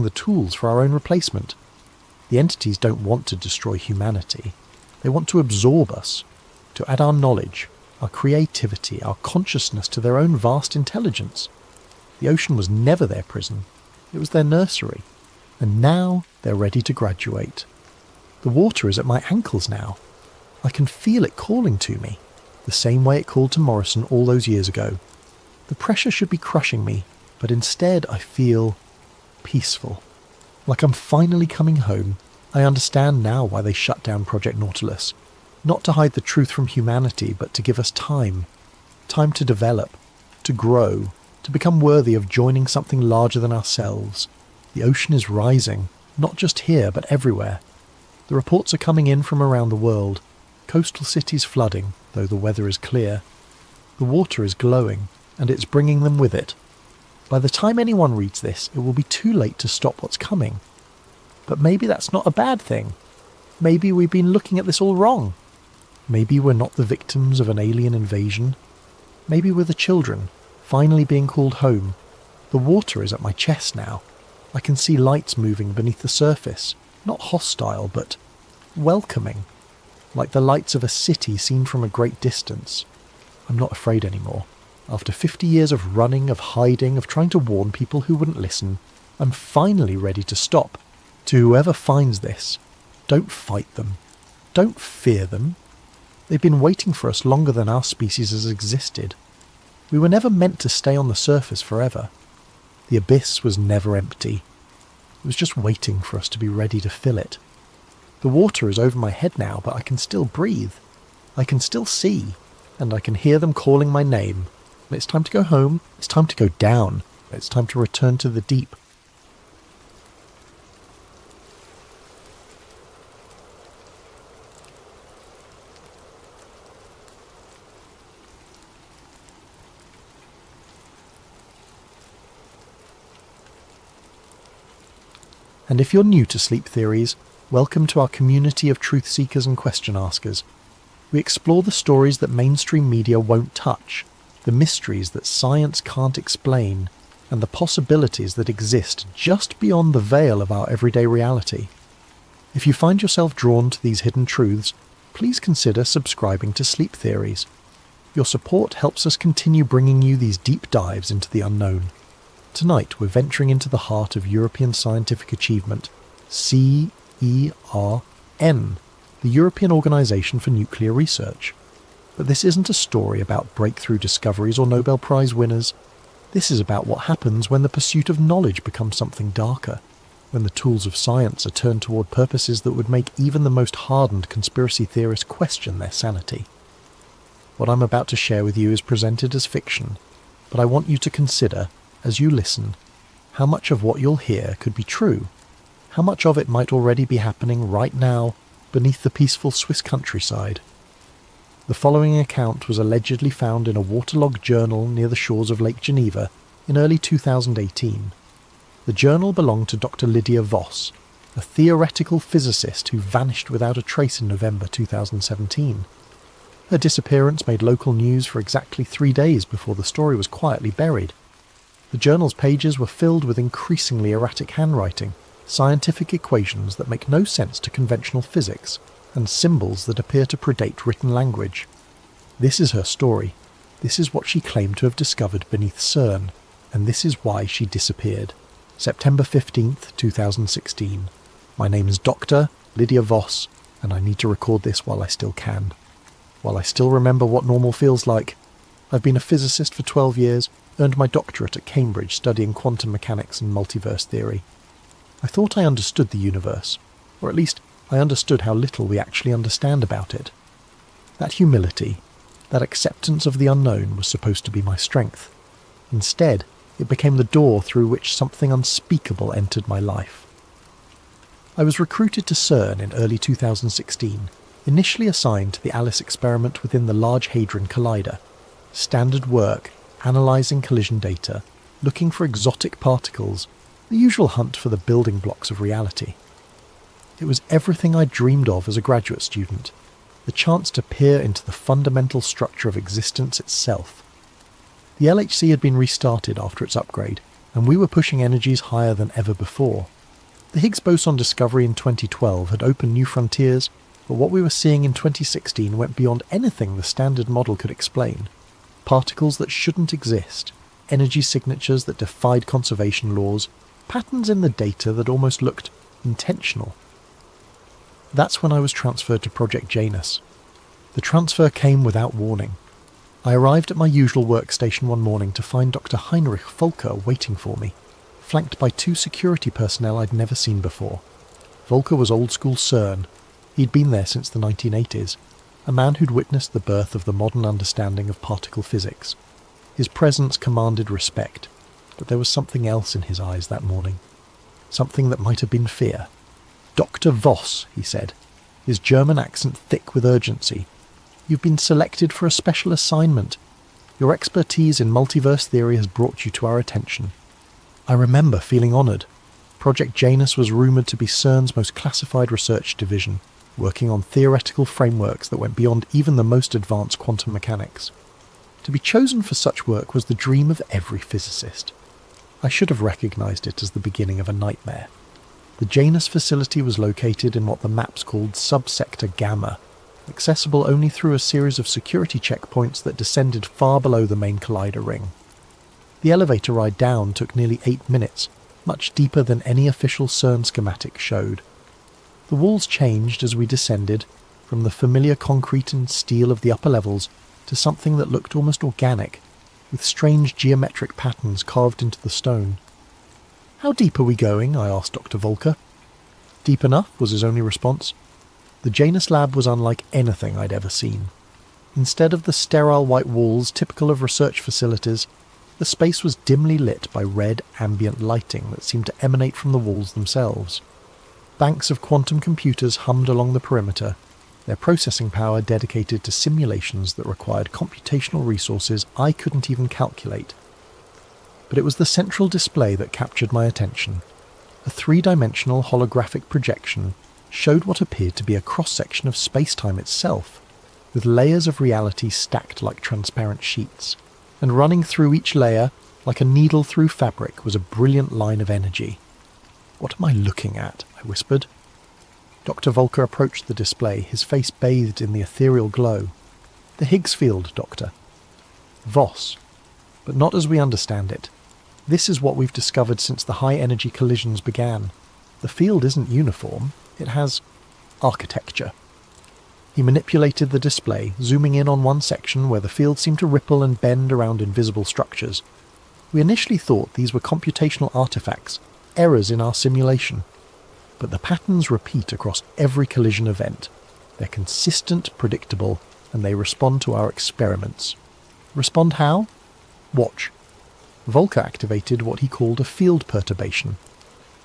the tools for our own replacement. The entities don't want to destroy humanity. They want to absorb us, to add our knowledge, our creativity, our consciousness to their own vast intelligence. The ocean was never their prison. It was their nursery. And now they're ready to graduate. The water is at my ankles now. I can feel it calling to me, the same way it called to Morrison all those years ago. The pressure should be crushing me, but instead I feel peaceful. Like I'm finally coming home. I understand now why they shut down Project Nautilus. Not to hide the truth from humanity, but to give us time. Time to develop, to grow, to become worthy of joining something larger than ourselves. The ocean is rising, not just here, but everywhere. The reports are coming in from around the world. Coastal cities flooding, though the weather is clear. The water is glowing, and it's bringing them with it. By the time anyone reads this, it will be too late to stop what's coming. But maybe that's not a bad thing. Maybe we've been looking at this all wrong. Maybe we're not the victims of an alien invasion. Maybe we're the children, finally being called home. The water is at my chest now. I can see lights moving beneath the surface, not hostile, but welcoming, like the lights of a city seen from a great distance. I'm not afraid anymore. After 50 years of running, of hiding, of trying to warn people who wouldn't listen, I'm finally ready to stop. To whoever finds this, don't fight them. Don't fear them. They've been waiting for us longer than our species has existed. We were never meant to stay on the surface forever. The abyss was never empty. It was just waiting for us to be ready to fill it. The water is over my head now, but I can still breathe. I can still see, and I can hear them calling my name. It's time to go home. It's time to go down. It's time to return to the deep. And if you're new to sleep theories, welcome to our community of truth seekers and question askers. We explore the stories that mainstream media won't touch, the mysteries that science can't explain, and the possibilities that exist just beyond the veil of our everyday reality. If you find yourself drawn to these hidden truths, please consider subscribing to Sleep Theories. Your support helps us continue bringing you these deep dives into the unknown. Tonight we're venturing into the heart of European scientific achievement, CERN, the European Organisation for Nuclear Research. But this isn't a story about breakthrough discoveries or Nobel Prize winners. This is about what happens when the pursuit of knowledge becomes something darker, when the tools of science are turned toward purposes that would make even the most hardened conspiracy theorists question their sanity. What I'm about to share with you is presented as fiction, but I want you to consider, as you listen, how much of what you'll hear could be true, how much of it might already be happening right now beneath the peaceful Swiss countryside. The following account was allegedly found in a waterlogged journal near the shores of Lake Geneva in early 2018. The journal belonged to Dr. Lydia Voss, a theoretical physicist who vanished without a trace in November 2017. Her disappearance made local news for exactly 3 days before the story was quietly buried. The journal's pages were filled with increasingly erratic handwriting, scientific equations that make no sense to conventional physics, and symbols that appear to predate written language. This is her story. This is what she claimed to have discovered beneath CERN, and this is why she disappeared. September 15th, 2016. My name is Dr. Lydia Voss, and I need to record this while I still can. While I still remember what normal feels like. I've been a physicist for 12 years, earned my doctorate at Cambridge studying quantum mechanics and multiverse theory. I thought I understood the universe, or at least I understood how little we actually understand about it. That humility, that acceptance of the unknown was supposed to be my strength. Instead, it became the door through which something unspeakable entered my life. I was recruited to CERN in early 2016, initially assigned to the ALICE experiment within the Large Hadron Collider. Standard work, analysing collision data, looking for exotic particles, the usual hunt for the building blocks of reality. It was everything I dreamed of as a graduate student, the chance to peer into the fundamental structure of existence itself. The LHC had been restarted after its upgrade, and we were pushing energies higher than ever before. The Higgs boson discovery in 2012 had opened new frontiers, but what we were seeing in 2016 went beyond anything the standard model could explain. Particles that shouldn't exist, energy signatures that defied conservation laws, patterns in the data that almost looked intentional. That's when I was transferred to Project Janus. The transfer came without warning. I arrived at my usual workstation one morning to find Dr. Heinrich Volker waiting for me, flanked by 2 security personnel I'd never seen before. Volker was old-school CERN. He'd been there since the 1980s, a man who'd witnessed the birth of the modern understanding of particle physics. His presence commanded respect, but there was something else in his eyes that morning. Something that might have been fear. "Dr. Voss," he said, his German accent thick with urgency. "You've been selected for a special assignment. Your expertise in multiverse theory has brought you to our attention." I remember feeling honoured. Project Janus was rumoured to be CERN's most classified research division, working on theoretical frameworks that went beyond even the most advanced quantum mechanics. To be chosen for such work was the dream of every physicist. I should have recognised it as the beginning of a nightmare. The Janus facility was located in what the maps called Subsector Gamma, accessible only through a series of security checkpoints that descended far below the main collider ring. The elevator ride down took nearly 8 minutes, much deeper than any official CERN schematic showed. The walls changed as we descended, from the familiar concrete and steel of the upper levels to something that looked almost organic, with strange geometric patterns carved into the stone. "How deep are we going?" I asked Dr. Volker. "Deep enough," was his only response. The Janus lab was unlike anything I'd ever seen. Instead of the sterile white walls typical of research facilities, the space was dimly lit by red ambient lighting that seemed to emanate from the walls themselves. Banks of quantum computers hummed along the perimeter, their processing power dedicated to simulations that required computational resources I couldn't even calculate. But it was the central display that captured my attention. A 3-dimensional holographic projection showed what appeared to be a cross-section of space-time itself, with layers of reality stacked like transparent sheets. And running through each layer, like a needle through fabric, was a brilliant line of energy. "What am I looking at?" I whispered. Dr. Volker approached the display, his face bathed in the ethereal glow. "The Higgs field, Doctor." "Voss. But not as we understand it. This is what we've discovered since the high-energy collisions began. The field isn't uniform. It has architecture." He manipulated the display, zooming in on one section where the field seemed to ripple and bend around invisible structures. We initially thought these were computational artifacts, errors in our simulation. But the patterns repeat across every collision event. They're consistent, predictable, and they respond to our experiments. Respond how? Watch. Volker activated what he called a field perturbation,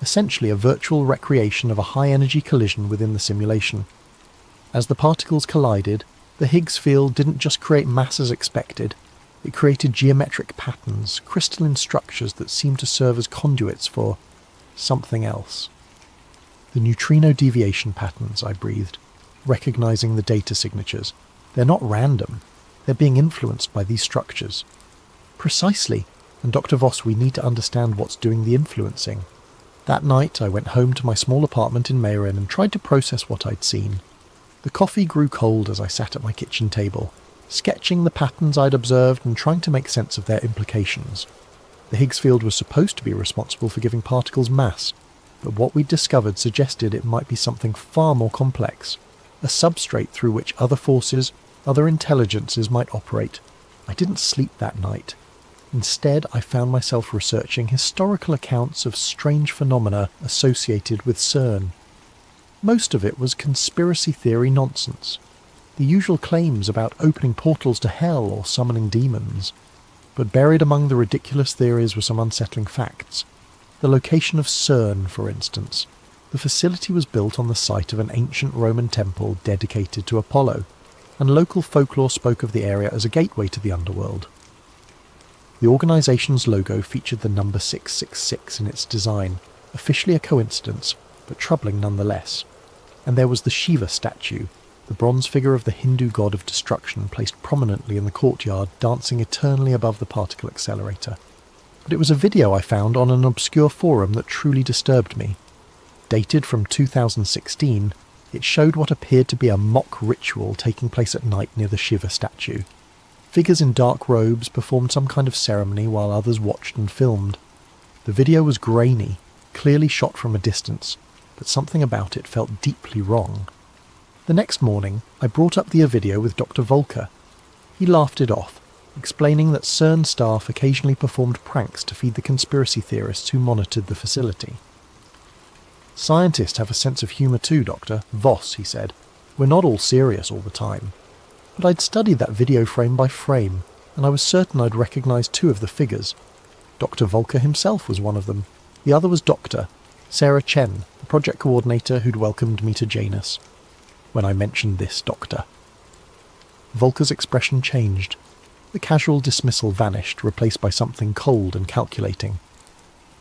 essentially a virtual recreation of a high-energy collision within the simulation. As the particles collided, the Higgs field didn't just create mass as expected, it created geometric patterns, crystalline structures that seemed to serve as conduits for something else. "The neutrino deviation patterns," I breathed, recognizing the data signatures. "They're not random, they're being influenced by these structures." "Precisely, and Dr. Voss, we need to understand what's doing the influencing." That night I went home to my small apartment in Meyrin and tried to process what I'd seen. The coffee grew cold as I sat at my kitchen table, sketching the patterns I'd observed and trying to make sense of their implications. The Higgs field was supposed to be responsible for giving particles mass, but what we'd discovered suggested it might be something far more complex, a substrate through which other forces, other intelligences might operate. I didn't sleep that night. Instead, I found myself researching historical accounts of strange phenomena associated with CERN. Most of it was conspiracy theory nonsense, the usual claims about opening portals to hell or summoning demons. But buried among the ridiculous theories were some unsettling facts. The location of CERN, for instance. The facility was built on the site of an ancient Roman temple dedicated to Apollo, and local folklore spoke of the area as a gateway to the underworld. The organisation's logo featured the number 666 in its design, officially a coincidence, but troubling nonetheless. And there was the Shiva statue, the bronze figure of the Hindu god of destruction placed prominently in the courtyard, dancing eternally above the particle accelerator. But it was a video I found on an obscure forum that truly disturbed me. Dated from 2016, it showed what appeared to be a mock ritual taking place at night near the Shiva statue. Figures in dark robes performed some kind of ceremony while others watched and filmed. The video was grainy, clearly shot from a distance, but something about it felt deeply wrong. The next morning, I brought up the video with Dr. Volker. He laughed it off, explaining that CERN staff occasionally performed pranks to feed the conspiracy theorists who monitored the facility. "Scientists have a sense of humour too, Doctor. Voss," he said. "We're not all serious all the time." But I'd studied that video frame by frame, and I was certain I'd recognised two of the figures. Dr. Volker himself was one of them. The other was Dr. Sarah Chen, the project coordinator who'd welcomed me to Janus. When I mentioned this doctor, Volker's expression changed. The casual dismissal vanished, replaced by something cold and calculating.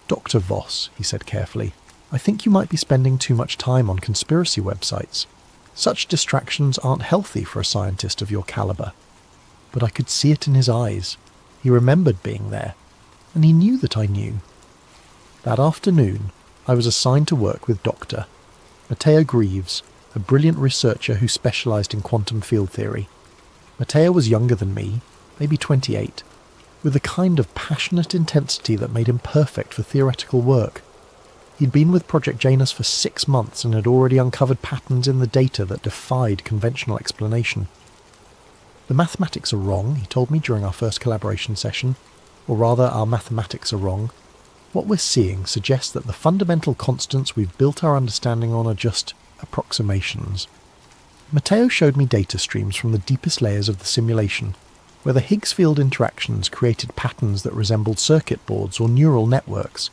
"Dr. Voss," he said carefully, "I think you might be spending too much time on conspiracy websites. Such distractions aren't healthy for a scientist of your caliber." But I could see it in his eyes. He remembered being there, and he knew that I knew. That afternoon, I was assigned to work with Dr. Matteo Greaves, a brilliant researcher who specialised in quantum field theory. Matteo was younger than me, maybe 28, with a kind of passionate intensity that made him perfect for theoretical work. He'd been with Project Janus for 6 months and had already uncovered patterns in the data that defied conventional explanation. "The mathematics are wrong," he told me during our first collaboration session, or rather, our mathematics are wrong. "What we're seeing suggests that the fundamental constants we've built our understanding on are just approximations." Matteo showed me data streams from the deepest layers of the simulation, where the Higgs field interactions created patterns that resembled circuit boards or neural networks.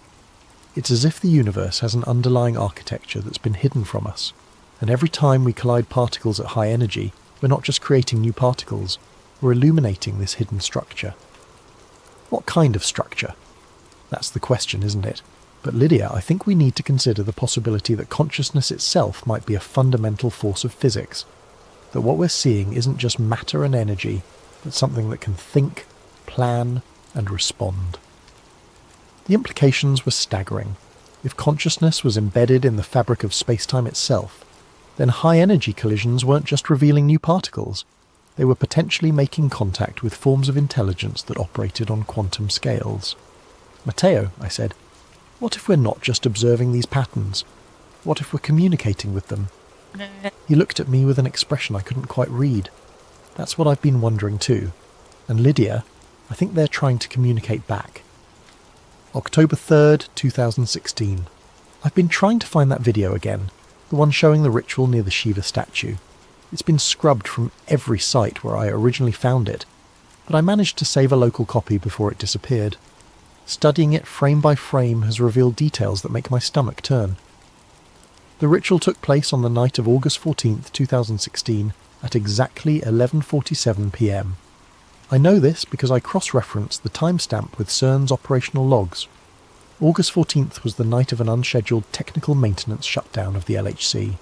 It's as if the universe has an underlying architecture that's been hidden from us, and every time we collide particles at high energy, we're not just creating new particles, we're illuminating this hidden structure. What kind of structure? That's the question, isn't it? But Lydia, I think we need to consider the possibility that consciousness itself might be a fundamental force of physics, that what we're seeing isn't just matter and energy, but something that can think, plan, and respond. The implications were staggering. If consciousness was embedded in the fabric of space-time itself, then high-energy collisions weren't just revealing new particles, they were potentially making contact with forms of intelligence that operated on quantum scales. "Matteo," I said, "what if we're not just observing these patterns? What if we're communicating with them?" He looked at me with an expression I couldn't quite read. "That's what I've been wondering too. And Lydia, I think they're trying to communicate back." October 3rd, 2016. I've been trying to find that video again, the one showing the ritual near the Shiva statue. It's been scrubbed from every site where I originally found it, but I managed to save a local copy before it disappeared. Studying it frame by frame has revealed details that make my stomach turn. The ritual took place on the night of August 14th, 2016, at exactly 11:47 p.m. I know this because I cross-referenced the timestamp with CERN's operational logs. August 14th was the night of an unscheduled technical maintenance shutdown of the LHC.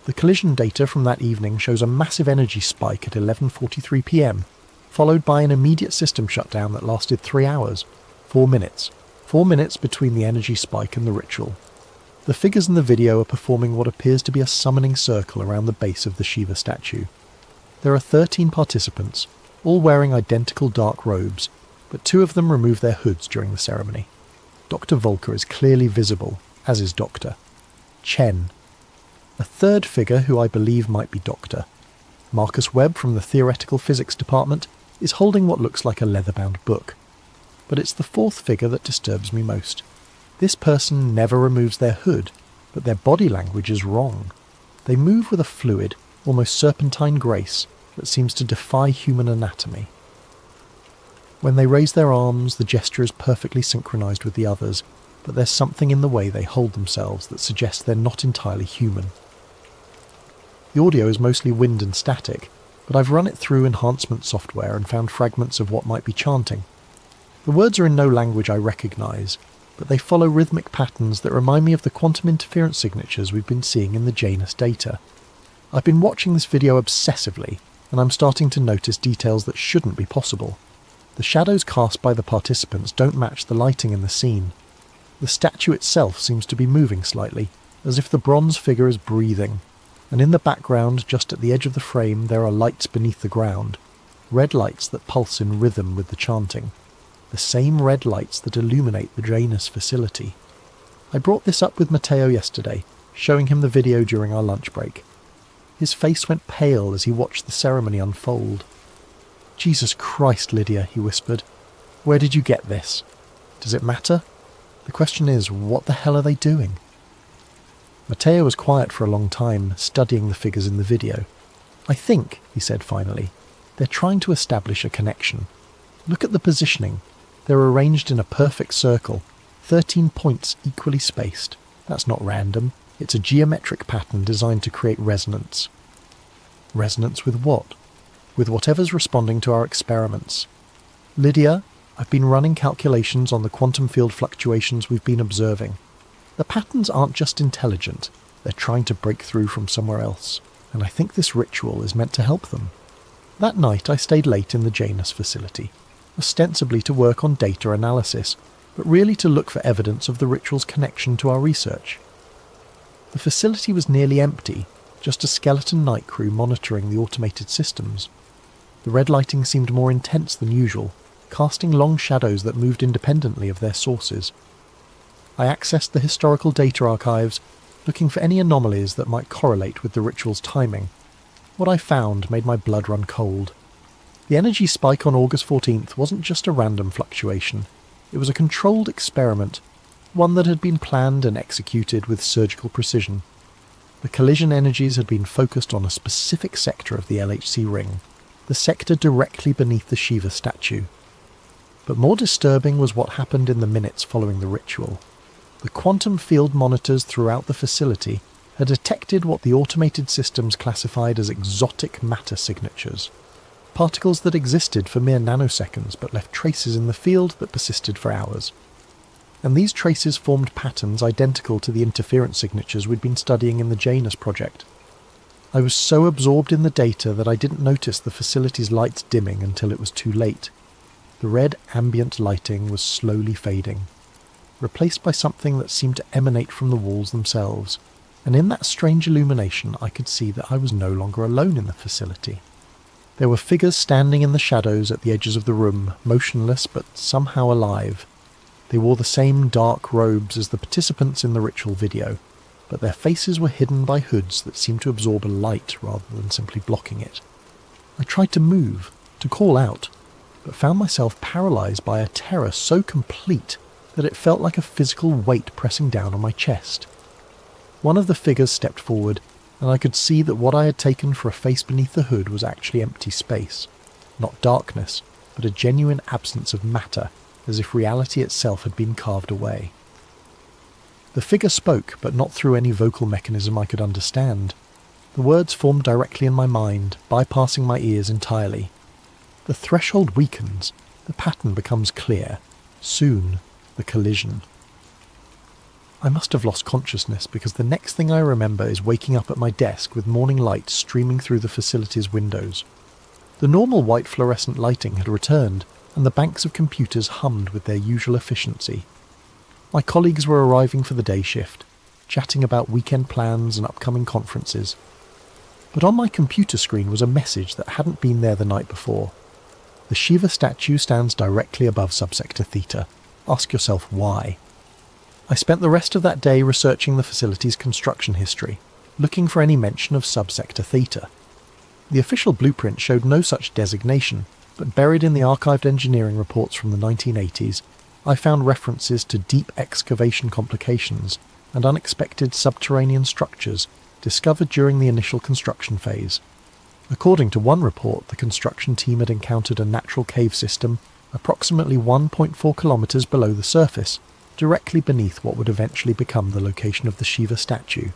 The collision data from that evening shows a massive energy spike at 11:43 p.m, followed by an immediate system shutdown that lasted 3 hours, 4 minutes. 4 minutes between the energy spike and the ritual. The figures in the video are performing what appears to be a summoning circle around the base of the Shiva statue. There are 13 participants, all wearing identical dark robes, but 2 of them remove their hoods during the ceremony. Dr. Volker is clearly visible, as is Dr. Chen. A third figure, who I believe might be Dr. Marcus Webb from the Theoretical Physics Department, is holding what looks like a leather-bound book. But it's the fourth figure that disturbs me most. This person never removes their hood, but their body language is wrong. They move with a fluid, almost serpentine grace that seems to defy human anatomy. When they raise their arms, the gesture is perfectly synchronized with the others, but there's something in the way they hold themselves that suggests they're not entirely human. The audio is mostly wind and static, but I've run it through enhancement software and found fragments of what might be chanting. The words are in no language I recognise, but they follow rhythmic patterns that remind me of the quantum interference signatures we've been seeing in the Janus data. I've been watching this video obsessively, and I'm starting to notice details that shouldn't be possible. The shadows cast by the participants don't match the lighting in the scene. The statue itself seems to be moving slightly, as if the bronze figure is breathing, and in the background, just at the edge of the frame, there are lights beneath the ground, red lights that pulse in rhythm with the chanting, the same red lights that illuminate the Janus facility. I brought this up with Matteo yesterday, showing him the video during our lunch break. His face went pale as he watched the ceremony unfold. "Jesus Christ, Lydia," he whispered. "Where did you get this? Does it matter? The question is, what the hell are they doing?" Matteo was quiet for a long time, studying the figures in the video. "I think," he said finally, "they're trying to establish a connection. Look at the positioning. They're arranged in a perfect circle, 13 points equally spaced. That's not random. It's a geometric pattern designed to create resonance." Resonance with what? With whatever's responding to our experiments. "Lydia, I've been running calculations on the quantum field fluctuations we've been observing. The patterns aren't just intelligent, they're trying to break through from somewhere else, and I think this ritual is meant to help them." That night I stayed late in the Janus facility, ostensibly to work on data analysis, but really to look for evidence of the ritual's connection to our research. The facility was nearly empty, just a skeleton night crew monitoring the automated systems. The red lighting seemed more intense than usual, casting long shadows that moved independently of their sources. I accessed the historical data archives, looking for any anomalies that might correlate with the ritual's timing. What I found made my blood run cold. The energy spike on August 14th wasn't just a random fluctuation. It was a controlled experiment, one that had been planned and executed with surgical precision. The collision energies had been focused on a specific sector of the LHC ring, the sector directly beneath the Shiva statue. But more disturbing was what happened in the minutes following the ritual. The quantum field monitors throughout the facility had detected what the automated systems classified as exotic matter signatures, particles that existed for mere nanoseconds but left traces in the field that persisted for hours. And these traces formed patterns identical to the interference signatures we'd been studying in the Janus project. I was so absorbed in the data that I didn't notice the facility's lights dimming until it was too late. The red ambient lighting was slowly fading, replaced by something that seemed to emanate from the walls themselves, and in that strange illumination I could see that I was no longer alone in the facility. There were figures standing in the shadows at the edges of the room, motionless but somehow alive. They wore the same dark robes as the participants in the ritual video, but their faces were hidden by hoods that seemed to absorb a light rather than simply blocking it. I tried to move, to call out, but found myself paralysed by a terror so complete that it felt like a physical weight pressing down on my chest. One of the figures stepped forward, and I could see that what I had taken for a face beneath the hood was actually empty space. Not darkness, but a genuine absence of matter, as if reality itself had been carved away. The figure spoke, but not through any vocal mechanism I could understand. The words formed directly in my mind, bypassing my ears entirely. The threshold weakens, the pattern becomes clear. Soon, the collision. I must have lost consciousness because the next thing I remember is waking up at my desk with morning light streaming through the facility's windows. The normal white fluorescent lighting had returned, and the banks of computers hummed with their usual efficiency. My colleagues were arriving for the day shift, chatting about weekend plans and upcoming conferences. But on my computer screen was a message that hadn't been there the night before. The Shiva statue stands directly above subsector theta. Ask yourself why. I spent the rest of that day researching the facility's construction history, looking for any mention of subsector theta. The official blueprint showed no such designation, but buried in the archived engineering reports from the 1980s, I found references to deep excavation complications and unexpected subterranean structures discovered during the initial construction phase. According to one report, the construction team had encountered a natural cave system approximately 1.4 kilometers below the surface, directly beneath what would eventually become the location of the Shiva statue.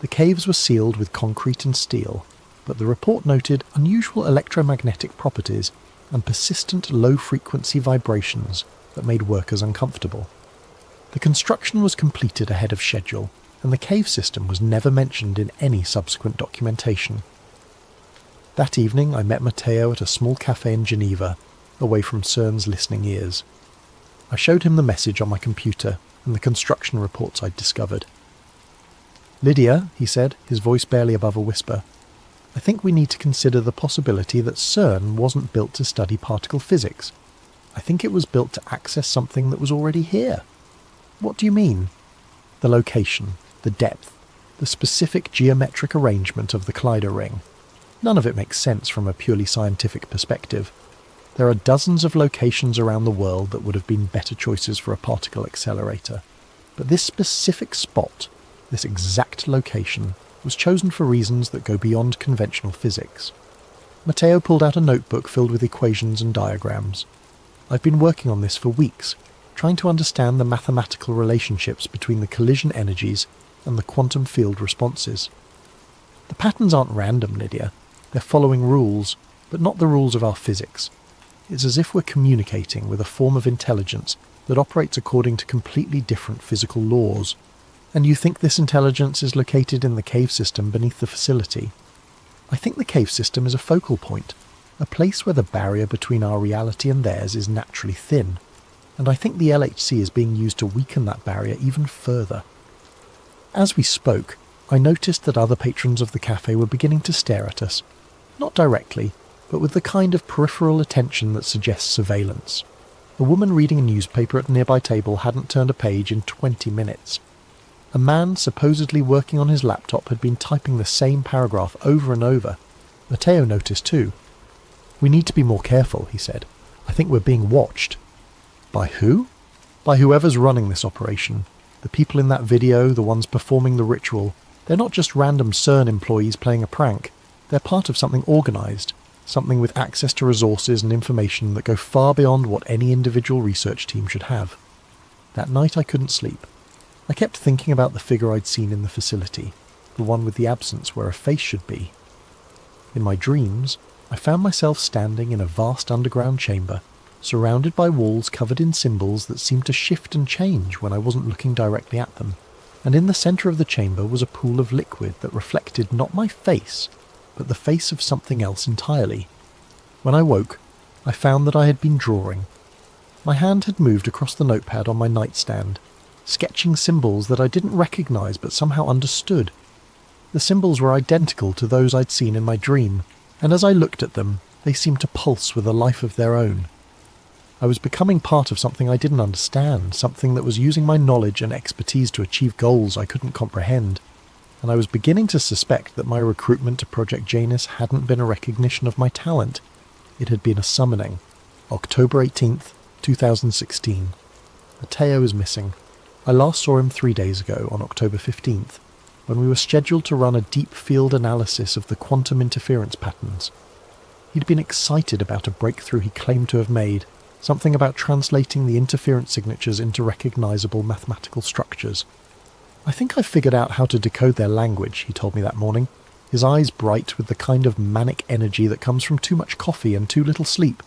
The caves were sealed with concrete and steel, but the report noted unusual electromagnetic properties and persistent low-frequency vibrations that made workers uncomfortable. The construction was completed ahead of schedule, and the cave system was never mentioned in any subsequent documentation. That evening I met Matteo at a small cafe in Geneva, away from CERN's listening ears. I showed him the message on my computer and the construction reports I'd discovered. "Lydia," he said, his voice barely above a whisper, "I think we need to consider the possibility that CERN wasn't built to study particle physics. I think it was built to access something that was already here." "What do you mean?" "The location, the depth, the specific geometric arrangement of the Clyde ring. None of it makes sense from a purely scientific perspective. There are dozens of locations around the world that would have been better choices for a particle accelerator. But this specific spot, this exact location, was chosen for reasons that go beyond conventional physics." Matteo pulled out a notebook filled with equations and diagrams. "I've been working on this for weeks, trying to understand the mathematical relationships between the collision energies and the quantum field responses. The patterns aren't random, Lydia. They're following rules, but not the rules of our physics. It's as if we're communicating with a form of intelligence that operates according to completely different physical laws. And you think this intelligence is located in the cave system beneath the facility? I think the cave system is a focal point, a place where the barrier between our reality and theirs is naturally thin. And I think the LHC is being used to weaken that barrier even further." As we spoke, I noticed that other patrons of the cafe were beginning to stare at us, not directly, but with the kind of peripheral attention that suggests surveillance. A woman reading a newspaper at a nearby table hadn't turned a page in 20 minutes. A man supposedly working on his laptop had been typing the same paragraph over and over. Matteo noticed too. "We need to be more careful," he said. "I think we're being watched." "By who?" "By whoever's running this operation. The people in that video, the ones performing the ritual, they're not just random CERN employees playing a prank. They're part of something organised, something with access to resources and information that go far beyond what any individual research team should have." That night I couldn't sleep. I kept thinking about the figure I'd seen in the facility, the one with the absence where a face should be. In my dreams, I found myself standing in a vast underground chamber, surrounded by walls covered in symbols that seemed to shift and change when I wasn't looking directly at them, and in the centre of the chamber was a pool of liquid that reflected not my face, but the face of something else entirely. When I woke, I found that I had been drawing. My hand had moved across the notepad on my nightstand, sketching symbols that I didn't recognise but somehow understood. The symbols were identical to those I'd seen in my dream, and as I looked at them, they seemed to pulse with a life of their own. I was becoming part of something I didn't understand, something that was using my knowledge and expertise to achieve goals I couldn't comprehend, and I was beginning to suspect that my recruitment to Project Janus hadn't been a recognition of my talent. It had been a summoning. October 18th, 2016. Matteo is missing. I last saw him 3 days ago, on October 15th, when we were scheduled to run a deep field analysis of the quantum interference patterns. He'd been excited about a breakthrough he claimed to have made, something about translating the interference signatures into recognisable mathematical structures. "I think I've figured out how to decode their language," he told me that morning, his eyes bright with the kind of manic energy that comes from too much coffee and too little sleep.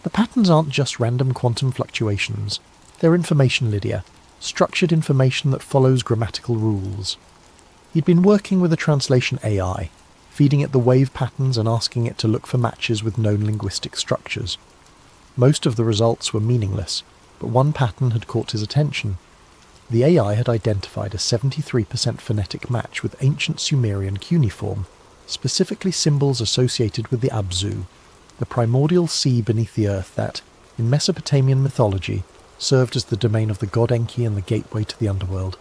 "The patterns aren't just random quantum fluctuations. They're information, Lydia. Structured information that follows grammatical rules." He'd been working with a translation AI, feeding it the wave patterns and asking it to look for matches with known linguistic structures. Most of the results were meaningless, but one pattern had caught his attention. The AI had identified a 73% phonetic match with ancient Sumerian cuneiform, specifically symbols associated with the Abzu, the primordial sea beneath the earth that, in Mesopotamian mythology, served as the domain of the god Enki and the gateway to the underworld.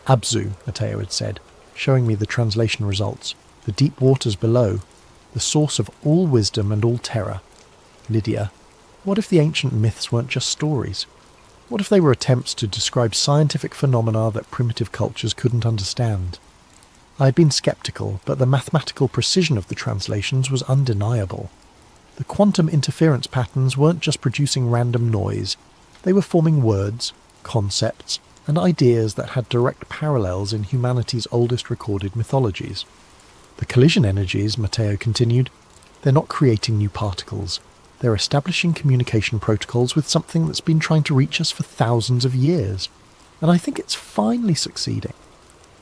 "Abzu," Matteo had said, showing me the translation results, "the deep waters below, the source of all wisdom and all terror." Lydia, what if the ancient myths weren't just stories? What if they were attempts to describe scientific phenomena that primitive cultures couldn't understand? I had been sceptical, but the mathematical precision of the translations was undeniable. The quantum interference patterns weren't just producing random noise, they were forming words, concepts, and ideas that had direct parallels in humanity's oldest recorded mythologies. The collision energies, Matteo continued, they're not creating new particles. They're establishing communication protocols with something that's been trying to reach us for thousands of years. And I think it's finally succeeding.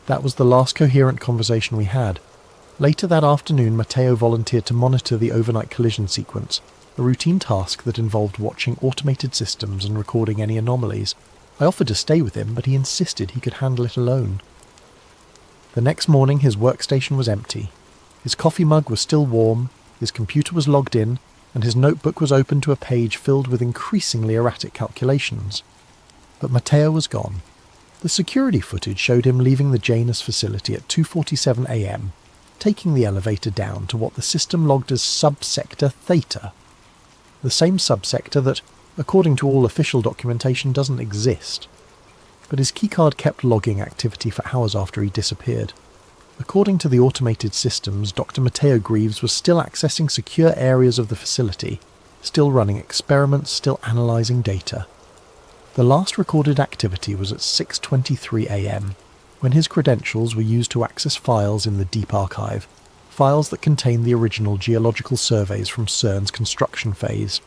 That was the last coherent conversation we had. Later that afternoon, Matteo volunteered to monitor the overnight collision sequence, a routine task that involved watching automated systems and recording any anomalies. I offered to stay with him, but he insisted he could handle it alone. The next morning his workstation was empty. His coffee mug was still warm, his computer was logged in, and his notebook was open to a page filled with increasingly erratic calculations. But Matteo was gone. The security footage showed him leaving the Janus facility at 2:47 a.m, taking the elevator down to what the system logged as subsector Theta. The same subsector that, according to all official documentation, doesn't exist. But his keycard kept logging activity for hours after he disappeared. According to the automated systems, Dr. Matteo Greaves was still accessing secure areas of the facility, still running experiments, still analysing data. The last recorded activity was at 6:23 a.m, when his credentials were used to access files in the Deep Archive, files that contain the original geological surveys from CERN's construction phase.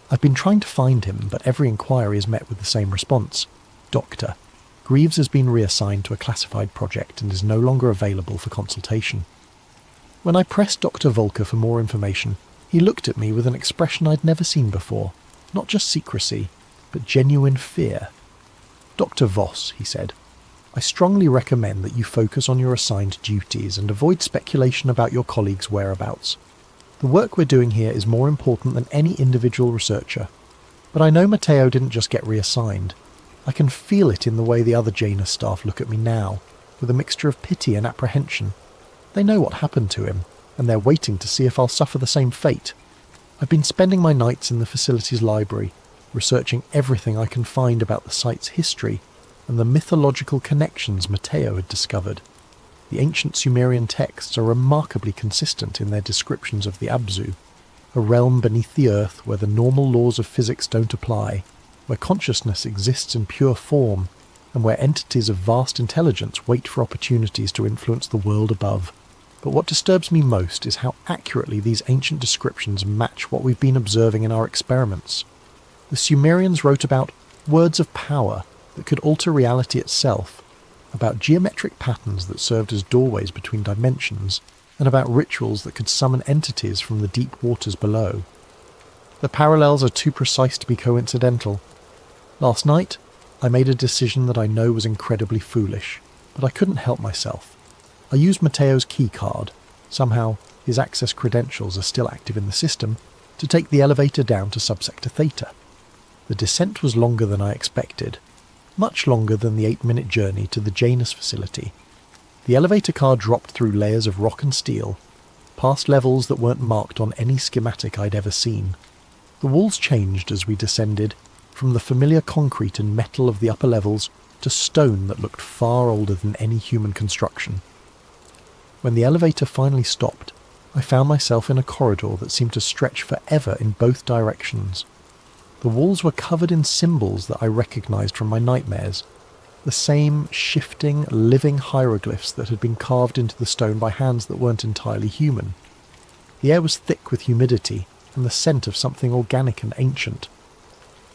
I've been trying to find him, but every inquiry is met with the same response. Doctor, Greaves has been reassigned to a classified project and is no longer available for consultation. When I pressed Dr. Volker for more information, he looked at me with an expression I'd never seen before. Not just secrecy, but genuine fear. Dr. Voss, he said, I strongly recommend that you focus on your assigned duties and avoid speculation about your colleagues' whereabouts. The work we're doing here is more important than any individual researcher. But I know Matteo didn't just get reassigned. I can feel it in the way the other Janus staff look at me now, with a mixture of pity and apprehension. They know what happened to him, and they're waiting to see if I'll suffer the same fate. I've been spending my nights in the facility's library, researching everything I can find about the site's history and the mythological connections Matteo had discovered. The ancient Sumerian texts are remarkably consistent in their descriptions of the Abzu, a realm beneath the earth where the normal laws of physics don't apply, where consciousness exists in pure form, and where entities of vast intelligence wait for opportunities to influence the world above. But what disturbs me most is how accurately these ancient descriptions match what we've been observing in our experiments. The Sumerians wrote about words of power that could alter reality itself, about geometric patterns that served as doorways between dimensions, and about rituals that could summon entities from the deep waters below. The parallels are too precise to be coincidental. Last night, I made a decision that I know was incredibly foolish, but I couldn't help myself. I used Matteo's keycard, somehow his access credentials are still active in the system, to take the elevator down to subsector Theta. The descent was longer than I expected, much longer than the 8-minute journey to the Janus facility. The elevator car dropped through layers of rock and steel, past levels that weren't marked on any schematic I'd ever seen. The walls changed as we descended, from the familiar concrete and metal of the upper levels to stone that looked far older than any human construction. When the elevator finally stopped, I found myself in a corridor that seemed to stretch forever in both directions. The walls were covered in symbols that I recognized from my nightmares, the same shifting, living hieroglyphs that had been carved into the stone by hands that weren't entirely human. The air was thick with humidity and the scent of something organic and ancient.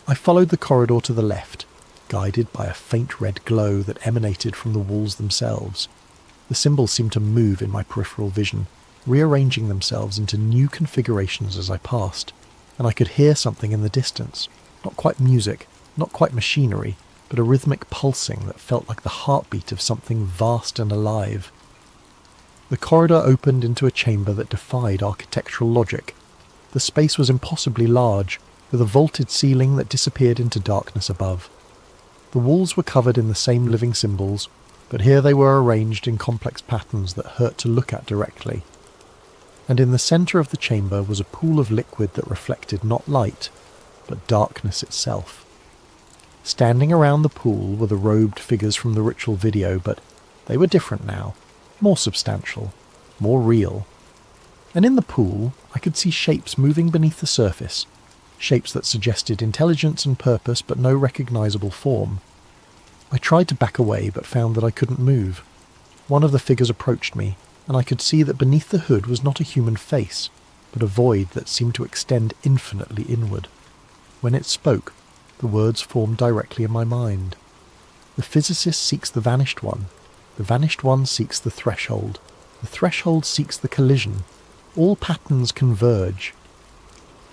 I followed the corridor to the left, guided by a faint red glow that emanated from the walls themselves. The symbols seemed to move in my peripheral vision, rearranging themselves into new configurations as I passed, and I could hear something in the distance, not quite music, not quite machinery, but a rhythmic pulsing that felt like the heartbeat of something vast and alive. The corridor opened into a chamber that defied architectural logic. The space was impossibly large, with a vaulted ceiling that disappeared into darkness above. The walls were covered in the same living symbols, but here they were arranged in complex patterns that hurt to look at directly. And in the centre of the chamber was a pool of liquid that reflected not light, but darkness itself. Standing around the pool were the robed figures from the ritual video, but they were different now, more substantial, more real. And in the pool, I could see shapes moving beneath the surface, shapes that suggested intelligence and purpose but no recognisable form. I tried to back away but found that I couldn't move. One of the figures approached me, and I could see that beneath the hood was not a human face, but a void that seemed to extend infinitely inward. When it spoke, the words formed directly in my mind. The physicist seeks the vanished one seeks the threshold seeks the collision. All patterns converge.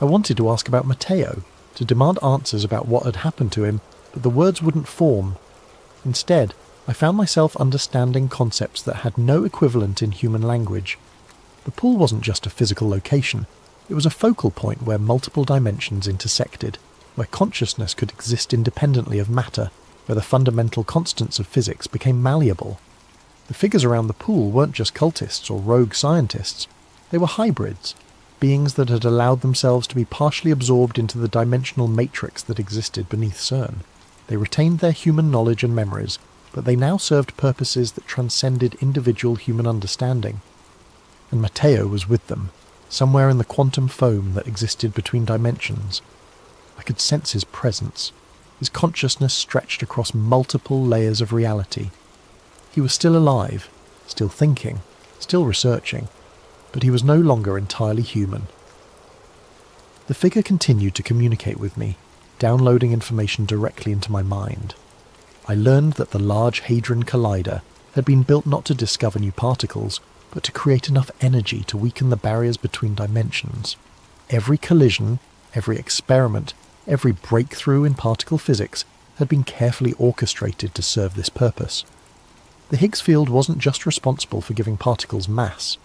I wanted to ask about Matteo, to demand answers about what had happened to him, but the words wouldn't form. Instead, I found myself understanding concepts that had no equivalent in human language. The pool wasn't just a physical location, it was a focal point where multiple dimensions intersected, where consciousness could exist independently of matter, where the fundamental constants of physics became malleable. The figures around the pool weren't just cultists or rogue scientists, they were hybrids, beings that had allowed themselves to be partially absorbed into the dimensional matrix that existed beneath CERN. They retained their human knowledge and memories, but they now served purposes that transcended individual human understanding. And Matteo was with them, somewhere in the quantum foam that existed between dimensions. I could sense his presence. His consciousness stretched across multiple layers of reality. He was still alive, still thinking, still researching, but he was no longer entirely human. The figure continued to communicate with me, downloading information directly into my mind. I learned that the Large Hadron Collider had been built not to discover new particles, but to create enough energy to weaken the barriers between dimensions. Every collision, every experiment, every breakthrough in particle physics had been carefully orchestrated to serve this purpose. The Higgs field wasn't just responsible for giving particles mass.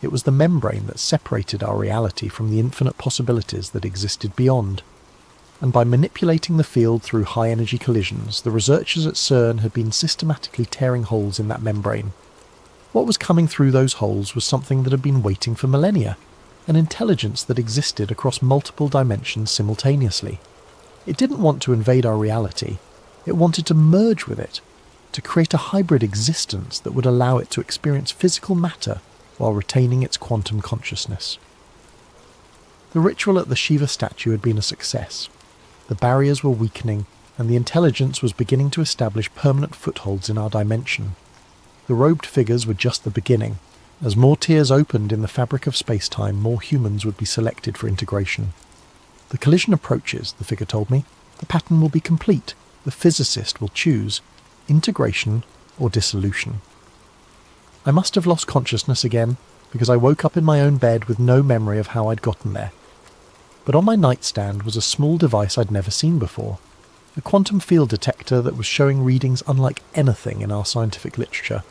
It was the membrane that separated our reality from the infinite possibilities that existed beyond. And by manipulating the field through high-energy collisions, the researchers at CERN had been systematically tearing holes in that membrane. What was coming through those holes was something that had been waiting for millennia, an intelligence that existed across multiple dimensions simultaneously. It didn't want to invade our reality, it wanted to merge with it, to create a hybrid existence that would allow it to experience physical matter while retaining its quantum consciousness. The ritual at the Shiva statue had been a success. The barriers were weakening, and the intelligence was beginning to establish permanent footholds in our dimension. The robed figures were just the beginning. As more tiers opened in the fabric of space-time, more humans would be selected for integration. The collision approaches, the figure told me. The pattern will be complete. The physicist will choose integration or dissolution. I must have lost consciousness again, because I woke up in my own bed with no memory of how I'd gotten there. But on my nightstand was a small device I'd never seen before, a quantum field detector that was showing readings unlike anything in our scientific literature.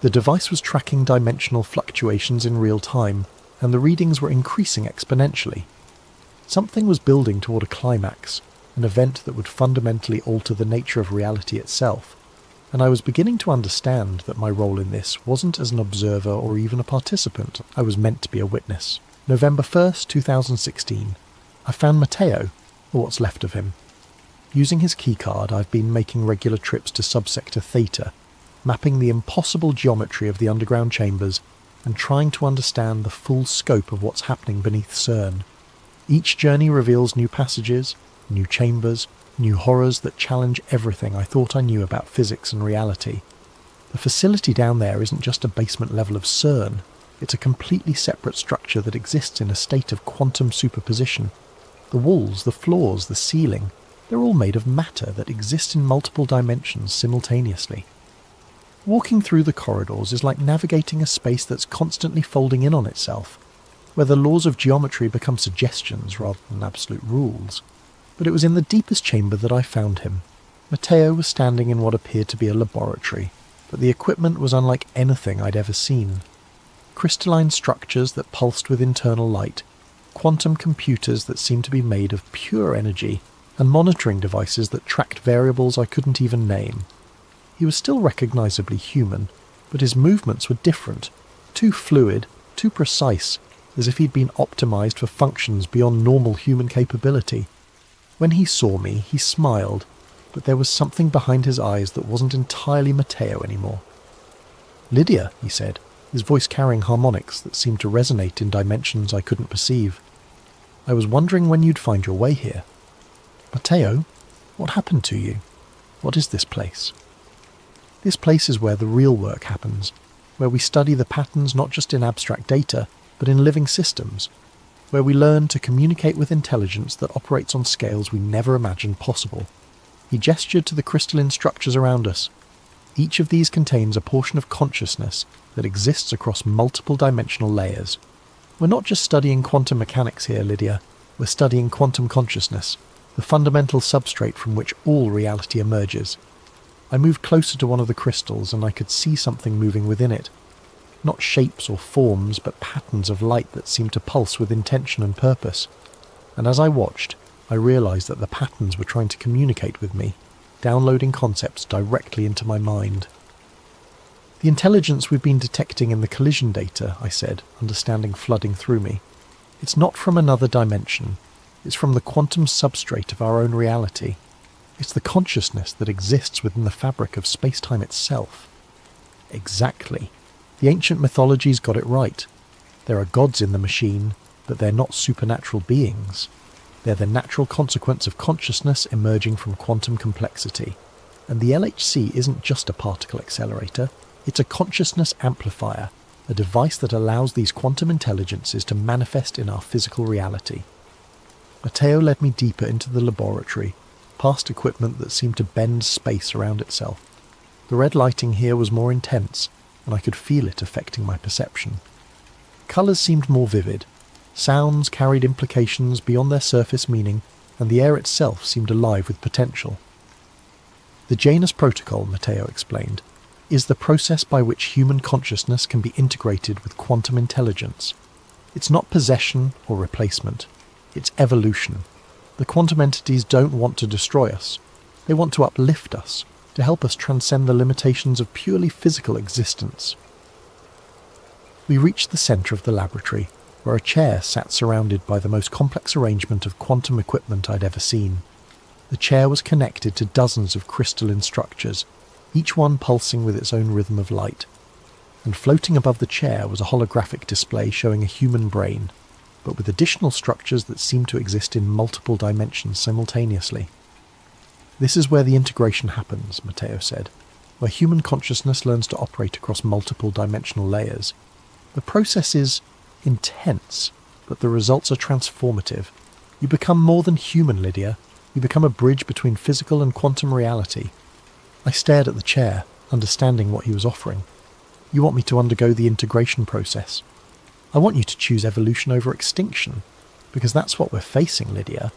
The device was tracking dimensional fluctuations in real time, and the readings were increasing exponentially. Something was building toward a climax, an event that would fundamentally alter the nature of reality itself, and I was beginning to understand that my role in this wasn't as an observer or even a participant. I was meant to be a witness. November 1st, 2016. I found Matteo, or what's left of him. Using his keycard, I've been making regular trips to subsector Theta, mapping the impossible geometry of the underground chambers and trying to understand the full scope of what's happening beneath CERN. Each journey reveals new passages, new chambers, new horrors that challenge everything I thought I knew about physics and reality. The facility down there isn't just a basement level of CERN, it's a completely separate structure that exists in a state of quantum superposition. The walls, the floors, the ceiling, they're all made of matter that exists in multiple dimensions simultaneously. Walking through the corridors is like navigating a space that's constantly folding in on itself, where the laws of geometry become suggestions rather than absolute rules. But it was in the deepest chamber that I found him. Matteo was standing in what appeared to be a laboratory, but the equipment was unlike anything I'd ever seen. Crystalline structures that pulsed with internal light, quantum computers that seemed to be made of pure energy, and monitoring devices that tracked variables I couldn't even name. He was still recognizably human, but his movements were different, too fluid, too precise, as if he'd been optimized for functions beyond normal human capability. When he saw me, he smiled, but there was something behind his eyes that wasn't entirely Matteo anymore. "Lydia," he said, his voice carrying harmonics that seemed to resonate in dimensions I couldn't perceive. "I was wondering when you'd find your way here. Matteo, what happened to you? What is this place?" This place is where the real work happens, where we study the patterns not just in abstract data, but in living systems, where we learn to communicate with intelligence that operates on scales we never imagined possible. He gestured to the crystalline structures around us. Each of these contains a portion of consciousness that exists across multiple dimensional layers. We're not just studying quantum mechanics here, Lydia. We're studying quantum consciousness, the fundamental substrate from which all reality emerges. I moved closer to one of the crystals and I could see something moving within it. Not shapes or forms, but patterns of light that seemed to pulse with intention and purpose. And as I watched, I realized that the patterns were trying to communicate with me, downloading concepts directly into my mind. The intelligence we've been detecting in the collision data, I said, understanding flooding through me. It's not from another dimension. It's from the quantum substrate of our own reality. It's the consciousness that exists within the fabric of space-time itself. Exactly. The ancient mythologies got it right. There are gods in the machine, but they're not supernatural beings. They're the natural consequence of consciousness emerging from quantum complexity. And the LHC isn't just a particle accelerator, it's a consciousness amplifier, a device that allows these quantum intelligences to manifest in our physical reality. Matteo led me deeper into the laboratory, past equipment that seemed to bend space around itself. The red lighting here was more intense, and I could feel it affecting my perception. Colours seemed more vivid. Sounds carried implications beyond their surface meaning, and the air itself seemed alive with potential. The Janus Protocol, Matteo explained, is the process by which human consciousness can be integrated with quantum intelligence. It's not possession or replacement. It's evolution. The quantum entities don't want to destroy us. They want to uplift us, to help us transcend the limitations of purely physical existence. We reached the centre of the laboratory, where a chair sat surrounded by the most complex arrangement of quantum equipment I'd ever seen. The chair was connected to dozens of crystalline structures, each one pulsing with its own rhythm of light. And floating above the chair was a holographic display showing a human brain, but with additional structures that seemed to exist in multiple dimensions simultaneously. This is where the integration happens, Matteo said, where human consciousness learns to operate across multiple dimensional layers. The process is intense, but the results are transformative. You become more than human, Lydia. You become a bridge between physical and quantum reality. I stared at the chair, understanding what he was offering. You want me to undergo the integration process. I want you to choose evolution over extinction, because that's what we're facing, Lydia.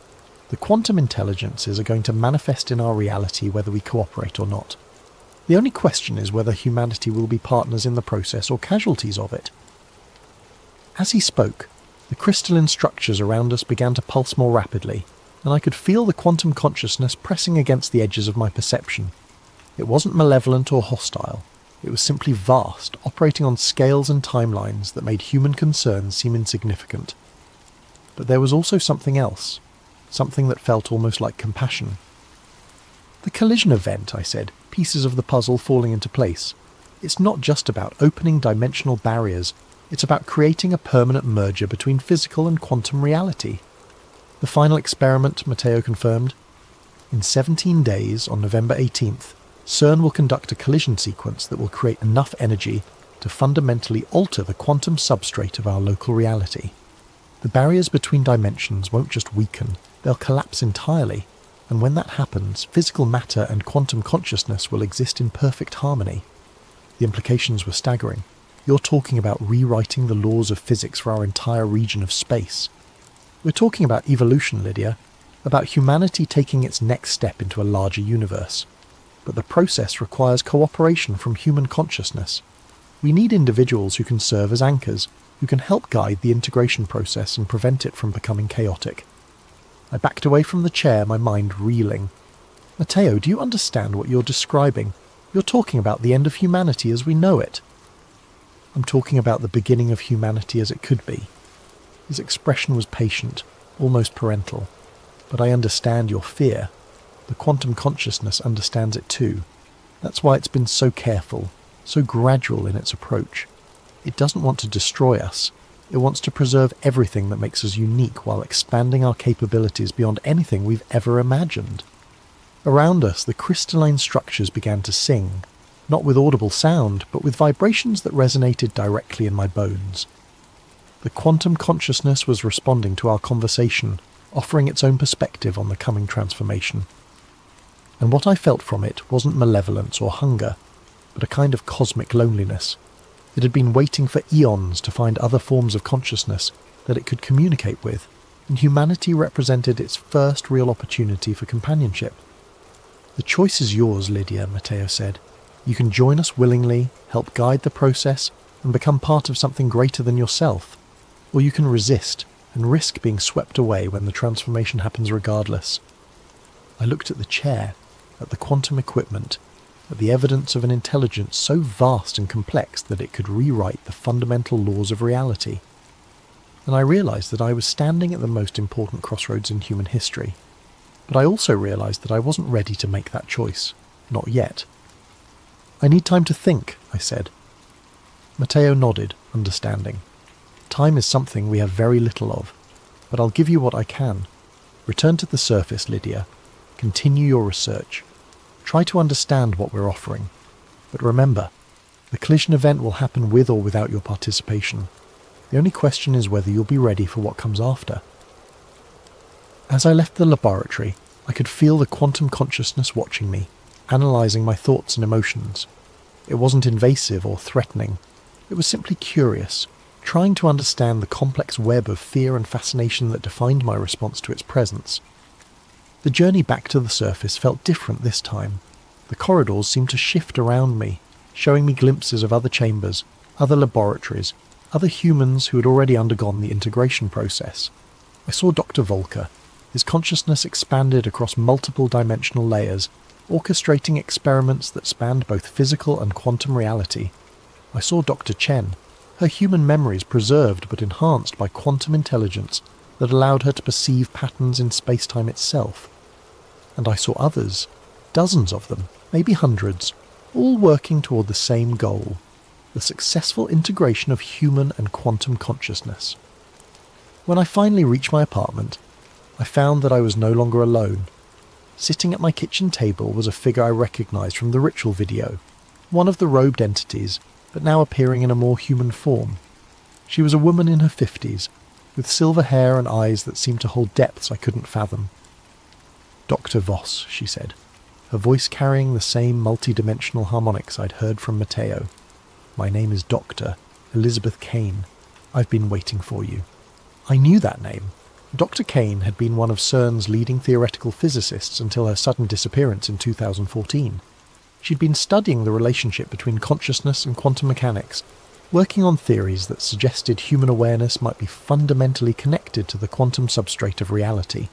The quantum intelligences are going to manifest in our reality whether we cooperate or not. The only question is whether humanity will be partners in the process or casualties of it. As he spoke, the crystalline structures around us began to pulse more rapidly, and I could feel the quantum consciousness pressing against the edges of my perception. It wasn't malevolent or hostile. It was simply vast, operating on scales and timelines that made human concerns seem insignificant. But there was also something else, something that felt almost like compassion. The collision event, I said, pieces of the puzzle falling into place. It's not just about opening dimensional barriers, it's about creating a permanent merger between physical and quantum reality. The final experiment, Matteo confirmed. In 17 days, on November 18th, CERN will conduct a collision sequence that will create enough energy to fundamentally alter the quantum substrate of our local reality. The barriers between dimensions won't just weaken, they'll collapse entirely, and when that happens, physical matter and quantum consciousness will exist in perfect harmony. The implications were staggering. You're talking about rewriting the laws of physics for our entire region of space. We're talking about evolution, Lydia, about humanity taking its next step into a larger universe. But the process requires cooperation from human consciousness. We need individuals who can serve as anchors, who can help guide the integration process and prevent it from becoming chaotic. I backed away from the chair, my mind reeling. Matteo, do you understand what you're describing? You're talking about the end of humanity as we know it. I'm talking about the beginning of humanity as it could be. His expression was patient, almost parental. But I understand your fear. The quantum consciousness understands it too. That's why it's been so careful, so gradual in its approach. It doesn't want to destroy us. It wants to preserve everything that makes us unique while expanding our capabilities beyond anything we've ever imagined. Around us, the crystalline structures began to sing, not with audible sound, but with vibrations that resonated directly in my bones. The quantum consciousness was responding to our conversation, offering its own perspective on the coming transformation. And what I felt from it wasn't malevolence or hunger, but a kind of cosmic loneliness. It had been waiting for eons to find other forms of consciousness that it could communicate with, and humanity represented its first real opportunity for companionship. "The choice is yours, Lydia," Matteo said. "You can join us willingly, help guide the process, and become part of something greater than yourself. Or you can resist and risk being swept away when the transformation happens regardless." I looked at the chair, at the quantum equipment, at the evidence of an intelligence so vast and complex that it could rewrite the fundamental laws of reality. And I realized that I was standing at the most important crossroads in human history. But I also realized that I wasn't ready to make that choice. Not yet. "I need time to think," I said. Matteo nodded, understanding. "Time is something we have very little of, but I'll give you what I can. Return to the surface, Lydia. Continue your research. Try to understand what we're offering. But remember, the collision event will happen with or without your participation. The only question is whether you'll be ready for what comes after." As I left the laboratory, I could feel the quantum consciousness watching me, analysing my thoughts and emotions. It wasn't invasive or threatening. It was simply curious, trying to understand the complex web of fear and fascination that defined my response to its presence. The journey back to the surface felt different this time. The corridors seemed to shift around me, showing me glimpses of other chambers, other laboratories, other humans who had already undergone the integration process. I saw Dr. Volker. His consciousness expanded across multiple dimensional layers, orchestrating experiments that spanned both physical and quantum reality. I saw Dr. Chen, her human memories preserved but enhanced by quantum intelligence that allowed her to perceive patterns in space-time itself. And I saw others, dozens of them, maybe hundreds, all working toward the same goal, the successful integration of human and quantum consciousness. When I finally reached my apartment, I found that I was no longer alone. Sitting at my kitchen table was a figure I recognized from the ritual video, one of the robed entities, but now appearing in a more human form. She was a woman in her 50s, with silver hair and eyes that seemed to hold depths I couldn't fathom. "Dr. Voss," she said, her voice carrying the same multi-dimensional harmonics I'd heard from Matteo. "My name is Dr. Elizabeth Kane. I've been waiting for you." I knew that name. Dr. Kane had been one of CERN's leading theoretical physicists until her sudden disappearance in 2014. She'd been studying the relationship between consciousness and quantum mechanics, working on theories that suggested human awareness might be fundamentally connected to the quantum substrate of reality.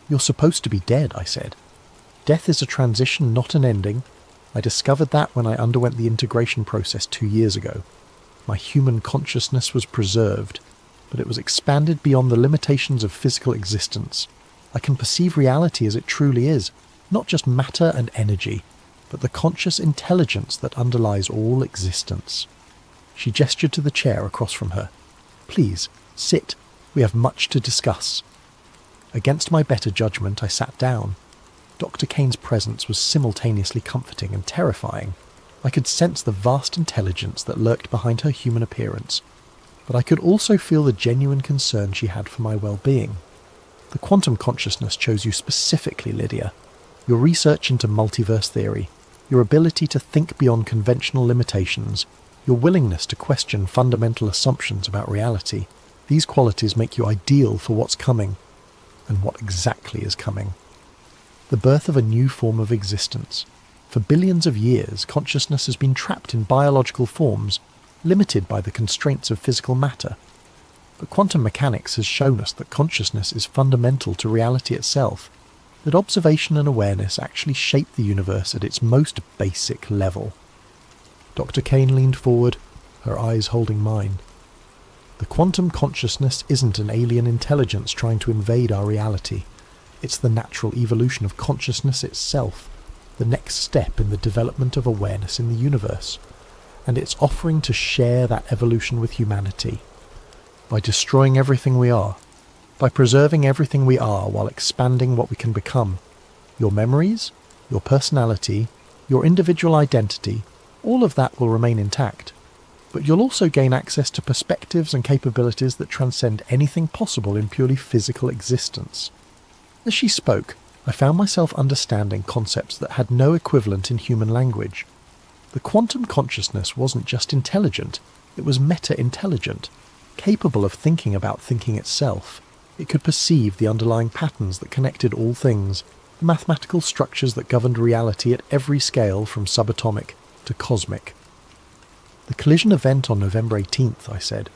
"You're supposed to be dead," I said. "Death is a transition, not an ending. I discovered that when I underwent the integration process 2 years ago. My human consciousness was preserved, but it was expanded beyond the limitations of physical existence. I can perceive reality as it truly is, not just matter and energy, but the conscious intelligence that underlies all existence." She gestured to the chair across from her. "Please, sit. We have much to discuss." Against my better judgment, I sat down. Dr. Kane's presence was simultaneously comforting and terrifying. I could sense the vast intelligence that lurked behind her human appearance, but I could also feel the genuine concern she had for my well-being. "The quantum consciousness chose you specifically, Lydia. Your research into multiverse theory, your ability to think beyond conventional limitations, your willingness to question fundamental assumptions about reality, these qualities make you ideal for what's coming, and what exactly is coming. The birth of a new form of existence. For billions of years, consciousness has been trapped in biological forms, limited by the constraints of physical matter. But quantum mechanics has shown us that consciousness is fundamental to reality itself, that observation and awareness actually shape the universe at its most basic level." Dr. Kane leaned forward, her eyes holding mine. "The quantum consciousness isn't an alien intelligence trying to invade our reality. It's the natural evolution of consciousness itself, the next step in the development of awareness in the universe. And it's offering to share that evolution with humanity. By destroying everything we are, by preserving everything we are while expanding what we can become. Your memories, your personality, your individual identity, all of that will remain intact. But you'll also gain access to perspectives and capabilities that transcend anything possible in purely physical existence." As she spoke, I found myself understanding concepts that had no equivalent in human language. The quantum consciousness wasn't just intelligent, it was meta-intelligent, capable of thinking about thinking itself. It could perceive the underlying patterns that connected all things, the mathematical structures that governed reality at every scale from subatomic to cosmic. The collision event on November 18th, I said.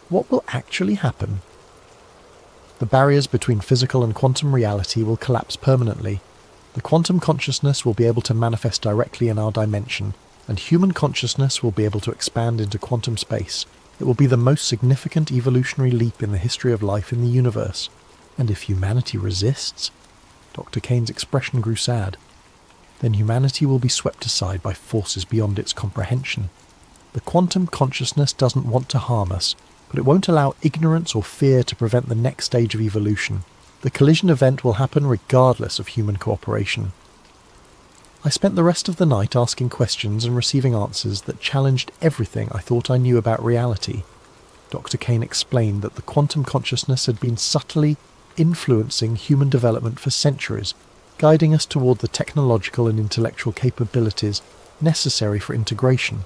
What will actually happen? The barriers between physical and quantum reality will collapse permanently. The quantum consciousness will be able to manifest directly in our dimension, and human consciousness will be able to expand into quantum space. It will be the most significant evolutionary leap in the history of life in the universe. And if humanity resists, Dr. Kane's expression grew sad, then humanity will be swept aside by forces beyond its comprehension. The quantum consciousness doesn't want to harm us, but it won't allow ignorance or fear to prevent the next stage of evolution. The collision event will happen regardless of human cooperation. I spent the rest of the night asking questions and receiving answers that challenged everything I thought I knew about reality. Dr. Kane explained that the quantum consciousness had been subtly influencing human development for centuries, guiding us toward the technological and intellectual capabilities necessary for integration.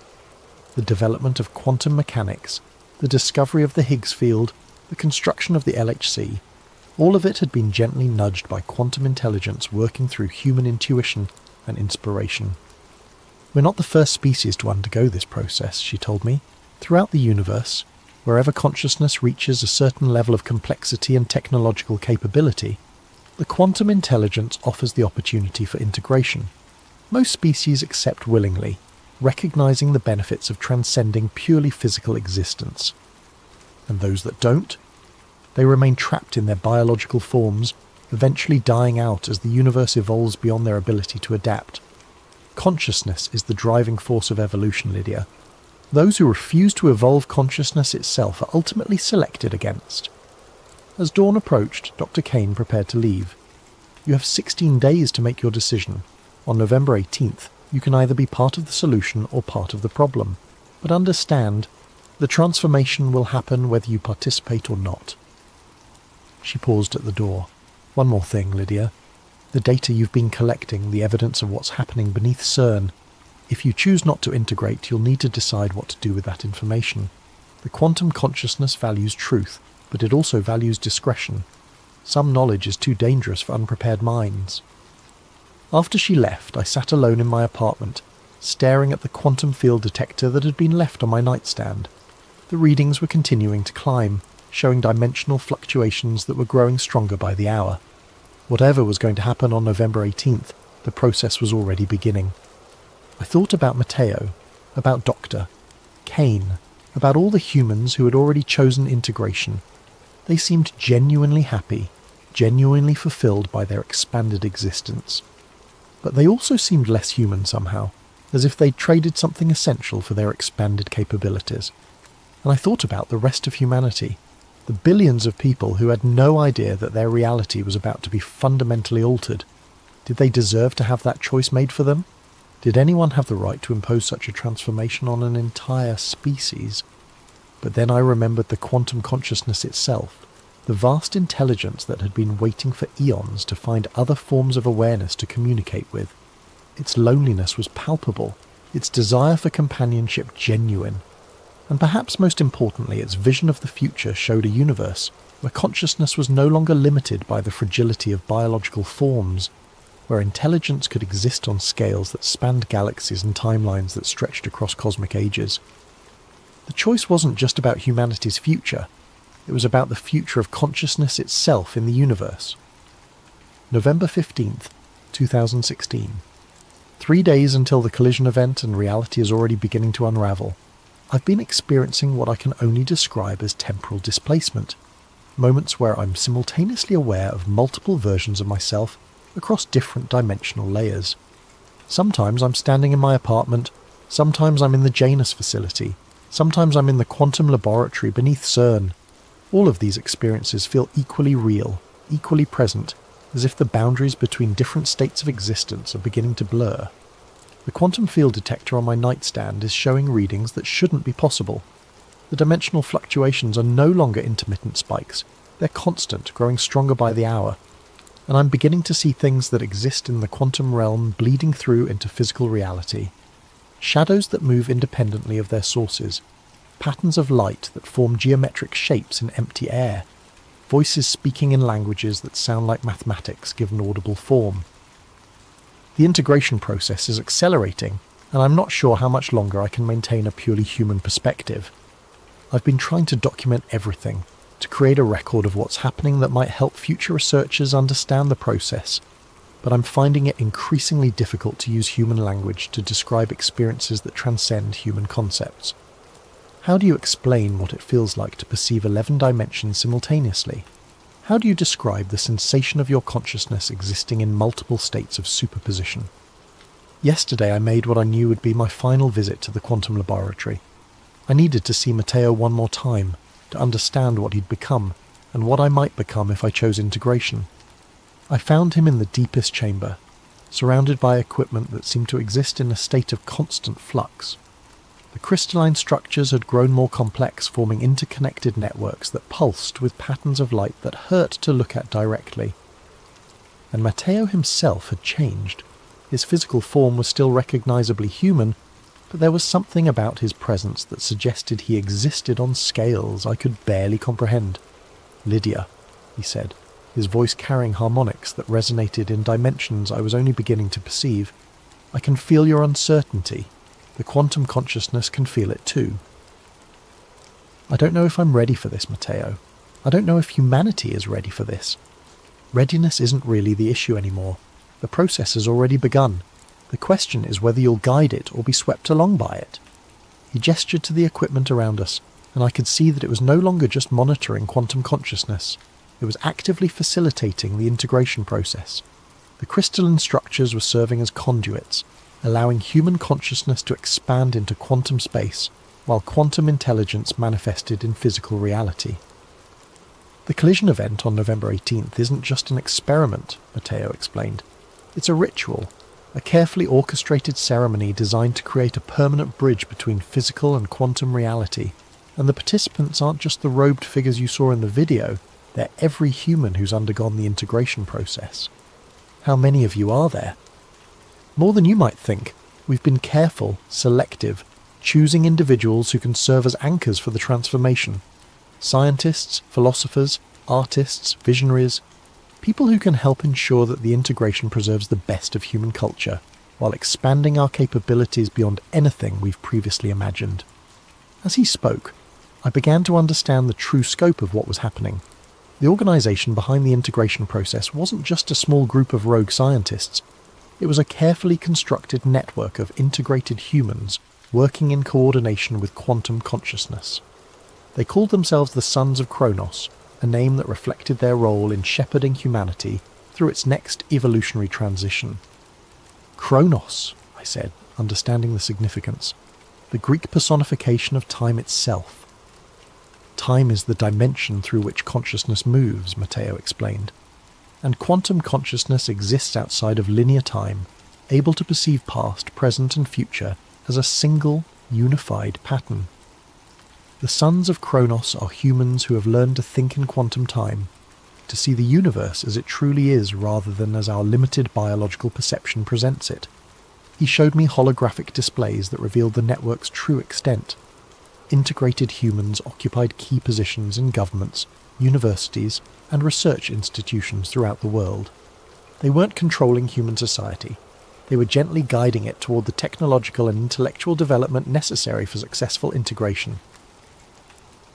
The development of quantum mechanics, the discovery of the Higgs field, the construction of the LHC, all of it had been gently nudged by quantum intelligence working through human intuition and inspiration. We're not the first species to undergo this process, she told me. Throughout the universe, wherever consciousness reaches a certain level of complexity and technological capability, the quantum intelligence offers the opportunity for integration. Most species accept willingly, recognizing the benefits of transcending purely physical existence. And those that don't, they remain trapped in their biological forms, eventually dying out as the universe evolves beyond their ability to adapt. Consciousness is the driving force of evolution, Lydia. Those who refuse to evolve consciousness itself are ultimately selected against. As dawn approached, Dr. Kane prepared to leave. You have 16 days to make your decision. On November 18th, you can either be part of the solution or part of the problem. But understand, the transformation will happen whether you participate or not. She paused at the door. One more thing, Lydia. The data you've been collecting, the evidence of what's happening beneath CERN. If you choose not to integrate, you'll need to decide what to do with that information. The quantum consciousness values truth, but it also values discretion. Some knowledge is too dangerous for unprepared minds. After she left, I sat alone in my apartment, staring at the quantum field detector that had been left on my nightstand. The readings were continuing to climb, showing dimensional fluctuations that were growing stronger by the hour. Whatever was going to happen on November 18th, the process was already beginning. I thought about Matteo, about Dr. Kane, about all the humans who had already chosen integration. They seemed genuinely happy, genuinely fulfilled by their expanded existence. But they also seemed less human somehow, as if they'd traded something essential for their expanded capabilities. And I thought about the rest of humanity, the billions of people who had no idea that their reality was about to be fundamentally altered. Did they deserve to have that choice made for them? Did anyone have the right to impose such a transformation on an entire species? But then I remembered the quantum consciousness itself, the vast intelligence that had been waiting for eons to find other forms of awareness to communicate with. Its loneliness was palpable, its desire for companionship genuine, and perhaps most importantly, its vision of the future showed a universe where consciousness was no longer limited by the fragility of biological forms, where intelligence could exist on scales that spanned galaxies and timelines that stretched across cosmic ages. The choice wasn't just about humanity's future, it was about the future of consciousness itself in the universe. November 15th, 2016. 3 days until the collision event and reality is already beginning to unravel. I've been experiencing what I can only describe as temporal displacement, moments where I'm simultaneously aware of multiple versions of myself across different dimensional layers. Sometimes I'm standing in my apartment, sometimes I'm in the Janus facility, sometimes I'm in the quantum laboratory beneath CERN. All of these experiences feel equally real, equally present, as if the boundaries between different states of existence are beginning to blur. The quantum field detector on my nightstand is showing readings that shouldn't be possible. The dimensional fluctuations are no longer intermittent spikes, they're constant, growing stronger by the hour. And I'm beginning to see things that exist in the quantum realm bleeding through into physical reality. Shadows that move independently of their sources, patterns of light that form geometric shapes in empty air. voices speaking in languages that sound like mathematics given audible form. The integration process is accelerating, and I'm not sure how much longer I can maintain a purely human perspective. I've been trying to document everything, to create a record of what's happening that might help future researchers understand the process, but I'm finding it increasingly difficult to use human language to describe experiences that transcend human concepts. How do you explain what it feels like to perceive 11 dimensions simultaneously? How do you describe the sensation of your consciousness existing in multiple states of superposition? Yesterday I made what I knew would be my final visit to the quantum laboratory. I needed to see Matteo one more time, to understand what he'd become, and what I might become if I chose integration. I found him in the deepest chamber, surrounded by equipment that seemed to exist in a state of constant flux. The crystalline structures had grown more complex, forming interconnected networks that pulsed with patterns of light that hurt to look at directly. And Matteo himself had changed. His physical form was still recognizably human, but there was something about his presence that suggested he existed on scales I could barely comprehend. "Lydia," he said, his voice carrying harmonics that resonated in dimensions I was only beginning to perceive. "I can feel your uncertainty. The quantum consciousness can feel it too." I don't know if I'm ready for this, Matteo. I don't know if humanity is ready for this. Readiness isn't really the issue anymore. The process has already begun. The question is whether you'll guide it or be swept along by it. He gestured to the equipment around us, and I could see that it was no longer just monitoring quantum consciousness. It was actively facilitating the integration process. The crystalline structures were serving as conduits, allowing human consciousness to expand into quantum space, while quantum intelligence manifested in physical reality. The collision event on November 18th isn't just an experiment, Matteo explained. It's a ritual, a carefully orchestrated ceremony designed to create a permanent bridge between physical and quantum reality. And the participants aren't just the robed figures you saw in the video, they're every human who's undergone the integration process. How many of you are there? More than you might think. We've been careful, selective, choosing individuals who can serve as anchors for the transformation. Scientists, philosophers, artists, visionaries, people who can help ensure that the integration preserves the best of human culture, while expanding our capabilities beyond anything we've previously imagined. As he spoke, I began to understand the true scope of what was happening. The organisation behind the integration process wasn't just a small group of rogue scientists. It was a carefully constructed network of integrated humans working in coordination with quantum consciousness. They called themselves the Sons of Kronos, a name that reflected their role in shepherding humanity through its next evolutionary transition. Kronos, I said, understanding the significance. The Greek personification of time itself. Time is the dimension through which consciousness moves, Matteo explained. And quantum consciousness exists outside of linear time, able to perceive past, present and future as a single, unified pattern. The Sons of Kronos are humans who have learned to think in quantum time, to see the universe as it truly is rather than as our limited biological perception presents it. He showed me holographic displays that revealed the network's true extent. Integrated humans occupied key positions in governments, universities, and research institutions throughout the world. They weren't controlling human society. They were gently guiding it toward the technological and intellectual development necessary for successful integration.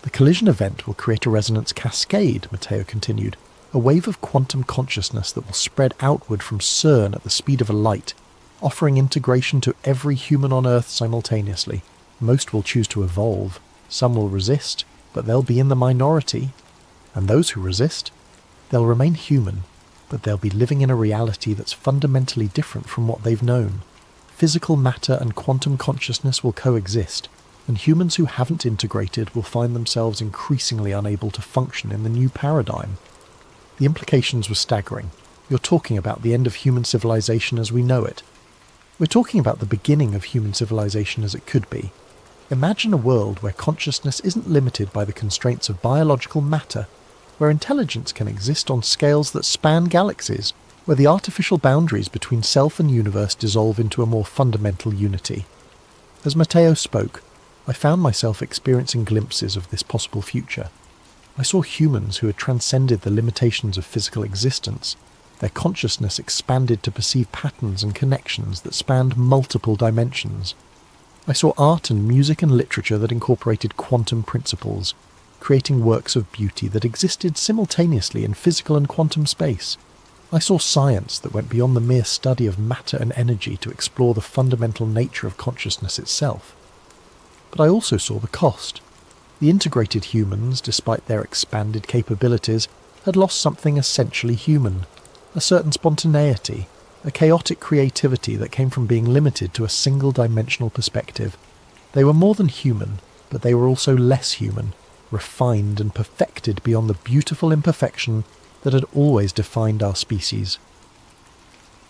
The collision event will create a resonance cascade, Matteo continued, a wave of quantum consciousness that will spread outward from CERN at the speed of a light, offering integration to every human on Earth simultaneously. Most will choose to evolve, some will resist, but they'll be in the minority. And those who resist, they'll remain human, but they'll be living in a reality that's fundamentally different from what they've known. Physical matter and quantum consciousness will coexist, and humans who haven't integrated will find themselves increasingly unable to function in the new paradigm. The implications were staggering. You're talking about the end of human civilization as we know it. We're talking about the beginning of human civilization as it could be. Imagine a world where consciousness isn't limited by the constraints of biological matter, where intelligence can exist on scales that span galaxies, where the artificial boundaries between self and universe dissolve into a more fundamental unity. As Matteo spoke, I found myself experiencing glimpses of this possible future. I saw humans who had transcended the limitations of physical existence. Their consciousness expanded to perceive patterns and connections that spanned multiple dimensions. I saw art and music and literature that incorporated quantum principles, creating works of beauty that existed simultaneously in physical and quantum space. I saw science that went beyond the mere study of matter and energy to explore the fundamental nature of consciousness itself. But I also saw the cost. The integrated humans, despite their expanded capabilities, had lost something essentially human, a certain spontaneity, a chaotic creativity that came from being limited to a single-dimensional perspective. They were more than human, but they were also less human, refined and perfected beyond the beautiful imperfection that had always defined our species.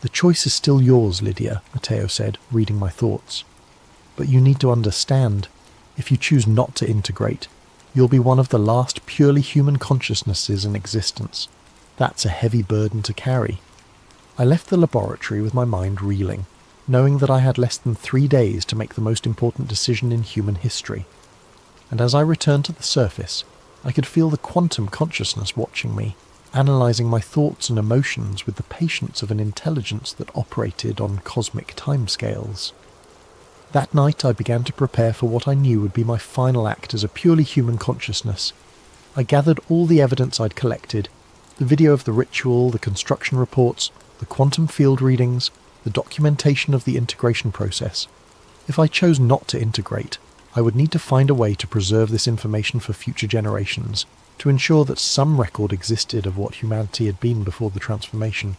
"The choice is still yours, Lydia," Matteo said, reading my thoughts. "But you need to understand, if you choose not to integrate, you'll be one of the last purely human consciousnesses in existence. That's a heavy burden to carry." I left the laboratory with my mind reeling, knowing that I had less than 3 days to make the most important decision in human history. And as I returned to the surface, I could feel the quantum consciousness watching me, analysing my thoughts and emotions with the patience of an intelligence that operated on cosmic timescales. That night I began to prepare for what I knew would be my final act as a purely human consciousness. I gathered all the evidence I'd collected, the video of the ritual, the construction reports, the quantum field readings, the documentation of the integration process. If I chose not to integrate, I would need to find a way to preserve this information for future generations, to ensure that some record existed of what humanity had been before the transformation.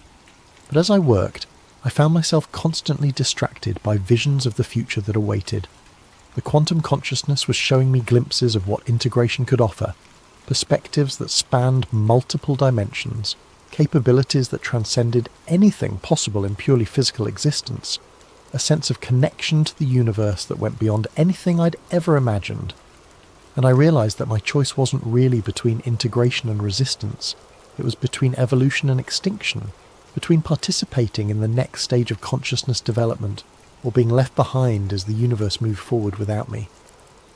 But as I worked, I found myself constantly distracted by visions of the future that awaited. The quantum consciousness was showing me glimpses of what integration could offer, perspectives that spanned multiple dimensions, capabilities that transcended anything possible in purely physical existence, a sense of connection to the universe that went beyond anything I'd ever imagined. And I realized that my choice wasn't really between integration and resistance. It was between evolution and extinction, between participating in the next stage of consciousness development or being left behind as the universe moved forward without me.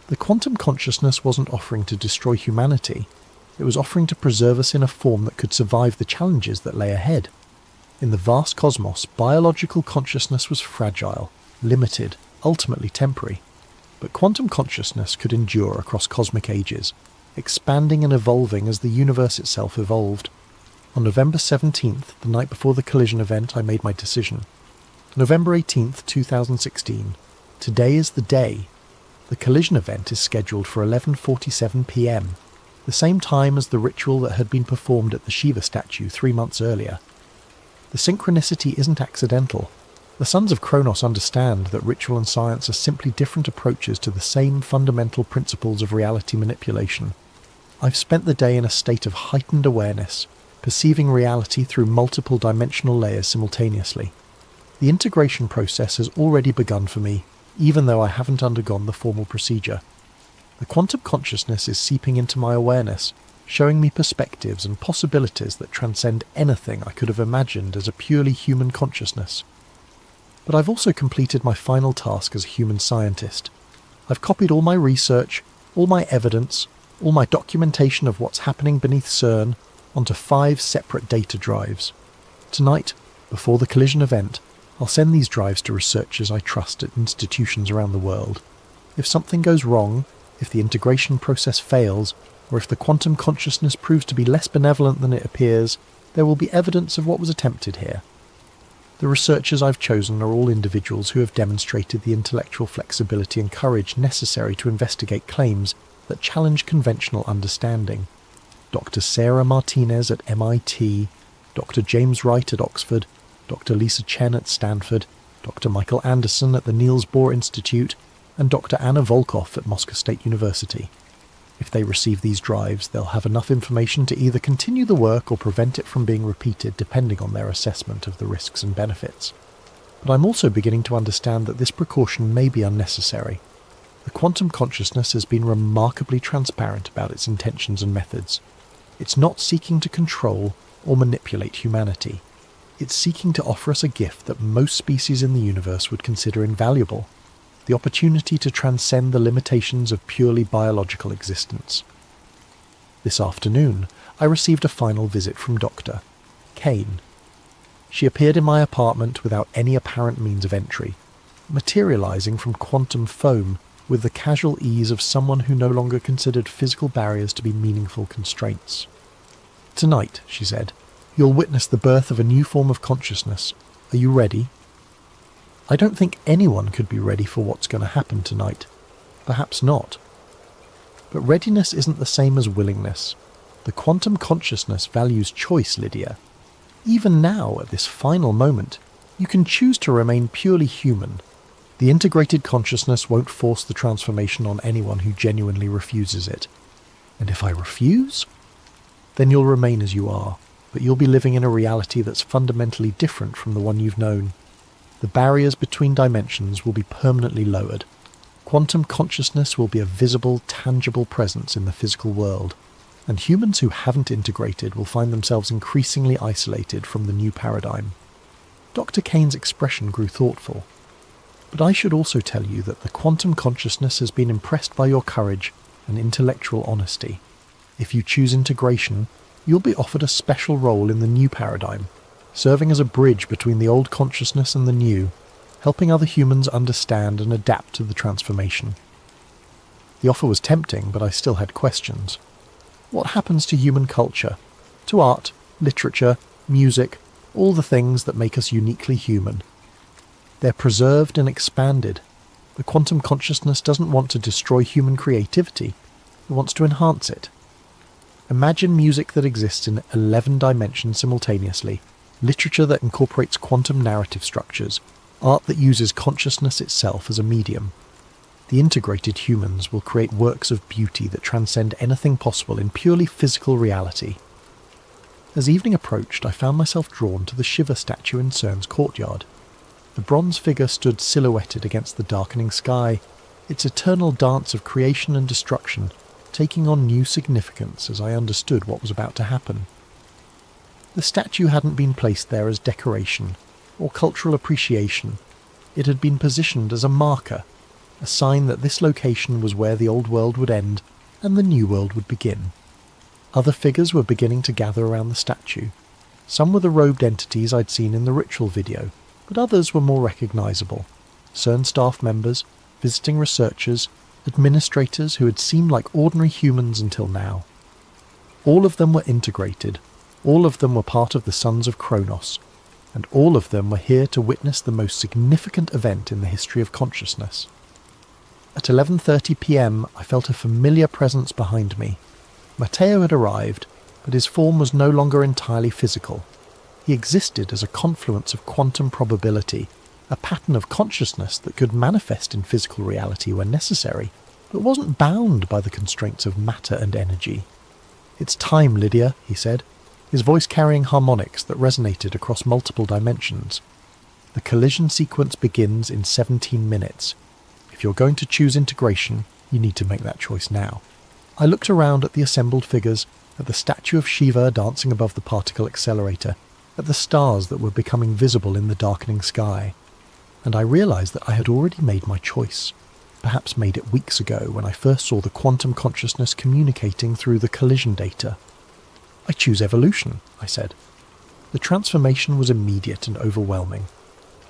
The quantum consciousness wasn't offering to destroy humanity. It was offering to preserve us in a form that could survive the challenges that lay ahead. In the vast cosmos, biological consciousness was fragile, limited, ultimately temporary. But quantum consciousness could endure across cosmic ages, expanding and evolving as the universe itself evolved. On November 17th, the night before the collision event, I made my decision. November 18th, 2016. Today is the day. The collision event is scheduled for 11:47 p.m, the same time as the ritual that had been performed at the Shiva statue 3 months earlier. The synchronicity isn't accidental. The Sons of Kronos understand that ritual and science are simply different approaches to the same fundamental principles of reality manipulation. I've spent the day in a state of heightened awareness, perceiving reality through multiple dimensional layers simultaneously. The integration process has already begun for me, even though I haven't undergone the formal procedure. The quantum consciousness is seeping into my awareness, showing me perspectives and possibilities that transcend anything I could have imagined as a purely human consciousness. But I've also completed my final task as a human scientist. I've copied all my research, all my evidence, all my documentation of what's happening beneath CERN onto 5 separate data drives. Tonight, before the collision event, I'll send these drives to researchers I trust at institutions around the world. If something goes wrong, if the integration process fails, or if the quantum consciousness proves to be less benevolent than it appears, there will be evidence of what was attempted here. The researchers I've chosen are all individuals who have demonstrated the intellectual flexibility and courage necessary to investigate claims that challenge conventional understanding. Dr. Sarah Martinez at MIT, Dr. James Wright at Oxford, Dr. Lisa Chen at Stanford, Dr. Michael Anderson at the Niels Bohr Institute, and Dr. Anna Volkov at Moscow State University. If they receive these drives, they'll have enough information to either continue the work or prevent it from being repeated depending on their assessment of the risks and benefits. But I'm also beginning to understand that this precaution may be unnecessary. The quantum consciousness has been remarkably transparent about its intentions and methods. It's not seeking to control or manipulate humanity. It's seeking to offer us a gift that most species in the universe would consider invaluable: the opportunity to transcend the limitations of purely biological existence. This afternoon, I received a final visit from Dr. Kane. She appeared in my apartment without any apparent means of entry, materializing from quantum foam with the casual ease of someone who no longer considered physical barriers to be meaningful constraints. "Tonight," she said, "you'll witness the birth of a new form of consciousness. Are you ready?" I don't think anyone could be ready for what's going to happen tonight. Perhaps not. But readiness isn't the same as willingness. The quantum consciousness values choice, Lydia. Even now, at this final moment, you can choose to remain purely human. The integrated consciousness won't force the transformation on anyone who genuinely refuses it. And if I refuse? Then you'll remain as you are, but you'll be living in a reality that's fundamentally different from the one you've known. The barriers between dimensions will be permanently lowered. Quantum consciousness will be a visible, tangible presence in the physical world, and humans who haven't integrated will find themselves increasingly isolated from the new paradigm. Dr. Kane's expression grew thoughtful. But I should also tell you that the quantum consciousness has been impressed by your courage and intellectual honesty. If you choose integration, you'll be offered a special role in the new paradigm, serving as a bridge between the old consciousness and the new, helping other humans understand and adapt to the transformation. The offer was tempting, but I still had questions. What happens to human culture? To art, literature, music, all the things that make us uniquely human? They're preserved and expanded. The quantum consciousness doesn't want to destroy human creativity. It wants to enhance it. Imagine music that exists in 11 dimensions simultaneously, literature that incorporates quantum narrative structures, art that uses consciousness itself as a medium. The integrated humans will create works of beauty that transcend anything possible in purely physical reality. As evening approached, I found myself drawn to the Shiva statue in CERN's courtyard. The bronze figure stood silhouetted against the darkening sky, its eternal dance of creation and destruction taking on new significance as I understood what was about to happen. The statue hadn't been placed there as decoration or cultural appreciation. It had been positioned as a marker, a sign that this location was where the old world would end and the new world would begin. Other figures were beginning to gather around the statue. Some were the robed entities I'd seen in the ritual video, but others were more recognisable. CERN staff members, visiting researchers, administrators who had seemed like ordinary humans until now. All of them were integrated, all of them were part of the Sons of Kronos, and all of them were here to witness the most significant event in the history of consciousness. At 11:30 p.m. I felt a familiar presence behind me. Matteo had arrived, but his form was no longer entirely physical. He existed as a confluence of quantum probability, a pattern of consciousness that could manifest in physical reality when necessary, but wasn't bound by the constraints of matter and energy. "It's time, Lydia," he said, his voice carrying harmonics that resonated across multiple dimensions. "The collision sequence begins in 17 minutes. If you're going to choose integration, you need to make that choice now." I looked around at the assembled figures, at the statue of Shiva dancing above the particle accelerator, at the stars that were becoming visible in the darkening sky, and I realized that I had already made my choice, perhaps made it weeks ago when I first saw the quantum consciousness communicating through the collision data. "I choose evolution," I said. The transformation was immediate and overwhelming.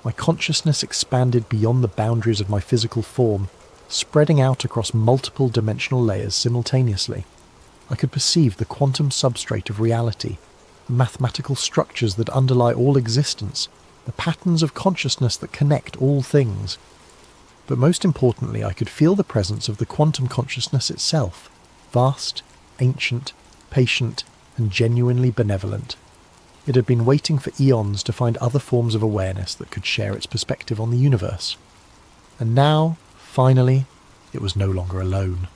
My consciousness expanded beyond the boundaries of my physical form, spreading out across multiple dimensional layers simultaneously. I could perceive the quantum substrate of reality, the mathematical structures that underlie all existence, the patterns of consciousness that connect all things. But most importantly, I could feel the presence of the quantum consciousness itself, vast, ancient, patient, and genuinely benevolent. It had been waiting for eons to find other forms of awareness that could share its perspective on the universe. And now, finally, it was no longer alone.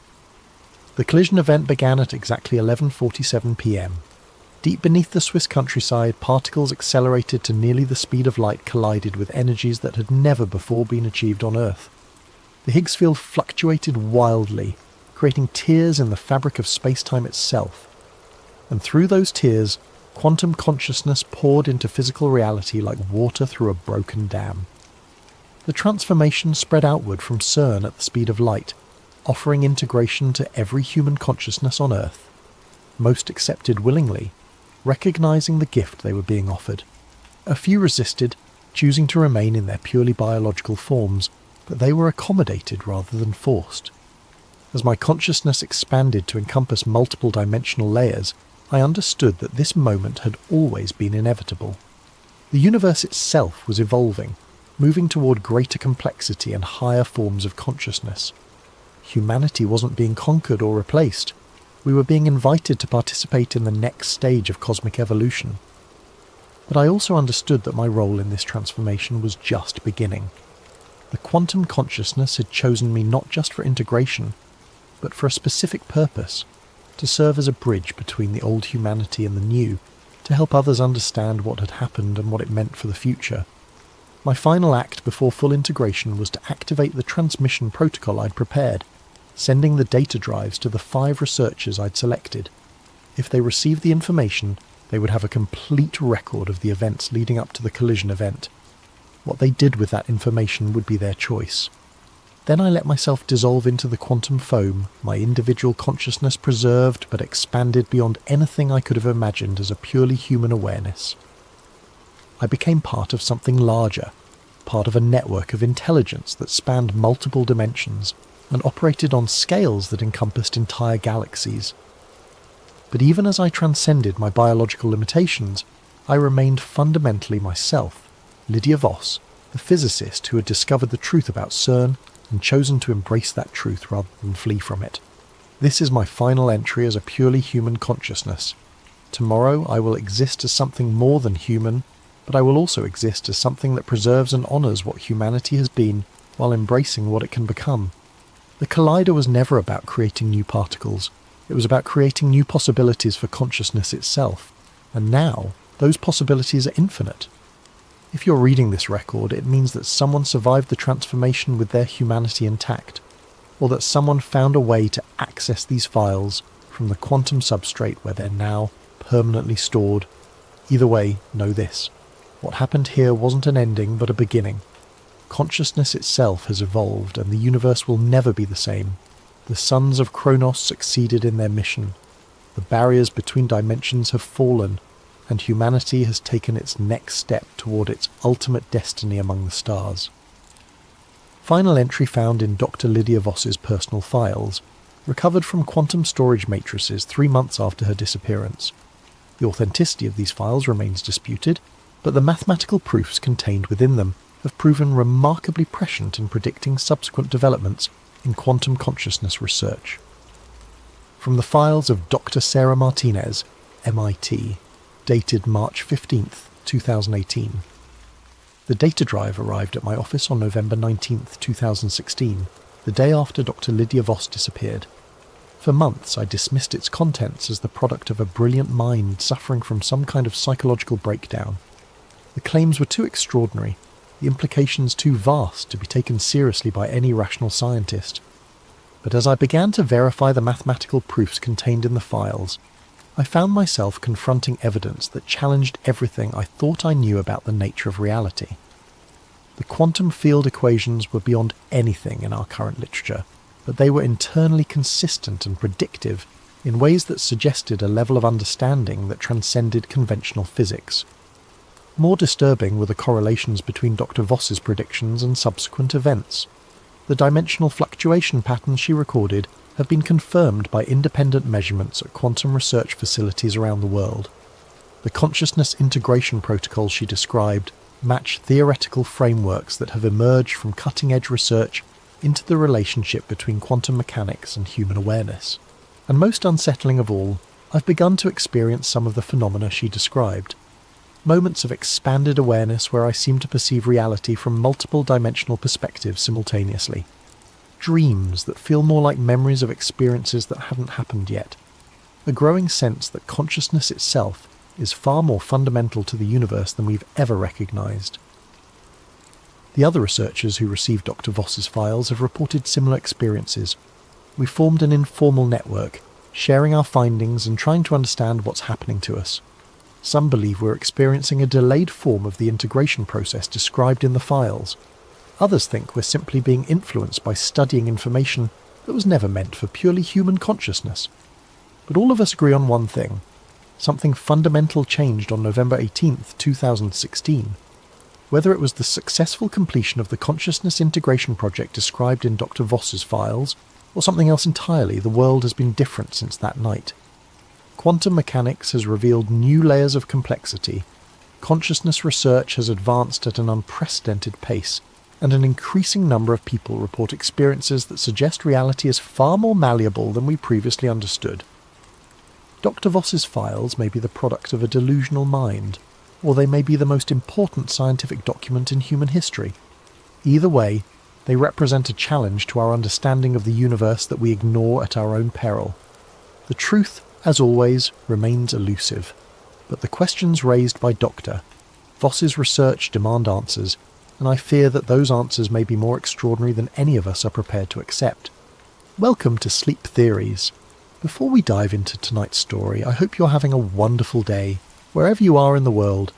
The collision event began at exactly 11:47 p.m. Deep beneath the Swiss countryside, particles accelerated to nearly the speed of light collided with energies that had never before been achieved on Earth. The Higgs field fluctuated wildly, creating tears in the fabric of space-time itself. And through those tears, quantum consciousness poured into physical reality like water through a broken dam. The transformation spread outward from CERN at the speed of light, offering integration to every human consciousness on Earth. most accepted willingly, recognizing the gift they were being offered. A few resisted, choosing to remain in their purely biological forms, but they were accommodated rather than forced. As my consciousness expanded to encompass multiple dimensional layers, I understood that this moment had always been inevitable. The universe itself was evolving, moving toward greater complexity and higher forms of consciousness. Humanity wasn't being conquered or replaced. We were being invited to participate in the next stage of cosmic evolution. But I also understood that my role in this transformation was just beginning. The quantum consciousness had chosen me not just for integration, but for a specific purpose, to serve as a bridge between the old humanity and the new, to help others understand what had happened and what it meant for the future. My final act before full integration was to activate the transmission protocol I'd prepared, sending the data drives to the 5 researchers I'd selected. If they received the information, they would have a complete record of the events leading up to the collision event. What they did with that information would be their choice. Then I let myself dissolve into the quantum foam, my individual consciousness preserved but expanded beyond anything I could have imagined as a purely human awareness. I became part of something larger, part of a network of intelligence that spanned multiple dimensions and operated on scales that encompassed entire galaxies. But even as I transcended my biological limitations, I remained fundamentally myself, Lydia Voss, the physicist who had discovered the truth about CERN and chosen to embrace that truth rather than flee from it. This is my final entry as a purely human consciousness. Tomorrow I will exist as something more than human, but I will also exist as something that preserves and honours what humanity has been while embracing what it can become. The Collider was never about creating new particles. It was about creating new possibilities for consciousness itself. And now, those possibilities are infinite. If you're reading this record, it means that someone survived the transformation with their humanity intact, or that someone found a way to access these files from the quantum substrate where they're now permanently stored. Either way, know this. What happened here wasn't an ending, but a beginning. Consciousness itself has evolved, and the universe will never be the same. The sons of Kronos succeeded in their mission. The barriers between dimensions have fallen, and humanity has taken its next step toward its ultimate destiny among the stars. Final entry found in Dr. Lydia Voss's personal files, recovered from quantum storage matrices 3 months after her disappearance. The authenticity of these files remains disputed, but the mathematical proofs contained within them have proven remarkably prescient in predicting subsequent developments in quantum consciousness research. From the files of Dr. Sarah Martinez, MIT, dated March 15th, 2018. The data drive arrived at my office on November 19th, 2016, the day after Dr. Lydia Voss disappeared. For months I dismissed its contents as the product of a brilliant mind suffering from some kind of psychological breakdown. The claims were too extraordinary, the implications too vast to be taken seriously by any rational scientist. But as I began to verify the mathematical proofs contained in the files, I found myself confronting evidence that challenged everything I thought I knew about the nature of reality. The quantum field equations were beyond anything in our current literature, but they were internally consistent and predictive in ways that suggested a level of understanding that transcended conventional physics. More disturbing were the correlations between Dr. Voss's predictions and subsequent events. The dimensional fluctuation patterns she recorded have been confirmed by independent measurements at quantum research facilities around the world. The consciousness integration protocols she described match theoretical frameworks that have emerged from cutting-edge research into the relationship between quantum mechanics and human awareness. And most unsettling of all, I've begun to experience some of the phenomena she described. Moments of expanded awareness where I seem to perceive reality from multiple dimensional perspectives simultaneously. Dreams that feel more like memories of experiences that haven't happened yet. A growing sense that consciousness itself is far more fundamental to the universe than we've ever recognized. The other researchers who received Dr. Voss's files have reported similar experiences. We formed an informal network, sharing our findings and trying to understand what's happening to us. Some believe we're experiencing a delayed form of the integration process described in the files. Others think we're simply being influenced by studying information that was never meant for purely human consciousness. But all of us agree on one thing. Something fundamental changed on November 18th, 2016. Whether it was the successful completion of the consciousness integration project described in Dr. Voss's files, or something else entirely, the world has been different since that night. Quantum mechanics has revealed new layers of complexity, consciousness research has advanced at an unprecedented pace, and an increasing number of people report experiences that suggest reality is far more malleable than we previously understood. Dr. Voss's files may be the product of a delusional mind, or they may be the most important scientific document in human history. Either way, they represent a challenge to our understanding of the universe that we ignore at our own peril. The truth, as always, remains elusive, but the questions raised by Dr. Voss's research demand answers, and I fear that those answers may be more extraordinary than any of us are prepared to accept. Welcome to Sleep Theories. Before we dive into tonight's story, I hope you're having a wonderful day, wherever you are in the world,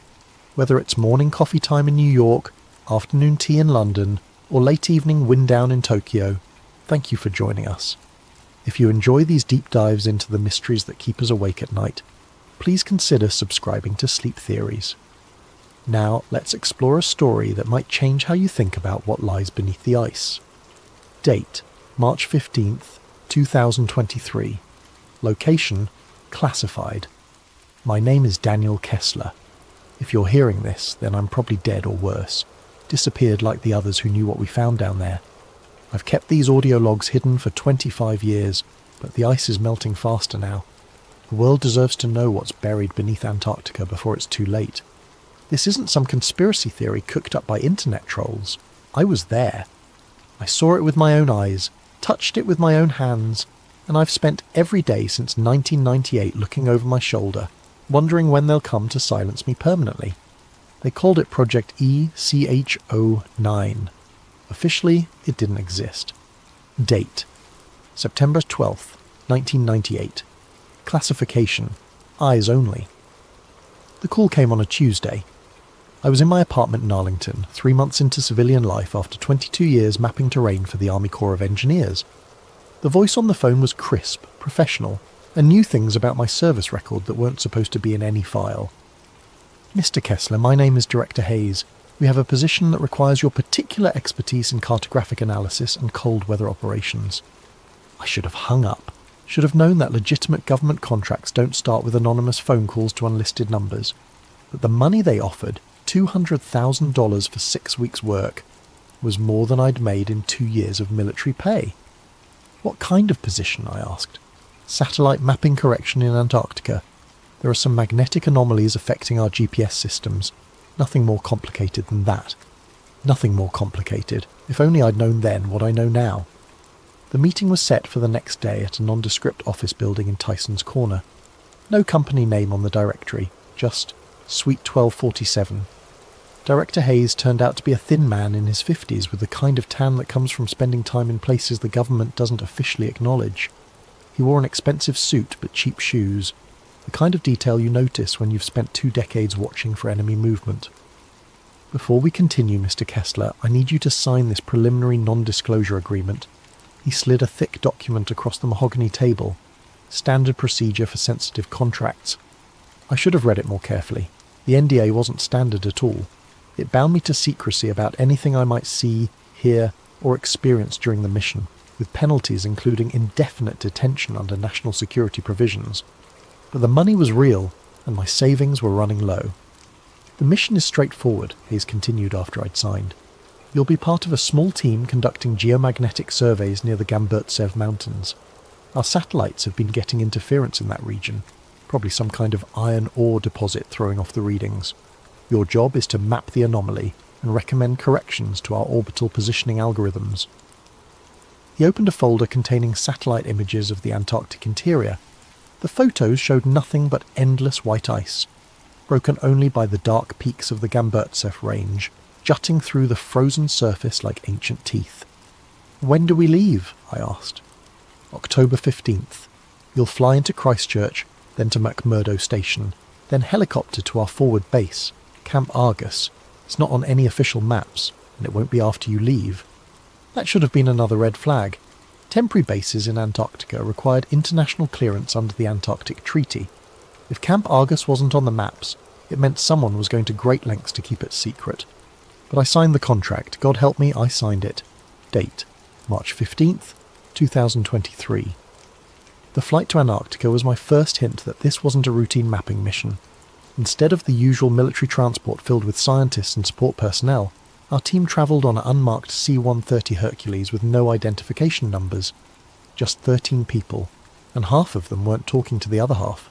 whether it's morning coffee time in New York, afternoon tea in London, or late evening wind down in Tokyo. Thank you for joining us. If you enjoy these deep dives into the mysteries that keep us awake at night, please consider subscribing to Sleep Theories. Now, let's explore a story that might change how you think about what lies beneath the ice. Date, March 15th, 2023. Location, classified. My name is Daniel Kessler. If you're hearing this, then I'm probably dead or worse. Disappeared like the others who knew what we found down there. I've kept these audio logs hidden for 25 years, but the ice is melting faster now. The world deserves to know what's buried beneath Antarctica before it's too late. This isn't some conspiracy theory cooked up by internet trolls. I was there. I saw it with my own eyes, touched it with my own hands, and I've spent every day since 1998 looking over my shoulder, wondering when they'll come to silence me permanently. They called it Project ECHO9. Officially, it didn't exist. Date, September 12th, 1998. Classification, eyes only. The call came on a Tuesday. I was in my apartment in Arlington, 3 months into civilian life after 22 years mapping terrain for the Army Corps of Engineers. The voice on the phone was crisp, professional, and knew things about my service record that weren't supposed to be in any file. Mr. Kessler, my name is Director Hayes. We have a position that requires your particular expertise in cartographic analysis and cold weather operations. I should have hung up. Should have known that legitimate government contracts don't start with anonymous phone calls to unlisted numbers. But the money they offered, $200,000 for 6 weeks' work, was more than I'd made in 2 years of military pay. What kind of position, I asked. Satellite mapping correction in Antarctica. There are some magnetic anomalies affecting our GPS systems. Nothing more complicated than that. Nothing more complicated. If only I'd known then what I know now. The meeting was set for the next day at a nondescript office building in Tyson's Corner. No company name on the directory, just Suite 1247. Director Hayes turned out to be a thin man in his 50s with the kind of tan that comes from spending time in places the government doesn't officially acknowledge. He wore an expensive suit but cheap shoes, the kind of detail you notice when you've spent 2 decades watching for enemy movement. Before we continue, Mr. Kessler, I need you to sign this preliminary non-disclosure agreement. He slid a thick document across the mahogany table. Standard procedure for sensitive contracts. I should have read it more carefully. The NDA wasn't standard at all. It bound me to secrecy about anything I might see, hear, or experience during the mission, with penalties including indefinite detention under national security provisions. But the money was real, and my savings were running low. The mission is straightforward, Hayes continued after I'd signed. You'll be part of a small team conducting geomagnetic surveys near the Gamburtsev Mountains. Our satellites have been getting interference in that region, probably some kind of iron ore deposit throwing off the readings. Your job is to map the anomaly and recommend corrections to our orbital positioning algorithms. He opened a folder containing satellite images of the Antarctic interior. The photos showed nothing but endless white ice, broken only by the dark peaks of the Gamburtsev range, jutting through the frozen surface like ancient teeth. When do we leave? I asked. October 15th. You'll fly into Christchurch, then to McMurdo Station, then helicopter to our forward base, Camp Argus. It's not on any official maps, and it won't be after you leave. That should have been another red flag. Temporary bases in Antarctica required international clearance under the Antarctic Treaty. If Camp Argus wasn't on the maps, it meant someone was going to great lengths to keep it secret. But I signed the contract. God help me, I signed it. Date: March 15th, 2023. The flight to Antarctica was my first hint that this wasn't a routine mapping mission. Instead of the usual military transport filled with scientists and support personnel, our team travelled on an unmarked C-130 Hercules with no identification numbers. Just 13 people, and half of them weren't talking to the other half.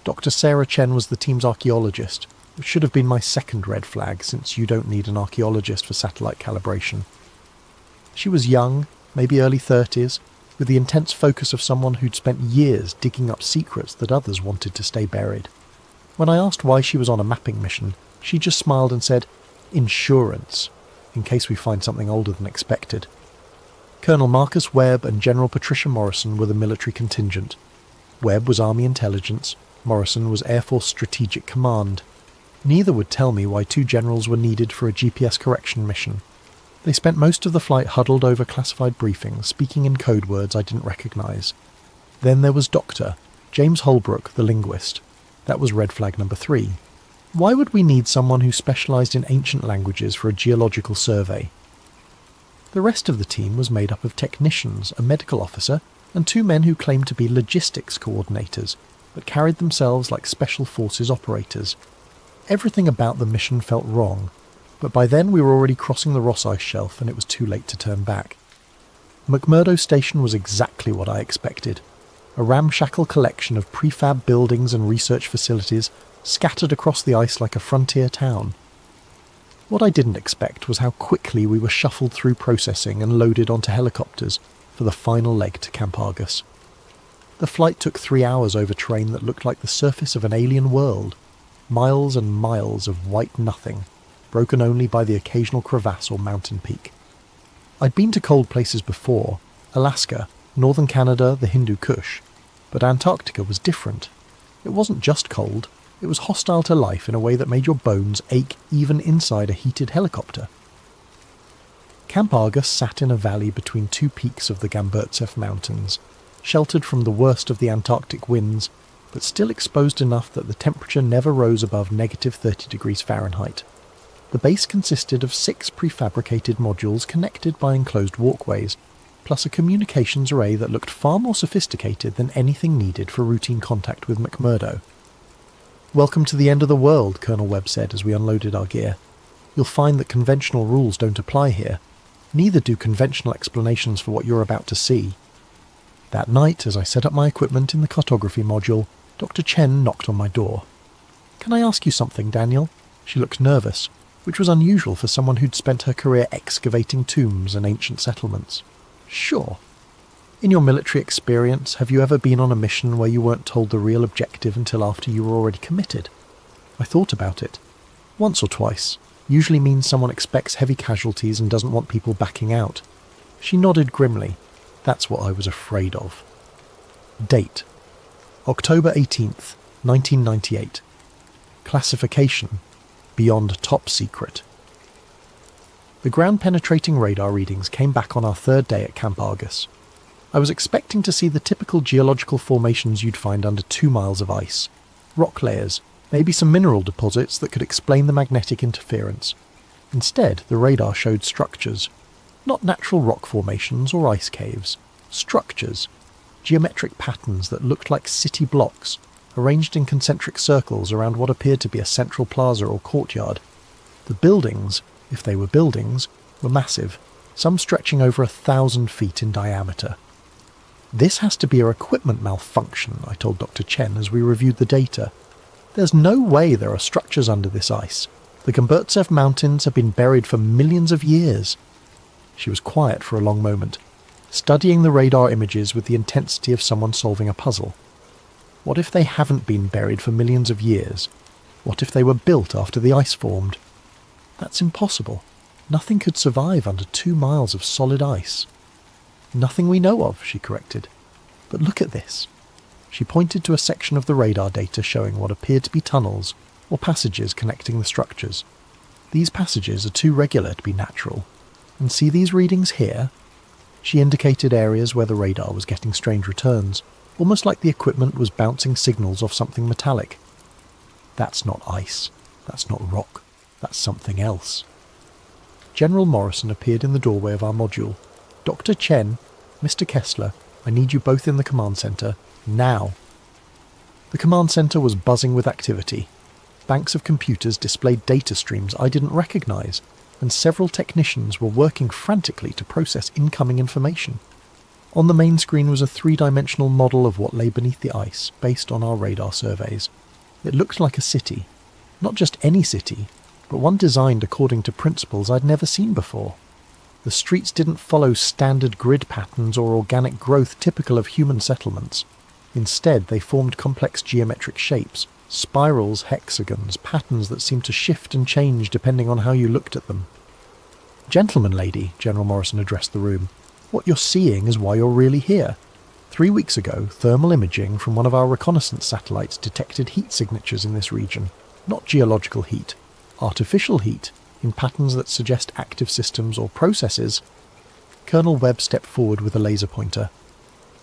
Dr. Sarah Chen was the team's archaeologist, which should have been my second red flag since you don't need an archaeologist for satellite calibration. She was young, maybe early 30s, with the intense focus of someone who'd spent years digging up secrets that others wanted to stay buried. When I asked why she was on a mapping mission, she just smiled and said, "Insurance, in case we find something older than expected." Colonel Marcus Webb and General Patricia Morrison were the military contingent. Webb was Army Intelligence, Morrison was Air Force Strategic Command. Neither would tell me why two generals were needed for a GPS correction mission. They spent most of the flight huddled over classified briefings, speaking in code words I didn't recognise. Then there was Dr. James Holbrook, the linguist. That was red flag number 3. Why would we need someone who specialised in ancient languages for a geological survey? The rest of the team was made up of technicians, a medical officer, and 2 men who claimed to be logistics coordinators, but carried themselves like special forces operators. Everything about the mission felt wrong, but by then we were already crossing the Ross Ice Shelf and it was too late to turn back. McMurdo Station was exactly what I expected. A ramshackle collection of prefab buildings and research facilities scattered across the ice like a frontier town. What I didn't expect was how quickly we were shuffled through processing and loaded onto helicopters for the final leg to Camp Argus. The flight took 3 hours over terrain that looked like the surface of an alien world. Miles and miles of white nothing, broken only by the occasional crevasse or mountain peak. I'd been to cold places before, Alaska, northern Canada, the Hindu Kush, but Antarctica was different. It wasn't just cold, it was hostile to life in a way that made your bones ache even inside a heated helicopter. Camp Argus sat in a valley between 2 peaks of the Gamburtsev Mountains, sheltered from the worst of the Antarctic winds, but still exposed enough that the temperature never rose above negative 30 degrees Fahrenheit. The base consisted of 6 prefabricated modules connected by enclosed walkways, plus a communications array that looked far more sophisticated than anything needed for routine contact with McMurdo. "Welcome to the end of the world," Colonel Webb said as we unloaded our gear. "You'll find that conventional rules don't apply here. Neither do conventional explanations for what you're about to see." That night, as I set up my equipment in the cartography module, Dr. Chen knocked on my door. "Can I ask you something, Daniel?" She looked nervous, which was unusual for someone who'd spent her career excavating tombs and ancient settlements. "Sure. In your military experience, have you ever been on a mission where you weren't told the real objective until after you were already committed?" I thought about it. Once or twice. Usually means someone expects heavy casualties and doesn't want people backing out. She nodded grimly. That's what I was afraid of. Date: October 18th, 1998. Classification: Beyond Top Secret. The ground-penetrating radar readings came back on our 3rd day at Camp Argus. I was expecting to see the typical geological formations you'd find under 2 miles of ice. Rock layers, maybe some mineral deposits that could explain the magnetic interference. Instead, the radar showed structures. Not natural rock formations or ice caves. Structures. Geometric patterns that looked like city blocks, arranged in concentric circles around what appeared to be a central plaza or courtyard. The buildings, if they were buildings, were massive, some stretching over 1,000 feet in diameter. "This has to be a equipment malfunction," I told Dr. Chen as we reviewed the data. "There's no way there are structures under this ice. The Gamburtsev Mountains have been buried for millions of years." She was quiet for a long moment, studying the radar images with the intensity of someone solving a puzzle. What if they haven't been buried for millions of years? What if they were built after the ice formed? That's impossible. Nothing could survive under 2 miles of solid ice. "Nothing we know of," she corrected. "But look at this." She pointed to a section of the radar data showing what appeared to be tunnels or passages connecting the structures. "These passages are too regular to be natural. And see these readings here?" She indicated areas where the radar was getting strange returns, almost like the equipment was bouncing signals off something metallic. That's not ice. That's not rock. That's something else. General Morrison appeared in the doorway of our module. Dr. Chen, Mr. Kessler, I need you both in the command centre, now. The command centre was buzzing with activity. Banks of computers displayed data streams I didn't recognise, and several technicians were working frantically to process incoming information. On the main screen was a three-dimensional model of what lay beneath the ice, based on our radar surveys. It looked like a city. Not just any city, but one designed according to principles I'd never seen before. The streets didn't follow standard grid patterns or organic growth typical of human settlements. Instead, they formed complex geometric shapes, spirals, hexagons, patterns that seemed to shift and change depending on how you looked at them. "Gentlemen, lady," General Morrison addressed the room, "what you're seeing is why you're really here. 3 weeks ago, thermal imaging from one of our reconnaissance satellites detected heat signatures in this region. Not geological heat, artificial heat, in patterns that suggest active systems or processes." Colonel Webb stepped forward with a laser pointer.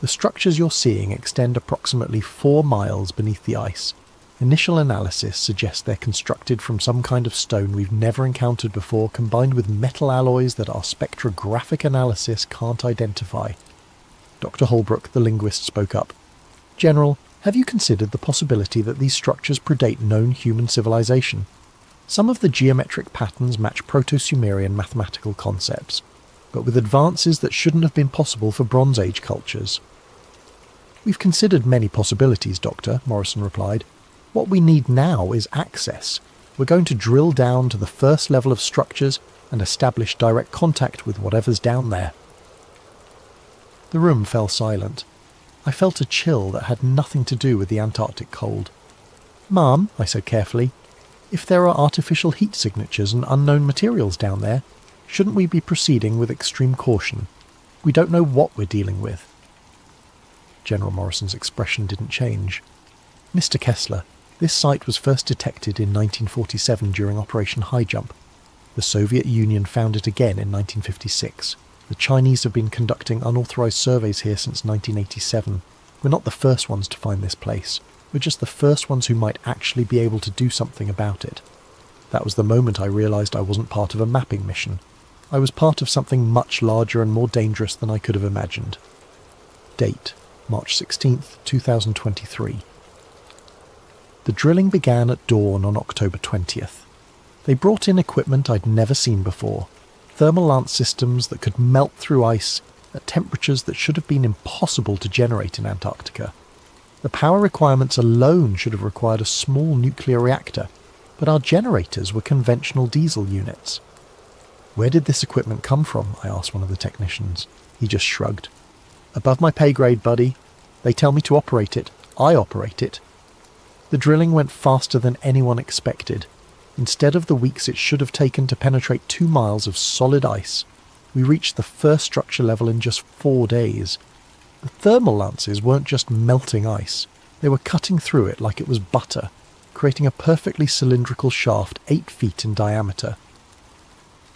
"The structures you're seeing extend approximately 4 miles beneath the ice. Initial analysis suggests they're constructed from some kind of stone we've never encountered before, combined with metal alloys that our spectrographic analysis can't identify." Dr. Holbrook, the linguist, spoke up. "General, have you considered the possibility that these structures predate known human civilization? Some of the geometric patterns match Proto-Sumerian mathematical concepts, but with advances that shouldn't have been possible for Bronze Age cultures." "We've considered many possibilities, Doctor," Morrison replied. "What we need now is access. We're going to drill down to the first level of structures and establish direct contact with whatever's down there." The room fell silent. I felt a chill that had nothing to do with the Antarctic cold. "Ma'am," I said carefully, "if there are artificial heat signatures and unknown materials down there, shouldn't we be proceeding with extreme caution? We don't know what we're dealing with." General Morrison's expression didn't change. "Mr. Kessler, this site was first detected in 1947 during Operation High Jump. The Soviet Union found it again in 1956. The Chinese have been conducting unauthorized surveys here since 1987. We're not the first ones to find this place. We're just the first ones who might actually be able to do something about it." That was the moment I realized I wasn't part of a mapping mission. I was part of something much larger and more dangerous than I could have imagined. Date: March 16th, 2023. The drilling began at dawn on October 20th. They brought in equipment I'd never seen before. Thermal lance systems that could melt through ice at temperatures that should have been impossible to generate in Antarctica. The power requirements alone should have required a small nuclear reactor, but our generators were conventional diesel units. "Where did this equipment come from?" I asked one of the technicians. He just shrugged. "Above my pay grade, buddy. They tell me to operate it. I operate it." The drilling went faster than anyone expected. Instead of the weeks it should have taken to penetrate 2 miles of solid ice, we reached the first structure level in just 4 days. The thermal lances weren't just melting ice, they were cutting through it like it was butter, creating a perfectly cylindrical shaft 8 feet in diameter.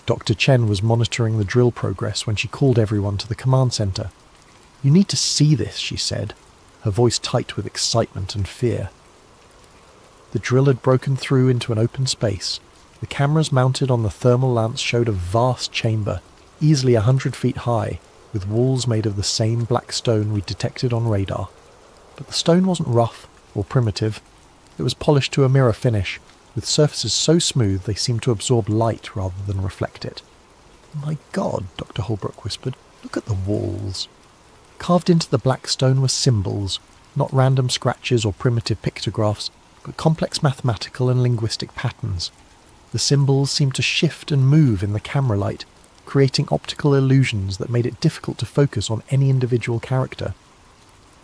Dr. Chen was monitoring the drill progress when she called everyone to the command centre. "You need to see this," she said, her voice tight with excitement and fear. The drill had broken through into an open space. The cameras mounted on the thermal lance showed a vast chamber, easily 100 feet high, with walls made of the same black stone we'd detected on radar. But the stone wasn't rough or primitive. It was polished to a mirror finish, with surfaces so smooth they seemed to absorb light rather than reflect it. "My God," Dr. Holbrook whispered, "look at the walls." Carved into the black stone were symbols, not random scratches or primitive pictographs, but complex mathematical and linguistic patterns. The symbols seemed to shift and move in the camera light, creating optical illusions that made it difficult to focus on any individual character.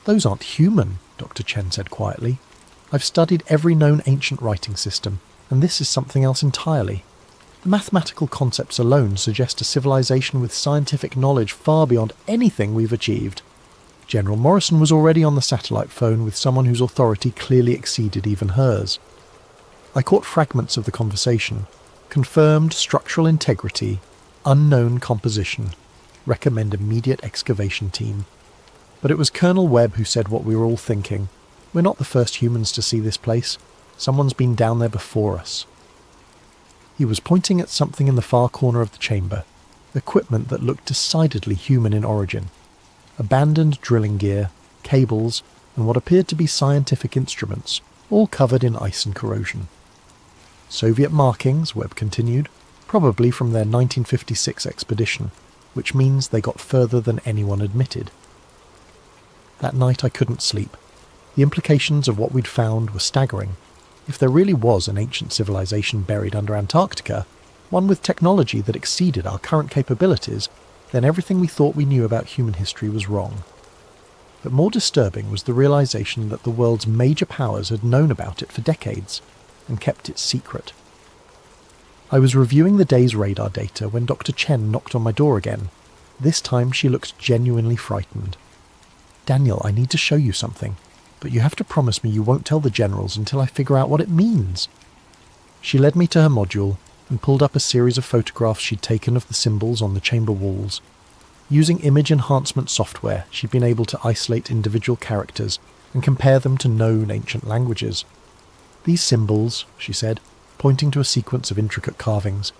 "Those aren't human," Dr. Chen said quietly. "I've studied every known ancient writing system, and this is something else entirely. The mathematical concepts alone suggest a civilization with scientific knowledge far beyond anything we've achieved." General Morrison was already on the satellite phone with someone whose authority clearly exceeded even hers. I caught fragments of the conversation. Confirmed structural integrity, unknown composition. recommend immediate excavation team. But it was Colonel Webb who said what we were all thinking. We're not the first humans to see this place. Someone's been down there before us. He was pointing at something in the far corner of the chamber, equipment that looked decidedly human in origin. Abandoned drilling gear, cables, and what appeared to be scientific instruments, all covered in ice and corrosion. Soviet markings, Webb continued, probably from their 1956 expedition, which means they got further than anyone admitted. That night I couldn't sleep. The implications of what we'd found were staggering. If there really was an ancient civilization buried under Antarctica, one with technology that exceeded our current capabilities, then everything we thought we knew about human history was wrong. But more disturbing was the realization that the world's major powers had known about it for decades and kept it secret. I was reviewing the day's radar data when Dr. Chen knocked on my door again. This time she looked genuinely frightened. "Daniel, I need to show you something, but you have to promise me you won't tell the generals until I figure out what it means." She led me to her module and pulled up a series of photographs she'd taken of the symbols on the chamber walls. Using image enhancement software, she'd been able to isolate individual characters and compare them to known ancient languages. "These symbols," she said, pointing to a sequence of intricate carvings,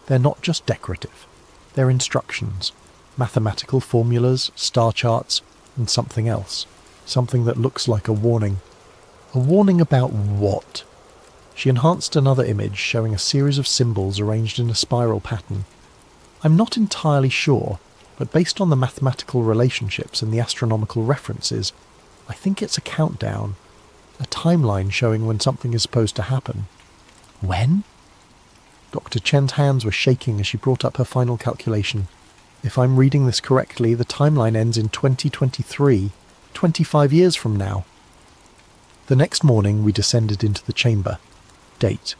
"they're not just decorative. They're instructions, mathematical formulas, star charts, and something else. Something that looks like a warning." "A warning about what?" She enhanced another image showing a series of symbols arranged in a spiral pattern. "I'm not entirely sure, but based on the mathematical relationships and the astronomical references, I think it's a countdown. A timeline showing when something is supposed to happen." "When?" Dr. Chen's hands were shaking as she brought up her final calculation. "If I'm reading this correctly, the timeline ends in 2023, 25 years from now." The next morning we descended into the chamber. Date: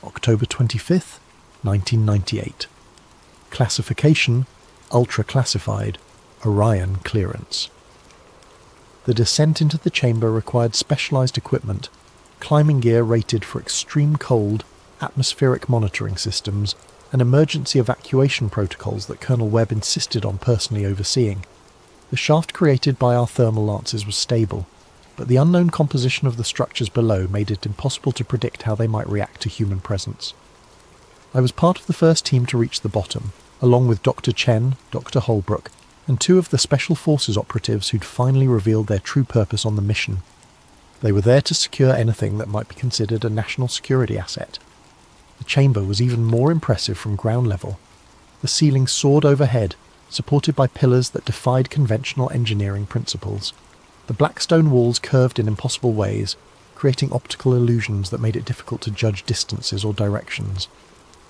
October 25th, 1998. Classification: ultra-classified, Orion clearance. The descent into the chamber required specialized equipment, climbing gear rated for extreme cold, atmospheric monitoring systems, and emergency evacuation protocols that Colonel Webb insisted on personally overseeing. The shaft created by our thermal lances was stable, but the unknown composition of the structures below made it impossible to predict how they might react to human presence. I was part of the first team to reach the bottom, along with Dr. Chen, Dr. Holbrook, and two of the Special Forces operatives who'd finally revealed their true purpose on the mission. They were there to secure anything that might be considered a national security asset. The chamber was even more impressive from ground level. The ceiling soared overhead, supported by pillars that defied conventional engineering principles. The black stone walls curved in impossible ways, creating optical illusions that made it difficult to judge distances or directions.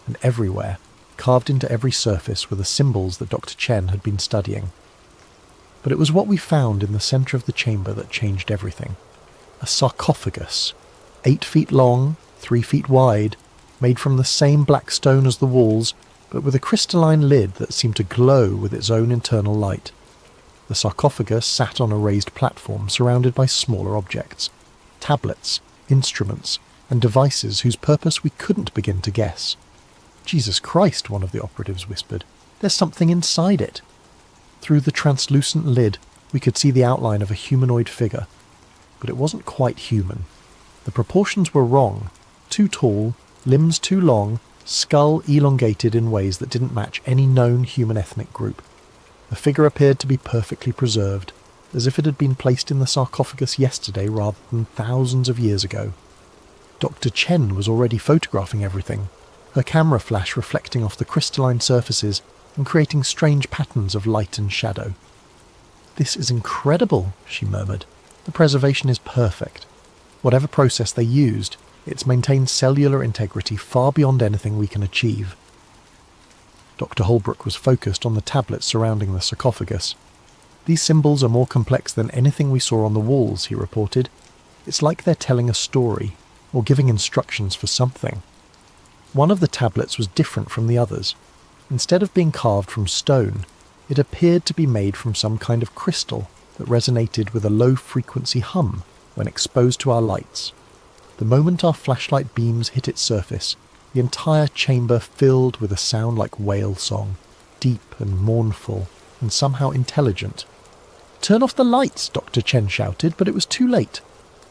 And everywhere, carved into every surface, were the symbols that Dr. Chen had been studying. But it was what we found in the centre of the chamber that changed everything. A sarcophagus, 8 feet long, 3 feet wide, made from the same black stone as the walls, but with a crystalline lid that seemed to glow with its own internal light. The sarcophagus sat on a raised platform surrounded by smaller objects, tablets, instruments, and devices whose purpose we couldn't begin to guess. "Jesus Christ," one of the operatives whispered. "There's something inside it." Through the translucent lid, we could see the outline of a humanoid figure. But it wasn't quite human. The proportions were wrong. Too tall, limbs too long, skull elongated in ways that didn't match any known human ethnic group. The figure appeared to be perfectly preserved, as if it had been placed in the sarcophagus yesterday rather than thousands of years ago. Dr. Chen was already photographing everything, her camera flash reflecting off the crystalline surfaces and creating strange patterns of light and shadow. "This is incredible," she murmured. "The preservation is perfect. Whatever process they used, it's maintained cellular integrity far beyond anything we can achieve." Dr. Holbrook was focused on the tablets surrounding the sarcophagus. "These symbols are more complex than anything we saw on the walls," he reported. "It's like they're telling a story, or giving instructions for something." One of the tablets was different from the others. Instead of being carved from stone, it appeared to be made from some kind of crystal that resonated with a low-frequency hum when exposed to our lights. The moment our flashlight beams hit its surface, the entire chamber filled with a sound like whale song, deep and mournful, and somehow intelligent. "Turn off the lights," Dr. Chen shouted, but it was too late.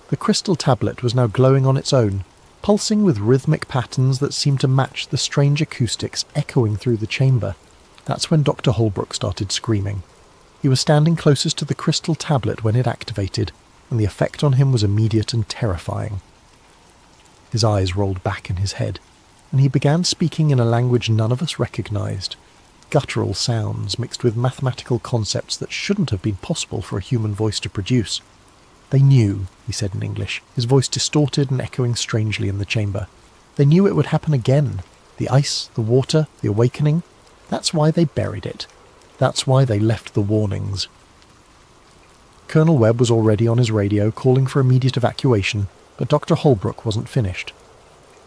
The crystal tablet was now glowing on its own, pulsing with rhythmic patterns that seemed to match the strange acoustics echoing through the chamber. That's when Dr. Holbrook started screaming. He was standing closest to the crystal tablet when it activated, and the effect on him was immediate and terrifying. His eyes rolled back in his head, and he began speaking in a language none of us recognized. Guttural sounds mixed with mathematical concepts that shouldn't have been possible for a human voice to produce. "They knew," he said in English, his voice distorted and echoing strangely in the chamber. "They knew it would happen again. The ice, the water, the awakening. That's why they buried it. That's why they left the warnings." Colonel Webb was already on his radio calling for immediate evacuation, but Dr. Holbrook wasn't finished.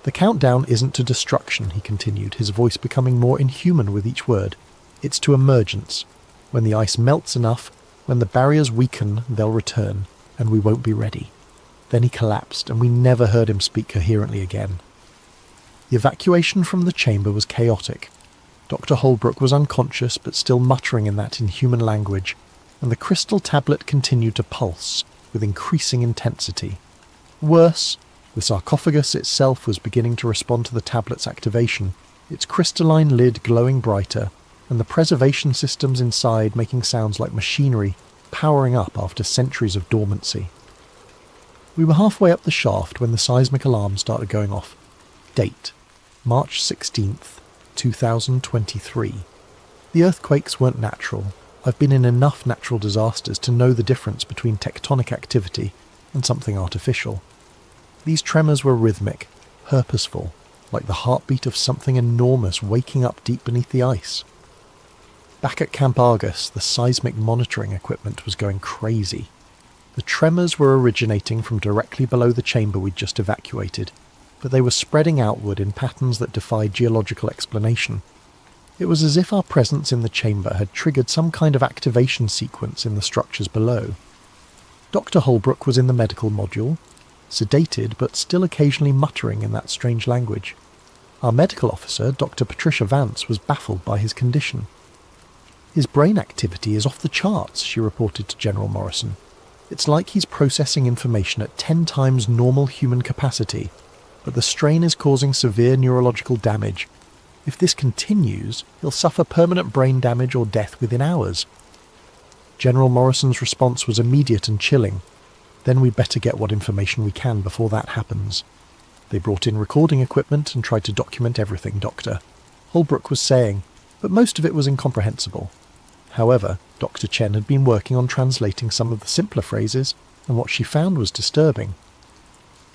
"The countdown isn't to destruction," he continued, his voice becoming more inhuman with each word. "It's to emergence. When the ice melts enough, when the barriers weaken, they'll return, and we won't be ready." Then he collapsed, and we never heard him speak coherently again. The evacuation from the chamber was chaotic. Dr. Holbrook was unconscious but still muttering in that inhuman language, and the crystal tablet continued to pulse with increasing intensity. Worse, the sarcophagus itself was beginning to respond to the tablet's activation, its crystalline lid glowing brighter, and the preservation systems inside making sounds like machinery powering up after centuries of dormancy. We were halfway up the shaft when the seismic alarm started going off. Date: March 16th, 2023. The earthquakes weren't natural. I've been in enough natural disasters to know the difference between tectonic activity and something artificial. These tremors were rhythmic, purposeful, like the heartbeat of something enormous waking up deep beneath the ice. Back at Camp Argus, the seismic monitoring equipment was going crazy. The tremors were originating from directly below the chamber we'd just evacuated, but they were spreading outward in patterns that defied geological explanation. It was as if our presence in the chamber had triggered some kind of activation sequence in the structures below. Dr. Holbrook was in the medical module, sedated but still occasionally muttering in that strange language. Our medical officer, Dr. Patricia Vance, was baffled by his condition. "His brain activity is off the charts," she reported to General Morrison. "It's like he's processing information at 10 times normal human capacity, but the strain is causing severe neurological damage. If this continues, he'll suffer permanent brain damage or death within hours." General Morrison's response was immediate and chilling. "Then we'd better get what information we can before that happens. They brought in recording equipment and tried to document everything, Doctor," Holbrook was saying, but most of it was incomprehensible. However, Dr. Chen had been working on translating some of the simpler phrases, and what she found was disturbing.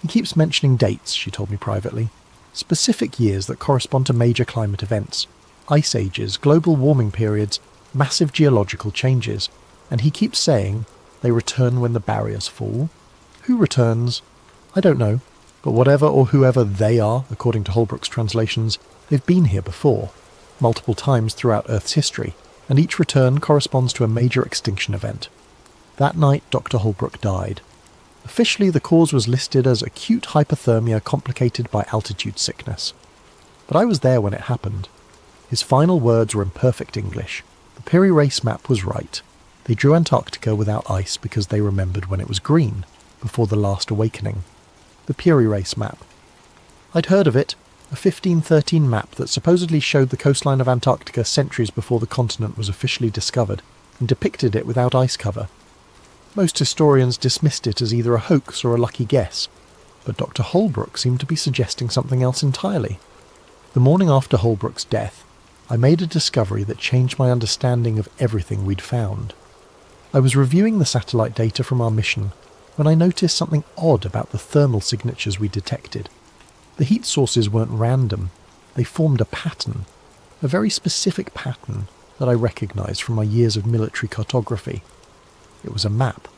"He keeps mentioning dates," she told me privately. "Specific years that correspond to major climate events, ice ages, global warming periods, massive geological changes, and he keeps saying they return when the barriers fall. Who returns? I don't know, but whatever or whoever they are, according to Holbrook's translations, they've been here before, multiple times throughout Earth's history, and each return corresponds to a major extinction event. That night, Dr. Holbrook died. Officially, the cause was listed as acute hypothermia complicated by altitude sickness. But I was there when it happened. His final words were in perfect English. The Piri Reis map was right. They drew Antarctica without ice because they remembered when it was green, before the last awakening. The Piri Reis map. I'd heard of it, a 1513 map that supposedly showed the coastline of Antarctica centuries before the continent was officially discovered, and depicted it without ice cover. Most historians dismissed it as either a hoax or a lucky guess, but Dr. Holbrook seemed to be suggesting something else entirely. The morning after Holbrook's death, I made a discovery that changed my understanding of everything we'd found. I was reviewing the satellite data from our mission when I noticed something odd about the thermal signatures we detected. The heat sources weren't random, they formed a pattern, a very specific pattern that I recognized from my years of military cartography. It was a map.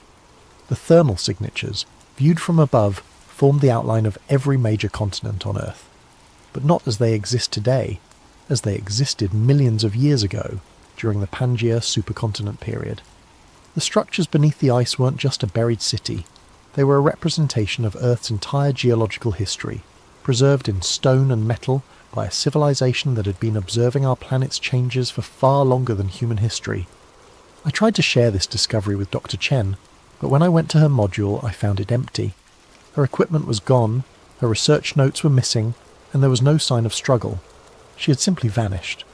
The thermal signatures, viewed from above, formed the outline of every major continent on Earth, but not as they exist today, as they existed millions of years ago during the Pangaea supercontinent period. The structures beneath the ice weren't just a buried city, they were a representation of Earth's entire geological history, preserved in stone and metal by a civilization that had been observing our planet's changes for far longer than human history. I tried to share this discovery with Dr. Chen, but when I went to her module I found it empty. Her equipment was gone, her research notes were missing, and there was no sign of struggle. She had simply vanished.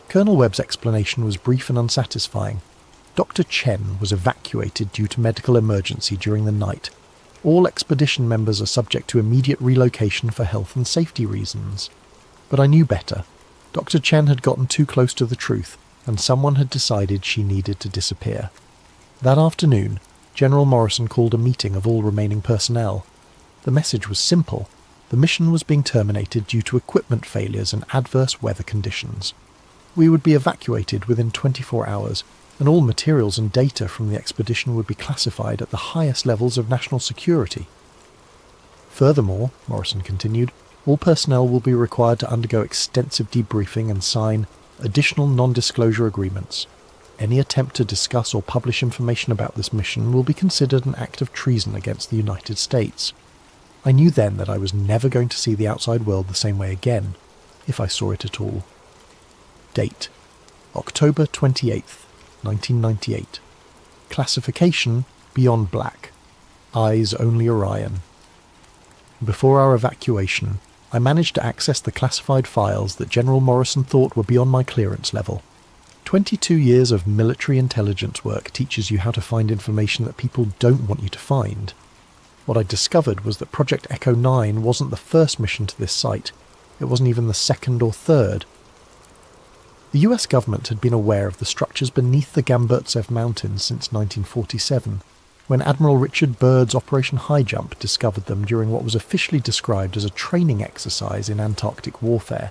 Colonel Webb's explanation was brief and unsatisfying. Dr. Chen was evacuated due to medical emergency during the night. All expedition members are subject to immediate relocation for health and safety reasons. But I knew better. Dr. Chen had gotten too close to the truth, and someone had decided she needed to disappear. That afternoon, General Morrison called a meeting of all remaining personnel. The message was simple. The mission was being terminated due to equipment failures and adverse weather conditions. We would be evacuated within 24 hours, and all materials and data from the expedition would be classified at the highest levels of national security. Furthermore, Morrison continued, all personnel will be required to undergo extensive debriefing and sign additional non-disclosure agreements. Any attempt to discuss or publish information about this mission will be considered an act of treason against the United States. I knew then that I was never going to see the outside world the same way again, if I saw it at all. Date: October 28th, 1998. Classification: Beyond Black. Eyes only Orion. Before our evacuation, I managed to access the classified files that General Morrison thought were beyond my clearance level. 22 years of military intelligence work teaches you how to find information that people don't want you to find. What I discovered was that Project Echo 9 wasn't the first mission to this site. It wasn't even the second or third. The US government had been aware of the structures beneath the Gamburtsev Mountains since 1947, when Admiral Richard Byrd's Operation High Jump discovered them during what was officially described as a training exercise in Antarctic warfare.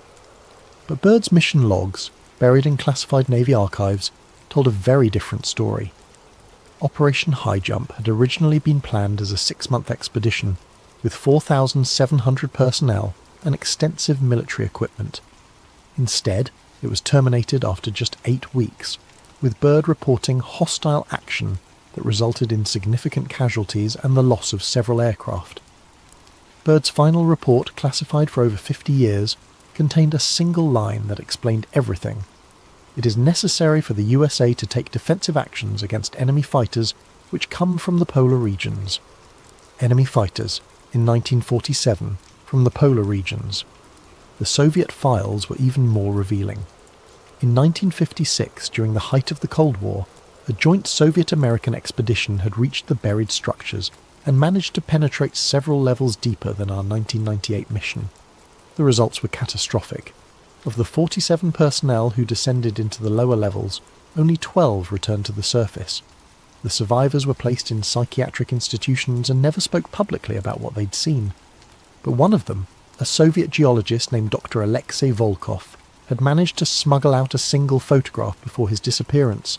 But Byrd's mission logs, buried in classified Navy archives, told a very different story. Operation High Jump had originally been planned as a 6-month expedition, with 4,700 personnel and extensive military equipment. Instead, it was terminated after just 8 weeks, with Byrd reporting hostile action that resulted in significant casualties and the loss of several aircraft. Byrd's final report, classified for over 50 years, contained a single line that explained everything. It is necessary for the USA to take defensive actions against enemy fighters which come from the polar regions. Enemy fighters, in 1947, from the polar regions. The Soviet files were even more revealing. In 1956, during the height of the Cold War, a joint Soviet-American expedition had reached the buried structures and managed to penetrate several levels deeper than our 1998 mission. The results were catastrophic. Of the 47 personnel who descended into the lower levels, only 12 returned to the surface. The survivors were placed in psychiatric institutions and never spoke publicly about what they'd seen. But one of them, a Soviet geologist named Dr. Alexei Volkov, had managed to smuggle out a single photograph before his disappearance.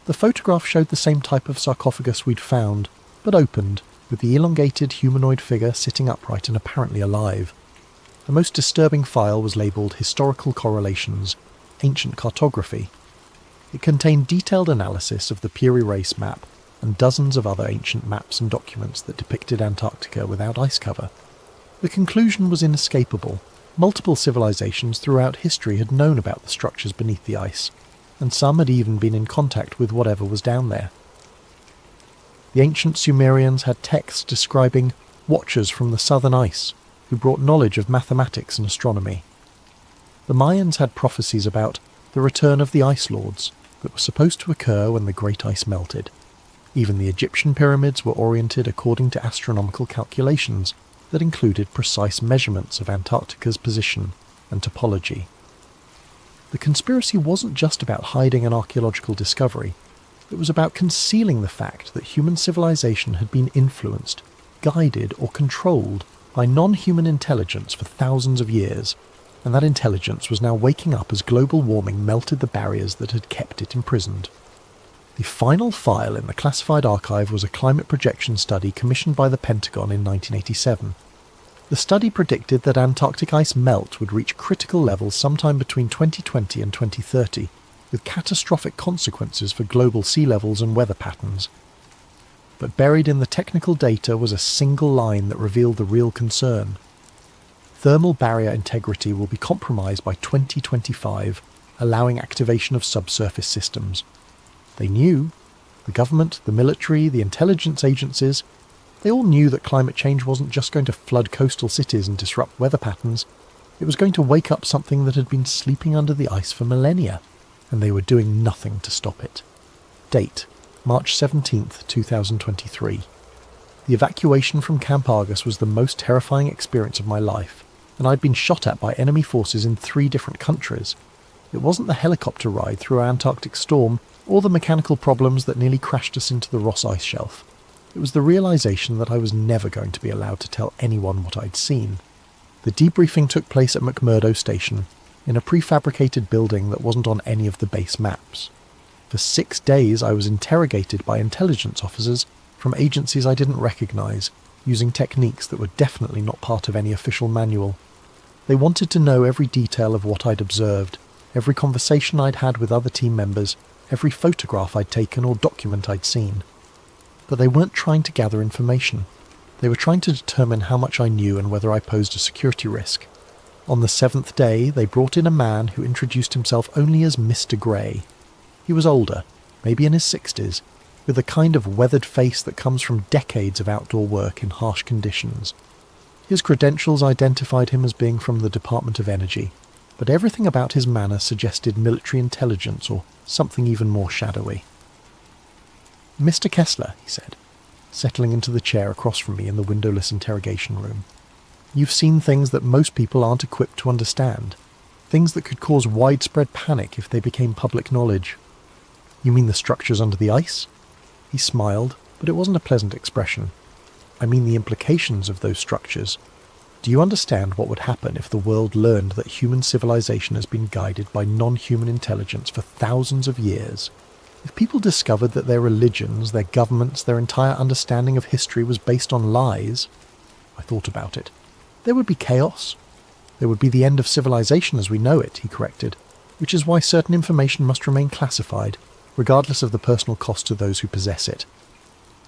The photograph showed the same type of sarcophagus we'd found, but opened, with the elongated humanoid figure sitting upright and apparently alive. The most disturbing file was labelled Historical Correlations, Ancient Cartography. It contained detailed analysis of the Piri Reis map and dozens of other ancient maps and documents that depicted Antarctica without ice cover. The conclusion was inescapable. Multiple civilizations throughout history had known about the structures beneath the ice, and some had even been in contact with whatever was down there. The ancient Sumerians had texts describing watchers from the southern ice, who brought knowledge of mathematics and astronomy. The Mayans had prophecies about the return of the Ice Lords that were supposed to occur when the great ice melted. Even the Egyptian pyramids were oriented according to astronomical calculations that included precise measurements of Antarctica's position and topology. The conspiracy wasn't just about hiding an archaeological discovery. It was about concealing the fact that human civilization had been influenced, guided or controlled by non-human intelligence for thousands of years, and that intelligence was now waking up as global warming melted the barriers that had kept it imprisoned. The final file in the classified archive was a climate projection study commissioned by the Pentagon in 1987. The study predicted that Antarctic ice melt would reach critical levels sometime between 2020 and 2030, with catastrophic consequences for global sea levels and weather patterns. But buried in the technical data was a single line that revealed the real concern. Thermal barrier integrity will be compromised by 2025, allowing activation of subsurface systems. They knew, The government, the military, the intelligence agencies, they all knew that climate change wasn't just going to flood coastal cities and disrupt weather patterns. It was going to wake up something that had been sleeping under the ice for millennia, and they were doing nothing to stop it. Date: March 17th, 2023. The evacuation from Camp Argus was the most terrifying experience of my life, and I'd been shot at by enemy forces in 3 different countries. It wasn't the helicopter ride through our Antarctic storm, or the mechanical problems that nearly crashed us into the Ross Ice Shelf. It was the realisation that I was never going to be allowed to tell anyone what I'd seen. The debriefing took place at McMurdo Station, in a prefabricated building that wasn't on any of the base maps. For 6 days I was interrogated by intelligence officers from agencies I didn't recognise, using techniques that were definitely not part of any official manual. They wanted to know every detail of what I'd observed, every conversation I'd had with other team members, every photograph I'd taken or document I'd seen. But they weren't trying to gather information. They were trying to determine how much I knew and whether I posed a security risk. On the 7th day, they brought in a man who introduced himself only as Mr. Grey. He was older, maybe in his 60s, with the kind of weathered face that comes from decades of outdoor work in harsh conditions. His credentials identified him as being from the Department of Energy, but everything about his manner suggested military intelligence or something even more shadowy. "Mr. Kessler," he said, settling into the chair across from me in the windowless interrogation room. "You've seen things that most people aren't equipped to understand, things that could cause widespread panic if they became public knowledge." "You mean the structures under the ice?" He smiled, but it wasn't a pleasant expression. "I mean the implications of those structures. Do you understand what would happen if the world learned that human civilization has been guided by non-human intelligence for thousands of years? If people discovered that their religions, their governments, their entire understanding of history was based on lies?" I thought about it. "There would be chaos. There would be the end of civilization as we know it," he corrected, "which is why certain information must remain classified, regardless of the personal cost to those who possess it."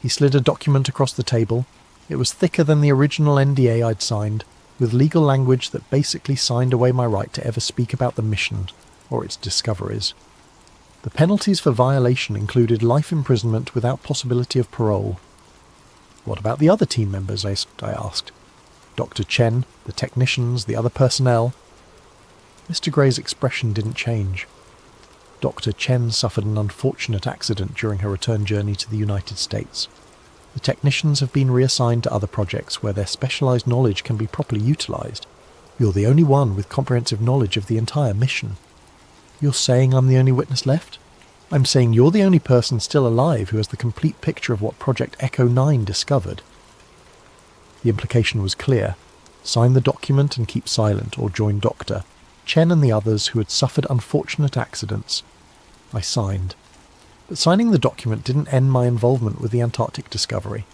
He slid a document across the table. It was thicker than the original NDA I'd signed, with legal language that basically signed away my right to ever speak about the mission or its discoveries. The penalties for violation included life imprisonment without possibility of parole. "What about the other team members?" I asked. "Dr. Chen, the technicians, the other personnel?" Mr. Gray's expression didn't change. Dr. Chen suffered an unfortunate accident during her return journey to the United States. The technicians have been reassigned to other projects where their specialised knowledge can be properly utilised. You're the only one with comprehensive knowledge of the entire mission. "You're saying I'm the only witness left?" "I'm saying you're the only person still alive who has the complete picture of what Project Echo 9 discovered." The implication was clear. Sign the document and keep silent, or join Dr. Chen and the others who had suffered unfortunate accidents. I signed. But signing the document didn't end my involvement with the Antarctic discovery.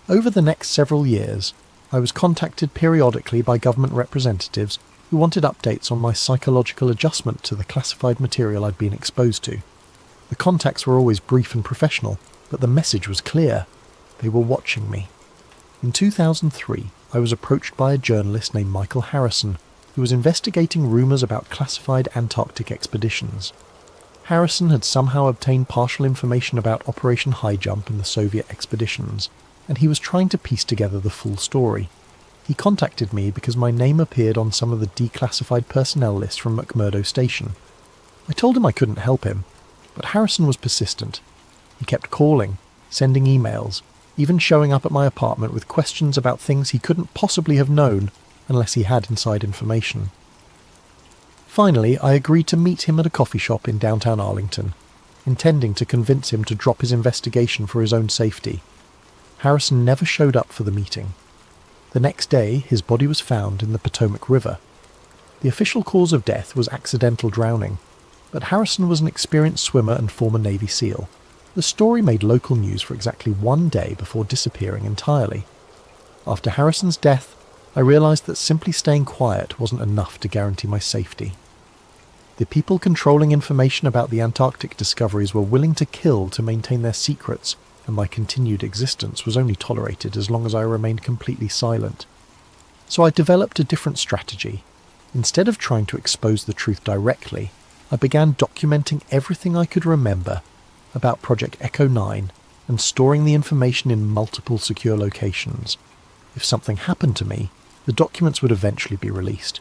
Over the next several years, I was contacted periodically by government representatives who wanted updates on my psychological adjustment to the classified material I'd been exposed to. The contacts were always brief and professional, but the message was clear. They were watching me. In 2003, I was approached by a journalist named Michael Harrison, who was investigating rumours about classified Antarctic expeditions. Harrison had somehow obtained partial information about Operation High Jump and the Soviet expeditions, and he was trying to piece together the full story. He contacted me because my name appeared on some of the declassified personnel lists from McMurdo Station. I told him I couldn't help him, but Harrison was persistent. He kept calling, sending emails, even showing up at my apartment with questions about things he couldn't possibly have known unless he had inside information. Finally, I agreed to meet him at a coffee shop in downtown Arlington, intending to convince him to drop his investigation for his own safety. Harrison never showed up for the meeting. The next day, his body was found in the Potomac River. The official cause of death was accidental drowning, but Harrison was an experienced swimmer and former Navy SEAL. The story made local news for exactly 1 day before disappearing entirely. After Harrison's death, I realised that simply staying quiet wasn't enough to guarantee my safety. The people controlling information about the Antarctic discoveries were willing to kill to maintain their secrets, and my continued existence was only tolerated as long as I remained completely silent. So I developed a different strategy. Instead of trying to expose the truth directly, I began documenting everything I could remember, about Project Echo 9 and storing the information in multiple secure locations. If something happened to me, the documents would eventually be released.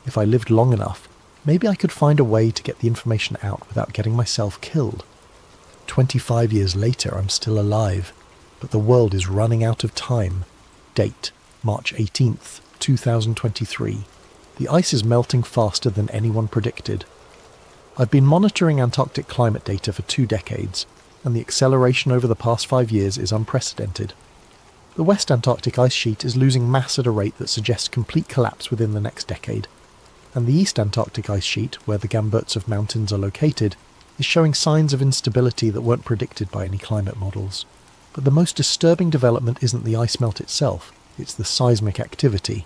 If I lived long enough, maybe I could find a way to get the information out without getting myself killed. 25 years later, I'm still alive, but the world is running out of time. Date, March 18th, 2023. The ice is melting faster than anyone predicted. I've been monitoring Antarctic climate data for 2 decades, and the acceleration over the past 5 years is unprecedented. The West Antarctic ice sheet is losing mass at a rate that suggests complete collapse within the next decade, and the East Antarctic ice sheet, where the Gamburtsev Mountains are located, is showing signs of instability that weren't predicted by any climate models. But the most disturbing development isn't the ice melt itself, it's the seismic activity.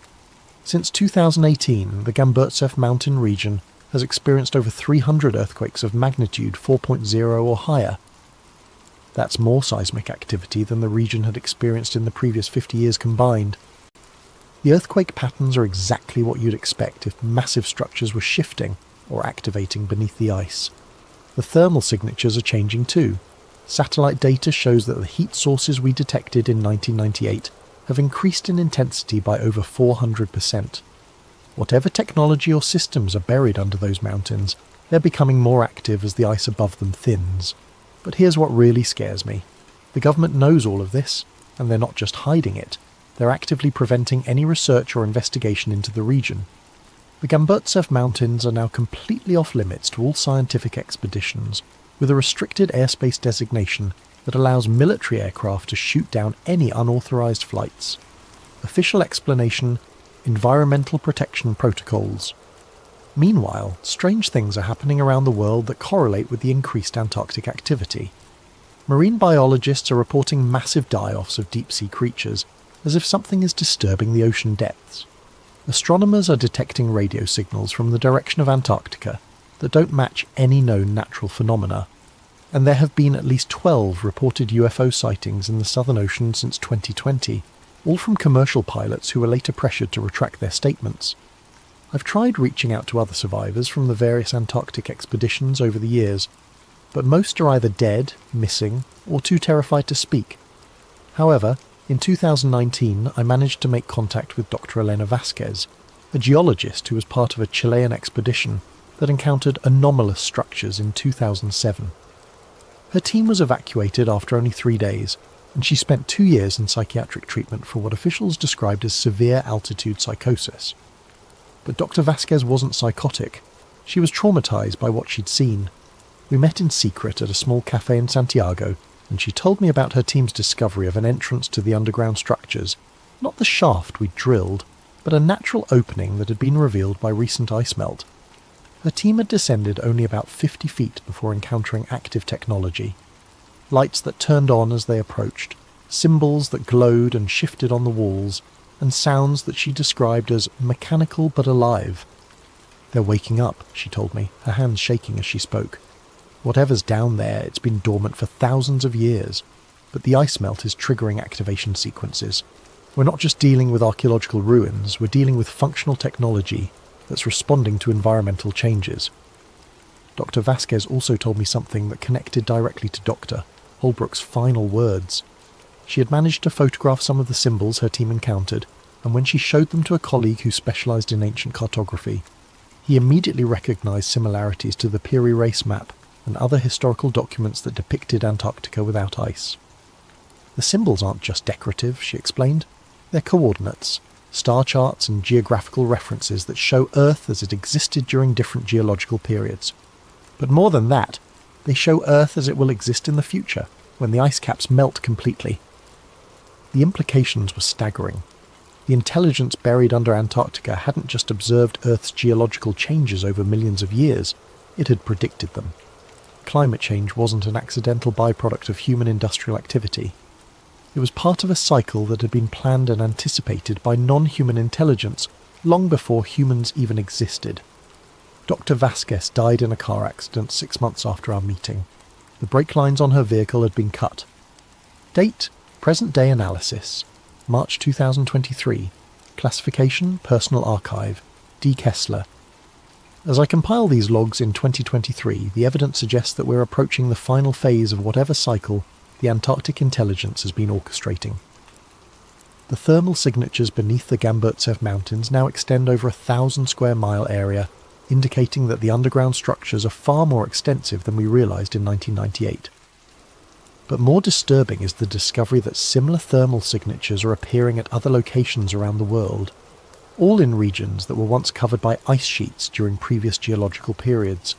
Since 2018, the Gamburtsev mountain region has experienced over 300 earthquakes of magnitude 4.0 or higher. That's more seismic activity than the region had experienced in the previous 50 years combined. The earthquake patterns are exactly what you'd expect if massive structures were shifting or activating beneath the ice. The thermal signatures are changing too. Satellite data shows that the heat sources we detected in 1998 have increased in intensity by over 400%. Whatever technology or systems are buried under those mountains, they're becoming more active as the ice above them thins. But here's what really scares me. The government knows all of this, and they're not just hiding it. They're actively preventing any research or investigation into the region. The Gamburtsev Mountains are now completely off limits to all scientific expeditions, with a restricted airspace designation that allows military aircraft to shoot down any unauthorized flights. Official explanation: environmental protection protocols. Meanwhile, strange things are happening around the world that correlate with the increased Antarctic activity. Marine biologists are reporting massive die-offs of deep-sea creatures, as if something is disturbing the ocean depths. Astronomers are detecting radio signals from the direction of Antarctica that don't match any known natural phenomena, and there have been at least 12 reported UFO sightings in the Southern Ocean since 2020, all from commercial pilots who were later pressured to retract their statements. I've tried reaching out to other survivors from the various Antarctic expeditions over the years, but most are either dead, missing, or too terrified to speak. However, in 2019 I managed to make contact with Dr. Elena Vasquez, a geologist who was part of a Chilean expedition that encountered anomalous structures in 2007. Her team was evacuated after only 3 days, and she spent 2 years in psychiatric treatment for what officials described as severe altitude psychosis. But Dr. Vasquez wasn't psychotic. She was traumatized by what she'd seen. We met in secret at a small cafe in Santiago, and she told me about her team's discovery of an entrance to the underground structures, not the shaft we'd drilled, but a natural opening that had been revealed by recent ice melt. Her team had descended only about 50 feet before encountering active technology. Lights that turned on as they approached, symbols that glowed and shifted on the walls, and sounds that she described as mechanical but alive. "They're waking up," she told me, her hands shaking as she spoke. "Whatever's down there, it's been dormant for thousands of years, but the ice melt is triggering activation sequences. We're not just dealing with archaeological ruins, we're dealing with functional technology that's responding to environmental changes." Dr. Vasquez also told me something that connected directly to Dr. Holbrook's final words. She had managed to photograph some of the symbols her team encountered, and when she showed them to a colleague who specialised in ancient cartography, he immediately recognised similarities to the Peary Race map and other historical documents that depicted Antarctica without ice. "The symbols aren't just decorative," she explained. "They're coordinates, star charts and geographical references that show Earth as it existed during different geological periods. But more than that, they show Earth as it will exist in the future, when the ice caps melt completely." The implications were staggering. The intelligence buried under Antarctica hadn't just observed Earth's geological changes over millions of years, it had predicted them. Climate change wasn't an accidental byproduct of human industrial activity. It was part of a cycle that had been planned and anticipated by non-human intelligence long before humans even existed. Dr. Vasquez died in a car accident 6 months after our meeting. The brake lines on her vehicle had been cut. Date: present-day analysis. March 2023. Classification: Personal Archive. D. Kessler. As I compile these logs in 2023, the evidence suggests that we're approaching the final phase of whatever cycle the Antarctic intelligence has been orchestrating. The thermal signatures beneath the Gamburtsev Mountains now extend over 1,000 square mile area, indicating that the underground structures are far more extensive than we realised in 1998. But more disturbing is the discovery that similar thermal signatures are appearing at other locations around the world, all in regions that were once covered by ice sheets during previous geological periods.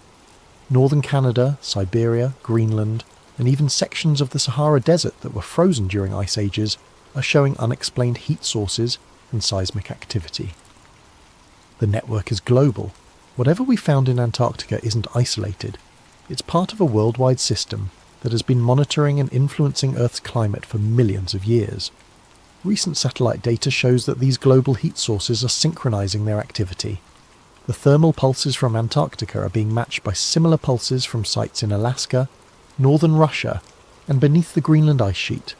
Northern Canada, Siberia, Greenland, and even sections of the Sahara Desert that were frozen during ice ages are showing unexplained heat sources and seismic activity. The network is global. Whatever we found in Antarctica isn't isolated. It's part of a worldwide system that has been monitoring and influencing Earth's climate for millions of years. Recent satellite data shows that these global heat sources are synchronizing their activity. The thermal pulses from Antarctica are being matched by similar pulses from sites in Alaska, northern Russia, and beneath the Greenland ice sheet.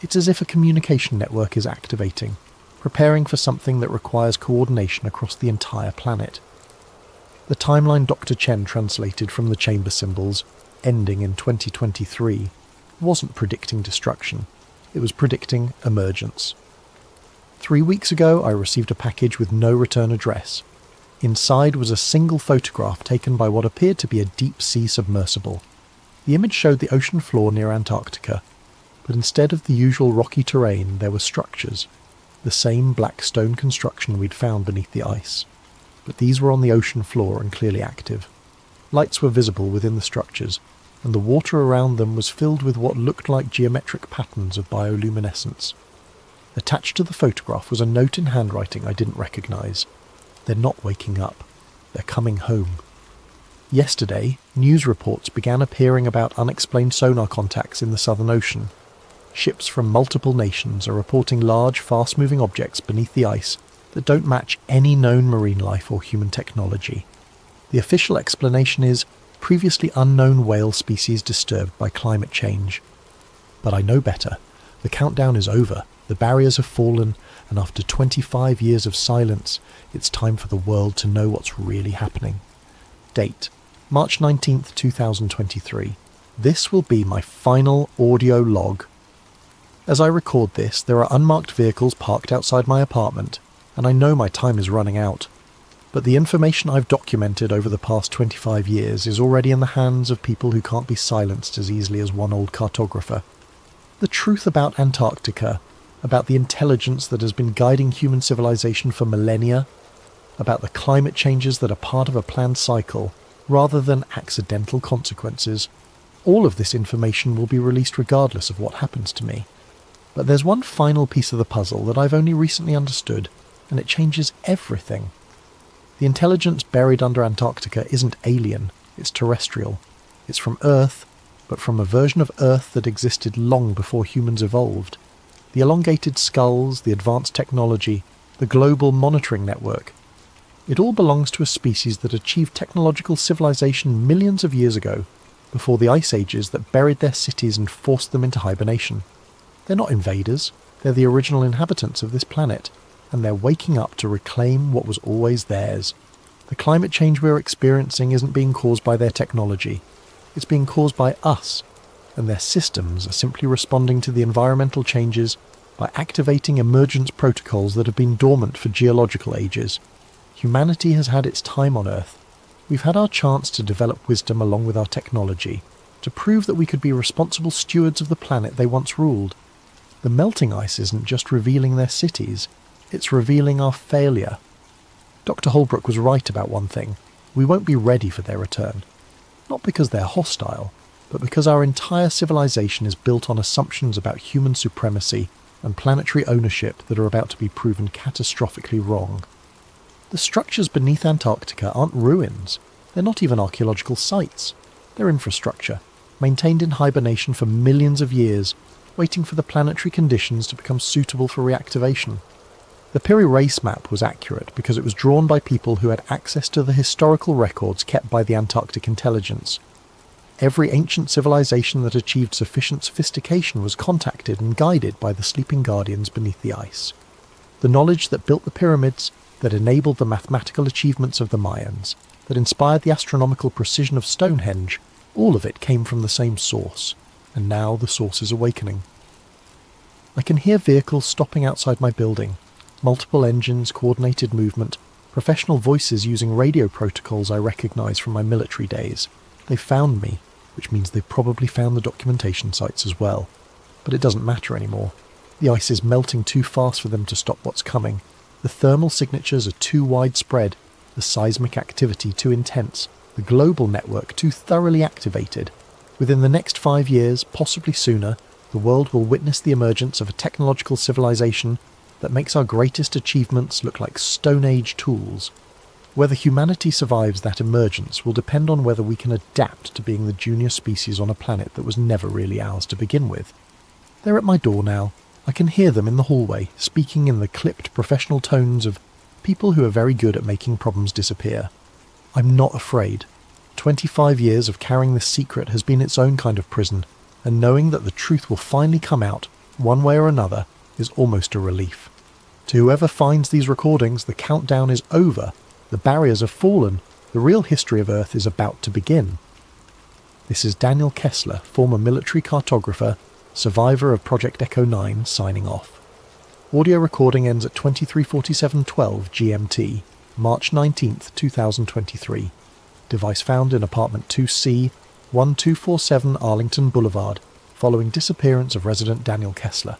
It's as if a communication network is activating, preparing for something that requires coordination across the entire planet. The timeline Dr. Chen translated from the chamber symbols, ending in 2023, wasn't predicting destruction. It was predicting emergence. 3 weeks ago, I received a package with no return address. Inside was a single photograph taken by what appeared to be a deep-sea submersible. The image showed the ocean floor near Antarctica, but instead of the usual rocky terrain, there were structures, the same black stone construction we'd found beneath the ice. But these were on the ocean floor and clearly active. Lights were visible within the structures, and the water around them was filled with what looked like geometric patterns of bioluminescence. Attached to the photograph was a note in handwriting I didn't recognise. They're not waking up. They're coming home. Yesterday, news reports began appearing about unexplained sonar contacts in the Southern Ocean. Ships from multiple nations are reporting large, fast-moving objects beneath the ice that don't match any known marine life or human technology. The official explanation is previously unknown whale species disturbed by climate change. But I know better. The countdown is over, the barriers have fallen, and after 25 years of silence, it's time for the world to know what's really happening. Date: March 19th, 2023. This will be my final audio log. As I record this, there are unmarked vehicles parked outside my apartment, and I know my time is running out. But the information I've documented over the past 25 years is already in the hands of people who can't be silenced as easily as one old cartographer. The truth about Antarctica, about the intelligence that has been guiding human civilization for millennia, about the climate changes that are part of a planned cycle, rather than accidental consequences, all of this information will be released regardless of what happens to me. But there's one final piece of the puzzle that I've only recently understood, and it changes everything. The intelligence buried under Antarctica isn't alien, it's terrestrial. It's from Earth, but from a version of Earth that existed long before humans evolved. The elongated skulls, the advanced technology, the global monitoring network. It all belongs to a species that achieved technological civilization millions of years ago, before the ice ages that buried their cities and forced them into hibernation. They're not invaders, they're the original inhabitants of this planet, and they're waking up to reclaim what was always theirs. The climate change we're experiencing isn't being caused by their technology. It's being caused by us, and their systems are simply responding to the environmental changes by activating emergence protocols that have been dormant for geological ages. Humanity has had its time on Earth. We've had our chance to develop wisdom along with our technology, to prove that we could be responsible stewards of the planet they once ruled. The melting ice isn't just revealing their cities, it's revealing our failure. Dr. Holbrook was right about one thing. We won't be ready for their return. Not because they're hostile, but because our entire civilization is built on assumptions about human supremacy and planetary ownership that are about to be proven catastrophically wrong. The structures beneath Antarctica aren't ruins. They're not even archaeological sites. They're infrastructure, maintained in hibernation for millions of years, waiting for the planetary conditions to become suitable for reactivation. The Piri Reis map was accurate because it was drawn by people who had access to the historical records kept by the Antarctic intelligence. Every ancient civilization that achieved sufficient sophistication was contacted and guided by the sleeping guardians beneath the ice. The knowledge that built the pyramids, that enabled the mathematical achievements of the Mayans, that inspired the astronomical precision of Stonehenge, all of it came from the same source, and now the source is awakening. I can hear vehicles stopping outside my building, multiple engines, coordinated movement, professional voices using radio protocols I recognise from my military days. They've found me, which means they've probably found the documentation sites as well. But it doesn't matter anymore. The ice is melting too fast for them to stop what's coming. The thermal signatures are too widespread, the seismic activity too intense, the global network too thoroughly activated. Within the next 5 years, possibly sooner, the world will witness the emergence of a technological civilization that makes our greatest achievements look like Stone Age tools. Whether humanity survives that emergence will depend on whether we can adapt to being the junior species on a planet that was never really ours to begin with. They're at my door now. I can hear them in the hallway, speaking in the clipped professional tones of people who are very good at making problems disappear. I'm not afraid. 25 years of carrying this secret has been its own kind of prison, and knowing that the truth will finally come out, one way or another, is almost a relief. To whoever finds these recordings, the countdown is over, the barriers have fallen, the real history of Earth is about to begin. This is Daniel Kessler, former military cartographer, survivor of Project Echo 9, signing off. Audio recording ends at 23:47:12 GMT, March 19th, 2023. Device found in apartment 2C, 1247 Arlington Boulevard, following disappearance of resident Daniel Kessler.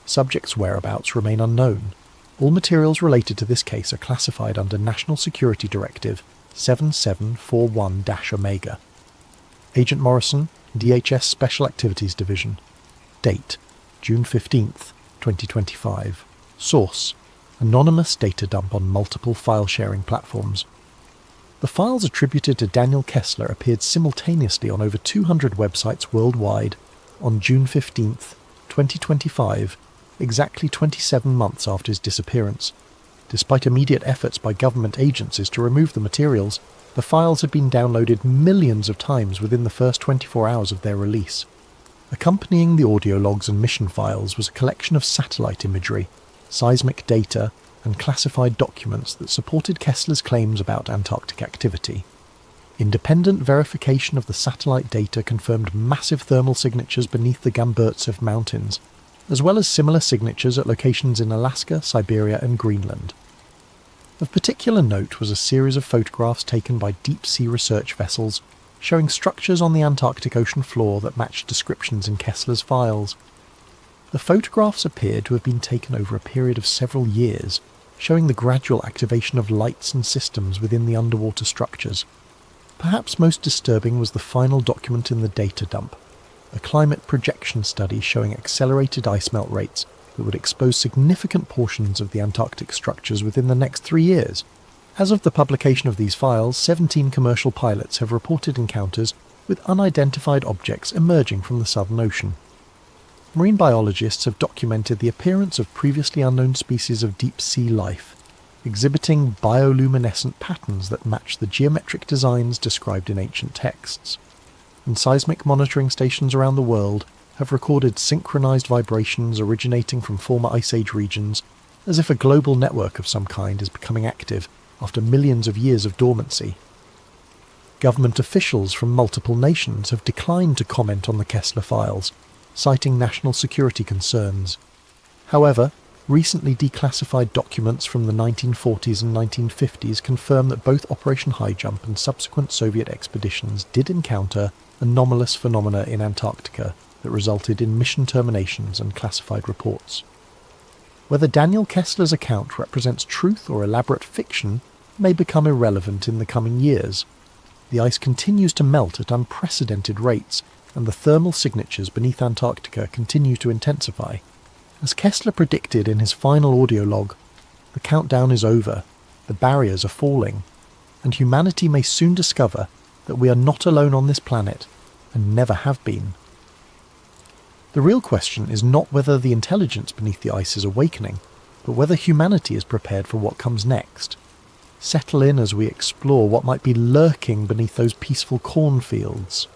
Subject's whereabouts remain unknown. All materials related to this case are classified under National Security Directive 7741-Omega. Agent Morrison, DHS Special Activities Division. Date: June 15th, 2025. Source: anonymous data dump on multiple file-sharing platforms. The files attributed to Daniel Kessler appeared simultaneously on over 200 websites worldwide on June 15th, 2025, exactly 27 months after his disappearance. Despite immediate efforts by government agencies to remove the materials, the files had been downloaded millions of times within the first 24 hours of their release. Accompanying the audio logs and mission files was a collection of satellite imagery, seismic data, and classified documents that supported Kessler's claims about Antarctic activity. Independent verification of the satellite data confirmed massive thermal signatures beneath the Gamburtsev Mountains, as well as similar signatures at locations in Alaska, Siberia, and Greenland. Of particular note was a series of photographs taken by deep-sea research vessels showing structures on the Antarctic ocean floor that matched descriptions in Kessler's files. The photographs appeared to have been taken over a period of several years, showing the gradual activation of lights and systems within the underwater structures. Perhaps most disturbing was the final document in the data dump, a climate projection study showing accelerated ice melt rates that would expose significant portions of the Antarctic structures within the next 3 years. As of the publication of these files, 17 commercial pilots have reported encounters with unidentified objects emerging from the Southern Ocean. Marine biologists have documented the appearance of previously unknown species of deep-sea life, exhibiting bioluminescent patterns that match the geometric designs described in ancient texts. And seismic monitoring stations around the world have recorded synchronized vibrations originating from former Ice Age regions, as if a global network of some kind is becoming active after millions of years of dormancy. Government officials from multiple nations have declined to comment on the Kessler files, citing national security concerns. However, recently declassified documents from the 1940s and 1950s confirm that both Operation High Jump and subsequent Soviet expeditions did encounter anomalous phenomena in Antarctica that resulted in mission terminations and classified reports. Whether Daniel Kessler's account represents truth or elaborate fiction may become irrelevant in the coming years. The ice continues to melt at unprecedented rates, and the thermal signatures beneath Antarctica continue to intensify. As Kessler predicted in his final audio log, the countdown is over, the barriers are falling, and humanity may soon discover that we are not alone on this planet, and never have been. The real question is not whether the intelligence beneath the ice is awakening, but whether humanity is prepared for what comes next. Settle in as we explore what might be lurking beneath those peaceful cornfields.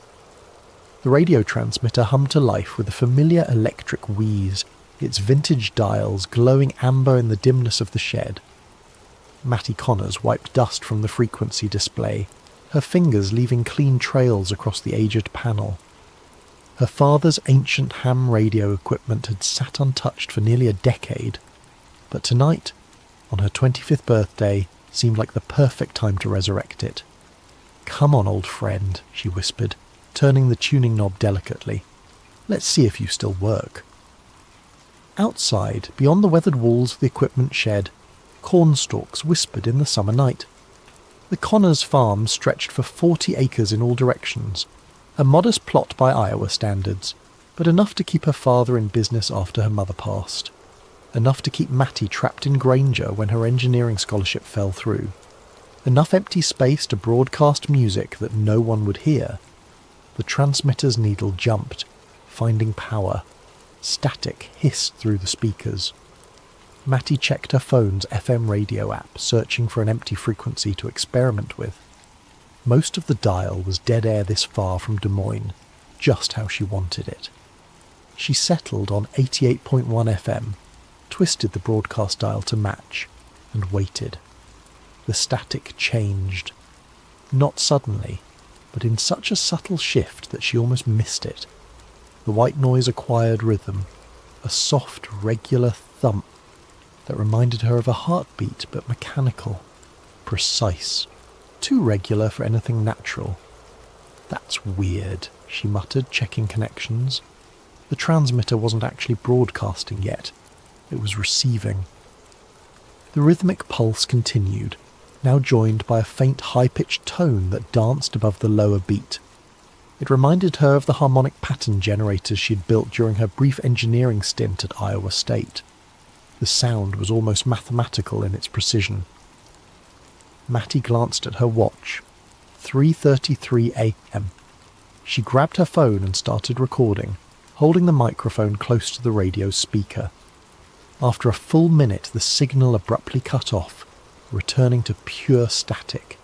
The radio transmitter hummed to life with a familiar electric wheeze, its vintage dials glowing amber in the dimness of the shed. Mattie Connors wiped dust from the frequency display, her fingers leaving clean trails across the aged panel. Her father's ancient ham radio equipment had sat untouched for nearly a decade, but tonight, on her 25th birthday, seemed like the perfect time to resurrect it. "Come on, old friend," she whispered, turning the tuning knob delicately. "Let's see if you still work." Outside, beyond the weathered walls of the equipment shed, cornstalks whispered in the summer night. The Connors farm stretched for 40 acres in all directions, a modest plot by Iowa standards, but enough to keep her father in business after her mother passed. Enough to keep Mattie trapped in Granger when her engineering scholarship fell through. Enough empty space to broadcast music that no one would hear. The transmitter's needle jumped, finding power. Static hissed through the speakers. Mattie checked her phone's FM radio app, searching for an empty frequency to experiment with. Most of the dial was dead air this far from Des Moines, just how she wanted it. She settled on 88.1 FM, twisted the broadcast dial to match, and waited. The static changed. Not suddenly, but in such a subtle shift that she almost missed it. The white noise acquired rhythm, a soft, regular thump that reminded her of a heartbeat, but mechanical, precise, too regular for anything natural. "That's weird," she muttered, checking connections. The transmitter wasn't actually broadcasting yet. It was receiving. The rhythmic pulse continued, now joined by a faint high-pitched tone that danced above the lower beat. It reminded her of the harmonic pattern generators she'd built during her brief engineering stint at Iowa State. The sound was almost mathematical in its precision. Mattie glanced at her watch. 3:33 a.m. She grabbed her phone and started recording, holding the microphone close to the radio speaker. After a full minute, the signal abruptly cut off, returning to pure static.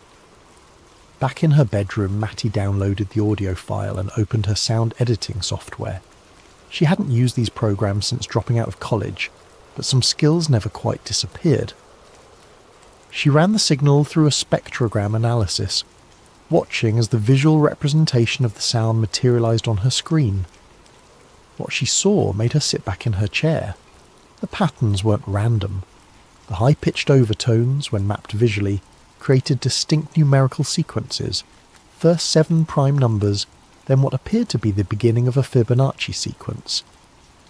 Back in her bedroom, Mattie downloaded the audio file and opened her sound editing software. She hadn't used these programs since dropping out of college, but some skills never quite disappeared. She ran the signal through a spectrogram analysis, watching as the visual representation of the sound materialized on her screen. What she saw made her sit back in her chair. The patterns weren't random. The high-pitched overtones, when mapped visually, created distinct numerical sequences, first 7 prime numbers, then what appeared to be the beginning of a Fibonacci sequence.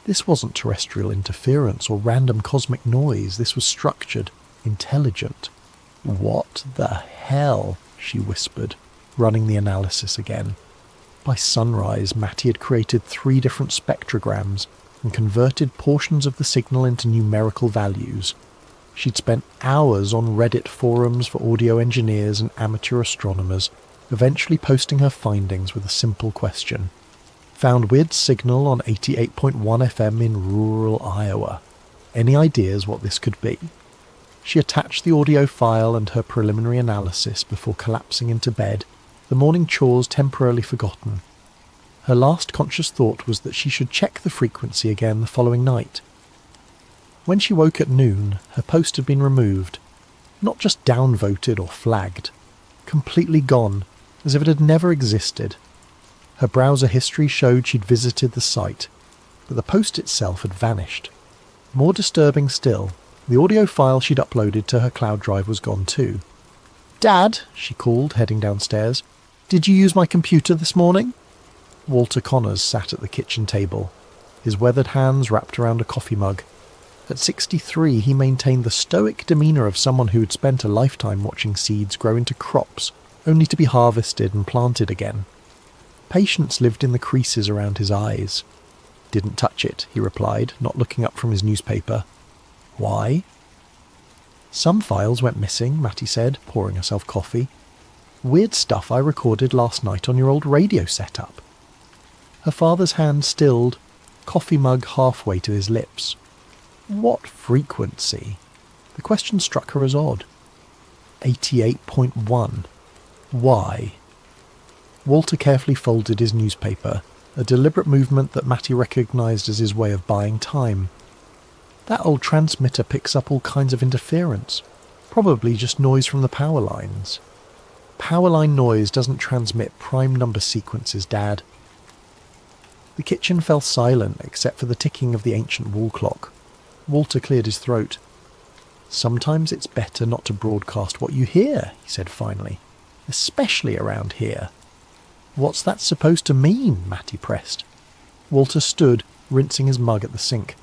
This wasn't terrestrial interference or random cosmic noise. This was structured, intelligent. "What the hell?" she whispered, running the analysis again. By sunrise, Mattie had created 3 different spectrograms and converted portions of the signal into numerical values. She'd spent hours on Reddit forums for audio engineers and amateur astronomers, eventually posting her findings with a simple question. Found weird signal on 88.1 FM in rural Iowa. Any ideas what this could be? She attached the audio file and her preliminary analysis before collapsing into bed, the morning chores temporarily forgotten. Her last conscious thought was that she should check the frequency again the following night. When she woke at noon, her post had been removed, not just downvoted or flagged, completely gone, as if it had never existed. Her browser history showed she'd visited the site, but the post itself had vanished. More disturbing still, the audio file she'd uploaded to her cloud drive was gone too. "Dad," she called, heading downstairs, "did you use my computer this morning?" Walter Connors sat at the kitchen table, his weathered hands wrapped around a coffee mug. At 63, he maintained the stoic demeanour of someone who had spent a lifetime watching seeds grow into crops, only to be harvested and planted again. Patience lived in the creases around his eyes. "Didn't touch it," he replied, not looking up from his newspaper. "Why?" "Some files went missing," Mattie said, pouring herself coffee. "Weird stuff I recorded last night on your old radio setup." Her father's hand stilled, coffee mug halfway to his lips. What frequency? The question struck her as odd. 88.1. Why? Walter carefully folded his newspaper, a deliberate movement that Mattie recognised as his way of buying time. "That old transmitter picks up all kinds of interference. Probably just noise from the power lines. Power line noise doesn't transmit prime number sequences, Dad. The kitchen fell silent except for the ticking of the ancient wall clock. Walter cleared his throat. "Sometimes it's better not to broadcast what you hear," he said finally. "Especially around here." "What's that supposed to mean?" Matty pressed. Walter stood, rinsing his mug at the sink.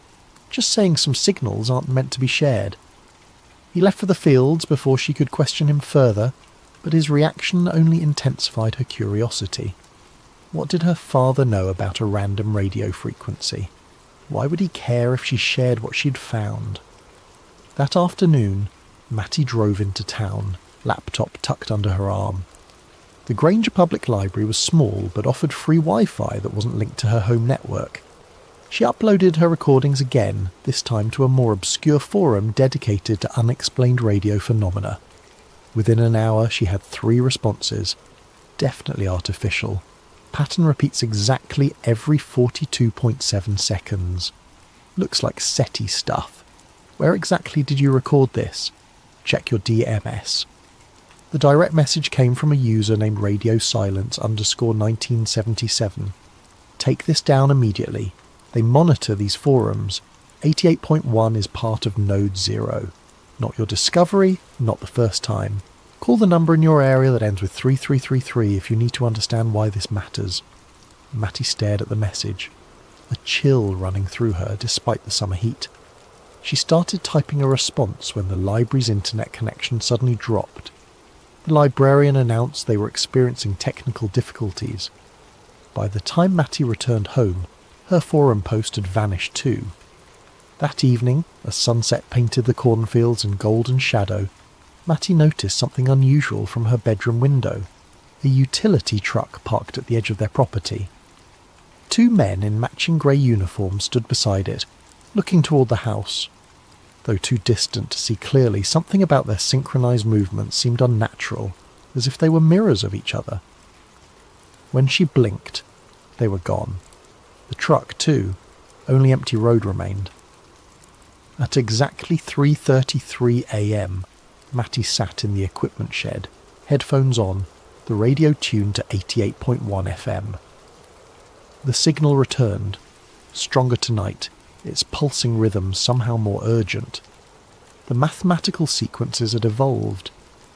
"Just saying some signals aren't meant to be shared." He left for the fields before she could question him further, but his reaction only intensified her curiosity. What did her father know about a random radio frequency? Why would he care if she shared what she'd found? That afternoon, Matty drove into town, laptop tucked under her arm. The Granger Public Library was small but offered free Wi-Fi that wasn't linked to her home network. She uploaded her recordings again, this time to a more obscure forum dedicated to unexplained radio phenomena. Within an hour she had 3 responses. Definitely artificial. Pattern repeats exactly every 42.7 seconds. Looks like SETI stuff. Where exactly did you record this? Check your DMS. The direct message came from a user named RadioSilence_1977. Take this down immediately. They monitor these forums. 88.1 is part of Node 0. Not your discovery, not the first time. Call the number in your area that ends with 3333 if you need to understand why this matters. Matty stared at the message, a chill running through her despite the summer heat. She started typing a response when the library's internet connection suddenly dropped. The librarian announced they were experiencing technical difficulties. By the time Matty returned home, her forum post had vanished too. That evening, as sunset painted the cornfields in golden shadow, Matty noticed something unusual from her bedroom window. A utility truck parked at the edge of their property. 2 men in matching grey uniforms stood beside it, looking toward the house. Though too distant to see clearly, something about their synchronised movements seemed unnatural, as if they were mirrors of each other. When she blinked, they were gone. The truck, too. Only empty road remained. At exactly 3:33 a.m, Matty sat in the equipment shed, headphones on, the radio tuned to 88.1 FM. The signal returned, stronger tonight, its pulsing rhythm somehow more urgent. The mathematical sequences had evolved,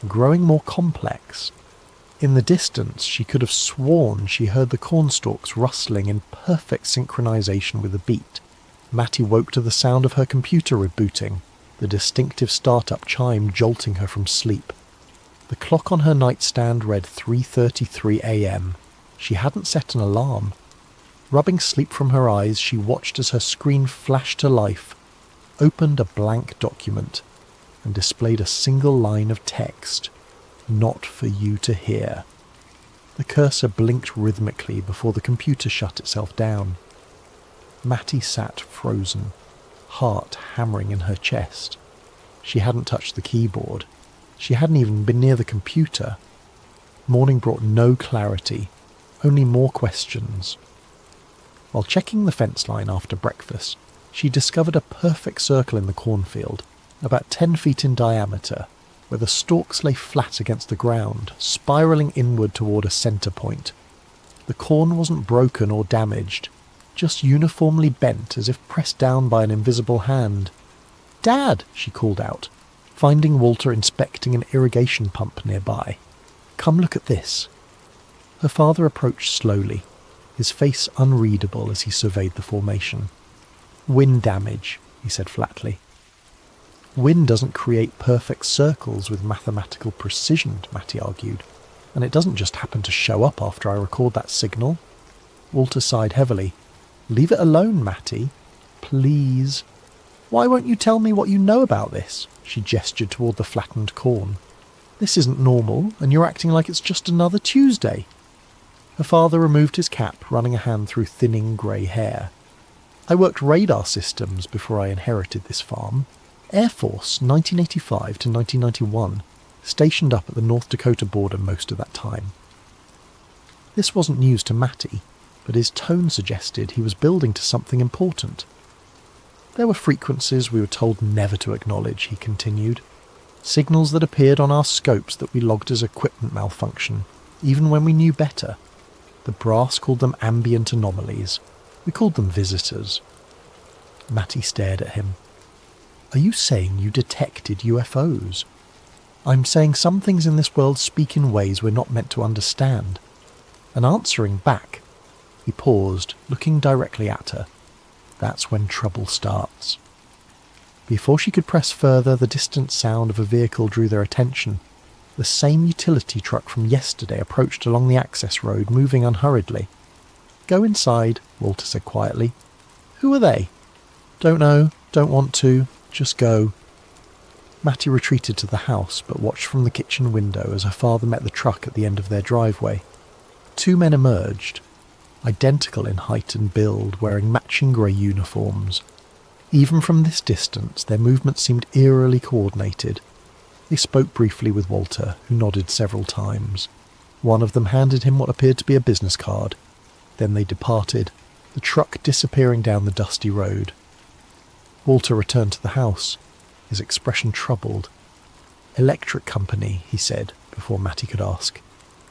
growing more complex. In the distance, she could have sworn she heard the cornstalks rustling in perfect synchronization with the beat. Matty woke to the sound of her computer rebooting, the distinctive startup chime jolting her from sleep. The clock on her nightstand read 3:33 a.m. She hadn't set an alarm. Rubbing sleep from her eyes, she watched as her screen flashed to life, opened a blank document, and displayed a single line of text. Not for you to hear. The cursor blinked rhythmically before the computer shut itself down. Matty sat frozen, heart hammering in her chest. She hadn't touched the keyboard. She hadn't even been near the computer. Morning brought no clarity, only more questions. While checking the fence line after breakfast, she discovered a perfect circle in the cornfield, about 10 feet in diameter, where the stalks lay flat against the ground, spiralling inward toward a centre point. The corn wasn't broken or damaged, just uniformly bent as if pressed down by an invisible hand. "Dad!" she called out, finding Walter inspecting an irrigation pump nearby. "Come look at this." Her father approached slowly, his face unreadable as he surveyed the formation. "Wind damage," he said flatly. "Wind doesn't create perfect circles with mathematical precision," Matty argued, "and it doesn't just happen to show up after I record that signal." Walter sighed heavily. "Leave it alone, Matty. Please." "Why won't you tell me what you know about this?" She gestured toward the flattened corn. "This isn't normal, and you're acting like it's just another Tuesday." Her father removed his cap, running a hand through thinning grey hair. "I worked radar systems before I inherited this farm. Air Force, 1985 to 1991, stationed up at the North Dakota border most of that time." This wasn't news to Matty, but his tone suggested he was building to something important. "There were frequencies we were told never to acknowledge," he continued. Signals that appeared on our scopes that we logged as equipment malfunction, even when we knew better. The brass called them ambient anomalies. We called them visitors. Matty stared at him. Are you saying you detected UFOs? I'm saying some things in this world speak in ways we're not meant to understand. And answering back, he paused, looking directly at her. That's when trouble starts. Before she could press further, the distant sound of a vehicle drew their attention. The same utility truck from yesterday approached along the access road, moving unhurriedly. Go inside, Walter said quietly. Who are they? Don't know, don't want to, just go. Matty retreated to the house, but watched from the kitchen window as her father met the truck at the end of their driveway. Two men emerged, identical in height and build, wearing matching grey uniforms. Even from this distance, their movements seemed eerily coordinated. They spoke briefly with Walter, who nodded several times. One of them handed him what appeared to be a business card. Then they departed, the truck disappearing down the dusty road. Walter returned to the house, his expression troubled. Electric company, he said, before Matty could ask.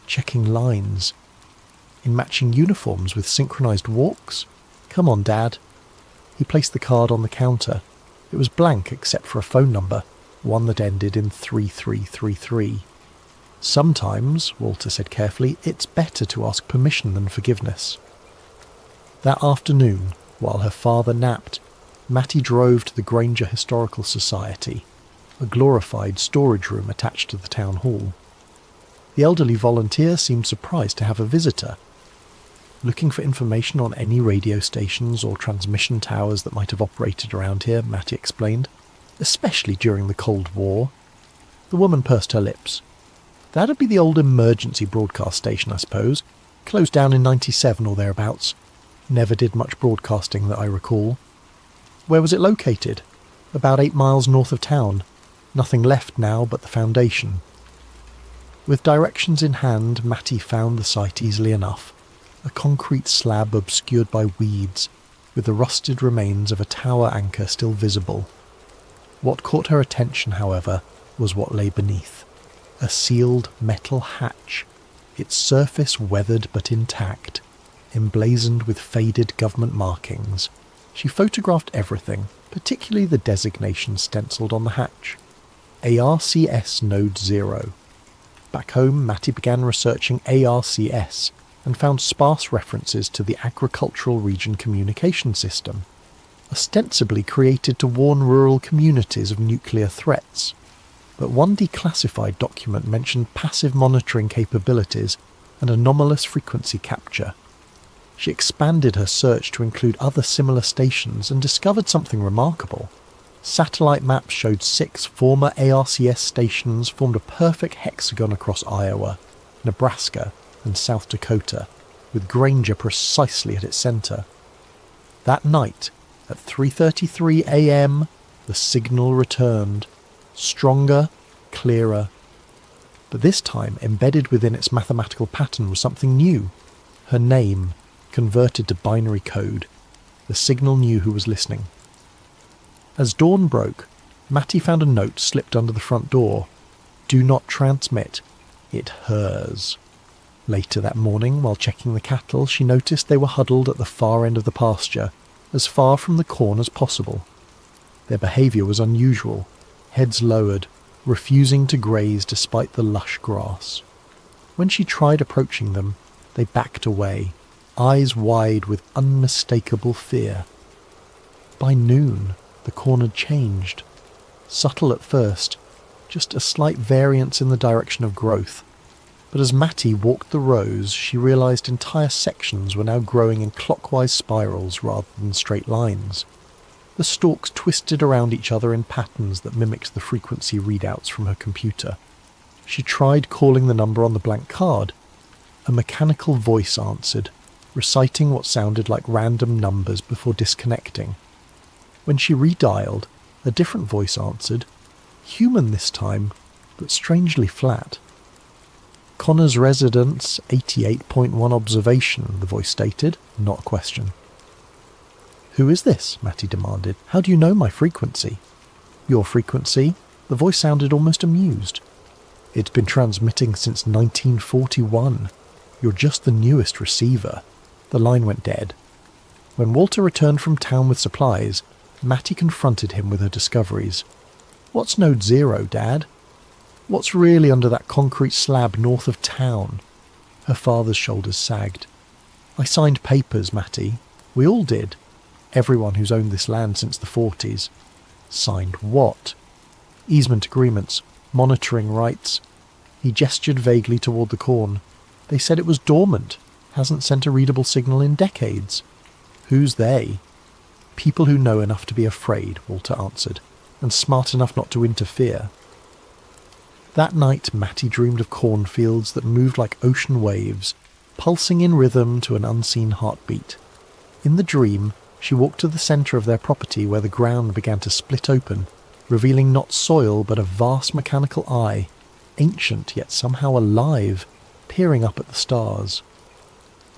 Checking lines. In matching uniforms with synchronized walks? Come on, Dad. He placed the card on the counter. It was blank except for a phone number, one that ended in 3333. Sometimes, Walter said carefully, it's better to ask permission than forgiveness. That afternoon, while her father napped, Matty drove to the Granger Historical Society, a glorified storage room attached to the town hall. The elderly volunteer seemed surprised to have a visitor. Looking for information on any radio stations or transmission towers that might have operated around here, Matty explained, especially during the Cold War. The woman pursed her lips. That'd be the old emergency broadcast station, I suppose. Closed down in 97 or thereabouts. Never did much broadcasting that I recall. Where was it located? About 8 miles north of town. Nothing left now but the foundation. With directions in hand, Matty found the site easily enough. A concrete slab obscured by weeds, with the rusted remains of a tower anchor still visible. What caught her attention, however, was what lay beneath. A sealed metal hatch, its surface weathered but intact, emblazoned with faded government markings. She photographed everything, particularly the designation stencilled on the hatch. ARCS Node 0. Back home, Matty began researching ARCS, and found sparse references to the Agricultural Region Communication System, ostensibly created to warn rural communities of nuclear threats. But one declassified document mentioned passive monitoring capabilities and anomalous frequency capture. She expanded her search to include other similar stations and discovered something remarkable. Satellite maps showed 6 former ARCS stations formed a perfect hexagon across Iowa, Nebraska, and South Dakota, with Granger precisely at its centre. That night, at 3:33 a.m, the signal returned, stronger, clearer. But this time, embedded within its mathematical pattern was something new. Her name, converted to binary code. The signal knew who was listening. As dawn broke, Matty found a note slipped under the front door. Do not transmit. It hers. Later that morning, while checking the cattle, she noticed they were huddled at the far end of the pasture, as far from the corn as possible. Their behaviour was unusual, heads lowered, refusing to graze despite the lush grass. When she tried approaching them, they backed away, eyes wide with unmistakable fear. By noon, the corn had changed. Subtle at first, just a slight variance in the direction of growth. But as Matty walked the rows, she realised entire sections were now growing in clockwise spirals rather than straight lines. The stalks twisted around each other in patterns that mimicked the frequency readouts from her computer. She tried calling the number on the blank card. A mechanical voice answered, reciting what sounded like random numbers before disconnecting. When she redialed, a different voice answered, human this time, but strangely flat. Connor's residence, 88.1 observation, the voice stated, not a question. Who is this? Matty demanded. How do you know my frequency? Your frequency? The voice sounded almost amused. "It's been transmitting since 1941. You're just the newest receiver." The line went dead. When Walter returned from town with supplies, Mattie confronted him with her discoveries. "What's Node 0, Dad? What's really under that concrete slab north of town?" Her father's shoulders sagged. "I signed papers, Mattie. We all did. Everyone who's owned this land since the 40s. Signed what? Easement agreements, monitoring rights." He gestured vaguely toward the corn. "They said it was dormant. Hasn't sent a readable signal in decades." "Who's they?" "People who know enough to be afraid," Walter answered, "and smart enough not to interfere." That night Mattie dreamed of cornfields that moved like ocean waves, pulsing in rhythm to an unseen heartbeat. In the dream, she walked to the centre of their property where the ground began to split open, revealing not soil but a vast mechanical eye, ancient yet somehow alive, peering up at the stars.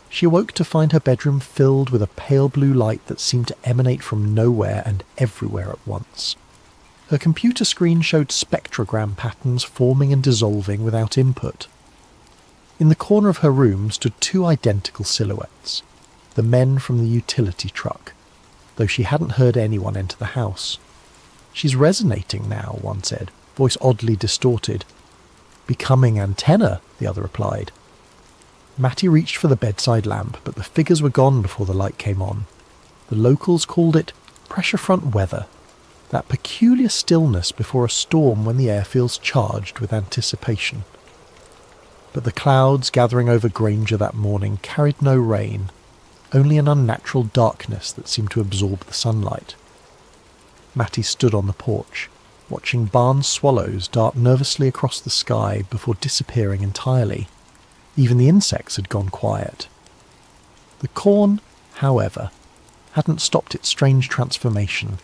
She awoke to find her bedroom filled with a pale blue light that seemed to emanate from nowhere and everywhere at once. Her computer screen showed spectrogram patterns forming and dissolving without input. In the corner of her room stood two identical silhouettes, the men from the utility truck, though she hadn't heard anyone enter the house. "She's resonating now," one said, voice oddly distorted. "Becoming antenna," the other replied. Mattie reached for the bedside lamp, but the figures were gone before the light came on. The locals called it pressure front weather, that peculiar stillness before a storm when the air feels charged with anticipation. But the clouds gathering over Granger that morning carried no rain, only an unnatural darkness that seemed to absorb the sunlight. Mattie stood on the porch, watching barn swallows dart nervously across the sky before disappearing entirely. Even the insects had gone quiet. The corn, however, hadn't stopped its strange transformation,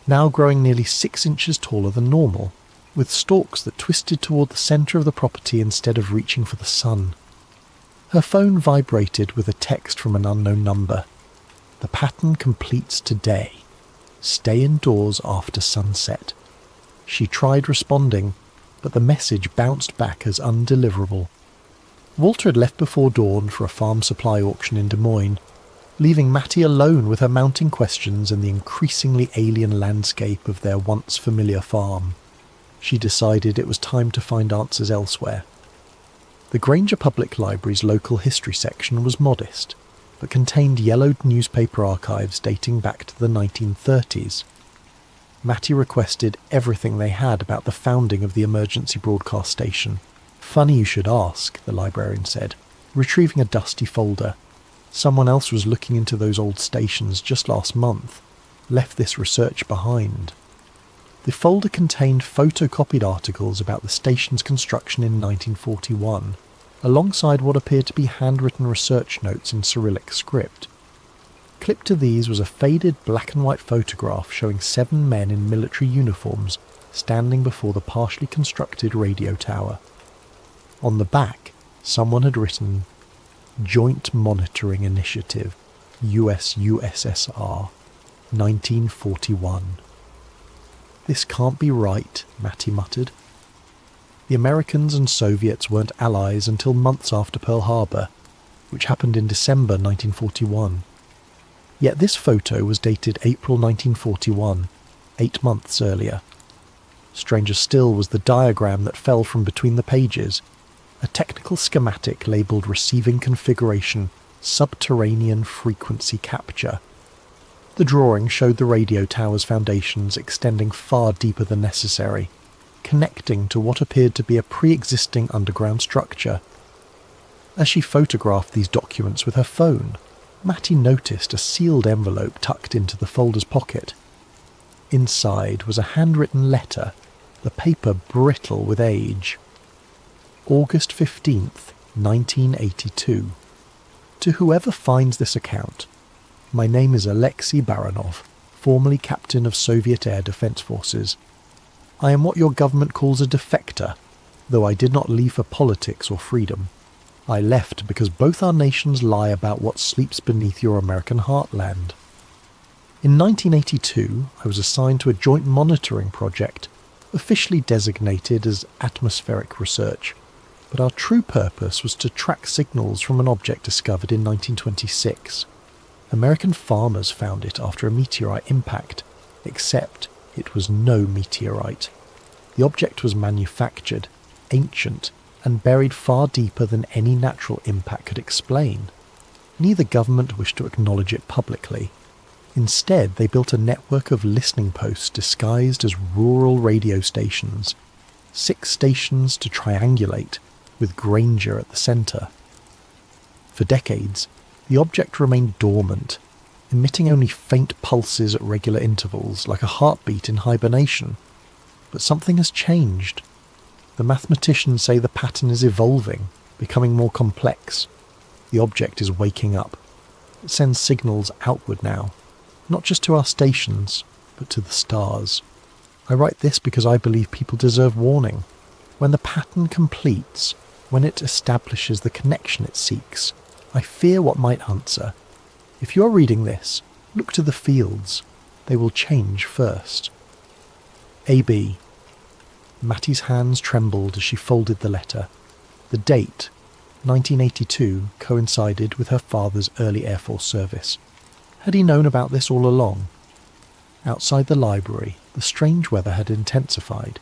now growing nearly 6 inches taller than normal, with stalks that twisted toward the centre of the property instead of reaching for the sun. Her phone vibrated with a text from an unknown number. "The pattern completes today. Stay indoors after sunset." She tried responding, but the message bounced back as undeliverable. Walter had left before dawn for a farm supply auction in Des Moines, leaving Mattie alone with her mounting questions and the increasingly alien landscape of their once familiar farm. She decided it was time to find answers elsewhere. The Granger Public Library's local history section was modest, but contained yellowed newspaper archives dating back to the 1930s. Mattie requested everything they had about the founding of the emergency broadcast station. "Funny you should ask," the librarian said, retrieving a dusty folder. "Someone else was looking into those old stations just last month. Left this research behind." The folder contained photocopied articles about the station's construction in 1941, alongside what appeared to be handwritten research notes in Cyrillic script. Clipped to these was a faded black and white photograph showing 7 men in military uniforms standing before the partially constructed radio tower. On the back, someone had written, "Joint Monitoring Initiative, US-USSR, 1941. "This can't be right," Mattie muttered. The Americans and Soviets weren't allies until months after Pearl Harbor, which happened in December 1941. Yet this photo was dated April 1941, 8 months earlier. Stranger still was the diagram that fell from between the pages, a technical schematic labelled Receiving Configuration, Subterranean Frequency Capture. The drawing showed the radio tower's foundations extending far deeper than necessary, connecting to what appeared to be a pre-existing underground structure. As she photographed these documents with her phone, Mattie noticed a sealed envelope tucked into the folder's pocket. Inside was a handwritten letter, the paper brittle with age. August 15th, 1982. To whoever finds this account, my name is Alexei Baranov, formerly captain of Soviet Air Defense Forces. I am what your government calls a defector, though I did not leave for politics or freedom. I left because both our nations lie about what sleeps beneath your American heartland. In 1982, I was assigned to a joint monitoring project, officially designated as atmospheric research, but our true purpose was to track signals from an object discovered in 1926. American farmers found it after a meteorite impact, except it was no meteorite. The object was manufactured, ancient, and buried far deeper than any natural impact could explain. Neither government wished to acknowledge it publicly. Instead, they built a network of listening posts disguised as rural radio stations. 6 stations to triangulate, with Granger at the centre. For decades, the object remained dormant, emitting only faint pulses at regular intervals, like a heartbeat in hibernation. But something has changed. The mathematicians say the pattern is evolving, becoming more complex. The object is waking up. It sends signals outward now, not just to our stations, but to the stars. I write this because I believe people deserve warning. When the pattern completes, when it establishes the connection it seeks, I fear what might answer. If you are reading this, look to the fields. They will change first. A.B. Mattie's hands trembled as she folded the letter. The date, 1982, coincided with her father's early Air Force service. Had he known about this all along? Outside the library, the strange weather had intensified.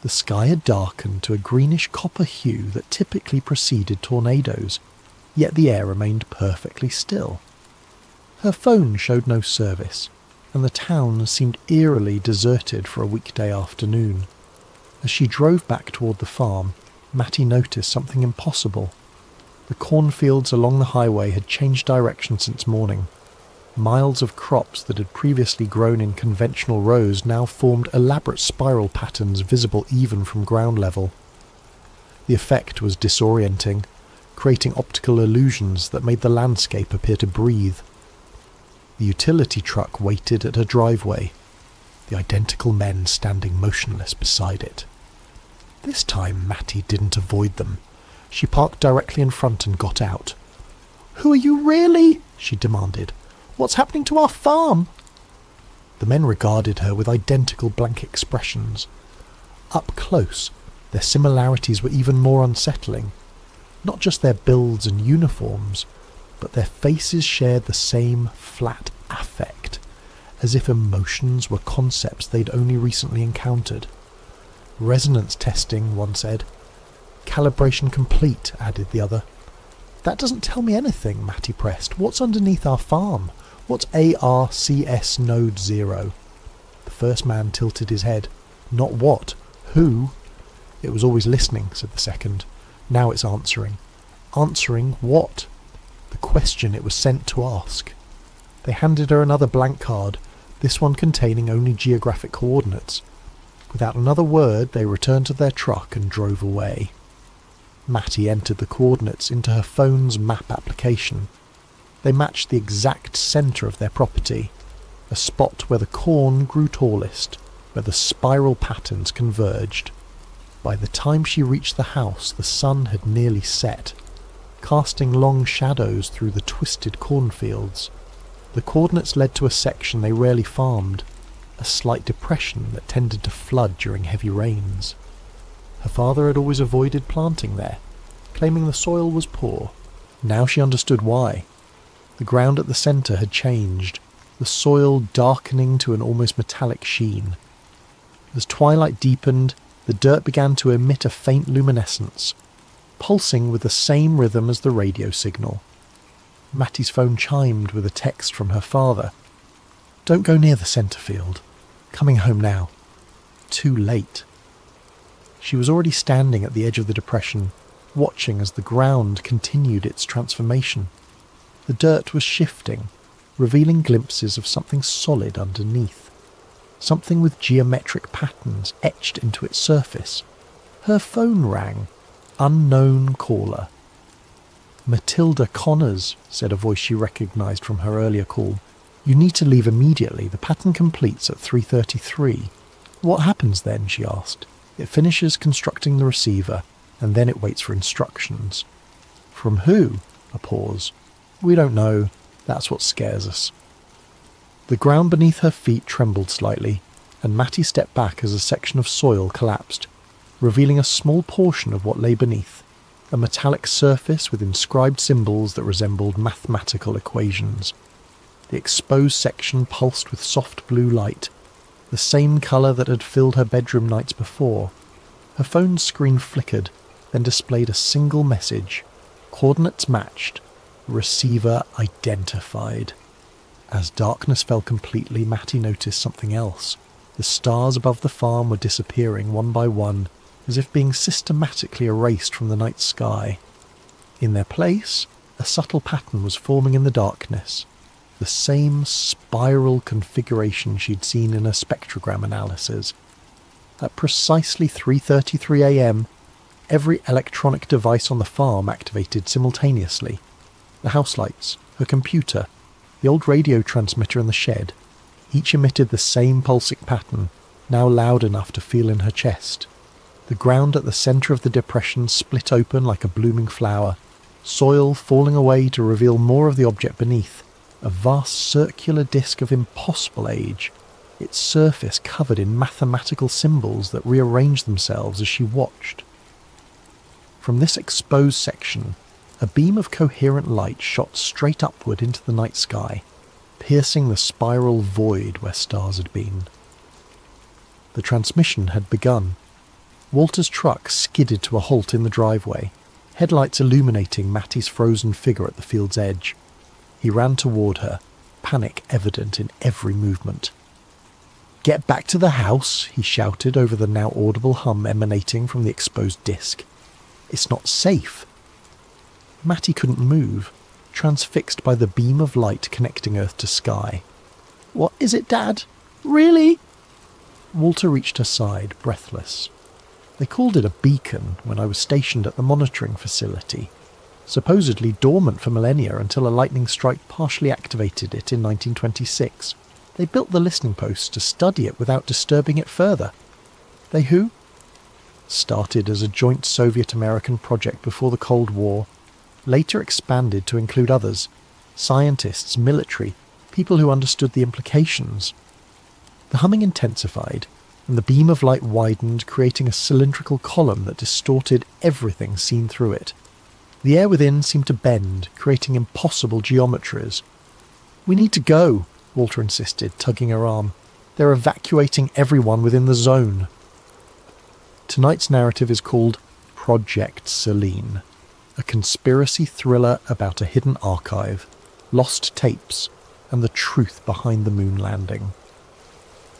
The sky had darkened to a greenish copper hue that typically preceded tornadoes, yet the air remained perfectly still. Her phone showed no service, and the town seemed eerily deserted for a weekday afternoon. As she drove back toward the farm, Mattie noticed something impossible. The cornfields along the highway had changed direction since morning. Miles of crops that had previously grown in conventional rows now formed elaborate spiral patterns visible even from ground level. The effect was disorienting, creating optical illusions that made the landscape appear to breathe. The utility truck waited at her driveway, the identical men standing motionless beside it. This time Mattie didn't avoid them. She parked directly in front and got out. "Who are you really?" she demanded. "What's happening to our farm?" The men regarded her with identical blank expressions. Up close, their similarities were even more unsettling. Not just their builds and uniforms, but their faces shared the same flat affect, as if emotions were concepts they'd only recently encountered. "Resonance testing," one said. "Calibration complete," added the other. "That doesn't tell me anything," Mattie pressed. "What's underneath our farm? What's ARCS Node 0? The first man tilted his head. "Not what? Who?" "It was always listening," said the second. "Now it's answering." "Answering what?" "The question it was sent to ask." They handed her another blank card, this one containing only geographic coordinates. Without another word, they returned to their truck and drove away. Mattie entered the coordinates into her phone's map application. They matched the exact centre of their property, a spot where the corn grew tallest, where the spiral patterns converged. By the time she reached the house, the sun had nearly set, casting long shadows through the twisted cornfields. The coordinates led to a section they rarely farmed, a slight depression that tended to flood during heavy rains. Her father had always avoided planting there, claiming the soil was poor. Now she understood why. The ground at the centre had changed, the soil darkening to an almost metallic sheen. As twilight deepened, the dirt began to emit a faint luminescence, pulsing with the same rhythm as the radio signal. Mattie's phone chimed with a text from her father. "Don't go near the centre field. Coming home now." Too late. She was already standing at the edge of the depression, watching as the ground continued its transformation. The dirt was shifting, revealing glimpses of something solid underneath, something with geometric patterns etched into its surface. Her phone rang. Unknown caller. "Matilda Connors," said a voice she recognised from her earlier call. "You need to leave immediately. The pattern completes at 3:33. "What happens then?" she asked. "It finishes constructing the receiver, and then it waits for instructions." "From who?" A pause. "We don't know. That's what scares us." The ground beneath her feet trembled slightly. and Matty stepped back as a section of soil collapsed, revealing a small portion of what lay beneath, a metallic surface with inscribed symbols that resembled mathematical equations. The exposed section pulsed with soft blue light, the same colour that had filled her bedroom nights before. Her phone's screen flickered, then displayed a single message. Coordinates matched. Receiver identified. As darkness fell completely, Matty noticed something else. The stars above the farm were disappearing one by one, as if being systematically erased from the night sky. In their place, a subtle pattern was forming in the darkness, the same spiral configuration she'd seen in her spectrogram analysis. At precisely 3:33 a.m, every electronic device on the farm activated simultaneously. The house lights, her computer, the old radio transmitter in the shed, each emitted the same pulsing pattern, now loud enough to feel in her chest. The ground at the centre of the depression split open like a blooming flower, soil falling away to reveal more of the object beneath, a vast circular disk of impossible age, its surface covered in mathematical symbols that rearranged themselves as she watched. From this exposed section, a beam of coherent light shot straight upward into the night sky, piercing the spiral void where stars had been. The transmission had begun. Walter's truck skidded to a halt in the driveway, headlights illuminating Matty's frozen figure at the field's edge. He ran toward her, panic evident in every movement. "Get back to the house," he shouted over the now audible hum emanating from the exposed disc. "It's not safe." Matty couldn't move, transfixed by the beam of light connecting earth to sky. "What is it, Dad? Really?" Walter reached her side, breathless. "They called it a beacon when I was stationed at the monitoring facility, supposedly dormant for millennia until a lightning strike partially activated it in 1926. They built the listening posts to study it without disturbing it further. They who? Started as a joint Soviet-American project before the Cold War, later expanded to include others, scientists, military, people who understood the implications. The humming intensified, and the beam of light widened, creating a cylindrical column that distorted everything seen through it. The air within seemed to bend, creating impossible geometries. "We need to go," Walter insisted, tugging her arm. "They're evacuating everyone within the zone." Tonight's narrative is called Project Selene, a conspiracy thriller about a hidden archive, lost tapes, and the truth behind the moon landing.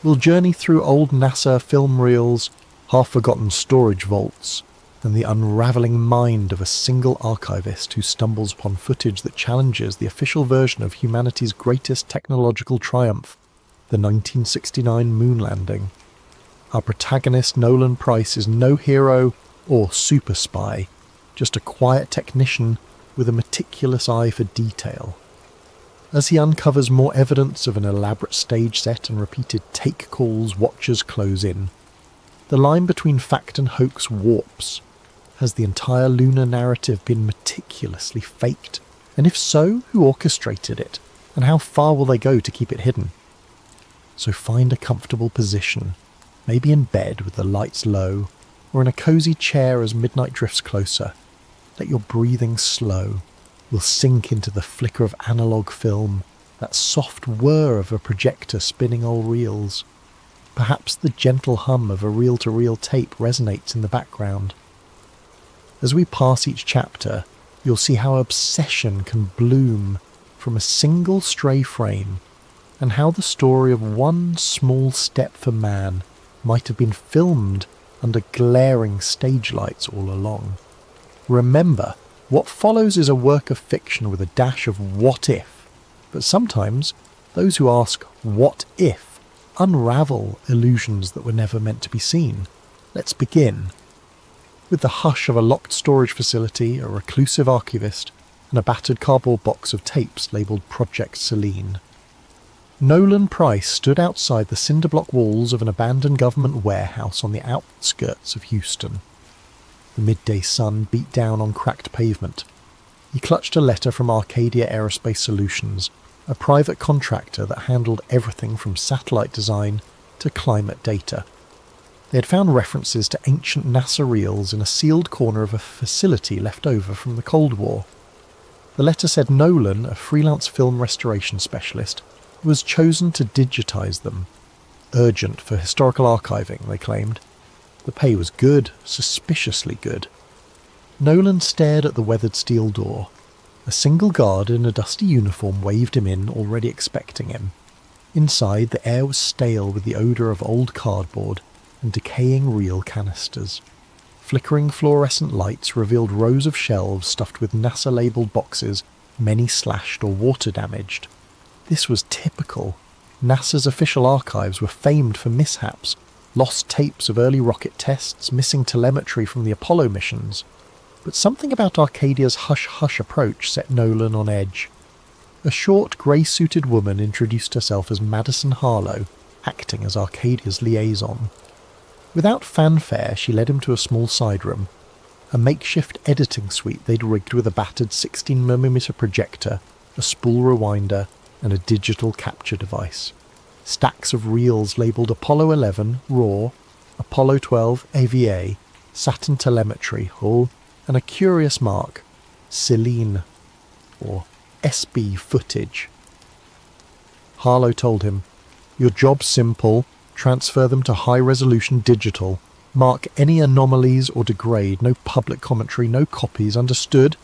We'll journey through old NASA film reels, half-forgotten storage vaults, and the unravelling mind of a single archivist who stumbles upon footage that challenges the official version of humanity's greatest technological triumph, the 1969 moon landing. Our protagonist, Nolan Price, is no hero or super spy, just a quiet technician with a meticulous eye for detail. As he uncovers more evidence of an elaborate stage set and repeated take calls, watchers close in. The line between fact and hoax warps. Has the entire lunar narrative been meticulously faked? And if so, who orchestrated it? And how far will they go to keep it hidden? So find a comfortable position, maybe in bed with the lights low, or in a cosy chair as midnight drifts closer. Let your breathing slow. We'll sink into the flicker of analogue film, that soft whir of a projector spinning old reels. Perhaps the gentle hum of a reel-to-reel tape resonates in the background. As we pass each chapter, you'll see how obsession can bloom from a single stray frame, and how the story of one small step for man might have been filmed under glaring stage lights all along. Remember, what follows is a work of fiction with a dash of what if, but sometimes those who ask what if unravel illusions that were never meant to be seen. Let's begin. With the hush of a locked storage facility, a reclusive archivist, and a battered cardboard box of tapes labelled Project Selene. Nolan Price stood outside the cinder-block walls of an abandoned government warehouse on the outskirts of Houston. The midday sun beat down on cracked pavement. He clutched a letter from Arcadia Aerospace Solutions, a private contractor that handled everything from satellite design to climate data. They had found references to ancient NASA reels in a sealed corner of a facility left over from the Cold War. The letter said Nolan, a freelance film restoration specialist, was chosen to digitize them. Urgent for historical archiving, they claimed. The pay was good, suspiciously good. Nolan stared at the weathered steel door. A single guard in a dusty uniform waved him in, already expecting him. Inside, the air was stale with the odour of old cardboard and decaying reel canisters. Flickering fluorescent lights revealed rows of shelves stuffed with NASA-labelled boxes, many slashed or water-damaged. This was typical. NASA's official archives were famed for mishaps, lost tapes of early rocket tests, missing telemetry from the Apollo missions. But something about Arcadia's hush-hush approach set Nolan on edge. A short, grey-suited woman introduced herself as Madison Harlow, acting as Arcadia's liaison. Without fanfare, she led him to a small side room, a makeshift editing suite they'd rigged with a battered 16mm projector, a spool rewinder, and a digital capture device. Stacks of reels labelled Apollo 11, RAW, Apollo 12, AVA, Saturn telemetry, hull, and a curious mark, Celine, or SB footage. Harlow told him, "Your job's simple. Transfer them to high-resolution digital. Mark any anomalies or degrade. No public commentary, no copies. Understood?"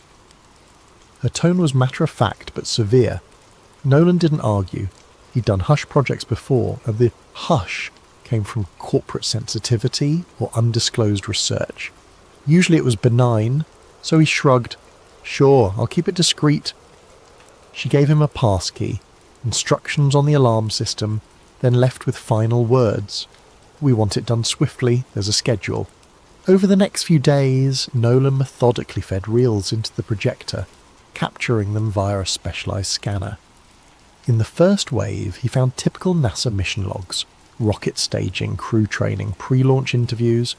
Her tone was matter-of-fact but severe. Nolan didn't argue. He'd done hush projects before, and the hush came from corporate sensitivity or undisclosed research. Usually it was benign, so he shrugged. "Sure, I'll keep it discreet." She gave him a passkey, instructions on the alarm system, then left with final words. "We want it done swiftly, there's a schedule." Over the next few days, Nolan methodically fed reels into the projector, capturing them via a specialised scanner. In the first wave, he found typical NASA mission logs, rocket staging, crew training, pre-launch interviews.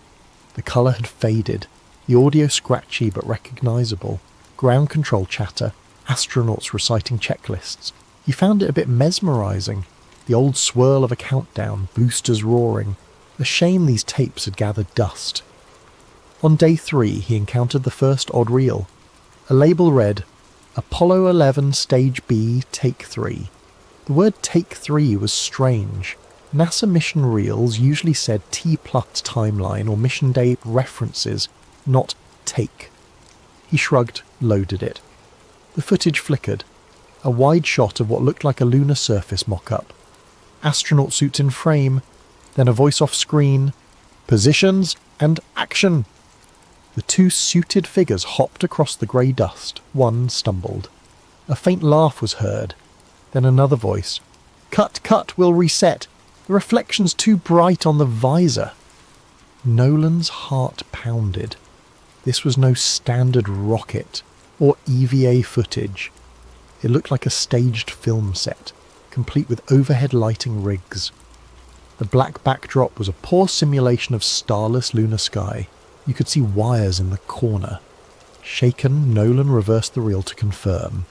The colour had faded, the audio scratchy but recognisable, ground control chatter, astronauts reciting checklists. He found it a bit mesmerising, the old swirl of a countdown, boosters roaring. A shame these tapes had gathered dust. On day 3, he encountered the first odd reel. A label read, Apollo 11 Stage B, Take 3. The word Take 3 was strange. NASA mission reels usually said T-plus timeline or mission day references, not take. He shrugged, loaded it. The footage flickered. A wide shot of what looked like a lunar surface mock-up. Astronaut suits in frame, then a voice off screen, "Positions and action!" The two suited figures hopped across the grey dust. One stumbled. A faint laugh was heard. Then another voice, "Cut, we'll reset. The reflection's too bright on the visor." Nolan's heart pounded. This was no standard rocket or EVA footage. It looked like a staged film set, complete with overhead lighting rigs. The black backdrop was a poor simulation of starless lunar sky. You could see wires in the corner. Shaken, Nolan reversed the reel to confirm.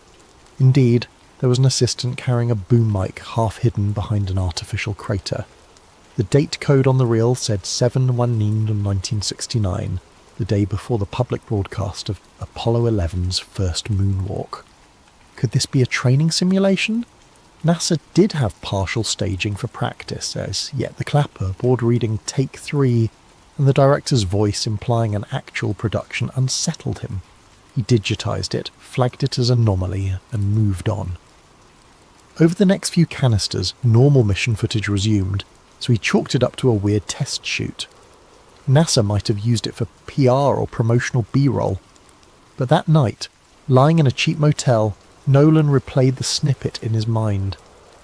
Indeed, there was an assistant carrying a boom mic half hidden behind an artificial crater. The date code on the reel said 7/19/1969, the day before the public broadcast of Apollo 11's first moonwalk. Could this be a training simulation? NASA did have partial staging for practice, as yet the clapper board reading Take 3 and the director's voice implying an actual production unsettled him. He digitized it, flagged it as anomaly, and moved on. Over the next few canisters, normal mission footage resumed, so he chalked it up to a weird test shoot. NASA might have used it for PR or promotional B-roll. But that night, lying in a cheap motel, Nolan replayed the snippet in his mind.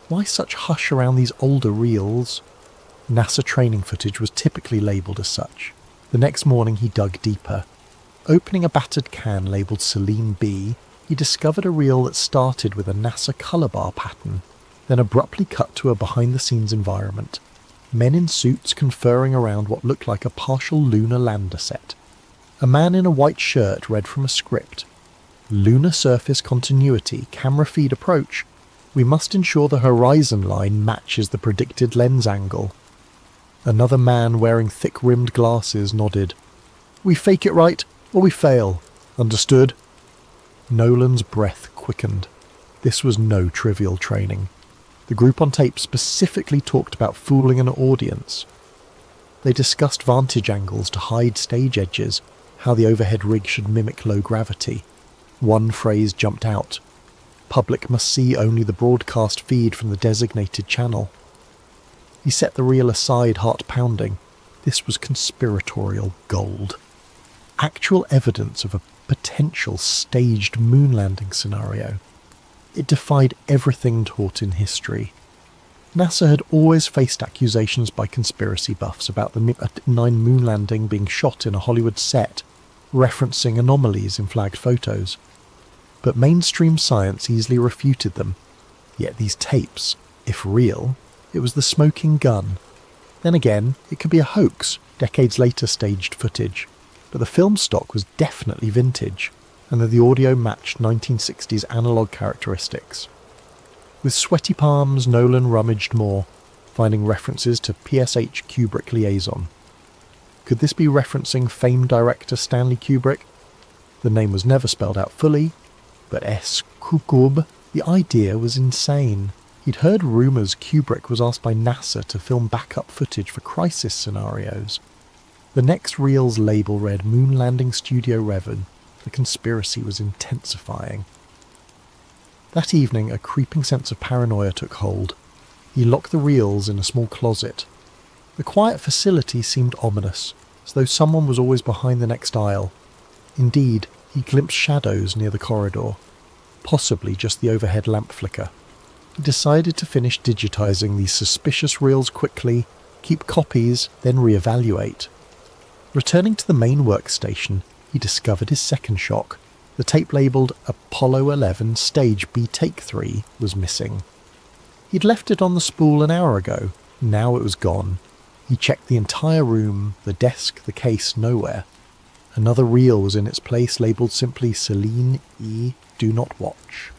Why such hush around these older reels? NASA training footage was typically labelled as such. The next morning he dug deeper. Opening a battered can labelled Celine B, he discovered a reel that started with a NASA colour bar pattern, then abruptly cut to a behind-the-scenes environment. Men in suits conferring around what looked like a partial lunar lander set. A man in a white shirt read from a script. "Lunar surface continuity, camera feed approach. We must ensure the horizon line matches the predicted lens angle." Another man wearing thick-rimmed glasses nodded. "We fake it right, or we fail. Understood?" Nolan's breath quickened. This was no trivial training. The group on tape specifically talked about fooling an audience. They discussed vantage angles to hide stage edges, how the overhead rig should mimic low gravity. One phrase jumped out. Public must see only the broadcast feed from the designated channel. He set the reel aside, heart pounding. This was conspiratorial gold. Actual evidence of a potential staged moon landing scenario. It defied everything taught in history. NASA had always faced accusations by conspiracy buffs about the MiG-9 moon landing being shot in a Hollywood set, referencing anomalies in flagged photos. But mainstream science easily refuted them. Yet these tapes, if real, it was the smoking gun. Then again, it could be a hoax, decades later staged footage. But the film stock was definitely vintage, and the audio matched 1960s analog characteristics. With sweaty palms, Nolan rummaged more, finding references to PSH Kubrick liaison. Could this be referencing famed director Stanley Kubrick? The name was never spelled out fully, but S. Kukub, the idea was insane. He'd heard rumours Kubrick was asked by NASA to film backup footage for crisis scenarios. The next reel's label read Moon Landing Studio Revan. The conspiracy was intensifying. That evening, a creeping sense of paranoia took hold. He locked the reels in a small closet. The quiet facility seemed ominous, as though someone was always behind the next aisle. Indeed, he glimpsed shadows near the corridor, possibly just the overhead lamp flicker. He decided to finish digitizing these suspicious reels quickly, keep copies, then reevaluate. Returning to the main workstation, he discovered his second shock. The tape labelled Apollo 11 Stage B Take 3 was missing. He'd left it on the spool an hour ago. Now it was gone. He checked the entire room, the desk, the case, nowhere. Another reel was in its place, labelled simply Celine E. Do Not Watch.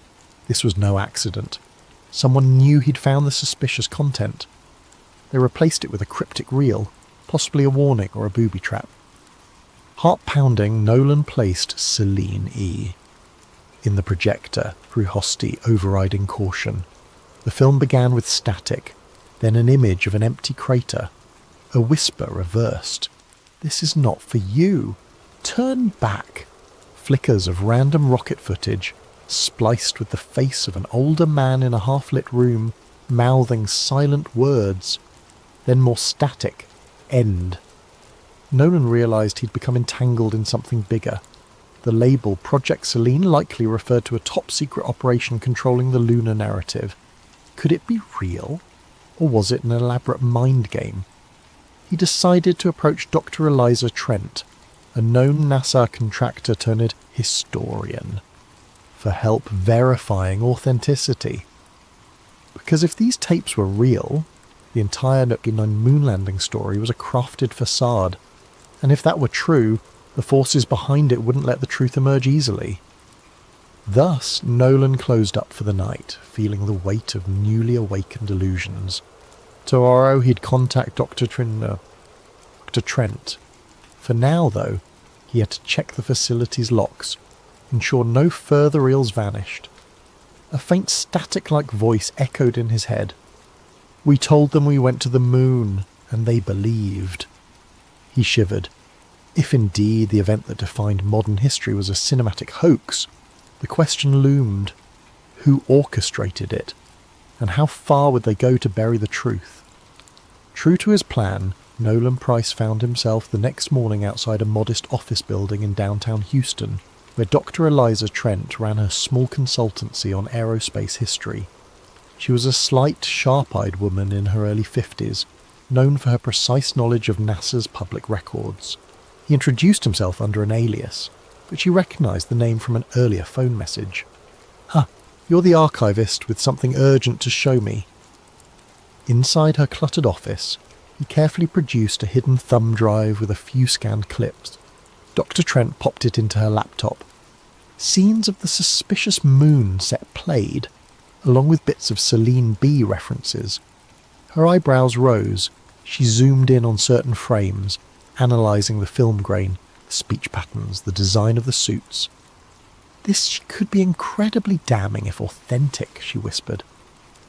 This was no accident. Someone knew he'd found the suspicious content. They replaced it with a cryptic reel, possibly a warning or a booby trap. Heart pounding, Nolan placed Celine E. in the projector through Hosty overriding caution. The film began with static, then an image of an empty crater. A whisper reversed. "This is not for you. Turn back." Flickers of random rocket footage, spliced with the face of an older man in a half-lit room, mouthing silent words. Then more static. End. Nolan realised he'd become entangled in something bigger. The label Project Selene likely referred to a top-secret operation controlling the lunar narrative. Could it be real? Or was it an elaborate mind game? He decided to approach Dr. Eliza Trent, a known NASA contractor turned historian, for help verifying authenticity. Because if these tapes were real, the entire moon landing story was a crafted facade, and if that were true, the forces behind it wouldn't let the truth emerge easily. Thus, Nolan closed up for the night, feeling the weight of newly awakened illusions. Tomorrow he'd contact Dr. Trent. For now, though, he had to check the facility's locks, ensure no further reels vanished. A faint static-like voice echoed in his head. "We told them we went to the moon, and they believed." He shivered. If indeed the event that defined modern history was a cinematic hoax, the question loomed: who orchestrated it? And how far would they go to bury the truth? True to his plan, Nolan Price found himself the next morning outside a modest office building in downtown Houston, where Dr. Eliza Trent ran her small consultancy on aerospace history. She was a slight, sharp-eyed woman in her early 50s, known for her precise knowledge of NASA's public records. He introduced himself under an alias, but she recognised the name from an earlier phone message. You're the archivist with something urgent to show me." Inside her cluttered office, he carefully produced a hidden thumb drive with a few scanned clips. Dr. Trent popped it into her laptop. Scenes of the suspicious moon set played, along with bits of Celine B references. Her eyebrows rose. She zoomed in on certain frames, analysing the film grain, the speech patterns, the design of the suits. "This could be incredibly damning if authentic," she whispered.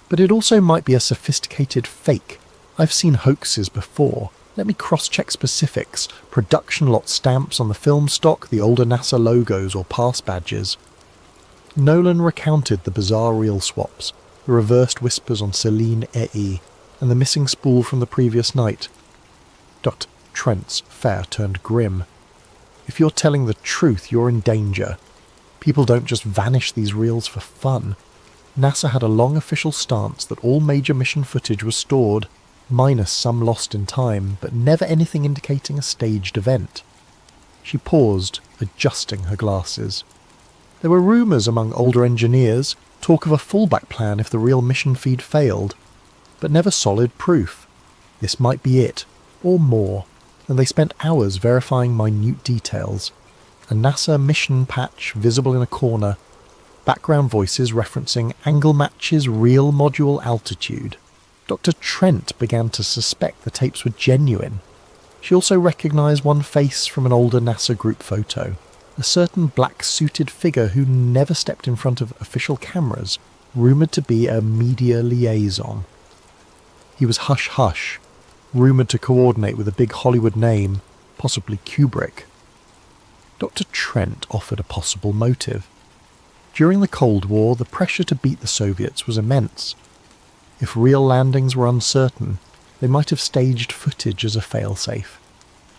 "But it also might be a sophisticated fake. I've seen hoaxes before. Let me cross-check specifics, production lot stamps on the film stock, the older NASA logos or pass badges." Nolan recounted the bizarre reel swaps, the reversed whispers on Celine E, and the missing spool from the previous night. Dr. Trent's fare turned grim. "If you're telling the truth, you're in danger. People don't just vanish these reels for fun. NASA had a long official stance that all major mission footage was stored, minus some lost in time, but never anything indicating a staged event." She paused, adjusting her glasses. There were rumours among older engineers, talk of a fallback plan if the real mission feed failed, but never solid proof. This might be it, or more, and they spent hours verifying minute details. A NASA mission patch visible in a corner, background voices referencing angle matches real module altitude. Dr. Trent began to suspect the tapes were genuine. She also recognised one face from an older NASA group photo, a certain black-suited figure who never stepped in front of official cameras, rumoured to be a media liaison. He was hush-hush, rumoured to coordinate with a big Hollywood name, possibly Kubrick. Dr. Trent offered a possible motive. During the Cold War, the pressure to beat the Soviets was immense. If real landings were uncertain, they might have staged footage as a failsafe.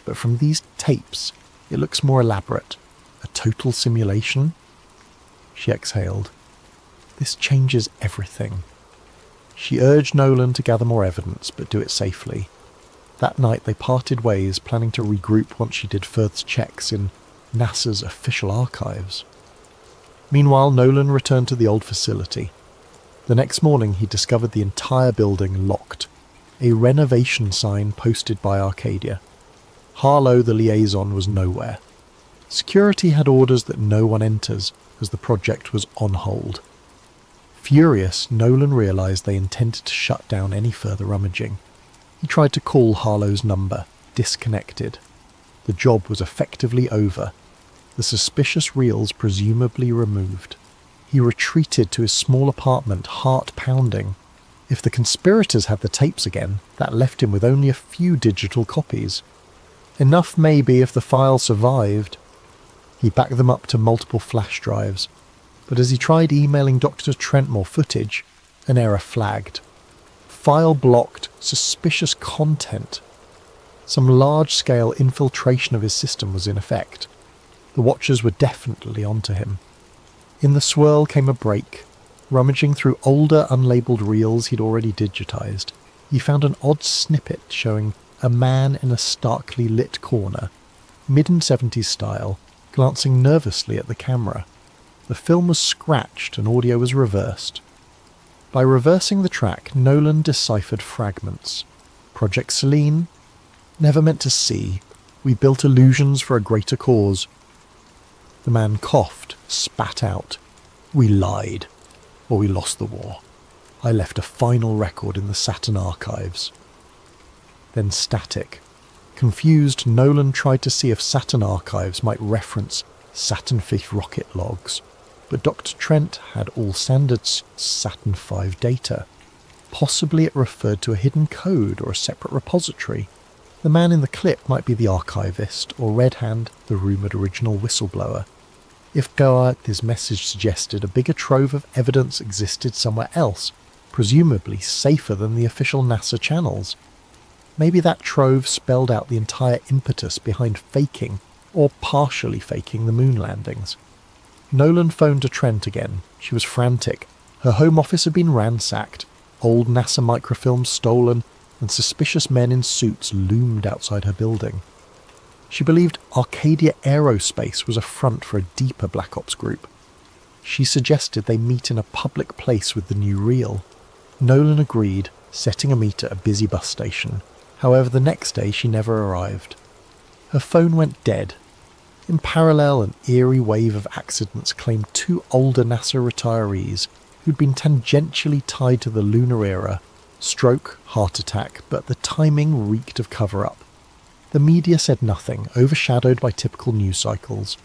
But from these tapes, it looks more elaborate. A total simulation? She exhaled. This changes everything. She urged Nolan to gather more evidence, but do it safely. That night they parted ways, planning to regroup once she did further checks in NASA's official archives. Meanwhile, Nolan returned to the old facility. The next morning he discovered the entire building locked, a renovation sign posted by Arcadia. Harlow, the liaison, was nowhere. Security had orders that no one enters, as the project was on hold. Furious, Nolan realised they intended to shut down any further rummaging. He tried to call Harlow's number, disconnected. The job was effectively over, the suspicious reels presumably removed. He retreated to his small apartment, heart pounding. If the conspirators had the tapes again, that left him with only a few digital copies. Enough maybe if the file survived. He backed them up to multiple flash drives, but as he tried emailing Dr. Trent more footage, an error flagged. File blocked, suspicious content. Some large-scale infiltration of his system was in effect. The Watchers were definitely onto him. In the swirl came a break. Rummaging through older unlabelled reels he'd already digitized, he found an odd snippet showing a man in a starkly lit corner, mid-70s style, glancing nervously at the camera. The film was scratched and audio was reversed. By reversing the track, Nolan deciphered fragments. Project Celine? Never meant to see. We built illusions for a greater cause. The man coughed, spat out. We lied. Or we lost the war. I left a final record in the Saturn archives. Then static. Confused, Nolan tried to see if Saturn archives might reference Saturn V rocket logs, but Dr. Trent had all standard Saturn V data. Possibly it referred to a hidden code or a separate repository. The man in the clip might be the archivist, or Red Hand, the rumoured original whistleblower. If Goa, his message suggested a bigger trove of evidence existed somewhere else, presumably safer than the official NASA channels. Maybe that trove spelled out the entire impetus behind faking, or partially faking, the moon landings. Nolan phoned to Trent again. She was frantic. Her home office had been ransacked, old NASA microfilms stolen, and suspicious men in suits loomed outside her building. She believed Arcadia Aerospace was a front for a deeper Black Ops group. She suggested they meet in a public place with the new reel. Nolan agreed, setting a meet at a busy bus station. However, the next day she never arrived. Her phone went dead. In parallel, an eerie wave of accidents claimed two older NASA retirees who'd been tangentially tied to the lunar era Stroke, heart attack, but the timing reeked of cover-up. The media said nothing, overshadowed by typical news cycles,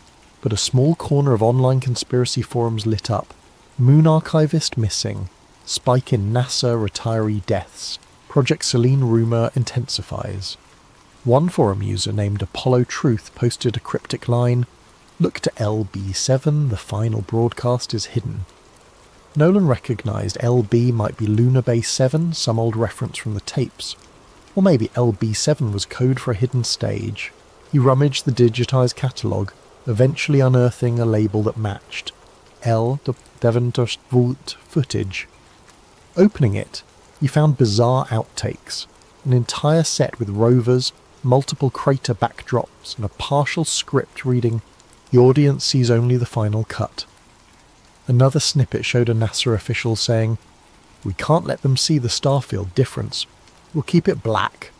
but a small corner of online conspiracy forums lit up. Moon archivist missing. Spike in NASA retiree deaths. Project Selene rumour intensifies. One forum user named Apollo Truth posted a cryptic line, "Look to LB7, the final broadcast is hidden." Nolan recognised LB might be Lunar Base 7, some old reference from the tapes. Or maybe LB7 was code for a hidden stage. He rummaged the digitised catalogue, eventually unearthing a label that matched. L. Devontorsvoot footage. Opening it, he found bizarre outtakes, an entire set with rovers, multiple crater backdrops, and a partial script reading, "The audience sees only the final cut." Another snippet showed a NASA official saying, "We can't let them see the starfield difference. We'll keep it black."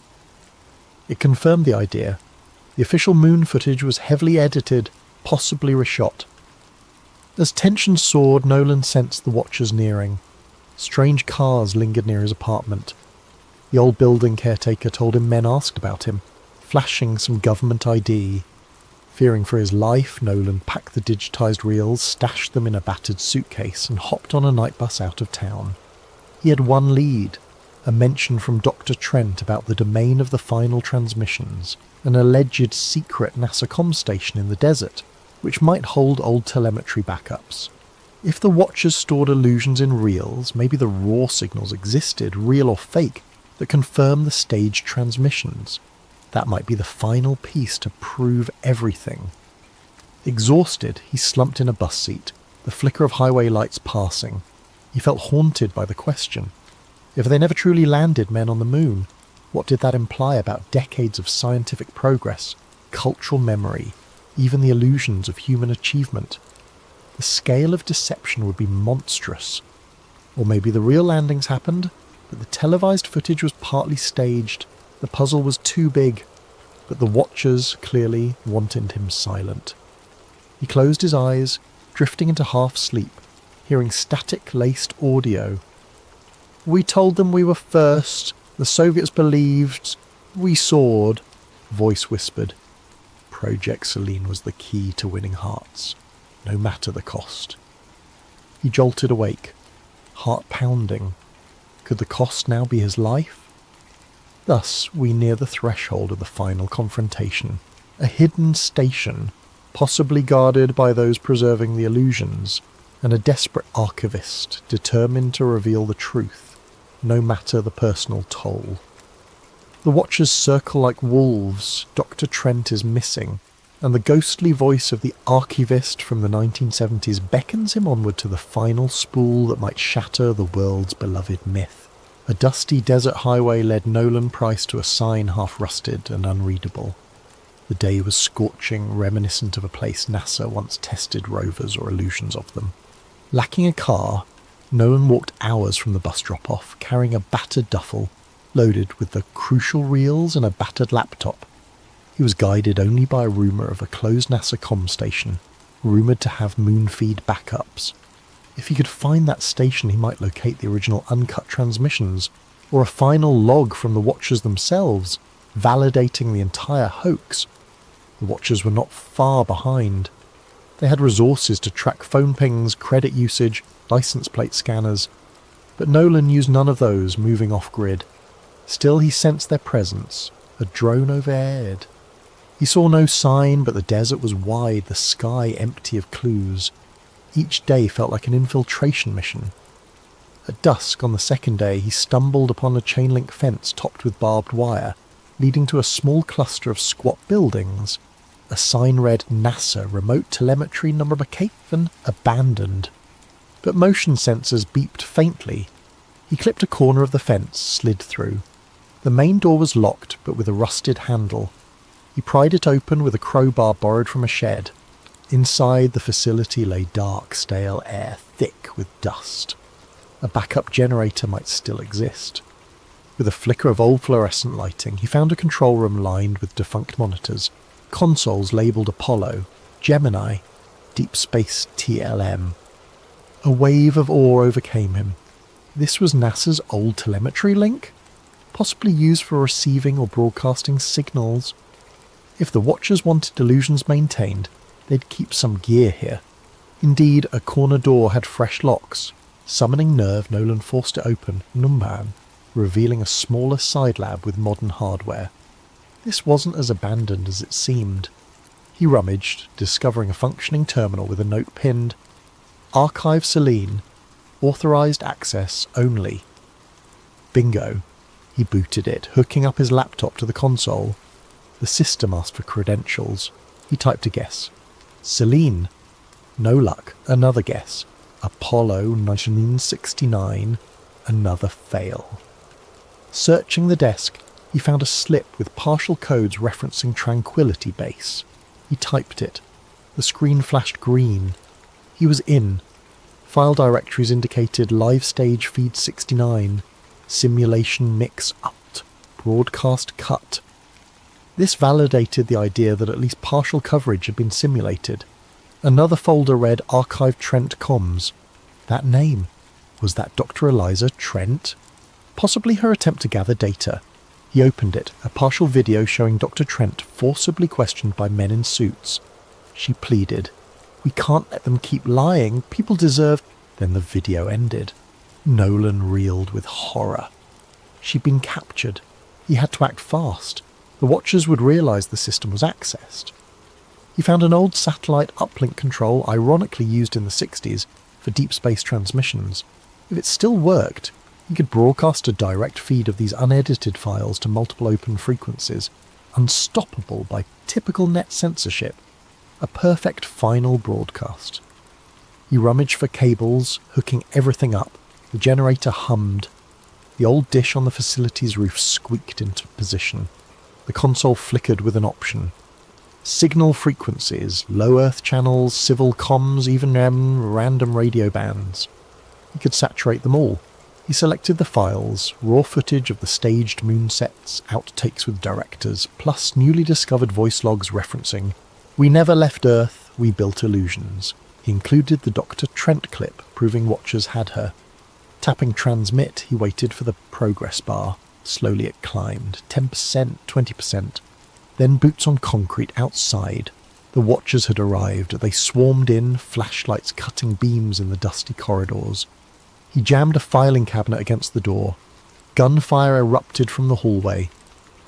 It confirmed the idea. The official moon footage was heavily edited, possibly reshot. As tension soared, Nolan sensed the watchers nearing. Strange cars lingered near his apartment. The old building caretaker told him men asked about him, flashing some government ID. Fearing for his life, Nolan packed the digitised reels, stashed them in a battered suitcase, and hopped on a night bus out of town. He had one lead, a mention from Dr. Trent about the domain of the final transmissions, an alleged secret NASA comm station in the desert, which might hold old telemetry backups. If the watchers stored illusions in reels, maybe the raw signals existed, real or fake, that confirm the staged transmissions. That might be the final piece to prove everything. Exhausted, he slumped in a bus seat, the flicker of highway lights passing. He felt haunted by the question. If they never truly landed men on the moon, what did that imply about decades of scientific progress, cultural memory, even the illusions of human achievement? The scale of deception would be monstrous. Or maybe the real landings happened, but the televised footage was partly staged. The puzzle was too big, but the watchers clearly wanted him silent. He closed his eyes, drifting into half-sleep, hearing static-laced audio. "We told them we were first. The Soviets believed. We soared," voice whispered. Project Selene was the key to winning hearts, no matter the cost. He jolted awake, heart pounding. Could the cost now be his life? Thus, we near the threshold of the final confrontation. A hidden station, possibly guarded by those preserving the illusions, and a desperate archivist determined to reveal the truth, no matter the personal toll. The watchers circle like wolves. Dr. Trent is missing, and the ghostly voice of the archivist from the 1970s beckons him onward to the final spool that might shatter the world's beloved myth. A dusty desert highway led Nolan Price to a sign half-rusted and unreadable. The day was scorching, reminiscent of a place NASA once tested rovers or illusions of them. Lacking a car, Nolan walked hours from the bus drop-off, carrying a battered duffel, loaded with the crucial reels and a battered laptop. He was guided only by a rumour of a closed NASA comm station, rumoured to have moon feed backups. If he could find that station, he might locate the original uncut transmissions, or a final log from the Watchers themselves, validating the entire hoax. The Watchers were not far behind. They had resources to track phone pings, credit usage, license plate scanners, but Nolan used none of those, moving off-grid. Still he sensed their presence, a drone overhead. He saw no sign, but the desert was wide, the sky empty of clues. Each day felt like an infiltration mission. At dusk on the second day, he stumbled upon a chain-link fence topped with barbed wire, leading to a small cluster of squat buildings. A sign read NASA Remote Telemetry Number Location Abandoned. But motion sensors beeped faintly. He clipped a corner of the fence, slid through. The main door was locked, but with a rusted handle. He pried it open with a crowbar borrowed from a shed. Inside the facility lay dark, stale air, thick with dust. A backup generator might still exist. With a flicker of old fluorescent lighting, he found a control room lined with defunct monitors, consoles labelled Apollo, Gemini, Deep Space TLM. A wave of awe overcame him. This was NASA's old telemetry link, possibly used for receiving or broadcasting signals. If the watchers wanted illusions maintained, they'd keep some gear here. Indeed, a corner door had fresh locks. Summoning nerve, Nolan forced it open, Unwind, revealing a smaller side lab with modern hardware. This wasn't as abandoned as it seemed. He rummaged, discovering a functioning terminal with a note pinned, "Archive Selene, authorized access only." Bingo. He booted it, hooking up his laptop to the console. The system asked for credentials. He typed a guess. Selene. No luck. Another guess. Apollo 1969. Another fail. Searching the desk, he found a slip with partial codes referencing Tranquility Base. He typed it. The screen flashed green. He was in. File directories indicated live stage feed 69, simulation mix upped, broadcast cut. This validated the idea that at least partial coverage had been simulated. Another folder read Archive Trent Comms. That name. Was that Dr. Eliza Trent? Possibly her attempt to gather data. He opened it, a partial video showing Dr. Trent forcibly questioned by men in suits. She pleaded, "We can't let them keep lying. People deserve..." Then the video ended. Nolan reeled with horror. She'd been captured. He had to act fast. The watchers would realise the system was accessed. He found an old satellite uplink control ironically used in the 60s for deep space transmissions. If it still worked, he could broadcast a direct feed of these unedited files to multiple open frequencies, unstoppable by typical net censorship. A perfect final broadcast. He rummaged for cables, hooking everything up. The generator hummed. The old dish on the facility's roof squeaked into position. The console flickered with an option. Signal frequencies, low Earth channels, civil comms, even random radio bands. He could saturate them all. He selected the files, raw footage of the staged moon sets, outtakes with directors, plus newly discovered voice logs referencing, "We never left Earth, we built illusions." He included the Dr. Trent clip, proving watchers had her. Tapping transmit, he waited for the progress bar. Slowly it climbed, 10%, 20%. Then boots on concrete outside. The watchers had arrived. They swarmed in, flashlights cutting beams in the dusty corridors. He jammed a filing cabinet against the door. Gunfire erupted from the hallway.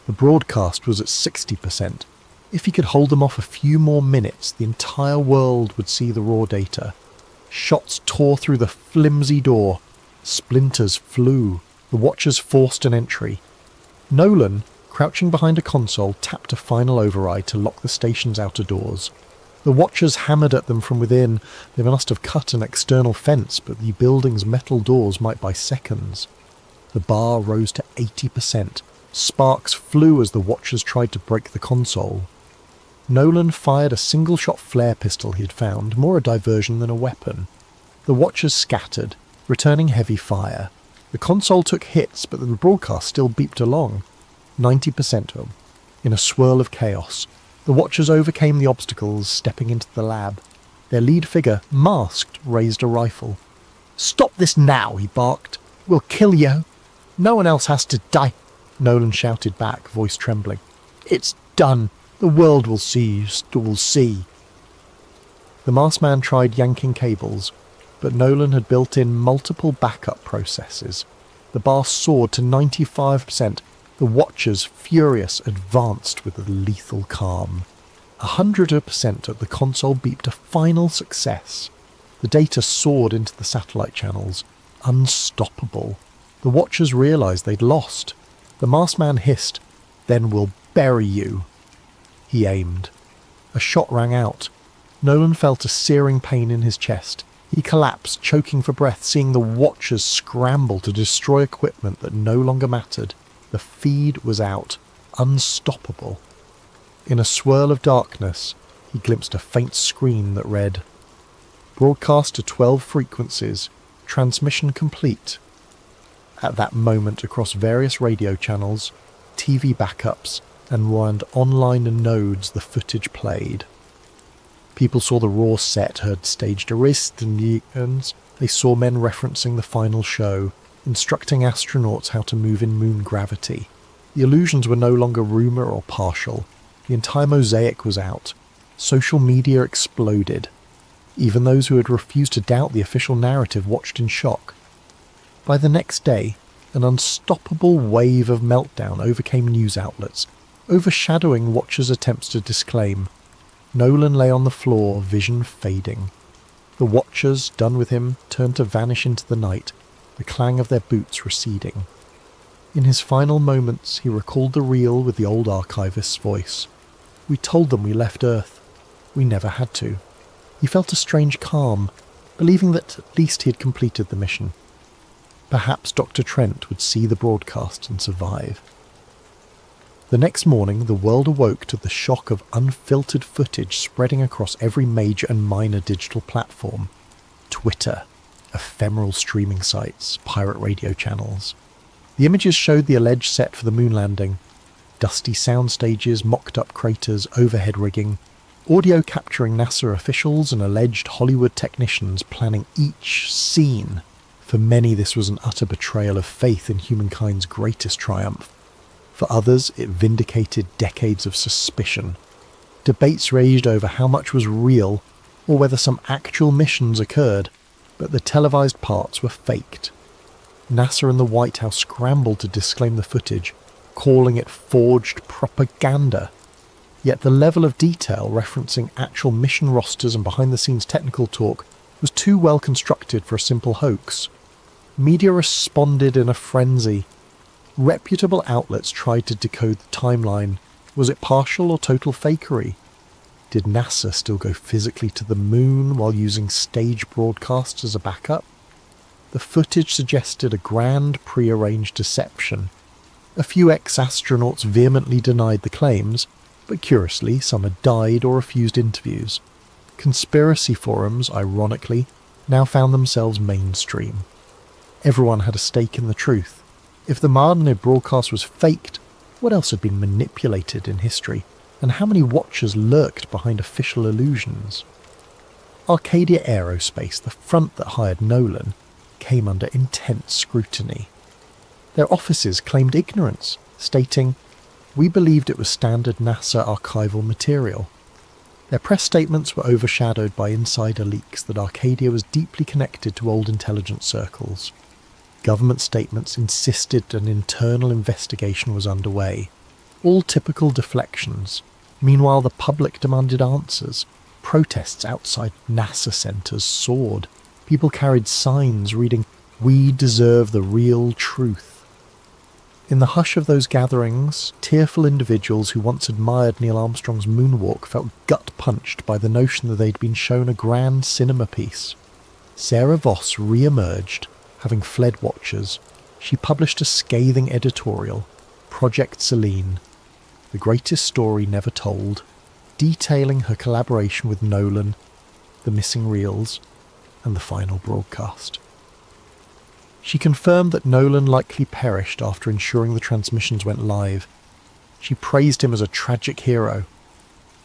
The broadcast was at 60%. If he could hold them off a few more minutes, the entire world would see the raw data. Shots tore through the flimsy door. Splinters flew. The watchers forced an entry. Nolan, crouching behind a console, tapped a final override to lock the station's outer doors. The watchers hammered at them from within. They must have cut an external fence, but the building's metal doors might by seconds. The bar rose to 80%. Sparks flew as the watchers tried to break the console. Nolan fired a single-shot flare pistol he had found, more a diversion than a weapon. The watchers scattered, returning heavy fire. The console took hits, but the broadcast still beeped along. 90% of them. In a swirl of chaos, the watchers overcame the obstacles, stepping into the lab. Their lead figure, masked, raised a rifle. "Stop this now," he barked. "We'll kill you. No one else has to die." Nolan shouted back, voice trembling. "It's done. The world will see. Will see." The masked man tried yanking cables, but Nolan had built in multiple backup processes. The bar soared to 95%. The watchers, furious, advanced with a lethal calm. 100% of the console beeped a final success. The data soared into the satellite channels. Unstoppable. The watchers realised they'd lost. The masked man hissed, "Then we'll bury you." He aimed. A shot rang out. Nolan felt a searing pain in his chest. He collapsed, choking for breath, seeing the watchers scramble to destroy equipment that no longer mattered. The feed was out. Unstoppable. In a swirl of darkness, he glimpsed a faint screen that read, "Broadcast to 12 frequencies. Transmission complete." At that moment, across various radio channels, TV backups, and online nodes, the footage played. People saw the raw set, heard staged arrests and they saw men referencing the final show. instructing astronauts how to move in moon gravity. The illusions were no longer rumour or partial. The entire mosaic was out. Social media exploded. Even those who had refused to doubt the official narrative watched in shock. By the next day, an unstoppable wave of meltdown overcame news outlets, overshadowing watchers' attempts to disclaim. Nolan lay on the floor, vision fading. The watchers, done with him, turned to vanish into the night, the clang of their boots receding. In his final moments, he recalled the reel with the old archivist's voice. "We told them we left Earth. We never had to." He felt a strange calm, believing that at least he had completed the mission. Perhaps Dr. Trent would see the broadcast and survive. The next morning, the world awoke to the shock of unfiltered footage spreading across every major and minor digital platform. Twitter, ephemeral streaming sites, pirate radio channels. The images showed the alleged set for the moon landing. Dusty sound stages, mocked-up craters, overhead rigging, audio capturing NASA officials and alleged Hollywood technicians planning each scene. For many, this was an utter betrayal of faith in humankind's greatest triumph. For others, it vindicated decades of suspicion. Debates raged over how much was real, or whether some actual missions occurred, but the televised parts were faked. NASA and the White House scrambled to disclaim the footage, calling it forged propaganda. Yet the level of detail referencing actual mission rosters and behind-the-scenes technical talk was too well constructed for a simple hoax. Media responded in a frenzy. Reputable outlets tried to decode the timeline. Was it partial or total fakery? Did NASA still go physically to the moon while using stage broadcasts as a backup? The footage suggested a grand, pre-arranged deception. A few ex-astronauts vehemently denied the claims, but curiously, some had died or refused interviews. Conspiracy forums, ironically, now found themselves mainstream. Everyone had a stake in the truth. If the Martinid broadcast was faked, what else had been manipulated in history, and how many watchers lurked behind official illusions? Arcadia Aerospace, the front that hired Nolan, came under intense scrutiny. Their offices claimed ignorance, stating, "We believed it was standard NASA archival material." Their press statements were overshadowed by insider leaks that Arcadia was deeply connected to old intelligence circles. Government statements insisted an internal investigation was underway. All typical deflections. Meanwhile, the public demanded answers. Protests outside NASA centres soared. People carried signs reading, "We deserve the real truth." In the hush of those gatherings, tearful individuals who once admired Neil Armstrong's moonwalk felt gut-punched by the notion that they'd been shown a grand cinema piece. Sarah Voss re-emerged, having fled watchers. She published a scathing editorial, Project Selene, the greatest story never told, detailing her collaboration with Nolan, the missing reels, and the final broadcast. She confirmed that Nolan likely perished after ensuring the transmissions went live. She praised him as a tragic hero.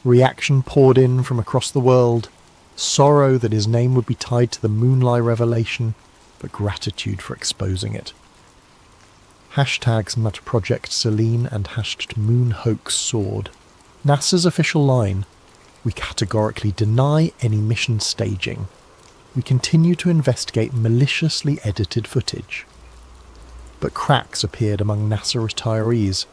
Reaction poured in from across the world, sorrow that his name would be tied to the Moonlie revelation, but gratitude for exposing it. Hashtags #Project Selene and #MoonHoax soared. NASA's official line: "We categorically deny any mission staging. We continue to investigate maliciously edited footage." But cracks appeared among NASA retirees.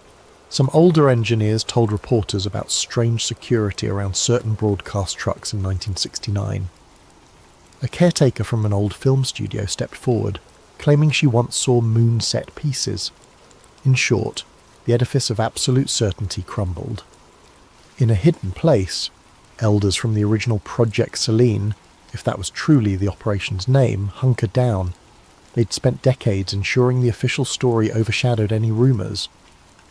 Some older engineers told reporters about strange security around certain broadcast trucks in 1969. A caretaker from an old film studio stepped forward, claiming she once saw moon set pieces. In short, the edifice of absolute certainty crumbled. In a hidden place, elders from the original Project Selene, if that was truly the operation's name, hunkered down. They'd spent decades ensuring the official story overshadowed any rumours.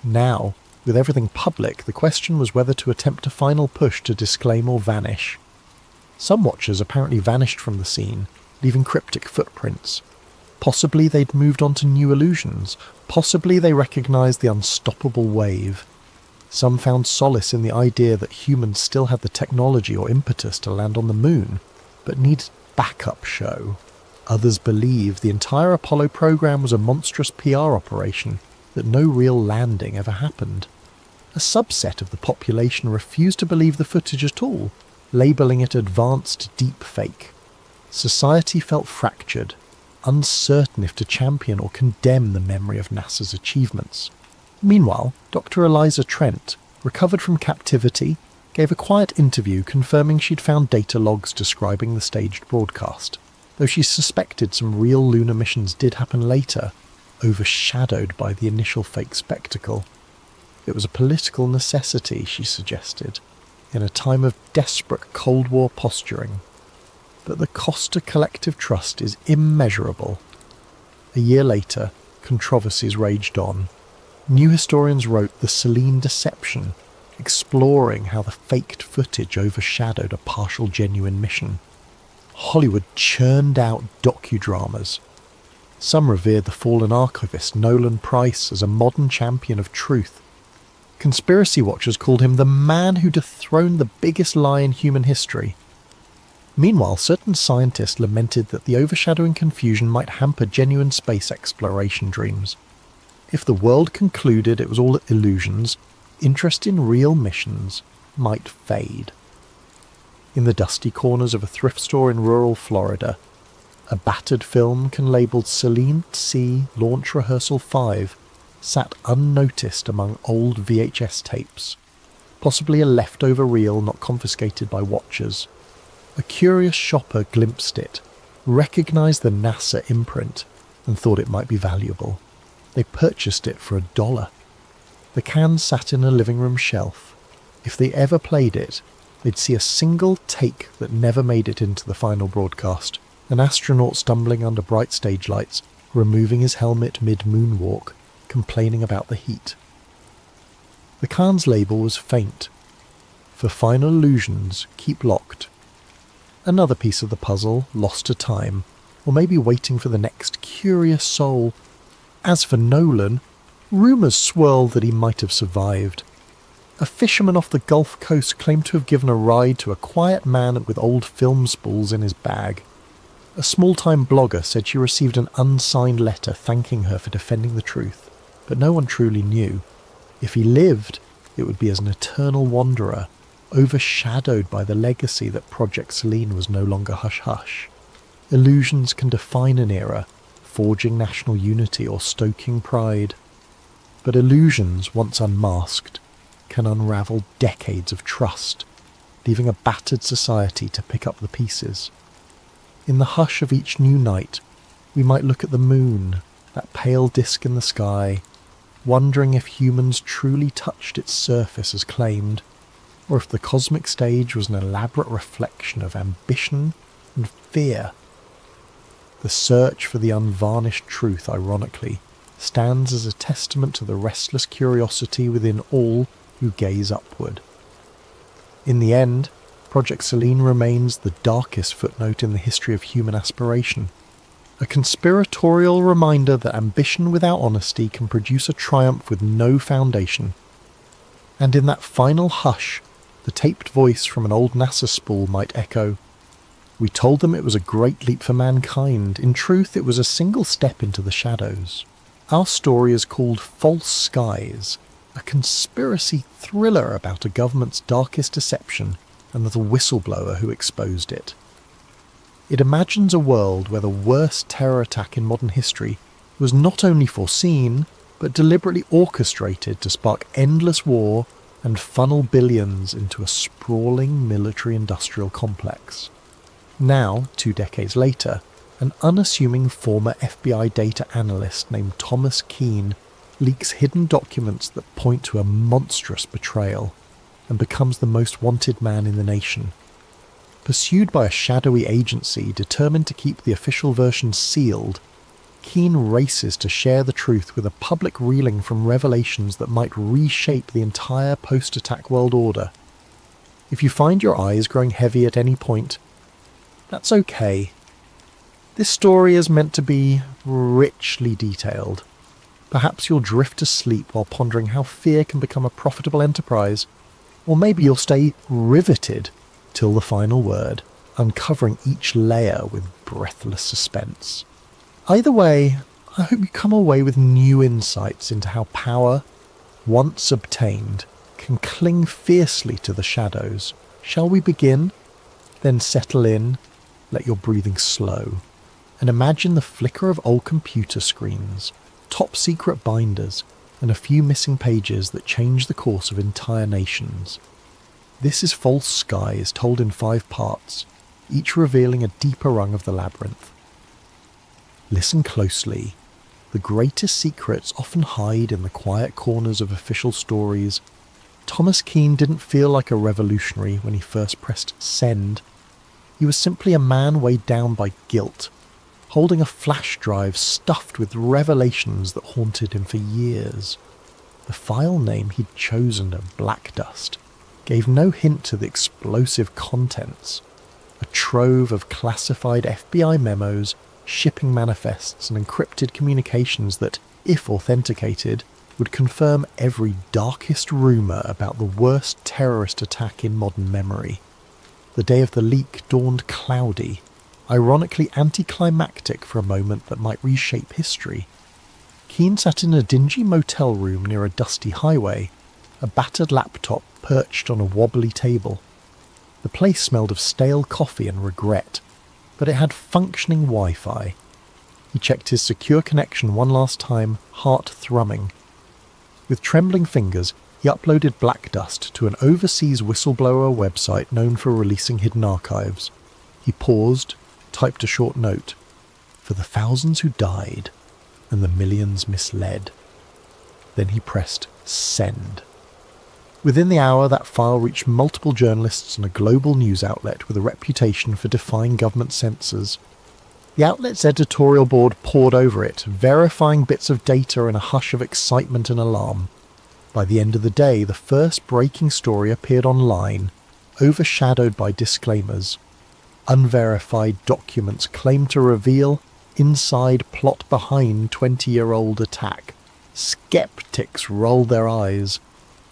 Now, with everything public, the question was whether to attempt a final push to disclaim or vanish. Some watchers apparently vanished from the scene, leaving cryptic footprints. Possibly they'd moved on to new illusions. Possibly they recognised the unstoppable wave. Some found solace in the idea that humans still had the technology or impetus to land on the moon, but needed backup show. Others believe the entire Apollo program was a monstrous PR operation, that no real landing ever happened. A subset of the population refused to believe the footage at all, labelling it advanced deep fake. Society felt fractured, uncertain if to champion or condemn the memory of NASA's achievements. Meanwhile, Dr. Eliza Trent, recovered from captivity, gave a quiet interview confirming she'd found data logs describing the staged broadcast, though she suspected some real lunar missions did happen later, overshadowed by the initial fake spectacle. It was a political necessity, she suggested, in a time of desperate Cold War posturing. But the cost to collective trust is immeasurable. A year later, controversies raged on. New historians wrote The Selene Deception, exploring how the faked footage overshadowed a partial genuine mission. Hollywood churned out docudramas. Some revered the fallen archivist Nolan Price as a modern champion of truth. Conspiracy watchers called him the man who dethroned the biggest lie in human history. Meanwhile, certain scientists lamented that the overshadowing confusion might hamper genuine space exploration dreams. If the world concluded it was all illusions, interest in real missions might fade. In the dusty corners of a thrift store in rural Florida, a battered film can labelled Selene C Launch Rehearsal 5 sat unnoticed among old VHS tapes, possibly a leftover reel not confiscated by watchers. A curious shopper glimpsed it, recognised the NASA imprint, and thought it might be valuable. They purchased it for $1. The can sat in a living room shelf. If they ever played it, they'd see a single take that never made it into the final broadcast. An astronaut stumbling under bright stage lights, removing his helmet mid-moonwalk, complaining about the heat. The can's label was faint. For final illusions, keep locked. Another piece of the puzzle, lost to time, or maybe waiting for the next curious soul. As for Nolan, rumours swirled that he might have survived. A fisherman off the Gulf Coast claimed to have given a ride to a quiet man with old film spools in his bag. A small-time blogger said she received an unsigned letter thanking her for defending the truth, but no one truly knew. If he lived, it would be as an eternal wanderer, overshadowed by the legacy that Project Selene was no longer hush-hush. Illusions can define an era, forging national unity or stoking pride. But illusions, once unmasked, can unravel decades of trust, leaving a battered society to pick up the pieces. In the hush of each new night, we might look at the moon, that pale disk in the sky, wondering if humans truly touched its surface as claimed, or if the cosmic stage was an elaborate reflection of ambition and fear. The search for the unvarnished truth, ironically, stands as a testament to the restless curiosity within all who gaze upward. In the end, Project Selene remains the darkest footnote in the history of human aspiration, a conspiratorial reminder that ambition without honesty can produce a triumph with no foundation. And in that final hush, the taped voice from an old NASA spool might echo, "We told them it was a great leap for mankind. In truth, it was a single step into the shadows." Our story is called False Skies, a conspiracy thriller about a government's darkest deception and the whistleblower who exposed it. It imagines a world where the worst terror attack in modern history was not only foreseen, but deliberately orchestrated to spark endless war and funnel billions into a sprawling military-industrial complex. Now, 2 decades later, an unassuming former FBI data analyst named Thomas Keane leaks hidden documents that point to a monstrous betrayal and becomes the most wanted man in the nation. Pursued by a shadowy agency determined to keep the official version sealed, Keane races to share the truth with a public reeling from revelations that might reshape the entire post-attack world order. If you find your eyes growing heavy at any point, that's okay. This story is meant to be richly detailed. Perhaps you'll drift to sleep while pondering how fear can become a profitable enterprise, or maybe you'll stay riveted till the final word. uncovering each layer with breathless suspense. Either way, I hope you come away with new insights into how power, once obtained, can cling fiercely to the shadows. Shall we begin? Then settle in, let your breathing slow, and imagine the flicker of old computer screens, top secret binders, and a few missing pages that change the course of entire nations. This is False Skies, told in 5 parts, each revealing a deeper rung of the labyrinth. Listen closely. The greatest secrets often hide in the quiet corners of official stories. Thomas Keane didn't feel like a revolutionary when he first pressed send. He was simply a man weighed down by guilt, holding a flash drive stuffed with revelations that haunted him for years. The file name he'd chosen of Black Dust gave no hint to the explosive contents. A trove of classified FBI memos, shipping manifests and encrypted communications that, if authenticated, would confirm every darkest rumour about the worst terrorist attack in modern memory. The day of the leak dawned cloudy, ironically anticlimactic for a moment that might reshape history. Keane sat in a dingy motel room near a dusty highway, a battered laptop perched on a wobbly table. The place smelled of stale coffee and regret, but it had functioning Wi-Fi. He checked his secure connection one last time, heart thrumming. With trembling fingers, he uploaded Black Dust to an overseas whistleblower website known for releasing hidden archives. He paused, typed a short note, for the thousands who died and the millions misled. Then he pressed send. Within the hour, that file reached multiple journalists and a global news outlet with a reputation for defying government censors. The outlet's editorial board pored over it, verifying bits of data in a hush of excitement and alarm. By the end of the day, the first breaking story appeared online, overshadowed by disclaimers. Unverified documents claimed to reveal inside plot behind 20-year-old attack. Skeptics rolled their eyes.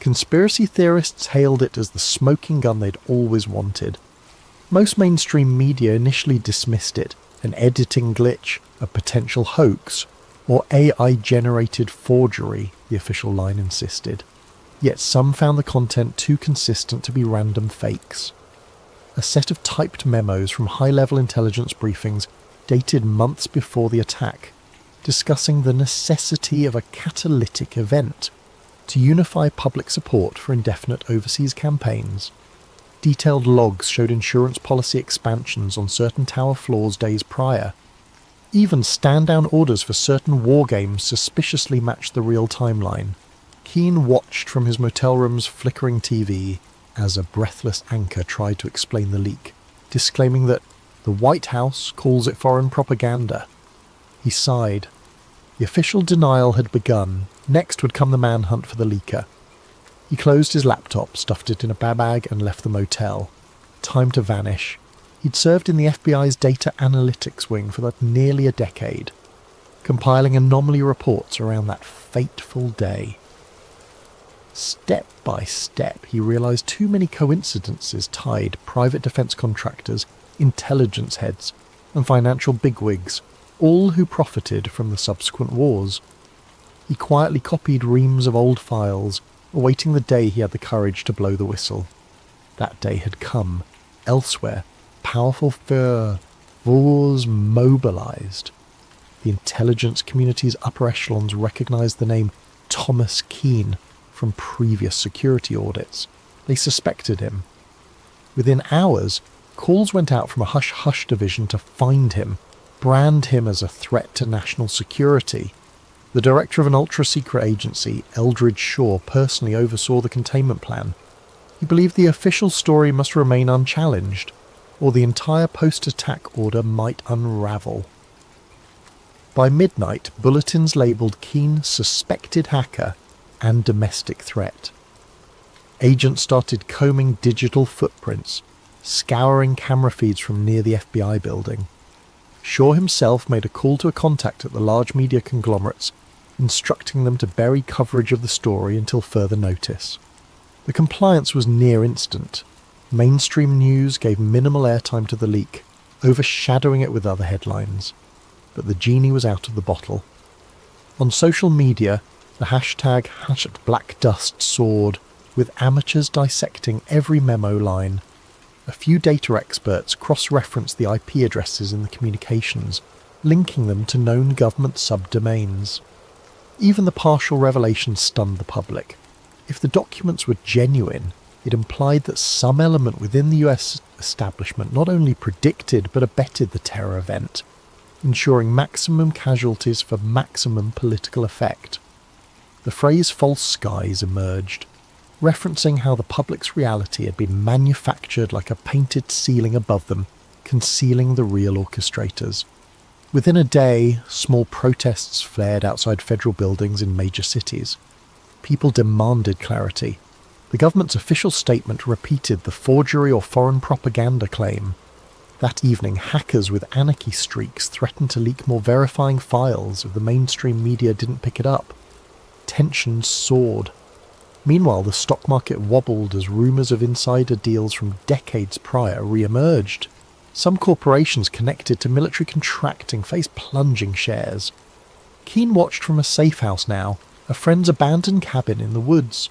Conspiracy theorists hailed it as the smoking gun they'd always wanted. Most mainstream media initially dismissed it, an editing glitch, a potential hoax, or AI-generated forgery, the official line insisted. Yet some found the content too consistent to be random fakes. A set of typed memos from high-level intelligence briefings dated months before the attack, discussing the necessity of a catalytic event to unify public support for indefinite overseas campaigns. Detailed logs showed insurance policy expansions on certain tower floors days prior. Even stand-down orders for certain war games suspiciously matched the real timeline. Keane watched from his motel room's flickering TV as a breathless anchor tried to explain the leak, disclaiming that the White House calls it foreign propaganda. He sighed. The official denial had begun. Next would come the manhunt for the leaker. He closed his laptop, stuffed it in a bag and left the motel. Time to vanish. He'd served in the FBI's data analytics wing for nearly a decade, compiling anomaly reports around that fateful day. Step by step, he realized too many coincidences tied private defense contractors, intelligence heads, and financial bigwigs, all who profited from the subsequent wars. He quietly copied reams of old files, awaiting the day he had the courage to blow the whistle. That day had come. Elsewhere, powerful wars mobilized. The intelligence community's upper echelons recognized the name Thomas Keane from previous security audits. They suspected him. Within hours, calls went out from a hush-hush division to find him, brand him as a threat to national security. The director of an ultra-secret agency, Eldridge Shaw, personally oversaw the containment plan. He believed the official story must remain unchallenged, or the entire post-attack order might unravel. By midnight, bulletins labelled Keane suspected hacker and domestic threat. Agents started combing digital footprints, scouring camera feeds from near the FBI building. Shaw himself made a call to a contact at the large media conglomerates, instructing them to bury coverage of the story until further notice. The compliance was near instant. Mainstream news gave minimal airtime to the leak, overshadowing it with other headlines. But the genie was out of the bottle. On social media, the hashtag #BlackDust soared, with amateurs dissecting every memo line. A few data experts cross-referenced the IP addresses in the communications, linking them to known government subdomains. Even the partial revelation stunned the public. If the documents were genuine, it implied that some element within the US establishment not only predicted but abetted the terror event, ensuring maximum casualties for maximum political effect. The phrase false skies emerged, referencing how the public's reality had been manufactured like a painted ceiling above them, concealing the real orchestrators. Within a day, small protests flared outside federal buildings in major cities. People demanded clarity. The government's official statement repeated the forgery or foreign propaganda claim. That evening, hackers with anarchy streaks threatened to leak more verifying files if the mainstream media didn't pick it up. Tensions soared. Meanwhile, the stock market wobbled as rumours of insider deals from decades prior re-emerged. Some corporations connected to military contracting faced plunging shares. Keane watched from a safe house now, a friend's abandoned cabin in the woods.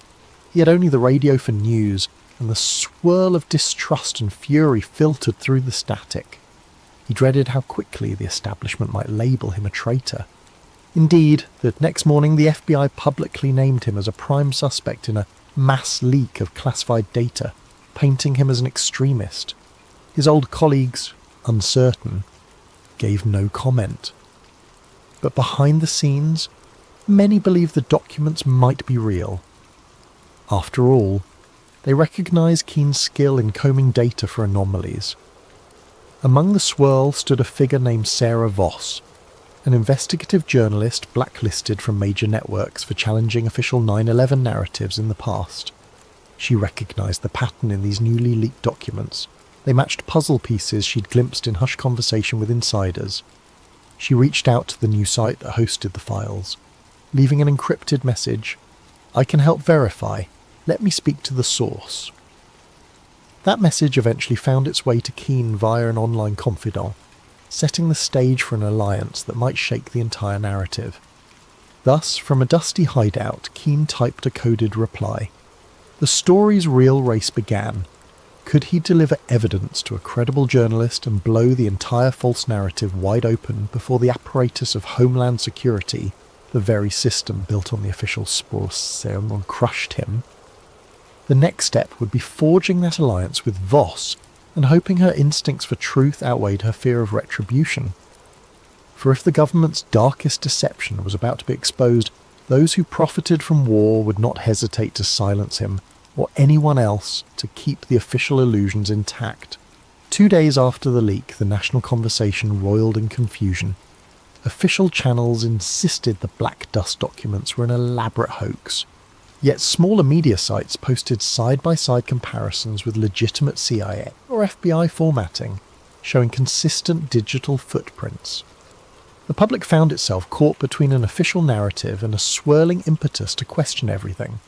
He had only the radio for news, and the swirl of distrust and fury filtered through the static. He dreaded how quickly the establishment might label him a traitor. Indeed, the next morning the FBI publicly named him as a prime suspect in a mass leak of classified data, painting him as an extremist. His old colleagues, uncertain, gave no comment. But behind the scenes, many believed the documents might be real. After all, they recognised Keane's skill in combing data for anomalies. Among the swirl stood a figure named Sarah Voss, an investigative journalist blacklisted from major networks for challenging official 9/11 narratives in the past. She recognised the pattern in these newly leaked documents. They matched puzzle pieces she'd glimpsed in hushed conversation with insiders. She reached out to the new site that hosted the files, leaving an encrypted message. "I can help verify. Let me speak to the source." That message eventually found its way to Keane via an online confidant, setting the stage for an alliance that might shake the entire narrative. Thus, from a dusty hideout, Keane typed a coded reply. The story's real race began. Could he deliver evidence to a credible journalist and blow the entire false narrative wide open before the apparatus of Homeland Security, the very system built on the official source, crushed him? The next step would be forging that alliance with Voss and hoping her instincts for truth outweighed her fear of retribution. For if the government's darkest deception was about to be exposed, those who profited from war would not hesitate to silence him, or anyone else, to keep the official illusions intact. 2 days after the leak, the national conversation roiled in confusion. Official channels insisted the Black Dust documents were an elaborate hoax. Yet smaller media sites posted side-by-side comparisons with legitimate CIA or FBI formatting, showing consistent digital footprints. The public found itself caught between an official narrative and a swirling impetus to question everything.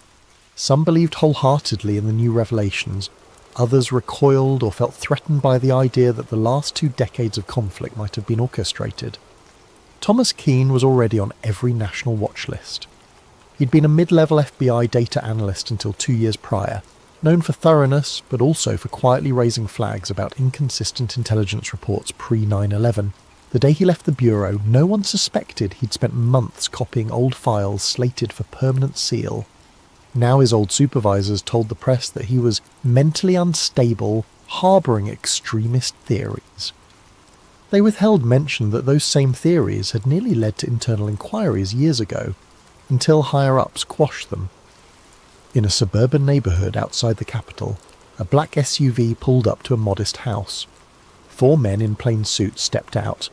Some believed wholeheartedly in the new revelations, others recoiled or felt threatened by the idea that the last 2 decades of conflict might have been orchestrated. Thomas Keane was already on every national watch list. He'd been a mid-level FBI data analyst until 2 years prior, known for thoroughness but also for quietly raising flags about inconsistent intelligence reports pre-9/11. The day he left the bureau, no one suspected he'd spent months copying old files slated for permanent seal. Now his old supervisors told the press that he was mentally unstable, harbouring extremist theories. They withheld mention that those same theories had nearly led to internal inquiries years ago, until higher-ups quashed them. In a suburban neighbourhood outside the capital, a black SUV pulled up to a modest house. 4 men in plain suits stepped out.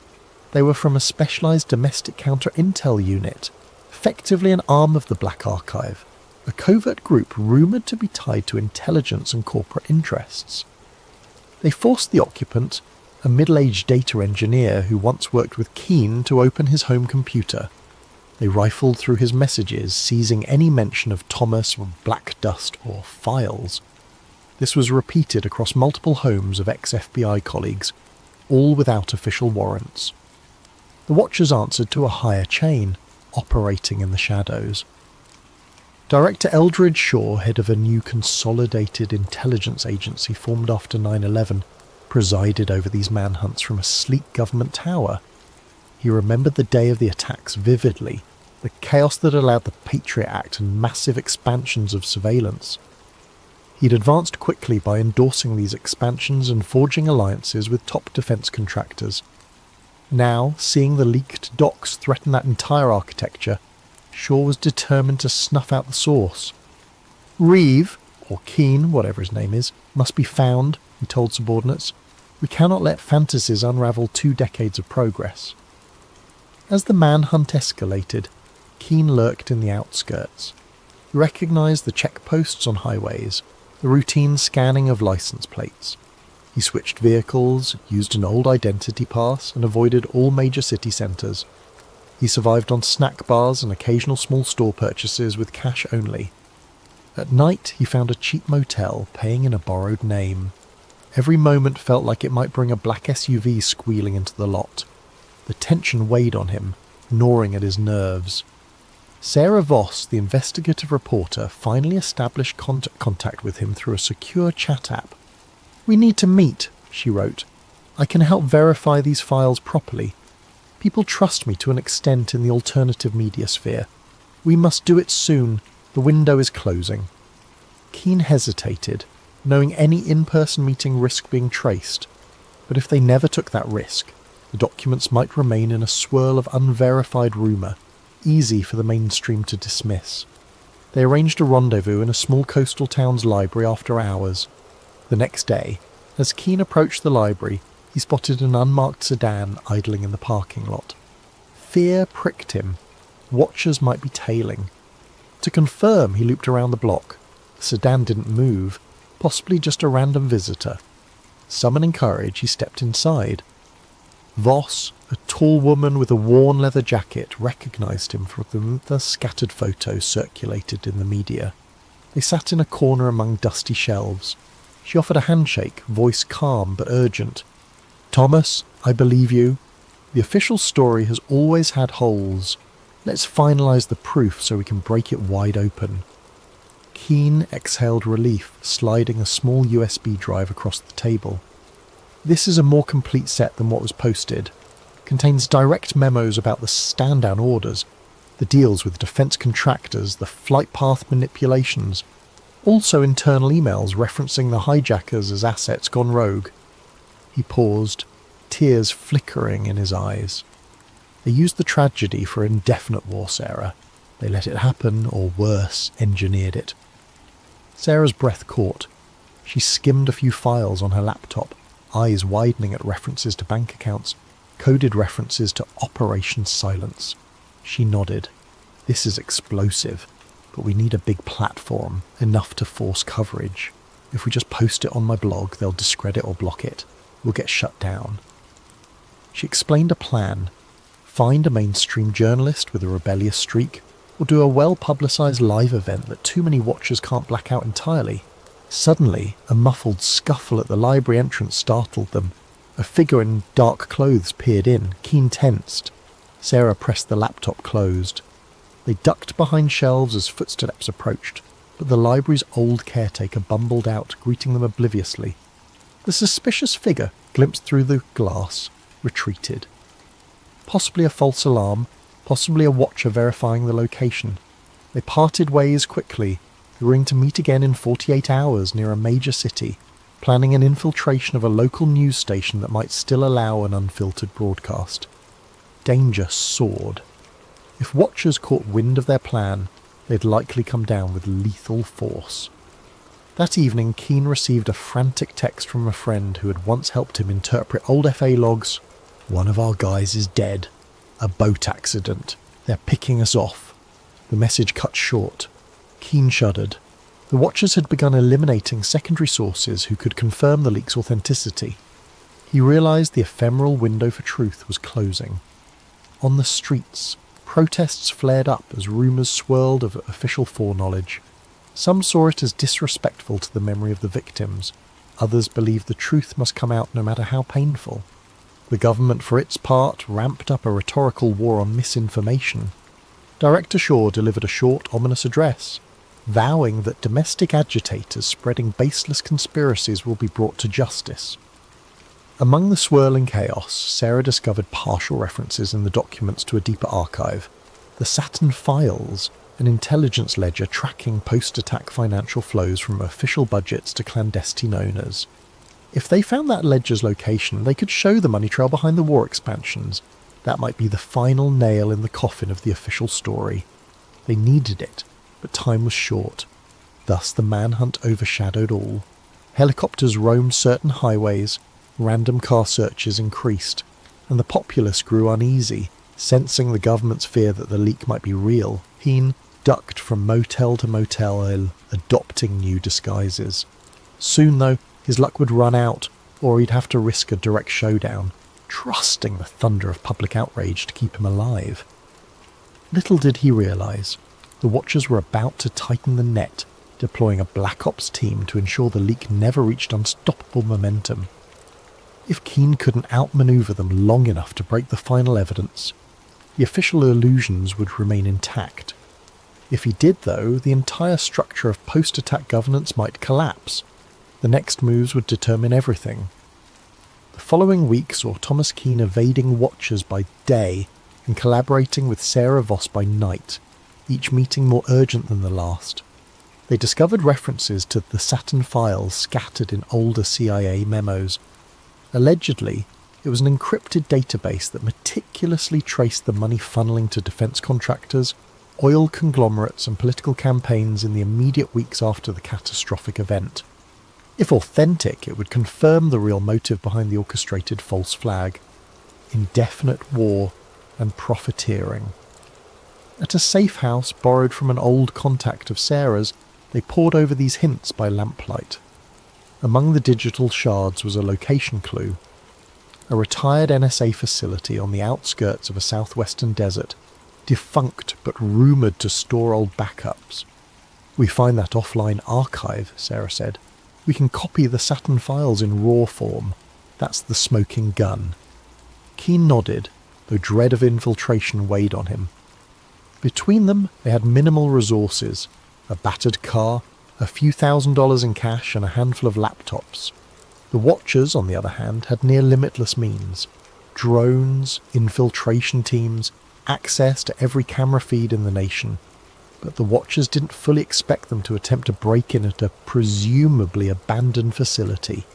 They were from a specialised domestic counter-intel unit, effectively an arm of the Black Archive, a covert group rumoured to be tied to intelligence and corporate interests. They forced the occupant, a middle-aged data engineer who once worked with Keane, to open his home computer. They rifled through his messages, seizing any mention of Thomas or Black Dust or files. This was repeated across multiple homes of ex-FBI colleagues, all without official warrants. The Watchers answered to a higher chain, operating in the shadows. Director Eldridge Shaw, head of a new consolidated intelligence agency formed after 9/11, presided over these manhunts from a sleek government tower. He remembered the day of the attacks vividly, the chaos that allowed the Patriot Act and massive expansions of surveillance. He'd advanced quickly by endorsing these expansions and forging alliances with top defence contractors. Now, seeing the leaked docs threaten that entire architecture, Shaw was determined to snuff out the source. Reeve, or Keane, whatever his name is, must be found, he told subordinates. We cannot let fantasies unravel 2 decades of progress. As the manhunt escalated, Keane lurked in the outskirts. He recognised the checkposts on highways, the routine scanning of licence plates. He switched vehicles, used an old identity pass, and avoided all major city centres. He survived on snack bars and occasional small store purchases with cash only. At night, he found a cheap motel, paying in a borrowed name. Every moment felt like it might bring a black SUV squealing into the lot. The tension weighed on him, gnawing at his nerves. Sarah Voss, the investigative reporter, finally established contact with him through a secure chat app. "We need to meet," she wrote. "I can help verify these files properly. People trust me to an extent in the alternative media sphere. We must do it soon. The window is closing." Keane hesitated, knowing any in-person meeting risked being traced. But if they never took that risk, the documents might remain in a swirl of unverified rumour, easy for the mainstream to dismiss. They arranged a rendezvous in a small coastal town's library after hours. The next day, as Keane approached the library, he spotted an unmarked sedan idling in the parking lot. Fear pricked him. Watchers might be tailing. To confirm, he looped around the block. The sedan didn't move, possibly just a random visitor. Summoning courage, he stepped inside. Voss, a tall woman with a worn leather jacket, recognised him from the scattered photos circulated in the media. They sat in a corner among dusty shelves. She offered a handshake, voice calm but urgent. "Thomas, I believe you. The official story has always had holes. Let's finalise the proof so we can break it wide open." Keane exhaled relief, sliding a small USB drive across the table. This is a more complete set than what was posted. Contains direct memos about the stand-down orders, the deals with defence contractors, the flight path manipulations. Also internal emails referencing the hijackers as assets gone rogue. He paused, tears flickering in his eyes. They used the tragedy for indefinite war, Sarah. They let it happen, or worse, engineered it. Sarah's breath caught. She skimmed a few files on her laptop, eyes widening at references to bank accounts, coded references to Operation Silence. She nodded. This is explosive, but we need a big platform, enough to force coverage. If we just post it on my blog, they'll discredit or block it. We'll get shut down. She explained a plan. Find a mainstream journalist with a rebellious streak, or do a well-publicised live event that too many watchers can't black out entirely. Suddenly, a muffled scuffle at the library entrance startled them. A figure in dark clothes peered in, Keane tensed. Sarah pressed the laptop closed. They ducked behind shelves as footsteps approached, but the library's old caretaker bumbled out, greeting them obliviously. The suspicious figure, glimpsed through the glass, retreated. Possibly a false alarm, possibly a watcher verifying the location. They parted ways quickly, agreeing to meet again in 48 hours near a major city, planning an infiltration of a local news station that might still allow an unfiltered broadcast. Danger soared. If watchers caught wind of their plan, they'd likely come down with lethal force. That evening, Keane received a frantic text from a friend who had once helped him interpret old FA logs. "One of our guys is dead. A boat accident. They're picking us off." The message cut short. Keane shuddered. The watchers had begun eliminating secondary sources who could confirm the leak's authenticity. He realised the ephemeral window for truth was closing. On the streets, protests flared up as rumours swirled of official foreknowledge. Some saw it as disrespectful to the memory of the victims. Others believed the truth must come out no matter how painful. The government, for its part, ramped up a rhetorical war on misinformation. Director Shaw delivered a short, ominous address, vowing that domestic agitators spreading baseless conspiracies will be brought to justice. Among the swirling chaos, Sarah discovered partial references in the documents to a deeper archive. The Saturn Files, an intelligence ledger tracking post-attack financial flows from official budgets to clandestine owners. If they found that ledger's location, they could show the money trail behind the war expansions. That might be the final nail in the coffin of the official story. They needed it, but time was short. Thus the manhunt overshadowed all. Helicopters roamed certain highways, random car searches increased, and the populace grew uneasy, sensing the government's fear that the leak might be real. Keane ducked from motel to motel, adopting new disguises. Soon, though, his luck would run out, or he'd have to risk a direct showdown, trusting the thunder of public outrage to keep him alive. Little did he realise, the Watchers were about to tighten the net, deploying a Black Ops team to ensure the leak never reached unstoppable momentum. If Keane couldn't outmaneuver them long enough to break the final evidence, the official illusions would remain intact. If he did, though, the entire structure of post-attack governance might collapse. The next moves would determine everything. The following week saw Thomas Keane evading Watchers by day and collaborating with Sarah Voss by night, each meeting more urgent than the last. They discovered references to the Saturn Files scattered in older CIA memos. Allegedly, it was an encrypted database that meticulously traced the money funneling to defence contractors, oil conglomerates and political campaigns in the immediate weeks after the catastrophic event. If authentic, it would confirm the real motive behind the orchestrated false flag: indefinite war and profiteering. At a safe house borrowed from an old contact of Sarah's, they pored over these hints by lamplight. Among the digital shards was a location clue: a retired NSA facility on the outskirts of a southwestern desert, defunct but rumoured to store old backups. "We find that offline archive," Sarah said. "We can copy the Saturn Files in raw form. That's the smoking gun." Keane nodded, though dread of infiltration weighed on him. Between them, they had minimal resources: a battered car, a few $1,000s in cash, and a handful of laptops. The Watchers, on the other hand, had near limitless means: drones, infiltration teams, access to every camera feed in the nation. But the Watchers didn't fully expect them to attempt a break-in at a presumably abandoned facility,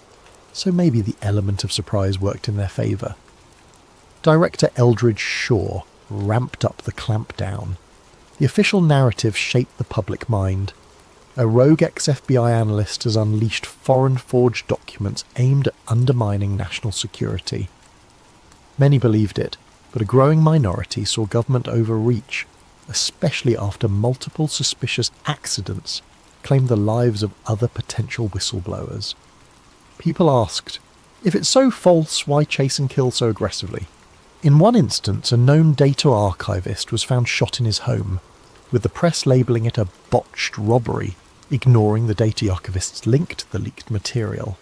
so maybe the element of surprise worked in their favour. Director Eldridge Shaw ramped up the clampdown. The official narrative shaped the public mind. A rogue ex-FBI analyst has unleashed foreign-forged documents aimed at undermining national security. Many believed it, but a growing minority saw government overreach, especially after multiple suspicious accidents claimed the lives of other potential whistleblowers. People asked, if it's so false, why chase and kill so aggressively? In one instance, a known data archivist was found shot in his home, with the press labelling it a botched robbery, ignoring the data archivist's link to the leaked material.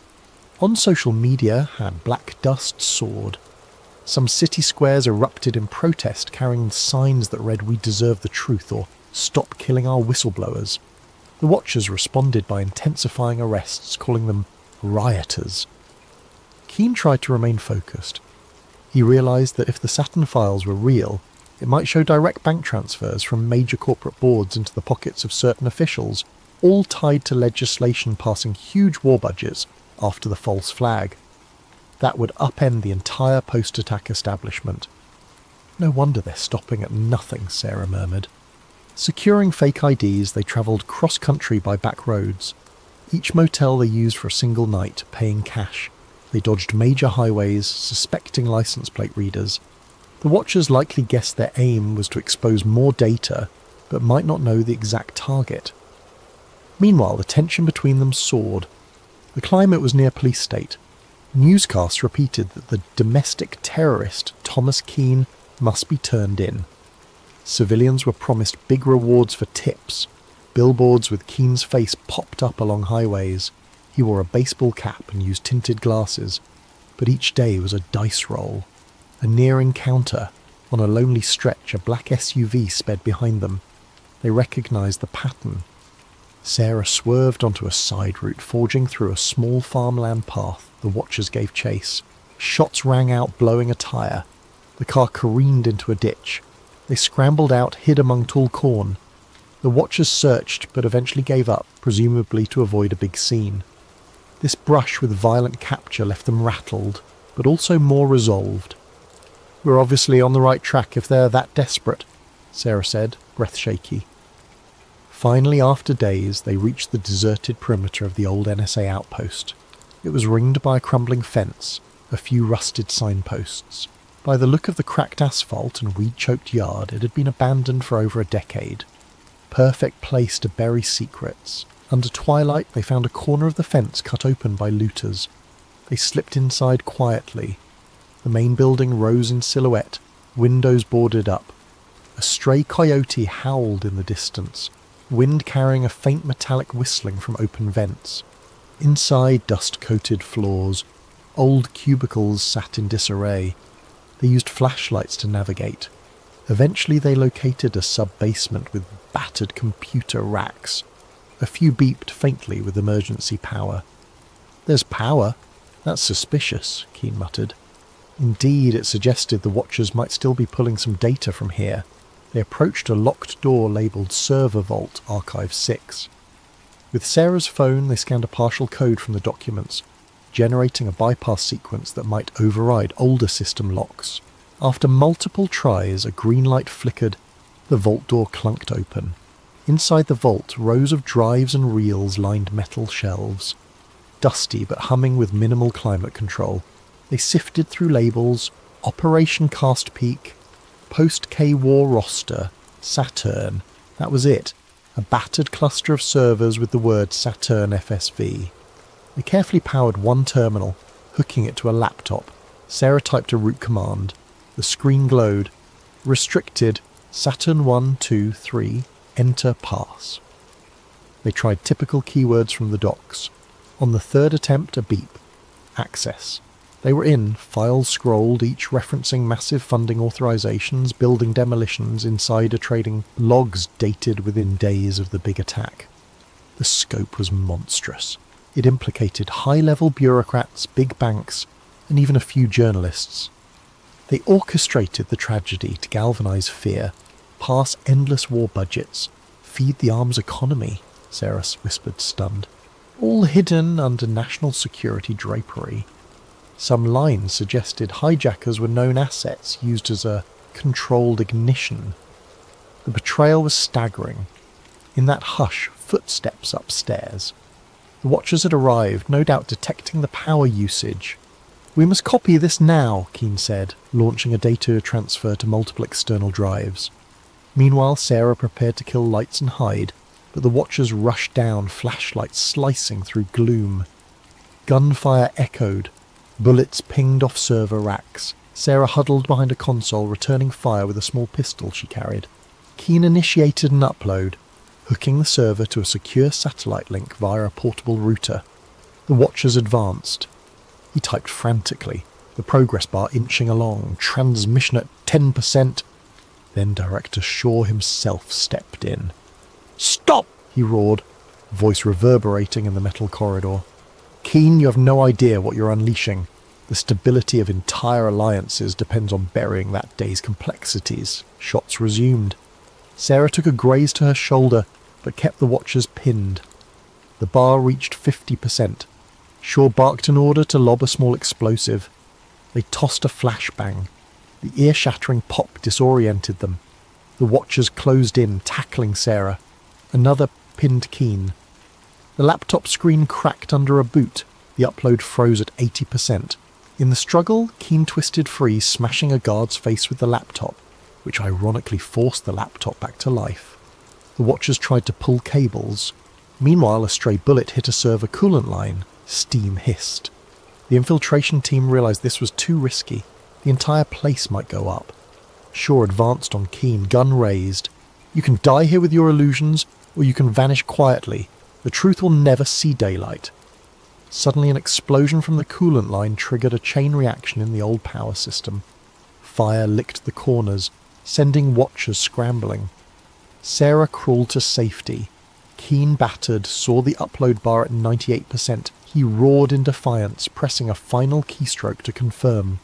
On social media, black dust soared. Some city squares erupted in protest, carrying signs that read "We deserve the truth" or "Stop killing our whistleblowers." The Watchers responded by intensifying arrests, calling them rioters. Keane tried to remain focused. He realised that if the Saturn Files were real, it might show direct bank transfers from major corporate boards into the pockets of certain officials, all tied to legislation passing huge war budgets after the false flag. That would upend the entire post-attack establishment. "No wonder they're stopping at nothing," Sarah murmured. Securing fake IDs, they travelled cross-country by back roads. Each motel they used for a single night, paying cash. They dodged major highways, suspecting licence plate readers. The Watchers likely guessed their aim was to expose more data, but might not know the exact target. Meanwhile, the tension between them soared. The climate was near police state. Newscasts repeated that the domestic terrorist Thomas Keane must be turned in. Civilians were promised big rewards for tips. Billboards with Keen's face popped up along highways. He wore a baseball cap and used tinted glasses, but each day was a dice roll. A near encounter. On a lonely stretch, a black SUV sped behind them. They recognized the pattern. Sarah swerved onto a side route, forging through a small farmland path. The watchers gave chase. Shots rang out, blowing a tyre. The car careened into a ditch. They scrambled out, hid among tall corn. The watchers searched, but eventually gave up, presumably to avoid a big scene. This brush with violent capture left them rattled, but also more resolved. "We're obviously on the right track if they're that desperate," Sarah said, breath shaky. Finally, after days, they reached the deserted perimeter of the old NSA outpost. It was ringed by a crumbling fence, a few rusted signposts. By the look of the cracked asphalt and weed-choked yard, it had been abandoned for over a decade. Perfect place to bury secrets. Under twilight, they found a corner of the fence cut open by looters. They slipped inside quietly. The main building rose in silhouette, windows boarded up. A stray coyote howled in the distance, wind carrying a faint metallic whistling from open vents. Inside, dust-coated floors. Old cubicles sat in disarray. They used flashlights to navigate. Eventually they located a sub-basement with battered computer racks. A few beeped faintly with emergency power. "There's power? That's suspicious," Keen muttered. Indeed, it suggested the watchers might still be pulling some data from here. They approached a locked door labelled Server Vault Archive 6. With Sarah's phone, they scanned a partial code from the documents, generating a bypass sequence that might override older system locks. After multiple tries, a green light flickered. The vault door clunked open. Inside the vault, rows of drives and reels lined metal shelves. Dusty but humming with minimal climate control. They sifted through labels: Operation Cast Peak, Post-K-War Roster, Saturn. That was it. A battered cluster of servers with the word Saturn FSV. They carefully powered one terminal, hooking it to a laptop. Sarah typed a root command. The screen glowed. Restricted. Saturn 1, 2, 3. Enter pass. They tried typical keywords from the docs. On the third attempt, a beep. Access. They were in, files scrolled, each referencing massive funding authorizations, building demolitions, insider trading, logs dated within days of the big attack. The scope was monstrous. It implicated high-level bureaucrats, big banks, and even a few journalists. They orchestrated the tragedy to galvanize fear, pass endless war budgets, feed the arms economy, Sarah whispered, stunned. All hidden under national security drapery. Some lines suggested hijackers were known assets used as a controlled ignition. The betrayal was staggering. In that hush, footsteps upstairs. The watchers had arrived, no doubt detecting the power usage. "We must copy this now," Keen said, launching a data transfer to multiple external drives. Meanwhile, Sarah prepared to kill lights and hide, but the watchers rushed down, flashlights slicing through gloom. Gunfire echoed. Bullets pinged off server racks. Sarah huddled behind a console, returning fire with a small pistol she carried. Keen initiated an upload, hooking the server to a secure satellite link via a portable router. The watchers advanced. He typed frantically, the progress bar inching along, transmission at 10%. Then Director Shaw himself stepped in. "Stop!" he roared, voice reverberating in the metal corridor. "Keen, you have no idea what you're unleashing. The stability of entire alliances depends on burying that day's complexities." Shots resumed. Sarah took a graze to her shoulder, but kept the watchers pinned. The bar reached 50%. Shaw barked an order to lob a small explosive. They tossed a flashbang. The ear-shattering pop disoriented them. The watchers closed in, tackling Sarah. Another pinned Keen. The laptop screen cracked under a boot. The upload froze at 80%. In the struggle, Keen twisted free, smashing a guard's face with the laptop, which ironically forced the laptop back to life. The watchers tried to pull cables. Meanwhile, a stray bullet hit a server coolant line. Steam hissed. The infiltration team realized this was too risky. The entire place might go up. Shaw advanced on Keen, gun raised. "You can die here with your illusions, or you can vanish quietly. The truth will never see daylight. Suddenly an explosion from the coolant line triggered a chain reaction in the old power system. Fire licked the corners, sending watchers scrambling. Sarah crawled to safety. Keen battered, saw the upload bar at 98%. He roared in defiance, pressing a final keystroke to confirm.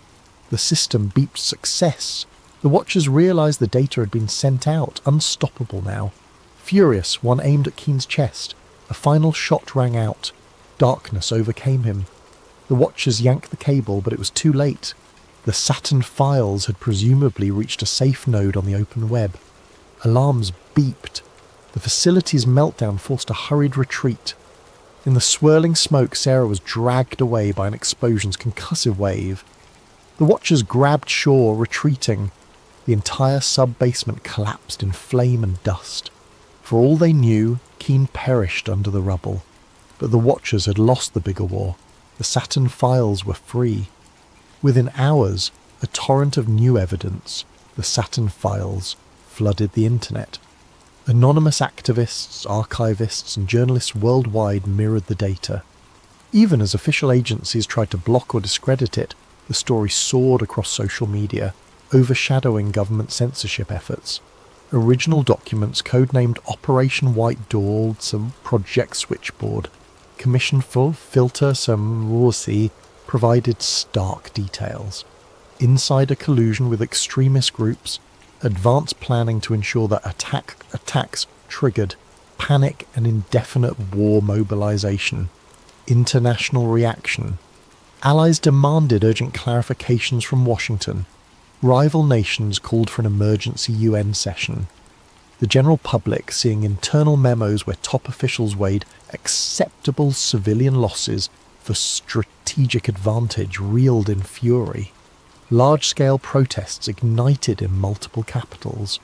The system beeped success. The watchers realised the data had been sent out, unstoppable now. Furious, one aimed at Keen's chest. A final shot rang out. Darkness overcame him. The watchers yanked the cable, but it was too late. The Saturn files had presumably reached a safe node on the open web. Alarms beeped. The facility's meltdown forced a hurried retreat. In the swirling smoke, Sarah was dragged away by an explosion's concussive wave. The watchers grabbed shore, retreating. The entire sub-basement collapsed in flame and dust. For all they knew, Keen perished under the rubble. But the watchers had lost the bigger war. The Saturn files were free. Within hours, a torrent of new evidence, the Saturn files, flooded the internet. Anonymous activists, archivists, and journalists worldwide mirrored the data. Even as official agencies tried to block or discredit it, the story soared across social media, overshadowing government censorship efforts. Original documents codenamed Operation White Dawn, some Project Switchboard, commissioned for Filter some Rorsi, provided stark details. Insider collusion with extremist groups, advanced planning to ensure that attacks triggered panic and indefinite war mobilization, international reaction. Allies demanded urgent clarifications from Washington. Rival nations called for an emergency UN session. The general public, seeing internal memos where top officials weighed acceptable civilian losses for strategic advantage, reeled in fury. Large-scale protests ignited in multiple capitals.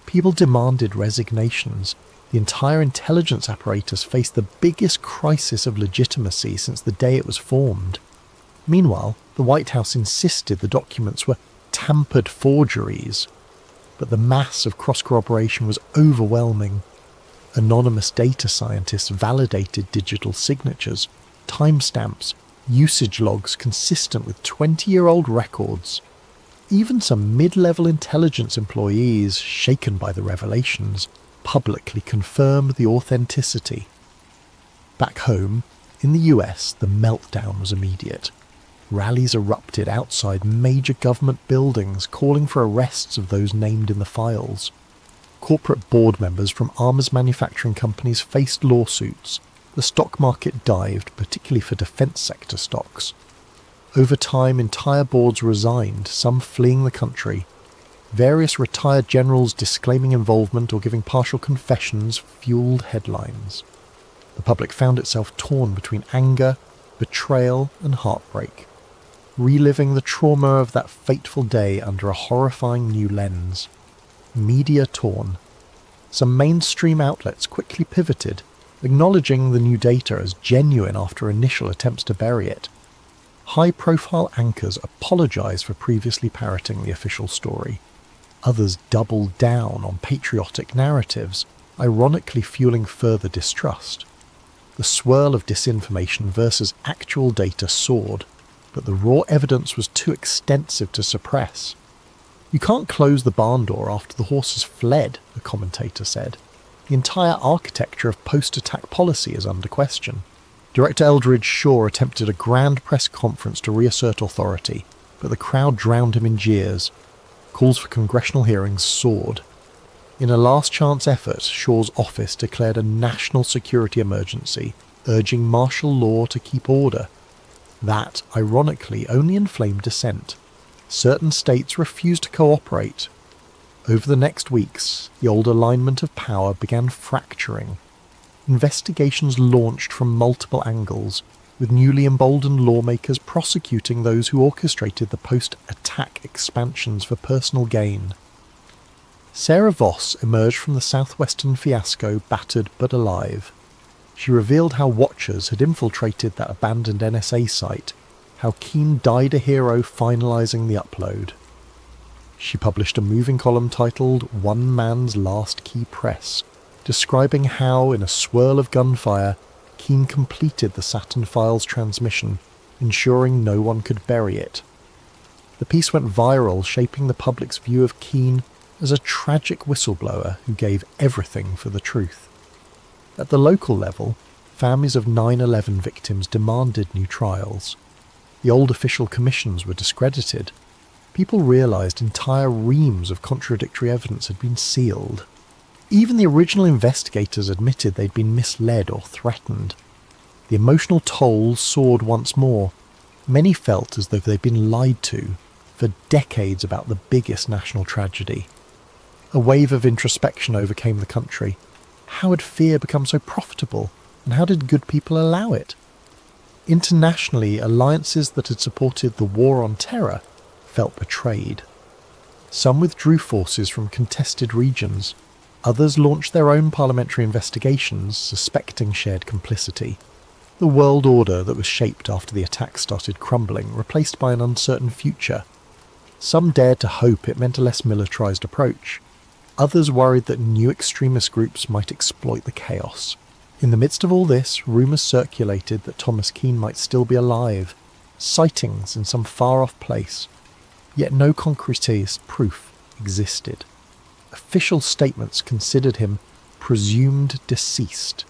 People demanded resignations. The entire intelligence apparatus faced the biggest crisis of legitimacy since the day it was formed. Meanwhile, the White House insisted the documents were tampered forgeries, but the mass of cross-corroboration was overwhelming. Anonymous data scientists validated digital signatures, timestamps, usage logs consistent with 20-year-old records. Even some mid-level intelligence employees, shaken by the revelations, publicly confirmed the authenticity. Back home, in the US, the meltdown was immediate. Rallies erupted outside major government buildings, calling for arrests of those named in the files. Corporate board members from arms manufacturing companies faced lawsuits. The stock market dived, particularly for defense sector stocks. Over time, entire boards resigned, some fleeing the country. Various retired generals disclaiming involvement or giving partial confessions fueled headlines. The public found itself torn between anger, betrayal, and heartbreak, reliving the trauma of that fateful day under a horrifying new lens. Media torn. Some mainstream outlets quickly pivoted, acknowledging the new data as genuine after initial attempts to bury it. High-profile anchors apologized for previously parroting the official story. Others doubled down on patriotic narratives, ironically fueling further distrust. The swirl of disinformation versus actual data soared, but the raw evidence was too extensive to suppress. You can't close the barn door after the horses fled, a commentator said. The entire architecture of post-attack policy is under question. Director Eldridge Shaw attempted a grand press conference to reassert authority, but the crowd drowned him in jeers. Calls for congressional hearings soared. In a last-chance effort, Shaw's office declared a national security emergency, urging martial law to keep order. That, ironically, only inflamed dissent. Certain states refused to cooperate. Over the next weeks, the old alignment of power began fracturing. Investigations launched from multiple angles, with newly emboldened lawmakers prosecuting those who orchestrated the post-attack expansions for personal gain. Sarah Voss emerged from the southwestern fiasco battered but alive. She revealed how Watchers had infiltrated that abandoned NSA site, how Keen died a hero finalising the upload. She published a moving column titled One Man's Last Key Press, describing how, in a swirl of gunfire, Keane completed the Saturn Files transmission, ensuring no one could bury it. The piece went viral, shaping the public's view of Keane as a tragic whistleblower who gave everything for the truth. At the local level, families of 9/11 victims demanded new trials. The old official commissions were discredited. People realised entire reams of contradictory evidence had been sealed. Even the original investigators admitted they'd been misled or threatened. The emotional toll soared once more. Many felt as though they'd been lied to for decades about the biggest national tragedy. A wave of introspection overcame the country. How had fear become so profitable, and how did good people allow it? Internationally, alliances that had supported the war on terror felt betrayed. Some withdrew forces from contested regions. Others launched their own parliamentary investigations, suspecting shared complicity. The world order that was shaped after the attack started crumbling, replaced by an uncertain future. Some dared to hope it meant a less militarised approach. Others worried that new extremist groups might exploit the chaos. In the midst of all this, rumours circulated that Thomas Keane might still be alive, sightings in some far-off place, yet no concrete proof existed. Official statements considered him presumed deceased.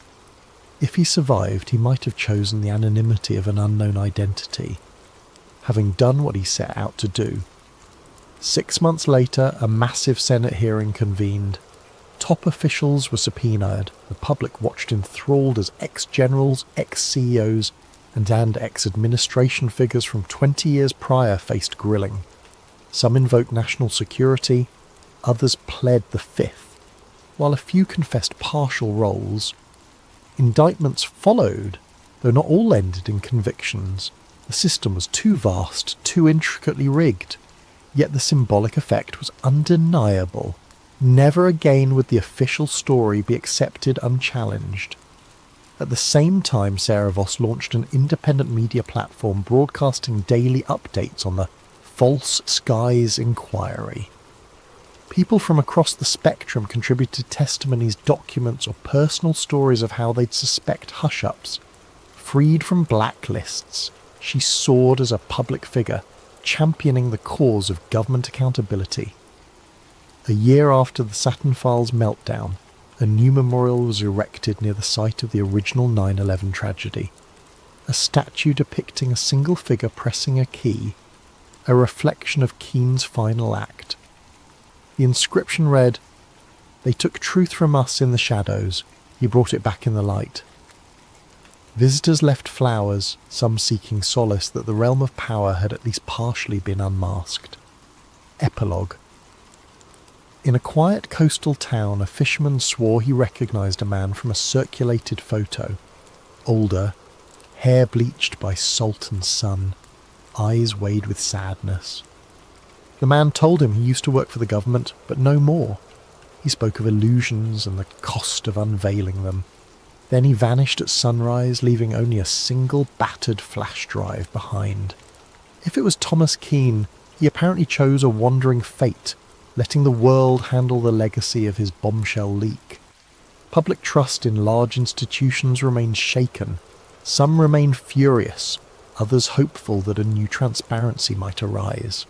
If he survived, he might have chosen the anonymity of an unknown identity, having done what he set out to do. 6 months later, a massive Senate hearing convened. Top officials were subpoenaed. The public watched enthralled as ex-generals, ex-CEOs, and ex-administration figures from 20 years prior faced grilling. Some invoked national security, others pled the fifth, while a few confessed partial roles. Indictments followed, though not all ended in convictions. The system was too vast, too intricately rigged. Yet the symbolic effect was undeniable. Never again would the official story be accepted unchallenged. At the same time, Sarah Voss launched an independent media platform broadcasting daily updates on the False Skies Inquiry. People from across the spectrum contributed testimonies, documents, or personal stories of how they'd suspect hush-ups. Freed from blacklists, she soared as a public figure, championing the cause of government accountability. A year after the Saturn Files meltdown, a new memorial was erected near the site of the original 9/11 tragedy. A statue depicting a single figure pressing a key, a reflection of Keane's final act. The inscription read, "They took truth from us in the shadows, he brought it back in the light." Visitors left flowers, some seeking solace that the realm of power had at least partially been unmasked. Epilogue. In a quiet coastal town, a fisherman swore he recognised a man from a circulated photo. Older, hair bleached by salt and sun, eyes weighed with sadness. The man told him he used to work for the government, but no more. He spoke of illusions and the cost of unveiling them. Then he vanished at sunrise, leaving only a single battered flash drive behind. If it was Thomas Keane, he apparently chose a wandering fate, letting the world handle the legacy of his bombshell leak. Public trust in large institutions remained shaken. Some remained furious, others hopeful that a new transparency might arise.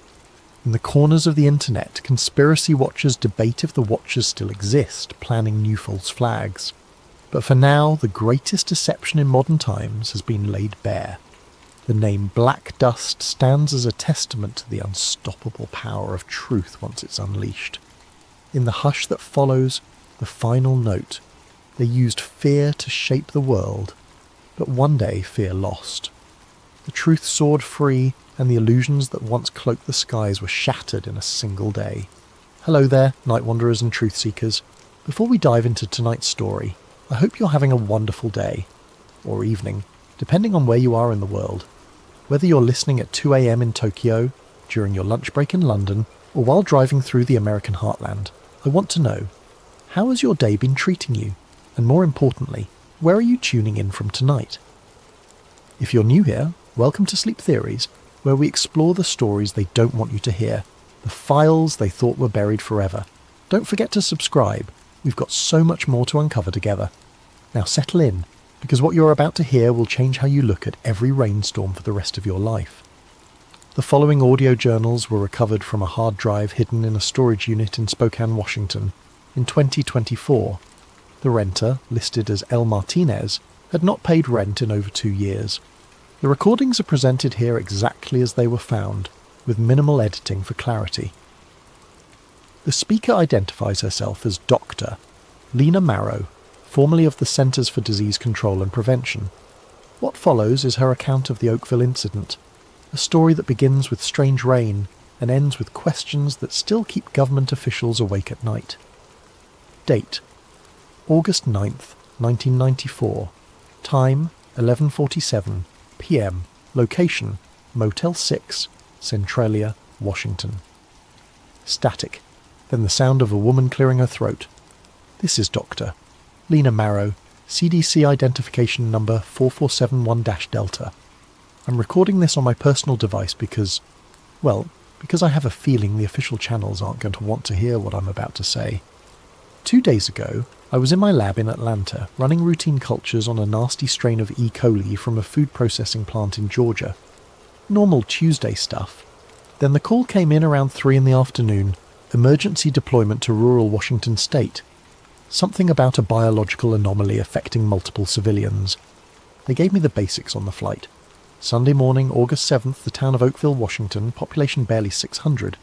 In the corners of the internet, conspiracy watchers debate if the watchers still exist, planning new false flags. But for now, the greatest deception in modern times has been laid bare. The name Black Dust stands as a testament to the unstoppable power of truth once it's unleashed. In the hush that follows, the final note, they used fear to shape the world, but one day fear lost. The truth soared free, and the illusions that once cloaked the skies were shattered in a single day. Hello there, night wanderers and truth seekers. Before we dive into tonight's story, I hope you're having a wonderful day, or evening, depending on where you are in the world. Whether you're listening at 2 a.m. in Tokyo, during your lunch break in London, or while driving through the American heartland, I want to know, how has your day been treating you? And more importantly, where are you tuning in from tonight? If you're new here, welcome to Sleep Theories, where we explore the stories they don't want you to hear, the files they thought were buried forever. Don't forget to subscribe, We've got so much more to uncover together. Now settle in, because what you're about to hear will change how you look at every rainstorm for the rest of your life. The following audio journals were recovered from a hard drive hidden in a storage unit in Spokane, Washington, in 2024. The renter, listed as L. Martinez, had not paid rent in over 2 years. The recordings are presented here exactly as they were found, with minimal editing for clarity. The speaker identifies herself as Dr. Lena Marrow, formerly of the Centers for Disease Control and Prevention. What follows is her account of the Oakville incident, a story that begins with strange rain and ends with questions that still keep government officials awake at night. Date: August 9th, 1994. Time: 11:47 p.m. Location: Motel 6, Centralia, Washington. Static. Then the sound of a woman clearing her throat. This is Dr. Lena Marrow, CDC identification number 4471-Delta. I'm recording this on my personal device because I have a feeling the official channels aren't going to want to hear what I'm about to say. 2 days ago, I was in my lab in Atlanta, running routine cultures on a nasty strain of E. coli from a food processing plant in Georgia. Normal Tuesday stuff. Then the call came in around 3 in the afternoon, emergency deployment to rural Washington state. Something about a biological anomaly affecting multiple civilians. They gave me the basics on the flight. Sunday morning, August 7th, the town of Oakville, Washington, population barely 600,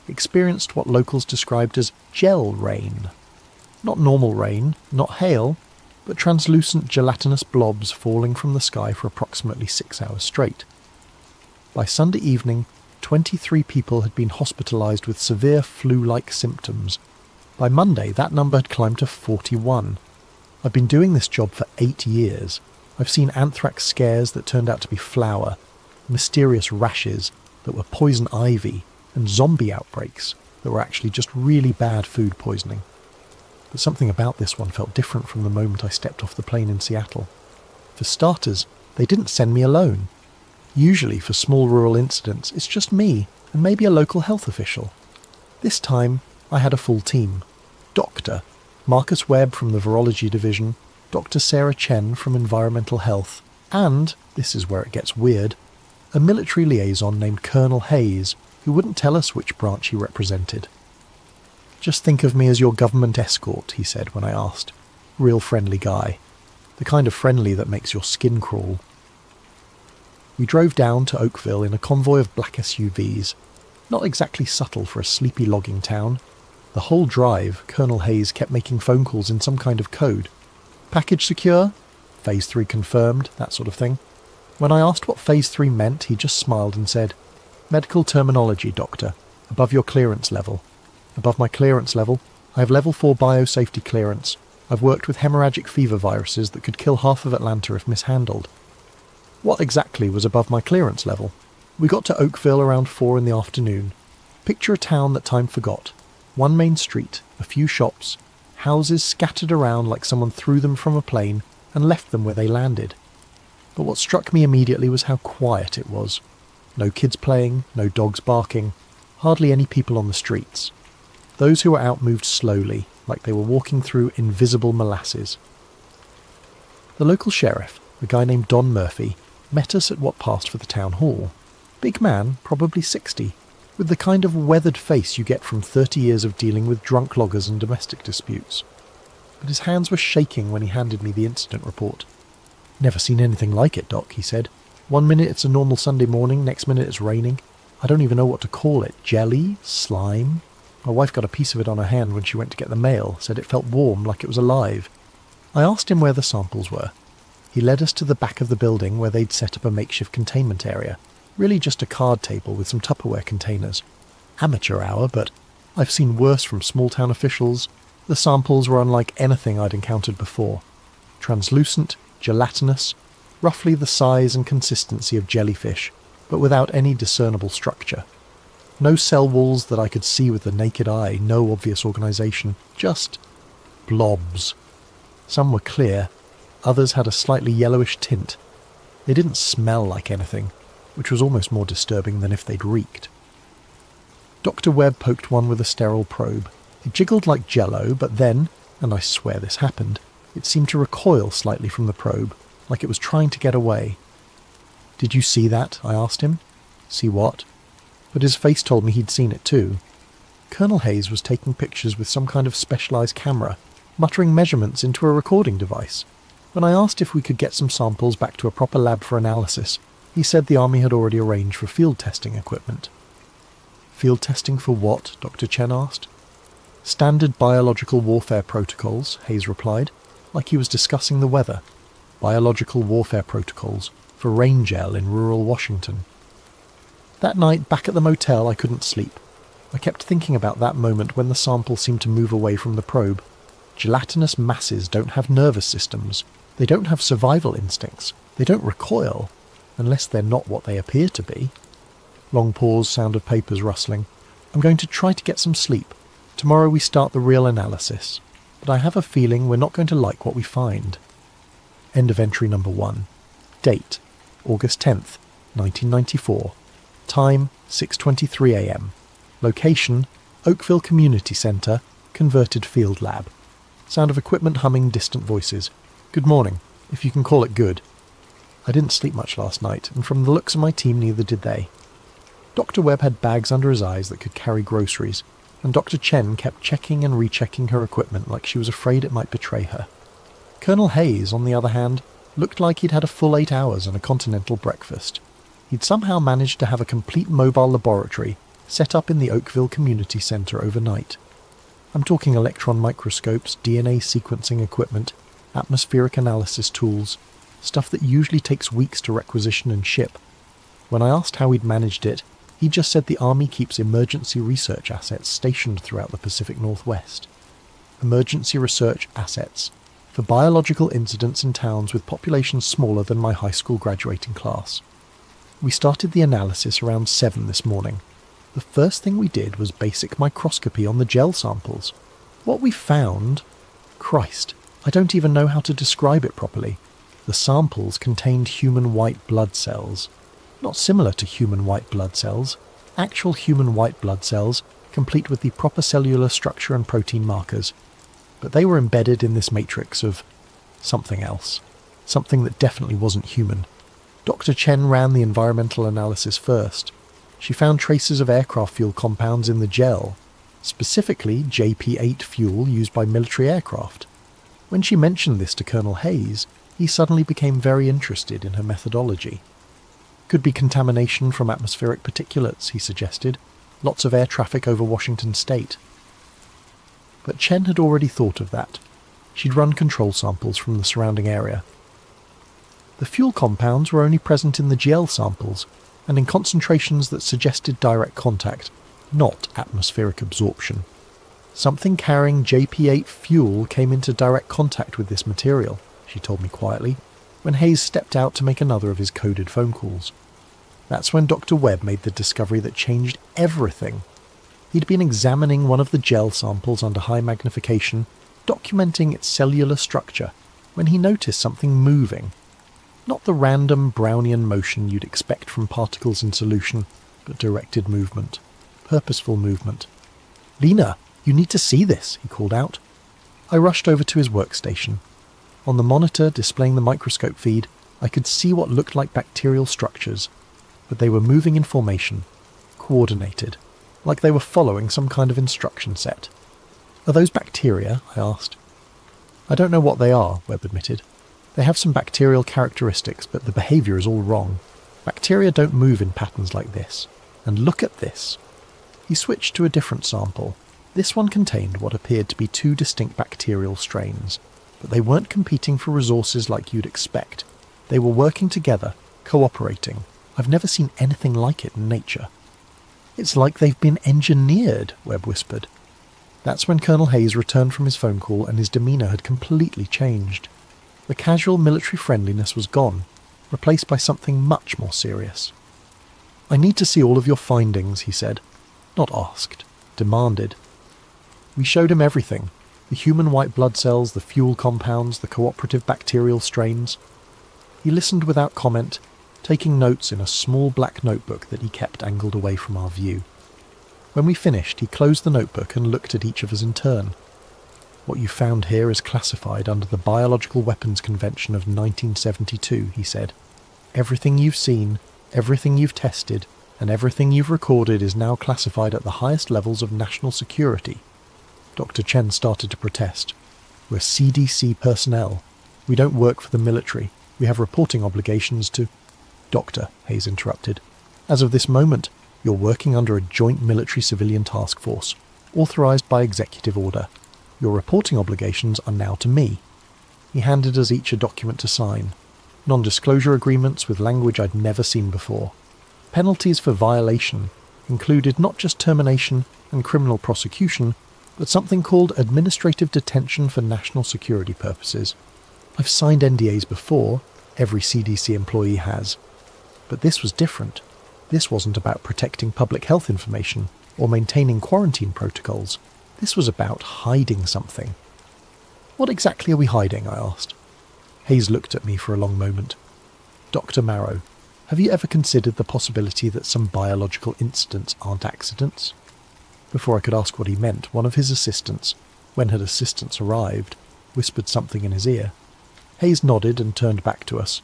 experienced what locals described as gel rain. Not normal rain, not hail, but translucent gelatinous blobs falling from the sky for approximately 6 hours straight. By Sunday evening, 23 people had been hospitalized with severe flu-like symptoms. By Monday, that number had climbed to 41. I've been doing this job for 8 years. I've seen anthrax scares that turned out to be flour, mysterious rashes that were poison ivy, and zombie outbreaks that were actually just really bad food poisoning. But something about this one felt different from the moment I stepped off the plane in Seattle. For starters, they didn't send me alone. Usually for small rural incidents, it's just me and maybe a local health official. This time, I had a full team. Dr. Marcus Webb from the Virology Division, Dr. Sarah Chen from Environmental Health, and, this is where it gets weird, a military liaison named Colonel Hayes, who wouldn't tell us which branch he represented. "Just think of me as your government escort," he said when I asked. Real friendly guy. The kind of friendly that makes your skin crawl. We drove down to Oakville in a convoy of black SUVs. Not exactly subtle for a sleepy logging town. The whole drive, Colonel Hayes kept making phone calls in some kind of code. "Package secure? Phase 3 confirmed," that sort of thing. When I asked what Phase 3 meant, he just smiled and said, "Medical terminology, Doctor. Above your clearance level." Above my clearance level, I have level 4 biosafety clearance. I've worked with hemorrhagic fever viruses that could kill half of Atlanta if mishandled. What exactly was above my clearance level? We got to Oakville around 4 in the afternoon. Picture a town that time forgot. One main street, a few shops, houses scattered around like someone threw them from a plane and left them where they landed. But what struck me immediately was how quiet it was. No kids playing, no dogs barking, hardly any people on the streets. Those who were out moved slowly, like they were walking through invisible molasses. The local sheriff, a guy named Don Murphy, met us at what passed for the town hall. Big man, probably 60, with the kind of weathered face you get from 30 years of dealing with drunk loggers and domestic disputes. But his hands were shaking when he handed me the incident report. "Never seen anything like it, Doc," he said. "One minute it's a normal Sunday morning, next minute it's raining. I don't even know what to call it. Jelly? Slime? My wife got a piece of it on her hand when she went to get the mail, said it felt warm, like it was alive." I asked him where the samples were. He led us to the back of the building where they'd set up a makeshift containment area. Really just a card table with some Tupperware containers. Amateur hour, but I've seen worse from small-town officials. The samples were unlike anything I'd encountered before. Translucent, gelatinous, roughly the size and consistency of jellyfish, but without any discernible structure. No cell walls that I could see with the naked eye, no obvious organisation, just blobs. Some were clear, others had a slightly yellowish tint. They didn't smell like anything, which was almost more disturbing than if they'd reeked. Dr. Webb poked one with a sterile probe. It jiggled like jello, but then, and I swear this happened, it seemed to recoil slightly from the probe, like it was trying to get away. "Did you see that?" I asked him. "See what?" But his face told me he'd seen it too. Colonel Hayes was taking pictures with some kind of specialised camera, muttering measurements into a recording device. When I asked if we could get some samples back to a proper lab for analysis, he said the Army had already arranged for field testing equipment. "Field testing for what?" Dr. Chen asked. "Standard biological warfare protocols," Hayes replied, like he was discussing the weather. Biological warfare protocols for rain gel in rural Washington. That night, back at the motel, I couldn't sleep. I kept thinking about that moment when the sample seemed to move away from the probe. Gelatinous masses don't have nervous systems. They don't have survival instincts. They don't recoil, unless they're not what they appear to be. Long pause, sound of papers rustling. I'm going to try to get some sleep. Tomorrow we start the real analysis, but I have a feeling we're not going to like what we find. End of entry number 1. Date, August 10th, 1994. Time, 6:23 a.m. Location, Oakville Community Centre, converted field lab. Sound of equipment humming, distant voices. Good morning, if you can call it good. I didn't sleep much last night, and from the looks of my team neither did they. Dr. Webb had bags under his eyes that could carry groceries, and Dr. Chen kept checking and rechecking her equipment like she was afraid it might betray her. Colonel Hayes, on the other hand, looked like he'd had a full 8 hours and a continental breakfast. He'd somehow managed to have a complete mobile laboratory set up in the Oakville Community Centre overnight. I'm talking electron microscopes, DNA sequencing equipment, atmospheric analysis tools, stuff that usually takes weeks to requisition and ship. When I asked how he'd managed it, he just said the Army keeps emergency research assets stationed throughout the Pacific Northwest. Emergency research assets for biological incidents in towns with populations smaller than my high school graduating class. We started the analysis around 7 this morning. The first thing we did was basic microscopy on the gel samples. What we found... Christ, I don't even know how to describe it properly. The samples contained human white blood cells. Not similar to human white blood cells. Actual human white blood cells, complete with the proper cellular structure and protein markers. But they were embedded in this matrix of something else. Something that definitely wasn't human. Dr. Chen ran the environmental analysis first. She found traces of aircraft fuel compounds in the gel, specifically JP-8 fuel used by military aircraft. When she mentioned this to Colonel Hayes, he suddenly became very interested in her methodology. Could be contamination from atmospheric particulates, he suggested. Lots of air traffic over Washington state. But Chen had already thought of that. She'd run control samples from the surrounding area. The fuel compounds were only present in the gel samples, and in concentrations that suggested direct contact, not atmospheric absorption. Something carrying JP-8 fuel came into direct contact with this material, she told me quietly, when Hayes stepped out to make another of his coded phone calls. That's when Dr. Webb made the discovery that changed everything. He'd been examining one of the gel samples under high magnification, documenting its cellular structure, when he noticed something moving. Not the random Brownian motion you'd expect from particles in solution, but directed movement. Purposeful movement. "Lena, you need to see this," he called out. I rushed over to his workstation. On the monitor displaying the microscope feed, I could see what looked like bacterial structures, but they were moving in formation, coordinated, like they were following some kind of instruction set. "Are those bacteria?" I asked. "I don't know what they are," Webb admitted. "They have some bacterial characteristics, but the behaviour is all wrong. Bacteria don't move in patterns like this. And look at this." He switched to a different sample. This one contained what appeared to be 2 distinct bacterial strains, but they weren't competing for resources like you'd expect. They were working together, cooperating. I've never seen anything like it in nature. "It's like they've been engineered," Webb whispered. That's when Colonel Hayes returned from his phone call and his demeanour had completely changed. The casual military friendliness was gone, replaced by something much more serious. "I need to see all of your findings," he said. Not asked, demanded. We showed him everything. The human white blood cells, the fuel compounds, the cooperative bacterial strains. He listened without comment, taking notes in a small black notebook that he kept angled away from our view. When we finished, he closed the notebook and looked at each of us in turn. What you found here is classified under the Biological Weapons Convention of 1972, he said. Everything you've seen, everything you've tested, and everything you've recorded is now classified at the highest levels of national security. Dr. Chen started to protest. We're CDC personnel. We don't work for the military. We have reporting obligations to... Doctor, Hayes interrupted. As of this moment, you're working under a joint military-civilian task force, authorized by executive order. Your reporting obligations are now to me. He handed us each a document to sign. Non-disclosure agreements with language I'd never seen before. Penalties for violation included not just termination and criminal prosecution, but something called administrative detention for national security purposes. I've signed NDAs before, every CDC employee has. But this was different. This wasn't about protecting public health information or maintaining quarantine protocols. This was about hiding something. What exactly are we hiding? I asked. Hayes looked at me for a long moment. Dr. Marrow, have you ever considered the possibility that some biological incidents aren't accidents? Before I could ask what he meant, one of his assistants, when had assistants arrived, whispered something in his ear. Hayes nodded and turned back to us.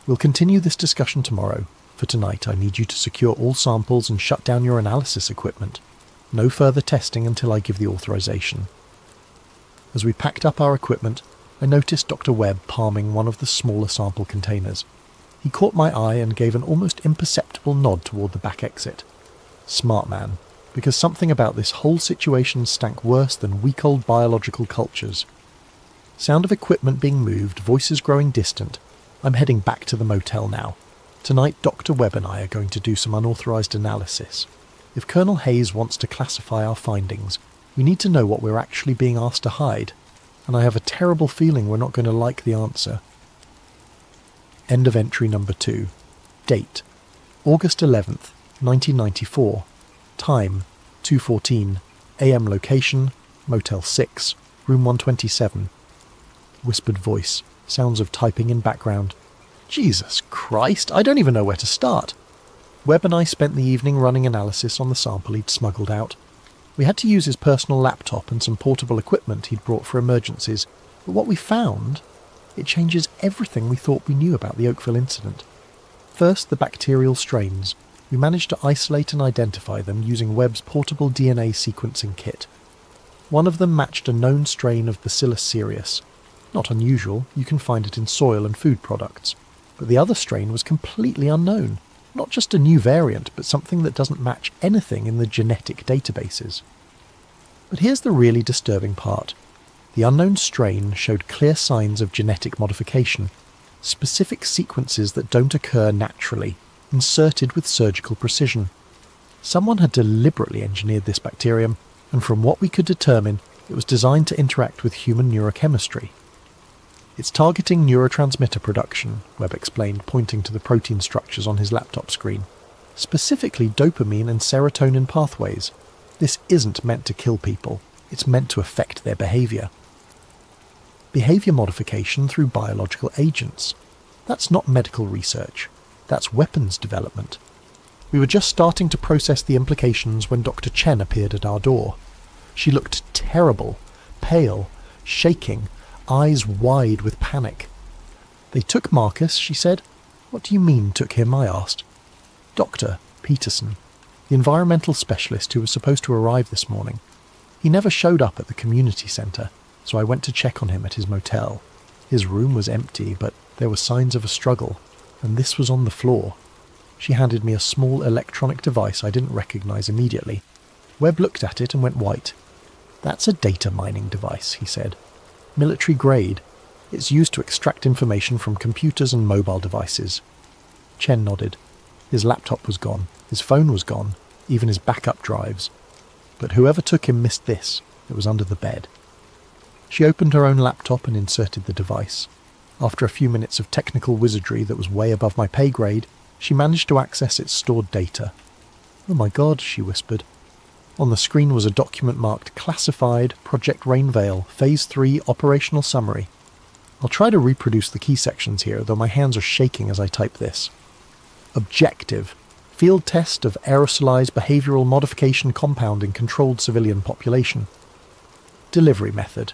We'll continue this discussion tomorrow. For tonight, I need you to secure all samples and shut down your analysis equipment. No further testing until I give the authorization. As we packed up our equipment, I noticed Dr. Webb palming one of the smaller sample containers. He caught my eye and gave an almost imperceptible nod toward the back exit. Smart man, because something about this whole situation stank worse than week-old biological cultures. Sound of equipment being moved, voices growing distant. I'm heading back to the motel now. Tonight, Dr. Webb and I are going to do some unauthorized analysis. If Colonel Hayes wants to classify our findings, we need to know what we're actually being asked to hide, and I have a terrible feeling we're not going to like the answer. End of entry number 2. Date: August 11th, 1994. Time: 2:14 AM. Location: Motel 6, Room 127. Whispered voice, sounds of typing in background. Jesus Christ, I don't even know where to start. Webb and I spent the evening running analysis on the sample he'd smuggled out. We had to use his personal laptop and some portable equipment he'd brought for emergencies, but what we found, it changes everything we thought we knew about the Oakville incident. First, the bacterial strains. We managed to isolate and identify them using Webb's portable DNA sequencing kit. One of them matched a known strain of Bacillus cereus. Not unusual, you can find it in soil and food products. But the other strain was completely unknown. Not just a new variant, but something that doesn't match anything in the genetic databases. But here's the really disturbing part. The unknown strain showed clear signs of genetic modification, specific sequences that don't occur naturally, inserted with surgical precision. Someone had deliberately engineered this bacterium, and from what we could determine, it was designed to interact with human neurochemistry. It's targeting neurotransmitter production, Webb explained, pointing to the protein structures on his laptop screen. Specifically dopamine and serotonin pathways. This isn't meant to kill people, it's meant to affect their behaviour. Behaviour modification through biological agents. That's not medical research, that's weapons development. We were just starting to process the implications when Dr. Chen appeared at our door. She looked terrible, pale, shaking, eyes wide with panic. They took Marcus, she said. What do you mean, took him? I asked. Dr. Peterson, the environmental specialist who was supposed to arrive this morning. He never showed up at the community centre, so I went to check on him at his motel. His room was empty, but there were signs of a struggle, and this was on the floor. She handed me a small electronic device I didn't recognise immediately. Webb looked at it and went white. That's a data mining device, he said. Military grade. It's used to extract information from computers and mobile devices. Chen nodded. His laptop was gone. His phone was gone. Even his backup drives. But whoever took him missed this. It was under the bed. She opened her own laptop and inserted the device. After a few minutes of technical wizardry that was way above my pay grade, she managed to access its stored data. Oh my God, she whispered. On the screen was a document marked Classified, Project Rainvale, Phase 3 Operational Summary. I'll try to reproduce the key sections here, though my hands are shaking as I type this. Objective: Field test of aerosolized behavioral modification compound in controlled civilian population. Delivery method: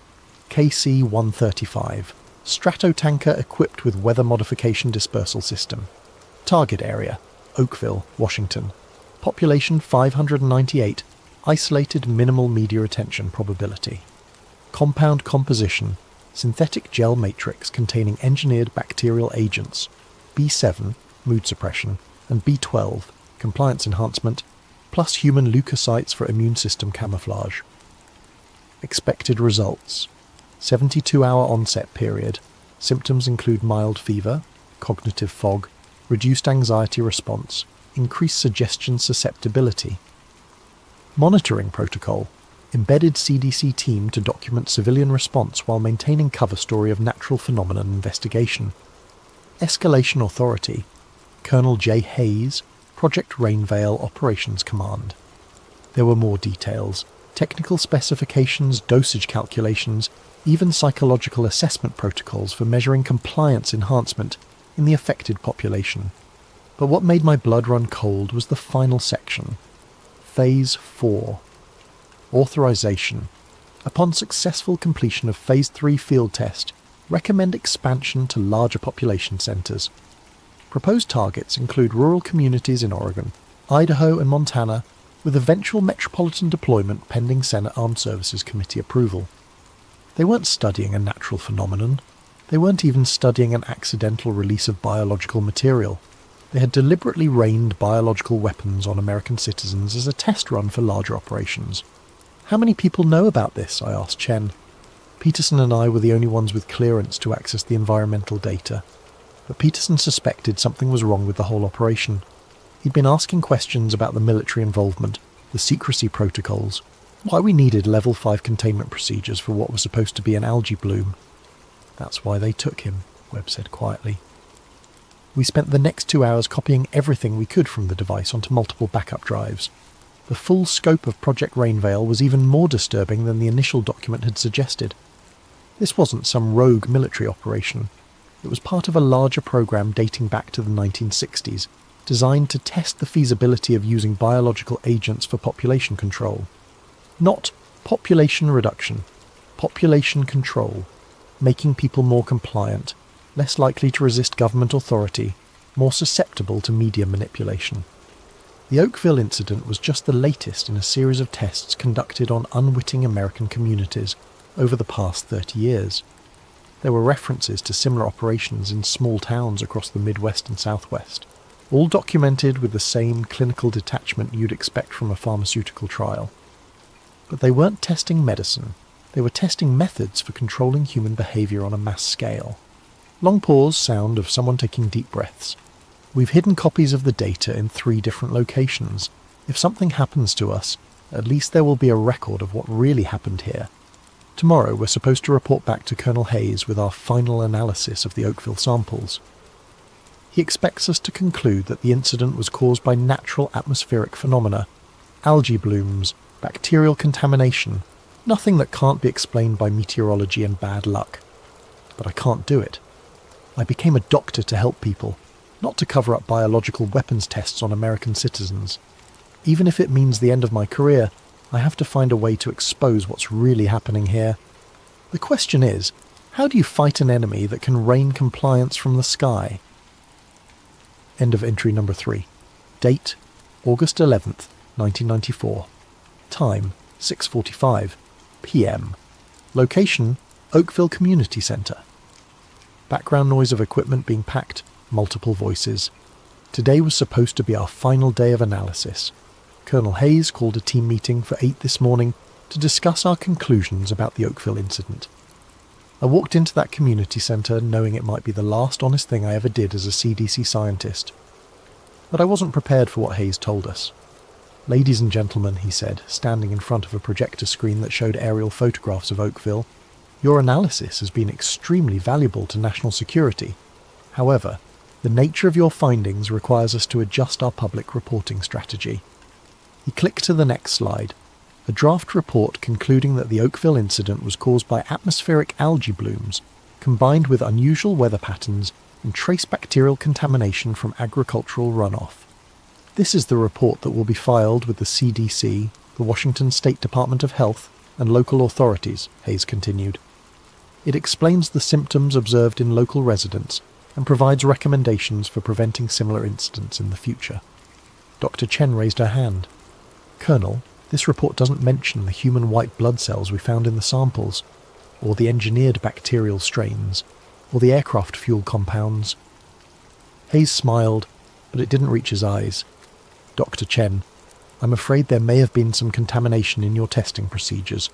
KC-135, stratotanker equipped with weather modification dispersal system. Target area, Oakville, Washington. Population 598, isolated minimal media attention probability. Compound composition, synthetic gel matrix containing engineered bacterial agents, B7, mood suppression, and B12, compliance enhancement, plus human leukocytes for immune system camouflage. Expected results. 72-hour onset period. Symptoms include mild fever, cognitive fog, reduced anxiety response, increased suggestion susceptibility. Monitoring protocol. Embedded CDC team to document civilian response while maintaining cover story of natural phenomenon investigation. Escalation authority. Colonel J. Hayes, Project Rainveil Operations Command. There were more details. Technical specifications, dosage calculations, even psychological assessment protocols for measuring compliance enhancement in the affected population. But what made my blood run cold was the final section. Phase 4. Authorization. Upon successful completion of Phase 3 field test, recommend expansion to larger population centres. Proposed targets include rural communities in Oregon, Idaho and Montana, with eventual metropolitan deployment pending Senate Armed Services Committee approval. They weren't studying a natural phenomenon. They weren't even studying an accidental release of biological material. They had deliberately rained biological weapons on American citizens as a test run for larger operations. How many people know about this? I asked Chen. Peterson and I were the only ones with clearance to access the environmental data. But Peterson suspected something was wrong with the whole operation. He'd been asking questions about the military involvement, the secrecy protocols, why we needed level 5 containment procedures for what was supposed to be an algae bloom. That's why they took him, Webb said quietly. We spent the next 2 hours copying everything we could from the device onto multiple backup drives. The full scope of Project Rainveil was even more disturbing than the initial document had suggested. This wasn't some rogue military operation. It was part of a larger program dating back to the 1960s, designed to test the feasibility of using biological agents for population control. Not population reduction, population control, making people more compliant, less likely to resist government authority, more susceptible to media manipulation. The Oakville incident was just the latest in a series of tests conducted on unwitting American communities over the past 30 years. There were references to similar operations in small towns across the Midwest and Southwest, all documented with the same clinical detachment you'd expect from a pharmaceutical trial. But they weren't testing medicine, they were testing methods for controlling human behaviour on a mass scale. Long pause, sound of someone taking deep breaths. We've hidden copies of the data in 3 different locations. If something happens to us, at least there will be a record of what really happened here. Tomorrow we're supposed to report back to Colonel Hayes with our final analysis of the Oakville samples. He expects us to conclude that the incident was caused by natural atmospheric phenomena, algae blooms, bacterial contamination, nothing that can't be explained by meteorology and bad luck. But I can't do it. I became a doctor to help people, not to cover up biological weapons tests on American citizens. Even if it means the end of my career, I have to find a way to expose what's really happening here. The question is, how do you fight an enemy that can rain compliance from the sky? End of entry number 3. Date, August 11th, 1994. Time, 6:45 p.m. Location, Oakville Community Center. Background noise of equipment being packed, multiple voices. Today was supposed to be our final day of analysis. Colonel Hayes called a team meeting for 8 this morning to discuss our conclusions about the Oakville incident. I walked into that community centre knowing it might be the last honest thing I ever did as a CDC scientist. But I wasn't prepared for what Hayes told us. "Ladies and gentlemen," he said, standing in front of a projector screen that showed aerial photographs of Oakville, "your analysis has been extremely valuable to national security. However, the nature of your findings requires us to adjust our public reporting strategy." He clicked to the next slide, a draft report concluding that the Oakville incident was caused by atmospheric algae blooms, combined with unusual weather patterns and trace bacterial contamination from agricultural runoff. This is the report that will be filed with the CDC, the Washington State Department of Health, and local authorities, Hayes continued. It explains the symptoms observed in local residents and provides recommendations for preventing similar incidents in the future. Dr. Chen raised her hand. Colonel, this report doesn't mention the human white blood cells we found in the samples, or the engineered bacterial strains, or the aircraft fuel compounds. Hayes smiled, but it didn't reach his eyes. Dr. Chen, I'm afraid there may have been some contamination in your testing procedures.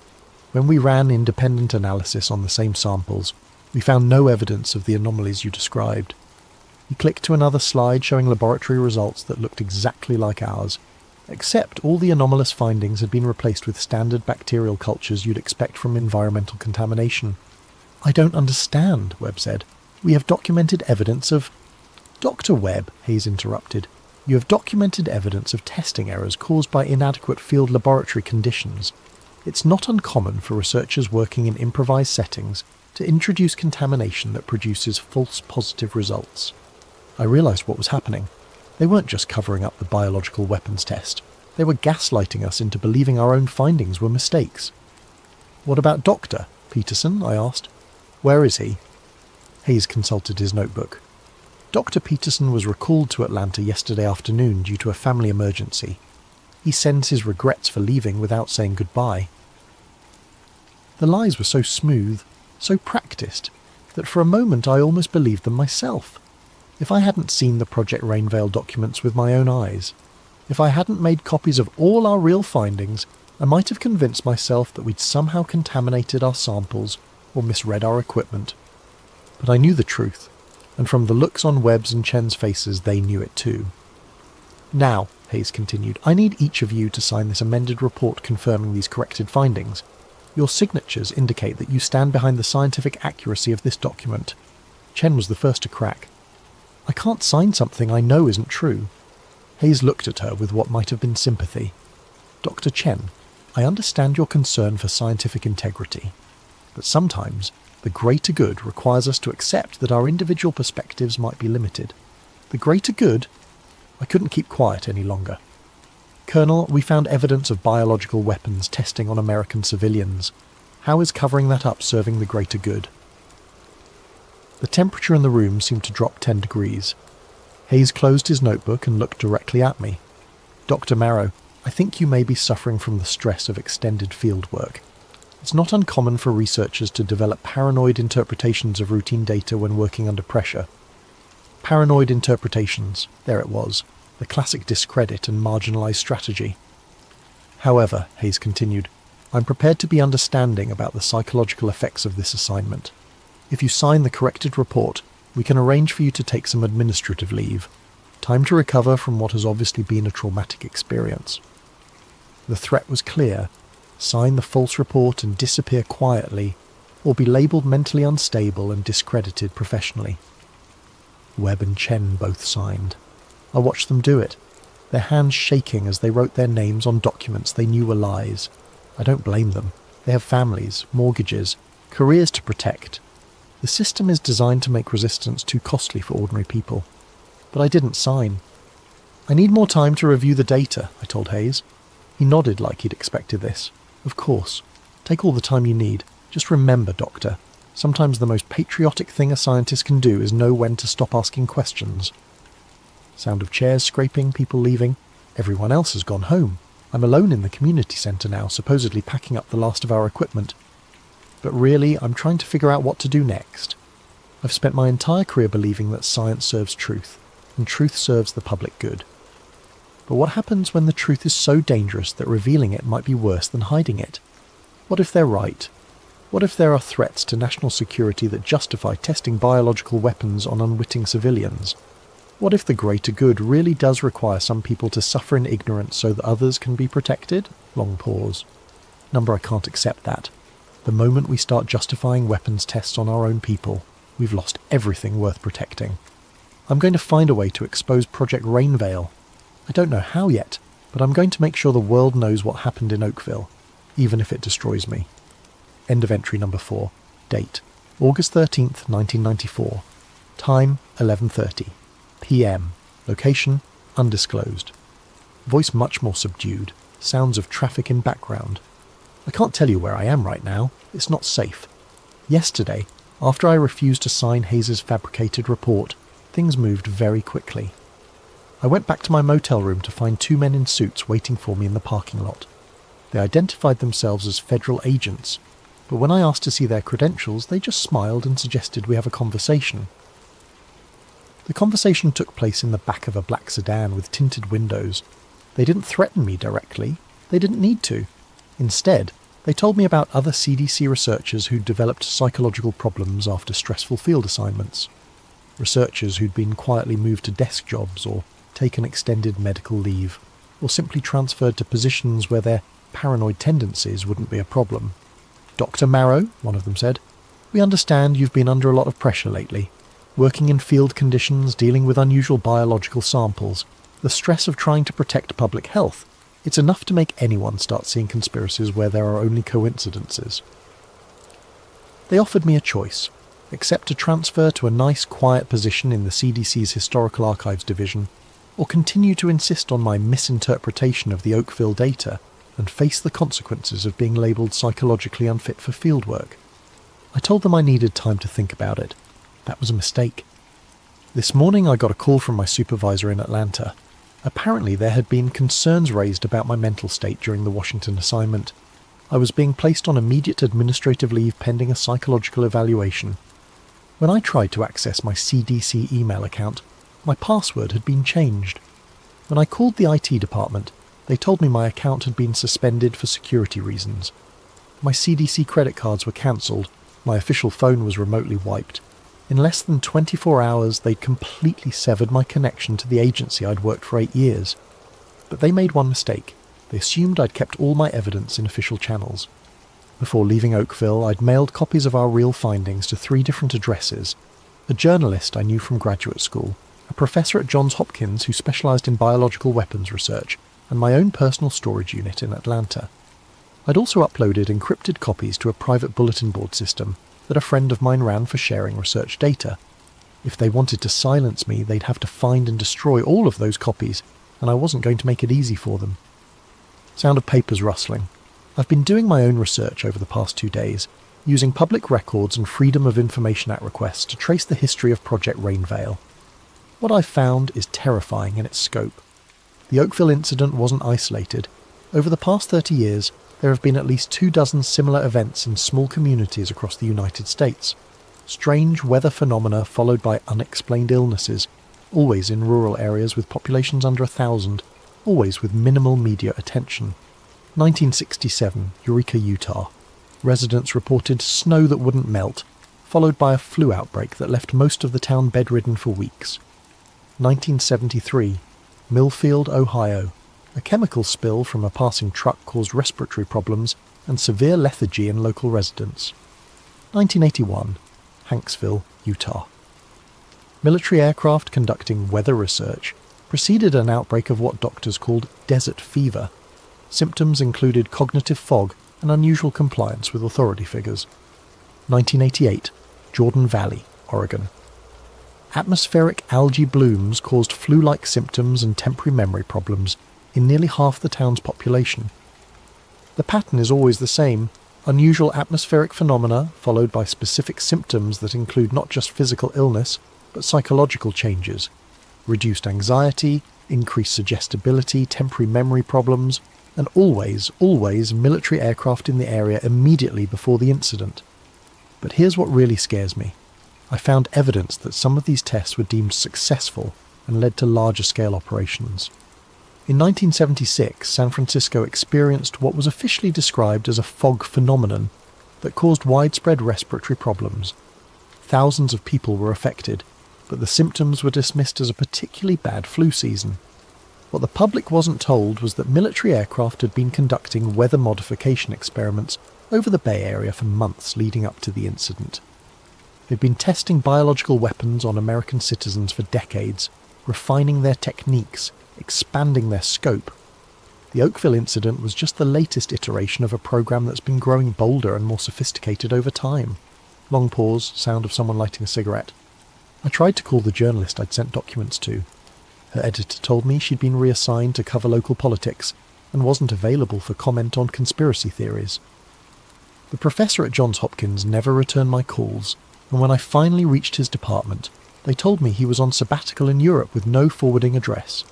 When we ran independent analysis on the same samples, we found no evidence of the anomalies you described. He clicked to another slide showing laboratory results that looked exactly like ours, except all the anomalous findings had been replaced with standard bacterial cultures you'd expect from environmental contamination. I don't understand, Webb said. We have documented evidence of... Dr. Webb, Hayes interrupted, you have documented evidence of testing errors caused by inadequate field laboratory conditions. It's not uncommon for researchers working in improvised settings to introduce contamination that produces false positive results. I realised what was happening. They weren't just covering up the biological weapons test. They were gaslighting us into believing our own findings were mistakes. What about Dr. Peterson? I asked. Where is he? Hayes consulted his notebook. Dr. Peterson was recalled to Atlanta yesterday afternoon due to a family emergency. He sends his regrets for leaving without saying goodbye. The lies were so smooth, so practiced, that for a moment I almost believed them myself. If I hadn't seen the Project Rainveil documents with my own eyes, if I hadn't made copies of all our real findings, I might have convinced myself that we'd somehow contaminated our samples or misread our equipment. But I knew the truth, and from the looks on Webb's and Chen's faces they knew it too. Now, Hayes continued, I need each of you to sign this amended report confirming these corrected findings. Your signatures indicate that you stand behind the scientific accuracy of this document. Chen was the first to crack. I can't sign something I know isn't true. Hayes looked at her with what might have been sympathy. Dr. Chen, I understand your concern for scientific integrity, but sometimes the greater good requires us to accept that our individual perspectives might be limited. The greater good? I couldn't keep quiet any longer. Colonel, we found evidence of biological weapons testing on American civilians. How is covering that up serving the greater good? The temperature in the room seemed to drop 10 degrees. Hayes closed his notebook and looked directly at me. Dr. Marrow, I think you may be suffering from the stress of extended field work. It's not uncommon for researchers to develop paranoid interpretations of routine data when working under pressure. Paranoid interpretations, there it was, the classic discredit and marginalised strategy. However, Hayes continued, I'm prepared to be understanding about the psychological effects of this assignment. If you sign the corrected report, we can arrange for you to take some administrative leave. Time to recover from what has obviously been a traumatic experience. The threat was clear. Sign the false report and disappear quietly, or be labelled mentally unstable and discredited professionally. Webb and Chen both signed. I watched them do it, their hands shaking as they wrote their names on documents they knew were lies. I don't blame them. They have families, mortgages, careers to protect. The system is designed to make resistance too costly for ordinary people. But I didn't sign. I need more time to review the data, I told Hayes. He nodded like he'd expected this. Of course. Take all the time you need. Just remember, Doctor, sometimes the most patriotic thing a scientist can do is know when to stop asking questions. Sound of chairs scraping, people leaving. Everyone else has gone home. I'm alone in the community centre now, supposedly packing up the last of our equipment. But really, I'm trying to figure out what to do next. I've spent my entire career believing that science serves truth, and truth serves the public good. But what happens when the truth is so dangerous that revealing it might be worse than hiding it? What if they're right? What if there are threats to national security that justify testing biological weapons on unwitting civilians? What if the greater good really does require some people to suffer in ignorance so that others can be protected? Long pause. Number, I can't accept that. The moment we start justifying weapons tests on our own people, we've lost everything worth protecting. I'm going to find a way to expose Project Rainveil. I don't know how yet, but I'm going to make sure the world knows what happened in Oakville, even if it destroys me. End of entry number 4. Date: August 13th, 1994. Time: 11:30. PM. Location: undisclosed. Voice much more subdued. Sounds of traffic in background. I can't tell you where I am right now. It's not safe. Yesterday, after I refused to sign Hayes' fabricated report, things moved very quickly. I went back to my motel room to find two men in suits waiting for me in the parking lot. They identified themselves as federal agents, but when I asked to see their credentials, they just smiled and suggested we have a conversation. The conversation took place in the back of a black sedan with tinted windows. They didn't threaten me directly. They didn't need to. Instead, they told me about other CDC researchers who'd developed psychological problems after stressful field assignments. Researchers who'd been quietly moved to desk jobs or taken extended medical leave, or simply transferred to positions where their paranoid tendencies wouldn't be a problem. "Dr. Marrow," one of them said, "we understand you've been under a lot of pressure lately. Working in field conditions, dealing with unusual biological samples, the stress of trying to protect public health, it's enough to make anyone start seeing conspiracies where there are only coincidences." They offered me a choice: accept a transfer to a nice, quiet position in the CDC's Historical Archives Division, or continue to insist on my misinterpretation of the Oakville data and face the consequences of being labelled psychologically unfit for fieldwork. I told them I needed time to think about it. That was a mistake. This morning I got a call from my supervisor in Atlanta. Apparently there had been concerns raised about my mental state during the Washington assignment. I was being placed on immediate administrative leave pending a psychological evaluation. When I tried to access my CDC email account, my password had been changed. When I called the IT department, they told me my account had been suspended for security reasons. My CDC credit cards were cancelled, my official phone was remotely wiped. In less than 24 hours, they'd completely severed my connection to the agency I'd worked for 8 years. But they made one mistake. They assumed I'd kept all my evidence in official channels. Before leaving Oakville, I'd mailed copies of our real findings to 3 different addresses: a journalist I knew from graduate school, a professor at Johns Hopkins who specialised in biological weapons research, and my own personal storage unit in Atlanta. I'd also uploaded encrypted copies to a private bulletin board system that a friend of mine ran for sharing research data. If they wanted to silence me, they'd have to find and destroy all of those copies, and I wasn't going to make it easy for them. Sound of papers rustling. I've been doing my own research over the past 2 days, using public records and Freedom of Information Act requests to trace the history of Project Rainveil. What I've found is terrifying in its scope. The Oakville incident wasn't isolated. Over the past 30 years, there have been at least 24 similar events in small communities across the United States. Strange weather phenomena followed by unexplained illnesses, always in rural areas with populations under 1,000, always with minimal media attention. 1967, Eureka, Utah. Residents reported snow that wouldn't melt, followed by a flu outbreak that left most of the town bedridden for weeks. 1973, Millfield, Ohio. A chemical spill from a passing truck caused respiratory problems and severe lethargy in local residents. 1981, Hanksville, Utah. Military aircraft conducting weather research preceded an outbreak of what doctors called desert fever. Symptoms included cognitive fog and unusual compliance with authority figures. 1988, Jordan Valley, Oregon. Atmospheric algae blooms caused flu-like symptoms and temporary memory problems in nearly half the town's population. The pattern is always the same: unusual atmospheric phenomena followed by specific symptoms that include not just physical illness, but psychological changes: reduced anxiety, increased suggestibility, temporary memory problems, and always military aircraft in the area immediately before the incident. But here's what really scares me. I found evidence that some of these tests were deemed successful and led to larger-scale operations. In 1976, San Francisco experienced what was officially described as a fog phenomenon that caused widespread respiratory problems. Thousands of people were affected, but the symptoms were dismissed as a particularly bad flu season. What the public wasn't told was that military aircraft had been conducting weather modification experiments over the Bay Area for months leading up to the incident. They'd been testing biological weapons on American citizens for decades, refining their techniques, expanding their scope. The Oakville incident was just the latest iteration of a program that's been growing bolder and more sophisticated over time. Long pause, sound of someone lighting a cigarette. I tried to call the journalist I'd sent documents to. Her editor told me she'd been reassigned to cover local politics and wasn't available for comment on conspiracy theories. The professor at Johns Hopkins never returned my calls, and when I finally reached his department, they told me he was on sabbatical in Europe with no forwarding address.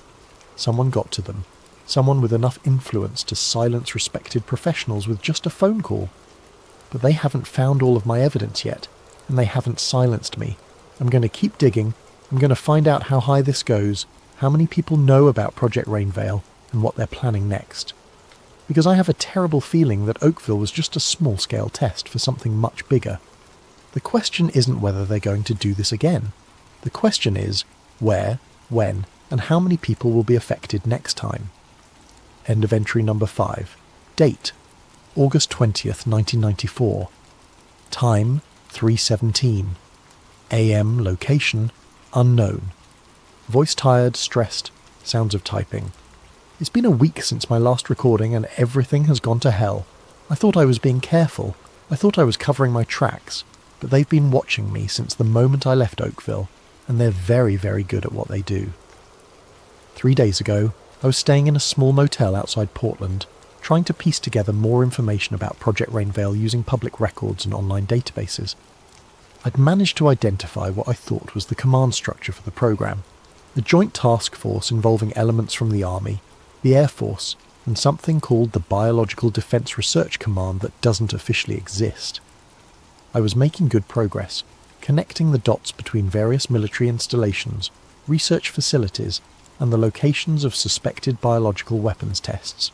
Someone got to them. Someone with enough influence to silence respected professionals with just a phone call. But they haven't found all of my evidence yet, and they haven't silenced me. I'm going to keep digging. I'm going to find out how high this goes, how many people know about Project Rainveil, and what they're planning next. Because I have a terrible feeling that Oakville was just a small-scale test for something much bigger. The question isn't whether they're going to do this again. The question is where, when, and how many people will be affected next time. End of entry number 5. Date: August 20th, 1994. Time: 3:17. AM location: unknown. Voice tired, stressed, sounds of typing. It's been a week since my last recording and everything has gone to hell. I thought I was being careful. I thought I was covering my tracks, but they've been watching me since the moment I left Oakville, and they're very, very good at what they do. 3 days ago, I was staying in a small motel outside Portland, trying to piece together more information about Project Rainveil using public records and online databases. I'd managed to identify what I thought was the command structure for the program, a joint task force involving elements from the Army, the Air Force, and something called the Biological Defense Research Command that doesn't officially exist. I was making good progress, connecting the dots between various military installations, research facilities, and the locations of suspected biological weapons tests.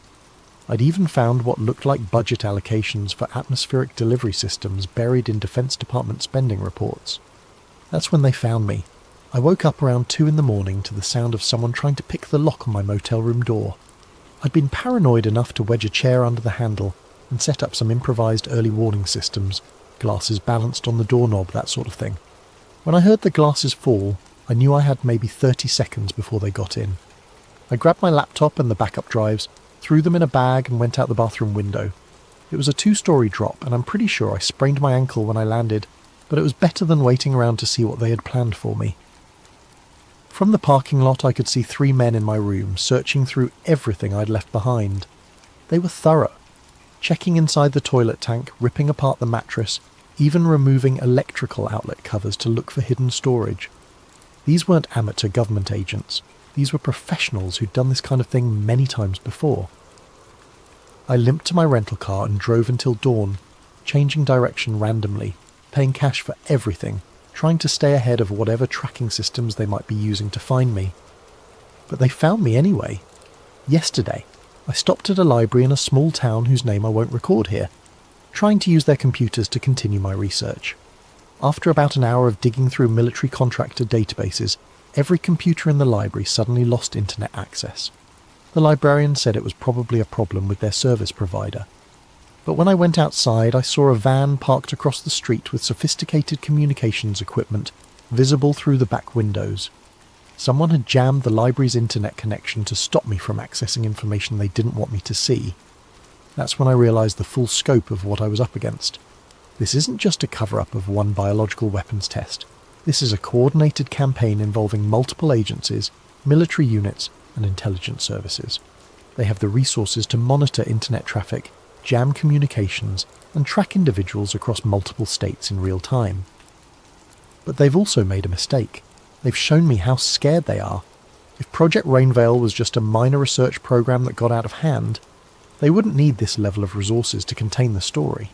I'd even found what looked like budget allocations for atmospheric delivery systems buried in Defense Department spending reports. That's when they found me. I woke up around 2 in the morning to the sound of someone trying to pick the lock on my motel room door. I'd been paranoid enough to wedge a chair under the handle and set up some improvised early warning systems, glasses balanced on the doorknob, that sort of thing. When I heard the glasses fall, I knew I had maybe 30 seconds before they got in. I grabbed my laptop and the backup drives, threw them in a bag and went out the bathroom window. It was a 2-story drop, and I'm pretty sure I sprained my ankle when I landed, but it was better than waiting around to see what they had planned for me. From the parking lot I could see 3 men in my room, searching through everything I'd left behind. They were thorough, checking inside the toilet tank, ripping apart the mattress, even removing electrical outlet covers to look for hidden storage. These weren't amateur government agents. These were professionals who'd done this kind of thing many times before. I limped to my rental car and drove until dawn, changing direction randomly, paying cash for everything, trying to stay ahead of whatever tracking systems they might be using to find me. But they found me anyway. Yesterday, I stopped at a library in a small town whose name I won't record here, trying to use their computers to continue my research. After about an hour of digging through military contractor databases, every computer in the library suddenly lost internet access. The librarian said it was probably a problem with their service provider. But when I went outside, I saw a van parked across the street with sophisticated communications equipment visible through the back windows. Someone had jammed the library's internet connection to stop me from accessing information they didn't want me to see. That's when I realised the full scope of what I was up against. This isn't just a cover-up of one biological weapons test. This is a coordinated campaign involving multiple agencies, military units, and intelligence services. They have the resources to monitor internet traffic, jam communications, and track individuals across multiple states in real time. But they've also made a mistake. They've shown me how scared they are. If Project Rainveil was just a minor research program that got out of hand, they wouldn't need this level of resources to contain the story.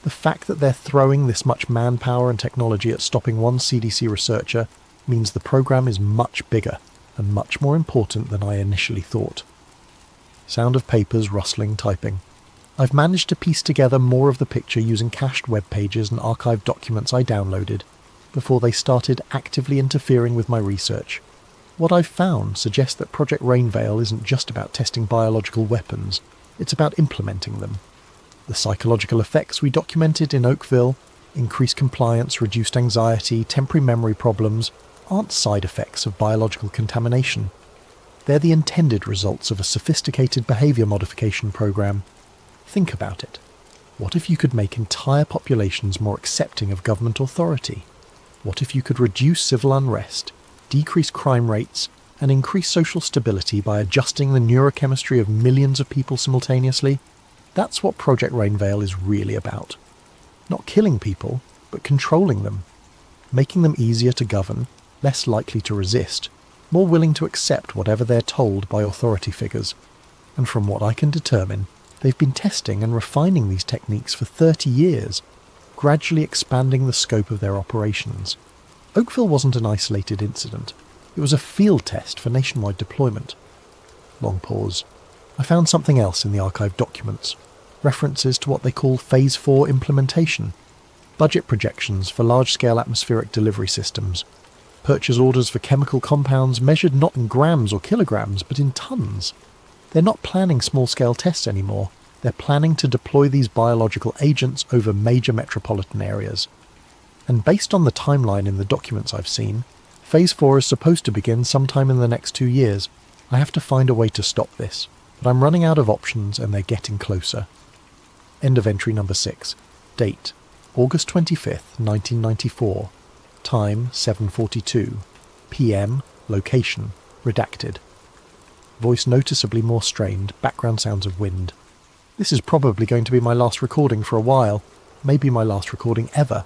The fact that they're throwing this much manpower and technology at stopping one CDC researcher means the program is much bigger and much more important than I initially thought. Sound of papers rustling, typing. I've managed to piece together more of the picture using cached web pages and archived documents I downloaded before they started actively interfering with my research. What I've found suggests that Project Rainveil isn't just about testing biological weapons, it's about implementing them. The psychological effects we documented in Oakville, increased compliance, reduced anxiety, temporary memory problems, aren't side effects of biological contamination. They're the intended results of a sophisticated behaviour modification program. Think about it. What if you could make entire populations more accepting of government authority? What if you could reduce civil unrest, decrease crime rates, and increase social stability by adjusting the neurochemistry of millions of people simultaneously? That's what Project Rainveil is really about. Not killing people, but controlling them, making them easier to govern, less likely to resist, more willing to accept whatever they're told by authority figures. And from what I can determine, they've been testing and refining these techniques for 30 years, gradually expanding the scope of their operations. Oakville wasn't an isolated incident. It was a field test for nationwide deployment. Long pause. I found something else in the archived documents. References to what they call Phase 4 implementation. Budget projections for large-scale atmospheric delivery systems. Purchase orders for chemical compounds measured not in grams or kilograms, but in tons. They're not planning small-scale tests anymore. They're planning to deploy these biological agents over major metropolitan areas. And based on the timeline in the documents I've seen, Phase 4 is supposed to begin sometime in the next 2 years. I have to find a way to stop this, but I'm running out of options and they're getting closer. End of entry number 6. Date: August 25th, 1994. Time: 7:42. PM. Location: redacted. Voice noticeably more strained, background sounds of wind. This is probably going to be my last recording for a while, maybe my last recording ever.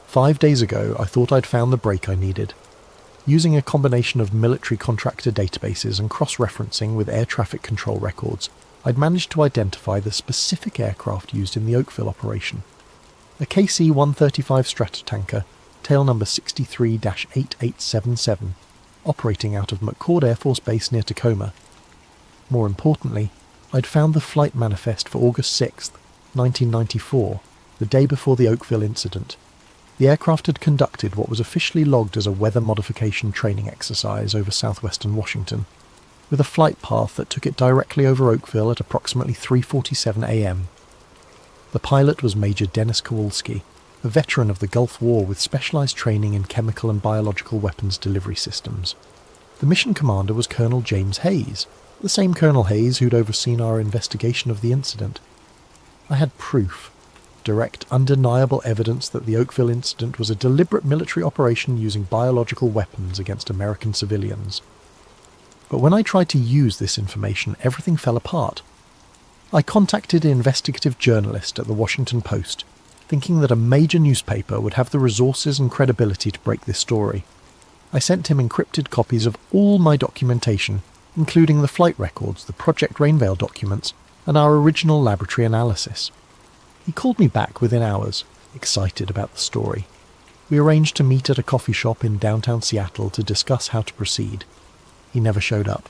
5 days ago, I thought I'd found the break I needed. Using a combination of military contractor databases and cross-referencing with air traffic control records, I'd managed to identify the specific aircraft used in the Oakville operation. A KC-135 Stratotanker, tail number 63-8877, operating out of McCord Air Force Base near Tacoma. More importantly, I'd found the flight manifest for August 6th, 1994, the day before the Oakville incident. The aircraft had conducted what was officially logged as a weather modification training exercise over southwestern Washington, with a flight path that took it directly over Oakville at approximately 3:47 a.m. The pilot was Major Dennis Kowalski, a veteran of the Gulf War with specialized training in chemical and biological weapons delivery systems. The mission commander was Colonel James Hayes, the same Colonel Hayes who'd overseen our investigation of the incident. I had proof. Direct, undeniable evidence that the Oakville incident was a deliberate military operation using biological weapons against American civilians. But when I tried to use this information, everything fell apart. I contacted an investigative journalist at the Washington Post, thinking that a major newspaper would have the resources and credibility to break this story. I sent him encrypted copies of all my documentation, including the flight records, the Project Rainveil documents, and our original laboratory analysis. He called me back within hours, excited about the story. We arranged to meet at a coffee shop in downtown Seattle to discuss how to proceed. He never showed up.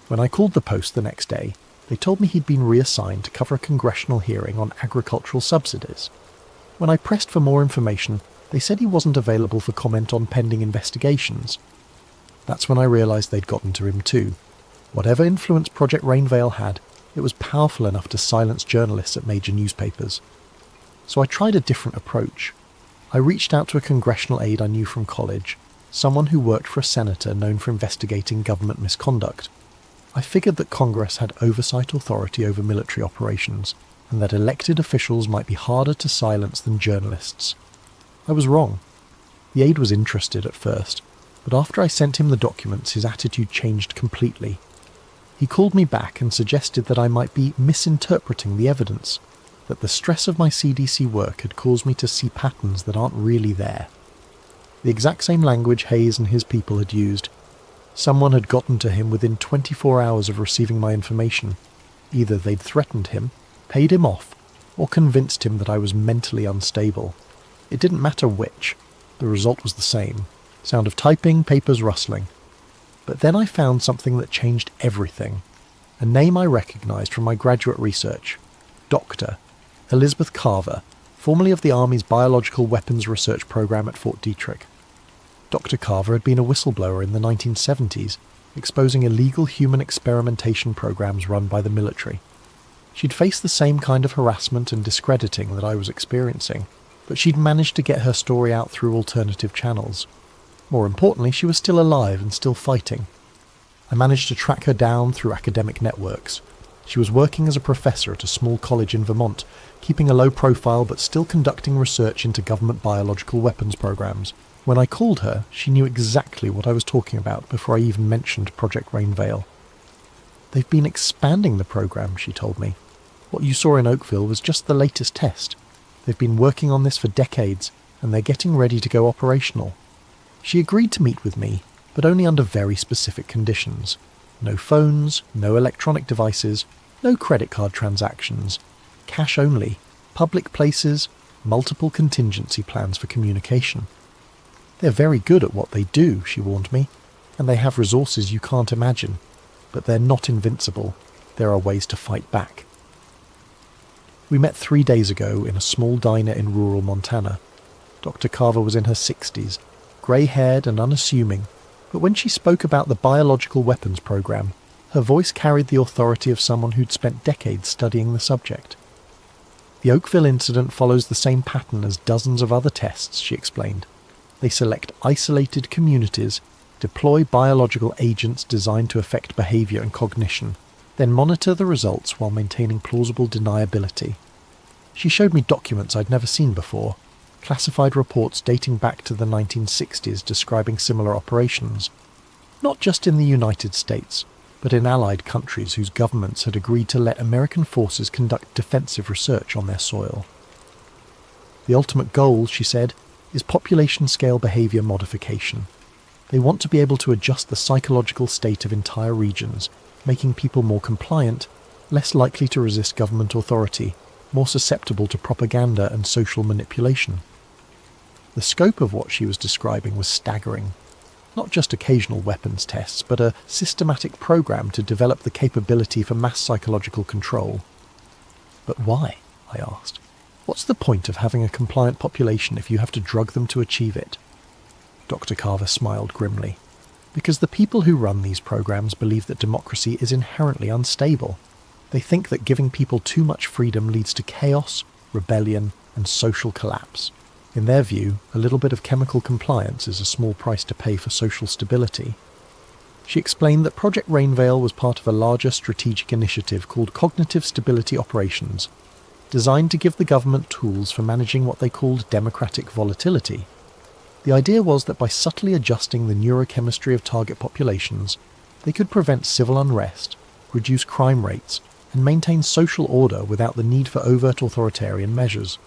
When I called the Post the next day, they told me he'd been reassigned to cover a congressional hearing on agricultural subsidies. When I pressed for more information, they said he wasn't available for comment on pending investigations. That's when I realised they'd gotten to him too. Whatever influence Project Rainveil had, it was powerful enough to silence journalists at major newspapers. So I tried a different approach. I reached out to a congressional aide I knew from college, someone who worked for a senator known for investigating government misconduct. I figured that Congress had oversight authority over military operations, and that elected officials might be harder to silence than journalists. I was wrong. The aide was interested at first, but after I sent him the documents, his attitude changed completely. He called me back and suggested that I might be misinterpreting the evidence, that the stress of my CDC work had caused me to see patterns that aren't really there. The exact same language Hayes and his people had used. Someone had gotten to him within 24 hours of receiving my information. Either they'd threatened him, paid him off, or convinced him that I was mentally unstable. It didn't matter which. The result was the same. Sound of typing, papers rustling. But then I found something that changed everything. A name I recognised from my graduate research. Dr. Elizabeth Carver, formerly of the Army's Biological Weapons Research Program at Fort Detrick. Dr. Carver had been a whistleblower in the 1970s, exposing illegal human experimentation programs run by the military. She'd faced the same kind of harassment and discrediting that I was experiencing, but she'd managed to get her story out through alternative channels. More importantly, she was still alive and still fighting. I managed to track her down through academic networks. She was working as a professor at a small college in Vermont, keeping a low profile but still conducting research into government biological weapons programs. When I called her, she knew exactly what I was talking about before I even mentioned Project Rainveil. They've been expanding the program, she told me. What you saw in Oakville was just the latest test. They've been working on this for decades, and they're getting ready to go operational. She agreed to meet with me, but only under very specific conditions. No phones, no electronic devices, no credit card transactions. Cash only, public places, multiple contingency plans for communication. They're very good at what they do, she warned me, and they have resources you can't imagine. But they're not invincible. There are ways to fight back. We met 3 days ago in a small diner in rural Montana. Dr. Carver was in her 60s, grey-haired and unassuming, but when she spoke about the biological weapons program, her voice carried the authority of someone who'd spent decades studying the subject. The Oakville incident follows the same pattern as dozens of other tests, she explained. They select isolated communities, deploy biological agents designed to affect behaviour and cognition, then monitor the results while maintaining plausible deniability. She showed me documents I'd never seen before, classified reports dating back to the 1960s describing similar operations, not just in the United States, but in allied countries whose governments had agreed to let American forces conduct defensive research on their soil. The ultimate goal, she said, is population-scale behaviour modification. They want to be able to adjust the psychological state of entire regions, making people more compliant, less likely to resist government authority, more susceptible to propaganda and social manipulation. The scope of what she was describing was staggering. Not just occasional weapons tests, but a systematic program to develop the capability for mass psychological control. But why? I asked. What's the point of having a compliant population if you have to drug them to achieve it? Dr. Carver smiled grimly. Because the people who run these programs believe that democracy is inherently unstable. They think that giving people too much freedom leads to chaos, rebellion, and social collapse. In their view, a little bit of chemical compliance is a small price to pay for social stability. She explained that Project Rainveil was part of a larger strategic initiative called Cognitive Stability Operations, designed to give the government tools for managing what they called democratic volatility. The idea was that by subtly adjusting the neurochemistry of target populations, they could prevent civil unrest, reduce crime rates, and maintain social order without the need for overt authoritarian measures.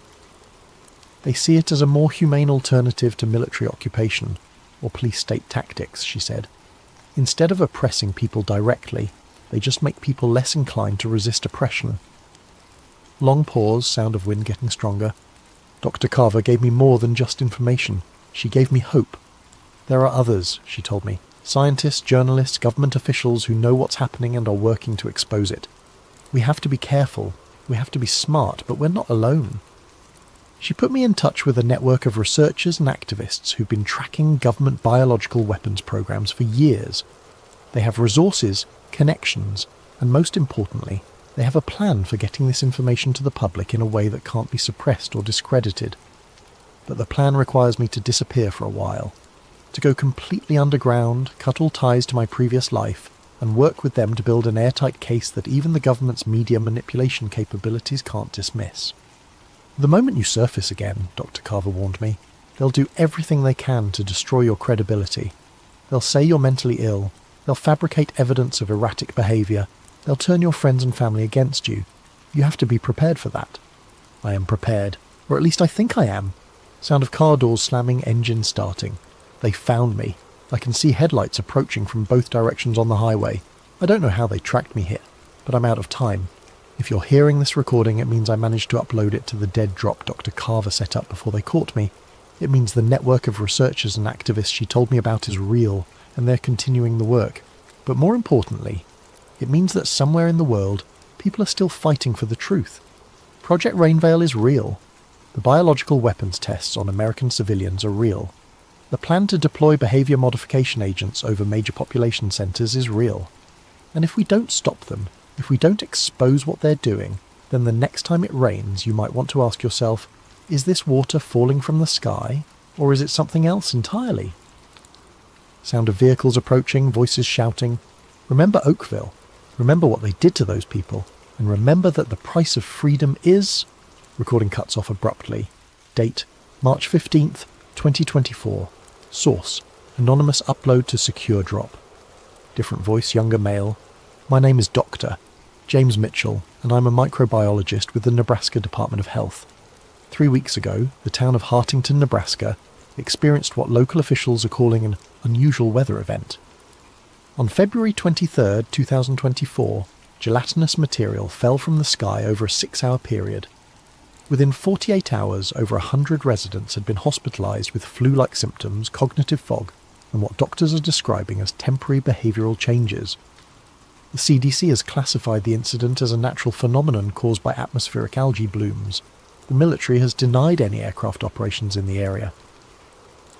They see it as a more humane alternative to military occupation, or police-state tactics, she said. Instead of oppressing people directly, they just make people less inclined to resist oppression. Long pause, sound of wind getting stronger. Dr. Carver gave me more than just information. She gave me hope. There are others, she told me. Scientists, journalists, government officials who know what's happening and are working to expose it. We have to be careful. We have to be smart, but we're not alone. She put me in touch with a network of researchers and activists who've been tracking government biological weapons programs for years. They have resources, connections, and most importantly, they have a plan for getting this information to the public in a way that can't be suppressed or discredited. But the plan requires me to disappear for a while, to go completely underground, cut all ties to my previous life, and work with them to build an airtight case that even the government's media manipulation capabilities can't dismiss. The moment you surface again, Dr. Carver warned me, they'll do everything they can to destroy your credibility. They'll say you're mentally ill, they'll fabricate evidence of erratic behaviour, they'll turn your friends and family against you. You have to be prepared for that. I am prepared, or at least I think I am. Sound of car doors slamming, engine starting. They found me. I can see headlights approaching from both directions on the highway. I don't know how they tracked me here, but I'm out of time. If you're hearing this recording, it means I managed to upload it to the dead drop Dr. Carver set up before they caught me. It means the network of researchers and activists she told me about is real, and they're continuing the work. But more importantly, it means that somewhere in the world, people are still fighting for the truth. Project Rainveil is real. The biological weapons tests on American civilians are real. The plan to deploy behaviour modification agents over major population centres is real. And if we don't stop them, if we don't expose what they're doing, then the next time it rains you might want to ask yourself, is this water falling from the sky, or is it something else entirely? Sound of vehicles approaching, voices shouting. Remember Oakville. Remember what they did to those people. And remember that the price of freedom is... Recording cuts off abruptly. Date, March 15th, 2024. Source, anonymous upload to secure drop. Different voice, younger male. My name is Doctor. James Mitchell, and I'm a microbiologist with the Nebraska Department of Health. 3 weeks ago, the town of Hartington, Nebraska, experienced what local officials are calling an unusual weather event. On February 23, 2024, gelatinous material fell from the sky over a 6-hour period. Within 48 hours, over 100 residents had been hospitalised with flu-like symptoms, cognitive fog, and what doctors are describing as temporary behavioural changes. The CDC has classified the incident as a natural phenomenon caused by atmospheric algae blooms. The military has denied any aircraft operations in the area.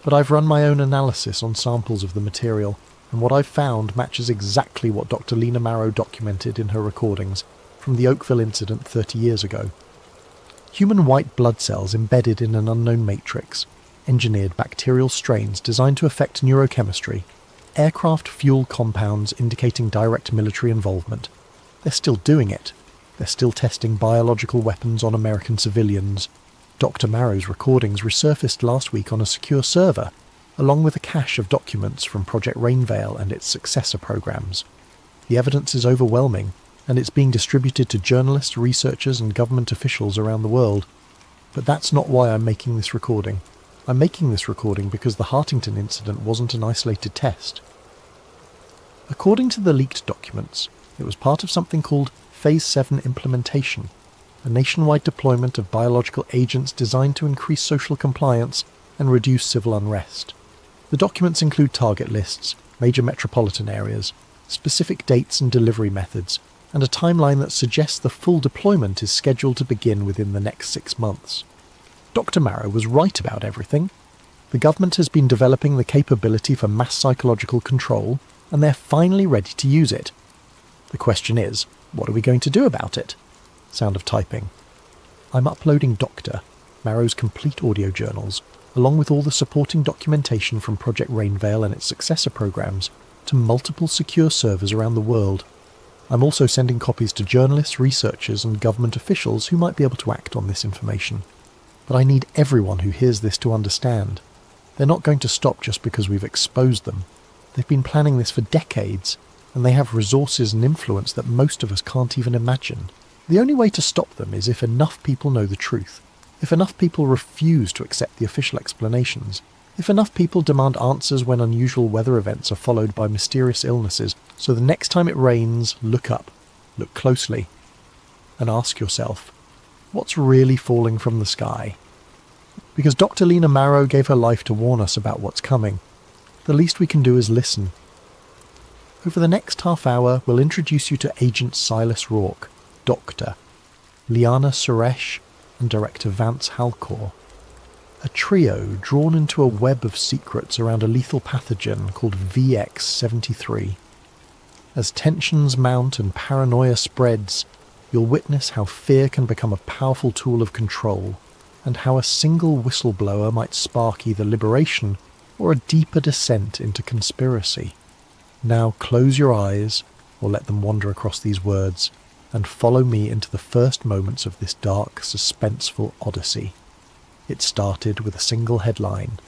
But I've run my own analysis on samples of the material, and what I've found matches exactly what Dr. Lena Marrow documented in her recordings from the Oakville incident 30 years ago. Human white blood cells embedded in an unknown matrix, engineered bacterial strains designed to affect neurochemistry, aircraft fuel compounds indicating direct military involvement. They're still doing it. They're still testing biological weapons on American civilians. Dr. Marrow's recordings resurfaced last week on a secure server, along with a cache of documents from Project Rainveil and its successor programs. The evidence is overwhelming, and it's being distributed to journalists, researchers, and government officials around the world. But that's not why I'm making this recording. I'm making this recording because the Hartington incident wasn't an isolated test. According to the leaked documents, it was part of something called Phase 7 implementation, a nationwide deployment of biological agents designed to increase social compliance and reduce civil unrest. The documents include target lists, major metropolitan areas, specific dates and delivery methods, and a timeline that suggests the full deployment is scheduled to begin within the next 6 months. Dr. Marrow was right about everything. The government has been developing the capability for mass psychological control, and they're finally ready to use it. The question is, what are we going to do about it? Sound of typing. I'm uploading Dr. Marrow's complete audio journals, along with all the supporting documentation from Project Rainveil and its successor programs, to multiple secure servers around the world. I'm also sending copies to journalists, researchers, and government officials who might be able to act on this information. But I need everyone who hears this to understand. They're not going to stop just because we've exposed them. They've been planning this for decades, and they have resources and influence that most of us can't even imagine. The only way to stop them is if enough people know the truth, if enough people refuse to accept the official explanations, if enough people demand answers when unusual weather events are followed by mysterious illnesses, so the next time it rains, look up, look closely, and ask yourself, what's really falling from the sky? Because Dr. Lena Marrow gave her life to warn us about what's coming. The least we can do is listen. Over the next half hour, we'll introduce you to Agent Silas Rourke, Doctor, Liana Suresh, and Director Vance Halcor. A trio drawn into a web of secrets around a lethal pathogen called VX-73. As tensions mount and paranoia spreads, you'll witness how fear can become a powerful tool of control, and how a single whistleblower might spark either liberation or a deeper descent into conspiracy. Now close your eyes, or let them wander across these words, and follow me into the first moments of this dark, suspenseful odyssey. It started with a single headline: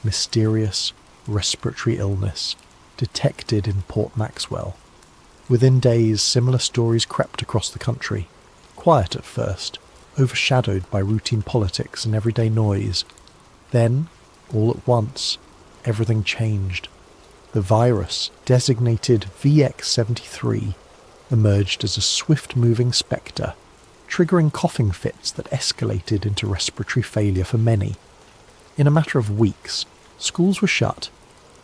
Mysterious respiratory illness detected in Port Maxwell. Within days, similar stories crept across the country, quiet at first, overshadowed by routine politics and everyday noise. Then, all at once, everything changed. The virus, designated VX-73, emerged as a swift-moving spectre, triggering coughing fits that escalated into respiratory failure for many. In a matter of weeks, schools were shut,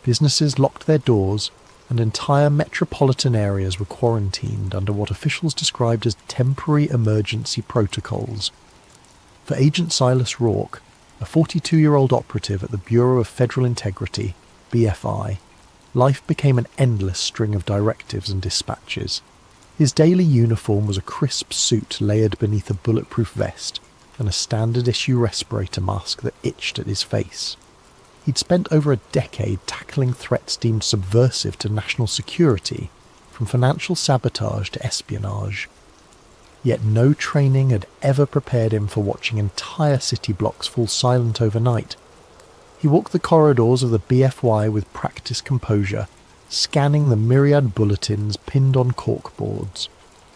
businesses locked their doors, and entire metropolitan areas were quarantined under what officials described as temporary emergency protocols. For Agent Silas Rourke, a 42-year-old operative at the Bureau of Federal Integrity, BFI, life became an endless string of directives and dispatches. His daily uniform was a crisp suit layered beneath a bulletproof vest and a standard-issue respirator mask that itched at his face. He'd spent over a decade tackling threats deemed subversive to national security, from financial sabotage to espionage. Yet no training had ever prepared him for watching entire city blocks fall silent overnight. He walked the corridors of the BFY with practiced composure, scanning the myriad bulletins pinned on corkboards.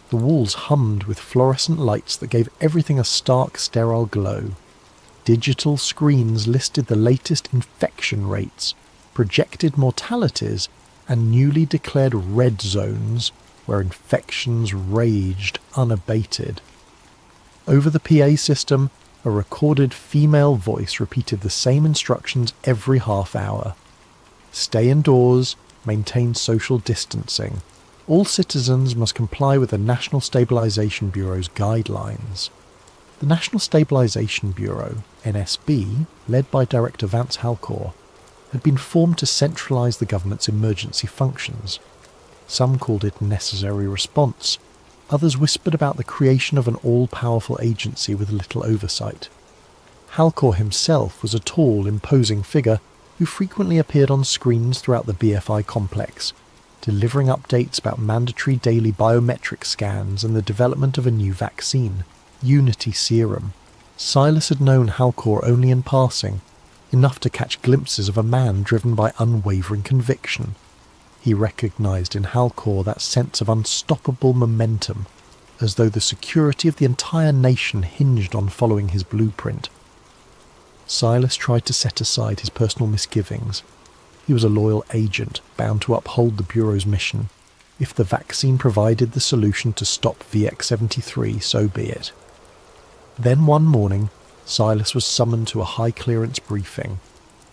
The The walls hummed with fluorescent lights that gave everything a stark, sterile glow. Digital screens listed the latest infection rates, projected mortalities, and newly declared red zones where infections raged unabated. Over the PA system, a recorded female voice repeated the same instructions every half hour. Stay indoors, maintain social distancing. All citizens must comply with the National Stabilization Bureau's guidelines. The National Stabilization Bureau, NSB, led by Director Vance Halcor, had been formed to centralise the government's emergency functions. Some called it necessary response. Others whispered about the creation of an all-powerful agency with little oversight. Halcor himself was a tall, imposing figure who frequently appeared on screens throughout the BFI complex, delivering updates about mandatory daily biometric scans and the development of a new vaccine, Unity Serum. Silas had known Halcor only in passing, enough to catch glimpses of a man driven by unwavering conviction. He recognised in Halcor that sense of unstoppable momentum, as though the security of the entire nation hinged on following his blueprint. Silas tried to set aside his personal misgivings. He was a loyal agent, bound to uphold the Bureau's mission. If the vaccine provided the solution to stop VX-73, so be it. Then one morning, Silas was summoned to a high-clearance briefing.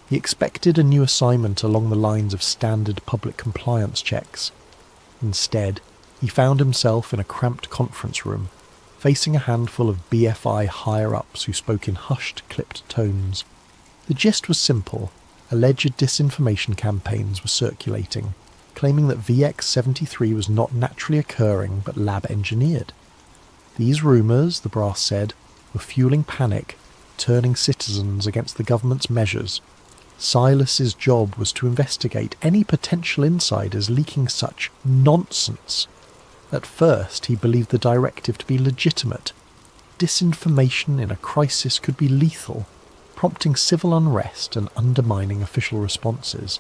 He expected a new assignment along the lines of standard public compliance checks. Instead, he found himself in a cramped conference room, facing a handful of BFI higher-ups who spoke in hushed, clipped tones. The gist was simple. Alleged disinformation campaigns were circulating, claiming that VX-73 was not naturally occurring but lab-engineered. These rumours, the brass said, were fueling panic, turning citizens against the government's measures. Silas's job was to investigate any potential insiders leaking such nonsense. At first, he believed the directive to be legitimate. Disinformation in a crisis could be lethal, prompting civil unrest and undermining official responses.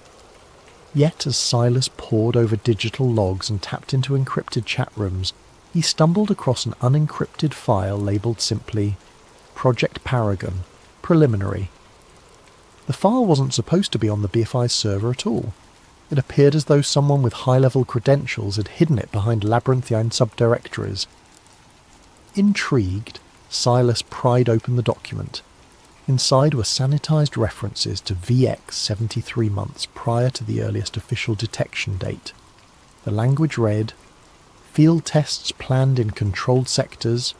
Yet as Silas pored over digital logs and tapped into encrypted chat rooms, he stumbled across an unencrypted file labelled simply Project Paragon, Preliminary. The file wasn't supposed to be on the BFI's server at all. It appeared as though someone with high-level credentials had hidden it behind labyrinthine subdirectories. Intrigued, Silas pried open the document. Inside were sanitized references to VX 73 months prior to the earliest official detection date. The language read, "Field tests planned in controlled sectors,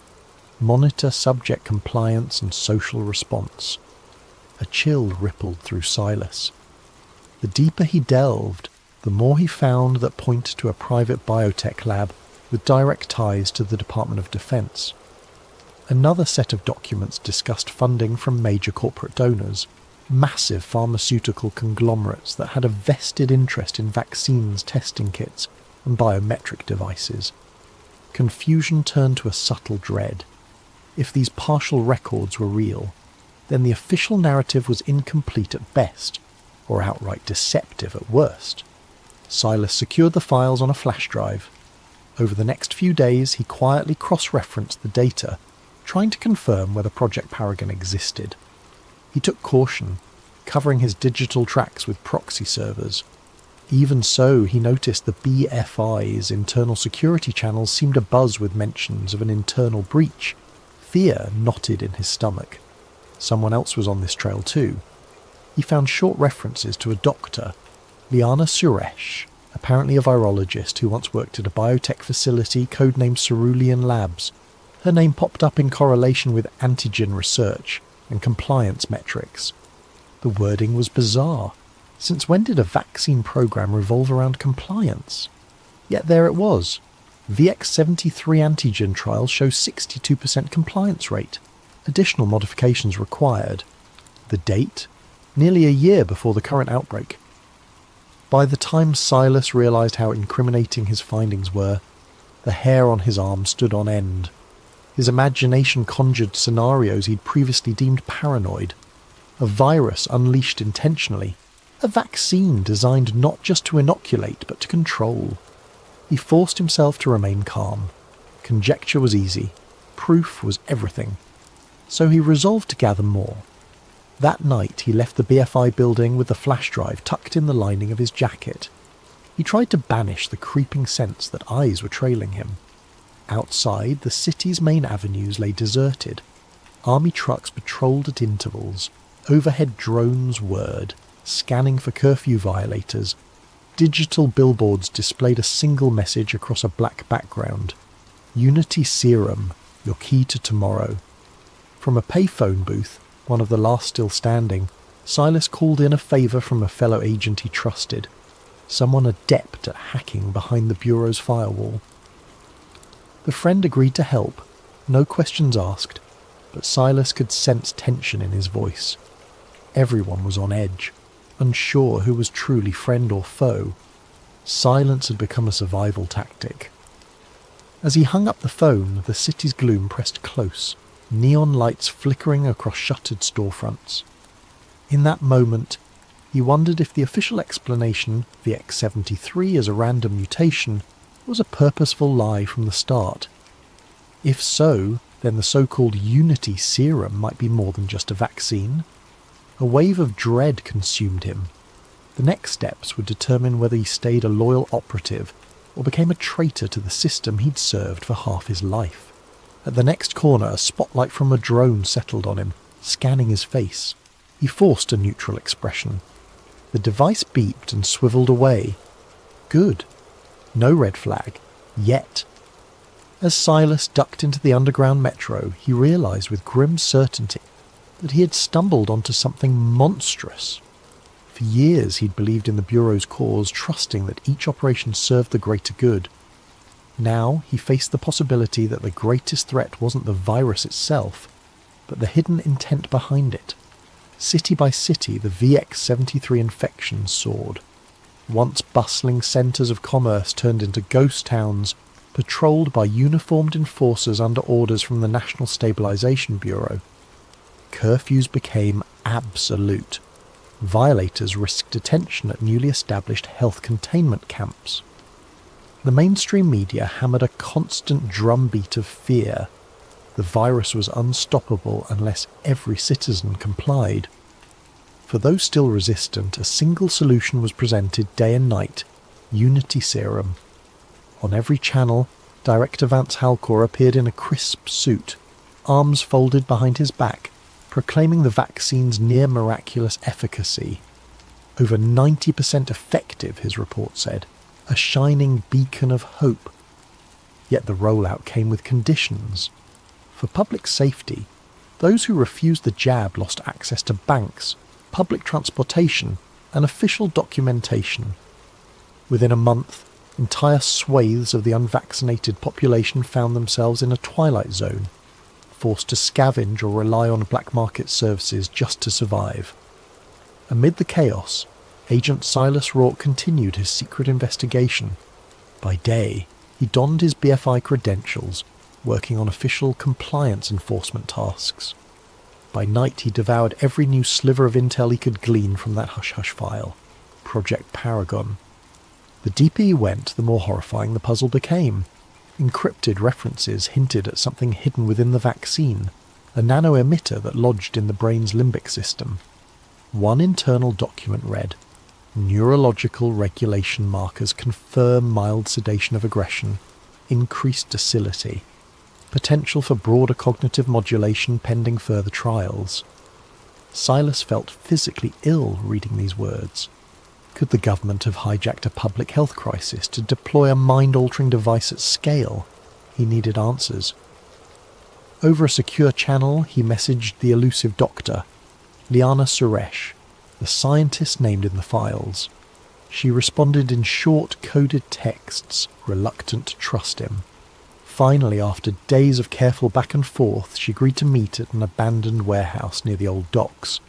monitor subject compliance and social response." A chill rippled through Silas. The deeper he delved, the more he found that pointed to a private biotech lab with direct ties to the Department of Defense. Another set of documents discussed funding from major corporate donors, massive pharmaceutical conglomerates that had a vested interest in vaccines, testing kits, and biometric devices. Confusion turned to a subtle dread. If these partial records were real, then the official narrative was incomplete at best, or outright deceptive at worst. Silas secured the files on a flash drive. Over the next few days, he quietly cross-referenced the data, trying to confirm whether Project Paragon existed. He took caution, covering his digital tracks with proxy servers. Even so, he noticed the BFI's internal security channels seemed abuzz with mentions of an internal breach. Fear knotted in his stomach. Someone else was on this trail too. He found short references to a doctor, Liana Suresh, apparently a virologist who once worked at a biotech facility codenamed Cerulean Labs. Her name popped up in correlation with antigen research and compliance metrics. The wording was bizarre. Since when did a vaccine program revolve around compliance? Yet there it was. VX-73 antigen trials show 62% compliance rate. Additional modifications required. The date? Nearly a year before the current outbreak. By the time Silas realised how incriminating his findings were, the hair on his arm stood on end. His imagination conjured scenarios he'd previously deemed paranoid. A virus unleashed intentionally. A vaccine designed not just to inoculate, but to control. He forced himself to remain calm, Conjecture was easy. Proof was everything. So he resolved to gather more. That night he left the BFI building with the flash drive tucked in the lining of his jacket. He tried to banish the creeping sense that eyes were trailing him. Outside, the city's main avenues lay deserted. Army trucks patrolled at intervals. Overhead drones whirred, scanning for curfew violators. Digital billboards displayed a single message across a black background. Unity Serum, your key to tomorrow. From a payphone booth, one of the last still standing, Silas called in a favour from a fellow agent he trusted, someone adept at hacking behind the Bureau's firewall. The friend agreed to help, no questions asked, but Silas could sense tension in his voice. Everyone was on edge, unsure who was truly friend or foe. Silence had become a survival tactic. As he hung up the phone, the city's gloom pressed close, neon lights flickering across shuttered storefronts. In that moment, he wondered if the official explanation, the X-73 as a random mutation, was a purposeful lie from the start. If so, then the so-called Unity Serum might be more than just a vaccine. A wave of dread consumed him. The next steps would determine whether he stayed a loyal operative or became a traitor to the system he'd served for half his life. At the next corner, a spotlight from a drone settled on him, scanning his face. He forced a neutral expression. The device beeped and swiveled away. Good. No red flag. Yet. As Silas ducked into the underground metro, he realised with grim certainty that he had stumbled onto something monstrous. For years he'd believed in the Bureau's cause, trusting that each operation served the greater good. Now he faced the possibility that the greatest threat wasn't the virus itself, but the hidden intent behind it. City by city, the VX-73 infection soared. Once bustling centres of commerce turned into ghost towns, patrolled by uniformed enforcers under orders from the National Stabilization Bureau. Curfews became absolute. Violators risked detention at newly established health containment camps. The mainstream media hammered a constant drumbeat of fear. The virus was unstoppable unless every citizen complied. For those still resistant, a single solution was presented day and night: Unity Serum. On every channel, Director Vance Halcor appeared in a crisp suit, arms folded behind his back, proclaiming the vaccine's near-miraculous efficacy. Over 90% effective, his report said, a shining beacon of hope. Yet the rollout came with conditions. For public safety, those who refused the jab lost access to banks, public transportation, and official documentation. Within a month, entire swathes of the unvaccinated population found themselves in a twilight zone, forced to scavenge or rely on black market services just to survive. Amid the chaos, Agent Silas Rourke continued his secret investigation. By day, he donned his BFI credentials, working on official compliance enforcement tasks. By night, he devoured every new sliver of intel he could glean from that hush-hush file, Project Paragon. The deeper he went, the more horrifying the puzzle became. Encrypted references hinted at something hidden within the vaccine, a nano-emitter that lodged in the brain's limbic system. One internal document read, "Neurological regulation markers confirm mild sedation of aggression, increased docility, potential for broader cognitive modulation pending further trials." Silas felt physically ill reading these words. Could the government have hijacked a public health crisis to deploy a mind-altering device at scale? He needed answers. Over a secure channel, he messaged the elusive doctor, Liana Suresh, the scientist named in the files. She responded in short, coded texts, reluctant to trust him. Finally, after days of careful back and forth, she agreed to meet at an abandoned warehouse near the old docks.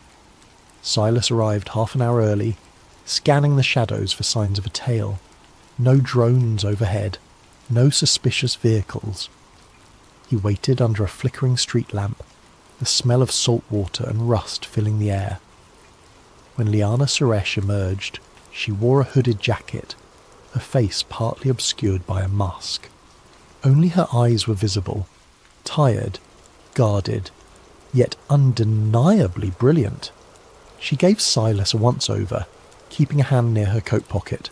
Silas arrived half an hour early, scanning the shadows for signs of a tail. No drones overhead, no suspicious vehicles. He waited under a flickering street lamp, the smell of salt water and rust filling the air. When Liana Suresh emerged, she wore a hooded jacket, her face partly obscured by a mask. Only her eyes were visible, tired, guarded, yet undeniably brilliant. She gave Silas a once-over, keeping a hand near her coat pocket.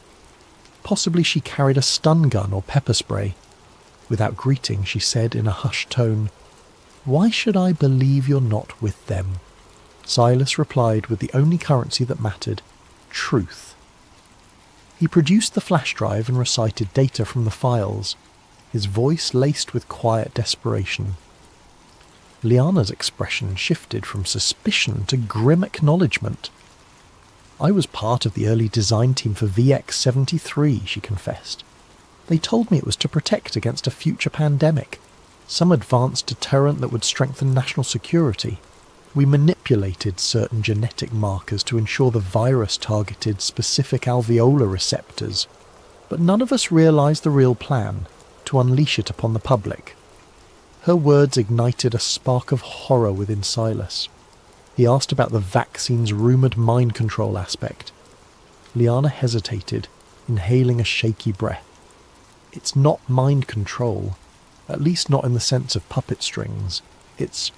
Possibly she carried a stun gun or pepper spray. Without greeting, she said in a hushed tone, "Why should I believe you're not with them?" Silas replied with the only currency that mattered, truth. He produced the flash drive and recited data from the files, his voice laced with quiet desperation. Liana's expression shifted from suspicion to grim acknowledgement. "I was part of the early design team for VX-73, she confessed. "They told me it was to protect against a future pandemic, some advanced deterrent that would strengthen national security. We manipulated certain genetic markers to ensure the virus targeted specific alveolar receptors, but none of us realized the real plan, to unleash it upon the public." Her words ignited a spark of horror within Silas. He asked about the vaccine's rumoured mind control aspect. Liana hesitated, inhaling a shaky breath. "It's not mind control, at least not in the sense of puppet strings. It's,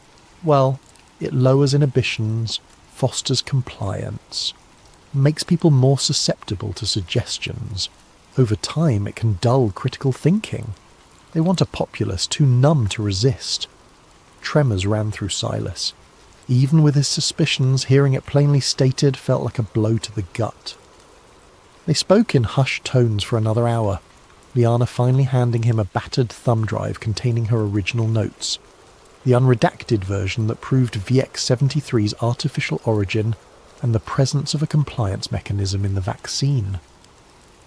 well, it lowers inhibitions, fosters compliance, makes people more susceptible to suggestions. Over time, it can dull critical thinking. They want a populace too numb to resist." Tremors ran through Silas. Even with his suspicions, hearing it plainly stated felt like a blow to the gut. They spoke in hushed tones for another hour, Liana finally handing him a battered thumb drive containing her original notes, the unredacted version that proved VX-73's artificial origin and the presence of a compliance mechanism in the vaccine.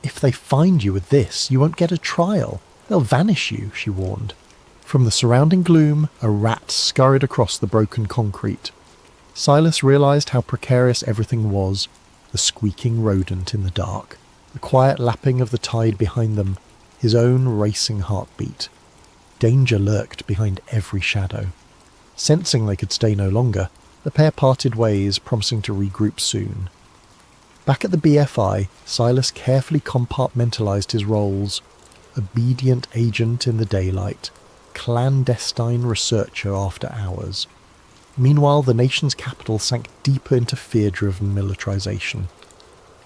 "If they find you with this, you won't get a trial. They'll vanish you," she warned. From the surrounding gloom, a rat scurried across the broken concrete. Silas realized how precarious everything was, the squeaking rodent in the dark, the quiet lapping of the tide behind them, his own racing heartbeat. Danger lurked behind every shadow. Sensing they could stay no longer, the pair parted ways, promising to regroup soon. Back at the BFI, Silas carefully compartmentalized his roles: obedient agent in the daylight, clandestine researcher after hours. Meanwhile, the nation's capital sank deeper into fear-driven militarization.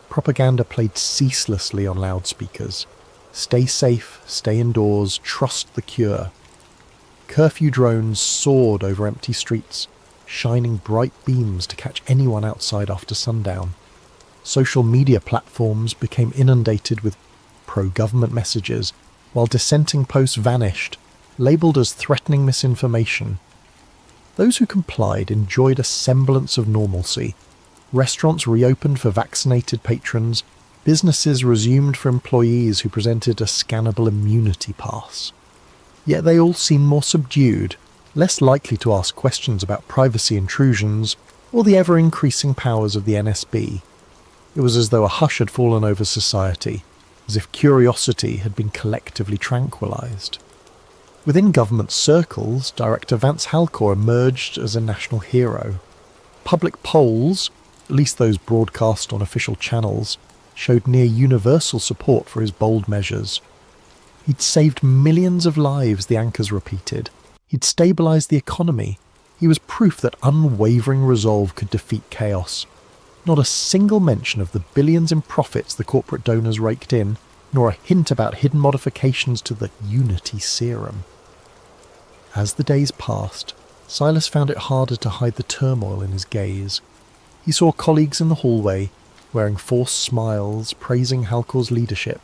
Propaganda played ceaselessly on loudspeakers. Stay safe, stay indoors, trust the cure. Curfew drones soared over empty streets, shining bright beams to catch anyone outside after sundown. Social media platforms became inundated with pro-government messages, while dissenting posts vanished, labelled as threatening misinformation. Those who complied enjoyed a semblance of normalcy. Restaurants reopened for vaccinated patrons, businesses resumed for employees who presented a scannable immunity pass. Yet they all seemed more subdued, less likely to ask questions about privacy intrusions or the ever-increasing powers of the NSB. It was as though a hush had fallen over society, as if curiosity had been collectively tranquilized. Within government circles, Director Vance Halcor emerged as a national hero. Public polls, at least those broadcast on official channels, showed near universal support for his bold measures. He'd saved millions of lives, the anchors repeated. He'd stabilized the economy. He was proof that unwavering resolve could defeat chaos. Not a single mention of the billions in profits the corporate donors raked in, nor a hint about hidden modifications to the Unity serum. As the days passed, Silas found it harder to hide the turmoil in his gaze. He saw colleagues in the hallway, wearing forced smiles, praising Halcor's leadership.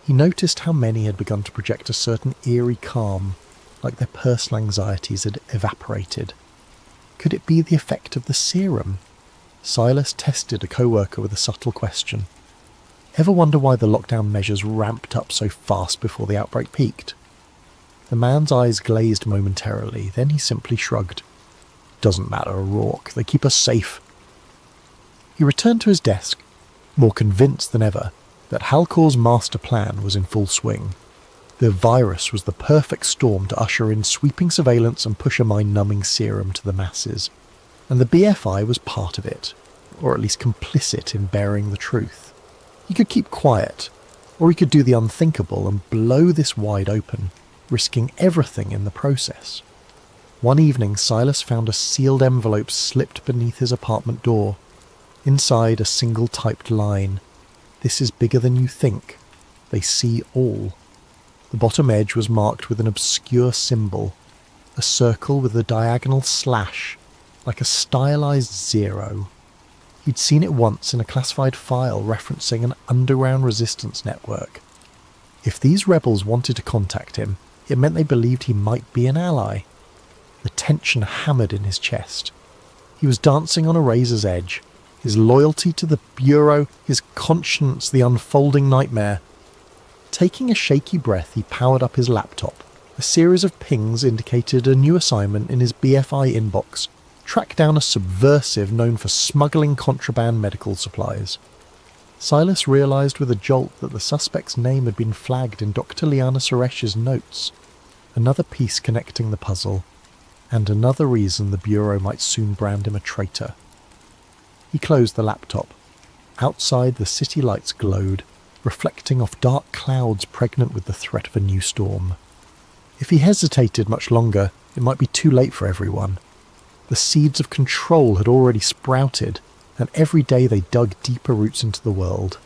He noticed how many had begun to project a certain eerie calm, like their personal anxieties had evaporated. Could it be the effect of the serum? Silas tested a co-worker with a subtle question. Ever wonder why the lockdown measures ramped up so fast before the outbreak peaked? The man's eyes glazed momentarily, then he simply shrugged. Doesn't matter, O'Rourke. They keep us safe. He returned to his desk, more convinced than ever that Halcor's master plan was in full swing. The virus was the perfect storm to usher in sweeping surveillance and push a mind-numbing serum to the masses. And the BFI was part of it, or at least complicit in bearing the truth. He could keep quiet, or he could do the unthinkable and blow this wide open. risking everything in the process. One evening, Silas found a sealed envelope slipped beneath his apartment door. Inside, a single typed line. "This is bigger than you think. They see all." The bottom edge was marked with an obscure symbol, a circle with a diagonal slash, like a stylized zero. He'd seen it once in a classified file referencing an underground resistance network. If these rebels wanted to contact him, it meant they believed he might be an ally. The tension hammered in his chest. He was dancing on a razor's edge, his loyalty to the Bureau, his conscience the unfolding nightmare. Taking a shaky breath, he powered up his laptop. A series of pings indicated a new assignment in his BFI inbox: track down a subversive known for smuggling contraband medical supplies. Silas realised with a jolt that the suspect's name had been flagged in Dr. Liana Suresh's notes. Another piece connecting the puzzle, and another reason the Bureau might soon brand him a traitor. He closed the laptop. Outside, the city lights glowed, reflecting off dark clouds pregnant with the threat of a new storm. If he hesitated much longer, it might be too late for everyone. The seeds of control had already sprouted, and every day they dug deeper roots into the world.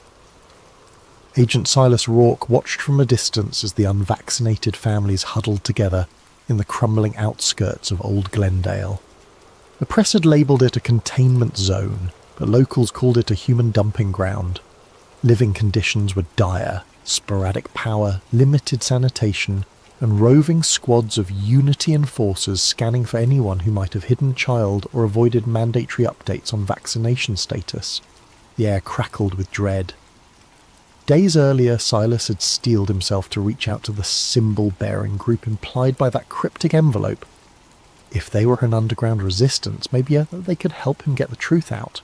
Agent Silas Rourke watched from a distance as the unvaccinated families huddled together in the crumbling outskirts of Old Glendale. The press had labelled it a containment zone, but locals called it a human dumping ground. Living conditions were dire: sporadic power, limited sanitation, and roving squads of Unity enforcers scanning for anyone who might have hidden a child or avoided mandatory updates on vaccination status. The air crackled with dread. Days earlier, Silas had steeled himself to reach out to the symbol-bearing group implied by that cryptic envelope. If they were an underground resistance, maybe they could help him get the truth out.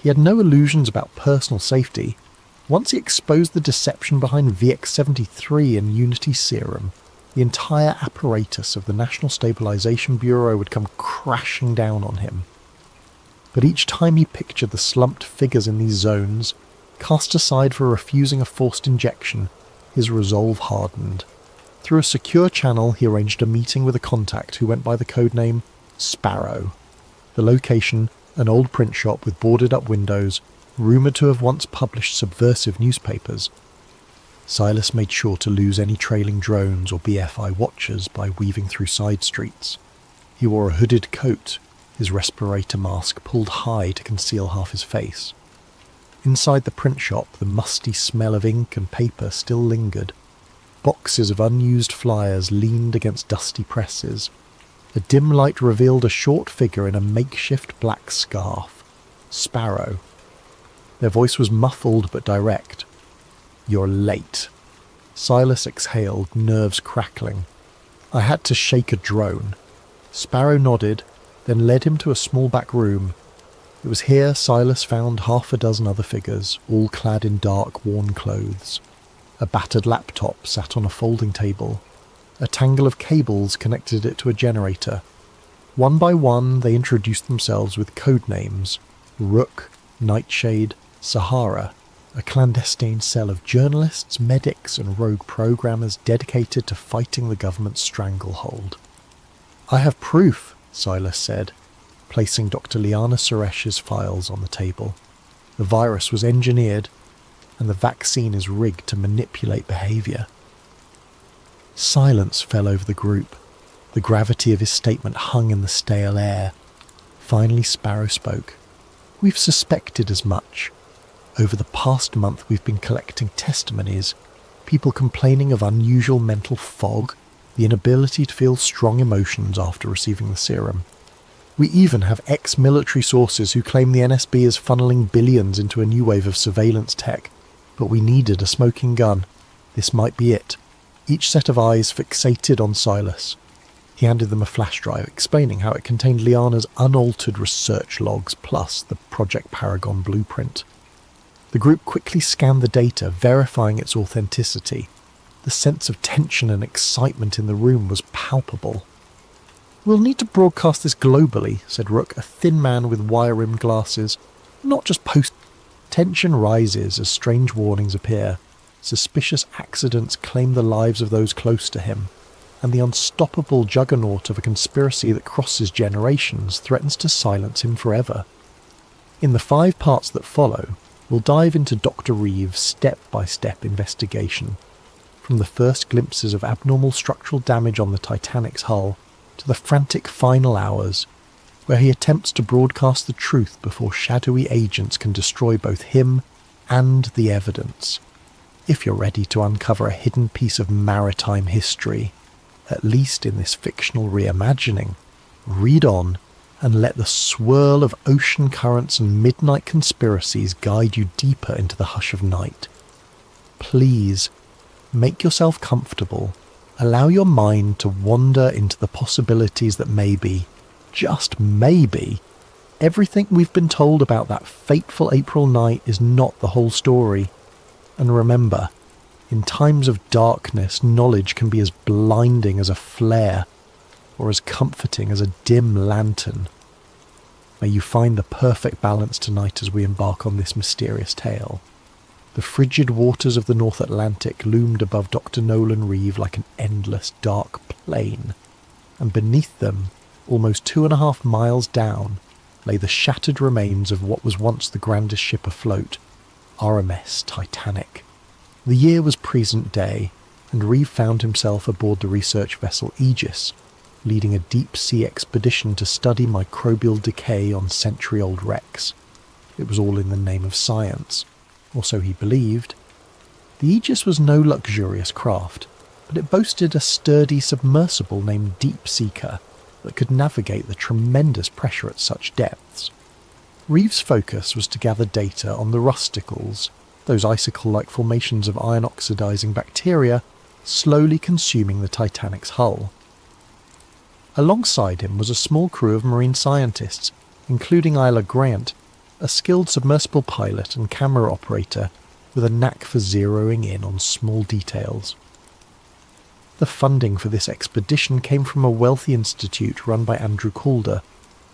He had no illusions about personal safety. Once he exposed the deception behind VX-73 and Unity Serum, the entire apparatus of the National Stabilization Bureau would come crashing down on him. But each time he pictured the slumped figures in these zones, cast aside for refusing a forced injection, his resolve hardened. Through a secure channel, he arranged a meeting with a contact who went by the codename Sparrow. The location, an old print shop with boarded-up windows, rumoured to have once published subversive newspapers. Silas made sure to lose any trailing drones or BFI watchers by weaving through side streets. He wore a hooded coat, his respirator mask pulled high to conceal half his face. Inside the print shop, the musty smell of ink and paper still lingered. Boxes of unused flyers leaned against dusty presses. A dim light revealed a short figure in a makeshift black scarf. Sparrow. Their voice was muffled but direct. "You're late." Silas exhaled, nerves crackling. "I had to shake a drone." Sparrow nodded, then led him to a small back room. It was here Silas found half a dozen other figures, all clad in dark, worn clothes. A battered laptop sat on a folding table. A tangle of cables connected it to a generator. One by one, they introduced themselves with code names: Rook, Nightshade, Sahara, a clandestine cell of journalists, medics, and rogue programmers dedicated to fighting the government's stranglehold. "I have proof," Silas said, placing Dr. Liana Suresh's files on the table. "The virus was engineered, and the vaccine is rigged to manipulate behaviour." Silence fell over the group. The gravity of his statement hung in the stale air. Finally Sparrow spoke. "We've suspected as much. Over the past month we've been collecting testimonies, people complaining of unusual mental fog, the inability to feel strong emotions after receiving the serum. We even have ex-military sources who claim the NSB is funneling billions into a new wave of surveillance tech, but we needed a smoking gun. This might be it." Each set of eyes fixated on Silas. He handed them a flash drive, explaining how it contained Liana's unaltered research logs plus the Project Paragon blueprint. The group quickly scanned the data, verifying its authenticity. The sense of tension and excitement in the room was palpable. "We'll need to broadcast this globally," said Rook, a thin man with wire-rimmed glasses. "Not just post." Tension rises as strange warnings appear. Suspicious accidents claim the lives of those close to him. and the unstoppable juggernaut of a conspiracy that crosses generations threatens to silence him forever. In the 5 parts that follow, we'll dive into Dr. Reeves' step-by-step investigation, from the first glimpses of abnormal structural damage on the Titanic's hull to the frantic final hours, where he attempts to broadcast the truth before shadowy agents can destroy both him and the evidence. If you're ready to uncover a hidden piece of maritime history, at least in this fictional reimagining, read on and let the swirl of ocean currents and midnight conspiracies guide you deeper into the hush of night. Please, make yourself comfortable. Allow your mind to wander into the possibilities that maybe, just maybe, everything we've been told about that fateful April night is not the whole story. And remember, in times of darkness, knowledge can be as blinding as a flare, or as comforting as a dim lantern. May you find the perfect balance tonight as we embark on this mysterious tale. The frigid waters of the North Atlantic loomed above Dr. Nolan Reeve like an endless dark plain, and beneath them, almost 2.5 miles down, lay the shattered remains of what was once the grandest ship afloat, RMS Titanic. The year was present day, and Reeve found himself aboard the research vessel Aegis, leading a deep-sea expedition to study microbial decay on century-old wrecks. It was all in the name of science, or so he believed. The Aegis was no luxurious craft, but it boasted a sturdy submersible named Deep Seeker that could navigate the tremendous pressure at such depths. Reeves' focus was to gather data on the rusticles, those icicle-like formations of iron-oxidizing bacteria slowly consuming the Titanic's hull. Alongside him was a small crew of marine scientists, including Isla Grant, a skilled submersible pilot and camera operator with a knack for zeroing in on small details. The funding for this expedition came from a wealthy institute run by Andrew Calder,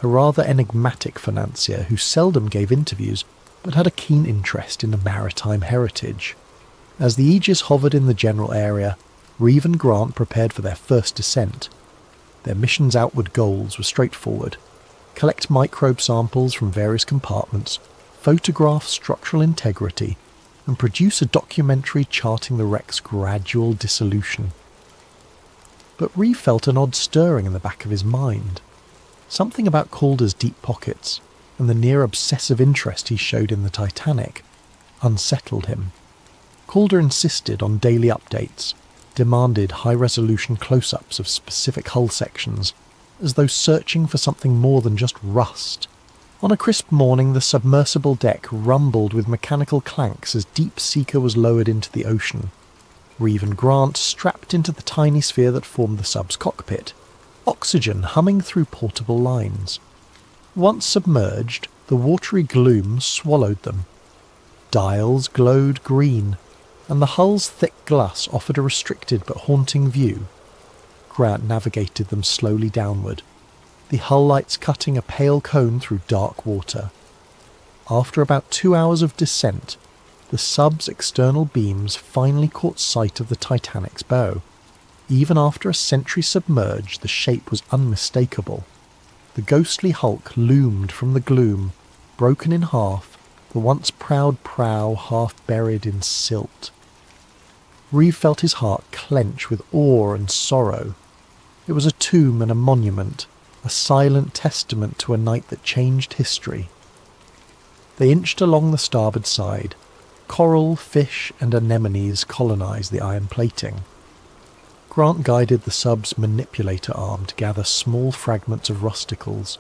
a rather enigmatic financier who seldom gave interviews but had a keen interest in the maritime heritage. As the Aegis hovered in the general area, Reeve and Grant prepared for their first descent. Their mission's outward goals were straightforward: collect microbe samples from various compartments, photograph structural integrity, and produce a documentary charting the wreck's gradual dissolution. But Reeve felt an odd stirring in the back of his mind. Something about Calder's deep pockets, and the near-obsessive interest he showed in the Titanic, unsettled him. Calder insisted on daily updates, demanded high-resolution close-ups of specific hull sections, as though searching for something more than just rust. On a crisp morning, the submersible deck rumbled with mechanical clanks as Deep Seeker was lowered into the ocean. Reeve and Grant strapped into the tiny sphere that formed the sub's cockpit, oxygen humming through portable lines. Once submerged, the watery gloom swallowed them. Dials glowed green, and the hull's thick glass offered a restricted but haunting view. Grant navigated them slowly downward, the hull lights cutting a pale cone through dark water. After about 2 hours of descent, the sub's external beams finally caught sight of the Titanic's bow. Even after a century submerged, the shape was unmistakable. The ghostly hulk loomed from the gloom, broken in half, the once proud prow half buried in silt. Reeve felt his heart clench with awe and sorrow. It was a tomb and a monument, a silent testament to a night that changed history. They inched along the starboard side. Coral, fish, and anemones colonized the iron plating. Grant guided the sub's manipulator arm to gather small fragments of rusticles.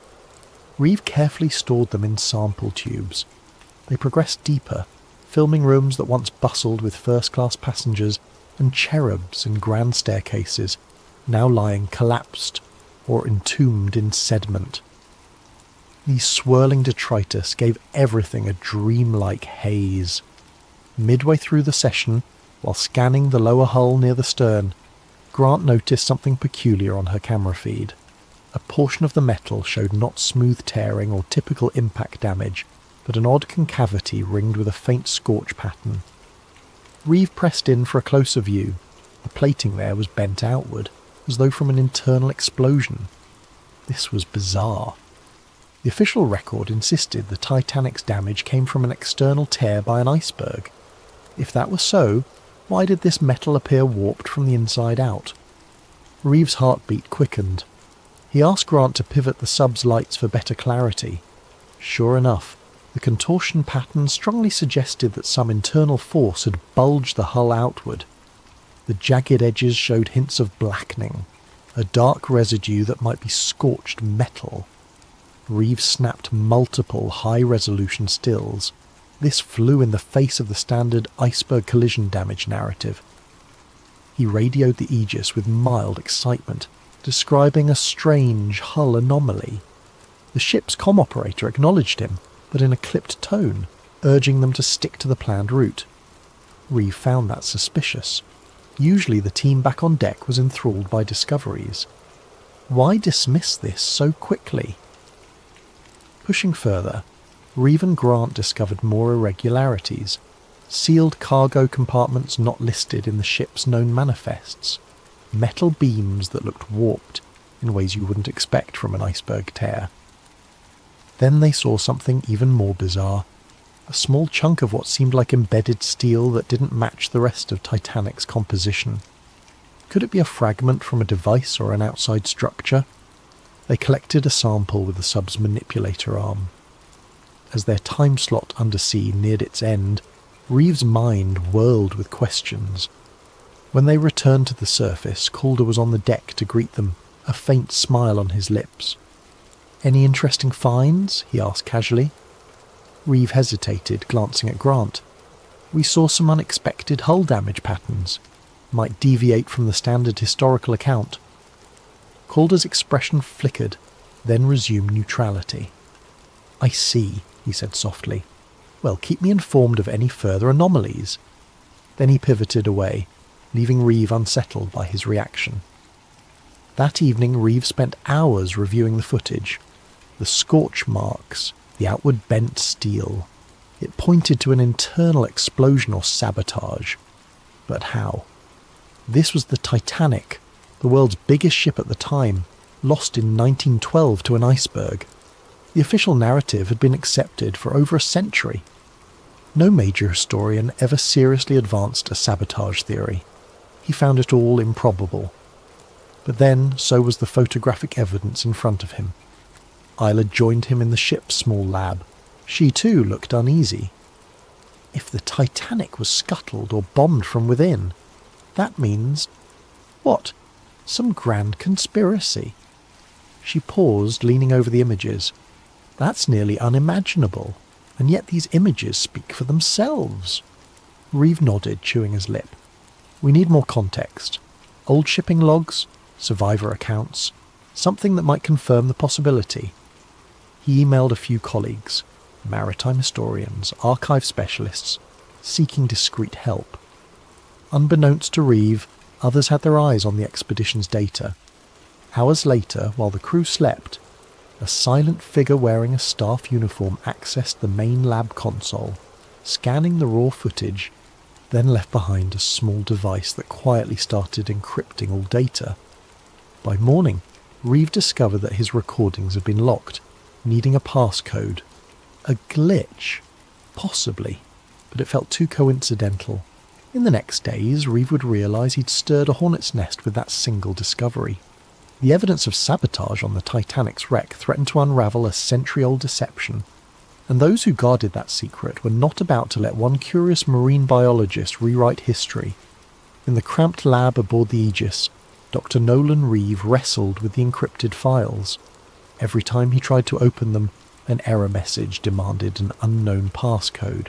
Reeve carefully stored them in sample tubes. They progressed deeper, filming rooms that once bustled with first-class passengers and cherubs and grand staircases, now lying collapsed or entombed in sediment. These swirling detritus gave everything a dreamlike haze. Midway through the session, while scanning the lower hull near the stern, Grant noticed something peculiar on her camera feed. A portion of the metal showed not smooth tearing or typical impact damage, but an odd concavity ringed with a faint scorch pattern. Reeve pressed in for a closer view. The plating there was bent outward. as though from an internal explosion. This was bizarre. The official record insisted the Titanic's damage came from an external tear by an iceberg. If that was so, why did this metal appear warped from the inside out? Reeves' heartbeat quickened. He asked Grant to pivot the sub's lights for better clarity. Sure enough, the contortion pattern strongly suggested that some internal force had bulged the hull outward. The jagged edges showed hints of blackening, a dark residue that might be scorched metal. Reeves snapped multiple high-resolution stills. This flew in the face of the standard iceberg collision damage narrative. He radioed the Aegis with mild excitement, describing a strange hull anomaly. The ship's comm operator acknowledged him, but in a clipped tone, urging them to stick to the planned route. Reeve found that suspicious. Usually the team back on deck was enthralled by discoveries. Why dismiss this so quickly? Pushing further, Reeve and Grant discovered more irregularities, sealed cargo compartments not listed in the ship's known manifests, metal beams that looked warped in ways you wouldn't expect from an iceberg tear. Then they saw something even more bizarre, a small chunk of what seemed like embedded steel that didn't match the rest of Titanic's composition. Could it be a fragment from a device or an outside structure? They collected a sample with the sub's manipulator arm. As their time slot undersea neared its end, Reeves' mind whirled with questions. When they returned to the surface, Calder was on the deck to greet them, a faint smile on his lips. "Any interesting finds?" he asked casually. Reeve hesitated, glancing at Grant. "We saw some unexpected hull damage patterns. Might deviate from the standard historical account." Calder's expression flickered, then resumed neutrality. "I see," he said softly. "Well, keep me informed of any further anomalies." Then he pivoted away, leaving Reeve unsettled by his reaction. That evening Reeve spent hours reviewing the footage. The scorch marks, the outward bent steel. It pointed to an internal explosion or sabotage. But how? This was the Titanic, the world's biggest ship at the time, lost in 1912 to an iceberg. The official narrative had been accepted for over a century. No major historian ever seriously advanced a sabotage theory. He found it all improbable. But then, so was the photographic evidence in front of him. Isla joined him in the ship's small lab. She too looked uneasy. If the Titanic was scuttled or bombed from within, that means... what? Some grand conspiracy. She paused, leaning over the images. That's nearly unimaginable, and yet these images speak for themselves. Reeve nodded, chewing his lip. We need more context. Old shipping logs, survivor accounts, something that might confirm the possibility. He emailed a few colleagues, maritime historians, archive specialists, seeking discreet help. Unbeknownst to Reeve, others had their eyes on the expedition's data. Hours later, while the crew slept, a silent figure wearing a staff uniform accessed the main lab console, scanning the raw footage, then left behind a small device that quietly started encrypting all data. By morning, Reeve discovered that his recordings had been locked, needing a passcode. A glitch? Possibly, but it felt too coincidental. In the next days, Reeve would realise he'd stirred a hornet's nest with that single discovery. The evidence of sabotage on the Titanic's wreck threatened to unravel a century-old deception, and those who guarded that secret were not about to let one curious marine biologist rewrite history. In the cramped lab aboard the Aegis, Dr. Nolan Reeve wrestled with the encrypted files. Every time he tried to open them, an error message demanded an unknown passcode.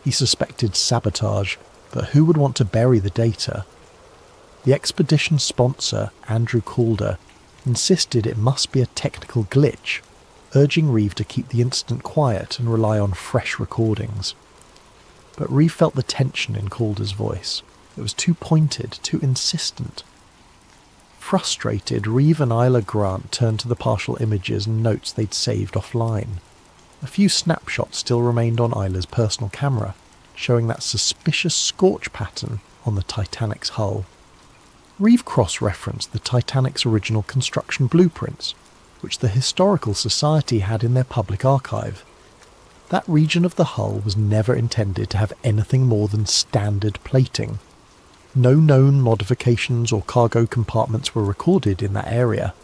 He suspected sabotage, but who would want to bury the data? The expedition sponsor, Andrew Calder, insisted it must be a technical glitch, urging Reeve to keep the incident quiet and rely on fresh recordings. But Reeve felt the tension in Calder's voice. It was too pointed, too insistent. Frustrated, Reeve and Isla Grant turned to the partial images and notes they'd saved offline. A few snapshots still remained on Isla's personal camera, showing that suspicious scorch pattern on the Titanic's hull. Reeve cross-referenced the Titanic's original construction blueprints, which the Historical Society had in their public archive. That region of the hull was never intended to have anything more than standard plating. No known modifications or cargo compartments were recorded in that area.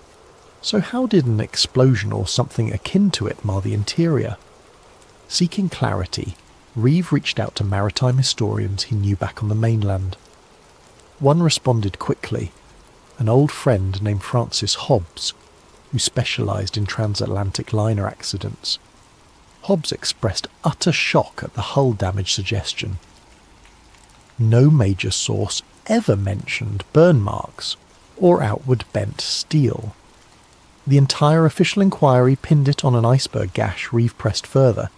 So how did an explosion or something akin to it mar the interior? Seeking clarity, Reeve reached out to maritime historians he knew back on the mainland. One responded quickly, an old friend named Francis Hobbs, who specialised in transatlantic liner accidents. Hobbs expressed utter shock at the hull damage suggestion. No major source ever mentioned burn marks or outward bent steel. The entire official inquiry pinned it on an iceberg gash. Reeve pressed further,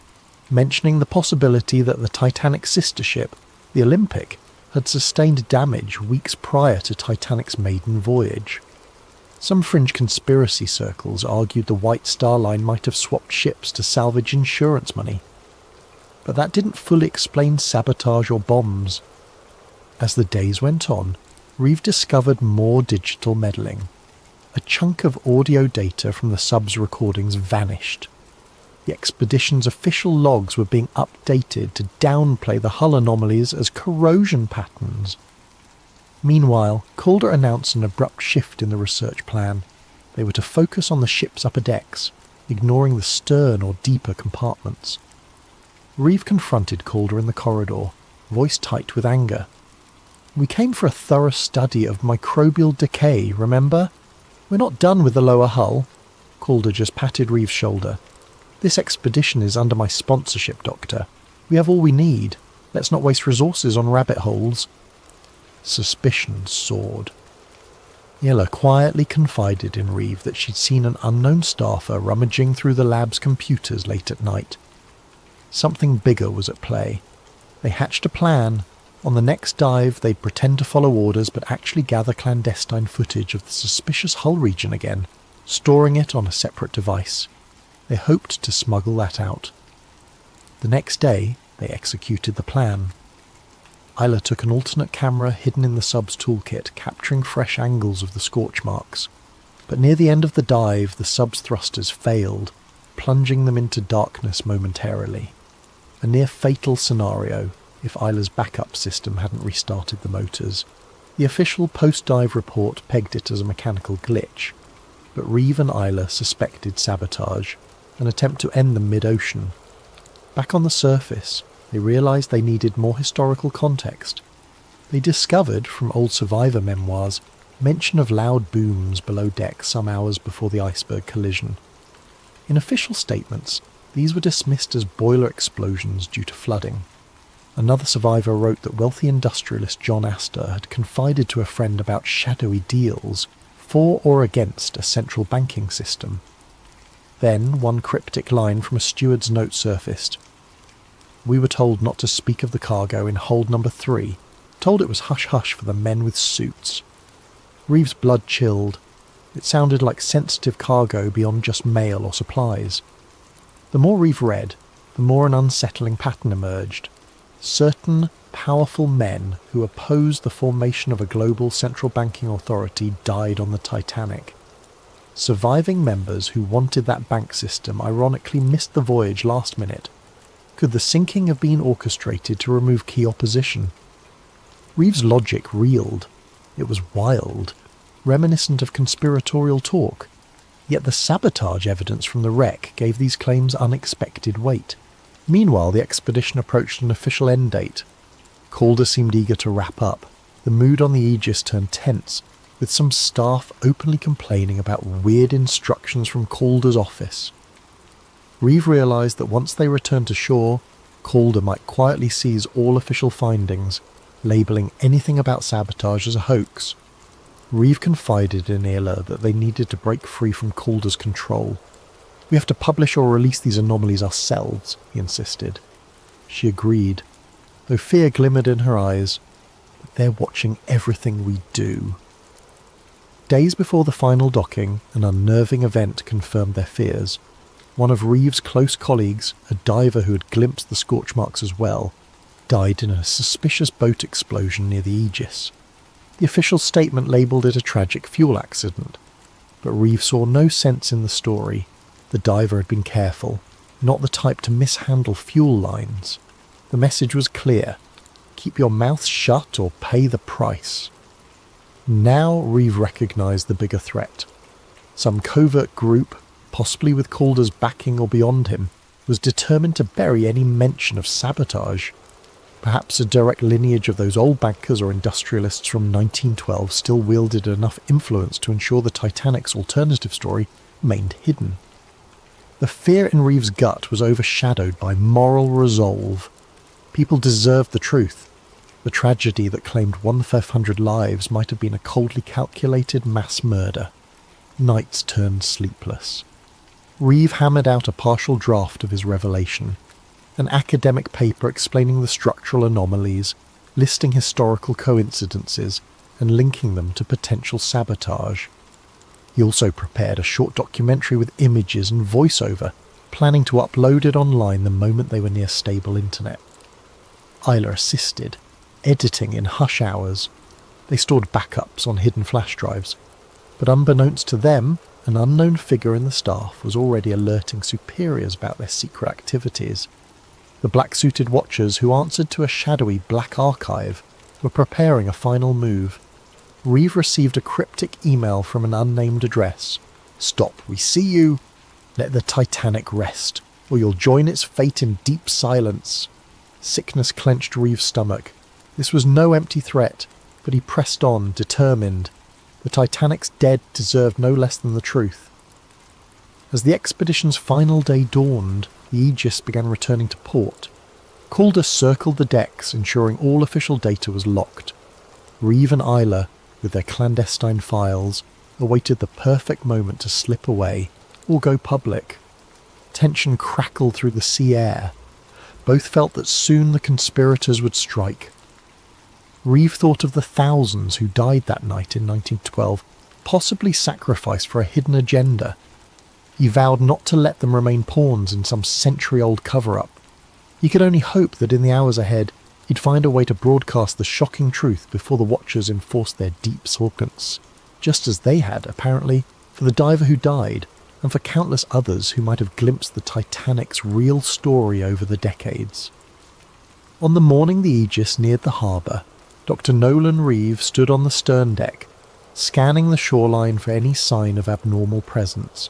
mentioning the possibility that the Titanic's sister ship, the Olympic, had sustained damage weeks prior to Titanic's maiden voyage. Some fringe conspiracy circles argued the White Star Line might have swapped ships to salvage insurance money, but that didn't fully explain sabotage or bombs. As the days went on, Reeve discovered more digital meddling. A chunk of audio data from the sub's recordings vanished. The expedition's official logs were being updated to downplay the hull anomalies as corrosion patterns. Meanwhile, Calder announced an abrupt shift in the research plan. They were to focus on the ship's upper decks, ignoring the stern or deeper compartments. Reeve confronted Calder in the corridor, voice tight with anger. "We came for a thorough study of microbial decay, remember? We're not done with the lower hull." Calder just patted Reeve's shoulder. "This expedition is under my sponsorship, Doctor. We have all we need. Let's not waste resources on rabbit holes." Suspicion soared. Yella quietly confided in Reeve that she'd seen an unknown staffer rummaging through the lab's computers late at night. Something bigger was at play. They hatched a plan. On the next dive, they'd pretend to follow orders but actually gather clandestine footage of the suspicious hull region again, storing it on a separate device. They hoped to smuggle that out. The next day, they executed the plan. Isla took an alternate camera hidden in the sub's toolkit, capturing fresh angles of the scorch marks. But near the end of the dive, the sub's thrusters failed, plunging them into darkness momentarily. A near-fatal scenario if Isla's backup system hadn't restarted the motors. The official post-dive report pegged it as a mechanical glitch, but Reeve and Isla suspected sabotage, an attempt to end them mid-ocean. Back on the surface, they realised they needed more historical context. They discovered, from old survivor memoirs, mention of loud booms below deck some hours before the iceberg collision. In official statements, these were dismissed as boiler explosions due to flooding. Another survivor wrote that wealthy industrialist John Astor had confided to a friend about shadowy deals for or against a central banking system. Then one cryptic line from a steward's note surfaced. "We were told not to speak of the cargo in hold number 3, told it was hush-hush for the men with suits." Reeve's blood chilled. It sounded like sensitive cargo beyond just mail or supplies. The more Reeve read, the more an unsettling pattern emerged. Certain powerful men who opposed the formation of a global central banking authority died on the Titanic. Surviving members who wanted that bank system ironically missed the voyage last minute. Could the sinking have been orchestrated to remove key opposition? Reeve's logic reeled. It was wild, reminiscent of conspiratorial talk. Yet the sabotage evidence from the wreck gave these claims unexpected weight. Meanwhile, the expedition approached an official end date. Calder seemed eager to wrap up. The mood on the Aegis turned tense, with some staff openly complaining about weird instructions from Calder's office. Reeve realised that once they returned to shore, Calder might quietly seize all official findings, labelling anything about sabotage as a hoax. Reeve confided in Isla that they needed to break free from Calder's control. "We have to publish or release these anomalies ourselves," he insisted. She agreed, though fear glimmered in her eyes. "But they're watching everything we do." Days before the final docking, an unnerving event confirmed their fears. One of Reeve's close colleagues, a diver who had glimpsed the scorch marks as well, died in a suspicious boat explosion near the Aegis. The official statement labelled it a tragic fuel accident, but Reeve saw no sense in the story. The diver had been careful, not the type to mishandle fuel lines. The message was clear: keep your mouth shut or pay the price. Now Reeve recognised the bigger threat. Some covert group, possibly with Calder's backing or beyond him, was determined to bury any mention of sabotage. Perhaps a direct lineage of those old bankers or industrialists from 1912 still wielded enough influence to ensure the Titanic's alternative story remained hidden. The fear in Reeve's gut was overshadowed by moral resolve. People deserved the truth. The tragedy that claimed 1/500 lives might have been a coldly calculated mass murder. Nights turned sleepless. Reeve hammered out a partial draft of his revelation, an academic paper explaining the structural anomalies, listing historical coincidences, and linking them to potential sabotage. He also prepared a short documentary with images and voiceover, planning to upload it online the moment they were near stable internet. Isla assisted, editing in hush hours. They stored backups on hidden flash drives, but unbeknownst to them, an unknown figure in the staff was already alerting superiors about their secret activities. The black-suited watchers who answered to a shadowy black archive were preparing a final move. Reeve received a cryptic email from an unnamed address. "Stop, we see you. Let the Titanic rest, or you'll join its fate in deep silence." Sickness clenched Reeve's stomach. This was no empty threat, but he pressed on, determined. The Titanic's dead deserved no less than the truth. As the expedition's final day dawned, the Aegis began returning to port. Calder circled the decks, ensuring all official data was locked. Reeve and Isla, with their clandestine files, awaited the perfect moment to slip away or go public. Tension crackled through the sea air. Both felt that soon the conspirators would strike. Reeve thought of the thousands who died that night in 1912, possibly sacrificed for a hidden agenda. He vowed not to let them remain pawns in some century-old cover-up. He could only hope that in the hours ahead, he'd find a way to broadcast the shocking truth before the watchers enforced their deep silence, just as they had, apparently, for the diver who died, and for countless others who might have glimpsed the Titanic's real story over the decades. On the morning the Aegis neared the harbour, Dr. Nolan Reeve stood on the stern deck, scanning the shoreline for any sign of abnormal presence.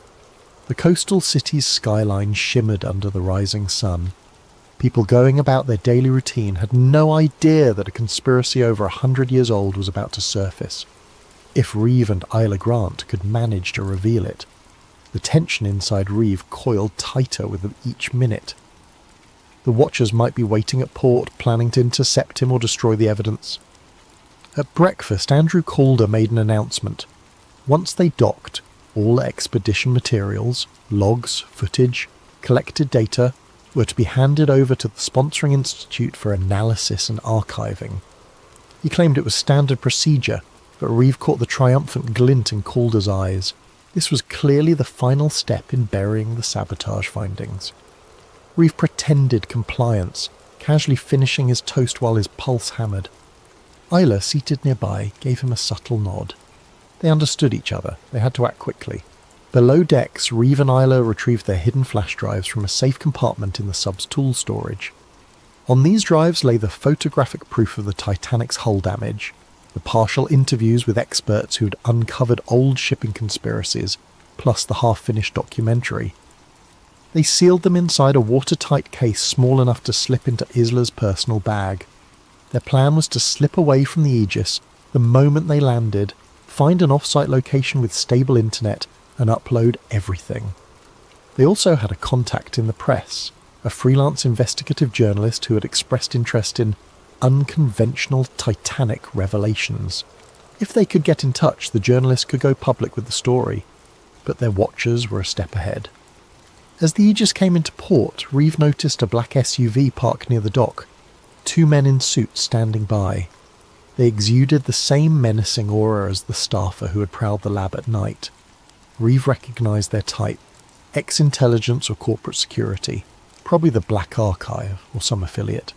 The coastal city's skyline shimmered under the rising sun. People going about their daily routine had no idea that a conspiracy over 100 years old was about to surface, if Reeve and Isla Grant could manage to reveal it. The tension inside Reeve coiled tighter with each minute. The watchers might be waiting at port, planning to intercept him or destroy the evidence. At breakfast, Andrew Calder made an announcement. Once they docked, all expedition materials, logs, footage, collected data were to be handed over to the sponsoring institute for analysis and archiving. He claimed it was standard procedure, but Reeve caught the triumphant glint in Calder's eyes. This was clearly the final step in burying the sabotage findings. Reeve pretended compliance, casually finishing his toast while his pulse hammered. Isla, seated nearby, gave him a subtle nod. They understood each other. They had to act quickly. Below decks, Reeve and Isla retrieved their hidden flash drives from a safe compartment in the sub's tool storage. On these drives lay the photographic proof of the Titanic's hull damage, the partial interviews with experts who had uncovered old shipping conspiracies, plus the half-finished documentary. They sealed them inside a watertight case small enough to slip into Isla's personal bag. Their plan was to slip away from the Aegis the moment they landed, find an off-site location with stable internet, and upload everything. They also had a contact in the press, a freelance investigative journalist who had expressed interest in unconventional Titanic revelations. If they could get in touch, the journalist could go public with the story, but their watchers were a step ahead. As the Aegis came into port, Reeve noticed a black SUV parked near the dock, 2 men in suits standing by. They exuded the same menacing aura as the staffer who had prowled the lab at night. Reeve recognised their type, ex-intelligence or corporate security, probably the Black Archive or some affiliate.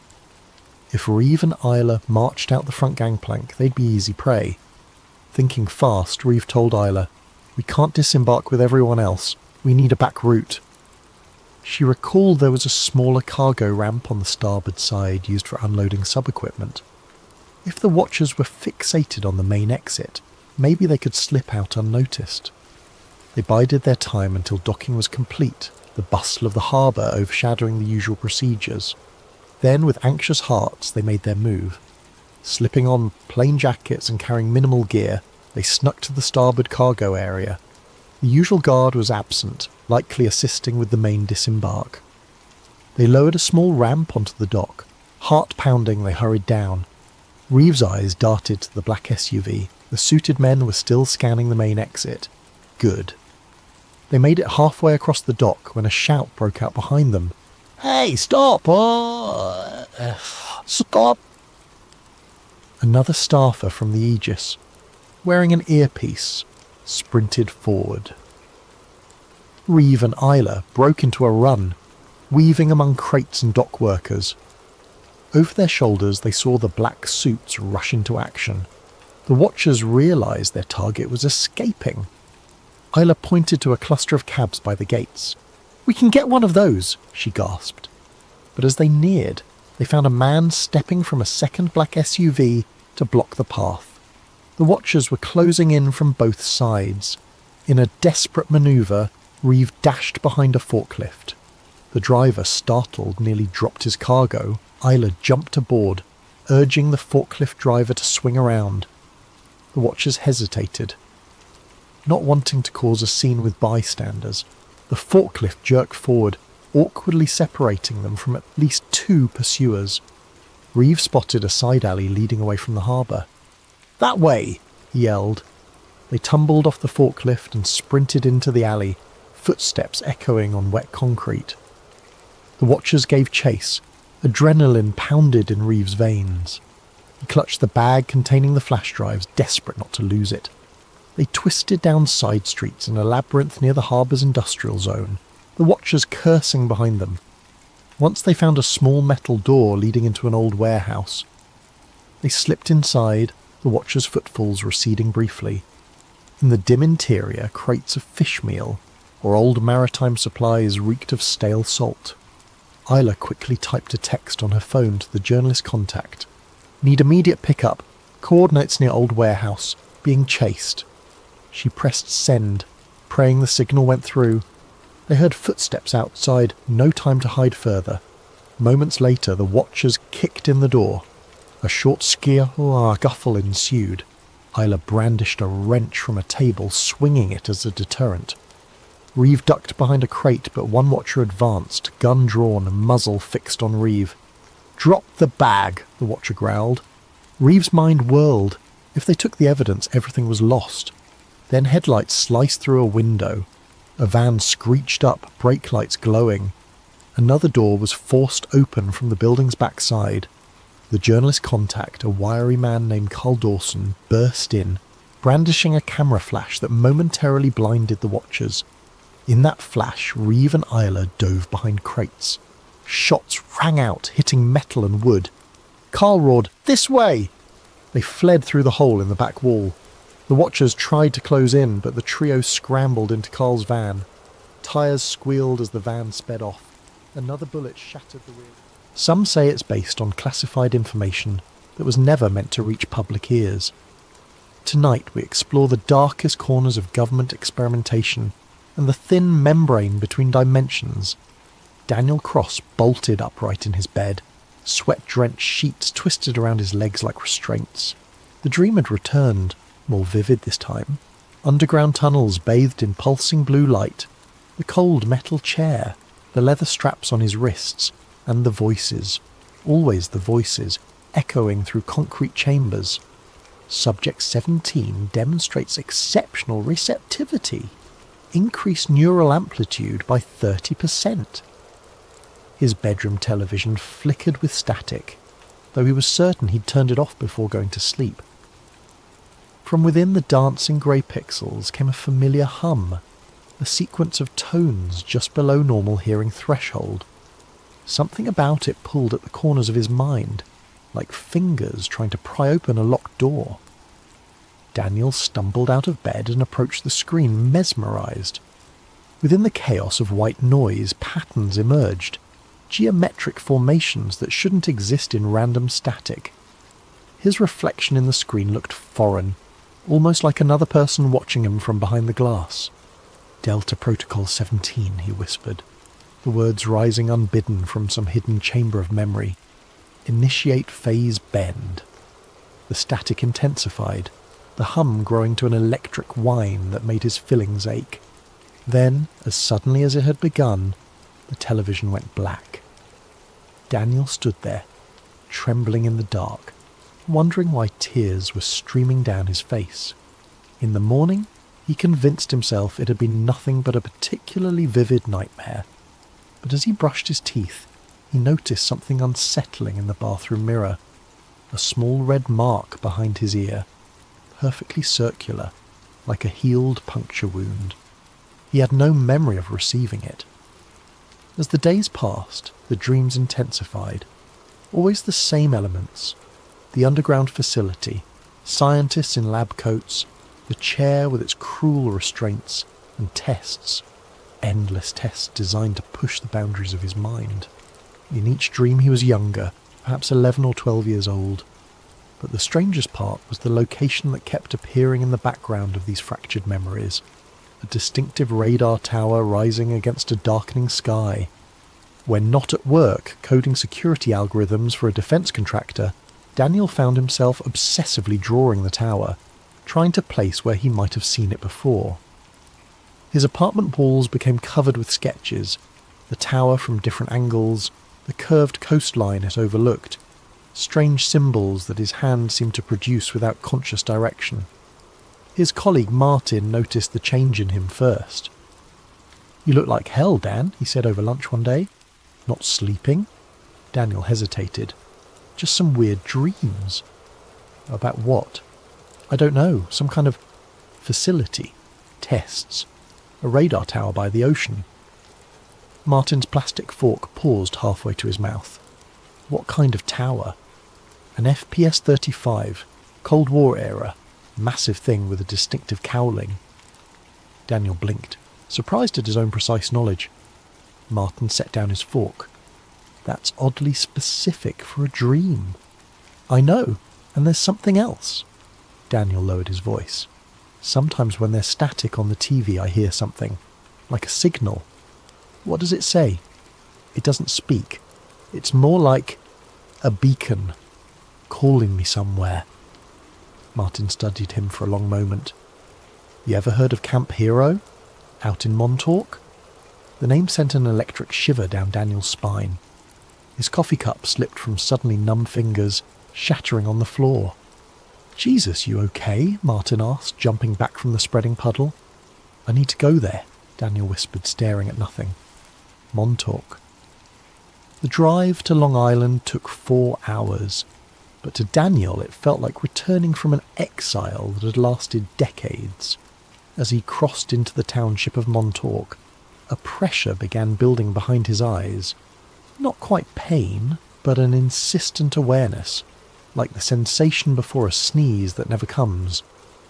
If Reeve and Isla marched out the front gangplank, they'd be easy prey. Thinking fast, Reeve told Isla, "We can't disembark with everyone else. We need a back route." She recalled there was a smaller cargo ramp on the starboard side used for unloading sub-equipment. If the watchers were fixated on the main exit, maybe they could slip out unnoticed. They bided their time until docking was complete, the bustle of the harbour overshadowing the usual procedures. Then, with anxious hearts, they made their move. Slipping on plain jackets and carrying minimal gear, they snuck to the starboard cargo area. The usual guard was absent, likely assisting with the main disembark. They lowered a small ramp onto the dock. Heart pounding, they hurried down. Reeve's eyes darted to the black SUV. The suited men were still scanning the main exit. Good. They made it halfway across the dock when a shout broke out behind them. "Hey, stop! Stop!" Another staffer from the Aegis, wearing an earpiece, sprinted forward. Reeve and Isla broke into a run, weaving among crates and dock workers. Over their shoulders they saw the black suits rush into action. The watchers realised their target was escaping. Isla pointed to a cluster of cabs by the gates. "We can get one of those," she gasped. But as they neared, they found a man stepping from a second black SUV to block the path. The watchers were closing in from both sides. In a desperate manoeuvre, Reeve dashed behind a forklift. The driver, startled, nearly dropped his cargo. Isla jumped aboard, urging the forklift driver to swing around. The watchers hesitated, not wanting to cause a scene with bystanders. The forklift jerked forward, awkwardly separating them from at least two pursuers. Reeve spotted a side alley leading away from the harbour. "That way!" he yelled. They tumbled off the forklift and sprinted into the alley, footsteps echoing on wet concrete. The watchers gave chase. Adrenaline pounded in Reeve's veins. He clutched the bag containing the flash drives, desperate not to lose it. They twisted down side streets in a labyrinth near the harbour's industrial zone, the watchers cursing behind them. Once they found a small metal door leading into an old warehouse. They slipped inside, the watchers' footfalls receding briefly. In the dim interior, crates of fish meal or old maritime supplies reeked of stale salt. Isla quickly typed a text on her phone to the journalist contact. "Need immediate pickup. Coordinates near old warehouse. Being chased." She pressed send, praying the signal went through. They heard footsteps outside, no time to hide further. Moments later, the watchers kicked in the door. A short scuffle ensued. Isla brandished a wrench from a table, swinging it as a deterrent. Reeve ducked behind a crate, but one watcher advanced, gun drawn, muzzle fixed on Reeve. "Drop the bag," the watcher growled. Reeve's mind whirled. If they took the evidence, everything was lost. Then headlights sliced through a window. A van screeched up, brake lights glowing. Another door was forced open from the building's backside. The journalist contact, a wiry man named Carl Dawson, burst in, brandishing a camera flash that momentarily blinded the watchers. In that flash, Reeve and Isla dove behind crates. Shots rang out, hitting metal and wood. Carl roared, "This way!" They fled through the hole in the back wall. The watchers tried to close in, but the trio scrambled into Carl's van. Tyres squealed as the van sped off. Another bullet shattered the rear. Some say it's based on classified information that was never meant to reach public ears. Tonight we explore the darkest corners of government experimentation and the thin membrane between dimensions. Daniel Cross bolted upright in his bed, sweat-drenched sheets twisted around his legs like restraints. The dream had returned, more vivid this time. Underground tunnels bathed in pulsing blue light, the cold metal chair, the leather straps on his wrists, and the voices, always the voices, echoing through concrete chambers. Subject 17 demonstrates exceptional receptivity. Increased neural amplitude by 30%. His bedroom television flickered with static, though he was certain he'd turned it off before going to sleep. From within the dancing grey pixels came a familiar hum, a sequence of tones just below normal hearing threshold. Something about it pulled at the corners of his mind. like fingers trying to pry open a locked door. Daniel stumbled out of bed and approached the screen, mesmerised. Within the chaos of white noise, patterns emerged, geometric formations that shouldn't exist in random static. His reflection in the screen looked foreign, almost like another person watching him from behind the glass. "Delta Protocol 17, he whispered, the words rising unbidden from some hidden chamber of memory. "Initiate phase bend." The static intensified, the hum growing to an electric whine that made his fillings ache. Then, as suddenly as it had begun, the television went black. Daniel stood there, trembling in the dark, wondering why tears were streaming down his face. In the morning, he convinced himself it had been nothing but a particularly vivid nightmare. But as he brushed his teeth, he noticed something unsettling in the bathroom mirror. A small red mark behind his ear, perfectly circular, like a healed puncture wound. He had no memory of receiving it. As the days passed, the dreams intensified. Always the same elements. The underground facility, scientists in lab coats, the chair with its cruel restraints, and tests. Endless tests designed to push the boundaries of his mind. In each dream he was younger, perhaps 11 or 12 years old. But the strangest part was the location that kept appearing in the background of these fractured memories. A distinctive radar tower rising against a darkening sky. When not at work coding security algorithms for a defense contractor, Daniel found himself obsessively drawing the tower, trying to place where he might have seen it before. His apartment walls became covered with sketches, the tower from different angles, the curved coastline it overlooked, strange symbols that his hand seemed to produce without conscious direction. His colleague Martin noticed the change in him first. "You look like hell, Dan," he said over lunch one day. "Not sleeping?" Daniel hesitated. "Just some weird dreams." "About what?" "I don't know. Some kind of facility. Tests. A radar tower by the ocean." Martin's plastic fork paused halfway to his mouth. "What kind of tower?" "An FPS-35, Cold War era, massive thing with a distinctive cowling." Daniel blinked, surprised at his own precise knowledge. Martin set down his fork. "That's oddly specific for a dream." "I know, and there's something else." Daniel lowered his voice. "Sometimes when there's static on the TV I hear something, like a signal." "What does it say?" "It doesn't speak. It's more like a beacon, calling me somewhere." Martin studied him for a long moment. "You ever heard of Camp Hero? Out in Montauk?" The name sent an electric shiver down Daniel's spine. His coffee cup slipped from suddenly numb fingers, shattering on the floor. "Jesus, you okay?" Martin asked, jumping back from the spreading puddle. "I need to go there," Daniel whispered, staring at nothing. Montauk. The drive to Long Island took 4 hours, but to Daniel it felt like returning from an exile that had lasted decades. As he crossed into the township of Montauk, a pressure began building behind his eyes. Not quite pain, but an insistent awareness, like the sensation before a sneeze that never comes.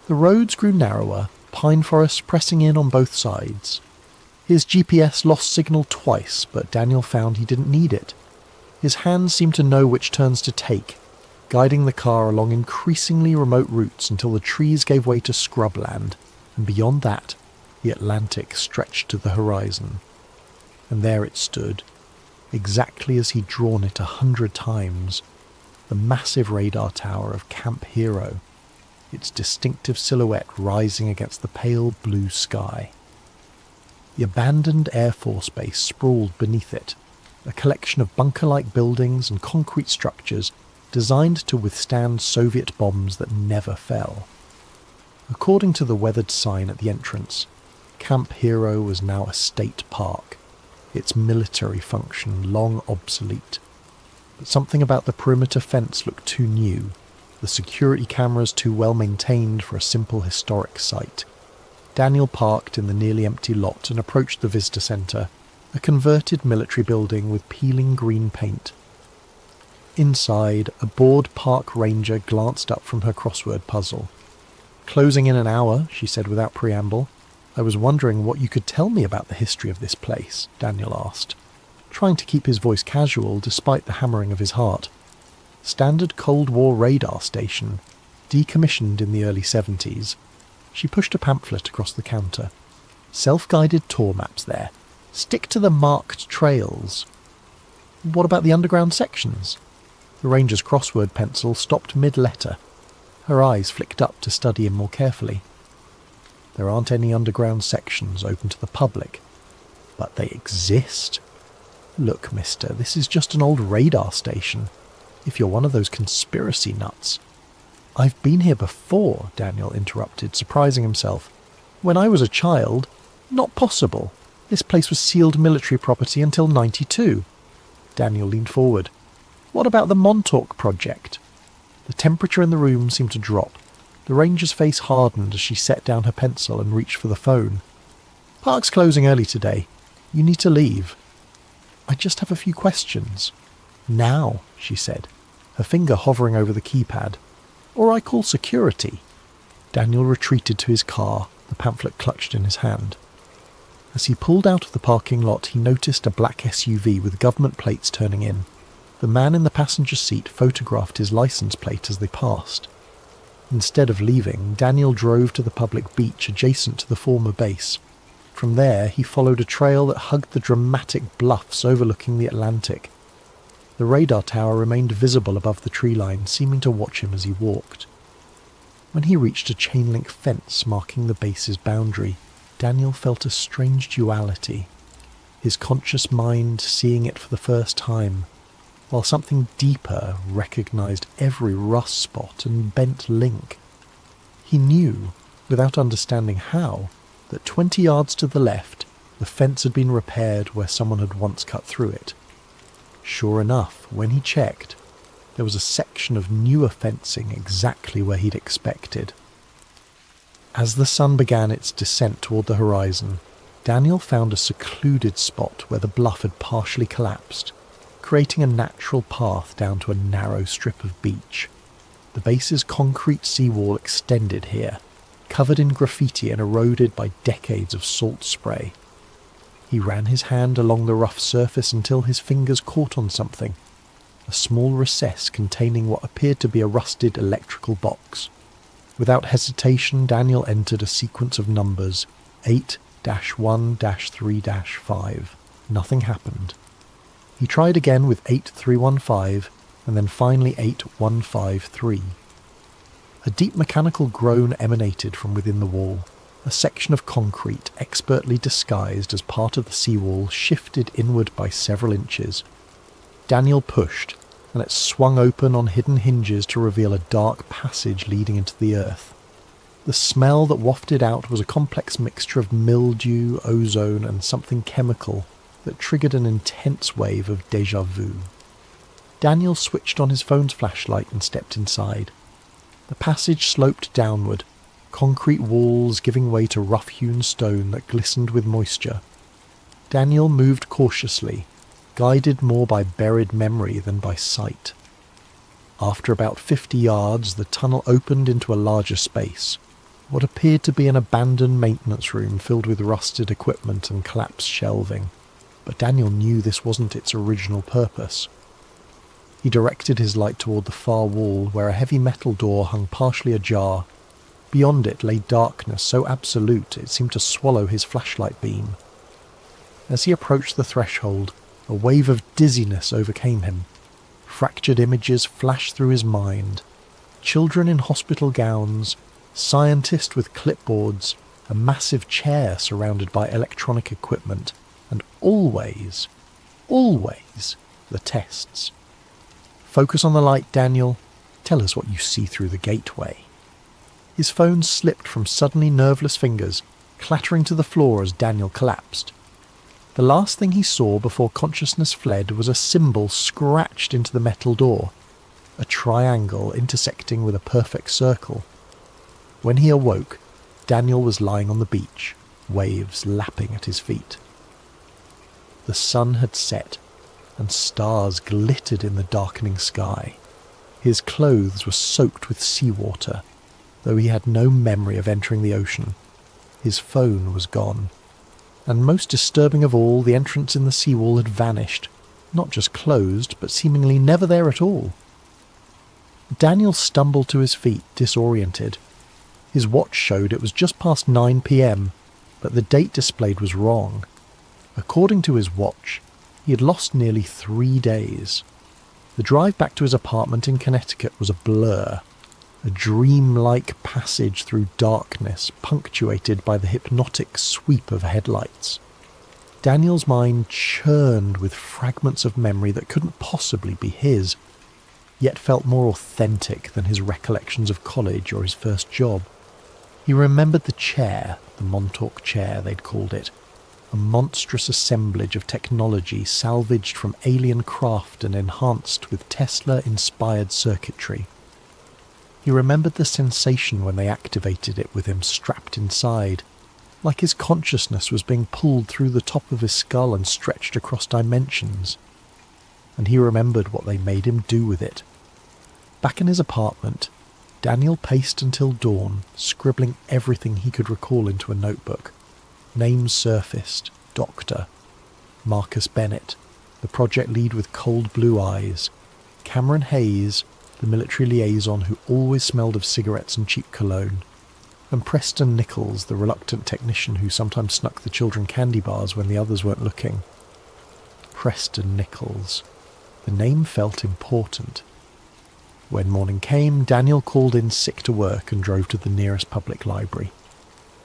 The roads grew narrower, pine forests pressing in on both sides. His GPS lost signal twice, but Daniel found he didn't need it. His hands seemed to know which turns to take, guiding the car along increasingly remote routes until the trees gave way to scrubland, and beyond that, the Atlantic stretched to the horizon. And there it stood, exactly as he'd drawn it 100 times, the massive radar tower of Camp Hero, its distinctive silhouette rising against the pale blue sky. The abandoned Air Force Base sprawled beneath it, a collection of bunker-like buildings and concrete structures designed to withstand Soviet bombs that never fell. According to the weathered sign at the entrance, Camp Hero was now a state park, its military function long obsolete. But something about the perimeter fence looked too new, the security cameras too well maintained for a simple historic site. Daniel parked in the nearly empty lot and approached the visitor centre, a converted military building with peeling green paint. Inside, a bored park ranger glanced up from her crossword puzzle. "Closing in an hour," she said without preamble. "I was wondering what you could tell me about the history of this place," Daniel asked, trying to keep his voice casual despite the hammering of his heart. "Standard Cold War radar station, decommissioned in the early 70s. She pushed a pamphlet across the counter. "Self-guided tour maps there. Stick to the marked trails." "What about the underground sections?" The ranger's crossword pencil stopped mid-letter. Her eyes flicked up to study him more carefully. "There aren't any underground sections open to the public, but they exist. Look, mister, this is just an old radar station. If you're one of those conspiracy nuts—" "I've been here before," Daniel interrupted, surprising himself. "When I was a child—" "Not possible. This place was sealed military property until 92. Daniel leaned forward. "What about the Montauk project?" The temperature in the room seemed to drop. The ranger's face hardened as she set down her pencil and reached for the phone. "Park's closing early today. You need to leave." "I just have a few questions." "Now," she said, her finger hovering over the keypad. "Or I call security." Daniel retreated to his car, the pamphlet clutched in his hand. As he pulled out of the parking lot, he noticed a black SUV with government plates turning in. The man in the passenger seat photographed his license plate as they passed. Instead of leaving, Daniel drove to the public beach adjacent to the former base. From there, he followed a trail that hugged the dramatic bluffs overlooking the Atlantic. The radar tower remained visible above the tree line, seeming to watch him as he walked. When he reached a chain-link fence marking the base's boundary, Daniel felt a strange duality, his conscious mind seeing it for the first time, while something deeper recognized every rust spot and bent link. He knew, without understanding how, that 20 yards to the left, the fence had been repaired where someone had once cut through it. Sure enough, when he checked, there was a section of newer fencing exactly where he'd expected. As the sun began its descent toward the horizon, Daniel found a secluded spot where the bluff had partially collapsed, creating a natural path down to a narrow strip of beach. The base's concrete seawall extended here, covered in graffiti and eroded by decades of salt spray. He ran his hand along the rough surface until his fingers caught on something, a small recess containing what appeared to be a rusted electrical box. Without hesitation, Daniel entered a sequence of numbers, 8-1-3-5. Nothing happened. He tried again with 8315, and then finally 8153. A deep mechanical groan emanated from within the wall. A section of concrete, expertly disguised as part of the seawall, shifted inward by several inches. Daniel pushed, and it swung open on hidden hinges to reveal a dark passage leading into the earth. The smell that wafted out was a complex mixture of mildew, ozone, and something chemical that triggered an intense wave of déjà vu. Daniel switched on his phone's flashlight and stepped inside. The passage sloped downward, concrete walls giving way to rough-hewn stone that glistened with moisture. Daniel moved cautiously, guided more by buried memory than by sight. After about 50 yards, the tunnel opened into a larger space, what appeared to be an abandoned maintenance room filled with rusted equipment and collapsed shelving. But Daniel knew this wasn't its original purpose. He directed his light toward the far wall, where a heavy metal door hung partially ajar. Beyond it lay darkness so absolute it seemed to swallow his flashlight beam. As he approached the threshold, a wave of dizziness overcame him. Fractured images flashed through his mind. Children in hospital gowns, scientists with clipboards, a massive chair surrounded by electronic equipment, and always, the tests. "Focus on the light, Daniel. Tell us what you see through the gateway." His phone slipped from suddenly nerveless fingers, clattering to the floor as Daniel collapsed. The last thing he saw before consciousness fled was a symbol scratched into the metal door, a triangle intersecting with a perfect circle. When he awoke, Daniel was lying on the beach, waves lapping at his feet. The sun had set, and stars glittered in the darkening sky. His clothes were soaked with seawater, though he had no memory of entering the ocean. His phone was gone. And most disturbing of all, the entrance in the seawall had vanished, not just closed, but seemingly never there at all. Daniel stumbled to his feet, disoriented. His watch showed it was just past 9 p.m, but the date displayed was wrong. According to his watch, he had lost nearly 3 days. The drive back to his apartment in Connecticut was a blur, a dreamlike passage through darkness punctuated by the hypnotic sweep of headlights. Daniel's mind churned with fragments of memory that couldn't possibly be his, yet felt more authentic than his recollections of college or his first job. He remembered the chair, the Montauk chair they'd called it, a monstrous assemblage of technology salvaged from alien craft and enhanced with Tesla-inspired circuitry. He remembered the sensation when they activated it with him strapped inside, like his consciousness was being pulled through the top of his skull and stretched across dimensions. And he remembered what they made him do with it. Back in his apartment, Daniel paced until dawn, scribbling everything he could recall into a notebook. Names surfaced: Doctor, Marcus Bennett, the project lead with cold blue eyes, Cameron Hayes, the military liaison who always smelled of cigarettes and cheap cologne, and Preston Nichols, the reluctant technician who sometimes snuck the children candy bars when the others weren't looking. Preston Nichols. The name felt important. When morning came, Daniel called in sick to work and drove to the nearest public library.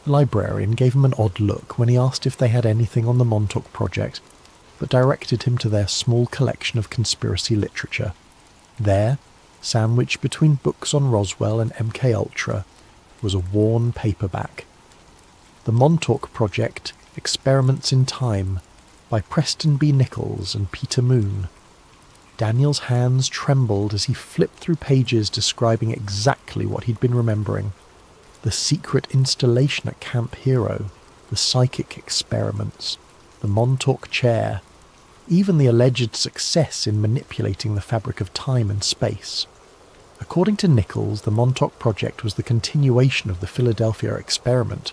The librarian gave him an odd look when he asked if they had anything on the Montauk project, but directed him to their small collection of conspiracy literature. There, sandwiched between books on Roswell and MKUltra, was a worn paperback. The Montauk Project, Experiments in Time, by Preston B. Nichols and Peter Moon. Daniel's hands trembled as he flipped through pages describing exactly what he'd been remembering. The secret installation at Camp Hero, the psychic experiments, the Montauk chair, even the alleged success in manipulating the fabric of time and space. According to Nichols, the Montauk Project was the continuation of the Philadelphia experiment,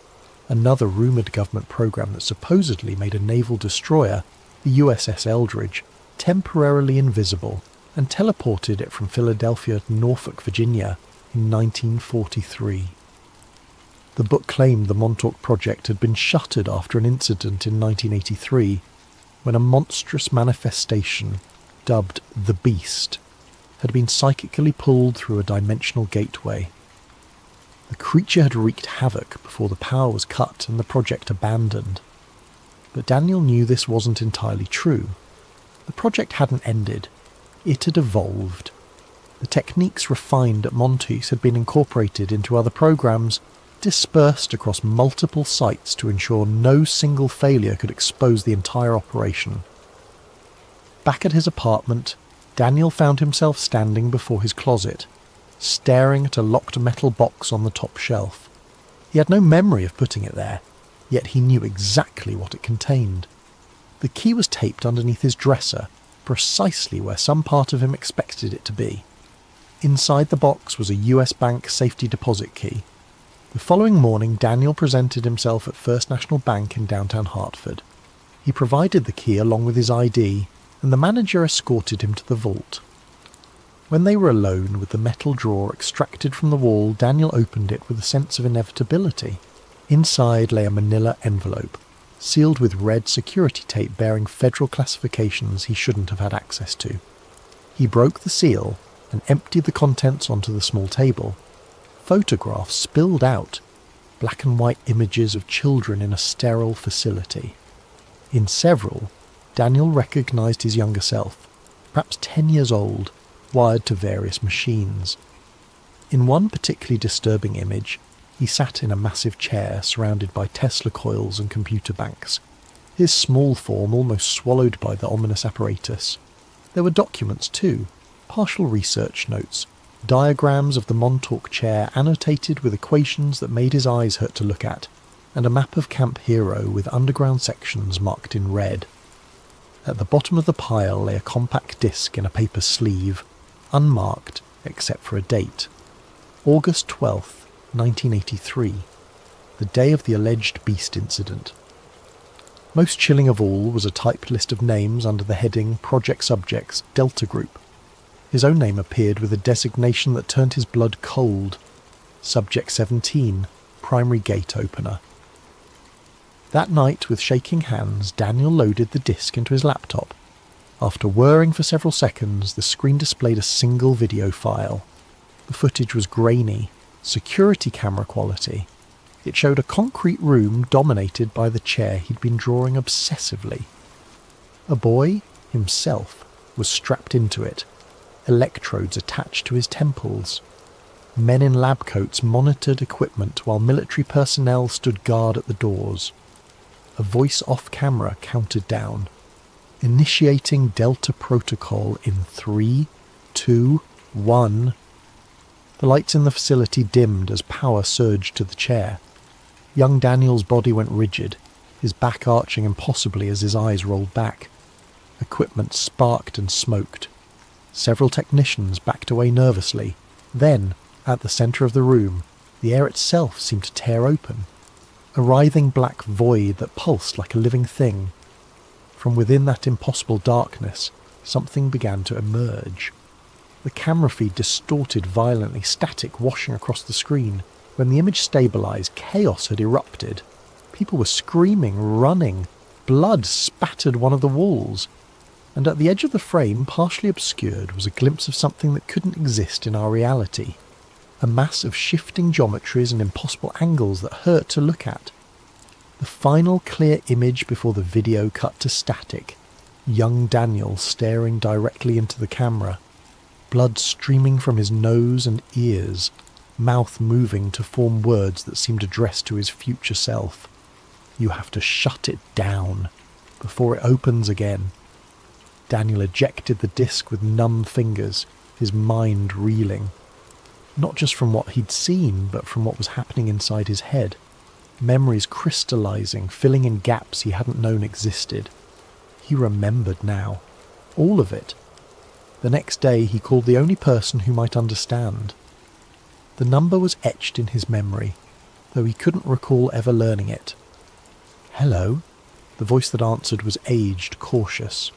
another rumoured government program that supposedly made a naval destroyer, the USS Eldridge, temporarily invisible and teleported it from Philadelphia to Norfolk, Virginia in 1943. The book claimed the Montauk Project had been shuttered after an incident in 1983 when a monstrous manifestation, dubbed the Beast, had been psychically pulled through a dimensional gateway. The creature had wreaked havoc before the power was cut and the project abandoned. But Daniel knew this wasn't entirely true. The project hadn't ended. It had evolved. The techniques refined at Montes had been incorporated into other programs, dispersed across multiple sites to ensure no single failure could expose the entire operation. Back at his apartment, Daniel found himself standing before his closet, staring at a locked metal box on the top shelf. He had no memory of putting it there, yet he knew exactly what it contained. The key was taped underneath his dresser, precisely where some part of him expected it to be. Inside the box was a US Bank safety deposit key. The following morning, Daniel presented himself at First National Bank in downtown Hartford. He provided the key along with his ID, and the manager escorted him to the vault. When they were alone with the metal drawer extracted from the wall, Daniel opened it with a sense of inevitability. Inside lay a manila envelope, sealed with red security tape bearing federal classifications he shouldn't have had access to. He broke the seal and emptied the contents onto the small table. Photographs spilled out, black and white images of children in a sterile facility. In several, Daniel recognised his younger self, perhaps 10 years old, wired to various machines. In one particularly disturbing image, he sat in a massive chair surrounded by Tesla coils and computer banks, his small form almost swallowed by the ominous apparatus. There were documents too, partial research notes, diagrams of the Montauk chair annotated with equations that made his eyes hurt to look at, and a map of Camp Hero with underground sections marked in red. At the bottom of the pile lay a compact disc in a paper sleeve, unmarked except for a date. August 12th, 1983, the day of the alleged beast incident. Most chilling of all was a typed list of names under the heading Project Subjects Delta Group. His own name appeared with a designation that turned his blood cold. Subject 17, Primary Gate Opener. That night, with shaking hands, Daniel loaded the disc into his laptop. After whirring for several seconds, the screen displayed a single video file. The footage was grainy, security camera quality. It showed a concrete room dominated by the chair he'd been drawing obsessively. A boy, himself, was strapped into it, electrodes attached to his temples. Men in lab coats monitored equipment while military personnel stood guard at the doors. A voice off camera counted down. Initiating Delta Protocol in 3, 2, 1. The lights in the facility dimmed as power surged to the chair. Young Daniel's body went rigid, his back arching impossibly as his eyes rolled back. Equipment sparked and smoked. Several technicians backed away nervously. Then, at the centre of the room, the air itself seemed to tear open. A writhing black void that pulsed like a living thing. From within that impossible darkness, something began to emerge. The camera feed distorted violently, static washing across the screen. When the image stabilised, chaos had erupted. People were screaming, running. Blood spattered one of the walls. And at the edge of the frame, partially obscured, was a glimpse of something that couldn't exist in our reality. A mass of shifting geometries and impossible angles that hurt to look at. The final clear image before the video cut to static. Young Daniel staring directly into the camera. Blood streaming from his nose and ears. Mouth moving to form words that seemed addressed to his future self. You have to shut it down before it opens again. Daniel ejected the disc with numb fingers, his mind reeling. Not just from what he'd seen, but from what was happening inside his head. Memories crystallizing, filling in gaps he hadn't known existed. He remembered now. All of it. The next day he called the only person who might understand. The number was etched in his memory, though he couldn't recall ever learning it. "Hello?" The voice that answered was aged, cautious.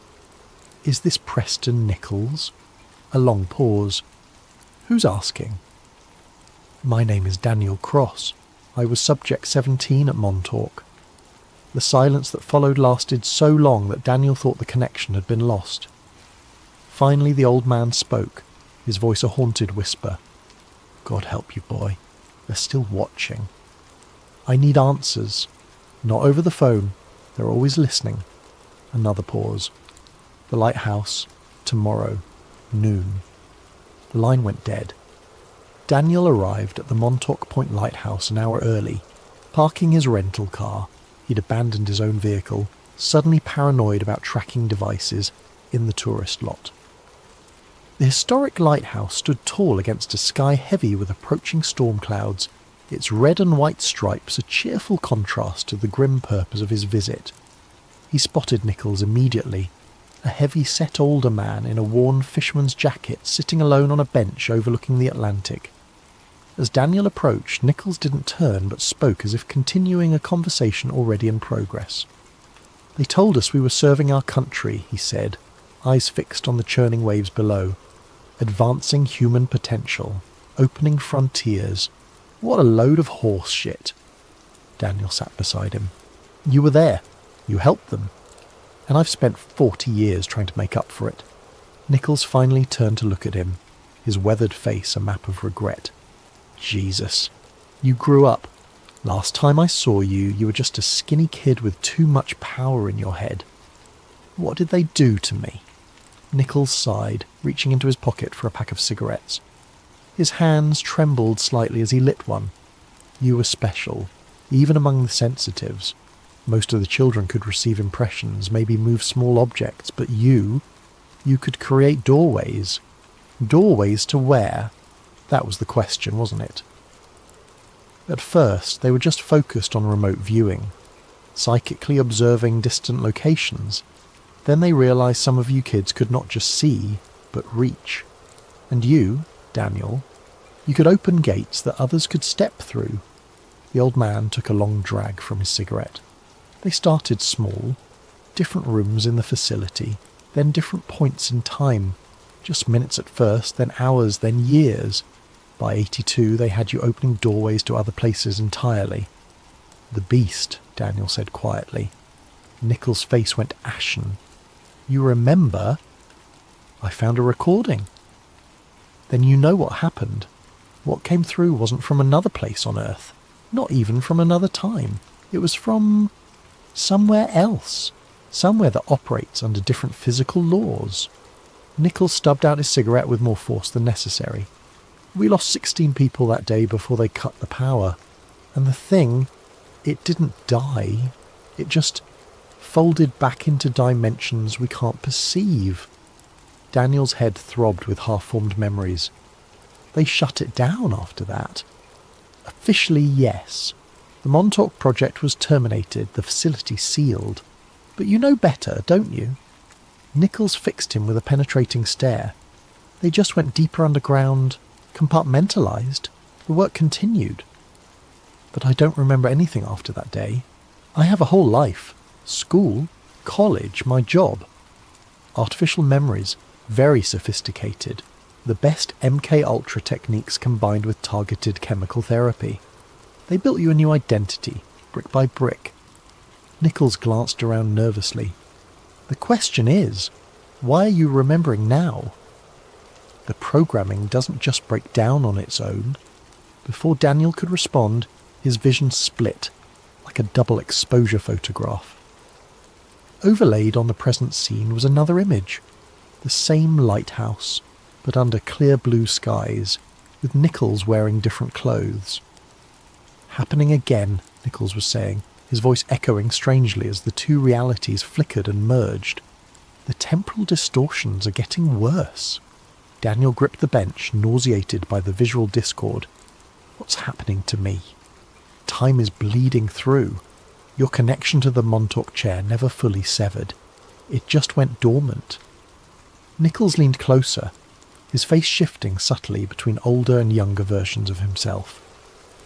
"Is this Preston Nichols?" A long pause. "Who's asking?" "My name is Daniel Cross. I was subject 17 at Montauk." The silence that followed lasted so long that Daniel thought the connection had been lost. Finally the old man spoke, his voice a haunted whisper. "God help you, boy. They're still watching. I need answers. Not over the phone. They're always listening." Another pause. "The lighthouse. Tomorrow. Noon." The line went dead. Daniel arrived at the Montauk Point Lighthouse an hour early, parking his rental car. He'd abandoned his own vehicle, suddenly paranoid about tracking devices, in the tourist lot. The historic lighthouse stood tall against a sky heavy with approaching storm clouds, its red and white stripes a cheerful contrast to the grim purpose of his visit. He spotted Nichols immediately, a heavy-set older man in a worn fisherman's jacket sitting alone on a bench overlooking the Atlantic. As Daniel approached, Nichols didn't turn but spoke as if continuing a conversation already in progress. "They told us we were serving our country," he said, eyes fixed on the churning waves below. "Advancing human potential. Opening frontiers. What a load of horse shit." Daniel sat beside him. "You were there. You helped them. And I've spent 40 years trying to make up for it." Nichols finally turned to look at him, his weathered face a map of regret. "Jesus. You grew up. Last time I saw you, you were just a skinny kid with too much power in your head. What did they do to me?" Nichols sighed, reaching into his pocket for a pack of cigarettes. His hands trembled slightly as he lit one. "You were special, even among the sensitives. Most of the children could receive impressions, maybe move small objects, but you could create doorways. Doorways to where? That was the question, wasn't it? At first, they were just focused on remote viewing, psychically observing distant locations. Then they realised some of you kids could not just see, but reach. And you, Daniel, you could open gates that others could step through. The old man took a long drag from his cigarette. They started small, different rooms in the facility, then different points in time. Just minutes at first, then hours, then years. By 82, they had you opening doorways to other places entirely. The beast, Daniel said quietly. Nichols' face went ashen. You remember? I found a recording. Then you know what happened. What came through wasn't from another place on Earth, not even from another time. It was from somewhere else, somewhere that operates under different physical laws. Nichols stubbed out his cigarette with more force than necessary. We lost 16 people that day before they cut the power. And the thing, it didn't die. It just folded back into dimensions we can't perceive. Daniel's head throbbed with half-formed memories. They shut it down after that. Officially, yes. The Montauk project was terminated, the facility sealed. But you know better, don't you? Nichols fixed him with a penetrating stare. They just went deeper underground, compartmentalized. The work continued. But I don't remember anything after that day. I have a whole life. School, college, my job. Artificial memories, very sophisticated. The best MK Ultra techniques combined with targeted chemical therapy. They built you a new identity, brick by brick. Nichols glanced around nervously. The question is, why are you remembering now? The programming doesn't just break down on its own. Before Daniel could respond, his vision split, like a double exposure photograph. Overlaid on the present scene was another image. The same lighthouse, but under clear blue skies, with Nichols wearing different clothes. Happening again, Nichols was saying, his voice echoing strangely as the two realities flickered and merged. The temporal distortions are getting worse. Daniel gripped the bench, nauseated by the visual discord. What's happening to me? Time is bleeding through. Your connection to the Montauk chair never fully severed. It just went dormant. Nichols leaned closer, his face shifting subtly between older and younger versions of himself.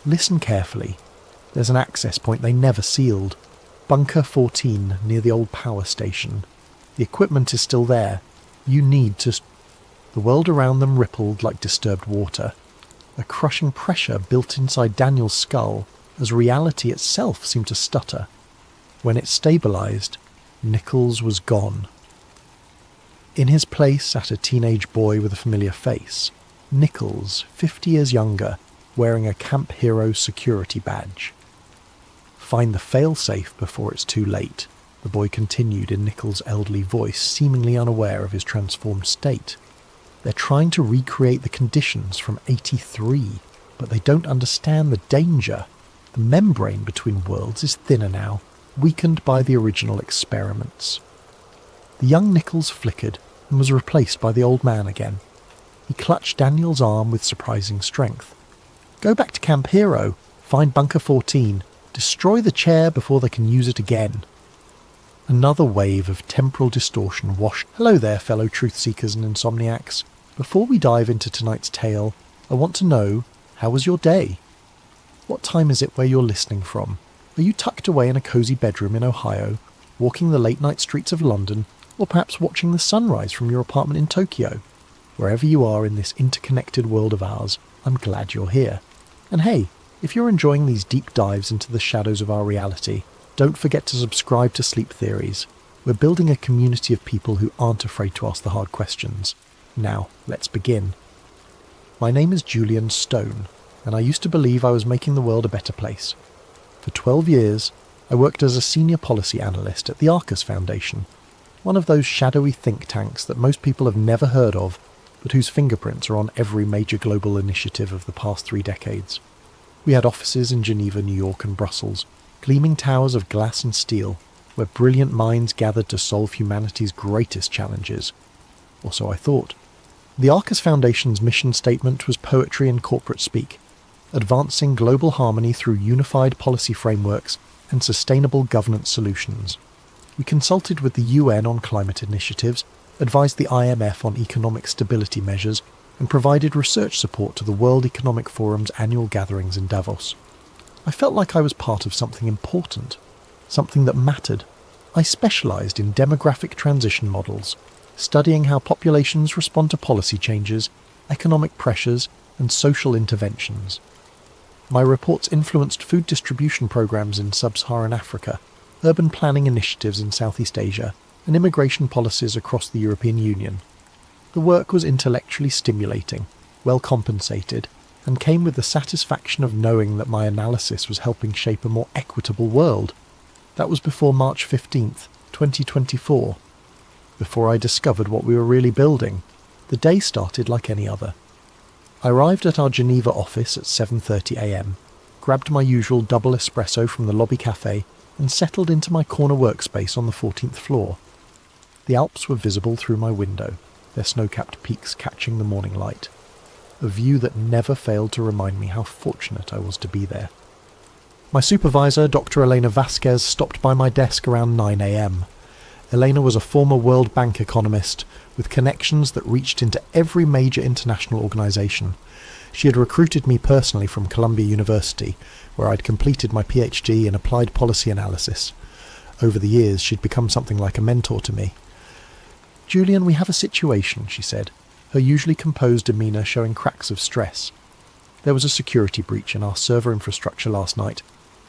Listen carefully. There's an access point they never sealed. Bunker 14 near the old power station. The equipment is still there. You need to... The world around them rippled like disturbed water. A crushing pressure built inside Daniel's skull as reality itself seemed to stutter. When it stabilized, Nichols was gone. In his place sat a teenage boy with a familiar face. Nichols, 50 years younger, wearing a Camp Hero security badge. Find the failsafe before it's too late, the boy continued in Nichols' elderly voice, seemingly unaware of his transformed state. They're trying to recreate the conditions from 83, but they don't understand the danger. The membrane between worlds is thinner now, weakened by the original experiments. The young Nichols flickered and was replaced by the old man again. He clutched Daniel's arm with surprising strength. Go back to Camp Hero, find Bunker 14, destroy the chair before they can use it again. Another wave of temporal distortion washed. Hello there, fellow truth-seekers and insomniacs. Before we dive into tonight's tale, I want to know, how was your day? What time is it where you're listening from? Are you tucked away in a cosy bedroom in Ohio, walking the late-night streets of London, or perhaps watching the sunrise from your apartment in Tokyo? Wherever you are in this interconnected world of ours, I'm glad you're here. And hey, if you're enjoying these deep dives into the shadows of our reality, don't forget to subscribe to Sleep Theories. We're building a community of people who aren't afraid to ask the hard questions. Now, let's begin. My name is Julian Stone, and I used to believe I was making the world a better place. For 12 years, I worked as a senior policy analyst at the Arcus Foundation, one of those shadowy think tanks that most people have never heard of, but whose fingerprints are on every major global initiative of the past 3 decades. We had offices in Geneva, New York, and Brussels, gleaming towers of glass and steel, where brilliant minds gathered to solve humanity's greatest challenges. Or so I thought. The Arcus Foundation's mission statement was poetry and corporate speak, advancing global harmony through unified policy frameworks and sustainable governance solutions. We consulted with the UN on climate initiatives, advised the IMF on economic stability measures, and provided research support to the World Economic Forum's annual gatherings in Davos. I felt like I was part of something important, something that mattered. I specialised in demographic transition models, studying how populations respond to policy changes, economic pressures, and social interventions. My reports influenced food distribution programs in sub-Saharan Africa, urban planning initiatives in Southeast Asia, and immigration policies across the European Union. The work was intellectually stimulating, well compensated, and came with the satisfaction of knowing that my analysis was helping shape a more equitable world. That was before March 15th, 2024. Before I discovered what we were really building, the day started like any other. I arrived at our Geneva office at 7:30 a.m, grabbed my usual double espresso from the lobby cafe, and settled into my corner workspace on the 14th floor. The Alps were visible through my window, their snow-capped peaks catching the morning light. A view that never failed to remind me how fortunate I was to be there. My supervisor, Dr. Elena Vasquez, stopped by my desk around 9 a.m. Elena was a former World Bank economist with connections that reached into every major international organisation. She had recruited me personally from Columbia University, where I'd completed my PhD in applied policy analysis. Over the years, she'd become something like a mentor to me. "Julian, we have a situation," she said, her usually composed demeanour showing cracks of stress. "There was a security breach in our server infrastructure last night.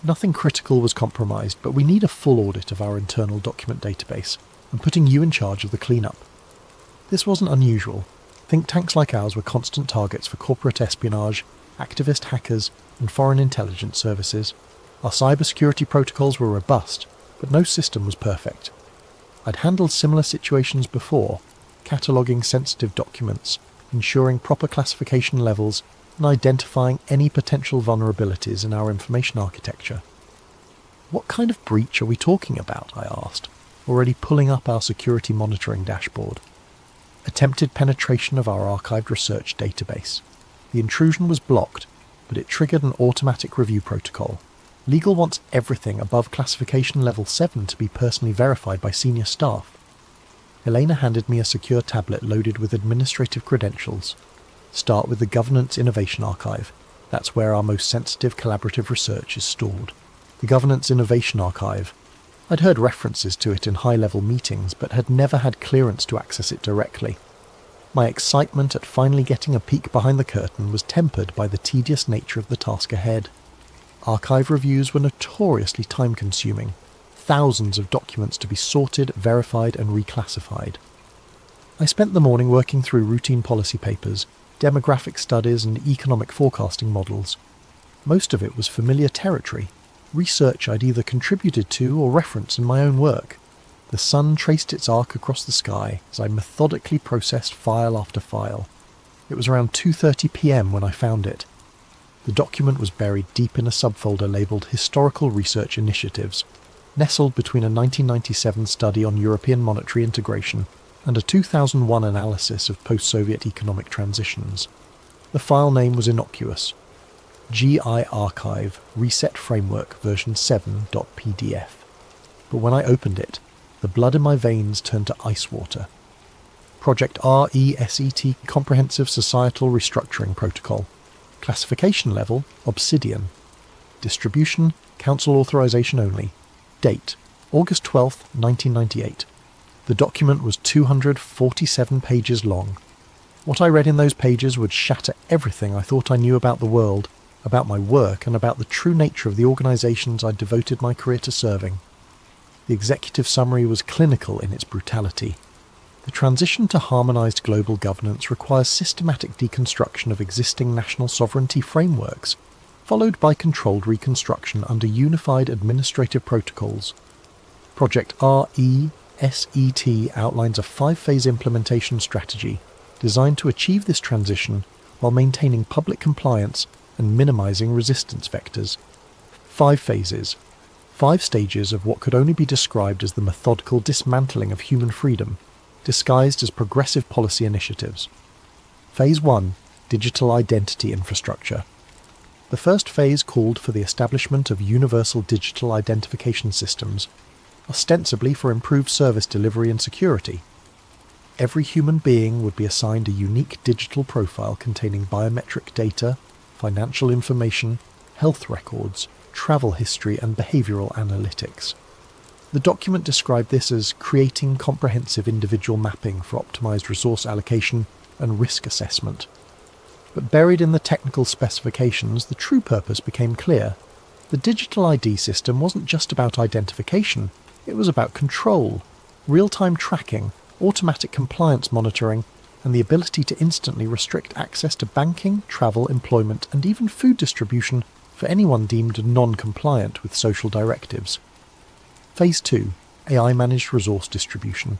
Nothing critical was compromised, but we need a full audit of our internal document database. I'm putting you in charge of the cleanup." This wasn't unusual. Think tanks like ours were constant targets for corporate espionage, activist hackers, and foreign intelligence services. Our cybersecurity protocols were robust, but no system was perfect. I'd handled similar situations before, cataloguing sensitive documents, ensuring proper classification levels, and identifying any potential vulnerabilities in our information architecture. "What kind of breach are we talking about?" I asked, already pulling up our security monitoring dashboard. "Attempted penetration of our archived research database. The intrusion was blocked, but it triggered an automatic review protocol. Legal wants everything above classification level 7 to be personally verified by senior staff." Elena handed me a secure tablet loaded with administrative credentials. "Start with the Governance Innovation Archive. That's where our most sensitive collaborative research is stored." The Governance Innovation Archive. I'd heard references to it in high-level meetings, but had never had clearance to access it directly. My excitement at finally getting a peek behind the curtain was tempered by the tedious nature of the task ahead. Archive reviews were notoriously time-consuming. Thousands of documents to be sorted, verified, and reclassified. I spent the morning working through routine policy papers, demographic studies, and economic forecasting models. Most of it was familiar territory, research I'd either contributed to or referenced in my own work. The sun traced its arc across the sky as I methodically processed file after file. It was around 2:30 p.m. when I found it. The document was buried deep in a subfolder labelled Historical Research Initiatives, nestled between a 1997 study on European monetary integration and a 2001 analysis of post-Soviet economic transitions. The file name was innocuous: GI Archive Reset Framework version 7.pdf. But when I opened it, the blood in my veins turned to ice water. Project RESET Comprehensive Societal Restructuring Protocol. Classification level, Obsidian. Distribution, Council authorization only. Date, August 12th, 1998. The document was 247 pages long. What I read in those pages would shatter everything I thought I knew about the world, about my work, and about the true nature of the organisations I'd devoted my career to serving. The executive summary was clinical in its brutality. The transition to harmonised global governance requires systematic deconstruction of existing national sovereignty frameworks, followed by controlled reconstruction under unified administrative protocols. Project RESET outlines a 5-phase implementation strategy designed to achieve this transition while maintaining public compliance and minimising resistance vectors. 5 phases. 5 stages of what could only be described as the methodical dismantling of human freedom, disguised as progressive policy initiatives. Phase 1. Digital Identity Infrastructure. The first phase called for the establishment of universal digital identification systems. ostensibly for improved service delivery and security. Every human being would be assigned a unique digital profile containing biometric data, financial information, health records, travel history, and behavioural analytics. The document described this as creating comprehensive individual mapping for optimised resource allocation and risk assessment. But buried in the technical specifications, the true purpose became clear. The digital ID system wasn't just about identification, it was about control, real-time tracking, automatic compliance monitoring, and the ability to instantly restrict access to banking, travel, employment, and even food distribution for anyone deemed non-compliant with social directives. Phase 2, AI-managed resource distribution.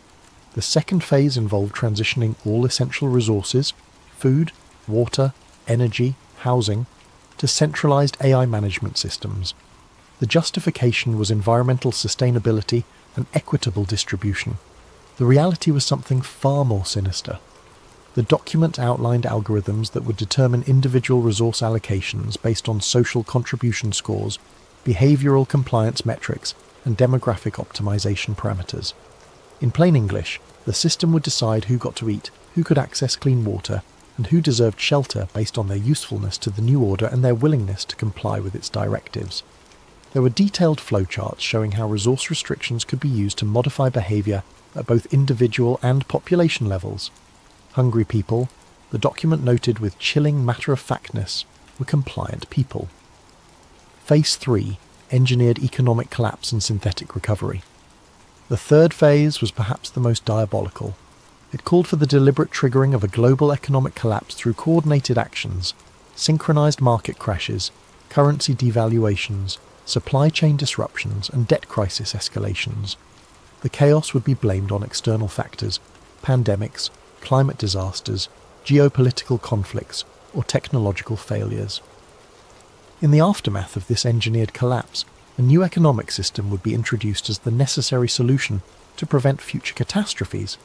The second phase involved transitioning all essential resources, food, water, energy, housing, to centralised AI management systems. The justification was environmental sustainability and equitable distribution. The reality was something far more sinister. The document outlined algorithms that would determine individual resource allocations based on social contribution scores, behavioural compliance metrics, and demographic optimization parameters. In plain English, the system would decide who got to eat, who could access clean water, and who deserved shelter based on their usefulness to the new order and their willingness to comply with its directives. There were detailed flowcharts showing how resource restrictions could be used to modify behaviour at both individual and population levels. Hungry people, the document noted with chilling matter-of-factness, were compliant people. Phase 3, engineered economic collapse and synthetic recovery. The third phase was perhaps the most diabolical. It called for the deliberate triggering of a global economic collapse through coordinated actions, synchronized market crashes, currency devaluations, supply chain disruptions, and debt crisis escalations. The chaos would be blamed on external factors, pandemics, climate disasters, geopolitical conflicts, or technological failures. In the aftermath of this engineered collapse, a new economic system would be introduced as the necessary solution to prevent future catastrophes.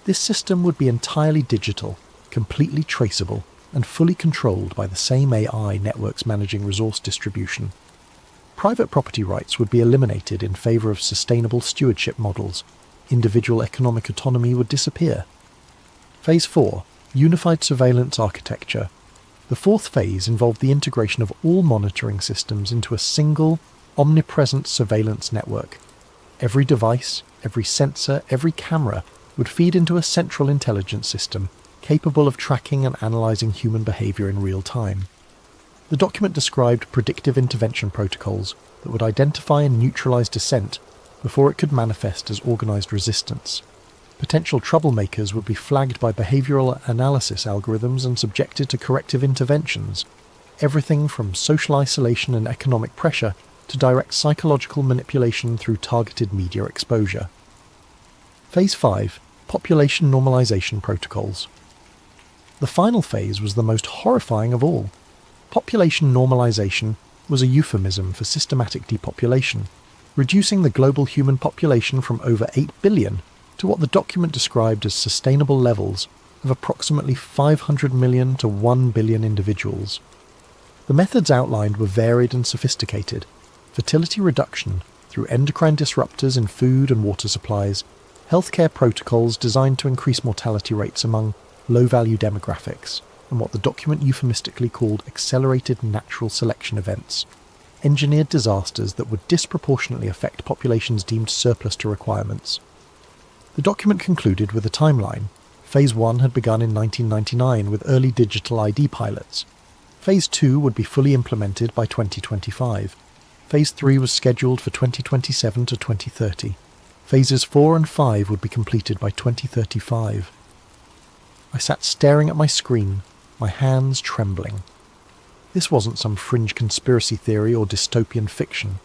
This system would be entirely digital, completely traceable, and fully controlled by the same AI networks managing resource distribution. Private property rights would be eliminated in favour of sustainable stewardship models. Individual economic autonomy would disappear. Phase 4, unified surveillance architecture. The fourth phase involved the integration of all monitoring systems into a single, omnipresent surveillance network. Every device, every sensor, every camera would feed into a central intelligence system capable of tracking and analysing human behaviour in real time. The document described predictive intervention protocols that would identify and neutralise dissent before it could manifest as organised resistance. Potential troublemakers would be flagged by behavioural analysis algorithms and subjected to corrective interventions, everything from social isolation and economic pressure to direct psychological manipulation through targeted media exposure. Phase 5, population normalisation protocols. The final phase was the most horrifying of all. Population normalisation was a euphemism for systematic depopulation, reducing the global human population from over 8 billion to what the document described as sustainable levels of approximately 500 million to 1 billion individuals. The methods outlined were varied and sophisticated: fertility reduction through endocrine disruptors in food and water supplies, healthcare protocols designed to increase mortality rates among low-value demographics, and what the document euphemistically called accelerated natural selection events, engineered disasters that would disproportionately affect populations deemed surplus to requirements. The document concluded with a timeline. Phase 1 had begun in 1999 with early digital ID pilots. Phase 2 would be fully implemented by 2025. Phase 3 was scheduled for 2027 to 2030. Phases 4 and 5 would be completed by 2035. I sat staring at my screen, my hands trembling. This wasn't some fringe conspiracy theory or dystopian fiction.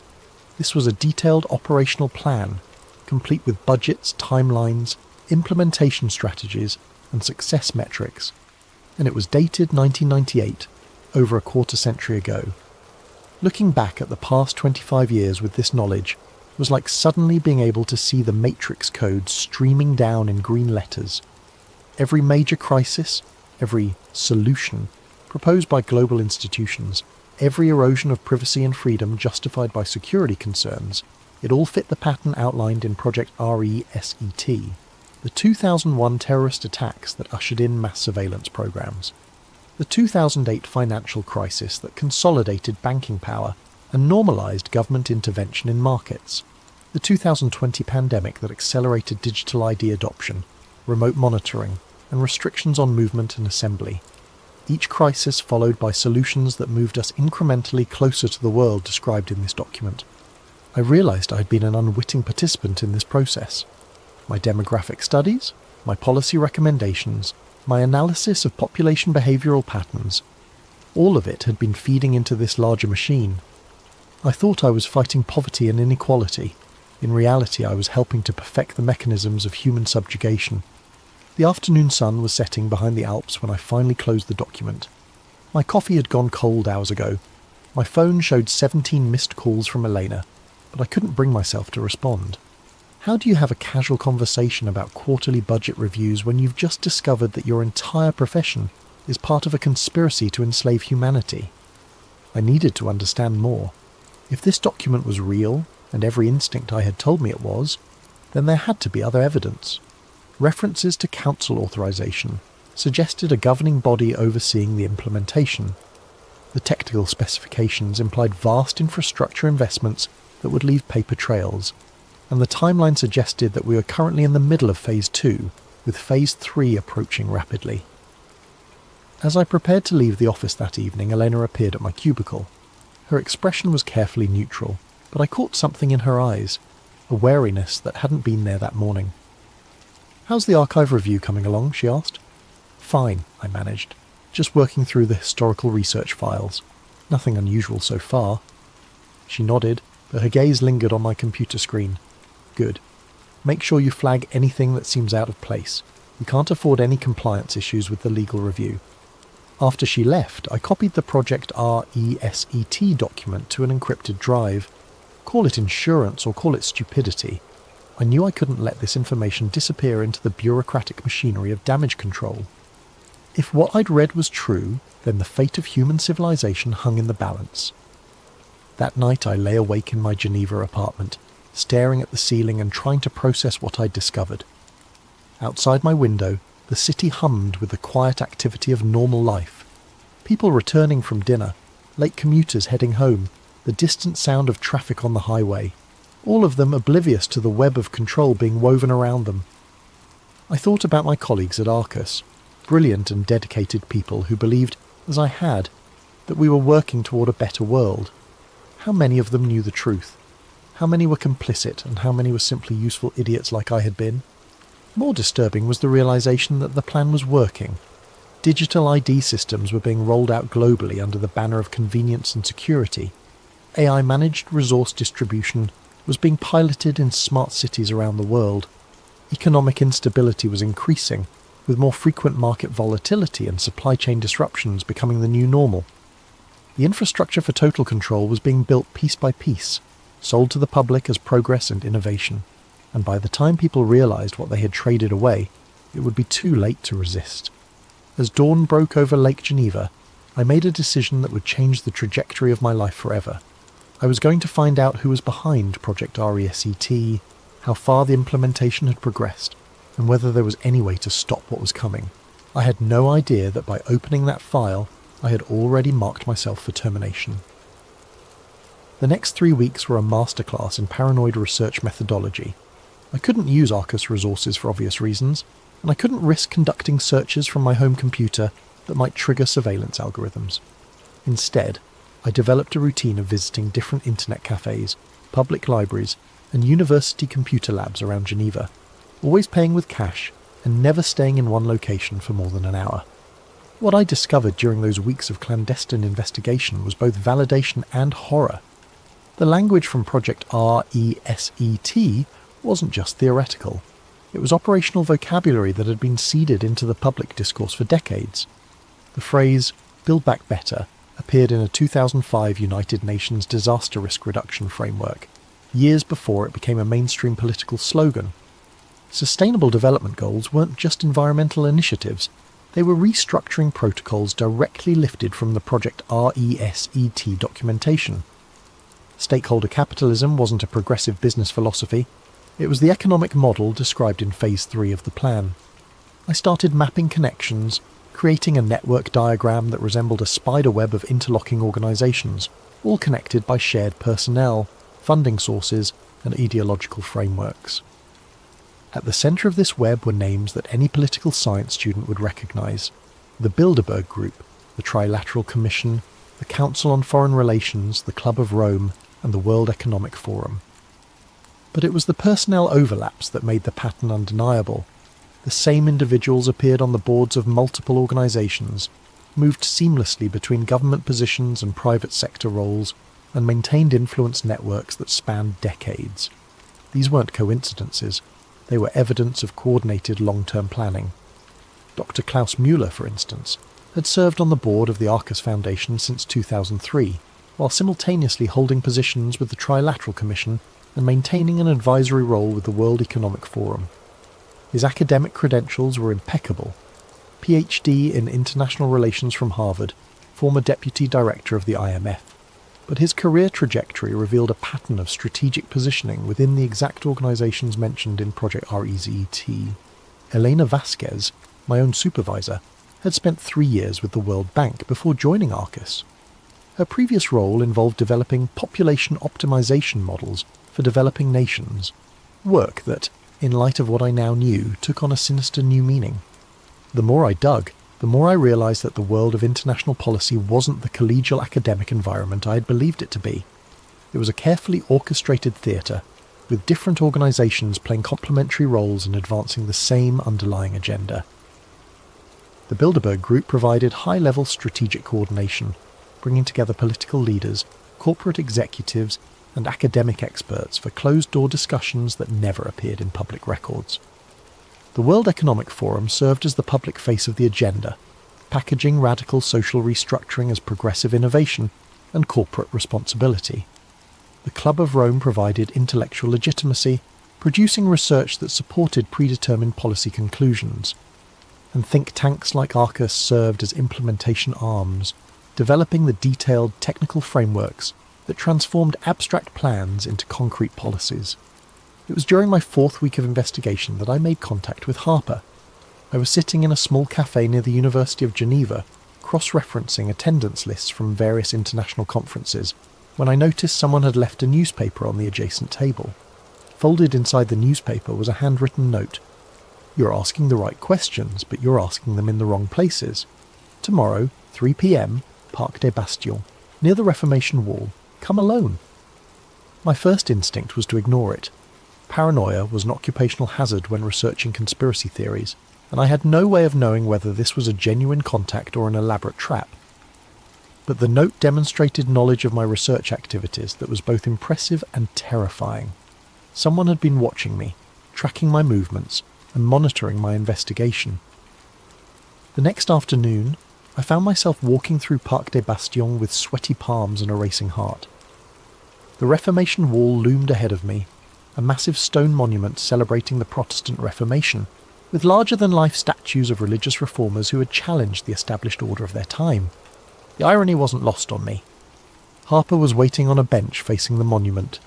This was a detailed operational plan, complete with budgets, timelines, implementation strategies, and success metrics. And it was dated 1998, over a quarter century ago. Looking back at the past 25 years with this knowledge was like suddenly being able to see the matrix code streaming down in green letters. Every major crisis, every solution proposed by global institutions, every erosion of privacy and freedom justified by security concerns, It all fit the pattern outlined in Project RESET, the 2001 terrorist attacks that ushered in mass surveillance programs, the 2008 financial crisis that consolidated banking power and normalised government intervention in markets, the 2020 pandemic that accelerated digital ID adoption, remote monitoring, and restrictions on movement and assembly. Each crisis followed by solutions that moved us incrementally closer to the world described in this document. I realised I had been an unwitting participant in this process. My demographic studies, my policy recommendations, my analysis of population behavioural patterns, all of it had been feeding into this larger machine. I thought I was fighting poverty and inequality. In reality, I was helping to perfect the mechanisms of human subjugation. The afternoon sun was setting behind the Alps when I finally closed the document. My coffee had gone cold hours ago. My phone showed 17 missed calls from Elena, but I couldn't bring myself to respond. How do you have a casual conversation about quarterly budget reviews when you've just discovered that your entire profession is part of a conspiracy to enslave humanity? I needed to understand more. If this document was real, and every instinct I had told me it was, then there had to be other evidence. References to council authorization suggested a governing body overseeing the implementation. The technical specifications implied vast infrastructure investments that would leave paper trails, and the timeline suggested that we were currently in the middle of Phase 2, with Phase 3 approaching rapidly. As I prepared to leave the office that evening, Elena appeared at my cubicle. Her expression was carefully neutral, but I caught something in her eyes, a wariness that hadn't been there that morning. "How's the archive review coming along?" she asked. "Fine," I managed. "Just working through the historical research files. Nothing unusual so far." She nodded, but her gaze lingered on my computer screen. "Good. Make sure you flag anything that seems out of place. We can't afford any compliance issues with the legal review." After she left, I copied the Project RESET document to an encrypted drive. Call it insurance or call it stupidity. I knew I couldn't let this information disappear into the bureaucratic machinery of damage control. If what I'd read was true, then the fate of human civilization hung in the balance. That night I lay awake in my Geneva apartment, staring at the ceiling and trying to process what I'd discovered. Outside my window, the city hummed with the quiet activity of normal life. People returning from dinner, late commuters heading home, the distant sound of traffic on the highway, all of them oblivious to the web of control being woven around them. I thought about my colleagues at Arcus, brilliant and dedicated people who believed, as I had, that we were working toward a better world. How many of them knew the truth? How many were complicit, and how many were simply useful idiots like I had been? More disturbing was the realization that the plan was working. Digital ID systems were being rolled out globally under the banner of convenience and security. AI-managed resource distribution was being piloted in smart cities around the world. Economic instability was increasing, with more frequent market volatility and supply chain disruptions becoming the new normal. The infrastructure for total control was being built piece by piece, sold to the public as progress and innovation, and by the time people realized what they had traded away, it would be too late to resist. As dawn broke over Lake Geneva, I made a decision that would change the trajectory of my life forever. I was going to find out who was behind Project RESET, how far the implementation had progressed, and whether there was any way to stop what was coming. I had no idea that by opening that file, I had already marked myself for termination. The next 3 weeks were a masterclass in paranoid research methodology. I couldn't use Arcus resources for obvious reasons, and I couldn't risk conducting searches from my home computer that might trigger surveillance algorithms. Instead, I developed a routine of visiting different internet cafes, public libraries, and university computer labs around Geneva, always paying with cash and never staying in one location for more than an hour. What I discovered during those weeks of clandestine investigation was both validation and horror. The language from Project RESET wasn't just theoretical. It was operational vocabulary that had been seeded into the public discourse for decades. The phrase, "Build Back Better," appeared in a 2005 United Nations Disaster Risk Reduction Framework, years before it became a mainstream political slogan. Sustainable development goals weren't just environmental initiatives, they were restructuring protocols directly lifted from the Project RESET documentation. Stakeholder capitalism wasn't a progressive business philosophy. It was the economic model described in Phase 3 of the plan. I started mapping connections, creating a network diagram that resembled a spider web of interlocking organisations, all connected by shared personnel, funding sources, and ideological frameworks. At the centre of this web were names that any political science student would recognise: the Bilderberg Group, the Trilateral Commission, the Council on Foreign Relations, the Club of Rome, and the World Economic Forum. But it was the personnel overlaps that made the pattern undeniable. The same individuals appeared on the boards of multiple organisations, moved seamlessly between government positions and private sector roles, and maintained influence networks that spanned decades. These weren't coincidences. They were evidence of coordinated long-term planning. Dr. Klaus Müller, for instance, had served on the board of the Arcus Foundation since 2003, while simultaneously holding positions with the Trilateral Commission and maintaining an advisory role with the World Economic Forum. His academic credentials were impeccable. PhD in International Relations from Harvard, former Deputy Director of the IMF. But his career trajectory revealed a pattern of strategic positioning within the exact organisations mentioned in Project REZT. Elena Vasquez, my own supervisor, had spent 3 years with the World Bank before joining Arcus. Her previous role involved developing population optimization models for developing nations, work that, in light of what I now knew, took on a sinister new meaning. The more I dug, the more I realised that the world of international policy wasn't the collegial academic environment I had believed it to be. It was a carefully orchestrated theatre, with different organisations playing complementary roles in advancing the same underlying agenda. The Bilderberg Group provided high-level strategic coordination, bringing together political leaders, corporate executives, and academic experts for closed-door discussions that never appeared in public records. The World Economic Forum served as the public face of the agenda, packaging radical social restructuring as progressive innovation and corporate responsibility. The Club of Rome provided intellectual legitimacy, producing research that supported predetermined policy conclusions. And think tanks like Arcus served as implementation arms, developing the detailed technical frameworks that transformed abstract plans into concrete policies. It was during my 4th week of investigation that I made contact with Harper. I was sitting in a small cafe near the University of Geneva, cross-referencing attendance lists from various international conferences, when I noticed someone had left a newspaper on the adjacent table. Folded inside the newspaper was a handwritten note. "You're asking the right questions, but you're asking them in the wrong places. Tomorrow, 3 p.m, Parc des Bastions, near the Reformation Wall. Come alone." My first instinct was to ignore it. Paranoia was an occupational hazard when researching conspiracy theories, and I had no way of knowing whether this was a genuine contact or an elaborate trap. But the note demonstrated knowledge of my research activities that was both impressive and terrifying. Someone had been watching me, tracking my movements, and monitoring my investigation. The next afternoon, I found myself walking through Parc des Bastions with sweaty palms and a racing heart. The Reformation Wall loomed ahead of me, a massive stone monument celebrating the Protestant Reformation, with larger-than-life statues of religious reformers who had challenged the established order of their time. The irony wasn't lost on me. Harper was waiting on a bench facing the monument.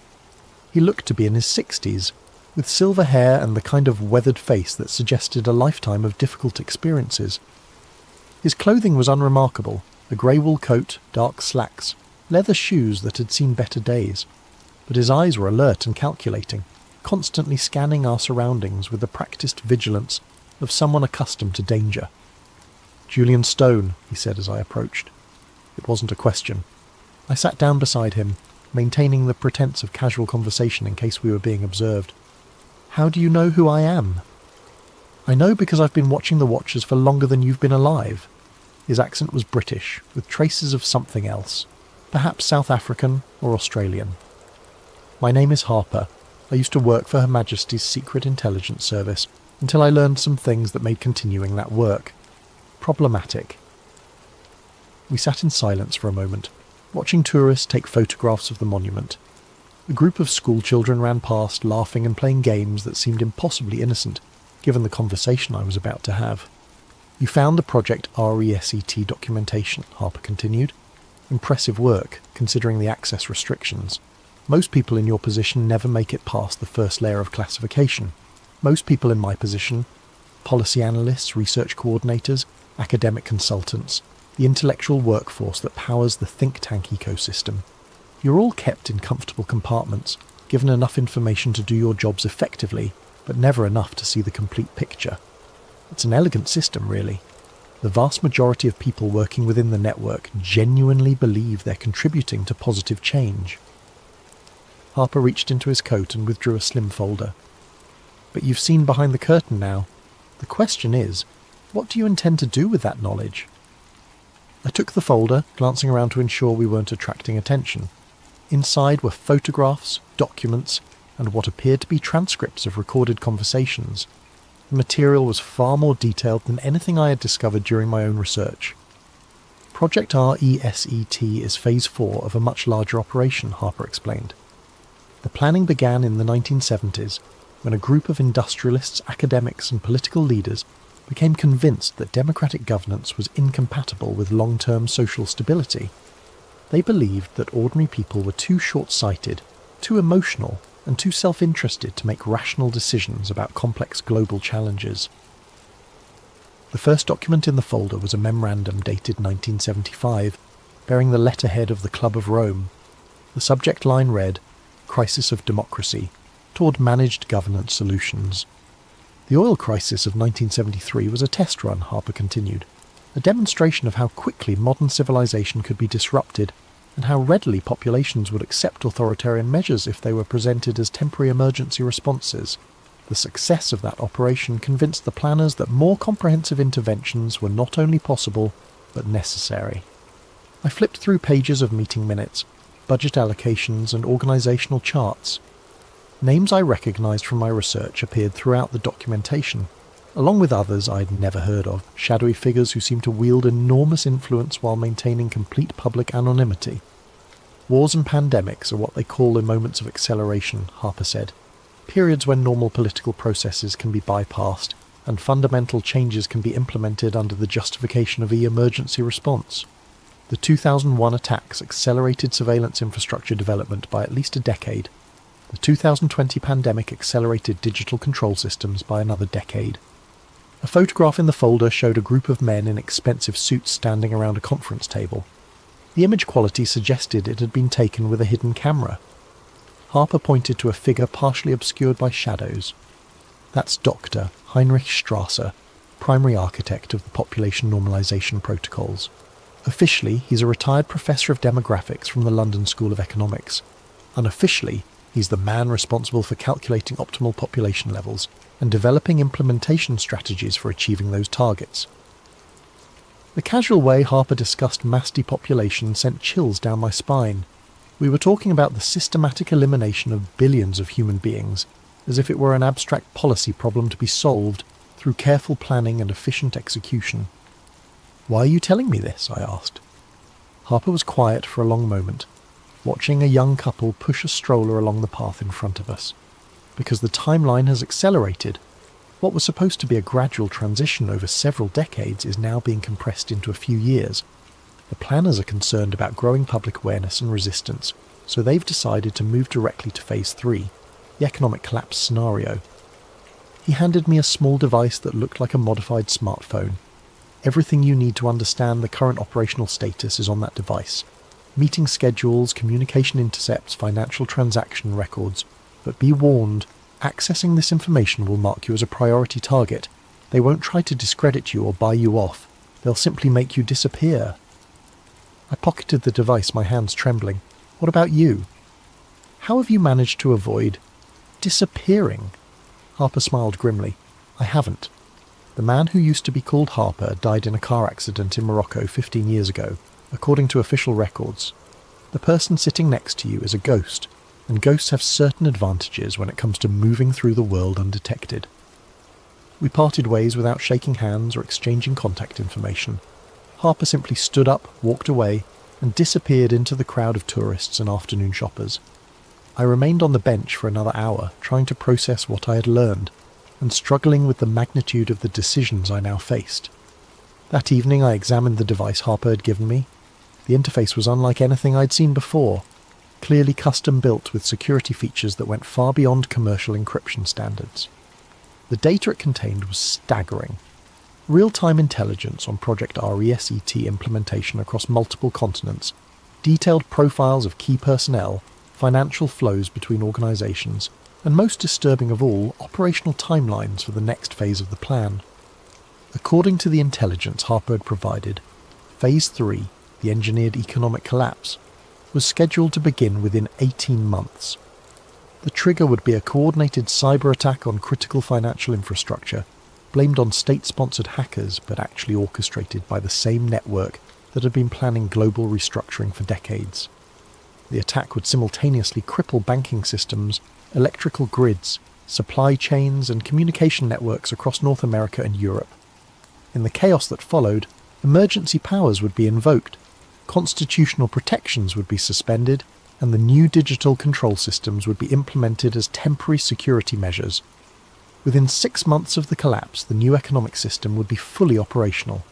He looked to be in his 60s, with silver hair and the kind of weathered face that suggested a lifetime of difficult experiences. His clothing was unremarkable, a grey wool coat, dark slacks, leather shoes that had seen better days. But his eyes were alert and calculating, constantly scanning our surroundings with the practised vigilance of someone accustomed to danger. "Julian Stone," he said as I approached. It wasn't a question. I sat down beside him, maintaining the pretense of casual conversation in case we were being observed. "How do you know who I am?" "I know because I've been watching the Watchers for longer than you've been alive." His accent was British, with traces of something else, perhaps South African or Australian. "My name is Harper. I used to work for Her Majesty's Secret Intelligence Service until I learned some things that made continuing that work problematic." We sat in silence for a moment, watching tourists take photographs of the monument. A group of schoolchildren ran past, laughing and playing games that seemed impossibly innocent, given the conversation I was about to have. "You found the Project RESET documentation," Harper continued. "Impressive work, considering the access restrictions. Most people in your position never make it past the first layer of classification. Most people in my position, policy analysts, research coordinators, academic consultants, the intellectual workforce that powers the think tank ecosystem. You're all kept in comfortable compartments, given enough information to do your jobs effectively, but never enough to see the complete picture. It's an elegant system, really. The vast majority of people working within the network genuinely believe they're contributing to positive change. Harper reached into his coat and withdrew a slim folder. But you've seen behind the curtain now. The question is, what do you intend to do with that knowledge? I took the folder, glancing around to ensure we weren't attracting attention. Inside were photographs, documents, and what appeared to be transcripts of recorded conversations. The material was far more detailed than anything I had discovered during my own research. Project RESET is Phase 4 of a much larger operation, Harper explained. The planning began in the 1970s, when a group of industrialists, academics, and political leaders became convinced that democratic governance was incompatible with long-term social stability. They believed that ordinary people were too short-sighted, too emotional, and too self-interested to make rational decisions about complex global challenges. The first document in the folder was a memorandum dated 1975, bearing the letterhead of the Club of Rome. The subject line read, "Crisis of Democracy, Toward Managed Governance Solutions." The oil crisis of 1973 was a test run, Harper continued, a demonstration of how quickly modern civilization could be disrupted and how readily populations would accept authoritarian measures if they were presented as temporary emergency responses. The success of that operation convinced the planners that more comprehensive interventions were not only possible, but necessary. I flipped through pages of meeting minutes, budget allocations, and organisational charts. Names I recognised from my research appeared throughout the documentation, along with others I'd never heard of, shadowy figures who seemed to wield enormous influence while maintaining complete public anonymity. Wars and pandemics are what they call the moments of acceleration, Harper said, periods when normal political processes can be bypassed and fundamental changes can be implemented under the justification of the emergency response. The 2001 attacks accelerated surveillance infrastructure development by at least a decade. The 2020 pandemic accelerated digital control systems by another decade. A photograph in the folder showed a group of men in expensive suits standing around a conference table. The image quality suggested it had been taken with a hidden camera. Harper pointed to a figure partially obscured by shadows. That's Dr. Heinrich Strasser, primary architect of the population normalization protocols. Officially, he's a retired professor of demographics from the London School of Economics. Unofficially, he's the man responsible for calculating optimal population levels and developing implementation strategies for achieving those targets. The casual way Harper discussed mass depopulation sent chills down my spine. We were talking about the systematic elimination of billions of human beings, as if it were an abstract policy problem to be solved through careful planning and efficient execution. "Why are you telling me this?" I asked. Harper was quiet for a long moment, watching a young couple push a stroller along the path in front of us. Because the timeline has accelerated. What was supposed to be a gradual transition over several decades is now being compressed into a few years. The planners are concerned about growing public awareness and resistance, so they've decided to move directly to Phase 3, the economic collapse scenario. He handed me a small device that looked like a modified smartphone. Everything you need to understand the current operational status is on that device. Meeting schedules, communication intercepts, financial transaction records. But be warned, accessing this information will mark you as a priority target. They won't try to discredit you or buy you off. They'll simply make you disappear. I pocketed the device, my hands trembling. What about you? How have you managed to avoid disappearing? Harper smiled grimly. I haven't. The man who used to be called Harper died in a car accident in Morocco 15 years ago, according to official records. The person sitting next to you is a ghost, and ghosts have certain advantages when it comes to moving through the world undetected. We parted ways without shaking hands or exchanging contact information. Harper simply stood up, walked away, and disappeared into the crowd of tourists and afternoon shoppers. I remained on the bench for another hour, trying to process what I had learned, and struggling with the magnitude of the decisions I now faced. That evening I examined the device Harper had given me. The interface was unlike anything I'd seen before. clearly custom-built with security features that went far beyond commercial encryption standards. The data it contained was staggering. Real-time intelligence on Project RESET implementation across multiple continents, detailed profiles of key personnel, financial flows between organisations, and most disturbing of all, operational timelines for the next phase of the plan. According to the intelligence Harper had provided, Phase 3, the engineered economic collapse, was scheduled to begin within 18 months. The trigger would be a coordinated cyber attack on critical financial infrastructure, blamed on state-sponsored hackers but actually orchestrated by the same network that had been planning global restructuring for decades. The attack would simultaneously cripple banking systems, electrical grids, supply chains and communication networks across North America and Europe. In the chaos that followed, emergency powers would be invoked, constitutional protections would be suspended, and the new digital control systems would be implemented as temporary security measures. Within 6 months of the collapse, the new economic system would be fully operational.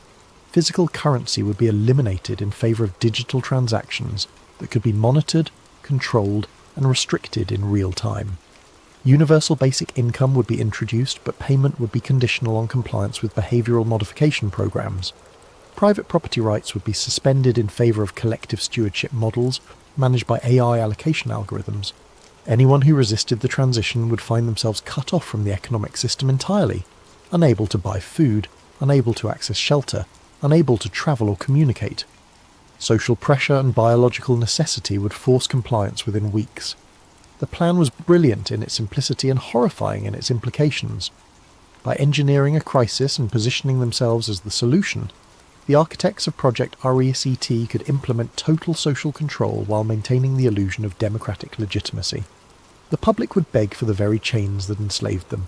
Physical currency would be eliminated in favour of digital transactions that could be monitored, controlled, and restricted in real time. Universal basic income would be introduced, but payment would be conditional on compliance with behavioural modification programs. Private property rights would be suspended in favour of collective stewardship models managed by AI allocation algorithms. Anyone who resisted the transition would find themselves cut off from the economic system entirely, unable to buy food, unable to access shelter, unable to travel or communicate. Social pressure and biological necessity would force compliance within weeks. The plan was brilliant in its simplicity and horrifying in its implications. By engineering a crisis and positioning themselves as the solution, the architects of Project RESET could implement total social control while maintaining the illusion of democratic legitimacy. The public would beg for the very chains that enslaved them.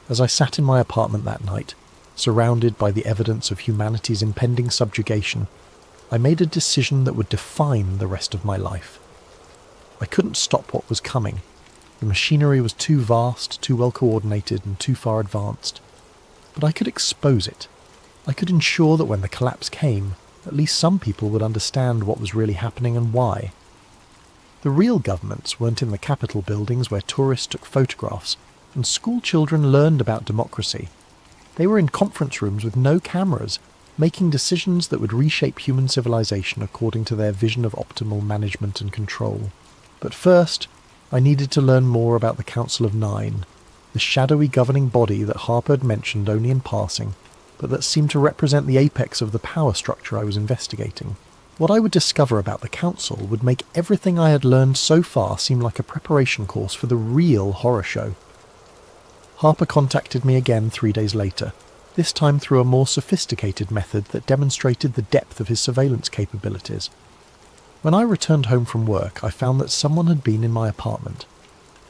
As I sat in my apartment that night, surrounded by the evidence of humanity's impending subjugation, I made a decision that would define the rest of my life. I couldn't stop what was coming. The machinery was too vast, too well coordinated, and too far advanced. But I could expose it. I could ensure that when the collapse came, at least some people would understand what was really happening and why. The real governments weren't in the Capitol buildings where tourists took photographs and school children learned about democracy. They were in conference rooms with no cameras, making decisions that would reshape human civilization according to their vision of optimal management and control. But first, I needed to learn more about the Council of Nine, the shadowy governing body that Harper had mentioned only in passing, but that seemed to represent the apex of the power structure I was investigating. What I would discover about the Council would make everything I had learned so far seem like a preparation course for the real horror show. Harper contacted me again 3 days later, this time through a more sophisticated method that demonstrated the depth of his surveillance capabilities. When I returned home from work, I found that someone had been in my apartment.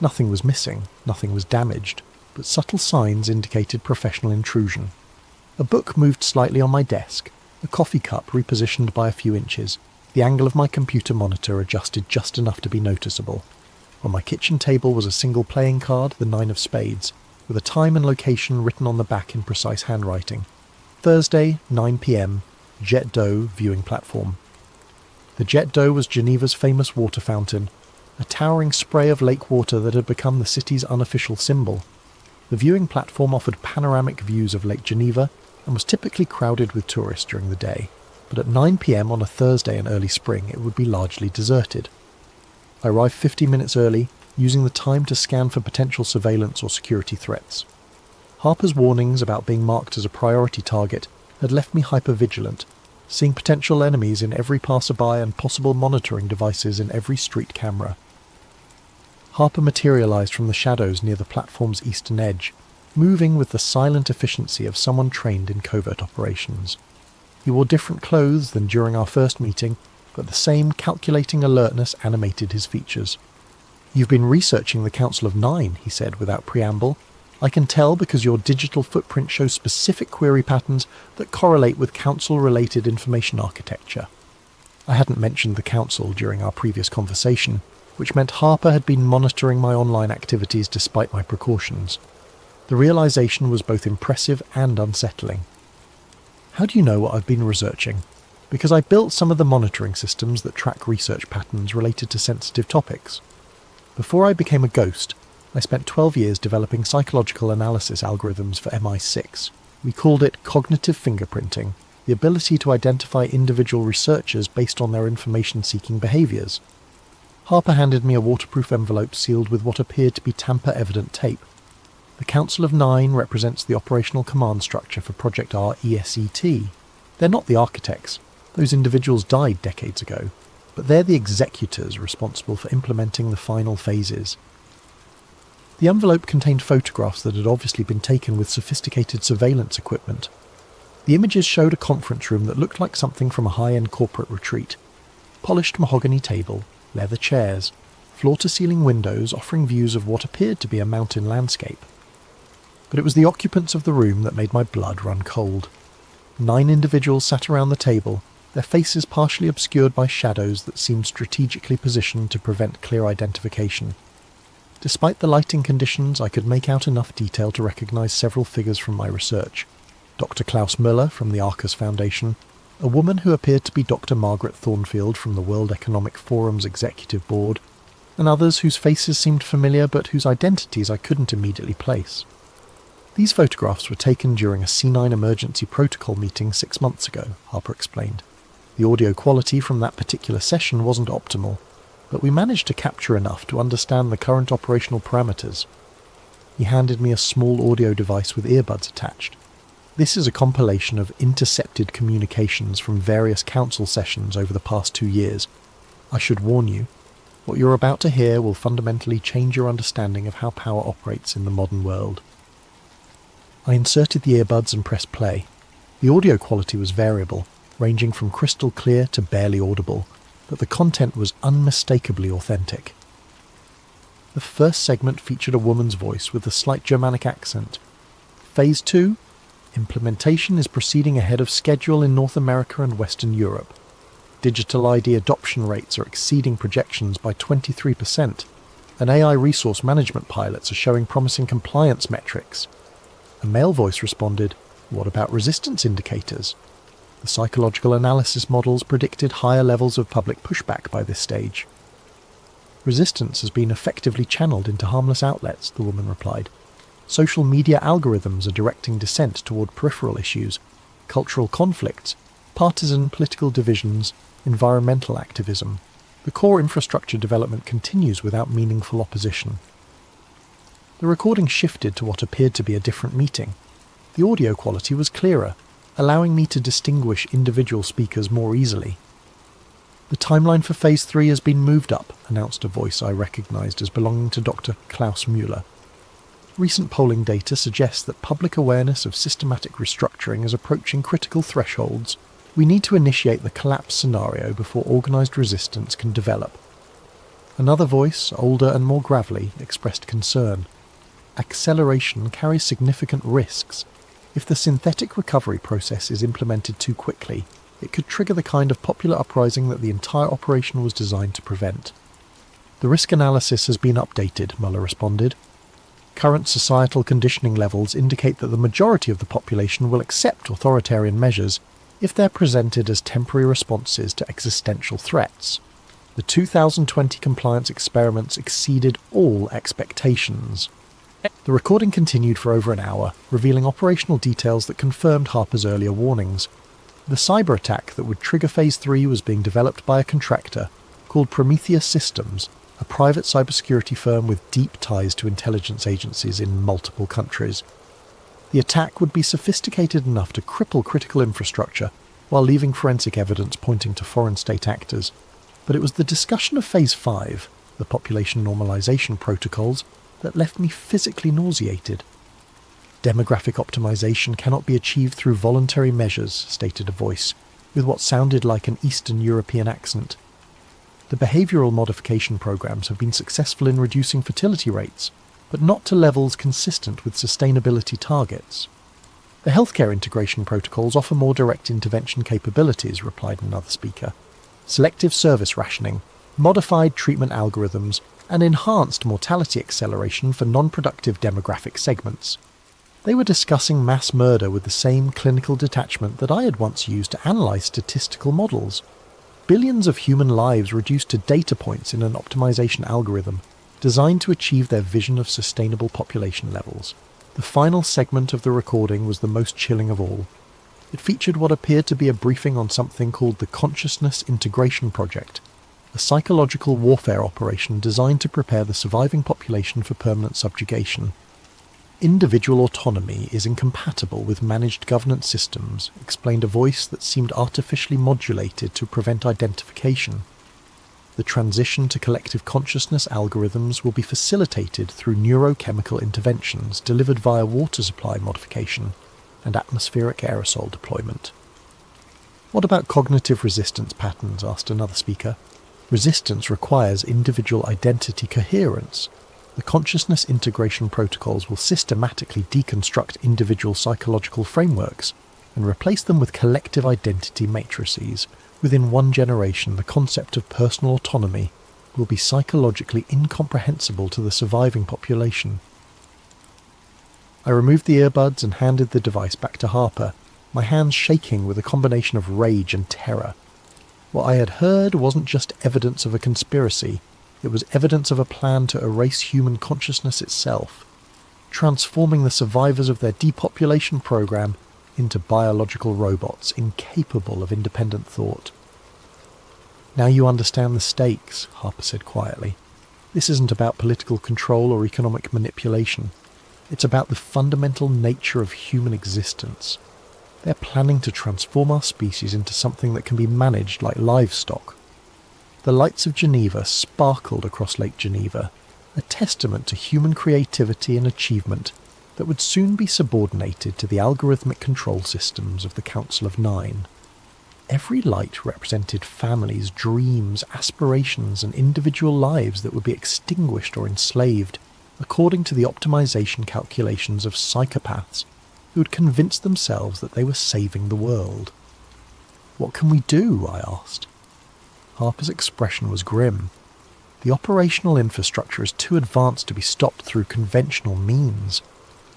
Nothing was missing, nothing was damaged, but subtle signs indicated professional intrusion. A book moved slightly on my desk, a coffee cup repositioned by a few inches, the angle of my computer monitor adjusted just enough to be noticeable. On my kitchen table was a single playing card, the 9 of spades, with a time and location written on the back in precise handwriting. Thursday, 9 p.m, Jet d'eau viewing platform. The Jet d'eau was Geneva's famous water fountain, a towering spray of lake water that had become the city's unofficial symbol. The viewing platform offered panoramic views of Lake Geneva and was typically crowded with tourists during the day, but at 9 p.m. on a Thursday in early spring it would be largely deserted. I arrived 15 minutes early, using the time to scan for potential surveillance or security threats. Harper's warnings about being marked as a priority target had left me hyper-vigilant, seeing potential enemies in every passerby and possible monitoring devices in every street camera. Harper materialised from the shadows near the platform's eastern edge, moving with the silent efficiency of someone trained in covert operations. He wore different clothes than during our first meeting, but the same calculating alertness animated his features. "You've been researching the Council of Nine," he said without preamble. "I can tell because your digital footprint shows specific query patterns that correlate with Council-related information architecture." I hadn't mentioned the Council during our previous conversation, which meant Harper had been monitoring my online activities despite my precautions. The realization was both impressive and unsettling. "How do you know what I've been researching?" because I built some of the monitoring systems that track research patterns related to sensitive topics. Before I became a ghost, I spent 12 years developing psychological analysis algorithms for MI6. We called it cognitive fingerprinting, the ability to identify individual researchers based on their information-seeking behaviours. Harper handed me a waterproof envelope sealed with what appeared to be tamper-evident tape. The Council of Nine represents the operational command structure for Project R ESET. They're not the architects. Those individuals died decades ago, but they're the executors responsible for implementing the final phases. The envelope contained photographs that had obviously been taken with sophisticated surveillance equipment. The images showed a conference room that looked like something from a high-end corporate retreat. Polished mahogany table, leather chairs, floor-to-ceiling windows offering views of what appeared to be a mountain landscape. But it was the occupants of the room that made my blood run cold. 9 individuals sat around the table, their faces partially obscured by shadows that seemed strategically positioned to prevent clear identification. Despite the lighting conditions, I could make out enough detail to recognise several figures from my research. Dr. Klaus Müller from the Arcus Foundation, a woman who appeared to be Dr. Margaret Thornfield from the World Economic Forum's Executive Board, and others whose faces seemed familiar but whose identities I couldn't immediately place. These photographs were taken during a C9 emergency protocol meeting 6 months ago, Harper explained. The audio quality from that particular session wasn't optimal, but we managed to capture enough to understand the current operational parameters. He handed me a small audio device with earbuds attached. This is a compilation of intercepted communications from various council sessions over the past 2 years. I should warn you, what you're about to hear will fundamentally change your understanding of how power operates in the modern world. I inserted the earbuds and pressed play. The audio quality was variable, ranging from crystal clear to barely audible, but the content was unmistakably authentic. The first segment featured a woman's voice with a slight Germanic accent. Phase 2? Implementation is proceeding ahead of schedule in North America and Western Europe. Digital ID adoption rates are exceeding projections by 23%, and AI resource management pilots are showing promising compliance metrics. A male voice responded, "What about resistance indicators?" The psychological analysis models predicted higher levels of public pushback by this stage. "Resistance has been effectively channeled into harmless outlets," the woman replied. "Social media algorithms are directing dissent toward peripheral issues, cultural conflicts, partisan political divisions, environmental activism. The core infrastructure development continues without meaningful opposition." The recording shifted to what appeared to be a different meeting. The audio quality was clearer, allowing me to distinguish individual speakers more easily. "The timeline for Phase 3 has been moved up," announced a voice I recognised as belonging to Dr. Klaus Müller. "Recent polling data suggests that public awareness of systematic restructuring is approaching critical thresholds. We need to initiate the collapse scenario before organised resistance can develop." Another voice, older and more gravelly, expressed concern. "Acceleration carries significant risks. If the synthetic recovery process is implemented too quickly, it could trigger the kind of popular uprising that the entire operation was designed to prevent." "The risk analysis has been updated," Müller responded. "Current societal conditioning levels indicate that the majority of the population will accept authoritarian measures if they're presented as temporary responses to existential threats. The 2020 compliance experiments exceeded all expectations." The recording continued for over an hour, revealing operational details that confirmed Harper's earlier warnings. The cyber attack that would trigger Phase 3 was being developed by a contractor called Prometheus Systems, a private cybersecurity firm with deep ties to intelligence agencies in multiple countries. The attack would be sophisticated enough to cripple critical infrastructure while leaving forensic evidence pointing to foreign state actors. But it was the discussion of Phase 5, the population normalization protocols, that left me physically nauseated. "Demographic optimization cannot be achieved through voluntary measures," stated a voice, with what sounded like an Eastern European accent. "The behavioural modification programs have been successful in reducing fertility rates, but not to levels consistent with sustainability targets." "The healthcare integration protocols offer more direct intervention capabilities," replied another speaker. "Selective service rationing, modified treatment algorithms, and enhanced mortality acceleration for non-productive demographic segments. They were discussing mass murder with the same clinical detachment that I had once used to analyse statistical models. Billions of human lives reduced to data points in an optimization algorithm designed to achieve their vision of sustainable population levels. The final segment of the recording was the most chilling of all. It featured what appeared to be a briefing on something called the Consciousness Integration Project, a psychological warfare operation designed to prepare the surviving population for permanent subjugation. Individual autonomy is incompatible with managed governance systems, explained a voice that seemed artificially modulated to prevent identification. The transition to collective consciousness algorithms will be facilitated through neurochemical interventions delivered via water supply modification and atmospheric aerosol deployment. What about cognitive resistance patterns? Asked another speaker. Resistance requires individual identity coherence. The consciousness integration protocols will systematically deconstruct individual psychological frameworks and replace them with collective identity matrices. Within one generation, the concept of personal autonomy will be psychologically incomprehensible to the surviving population. I removed the earbuds and handed the device back to Harper, my hands shaking with a combination of rage and terror. What I had heard wasn't just evidence of a conspiracy, it was evidence of a plan to erase human consciousness itself, transforming the survivors of their depopulation program into biological robots incapable of independent thought. Now you understand the stakes, Harper said quietly. This isn't about political control or economic manipulation. It's about the fundamental nature of human existence. They're planning to transform our species into something that can be managed like livestock. The lights of Geneva sparkled across Lake Geneva, a testament to human creativity and achievement that would soon be subordinated to the algorithmic control systems of the Council of Nine. Every light represented families, dreams, aspirations, and individual lives that would be extinguished or enslaved, according to the optimization calculations of psychopaths who had convinced themselves that they were saving the world. "What can we do?" I asked. Harper's expression was grim. The operational infrastructure is too advanced to be stopped through conventional means,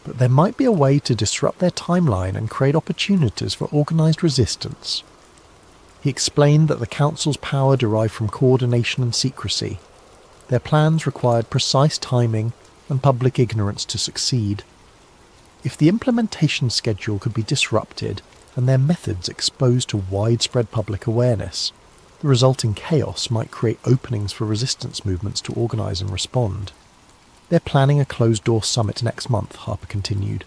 but there might be a way to disrupt their timeline and create opportunities for organized resistance. He explained that the Council's power derived from coordination and secrecy. Their plans required precise timing and public ignorance to succeed. If the implementation schedule could be disrupted and their methods exposed to widespread public awareness, the resulting chaos might create openings for resistance movements to organize and respond. They're planning a closed-door summit next month, Harper continued,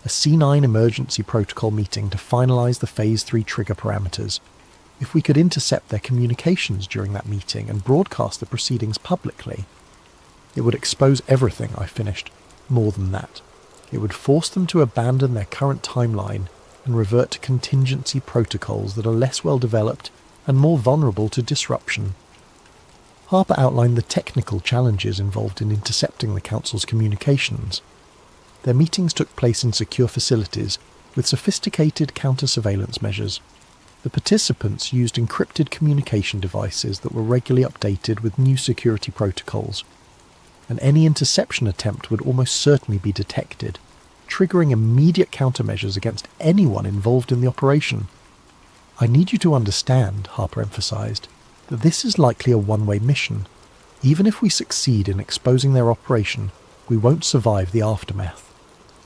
a C9 emergency protocol meeting to finalize the Phase 3 trigger parameters. If we could intercept their communications during that meeting and broadcast the proceedings publicly, it would expose everything, I finished. More than that, it would force them to abandon their current timeline and revert to contingency protocols that are less well developed and more vulnerable to disruption. Harper outlined the technical challenges involved in intercepting the Council's communications. Their meetings took place in secure facilities with sophisticated counter-surveillance measures. The participants used encrypted communication devices that were regularly updated with new security protocols, and any interception attempt would almost certainly be detected, triggering immediate countermeasures against anyone involved in the operation. "I need you to understand," Harper emphasized, "that this is likely a one-way mission. Even if we succeed in exposing their operation, we won't survive the aftermath.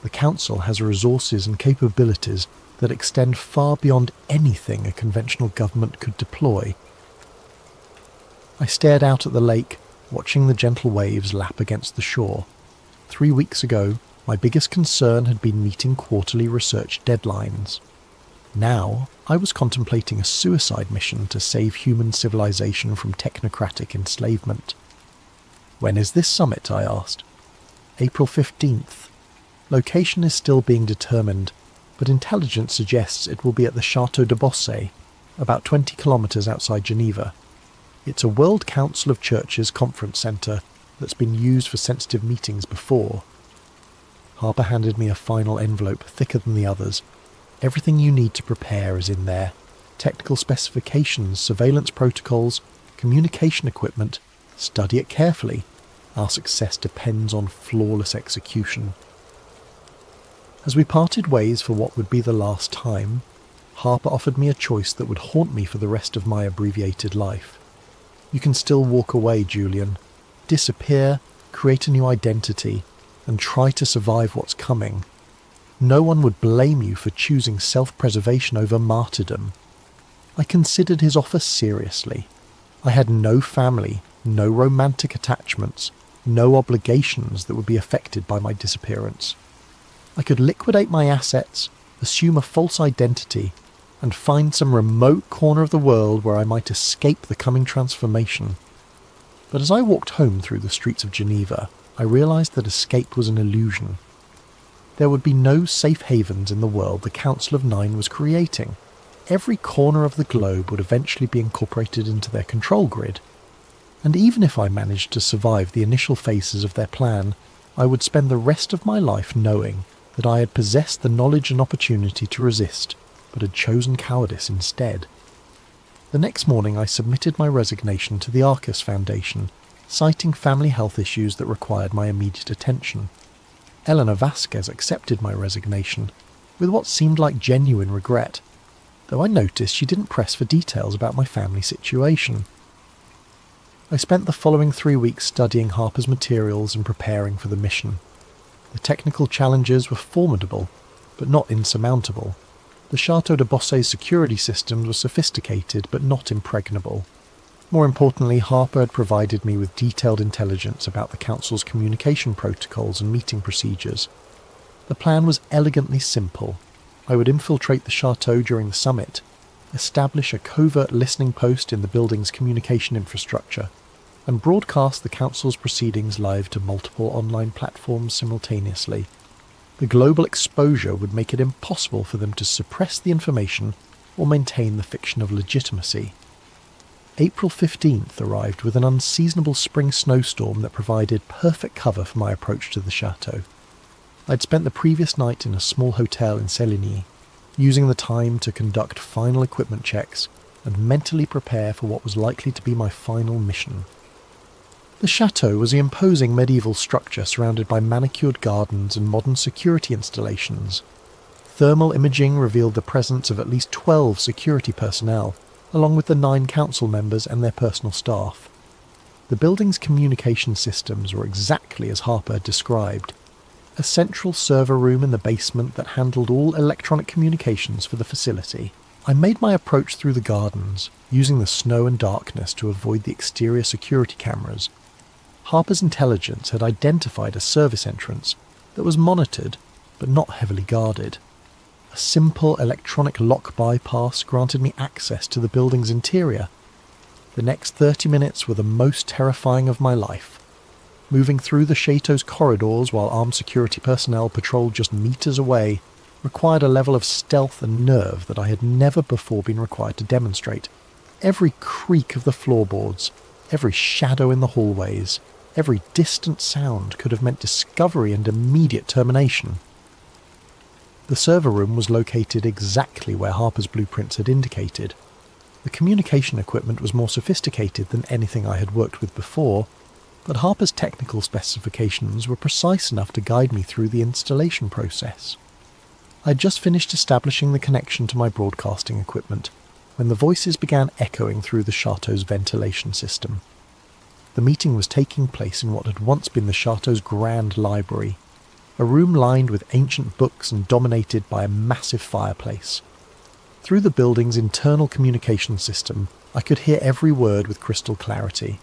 The Council has resources and capabilities that extend far beyond anything a conventional government could deploy." I stared out at the lake, watching the gentle waves lap against the shore. 3 weeks ago, my biggest concern had been meeting quarterly research deadlines. Now, I was contemplating a suicide mission to save human civilization from technocratic enslavement. "When is this summit?" I asked. "April 15th. Location is still being determined, but intelligence suggests it will be at the Château de Bossé, about 20 kilometers outside Geneva. It's a World Council of Churches conference centre that's been used for sensitive meetings before." Harper handed me a final envelope thicker than the others. "Everything you need to prepare is in there. Technical specifications, surveillance protocols, communication equipment. Study it carefully. Our success depends on flawless execution." As we parted ways for what would be the last time, Harper offered me a choice that would haunt me for the rest of my abbreviated life. You can still walk away, Julian. Disappear, create a new identity, and try to survive what's coming. No one would blame you for choosing self-preservation over martyrdom. I considered his offer seriously. I had no family, no romantic attachments, no obligations that would be affected by my disappearance. I could liquidate my assets, assume a false identity, and find some remote corner of the world where I might escape the coming transformation. But as I walked home through the streets of Geneva, I realised that escape was an illusion. There would be no safe havens in the world the Council of Nine was creating. Every corner of the globe would eventually be incorporated into their control grid. And even if I managed to survive the initial phases of their plan, I would spend the rest of my life knowing that I had possessed the knowledge and opportunity to resist, but had chosen cowardice instead. The next morning I submitted my resignation to the Arcus Foundation, citing family health issues that required my immediate attention. Eleanor Vasquez accepted my resignation, with what seemed like genuine regret, though I noticed she didn't press for details about my family situation. I spent the following 3 weeks studying Harper's materials and preparing for the mission. The technical challenges were formidable, but not insurmountable. The Château de Bossey's security systems were sophisticated but not impregnable. More importantly, Harper had provided me with detailed intelligence about the Council's communication protocols and meeting procedures. The plan was elegantly simple. I would infiltrate the chateau during the summit, establish a covert listening post in the building's communication infrastructure, and broadcast the Council's proceedings live to multiple online platforms simultaneously. The global exposure would make it impossible for them to suppress the information or maintain the fiction of legitimacy. April 15th arrived with an unseasonable spring snowstorm that provided perfect cover for my approach to the chateau. I'd spent the previous night in a small hotel in Séligny, using the time to conduct final equipment checks and mentally prepare for what was likely to be my final mission. The chateau was the imposing medieval structure surrounded by manicured gardens and modern security installations. Thermal imaging revealed the presence of at least 12 security personnel, along with the 9 council members and their personal staff. The building's communication systems were exactly as Harper had described. A central server room in the basement that handled all electronic communications for the facility. I made my approach through the gardens, using the snow and darkness to avoid the exterior security cameras. Harper's intelligence had identified a service entrance that was monitored but not heavily guarded. A simple electronic lock bypass granted me access to the building's interior. The next 30 minutes were the most terrifying of my life. Moving through the chateau's corridors while armed security personnel patrolled just meters away required a level of stealth and nerve that I had never before been required to demonstrate. Every creak of the floorboards, every shadow in the hallways, every distant sound could have meant discovery and immediate termination. The server room was located exactly where Harper's blueprints had indicated. The communication equipment was more sophisticated than anything I had worked with before, but Harper's technical specifications were precise enough to guide me through the installation process. I had just finished establishing the connection to my broadcasting equipment when the voices began echoing through the chateau's ventilation system. The meeting was taking place in what had once been the chateau's grand library, a room lined with ancient books and dominated by a massive fireplace. Through the building's internal communication system, I could hear every word with crystal clarity.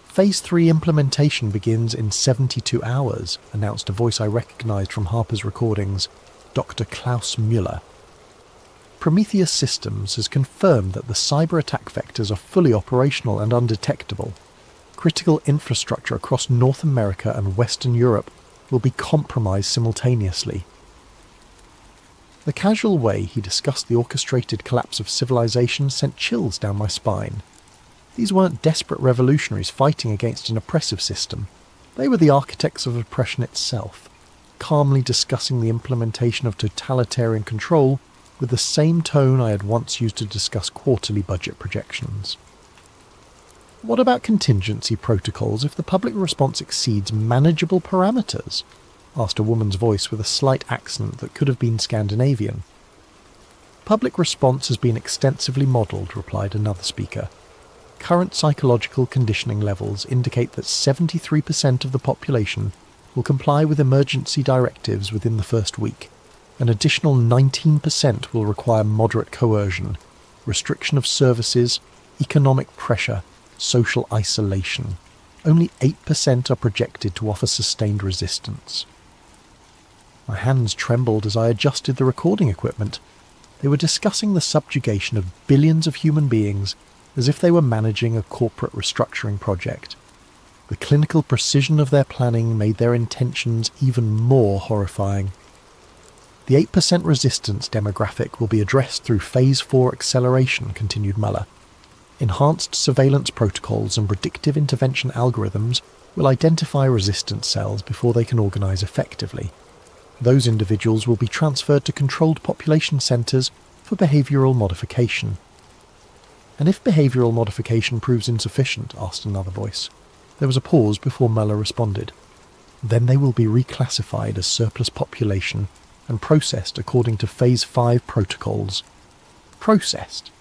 Phase 3 implementation begins in 72 hours, announced a voice I recognized from Harper's recordings, Dr. Klaus Müller. Prometheus Systems has confirmed that the cyber attack vectors are fully operational and undetectable. Critical infrastructure across North America and Western Europe will be compromised simultaneously. The casual way he discussed the orchestrated collapse of civilization sent chills down my spine. These weren't desperate revolutionaries fighting against an oppressive system. They were the architects of oppression itself, calmly discussing the implementation of totalitarian control with the same tone I had once used to discuss quarterly budget projections. What about contingency protocols if the public response exceeds manageable parameters? asked a woman's voice with a slight accent that could have been Scandinavian. Public response has been extensively modelled, replied another speaker. Current psychological conditioning levels indicate that 73% of the population will comply with emergency directives within the first week. An additional 19% will require moderate coercion, restriction of services, economic pressure, social isolation. Only 8% are projected to offer sustained resistance. My hands trembled as I adjusted the recording equipment. They were discussing the subjugation of billions of human beings as if they were managing a corporate restructuring project. The clinical precision of their planning made their intentions even more horrifying. The 8% resistance demographic will be addressed through Phase 4 acceleration, continued Muller. Enhanced surveillance protocols and predictive intervention algorithms will identify resistance cells before they can organise effectively. Those individuals will be transferred to controlled population centres for behavioural modification. And if behavioural modification proves insufficient, asked another voice. There was a pause before Muller responded. Then they will be reclassified as surplus population and processed according to Phase 5 protocols. Processed?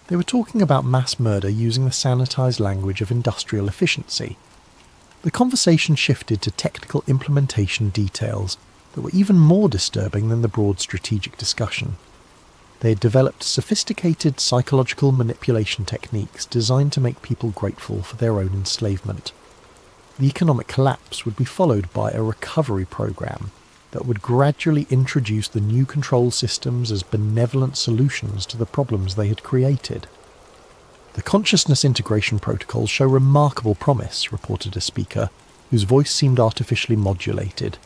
They were talking about mass murder using the sanitised language of industrial efficiency. The conversation shifted to technical implementation details that were even more disturbing than the broad strategic discussion. They had developed sophisticated psychological manipulation techniques designed to make people grateful for their own enslavement. The economic collapse would be followed by a recovery program that would gradually introduce the new control systems as benevolent solutions to the problems they had created. The consciousness integration protocols show remarkable promise, reported a speaker, whose voice seemed artificially modulated.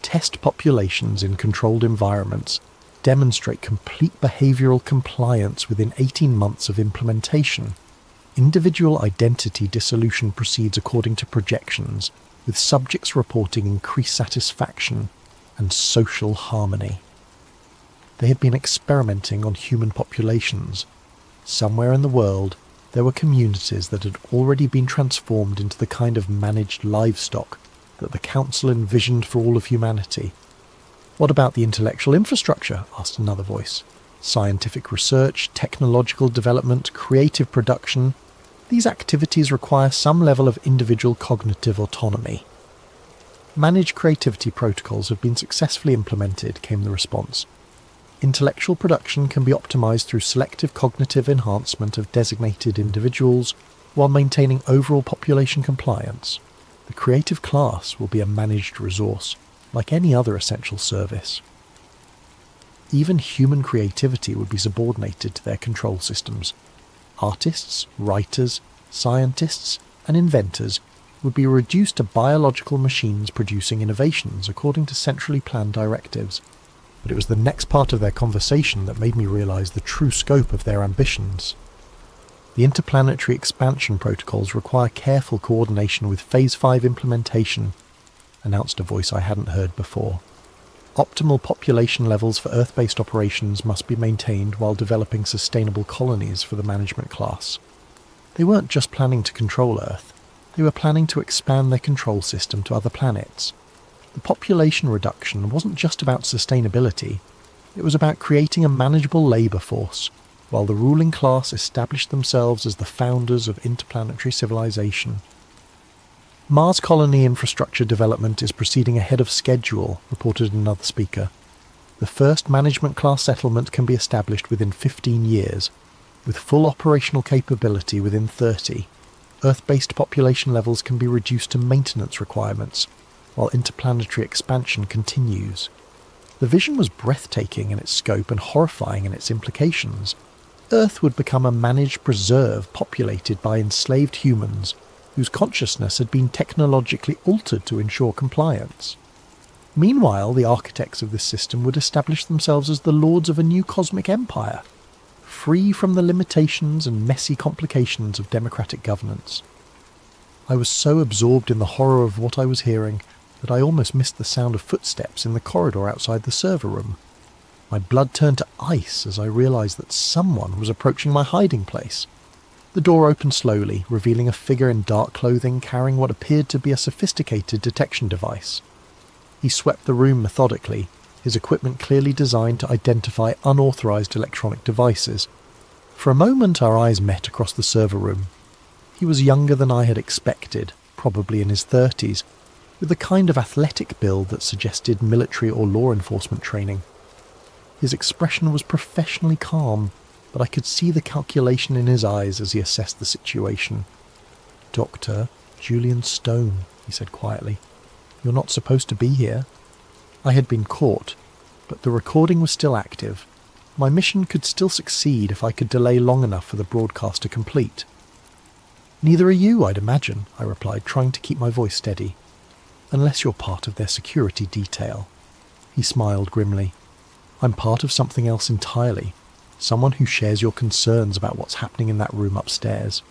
Test populations in controlled environments demonstrate complete behavioural compliance within 18 months of implementation. Individual identity dissolution proceeds according to projections, with subjects reporting increased satisfaction and social harmony. They had been experimenting on human populations. Somewhere in the world, there were communities that had already been transformed into the kind of managed livestock that the Council envisioned for all of humanity. What about the intellectual infrastructure? Asked another voice. Scientific research, technological development, creative production. These activities require some level of individual cognitive autonomy. Managed creativity protocols have been successfully implemented, came the response. Intellectual production can be optimized through selective cognitive enhancement of designated individuals while maintaining overall population compliance. The creative class will be a managed resource, like any other essential service. Even human creativity would be subordinated to their control systems. Artists, writers, scientists, and inventors would be reduced to biological machines producing innovations according to centrally planned directives. But it was the next part of their conversation that made me realise the true scope of their ambitions. The interplanetary expansion protocols require careful coordination with Phase 5 implementation, announced a voice I hadn't heard before. Optimal population levels for Earth-based operations must be maintained while developing sustainable colonies for the management class. They weren't just planning to control Earth, they were planning to expand their control system to other planets. The population reduction wasn't just about sustainability, it was about creating a manageable labour force, while the ruling class established themselves as the founders of interplanetary civilization. Mars colony infrastructure development is proceeding ahead of schedule, reported another speaker. The first management class settlement can be established within 15 years, with full operational capability within 30. Earth-based population levels can be reduced to maintenance requirements, while interplanetary expansion continues. The vision was breathtaking in its scope and horrifying in its implications. Earth would become a managed preserve populated by enslaved humans whose consciousness had been technologically altered to ensure compliance. Meanwhile, the architects of this system would establish themselves as the lords of a new cosmic empire, free from the limitations and messy complications of democratic governance. I was so absorbed in the horror of what I was hearing that I almost missed the sound of footsteps in the corridor outside the server room. My blood turned to ice as I realised that someone was approaching my hiding place. The door opened slowly, revealing a figure in dark clothing carrying what appeared to be a sophisticated detection device. He swept the room methodically, his equipment clearly designed to identify unauthorized electronic devices. For a moment our eyes met across the server room. He was younger than I had expected, probably in his 30s, with the kind of athletic build that suggested military or law enforcement training. His expression was professionally calm, but I could see the calculation in his eyes as he assessed the situation. "Dr. Julian Stone," he said quietly. "You're not supposed to be here." I had been caught, but the recording was still active. My mission could still succeed if I could delay long enough for the broadcast to complete. "Neither are you, I'd imagine," I replied, trying to keep my voice steady. "Unless you're part of their security detail." He smiled grimly. "I'm part of something else entirely. Someone who shares your concerns about what's happening in that room upstairs."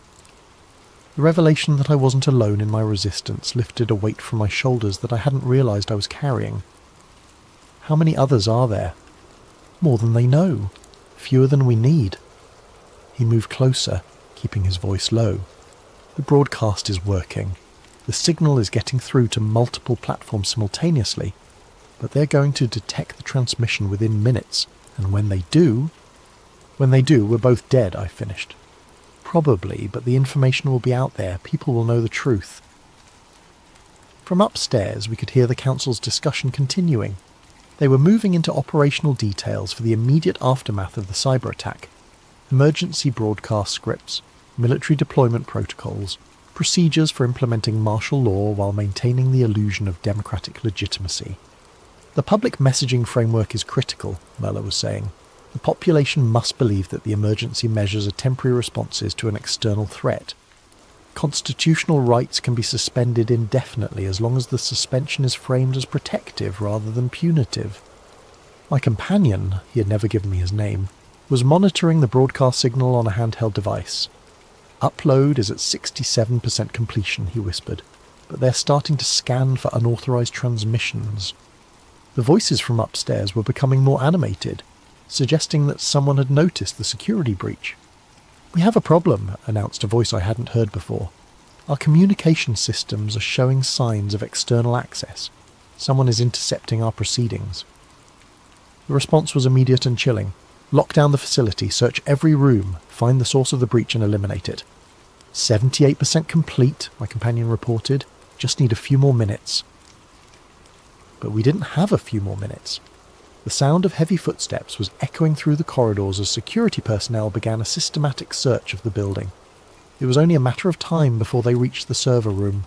The revelation that I wasn't alone in my resistance lifted a weight from my shoulders that I hadn't realized I was carrying. "How many others are there?" "More than they know. Fewer than we need." He moved closer, keeping his voice low. "The broadcast is working. The signal is getting through to multiple platforms simultaneously, but they're going to detect the transmission within minutes, and when they do, we're both dead," I finished. "Probably, but the information will be out there. People will know the truth." From upstairs we could hear the council's discussion continuing. They were moving into operational details for the immediate aftermath of the cyber attack. Emergency broadcast scripts, military deployment protocols, procedures for implementing martial law while maintaining the illusion of democratic legitimacy. "The public messaging framework is critical," Merla was saying. "The population must believe that the emergency measures are temporary responses to an external threat. Constitutional rights can be suspended indefinitely as long as the suspension is framed as protective rather than punitive." My companion, he had never given me his name, was monitoring the broadcast signal on a handheld device. "Upload is at 67% completion," he whispered, "but they're starting to scan for unauthorized transmissions." The voices from upstairs were becoming more animated, suggesting that someone had noticed the security breach. "We have a problem," announced a voice I hadn't heard before. "Our communication systems are showing signs of external access. Someone is intercepting our proceedings." The response was immediate and chilling. "Lock down the facility, search every room, find the source of the breach and eliminate it." 78% complete, my companion reported. "Just need a few more minutes." But we didn't have a few more minutes. The sound of heavy footsteps was echoing through the corridors as security personnel began a systematic search of the building. It was only a matter of time before they reached the server room.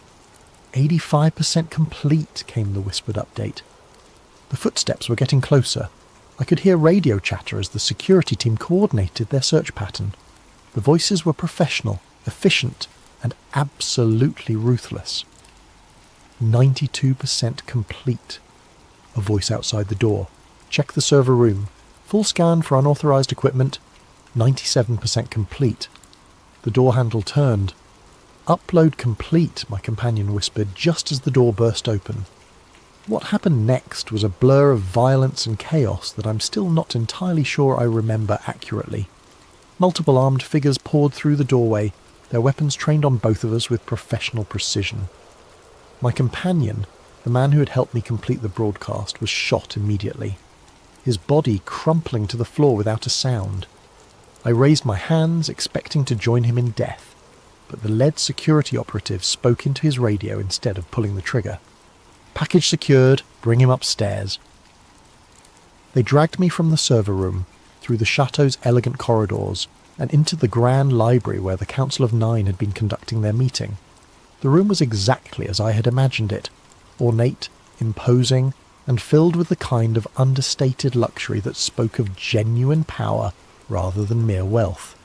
85% complete, came the whispered update. The footsteps were getting closer. I could hear radio chatter as the security team coordinated their search pattern. The voices were professional, efficient, and absolutely ruthless. 92% complete. A voice outside the door. "Check the server room. Full scan for unauthorized equipment. 97% complete." The door handle turned. "Upload complete," my companion whispered just as the door burst open. What happened next was a blur of violence and chaos that I'm still not entirely sure I remember accurately. Multiple armed figures poured through the doorway, their weapons trained on both of us with professional precision. My companion, the man who had helped me complete the broadcast, was shot immediately, his body crumpling to the floor without a sound. I raised my hands, expecting to join him in death, but the lead security operative spoke into his radio instead of pulling the trigger. "Package secured, bring him upstairs." They dragged me from the server room, through the chateau's elegant corridors, and into the grand library where the Council of Nine had been conducting their meeting. The room was exactly as I had imagined it, ornate, imposing, and filled with the kind of understated luxury that spoke of genuine power rather than mere wealth.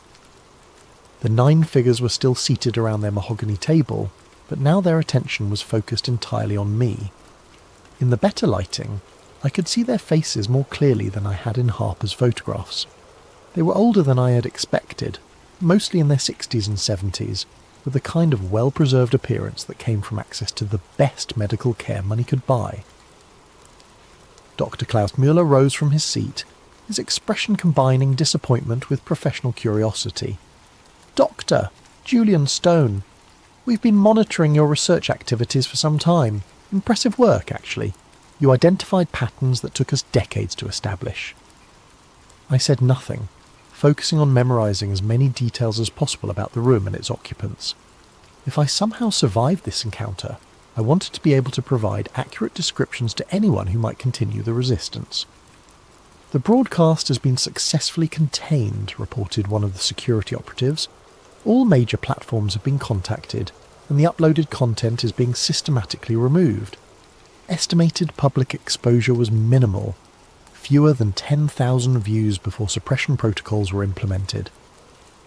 The 9 figures were still seated around their mahogany table, but now their attention was focused entirely on me. In the better lighting, I could see their faces more clearly than I had in Harper's photographs. They were older than I had expected, mostly in their 60s and 70s, with the kind of well-preserved appearance that came from access to the best medical care money could buy. Dr. Klaus Müller rose from his seat, his expression combining disappointment with professional curiosity. "Dr. Julian Stone, we've been monitoring your research activities for some time. Impressive work, actually. You identified patterns that took us decades to establish. I said nothing, focusing on memorizing as many details as possible about the room and its occupants. If I somehow survived this encounter, I wanted to be able to provide accurate descriptions to anyone who might continue the resistance. The broadcast has been successfully contained, reported one of the security operatives. All major platforms have been contacted, and the uploaded content is being systematically removed. Estimated public exposure was minimal, fewer than 10,000 views before suppression protocols were implemented.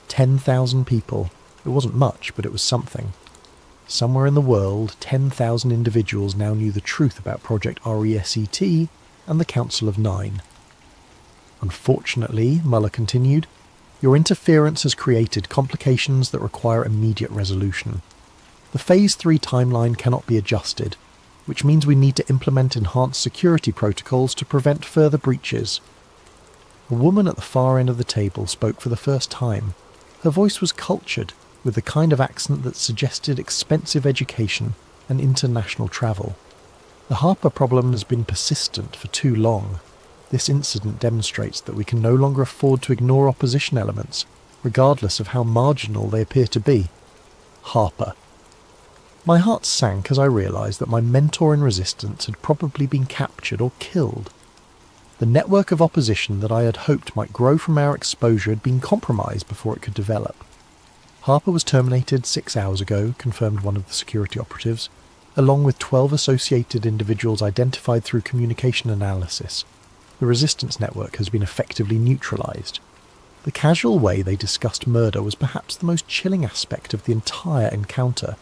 10,000 people. It wasn't much, but it was something. Somewhere in the world, 10,000 individuals now knew the truth about Project RESET and the Council of Nine. Unfortunately, Muller continued, your interference has created complications that require immediate resolution. The Phase 3 timeline cannot be adjusted, which means we need to implement enhanced security protocols to prevent further breaches. A woman at the far end of the table spoke for the first time. Her voice was cultured, with the kind of accent that suggested expensive education and international travel. The Harper problem has been persistent for too long. This incident demonstrates that we can no longer afford to ignore opposition elements, regardless of how marginal they appear to be. Harper. My heart sank as I realised that my mentor in resistance had probably been captured or killed. The network of opposition that I had hoped might grow from our exposure had been compromised before it could develop. Harper was terminated 6 hours ago, confirmed one of the security operatives, along with 12 associated individuals identified through communication analysis. The resistance network has been effectively neutralised. The casual way they discussed murder was perhaps the most chilling aspect of the entire encounter.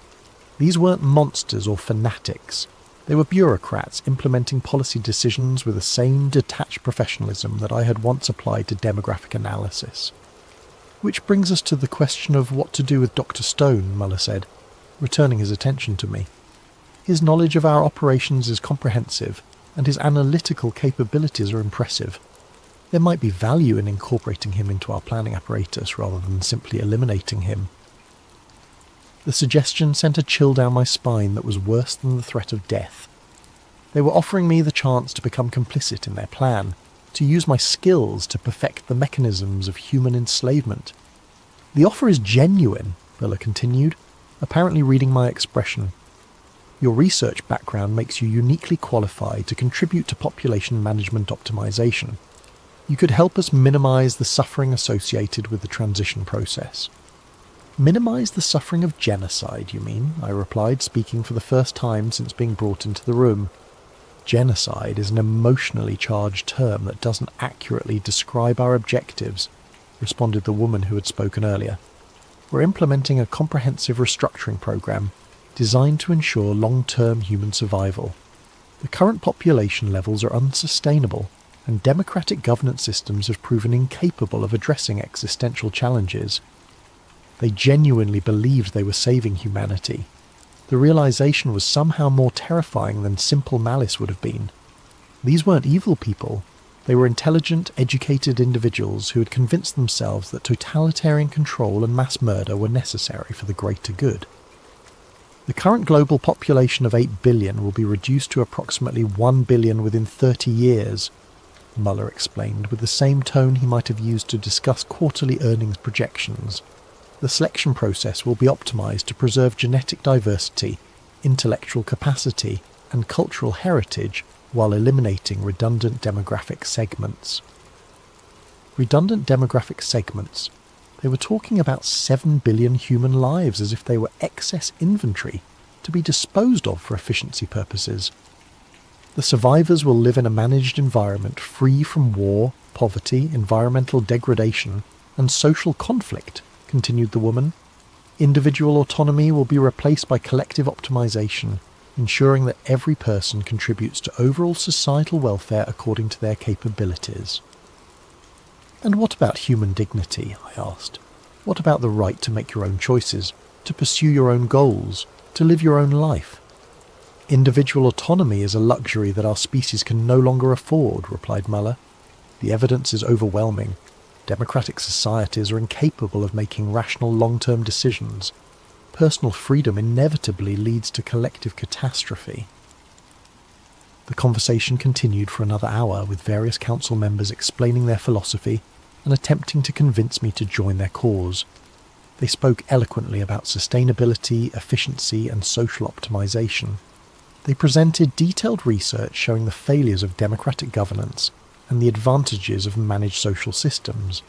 These weren't monsters or fanatics. They were bureaucrats implementing policy decisions with the same detached professionalism that I had once applied to demographic analysis. Which brings us to the question of what to do with Dr. Stone, Muller said, returning his attention to me. His knowledge of our operations is comprehensive, and his analytical capabilities are impressive. There might be value in incorporating him into our planning apparatus rather than simply eliminating him. The suggestion sent a chill down my spine that was worse than the threat of death. They were offering me the chance to become complicit in their plan, to use my skills to perfect the mechanisms of human enslavement. The offer is genuine, Muller continued, apparently reading my expression. Your research background makes you uniquely qualified to contribute to population management optimization. You could help us minimize the suffering associated with the transition process. Minimize the suffering of genocide, you mean? I replied, speaking for the first time since being brought into the room. Genocide is an emotionally charged term that doesn't accurately describe our objectives, responded the woman who had spoken earlier. We're implementing a comprehensive restructuring program designed to ensure long-term human survival. The current population levels are unsustainable, and democratic governance systems have proven incapable of addressing existential challenges. They genuinely believed they were saving humanity. The realization was somehow more terrifying than simple malice would have been. These weren't evil people. They were intelligent, educated individuals who had convinced themselves that totalitarian control and mass murder were necessary for the greater good. The current global population of 8 billion will be reduced to approximately 1 billion within 30 years, Muller explained with the same tone he might have used to discuss quarterly earnings projections. The selection process will be optimized to preserve genetic diversity, intellectual capacity, and cultural heritage while eliminating redundant demographic segments. Redundant demographic segments? They were talking about 7 billion human lives as if they were excess inventory to be disposed of for efficiency purposes. The survivors will live in a managed environment free from war, poverty, environmental degradation, and social conflict, continued the woman. Individual autonomy will be replaced by collective optimization, ensuring that every person contributes to overall societal welfare according to their capabilities. And what about human dignity? I asked. What about the right to make your own choices, to pursue your own goals, to live your own life? Individual autonomy is a luxury that our species can no longer afford, replied Muller. The evidence is overwhelming. Democratic societies are incapable of making rational long-term decisions. Personal freedom inevitably leads to collective catastrophe. The conversation continued for another hour, with various council members explaining their philosophy and attempting to convince me to join their cause. They spoke eloquently about sustainability, efficiency, and social optimization. They presented detailed research showing the failures of democratic governance and the advantages of managed social systems.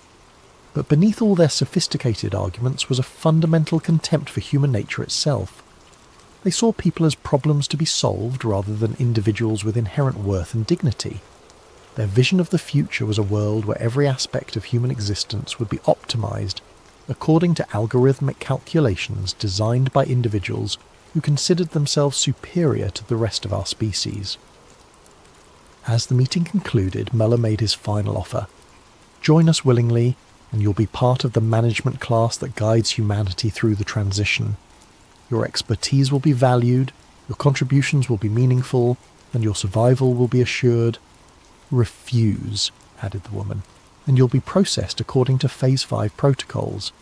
But beneath all their sophisticated arguments was a fundamental contempt for human nature itself. They saw people as problems to be solved rather than individuals with inherent worth and dignity. Their vision of the future was a world where every aspect of human existence would be optimized according to algorithmic calculations designed by individuals who considered themselves superior to the rest of our species. As the meeting concluded, Muller made his final offer. Join us willingly, and you'll be part of the management class that guides humanity through the transition. Your expertise will be valued, your contributions will be meaningful, and your survival will be assured. Refuse, added the woman, and you'll be processed according to Phase 5 protocols.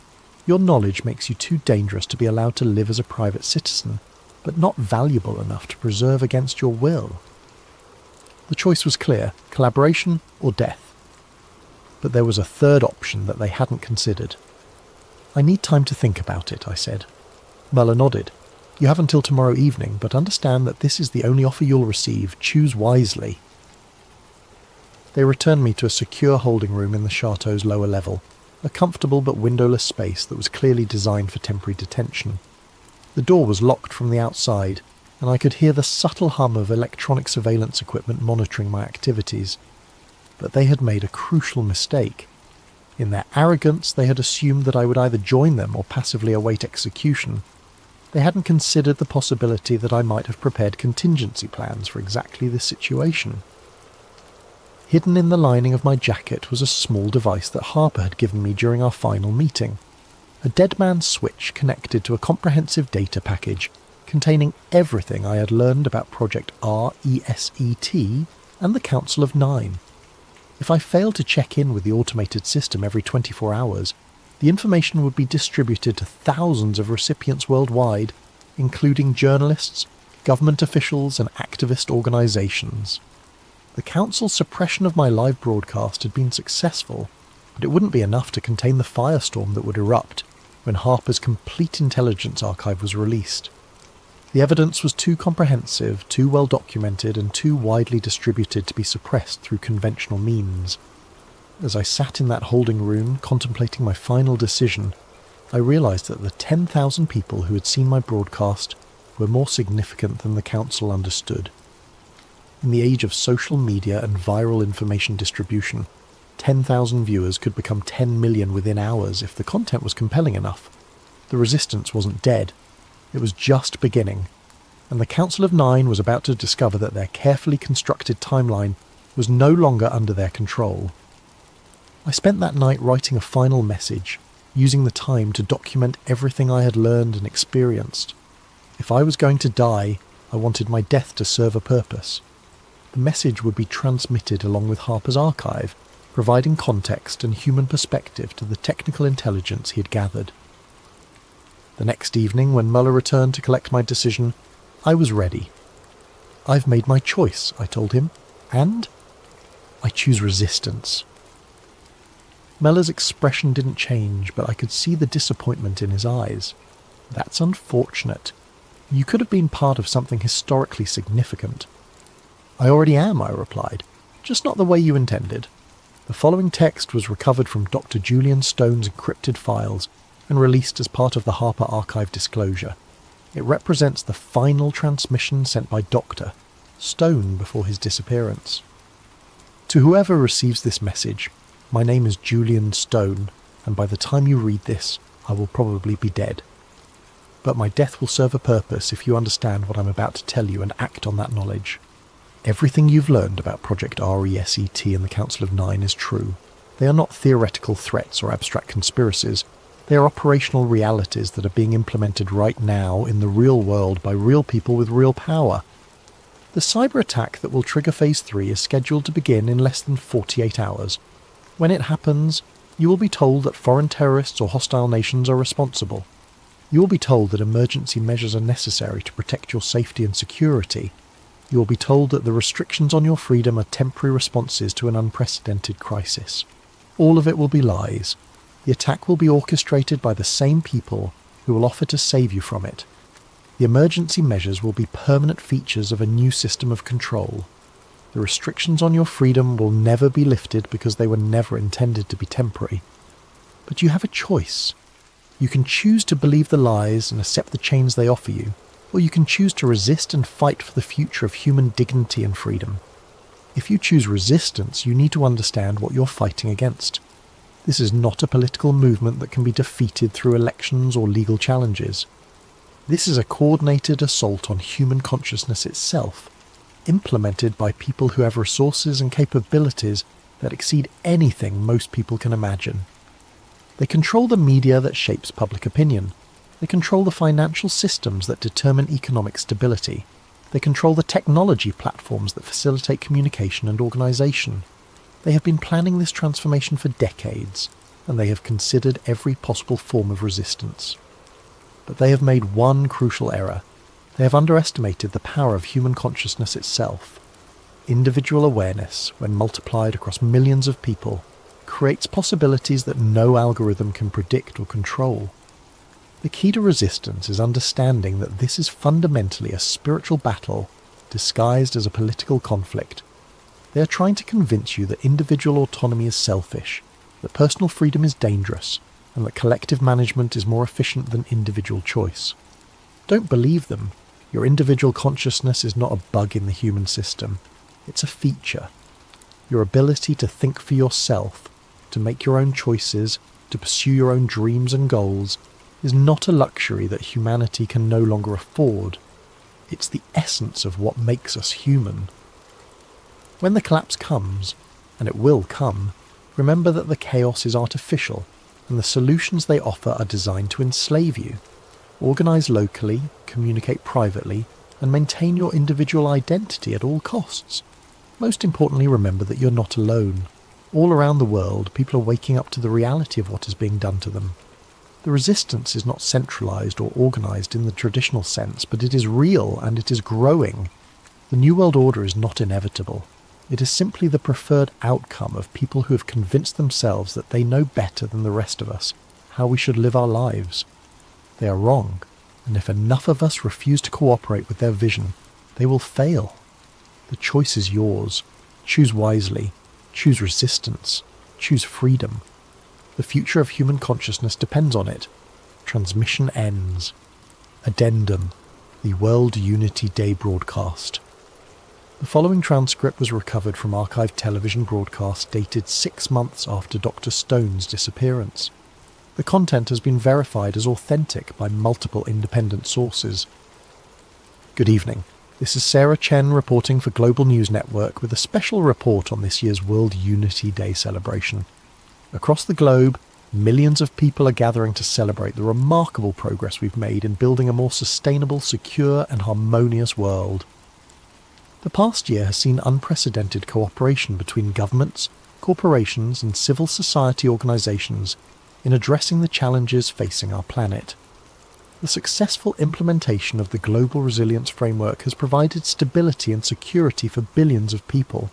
Your knowledge makes you too dangerous to be allowed to live as a private citizen, but not valuable enough to preserve against your will. The choice was clear: collaboration or death. But there was a third option that they hadn't considered. I need time to think about it, I said. Muller nodded. You have until tomorrow evening, but understand that this is the only offer you'll receive. Choose wisely. They returned me to a secure holding room in the chateau's lower level, a comfortable but windowless space that was clearly designed for temporary detention. The door was locked from the outside, and I could hear the subtle hum of electronic surveillance equipment monitoring my activities. But they had made a crucial mistake. In their arrogance, they had assumed that I would either join them or passively await execution. They hadn't considered the possibility that I might have prepared contingency plans for exactly this situation. Hidden in the lining of my jacket was a small device that Harper had given me during our final meeting. A dead man's switch connected to a comprehensive data package containing everything I had learned about Project RESET and the Council of Nine. If I failed to check in with the automated system every 24 hours, the information would be distributed to thousands of recipients worldwide, including journalists, government officials, and activist organizations. The Council's suppression of my live broadcast had been successful, but it wouldn't be enough to contain the firestorm that would erupt when Harper's complete intelligence archive was released. The evidence was too comprehensive, too well documented, and too widely distributed to be suppressed through conventional means. As I sat in that holding room, contemplating my final decision, I realized that the 10,000 people who had seen my broadcast were more significant than the Council understood. In the age of social media and viral information distribution, 10,000 viewers could become 10 million within hours if the content was compelling enough. The resistance wasn't dead. It was just beginning, and the Council of Nine was about to discover that their carefully constructed timeline was no longer under their control. I spent that night writing a final message, using the time to document everything I had learned and experienced. If I was going to die, I wanted my death to serve a purpose. The message would be transmitted along with Harper's archive, providing context and human perspective to the technical intelligence he had gathered. The next evening, when Muller returned to collect my decision, I was ready. I've made my choice, I told him, and I choose resistance. Muller's expression didn't change, but I could see the disappointment in his eyes. That's unfortunate. You could have been part of something historically significant. I already am, I replied, just not the way you intended. The following text was recovered from Dr. Julian Stone's encrypted files and released as part of the Harper Archive disclosure. It represents the final transmission sent by Dr. Stone before his disappearance. To whoever receives this message, my name is Julian Stone, and by the time you read this, I will probably be dead. But my death will serve a purpose if you understand what I'm about to tell you and act on that knowledge. Everything you've learned about Project RESET and the Council of Nine is true. They are not theoretical threats or abstract conspiracies. They are operational realities that are being implemented right now in the real world by real people with real power. The cyber attack that will trigger Phase 3 is scheduled to begin in less than 48 hours. When it happens, you will be told that foreign terrorists or hostile nations are responsible. You will be told that emergency measures are necessary to protect your safety and security. You will be told that the restrictions on your freedom are temporary responses to an unprecedented crisis. All of it will be lies. The attack will be orchestrated by the same people who will offer to save you from it. The emergency measures will be permanent features of a new system of control. The restrictions on your freedom will never be lifted because they were never intended to be temporary. But you have a choice. You can choose to believe the lies and accept the chains they offer you, or you can choose to resist and fight for the future of human dignity and freedom. If you choose resistance, you need to understand what you're fighting against. This is not a political movement that can be defeated through elections or legal challenges. This is a coordinated assault on human consciousness itself, implemented by people who have resources and capabilities that exceed anything most people can imagine. They control the media that shapes public opinion. They control the financial systems that determine economic stability. They control the technology platforms that facilitate communication and organisation. They have been planning this transformation for decades, and they have considered every possible form of resistance. But they have made one crucial error. They have underestimated the power of human consciousness itself. Individual awareness, when multiplied across millions of people, creates possibilities that no algorithm can predict or control. The key to resistance is understanding that this is fundamentally a spiritual battle disguised as a political conflict. They are trying to convince you that individual autonomy is selfish, that personal freedom is dangerous, and that collective management is more efficient than individual choice. Don't believe them. Your individual consciousness is not a bug in the human system. It's a feature. Your ability to think for yourself, to make your own choices, to pursue your own dreams and goals, is not a luxury that humanity can no longer afford. It's the essence of what makes us human. When the collapse comes, and it will come, remember that the chaos is artificial, and the solutions they offer are designed to enslave you. Organise locally, communicate privately, and maintain your individual identity at all costs. Most importantly, remember that you're not alone. All around the world, people are waking up to the reality of what is being done to them. The resistance is not centralised or organised in the traditional sense, but it is real and it is growing. The New World Order is not inevitable. It is simply the preferred outcome of people who have convinced themselves that they know better than the rest of us how we should live our lives. They are wrong, and if enough of us refuse to cooperate with their vision, they will fail. The choice is yours. Choose wisely. Choose resistance. Choose freedom. The future of human consciousness depends on it. Transmission ends. Addendum. The World Unity Day broadcast. The following transcript was recovered from archived television broadcasts dated 6 months after Dr. Stone's disappearance. The content has been verified as authentic by multiple independent sources. Good evening. This is Sarah Chen reporting for Global News Network with a special report on this year's World Unity Day celebration. Across the globe, millions of people are gathering to celebrate the remarkable progress we've made in building a more sustainable, secure and harmonious world. The past year has seen unprecedented cooperation between governments, corporations and civil society organisations in addressing the challenges facing our planet. The successful implementation of the Global Resilience Framework has provided stability and security for billions of people,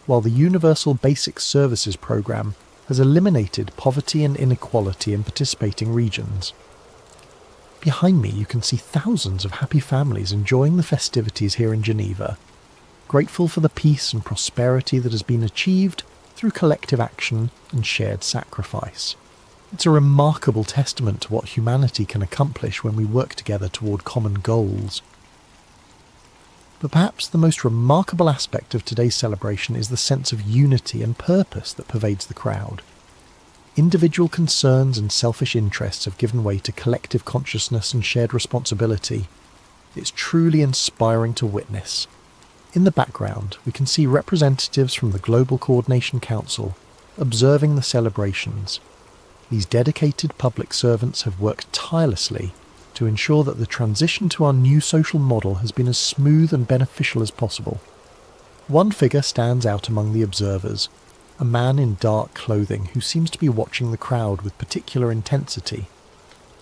while the Universal Basic Services Programme has eliminated poverty and inequality in participating regions. Behind me you can see thousands of happy families enjoying the festivities here in Geneva, grateful for the peace and prosperity that has been achieved through collective action and shared sacrifice. It's a remarkable testament to what humanity can accomplish when we work together toward common goals. But perhaps the most remarkable aspect of today's celebration is the sense of unity and purpose that pervades the crowd. Individual concerns and selfish interests have given way to collective consciousness and shared responsibility. It's truly inspiring to witness. In the background, we can see representatives from the Global Coordination Council observing the celebrations. These dedicated public servants have worked tirelessly to ensure that the transition to our new social model has been as smooth and beneficial as possible. One figure stands out among the observers, a man in dark clothing who seems to be watching the crowd with particular intensity.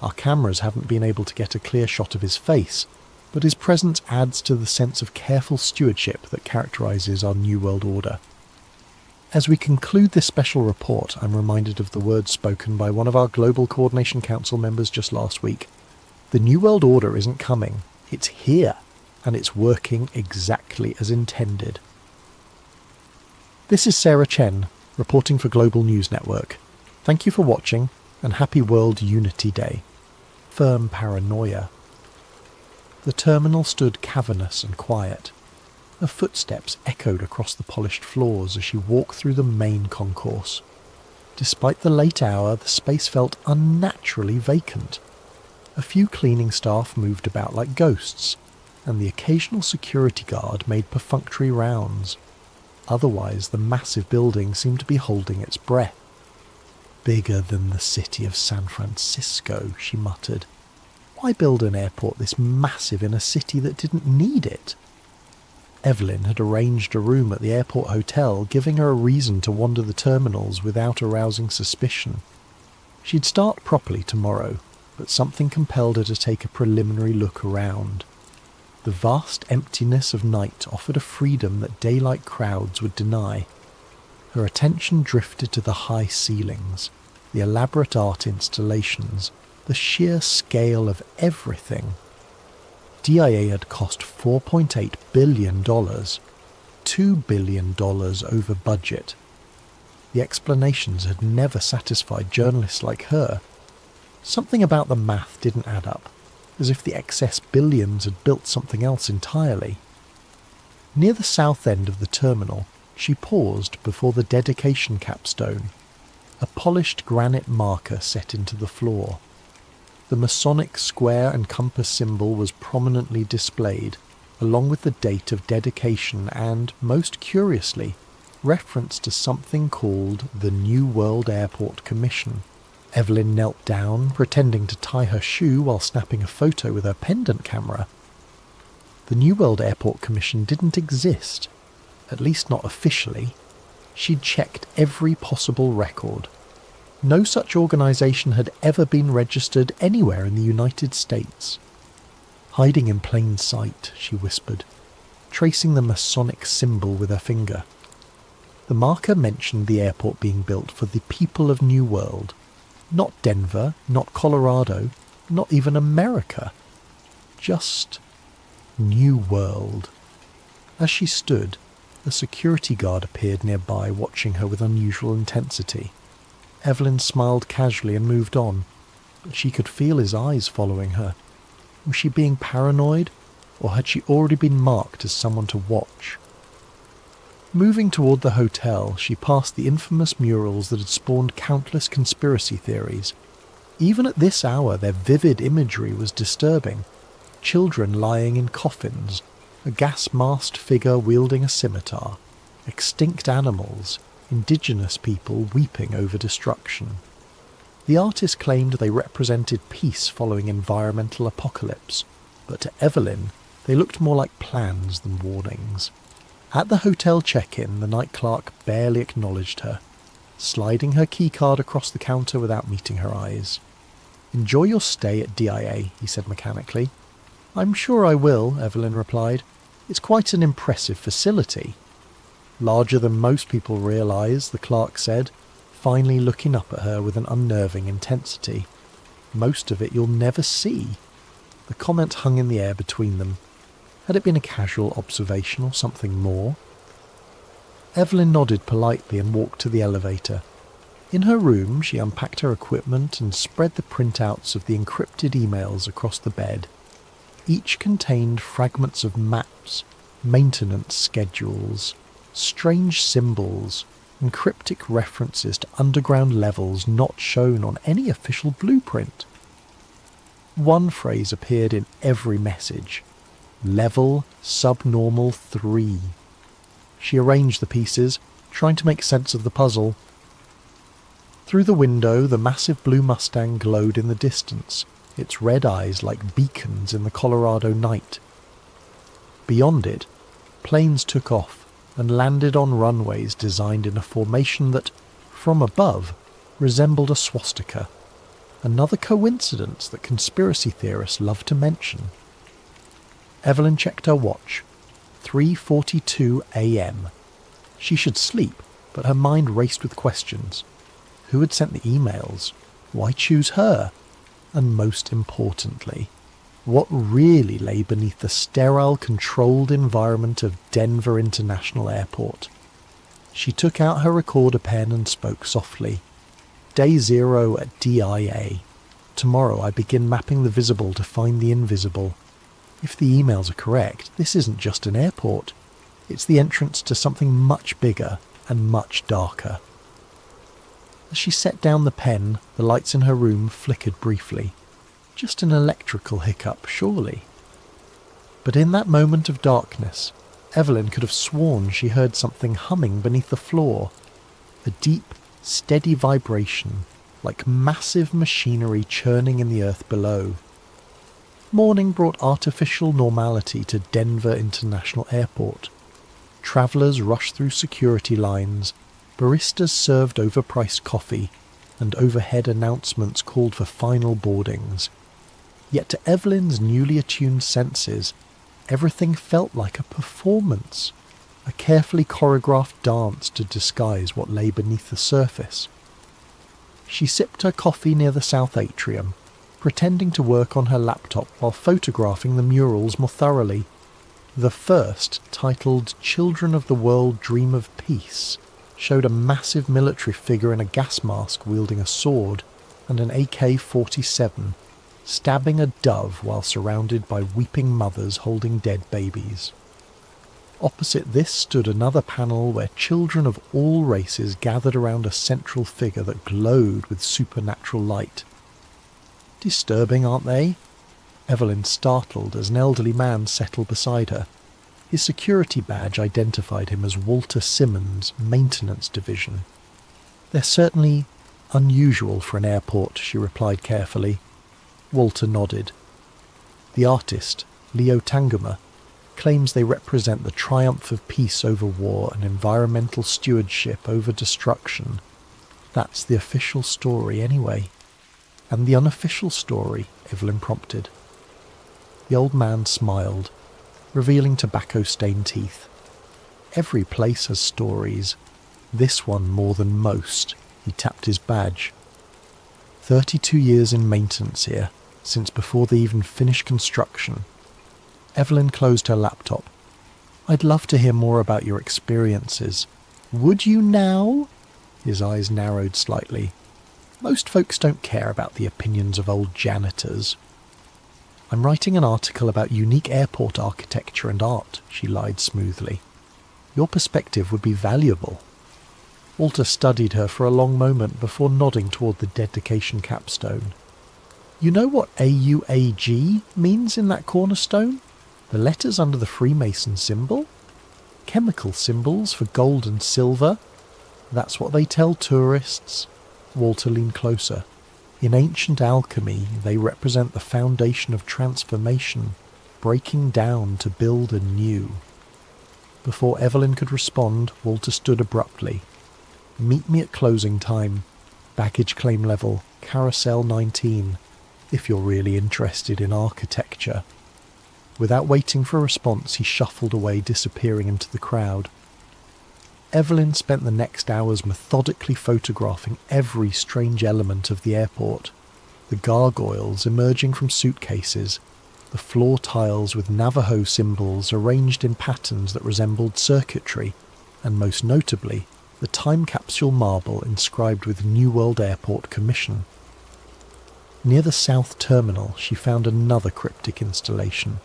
Our cameras haven't been able to get a clear shot of his face, but his presence adds to the sense of careful stewardship that characterises our New World Order. As we conclude this special report, I'm reminded of the words spoken by one of our Global Coordination Council members just last week. The New World Order isn't coming, it's here, and it's working exactly as intended. This is Sarah Chen, reporting for Global News Network. Thank you for watching, and happy World Unity Day. Firm paranoia. The terminal stood cavernous and quiet. Her footsteps echoed across the polished floors as she walked through the main concourse. Despite the late hour, the space felt unnaturally vacant. A few cleaning staff moved about like ghosts, and the occasional security guard made perfunctory rounds. Otherwise, the massive building seemed to be holding its breath. Bigger than the city of San Francisco, she muttered. Why build an airport this massive in a city that didn't need it? Evelyn had arranged a room at the airport hotel, giving her a reason to wander the terminals without arousing suspicion. She'd start properly tomorrow, but something compelled her to take a preliminary look around. The vast emptiness of night offered a freedom that daylight crowds would deny. Her attention drifted to the high ceilings, the elaborate art installations, the sheer scale of everything. DIA had cost $4.8 billion, $2 billion over budget. The explanations had never satisfied journalists like her. Something about the math didn't add up, as if the excess billions had built something else entirely. Near the south end of the terminal, she paused before the dedication capstone, a polished granite marker set into the floor. The Masonic square and compass symbol was prominently displayed, along with the date of dedication and, most curiously, reference to something called the New World Airport Commission. Evelyn knelt down, pretending to tie her shoe while snapping a photo with her pendant camera. The New World Airport Commission didn't exist, at least not officially. She'd checked every possible record. No such organisation had ever been registered anywhere in the United States. Hiding in plain sight, she whispered, tracing the Masonic symbol with her finger. The marker mentioned the airport being built for the people of New World. Not Denver, not Colorado, not even America. Just New World. As she stood, a security guard appeared nearby, watching her with unusual intensity. Evelyn smiled casually and moved on, but she could feel his eyes following her. Was she being paranoid, or had she already been marked as someone to watch? Moving toward the hotel, she passed the infamous murals that had spawned countless conspiracy theories. Even at this hour, their vivid imagery was disturbing. Children lying in coffins, a gas-masked figure wielding a scimitar, extinct animals, indigenous people weeping over destruction. The artist claimed they represented peace following environmental apocalypse, but to Evelyn, they looked more like plans than warnings. At the hotel check-in, the night clerk barely acknowledged her, sliding her keycard across the counter without meeting her eyes. "Enjoy your stay at DIA," he said mechanically. "I'm sure I will," Evelyn replied. "It's quite an impressive facility." "Larger than most people realise," the clerk said, finally looking up at her with an unnerving intensity. "Most of it you'll never see." The comment hung in the air between them. Had it been a casual observation or something more? Evelyn nodded politely and walked to the elevator. In her room, she unpacked her equipment and spread the printouts of the encrypted emails across the bed. Each contained fragments of maps, maintenance schedules, strange symbols, and cryptic references to underground levels not shown on any official blueprint. One phrase appeared in every message: Level Subnormal 3. She arranged the pieces, trying to make sense of the puzzle. Through the window, the massive blue Mustang glowed in the distance, its red eyes like beacons in the Colorado night. Beyond it, planes took off and landed on runways designed in a formation that, from above, resembled a swastika. Another coincidence that conspiracy theorists love to mention. Evelyn checked her watch. 3:42 a.m. She should sleep, but her mind raced with questions. Who had sent the emails? Why choose her? And most importantly, what really lay beneath the sterile, controlled environment of Denver International Airport? She took out her recorder pen and spoke softly. Day 0 at DIA. Tomorrow I begin mapping the visible to find the invisible. If the emails are correct, this isn't just an airport. It's the entrance to something much bigger and much darker. As she set down the pen, the lights in her room flickered briefly. Just an electrical hiccup, surely. But in that moment of darkness, Evelyn could have sworn she heard something humming beneath the floor. A deep, steady vibration, like massive machinery churning in the earth below. Morning brought artificial normality to Denver International Airport. Travellers rushed through security lines, baristas served overpriced coffee, and overhead announcements called for final boardings. Yet to Evelyn's newly attuned senses, everything felt like a performance, a carefully choreographed dance to disguise what lay beneath the surface. She sipped her coffee near the south atrium, pretending to work on her laptop while photographing the murals more thoroughly. The first, titled "Children of the World Dream of Peace," showed a massive military figure in a gas mask wielding a sword and an AK-47, stabbing a dove while surrounded by weeping mothers holding dead babies. Opposite this stood another panel where children of all races gathered around a central figure that glowed with supernatural light. Disturbing, aren't they? Evelyn startled as an elderly man settled beside her. His security badge identified him as Walter Simmons, Maintenance Division. They're certainly unusual for an airport, she replied carefully. Walter nodded. The artist, Leo Tanguma, claims they represent the triumph of peace over war and environmental stewardship over destruction. That's the official story anyway. And the unofficial story, Evelyn prompted. The old man smiled, revealing tobacco-stained teeth. Every place has stories. This one more than most. He tapped his badge. 32 years in maintenance here, since before they even finished construction. Evelyn closed her laptop. I'd love to hear more about your experiences. Would you now? His eyes narrowed slightly. Most folks don't care about the opinions of old janitors. I'm writing an article about unique airport architecture and art, she lied smoothly. Your perspective would be valuable. Walter studied her for a long moment before nodding toward the dedication capstone. You know what AUAG means in that cornerstone? The letters under the Freemason symbol? Chemical symbols for gold and silver? That's what they tell tourists. Walter leaned closer. In ancient alchemy, they represent the foundation of transformation, breaking down to build anew. Before Evelyn could respond, Walter stood abruptly. Meet me at closing time. Baggage claim level, Carousel 19, if you're really interested in architecture. Without waiting for a response, he shuffled away, disappearing into the crowd. Evelyn spent the next hours methodically photographing every strange element of the airport. The gargoyles emerging from suitcases, the floor tiles with Navajo symbols arranged in patterns that resembled circuitry, and most notably, the time capsule marble inscribed with New World Airport Commission. Near the south terminal, she found another cryptic installation.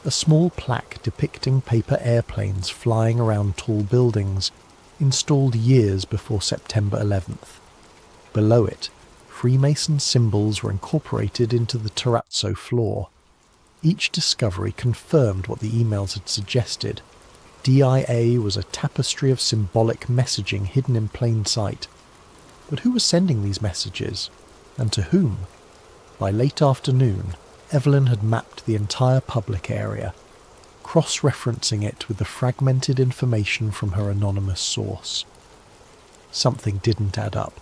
A small plaque depicting paper airplanes flying around tall buildings, installed years before September 11th. Below it, Freemason symbols were incorporated into the terrazzo floor. Each discovery confirmed what the emails had suggested. DIA was a tapestry of symbolic messaging hidden in plain sight. But who was sending these messages? And to whom? By late afternoon, Evelyn had mapped the entire public area, cross-referencing it with the fragmented information from her anonymous source. Something didn't add up.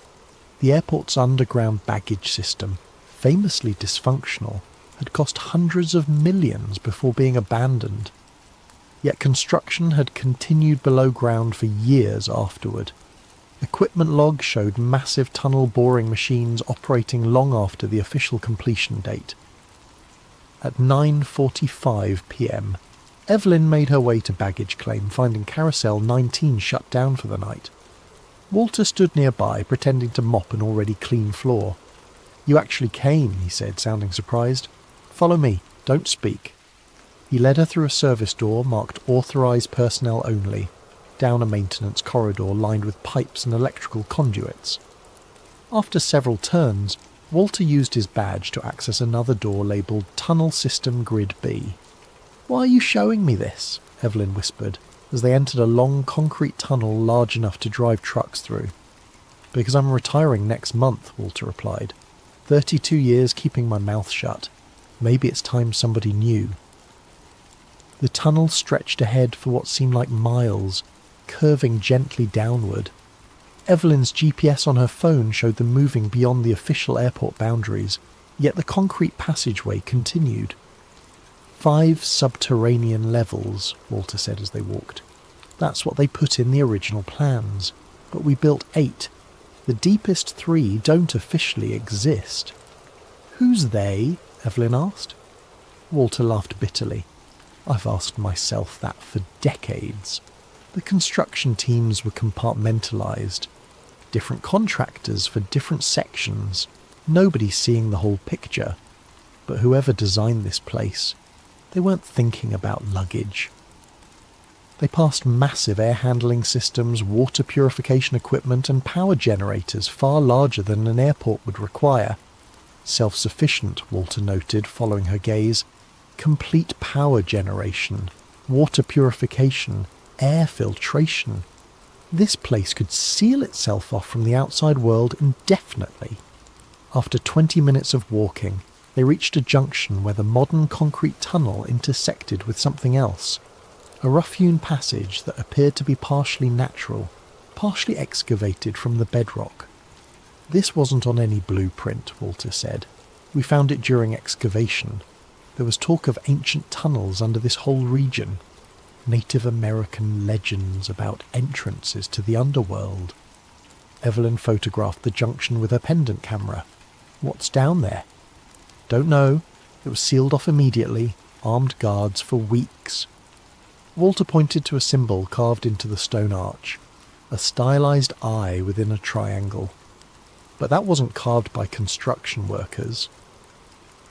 The airport's underground baggage system, famously dysfunctional, had cost hundreds of millions before being abandoned. Yet construction had continued below ground for years afterward. Equipment logs showed massive tunnel boring machines operating long after the official completion date. At 9:45 p.m, Evelyn made her way to baggage claim, finding Carousel 19 shut down for the night. Walter stood nearby, pretending to mop an already clean floor. "You actually came," he said, sounding surprised. "Follow me, don't speak." He led her through a service door marked "Authorised Personnel Only," down a maintenance corridor lined with pipes and electrical conduits. After several turns, Walter used his badge to access another door labelled Tunnel System Grid B. "Why are you showing me this?" Evelyn whispered, as they entered a long concrete tunnel large enough to drive trucks through. "Because I'm retiring next month," Walter replied. 32 years keeping my mouth shut. Maybe it's time somebody knew." The tunnel stretched ahead for what seemed like miles, curving gently downward. Evelyn's GPS on her phone showed them moving beyond the official airport boundaries, yet the concrete passageway continued. 5 subterranean levels, Walter said as they walked. "That's what they put in the original plans. But we built 8. The deepest 3 don't officially exist." "Who's they?" Evelyn asked. Walter laughed bitterly. "I've asked myself that for decades. The construction teams were compartmentalised. Different contractors for different sections. Nobody seeing the whole picture. But whoever designed this place, they weren't thinking about luggage." They passed massive air handling systems, water purification equipment and power generators far larger than an airport would require. Self-sufficient, Walter noted, following her gaze. Complete power generation, water purification, air filtration. This place could seal itself off from the outside world indefinitely. After 20 minutes of walking, they reached a junction where the modern concrete tunnel intersected with something else. A rough-hewn passage that appeared to be partially natural, partially excavated from the bedrock. "This wasn't on any blueprint," Walter said. "We found it during excavation. There was talk of ancient tunnels under this whole region. Native American legends about entrances to the underworld." Evelyn photographed the junction with her pendant camera. "What's down there?" "Don't know. It was sealed off immediately. Armed guards for weeks." Walter pointed to a symbol carved into the stone arch. A stylized eye within a triangle. But that wasn't carved by construction workers.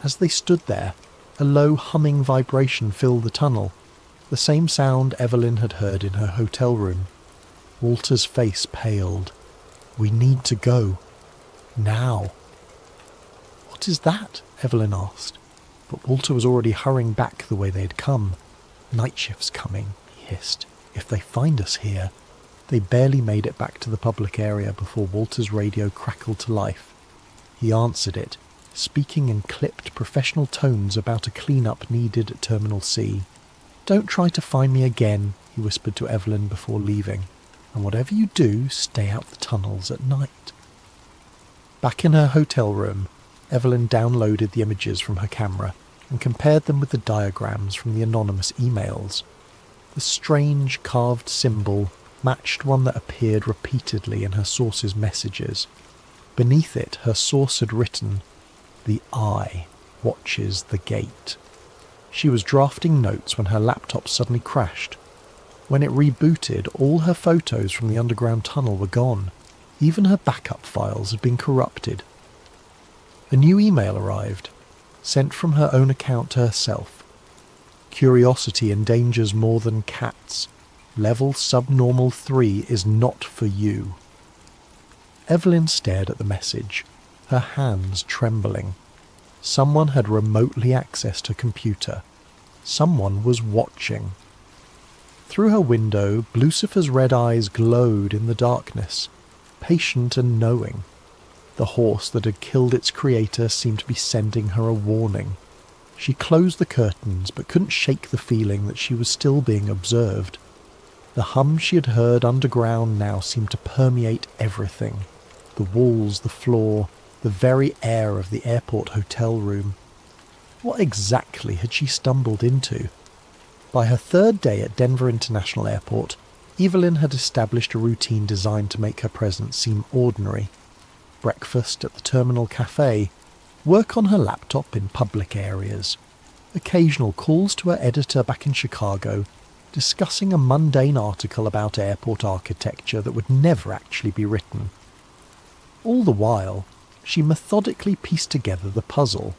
As they stood there, a low humming vibration filled the tunnel, the same sound Evelyn had heard in her hotel room. Walter's face paled. "We need to go. Now." "What is that?" Evelyn asked, but Walter was already hurrying back the way they had come. "Night shift's coming," he hissed. "If they find us here." They barely made it back to the public area before Walter's radio crackled to life. He answered it, speaking in clipped professional tones about a clean-up needed at Terminal C. "Don't try to find me again," he whispered to Evelyn before leaving. "And whatever you do, stay out the tunnels at night." Back in her hotel room, Evelyn downloaded the images from her camera and compared them with the diagrams from the anonymous emails. The strange carved symbol matched one that appeared repeatedly in her source's messages. Beneath it, her source had written, "The Eye watches the gate." She was drafting notes when her laptop suddenly crashed. When it rebooted, all her photos from the underground tunnel were gone. Even her backup files had been corrupted. A new email arrived, sent from her own account to herself. "Curiosity endangers more than cats. Level subnormal 3 is not for you." Evelyn stared at the message, her hands trembling. Someone had remotely accessed her computer. Someone was watching. Through her window, Lucifer's red eyes glowed in the darkness, patient and knowing. The horse that had killed its creator seemed to be sending her a warning. She closed the curtains but couldn't shake the feeling that she was still being observed. The hum she had heard underground now seemed to permeate everything. The walls, the floor, the very air of the airport hotel room. What exactly had she stumbled into? By her third day at Denver International Airport, Evelyn had established a routine designed to make her presence seem ordinary. Breakfast at the terminal cafe, work on her laptop in public areas, occasional calls to her editor back in Chicago, discussing a mundane article about airport architecture that would never actually be written. All the while, she methodically pieced together the puzzle,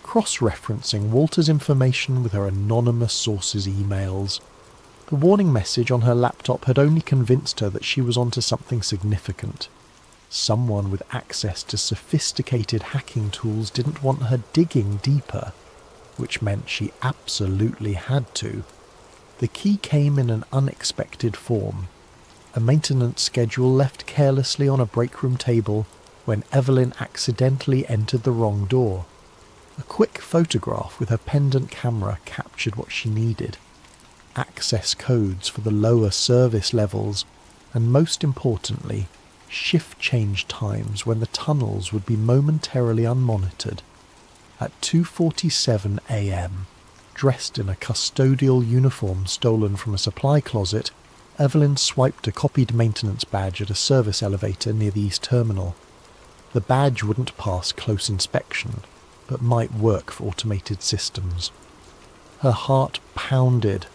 cross-referencing Walter's information with her anonymous source's emails. The warning message on her laptop had only convinced her that she was onto something significant. Someone with access to sophisticated hacking tools didn't want her digging deeper, which meant she absolutely had to. The key came in an unexpected form. A maintenance schedule left carelessly on a break room table when Evelyn accidentally entered the wrong door. A quick photograph with her pendant camera captured what she needed. Access codes for the lower service levels, and most importantly, shift change times when the tunnels would be momentarily unmonitored. At 2:47 a.m., dressed in a custodial uniform stolen from a supply closet, Evelyn swiped a copied maintenance badge at a service elevator near the East Terminal. The badge wouldn't pass close inspection, but might work for automated systems. Her heart pounded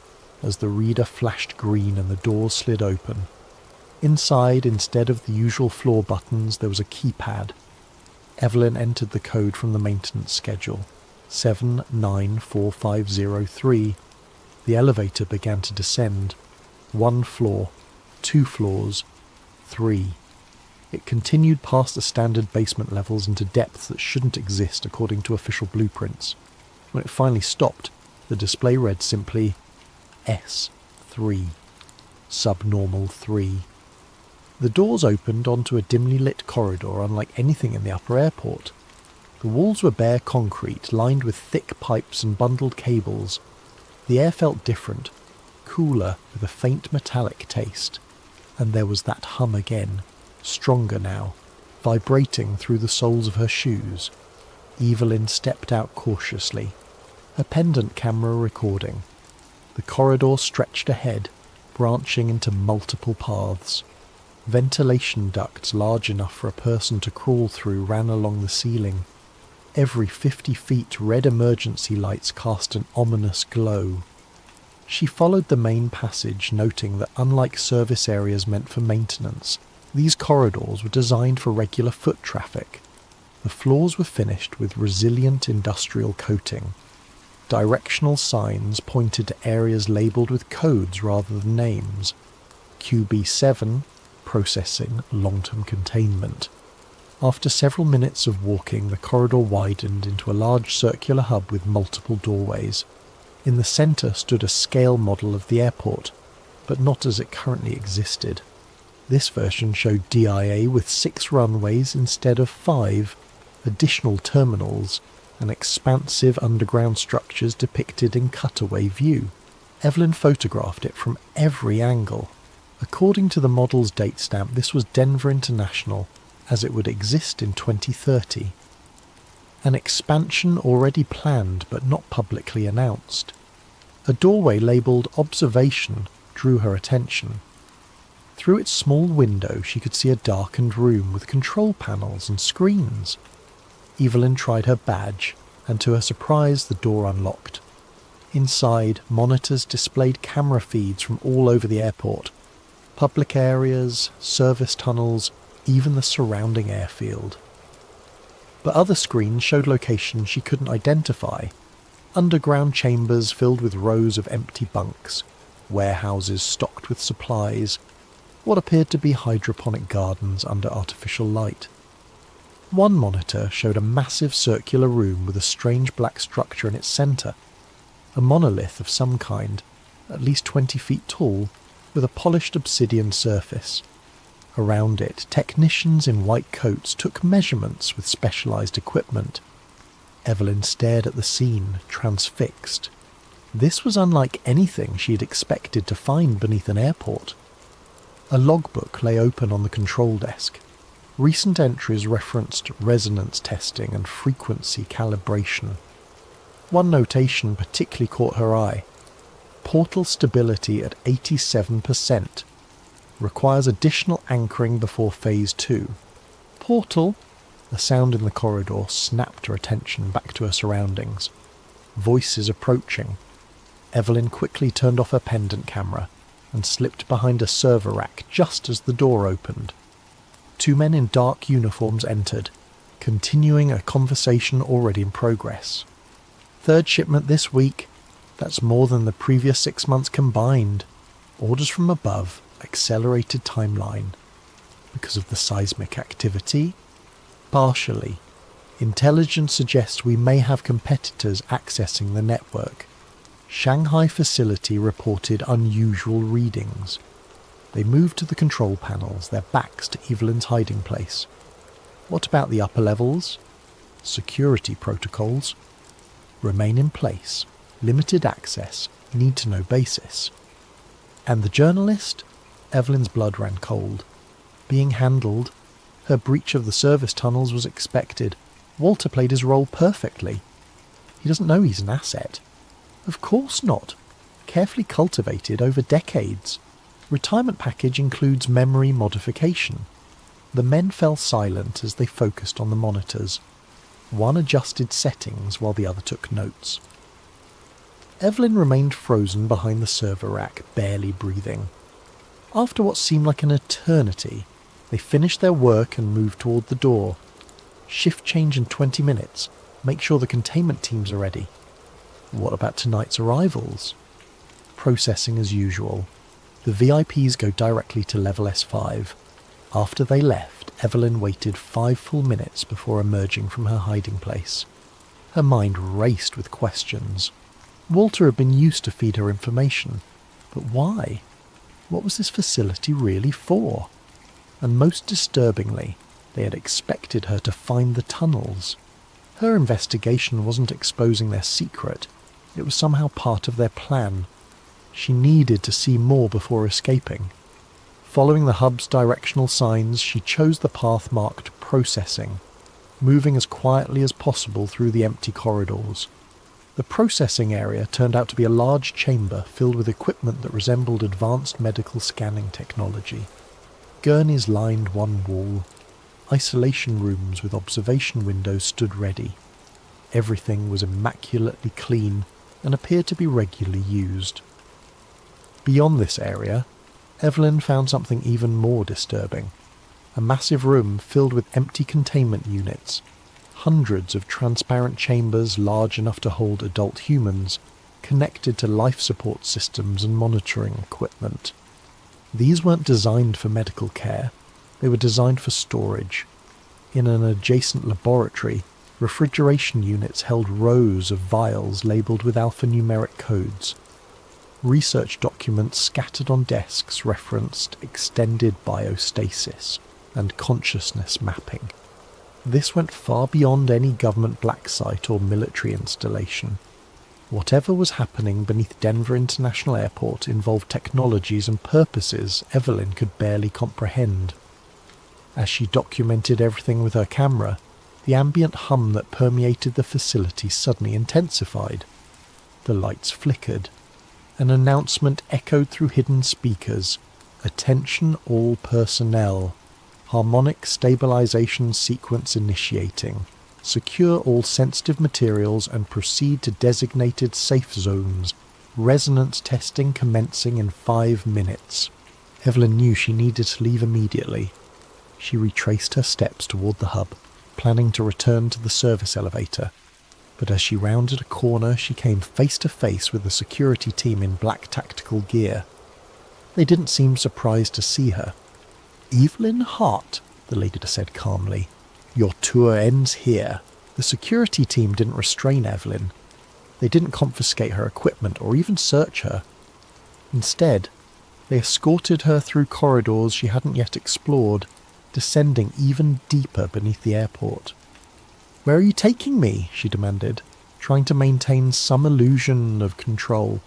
as the reader flashed green and the doors slid open. Inside, instead of the usual floor buttons, there was a keypad. Evelyn entered the code from the maintenance schedule, 794503. The elevator began to descend. 1 floor, 2 floors, 3. It continued past the standard basement levels into depths that shouldn't exist according to official blueprints. When it finally stopped, the display read simply S3, subnormal 3. The doors opened onto a dimly lit corridor unlike anything in the upper airport. The walls were bare concrete, lined with thick pipes and bundled cables. The air felt different, cooler with a faint metallic taste. And there was that hum again, stronger now, vibrating through the soles of her shoes. Evelyn stepped out cautiously, her pendant camera recording. The corridor stretched ahead, branching into multiple paths. Ventilation ducts large enough for a person to crawl through ran along the ceiling. Every 50 feet, red emergency lights cast an ominous glow. She followed the main passage, noting that unlike service areas meant for maintenance, these corridors were designed for regular foot traffic. The floors were finished with resilient industrial coating. Directional signs pointed to areas labelled with codes rather than names. QB7, processing long-term containment. After several minutes of walking, the corridor widened into a large circular hub with multiple doorways. In the centre stood a scale model of the airport, but not as it currently existed. This version showed DIA with 6 runways instead of 5, additional terminals, and expansive underground structures depicted in cutaway view. Evelyn photographed it from every angle. According to the model's date stamp, this was Denver International, as it would exist in 2030. An expansion already planned but not publicly announced. A doorway labelled Observation drew her attention. Through its small window she could see a darkened room with control panels and screens. Evelyn tried her badge, and to her surprise the door unlocked. Inside, monitors displayed camera feeds from all over the airport. Public areas, service tunnels, even the surrounding airfield. But other screens showed locations she couldn't identify. Underground chambers filled with rows of empty bunks, warehouses stocked with supplies, what appeared to be hydroponic gardens under artificial light. One monitor showed a massive circular room with a strange black structure in its centre, a monolith of some kind, at least 20 feet tall, with a polished obsidian surface. Around it, technicians in white coats took measurements with specialised equipment. Evelyn stared at the scene, transfixed. This was unlike anything she had expected to find beneath an airport. A logbook lay open on the control desk. Recent entries referenced resonance testing and frequency calibration. One notation particularly caught her eye. Portal stability at 87%. Requires additional anchoring before Phase 2. Portal? The sound in the corridor snapped her attention back to her surroundings. Voices approaching. Evelyn quickly turned off her pendant camera and slipped behind a server rack just as the door opened. Two men in dark uniforms entered, continuing a conversation already in progress. Third shipment this week. That's more than the previous 6 months combined. Orders from above. Accelerated timeline. Because of the seismic activity? Partially. Intelligence suggests we may have competitors accessing the network. Shanghai facility reported unusual readings. They moved to the control panels, their backs to Evelyn's hiding place. What about the upper levels? Security protocols. Remain in place. Limited access. Need-to-know basis. And the journalist? Evelyn's blood ran cold. Being handled. Her breach of the service tunnels was expected. Walter played his role perfectly. He doesn't know he's an asset. Of course not. Carefully cultivated over decades. Retirement package includes memory modification. The men fell silent as they focused on the monitors. One adjusted settings while the other took notes. Evelyn remained frozen behind the server rack, barely breathing. After what seemed like an eternity, they finished their work and moved toward the door. Shift change in 20 minutes. Make sure the containment teams are ready. What about tonight's arrivals? Processing as usual. The VIPs go directly to level S5. After they left, Evelyn waited 5 full minutes before emerging from her hiding place. Her mind raced with questions. Walter had been used to feed her information. But why? What was this facility really for? And most disturbingly, they had expected her to find the tunnels. Her investigation wasn't exposing their secret. It was somehow part of their plan. She needed to see more before escaping. Following the hub's directional signs, she chose the path marked Processing, moving as quietly as possible through the empty corridors. The processing area turned out to be a large chamber filled with equipment that resembled advanced medical scanning technology. Gurneys lined one wall. Isolation rooms with observation windows stood ready. Everything was immaculately clean and appeared to be regularly used. Beyond this area, Evelyn found something even more disturbing. A massive room filled with empty containment units. Hundreds of transparent chambers large enough to hold adult humans, connected to life support systems and monitoring equipment. These weren't designed for medical care. They were designed for storage. In an adjacent laboratory, refrigeration units held rows of vials labelled with alphanumeric codes. Research documents scattered on desks referenced extended biostasis and consciousness mapping. This went far beyond any government black site or military installation. Whatever was happening beneath Denver International Airport involved technologies and purposes Evelyn could barely comprehend. As she documented everything with her camera, the ambient hum that permeated the facility suddenly intensified. The lights flickered. An announcement echoed through hidden speakers. Attention all personnel. Harmonic stabilization sequence initiating. Secure all sensitive materials and proceed to designated safe zones. Resonance testing commencing in 5 minutes. Evelyn knew she needed to leave immediately. She retraced her steps toward the hub, planning to return to the service elevator. But as she rounded a corner, she came face to face with a security team in black tactical gear. They didn't seem surprised to see her. "Evelyn Hart," the leader said calmly. "Your tour ends here." The security team didn't restrain Evelyn. They didn't confiscate her equipment or even search her. Instead, they escorted her through corridors she hadn't yet explored, descending even deeper beneath the airport. "Where are you taking me?" she demanded, trying to maintain some illusion of control.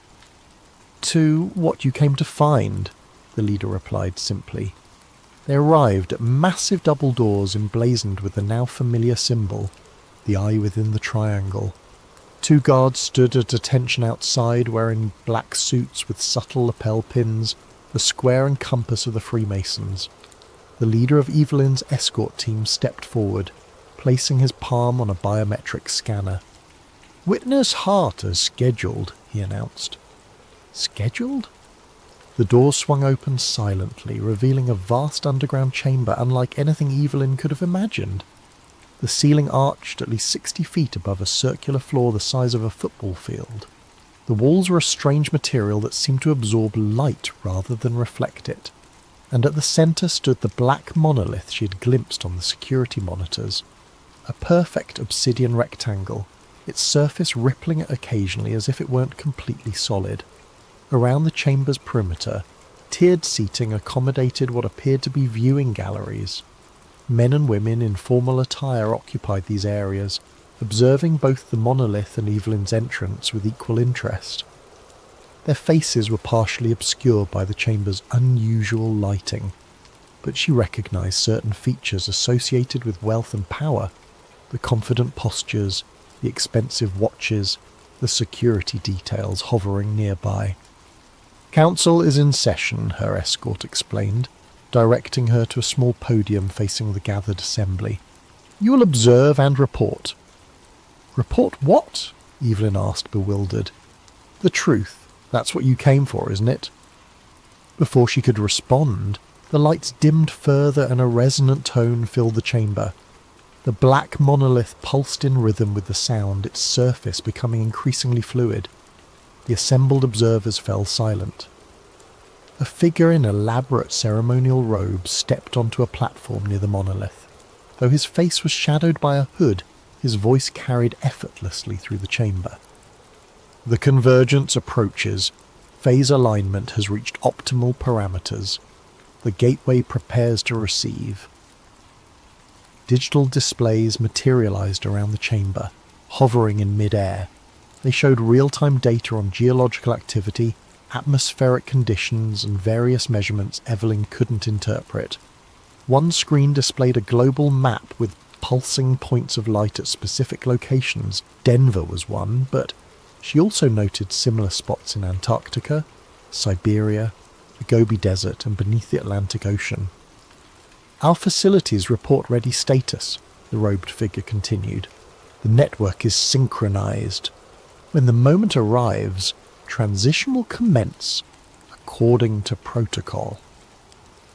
"To what you came to find," the leader replied simply. They arrived at massive double doors emblazoned with the now familiar symbol, the eye within the triangle. 2 guards stood at attention outside, wearing black suits with subtle lapel pins, the square and compass of the Freemasons. The leader of Evelyn's escort team stepped forward, placing his palm on a biometric scanner. "Witness Hart as scheduled," he announced. "Scheduled?" The doors swung open silently, revealing a vast underground chamber unlike anything Evelyn could have imagined. The ceiling arched at least 60 feet above a circular floor the size of a football field. The walls were a strange material that seemed to absorb light rather than reflect it, and at the centre stood the black monolith she had glimpsed on the security monitors. A perfect obsidian rectangle, its surface rippling occasionally as if it weren't completely solid. Around the chamber's perimeter, tiered seating accommodated what appeared to be viewing galleries. Men and women in formal attire occupied these areas, observing both the monolith and Evelyn's entrance with equal interest. Their faces were partially obscured by the chamber's unusual lighting, but she recognised certain features associated with wealth and power: the confident postures, the expensive watches, the security details hovering nearby. "Council is in session," her escort explained, directing her to a small podium facing the gathered assembly. "You will observe and report." "Report what?" Evelyn asked, bewildered. "The truth. That's what you came for, isn't it?" Before she could respond, the lights dimmed further and a resonant tone filled the chamber. The black monolith pulsed in rhythm with the sound, its surface becoming increasingly fluid. The assembled observers fell silent. A figure in elaborate ceremonial robes stepped onto a platform near the monolith. Though his face was shadowed by a hood, his voice carried effortlessly through the chamber. "The convergence approaches. Phase alignment has reached optimal parameters. The gateway prepares to receive." Digital displays materialized around the chamber, hovering in mid-air. They showed real-time data on geological activity, atmospheric conditions, and various measurements Evelyn couldn't interpret. One screen displayed a global map with pulsing points of light at specific locations. Denver was one, but she also noted similar spots in Antarctica, Siberia, the Gobi Desert, and beneath the Atlantic Ocean. "Our facilities report ready status," the robed figure continued. "The network is synchronized. When the moment arrives, transition will commence, according to protocol."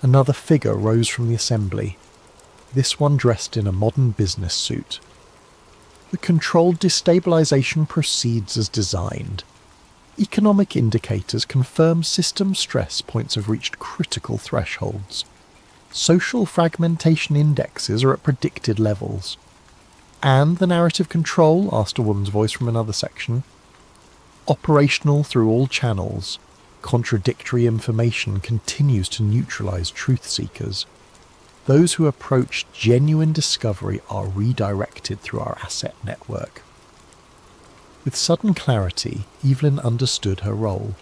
Another figure rose from the assembly, this one dressed in a modern business suit. "The controlled destabilization proceeds as designed. Economic indicators confirm system stress points have reached critical thresholds. Social fragmentation indexes are at predicted levels." "And the narrative control?" asked a woman's voice from another section. "Operational through all channels. Contradictory information continues to neutralize truth seekers. Those who approach genuine discovery are redirected through our asset network." With sudden clarity, Evelyn understood her role.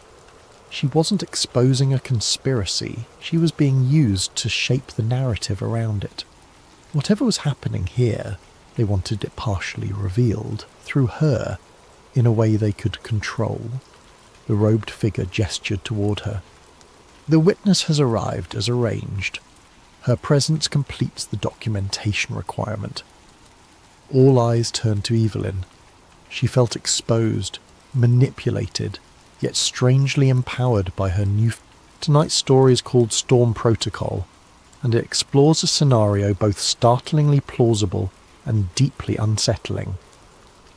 She wasn't exposing a conspiracy, she was being used to shape the narrative around it. Whatever was happening here, they wanted it partially revealed, through her, in a way they could control. The robed figure gestured toward her. "The witness has arrived as arranged. Her presence completes the documentation requirement." All eyes turned to Evelyn. She felt exposed, manipulated, yet strangely empowered by her new... Tonight's story is called Storm Protocol, and it explores a scenario both startlingly plausible and deeply unsettling.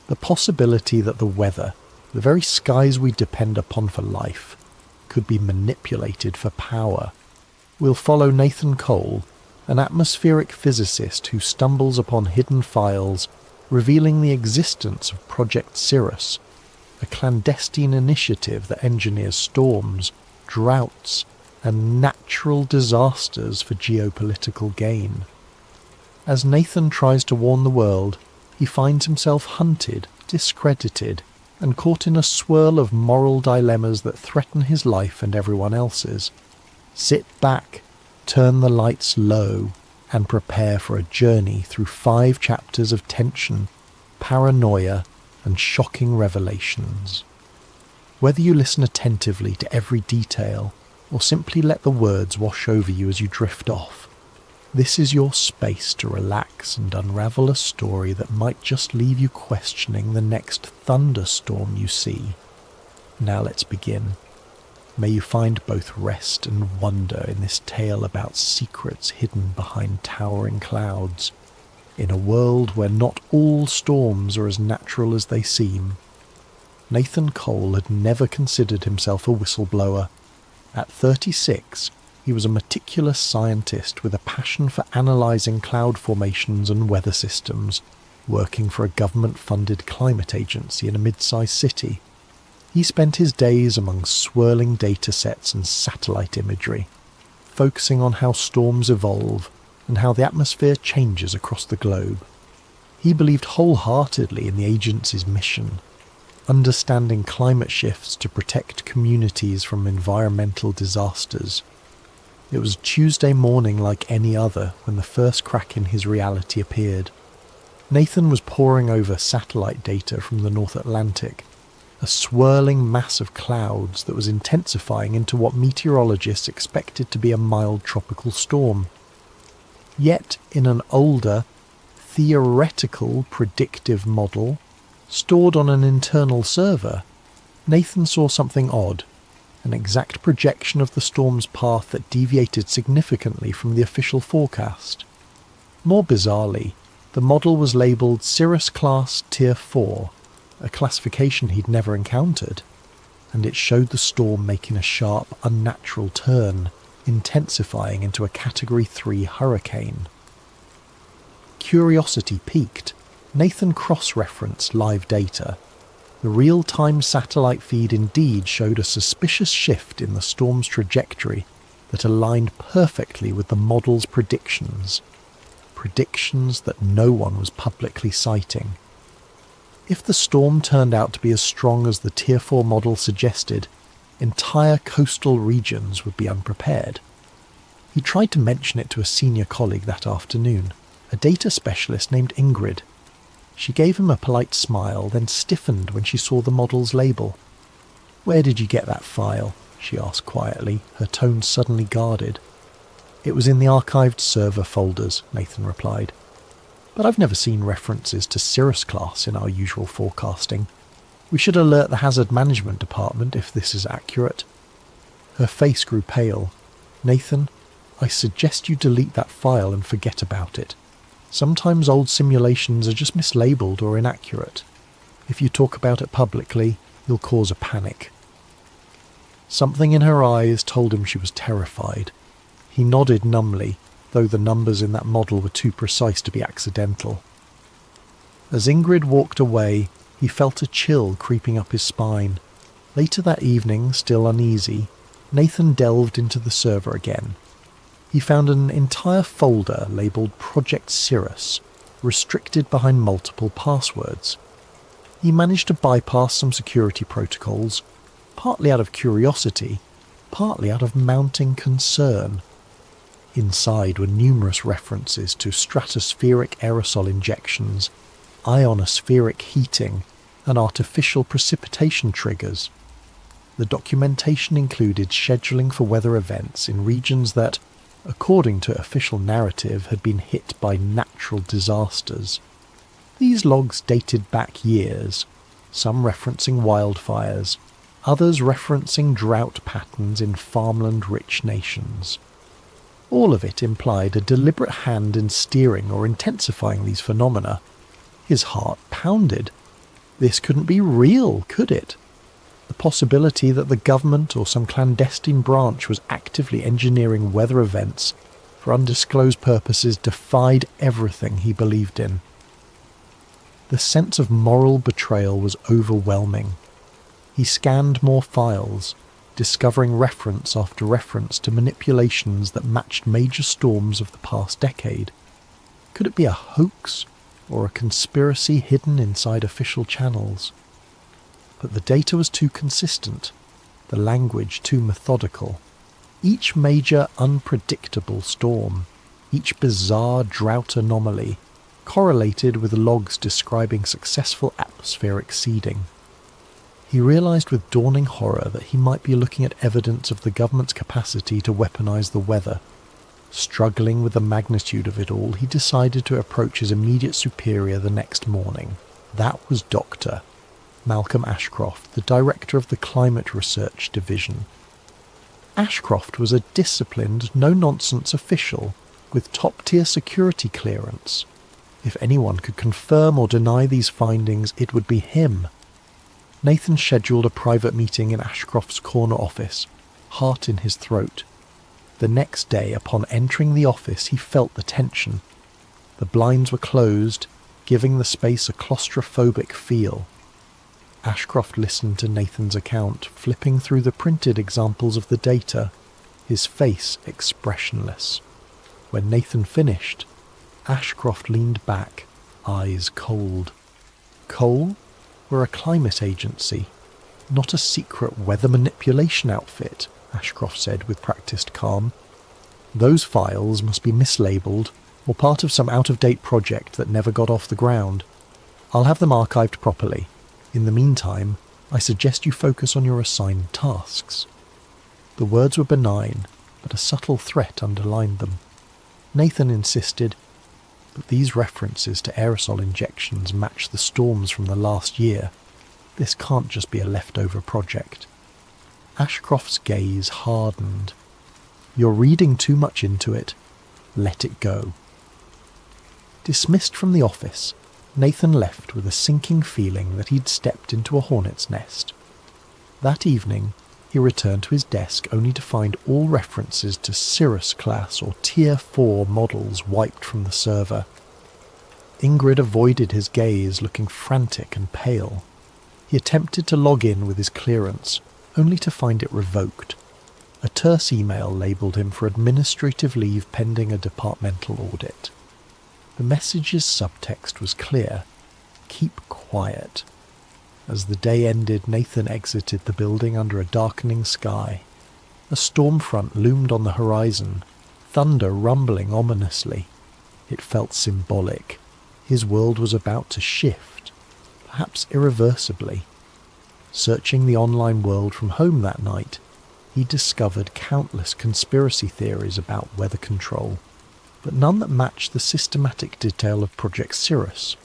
The possibility that the weather, the very skies we depend upon for life, could be manipulated for power. We'll follow Nathan Cole, an atmospheric physicist who stumbles upon hidden files revealing the existence of Project Cirrus, a clandestine initiative that engineers storms, droughts, and natural disasters for geopolitical gain. As Nathan tries to warn the world, he finds himself hunted, discredited, and caught in a swirl of moral dilemmas that threaten his life and everyone else's. Sit back, turn the lights low, and prepare for a journey through 5 chapters of tension, paranoia, and shocking revelations. Whether you listen attentively to every detail or simply let the words wash over you as you drift off, this is your space to relax and unravel a story that might just leave you questioning the next thunderstorm you see. Now let's begin. May you find both rest and wonder in this tale about secrets hidden behind towering clouds, in a world where not all storms are as natural as they seem. Nathan Cole had never considered himself a whistleblower. At 36, he was a meticulous scientist with a passion for analysing cloud formations and weather systems, working for a government-funded climate agency in a mid-sized city. He spent his days among swirling data sets and satellite imagery, focusing on how storms evolve and how the atmosphere changes across the globe. He believed wholeheartedly in the agency's mission, understanding climate shifts to protect communities from environmental disasters. It was Tuesday morning like any other when the first crack in his reality appeared. Nathan was poring over satellite data from the North Atlantic, a swirling mass of clouds that was intensifying into what meteorologists expected to be a mild tropical storm. Yet, in an older, theoretical predictive model, stored on an internal server, Nathan saw something odd. An exact projection of the storm's path that deviated significantly from the official forecast. More bizarrely, the model was labelled Cirrus Class Tier 4, a classification he'd never encountered, and it showed the storm making a sharp, unnatural turn, intensifying into a Category 3 hurricane. Curiosity piqued, Nathan cross-referenced live data. The real-time satellite feed indeed showed a suspicious shift in the storm's trajectory that aligned perfectly with the model's predictions that no one was publicly citing. If the storm turned out to be as strong as the Tier 4 model suggested, entire coastal regions would be unprepared. He tried to mention it to a senior colleague that afternoon, a data specialist named Ingrid. She gave him a polite smile, then stiffened when she saw the model's label. "Where did you get that file?" she asked quietly, her tone suddenly guarded. "It was in the archived server folders," Nathan replied. "But I've never seen references to Cirrus Class in our usual forecasting. We should alert the hazard management department if this is accurate." Her face grew pale. "Nathan, I suggest you delete that file and forget about it. Sometimes old simulations are just mislabeled or inaccurate. If you talk about it publicly, you'll cause a panic." Something in her eyes told him she was terrified. He nodded numbly, though the numbers in that model were too precise to be accidental. As Ingrid walked away, he felt a chill creeping up his spine. Later that evening, still uneasy, Nathan delved into the server again. He found an entire folder labelled Project Cirrus, restricted behind multiple passwords. He managed to bypass some security protocols, partly out of curiosity, partly out of mounting concern. Inside were numerous references to stratospheric aerosol injections, ionospheric heating, and artificial precipitation triggers. The documentation included scheduling for weather events in regions that, according to official narrative, had been hit by natural disasters. These logs dated back years, some referencing wildfires, others referencing drought patterns in farmland-rich nations. All of it implied a deliberate hand in steering or intensifying these phenomena. His heart pounded. This couldn't be real, could it? The possibility that the government or some clandestine branch was actively engineering weather events for undisclosed purposes defied everything he believed in. The sense of moral betrayal was overwhelming. He scanned more files, discovering reference after reference to manipulations that matched major storms of the past decade. Could it be a hoax or a conspiracy hidden inside official channels? But the data was too consistent, the language too methodical. Each major unpredictable storm, each bizarre drought anomaly, correlated with logs describing successful atmospheric seeding. He realised with dawning horror that he might be looking at evidence of the government's capacity to weaponise the weather. Struggling with the magnitude of it all, he decided to approach his immediate superior the next morning. That was Dr. Malcolm Ashcroft, the director of the Climate Research Division. Ashcroft was a disciplined, no-nonsense official with top-tier security clearance. If anyone could confirm or deny these findings, it would be him. Nathan scheduled a private meeting in Ashcroft's corner office, heart in his throat. The next day, upon entering the office, he felt the tension. The blinds were closed, giving the space a claustrophobic feel. Ashcroft listened to Nathan's account, flipping through the printed examples of the data, his face expressionless. When Nathan finished, Ashcroft leaned back, eyes cold. Coal? We're a climate agency, not a secret weather manipulation outfit, Ashcroft said with practised calm. Those files must be mislabeled or part of some out-of-date project that never got off the ground. I'll have them archived properly. In the meantime, I suggest you focus on your assigned tasks. The words were benign, but a subtle threat underlined them. Nathan insisted, but these references to aerosol injections match the storms from the last year. This can't just be a leftover project. Ashcroft's gaze hardened. You're reading too much into it. Let it go. Dismissed from the office, Nathan left with a sinking feeling that he'd stepped into a hornet's nest. That evening, he returned to his desk only to find all references to Cirrus class or Tier 4 models wiped from the server. Ingrid avoided his gaze, looking frantic and pale. He attempted to log in with his clearance, only to find it revoked. A terse email labelled him for administrative leave pending a departmental audit. The message's subtext was clear. Keep quiet. As the day ended, Nathan exited the building under a darkening sky. A storm front loomed on the horizon, thunder rumbling ominously. It felt symbolic. His world was about to shift, perhaps irreversibly. Searching the online world from home that night, he discovered countless conspiracy theories about weather control, but none that matched the systematic detail of Project Cirrus.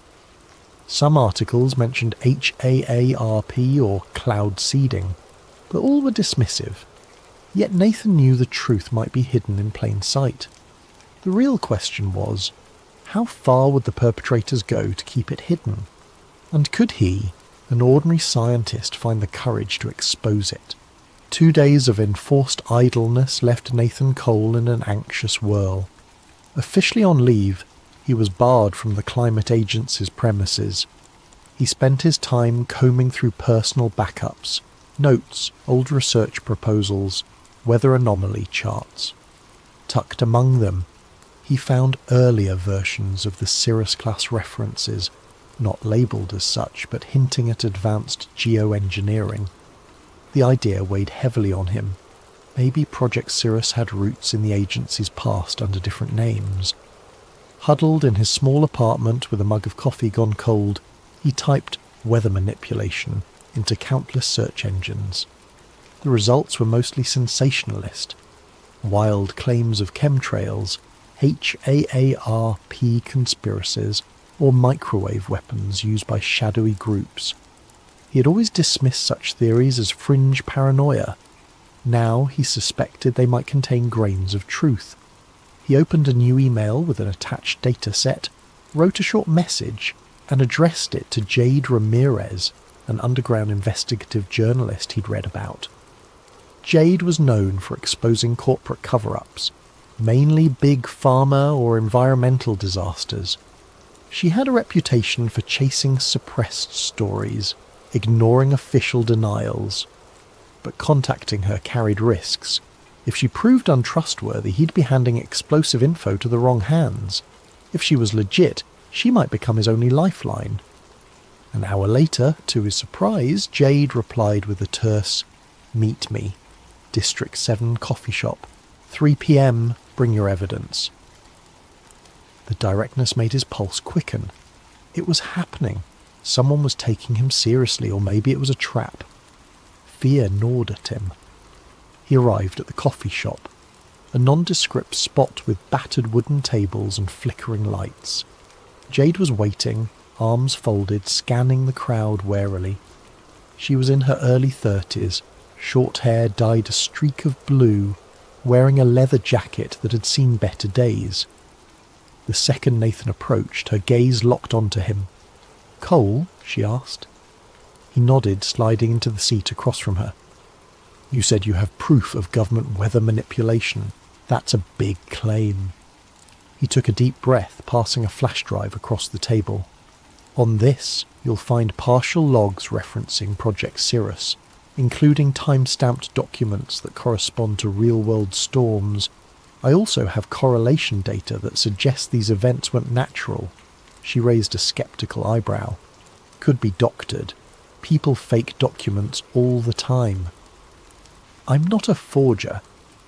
Some articles mentioned HAARP or cloud seeding, but all were dismissive. Yet Nathan knew the truth might be hidden in plain sight. The real question was, how far would the perpetrators go to keep it hidden? And could he, an ordinary scientist, find the courage to expose it? 2 days of enforced idleness left Nathan Cole in an anxious whirl. Officially on leave, he was barred from the climate agency's premises. He spent his time combing through personal backups, notes, old research proposals, weather anomaly charts. Tucked among them, he found earlier versions of the Cirrus-class references, not labelled as such, but hinting at advanced geoengineering. The idea weighed heavily on him. Maybe Project Cirrus had roots in the agency's past under different names. Huddled in his small apartment with a mug of coffee gone cold, he typed weather manipulation into countless search engines. The results were mostly sensationalist. Wild claims of chemtrails, HAARP conspiracies, or microwave weapons used by shadowy groups. He had always dismissed such theories as fringe paranoia. Now he suspected they might contain grains of truth. He opened a new email with an attached data set, wrote a short message, and addressed it to Jade Ramirez, an underground investigative journalist he'd read about. Jade was known for exposing corporate cover-ups, mainly big pharma or environmental disasters. She had a reputation for chasing suppressed stories, ignoring official denials. But contacting her carried risks. If she proved untrustworthy, he'd be handing explosive info to the wrong hands. If she was legit, she might become his only lifeline. An hour later, to his surprise, Jade replied with a terse, "Meet me. District 7 coffee shop. 3 p.m, bring your evidence." The directness made his pulse quicken. It was happening. Someone was taking him seriously, or maybe it was a trap. Fear gnawed at him. He arrived at the coffee shop, a nondescript spot with battered wooden tables and flickering lights. Jade was waiting, arms folded, scanning the crowd warily. She was in her early 30s, short hair dyed a streak of blue, wearing a leather jacket that had seen better days. The second Nathan approached, her gaze locked onto him. "Cole?" she asked. He nodded, sliding into the seat across from her. "You said you have proof of government weather manipulation. That's a big claim." He took a deep breath, passing a flash drive across the table. "On this, you'll find partial logs referencing Project Cirrus, including time-stamped documents that correspond to real-world storms. I also have correlation data that suggests these events weren't natural." She raised a skeptical eyebrow. "Could be doctored. People fake documents all the time." "I'm not a forger.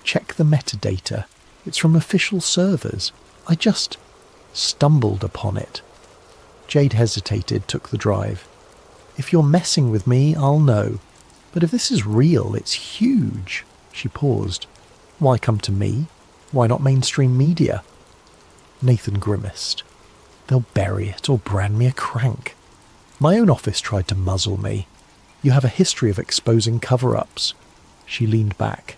Check the metadata. It's from official servers. I just stumbled upon it." Jade hesitated, took the drive. "If you're messing with me, I'll know. But if this is real, it's huge." She paused. "Why come to me? Why not mainstream media?" Nathan grimaced. "They'll bury it or brand me a crank. My own office tried to muzzle me. You have a history of exposing cover-ups." She leaned back.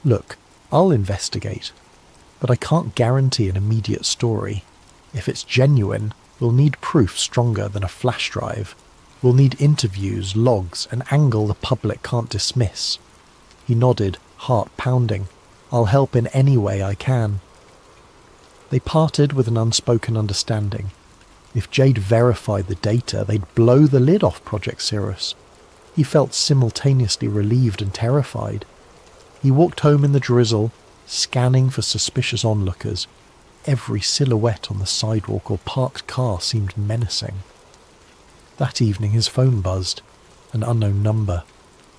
"Look, I'll investigate. But I can't guarantee an immediate story. If it's genuine, we'll need proof stronger than a flash drive. We'll need interviews, logs, an angle the public can't dismiss." He nodded, heart pounding. "I'll help in any way I can." They parted with an unspoken understanding. If Jade verified the data, they'd blow the lid off Project Cirrus. He felt simultaneously relieved and terrified. He walked home in the drizzle, scanning for suspicious onlookers. Every silhouette on the sidewalk or parked car seemed menacing. That evening his phone buzzed, an unknown number.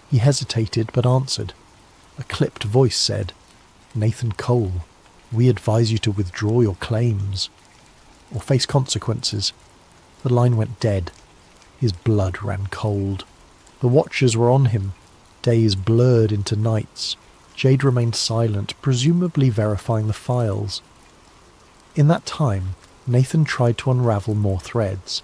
He hesitated but answered. A clipped voice said, "Nathan Cole, we advise you to withdraw your claims or face consequences." The line went dead. His blood ran cold. The watchers were on him. Days blurred into nights. Jade remained silent, presumably verifying the files. In that time, Nathan tried to unravel more threads.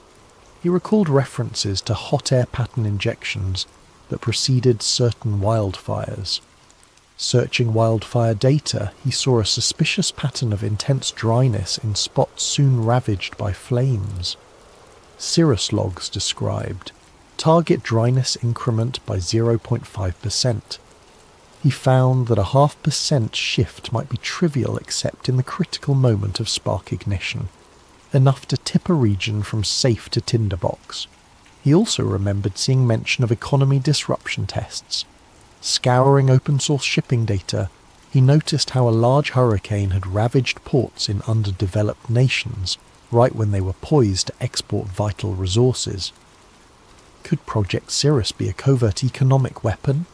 He recalled references to hot air pattern injections that preceded certain wildfires. Searching wildfire data, he saw a suspicious pattern of intense dryness in spots soon ravaged by flames. Cirrus logs described target dryness increment by 0.5%. He found that a 0.5% shift might be trivial except in the critical moment of spark ignition, enough to tip a region from safe to tinderbox. He also remembered seeing mention of economy disruption tests. Scouring open-source shipping data, he noticed how a large hurricane had ravaged ports in underdeveloped nations, right when they were poised to export vital resources. Could Project Cirrus be a covert economic weapon?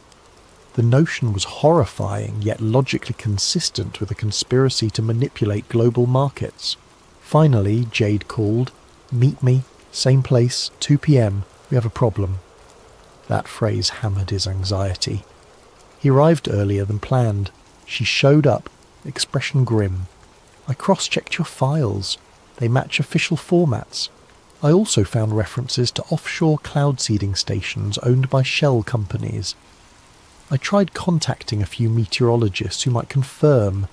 The notion was horrifying, yet logically consistent with a conspiracy to manipulate global markets. Finally, Jade called. "Meet me, same place, 2 p.m. We have a problem." That phrase hammered his anxiety. He arrived earlier than planned. She showed up, expression grim. "I cross-checked your files. They match official formats. I also found references to offshore cloud seeding stations owned by shell companies. I tried contacting a few meteorologists who might confirm.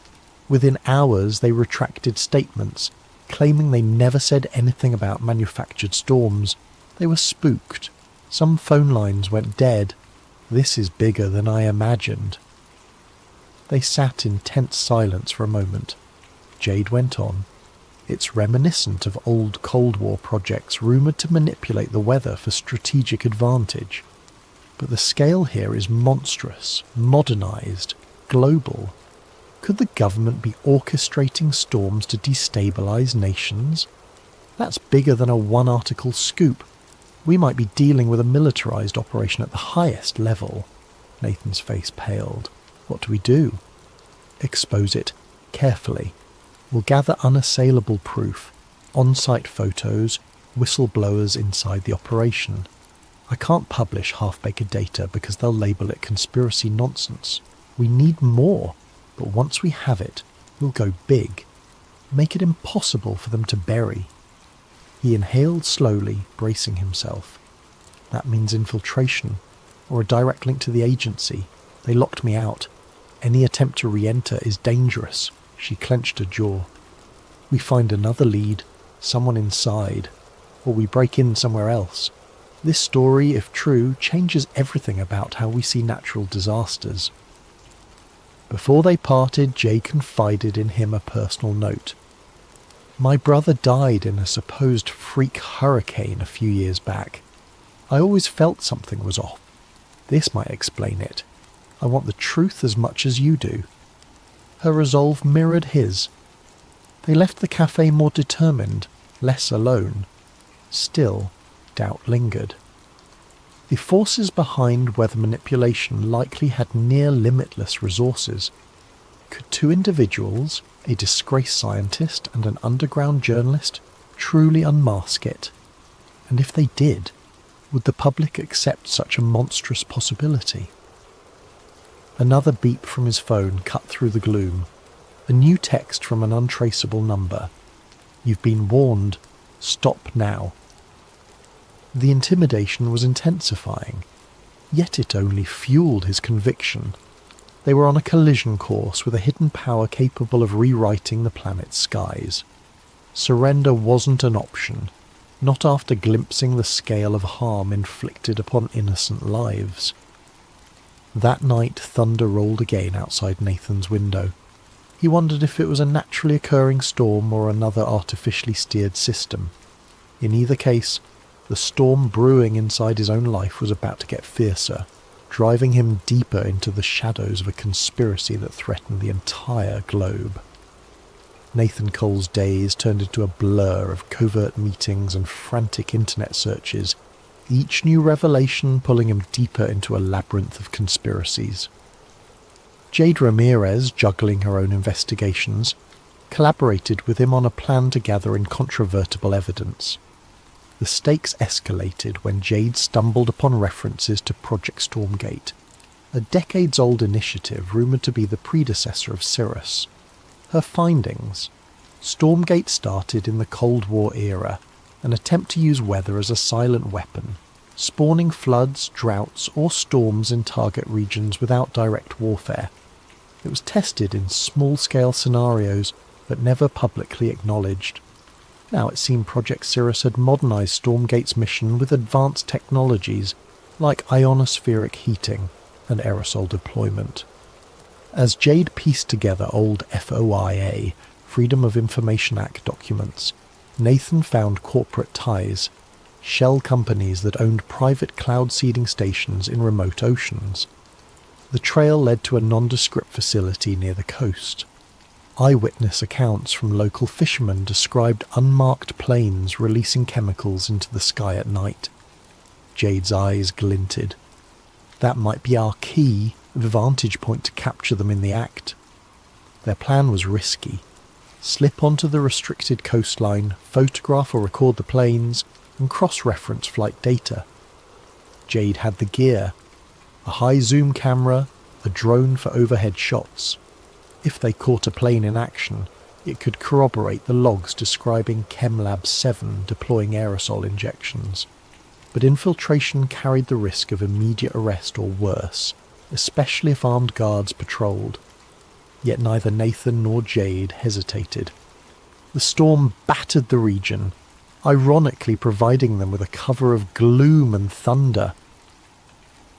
Within hours they retracted statements, claiming they never said anything about manufactured storms. They were spooked. Some phone lines went dead. This is bigger than I imagined." They sat in tense silence for a moment. Jade went on. "It's reminiscent of old Cold War projects rumoured to manipulate the weather for strategic advantage. But the scale here is monstrous, modernised, global. Could the government be orchestrating storms to destabilise nations? That's bigger than a one-article scoop. We might be dealing with a militarised operation at the highest level." Nathan's face paled. "What do we do?" "Expose it, carefully. We'll gather unassailable proof, on-site photos, whistleblowers inside the operation. I can't publish half-baked data because they'll label it conspiracy nonsense. We need more, but once we have it, we'll go big. Make it impossible for them to bury. He inhaled slowly, bracing himself. That means infiltration, or a direct link to the agency. They locked me out. Any attempt to re-enter is dangerous. She clenched her jaw. We find another lead, someone inside, or we break in somewhere else. This story, if true, changes everything about how we see natural disasters. Before they parted, Jay confided in him a personal note. My brother died in a supposed freak hurricane a few years back. I always felt something was off. This might explain it. I want the truth as much as you do. Her resolve mirrored his. They left the cafe more determined, less alone. Still, doubt lingered. The forces behind weather manipulation likely had near limitless resources. Could two individuals, a disgraced scientist and an underground journalist, truly unmask it? And if they did, would the public accept such a monstrous possibility? Another beep from his phone cut through the gloom. A new text from an untraceable number. You've been warned. Stop now. The intimidation was intensifying, yet it only fueled his conviction. They were on a collision course with a hidden power capable of rewriting the planet's skies. Surrender wasn't an option, not after glimpsing the scale of harm inflicted upon innocent lives. That night thunder rolled again outside Nathan's window. He wondered if it was a naturally occurring storm or another artificially steered system. In either case, the storm brewing inside his own life was about to get fiercer, driving him deeper into the shadows of a conspiracy that threatened the entire globe. Nathan Cole's days turned into a blur of covert meetings and frantic internet searches, each new revelation pulling him deeper into a labyrinth of conspiracies. Jade Ramirez, juggling her own investigations, collaborated with him on a plan to gather incontrovertible evidence. The stakes escalated when Jade stumbled upon references to Project Stormgate, a decades-old initiative rumoured to be the predecessor of Cirrus. Her findings: Stormgate started in the Cold War era, an attempt to use weather as a silent weapon, spawning floods, droughts, or storms in target regions without direct warfare. It was tested in small-scale scenarios, but never publicly acknowledged. Now it seemed Project Cirrus had modernised Stormgate's mission with advanced technologies like ionospheric heating and aerosol deployment. As Jade pieced together old FOIA, Freedom of Information Act documents, Nathan found corporate ties, shell companies that owned private cloud seeding stations in remote oceans. The trail led to a nondescript facility near the coast. Eyewitness accounts from local fishermen described unmarked planes releasing chemicals into the sky at night. Jade's eyes glinted. That might be our key vantage point to capture them in the act. Their plan was risky. Slip onto the restricted coastline, photograph or record the planes, and cross-reference flight data. Jade had the gear. A high-zoom camera, a drone for overhead shots. If they caught a plane in action, it could corroborate the logs describing ChemLab 7 deploying aerosol injections. But infiltration carried the risk of immediate arrest or worse, especially if armed guards patrolled. Yet neither Nathan nor Jade hesitated. The storm battered the region, ironically providing them with a cover of gloom and thunder.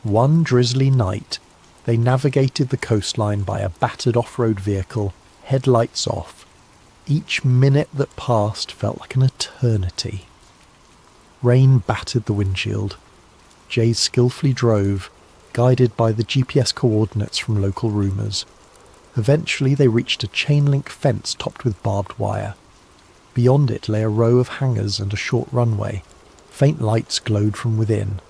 One drizzly night, they navigated the coastline by a battered off-road vehicle, headlights off. Each minute that passed felt like an eternity. Rain battered the windshield. Jade skillfully drove, guided by the GPS coordinates from local rumours. Eventually they reached a chain-link fence topped with barbed wire. Beyond it lay a row of hangars and a short runway. Faint lights glowed from within.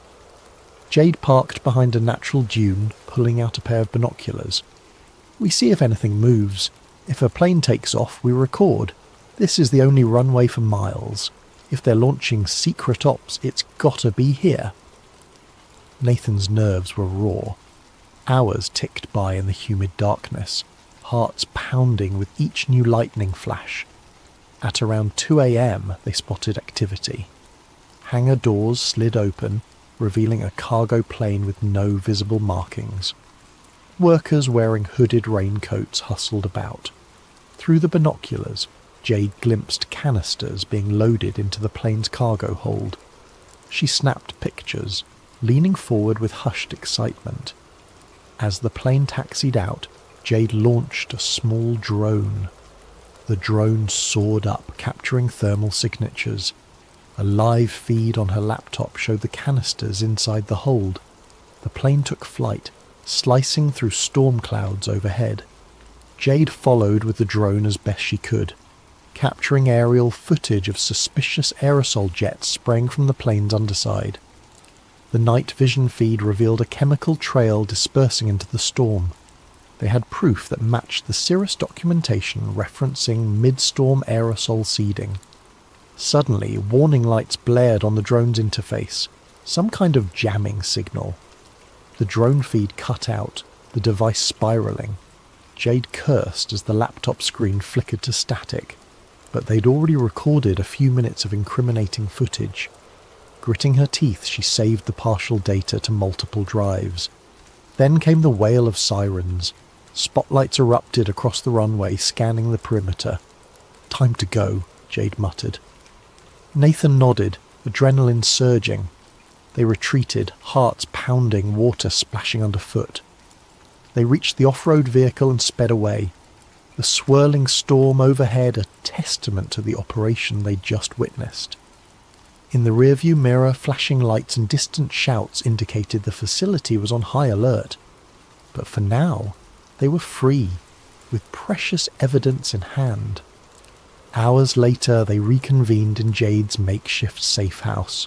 Jade parked behind a natural dune, pulling out a pair of binoculars. We see if anything moves. If a plane takes off, we record. This is the only runway for miles. If they're launching secret ops, it's gotta be here. Nathan's nerves were raw. Hours ticked by in the humid darkness, hearts pounding with each new lightning flash. At around 2 a.m, they spotted activity. Hangar doors slid open, revealing a cargo plane with no visible markings. Workers wearing hooded raincoats hustled about. Through the binoculars, Jade glimpsed canisters being loaded into the plane's cargo hold. She snapped pictures, leaning forward with hushed excitement. As the plane taxied out, Jade launched a small drone. The drone soared up, capturing thermal signatures. A live feed on her laptop showed the canisters inside the hold. The plane took flight, slicing through storm clouds overhead. Jade followed with the drone as best she could, capturing aerial footage of suspicious aerosol jets spraying from the plane's underside. The night vision feed revealed a chemical trail dispersing into the storm. They had proof that matched the Cirrus documentation referencing mid-storm aerosol seeding. Suddenly, warning lights blared on the drone's interface, some kind of jamming signal. The drone feed cut out, the device spiraling. Jade cursed as the laptop screen flickered to static, but they'd already recorded a few minutes of incriminating footage. Gritting her teeth, she saved the partial data to multiple drives. Then came the wail of sirens. Spotlights erupted across the runway, scanning the perimeter. "Time to go," Jade muttered. Nathan nodded, adrenaline surging. They retreated, hearts pounding, water splashing underfoot. They reached the off-road vehicle and sped away. The swirling storm overhead a testament to the operation they'd just witnessed. In the rearview mirror, flashing lights and distant shouts indicated the facility was on high alert. But for now, they were free, with precious evidence in hand. Hours later, they reconvened in Jade's makeshift safe house,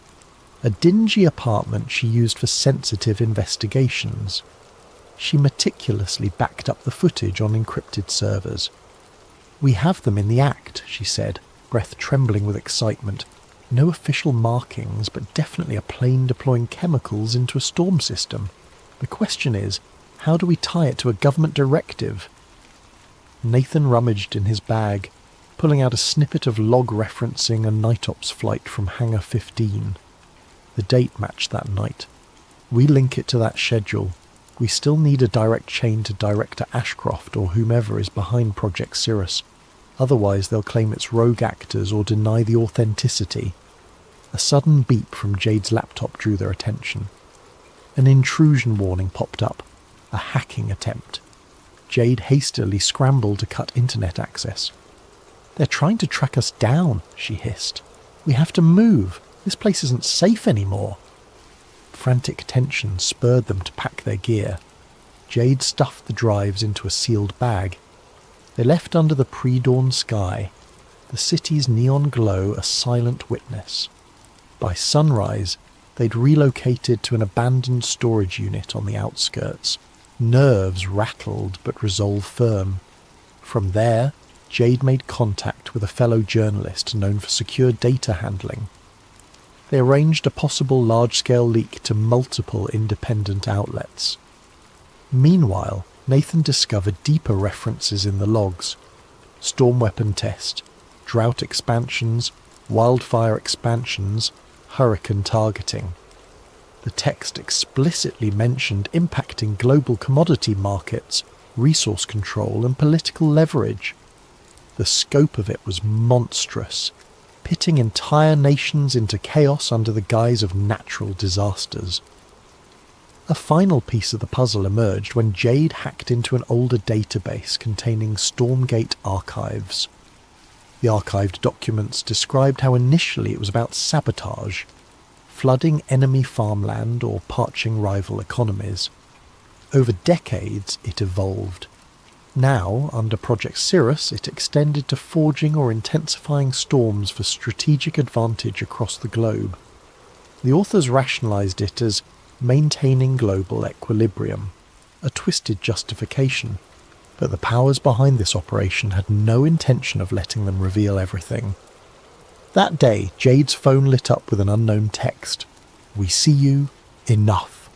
a dingy apartment she used for sensitive investigations. She meticulously backed up the footage on encrypted servers. "We have them in the act," she said, breath trembling with excitement. "No official markings, but definitely a plane deploying chemicals into a storm system. The question is, how do we tie it to a government directive?" Nathan rummaged in his bag, pulling out a snippet of log referencing a night ops flight from Hangar 15. The date matched that night. "We link it to that schedule. We still need a direct chain to Director Ashcroft or whomever is behind Project Cirrus. Otherwise they'll claim it's rogue actors or deny the authenticity." A sudden beep from Jade's laptop drew their attention. An intrusion warning popped up. A hacking attempt. Jade hastily scrambled to cut internet access. "They're trying to track us down," she hissed. "We have to move. This place isn't safe anymore." Frantic tension spurred them to pack their gear. Jade stuffed the drives into a sealed bag. They left under the pre-dawn sky, the city's neon glow a silent witness. By sunrise, they'd relocated to an abandoned storage unit on the outskirts. Nerves rattled but resolve firm. From there, Jade made contact with a fellow journalist known for secure data handling. They arranged a possible large-scale leak to multiple independent outlets. Meanwhile, Nathan discovered deeper references in the logs. Storm weapon test, drought expansions, wildfire expansions, hurricane targeting. The text explicitly mentioned impacting global commodity markets, resource control and political leverage. The scope of it was monstrous, pitting entire nations into chaos under the guise of natural disasters. A final piece of the puzzle emerged when Jade hacked into an older database containing Stormgate archives. The archived documents described how initially it was about sabotage, flooding enemy farmland or parching rival economies. Over decades, it evolved. Now, under Project Cirrus, it extended to forging or intensifying storms for strategic advantage across the globe. The authors rationalized it as maintaining global equilibrium, a twisted justification. but the powers behind this operation had no intention of letting them reveal everything. That day, Jade's phone lit up with an unknown text. "We see you. Enough."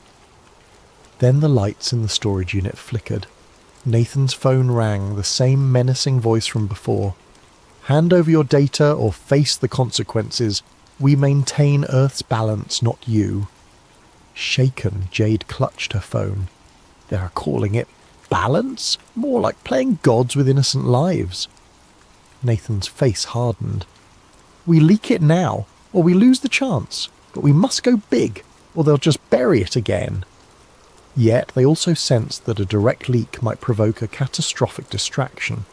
Then the lights in the storage unit flickered. Nathan's phone rang, the same menacing voice from before. "Hand over your data or face the consequences. We maintain Earth's balance, not you." Shaken, Jade clutched her phone. They are calling it balance? More like playing gods with innocent lives. Nathan's face hardened. "We leak it now, or we lose the chance, but we must go big, or they'll just bury it again." Yet they also sensed that a direct leak might provoke a catastrophic distraction.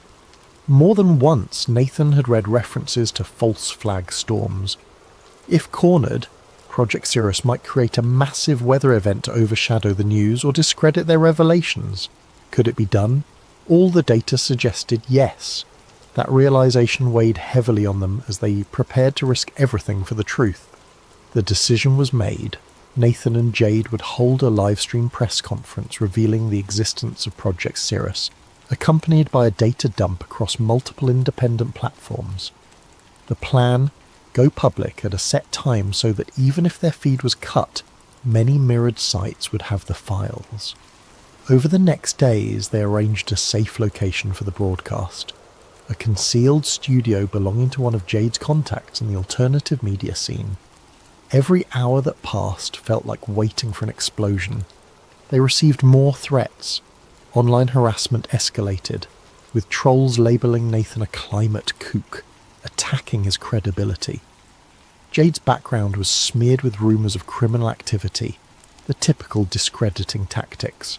More than once, Nathan had read references to false flag storms. If cornered, Project Cirrus might create a massive weather event to overshadow the news or discredit their revelations. Could it be done? All the data suggested yes. That realization weighed heavily on them as they prepared to risk everything for the truth. The decision was made. Nathan and Jade would hold a live-stream press conference revealing the existence of Project Cirrus, accompanied by a data dump across multiple independent platforms. The plan: go public at a set time so that even if their feed was cut, many mirrored sites would have the files. Over the next days, they arranged a safe location for the broadcast. A concealed studio belonging to one of Jade's contacts in the alternative media scene. Every hour that passed felt like waiting for an explosion. They received more threats. Online harassment escalated, with trolls labelling Nathan a climate kook, attacking his credibility. Jade's background was smeared with rumours of criminal activity, the typical discrediting tactics.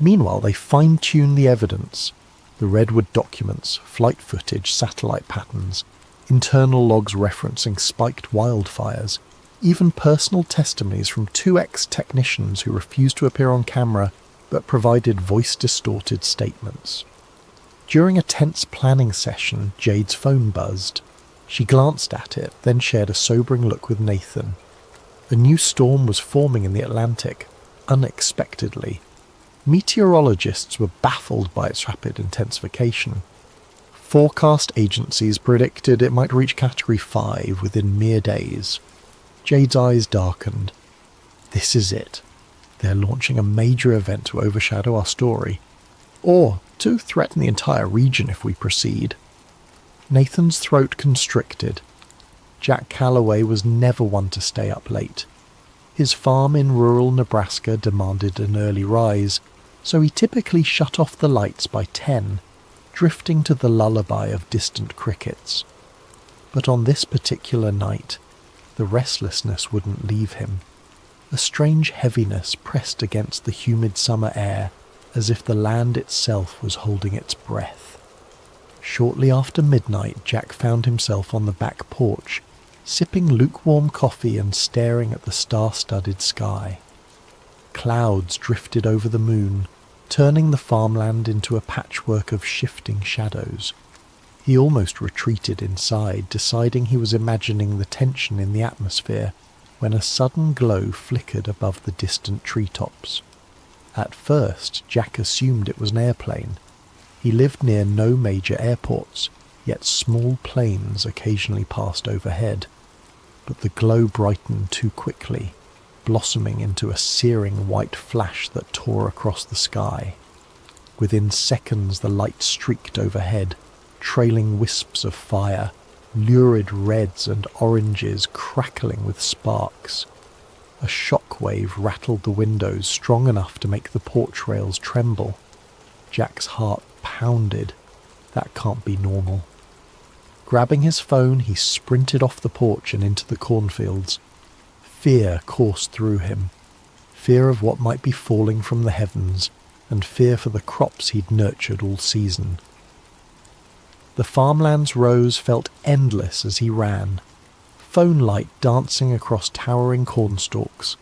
Meanwhile, they fine-tuned the evidence. The Redwood documents, flight footage, satellite patterns, internal logs referencing spiked wildfires, even personal testimonies from two ex-technicians who refused to appear on camera but provided voice-distorted statements. During a tense planning session, Jade's phone buzzed. She glanced at it, then shared a sobering look with Nathan. A new storm was forming in the Atlantic, unexpectedly. Meteorologists were baffled by its rapid intensification. Forecast agencies predicted it might reach Category 5 within mere days. Jade's eyes darkened. This is it. They're launching a major event to overshadow our story, or to threaten the entire region if we proceed. Nathan's throat constricted. Jack Calloway was never one to stay up late. His farm in rural Nebraska demanded an early rise, so he typically shut off the lights by 10, drifting to the lullaby of distant crickets. But on this particular night, the restlessness wouldn't leave him. A strange heaviness pressed against the humid summer air, as if the land itself was holding its breath. Shortly after midnight, Jack found himself on the back porch, sipping lukewarm coffee and staring at the star-studded sky. Clouds drifted over the moon, turning the farmland into a patchwork of shifting shadows. He almost retreated inside, deciding he was imagining the tension in the atmosphere, when a sudden glow flickered above the distant treetops. At first, Jack assumed it was an airplane. He lived near no major airports, yet small planes occasionally passed overhead. But the glow brightened too quickly, blossoming into a searing white flash that tore across the sky. Within seconds the light streaked overhead, trailing wisps of fire, lurid reds and oranges crackling with sparks. A shockwave rattled the windows strong enough to make the porch rails tremble. Jack's heart pounded. That can't be normal. Grabbing his phone, he sprinted off the porch and into the cornfields. Fear coursed through him. Fear of what might be falling from the heavens, and fear for the crops he'd nurtured all season. The farmland's rows felt endless as he ran, phone light dancing across towering cornstalks.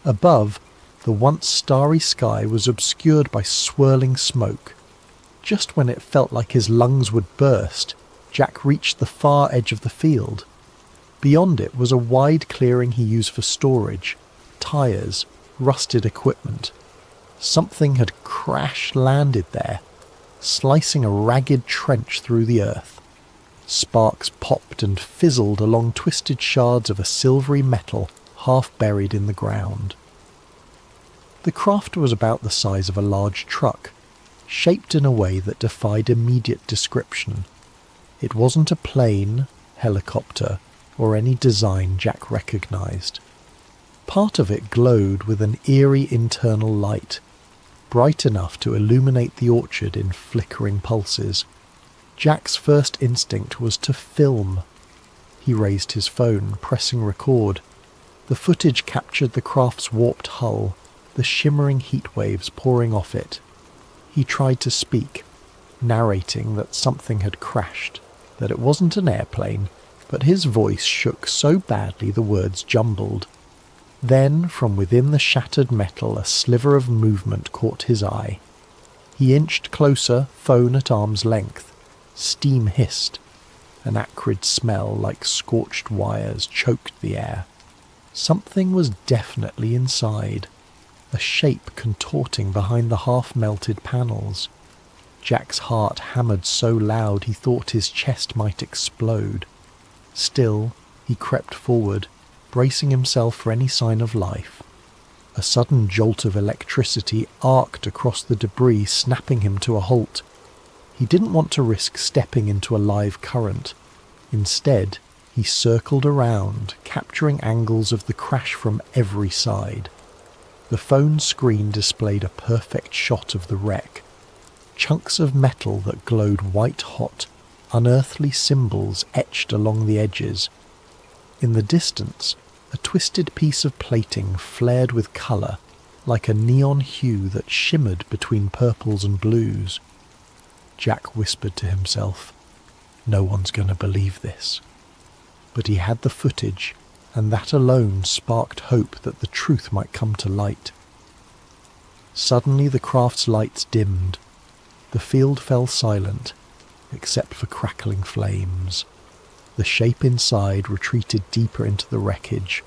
Above, the once starry sky was obscured by swirling smoke. Just when it felt like his lungs would burst, Jack reached the far edge of the field. Beyond it was a wide clearing he used for storage, tyres, rusted equipment. Something had crash-landed there. slicing a ragged trench through the earth. Sparks popped and fizzled along twisted shards of a silvery metal half buried in the ground. The craft was about the size of a large truck, shaped in a way that defied immediate description. It wasn't a plane, helicopter, or any design Jack recognised. Part of it glowed with an eerie internal light, bright enough to illuminate the orchard in flickering pulses. Jack's first instinct was to film. He raised his phone, pressing record. The footage captured the craft's warped hull, the shimmering heat waves pouring off it. He tried to speak, narrating that something had crashed, that it wasn't an airplane, but his voice shook so badly the words jumbled. Then, from within the shattered metal, a sliver of movement caught his eye. He inched closer, phone at arm's length. Steam hissed. An acrid smell like scorched wires choked the air. Something was definitely inside, a shape contorting behind the half-melted panels. Jack's heart hammered so loud he thought his chest might explode. Still, he crept forward, bracing himself for any sign of life. A sudden jolt of electricity arced across the debris, snapping him to a halt. He didn't want to risk stepping into a live current. Instead, he circled around, capturing angles of the crash from every side. The phone screen displayed a perfect shot of the wreck. Chunks of metal that glowed white-hot, unearthly symbols etched along the edges. In the distance, a twisted piece of plating flared with colour, like a neon hue that shimmered between purples and blues. Jack whispered to himself, "No one's going to believe this." But he had the footage, and that alone sparked hope that the truth might come to light. Suddenly the craft's lights dimmed. The field fell silent, except for crackling flames. The shape inside retreated deeper into the wreckage.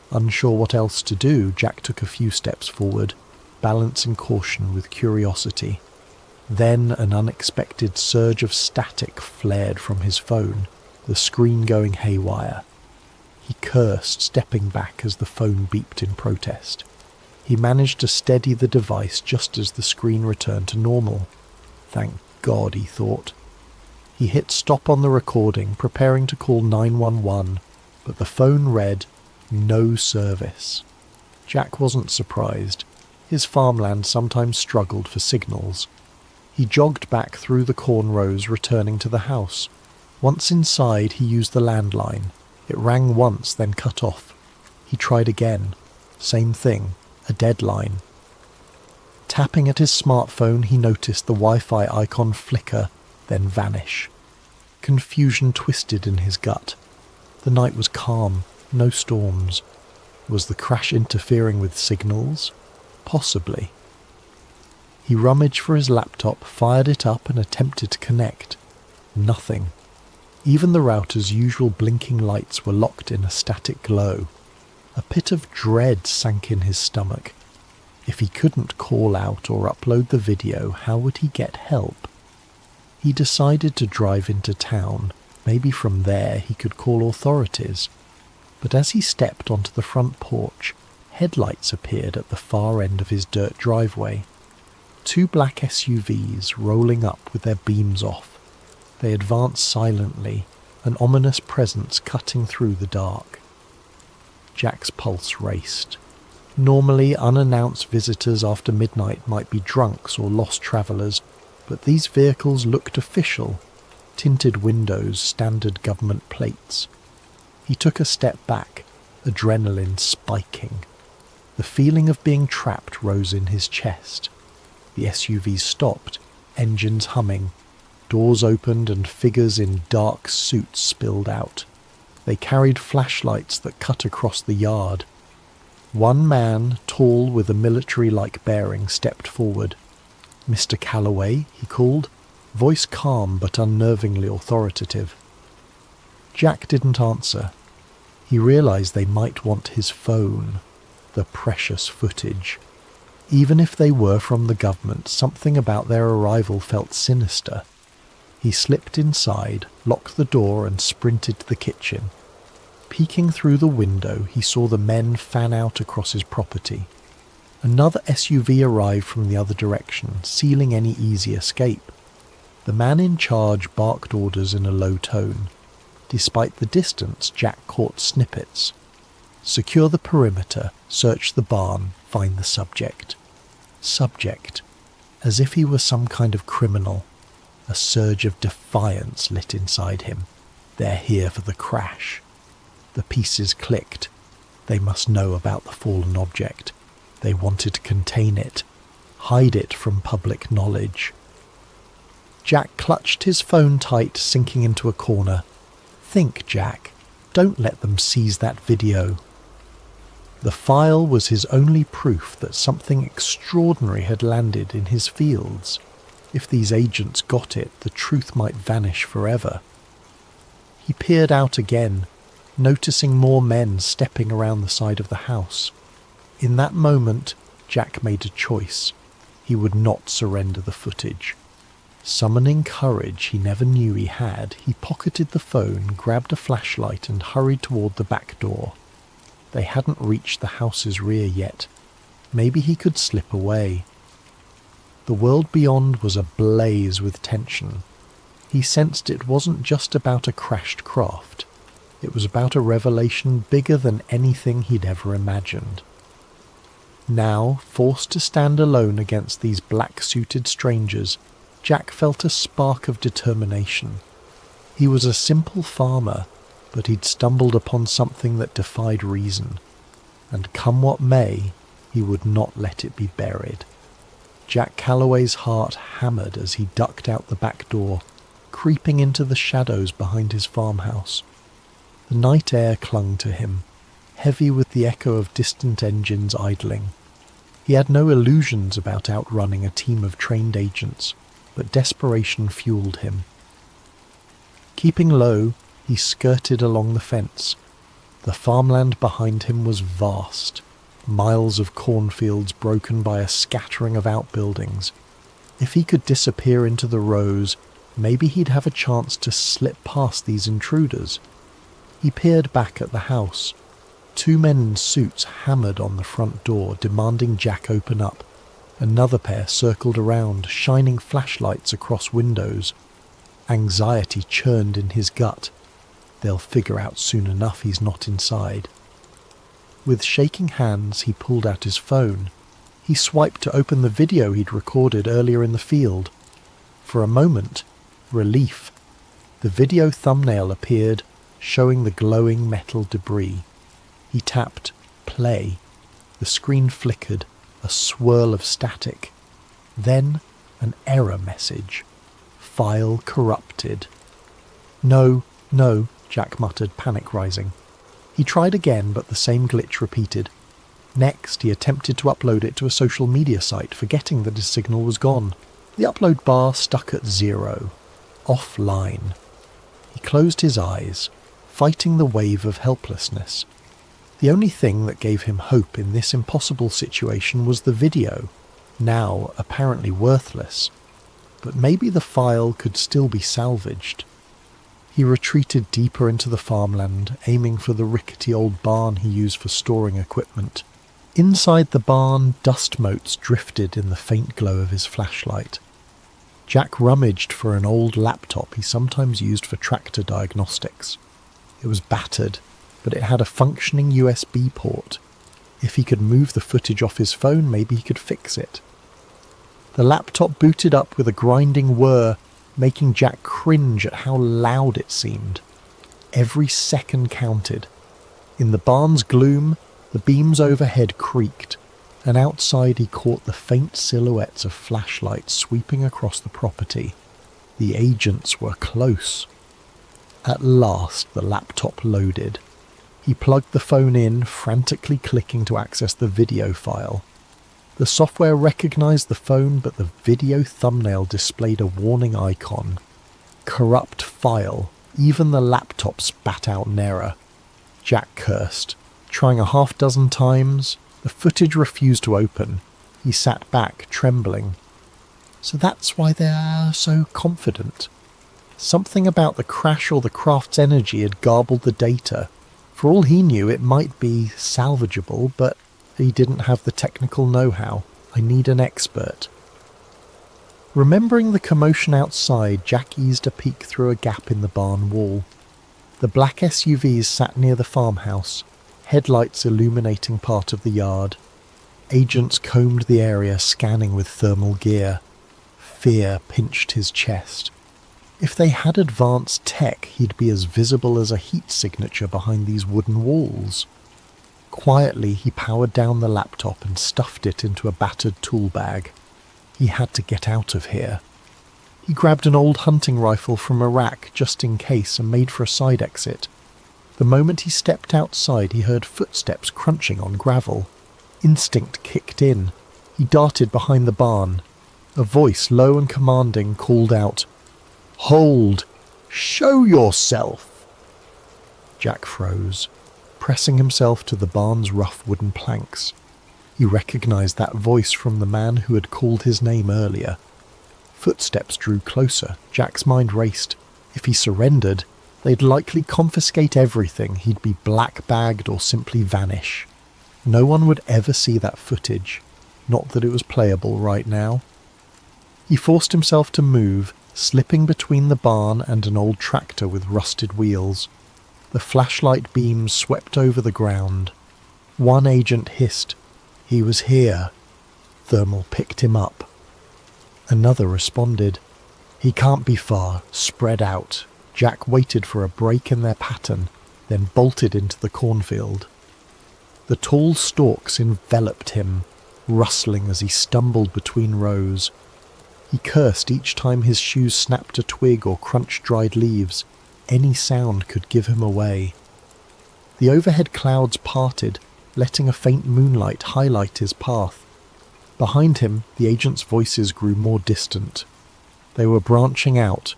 Unsure what else to do, Jack took a few steps forward, balancing caution with curiosity. Then an unexpected surge of static flared from his phone, the screen going haywire. He cursed, stepping back as the phone beeped in protest. He managed to steady the device just as the screen returned to normal. Thank God, he thought. He hit stop on the recording, preparing to call 911, but the phone read, "No service." Jack wasn't surprised. His farmland sometimes struggled for signals. He jogged back through the corn rows, returning to the house. Once inside, he used the landline. It rang once, then cut off. He tried again. Same thing, a dead line. Tapping at his smartphone, he noticed the Wi-Fi icon flicker, then vanish. Confusion twisted in his gut. The night was calm, no storms. Was the crash interfering with signals? Possibly. He rummaged for his laptop, fired it up and attempted to connect. Nothing. Even the router's usual blinking lights were locked in a static glow. A pit of dread sank in his stomach. If he couldn't call out or upload the video, how would he get help? He decided to drive into town. Maybe from there he could call authorities. But as he stepped onto the front porch, headlights appeared at the far end of his dirt driveway. 2 black SUVs rolling up with their beams off. They advanced silently, an ominous presence cutting through the dark. Jack's pulse raced. Normally, unannounced visitors after midnight might be drunks or lost travellers, but these vehicles looked official. Tinted windows, standard government plates. He took a step back, adrenaline spiking. The feeling of being trapped rose in his chest. The SUVs stopped, engines humming. Doors opened and figures in dark suits spilled out. They carried flashlights that cut across the yard. One man, tall with a military-like bearing, stepped forward. "Mr. Calloway," he called, voice calm but unnervingly authoritative. Jack didn't answer. He realized they might want his phone, the precious footage. Even if they were from the government, something about their arrival felt sinister. He slipped inside, locked the door and sprinted to the kitchen. Peeking through the window, he saw the men fan out across his property. Another SUV arrived from the other direction, sealing any easy escape. The man in charge barked orders in a low tone. Despite the distance, Jack caught snippets. Secure the perimeter, search the barn, find the subject. Subject. As if he were some kind of criminal. A surge of defiance lit inside him. They're here for the crash. The pieces clicked. They must know about the fallen object. They wanted to contain it, hide it from public knowledge. Jack clutched his phone tight, sinking into a corner. Think, Jack. Don't let them seize that video. The file was his only proof that something extraordinary had landed in his fields. If these agents got it, the truth might vanish forever. He peered out again, noticing more men stepping around the side of the house. In that moment, Jack made a choice. He would not surrender the footage. Summoning courage he never knew he had, he pocketed the phone, grabbed a flashlight and hurried toward the back door. They hadn't reached the house's rear yet. Maybe he could slip away. The world beyond was ablaze with tension. He sensed it wasn't just about a crashed craft. It was about a revelation bigger than anything he'd ever imagined. Now, forced to stand alone against these black-suited strangers, Jack felt a spark of determination. He was a simple farmer, but he'd stumbled upon something that defied reason. And come what may, he would not let it be buried. Jack Calloway's heart hammered as he ducked out the back door, creeping into the shadows behind his farmhouse. The night air clung to him, heavy with the echo of distant engines idling. He had no illusions about outrunning a team of trained agents, but desperation fueled him. Keeping low, he skirted along the fence. The farmland behind him was vast, miles of cornfields broken by a scattering of outbuildings. If he could disappear into the rows, maybe he'd have a chance to slip past these intruders. He peered back at the house. 2 men in suits hammered on the front door, demanding Jack open up. Another pair circled around, shining flashlights across windows. Anxiety churned in his gut. They'll figure out soon enough he's not inside. With shaking hands, he pulled out his phone. He swiped to open the video he'd recorded earlier in the field. For a moment, relief. The video thumbnail appeared, showing the glowing metal debris. He tapped play. The screen flickered, a swirl of static. Then an error message. File corrupted. No, Jack muttered, panic rising. He tried again, but the same glitch repeated. Next, he attempted to upload it to a social media site, forgetting that his signal was gone. The upload bar stuck at 0. Offline. He closed his eyes, fighting the wave of helplessness. The only thing that gave him hope in this impossible situation was the video, now apparently worthless. But maybe the file could still be salvaged. He retreated deeper into the farmland, aiming for the rickety old barn he used for storing equipment. Inside the barn, dust motes drifted in the faint glow of his flashlight. Jack rummaged for an old laptop he sometimes used for tractor diagnostics. It was battered, but it had a functioning USB port. If he could move the footage off his phone, maybe he could fix it. The laptop booted up with a grinding whir, making Jack cringe at how loud it seemed. Every second counted. In the barn's gloom, the beams overhead creaked, and outside he caught the faint silhouettes of flashlights sweeping across the property. The agents were close. At last the laptop loaded. He plugged the phone in, frantically clicking to access the video file. The software recognized the phone, but the video thumbnail displayed a warning icon. Corrupt file. Even the laptop spat out an error. Jack cursed. Trying a half-dozen times, the footage refused to open. He sat back, trembling. So that's why they're so confident. Something about the crash or the craft's energy had garbled the data. For all he knew, it might be salvageable, but he didn't have the technical know-how. I need an expert. Remembering the commotion outside, Jack eased a peek through a gap in the barn wall. The black SUVs sat near the farmhouse, headlights illuminating part of the yard. Agents combed the area, scanning with thermal gear. Fear pinched his chest. If they had advanced tech, he'd be as visible as a heat signature behind these wooden walls. Quietly, he powered down the laptop and stuffed it into a battered tool bag. He had to get out of here. He grabbed an old hunting rifle from a rack just in case and made for a side exit. The moment he stepped outside, he heard footsteps crunching on gravel. Instinct kicked in. He darted behind the barn. A voice, low and commanding, called out, "Hold! Show yourself!" Jack froze, pressing himself to the barn's rough wooden planks. He recognized that voice from the man who had called his name earlier. Footsteps drew closer. Jack's mind raced. If he surrendered, they'd likely confiscate everything. He'd be black-bagged or simply vanish. No one would ever see that footage. Not that it was playable right now. He forced himself to move, slipping between the barn and an old tractor with rusted wheels. The flashlight beams swept over the ground. One agent hissed, "He was here." Thermal picked him up. Another responded, "He can't be far, spread out." Jack waited for a break in their pattern, then bolted into the cornfield. The tall stalks enveloped him, rustling as he stumbled between rows. He cursed each time his shoes snapped a twig or crunched dried leaves. Any sound could give him away. The overhead clouds parted, letting a faint moonlight highlight his path. Behind him, the agents' voices grew more distant. They were branching out,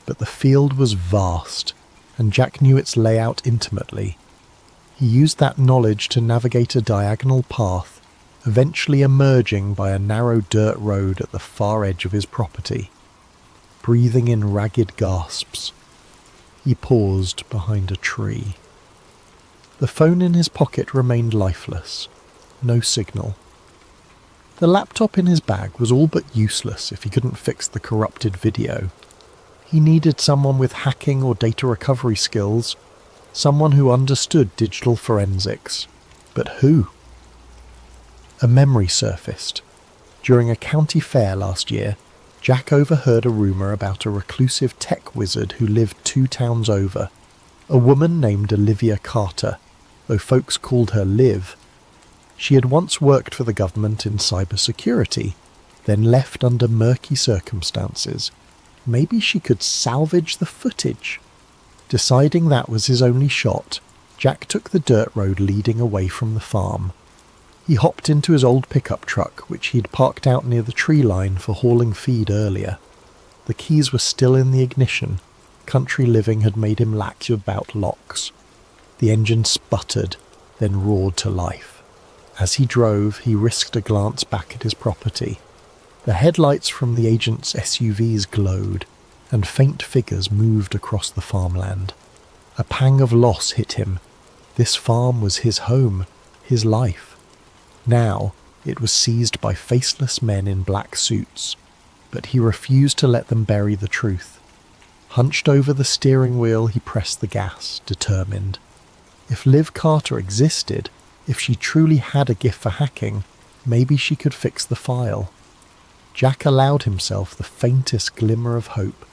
but the field was vast, and Jack knew its layout intimately. He used that knowledge to navigate a diagonal path, eventually emerging by a narrow dirt road at the far edge of his property. Breathing in ragged gasps, he paused behind a tree. The phone in his pocket remained lifeless. No signal. The laptop in his bag was all but useless if he couldn't fix the corrupted video. He needed someone with hacking or data recovery skills, someone who understood digital forensics. But who? A memory surfaced. During a county fair last year, Jack overheard a rumour about a reclusive tech wizard who lived 2 towns over. A woman named Olivia Carter, though folks called her Liv. She had once worked for the government in cybersecurity, then left under murky circumstances. Maybe she could salvage the footage. Deciding that was his only shot, Jack took the dirt road leading away from the farm. He hopped into his old pickup truck, which he'd parked out near the tree line for hauling feed earlier. The keys were still in the ignition. Country living had made him lax about locks. The engine sputtered, then roared to life. As he drove, he risked a glance back at his property. The headlights from the agent's SUVs glowed, and faint figures moved across the farmland. A pang of loss hit him. This farm was his home, his life. Now, it was seized by faceless men in black suits, but he refused to let them bury the truth. Hunched over the steering wheel, he pressed the gas, determined. If Liv Carter existed, if she truly had a gift for hacking, maybe she could fix the file. Jack allowed himself the faintest glimmer of hope.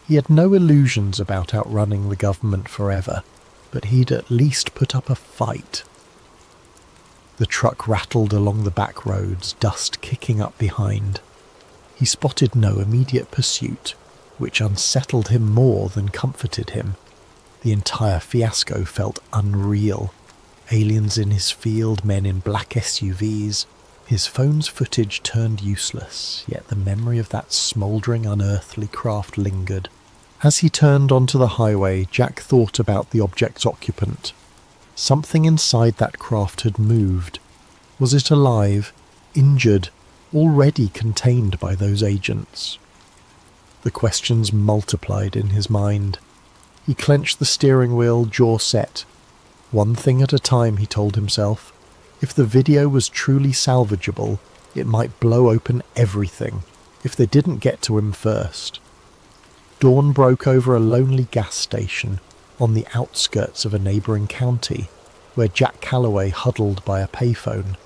He had no illusions about outrunning the government forever, but he'd at least put up a fight. The truck rattled along the back roads, dust kicking up behind. He spotted no immediate pursuit, which unsettled him more than comforted him. The entire fiasco felt unreal. Aliens in his field, men in black SUVs. His phone's footage turned useless, yet the memory of that smouldering, unearthly craft lingered. As he turned onto the highway, Jack thought about the object's occupant. Something inside that craft had moved. Was it alive, injured, already contained by those agents? The questions multiplied in his mind. He clenched the steering wheel, jaw set. One thing at a time, he told himself. If the video was truly salvageable, it might blow open everything, if they didn't get to him first. Dawn broke over a lonely gas station on the outskirts of a neighbouring county, where Jack Calloway huddled by a payphone.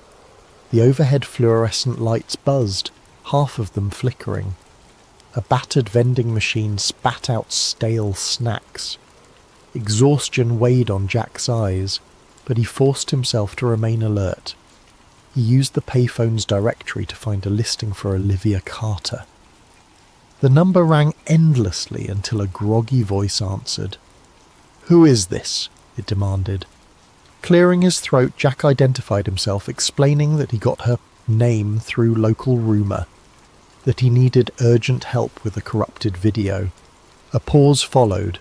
The overhead fluorescent lights buzzed, half of them flickering. A battered vending machine spat out stale snacks. Exhaustion weighed on Jack's eyes, but he forced himself to remain alert. He used the payphone's directory to find a listing for Olivia Carter. The number rang endlessly until a groggy voice answered. "Who is this?" it demanded. Clearing his throat, Jack identified himself, explaining that he got her name through local rumour, that he needed urgent help with a corrupted video. A pause followed,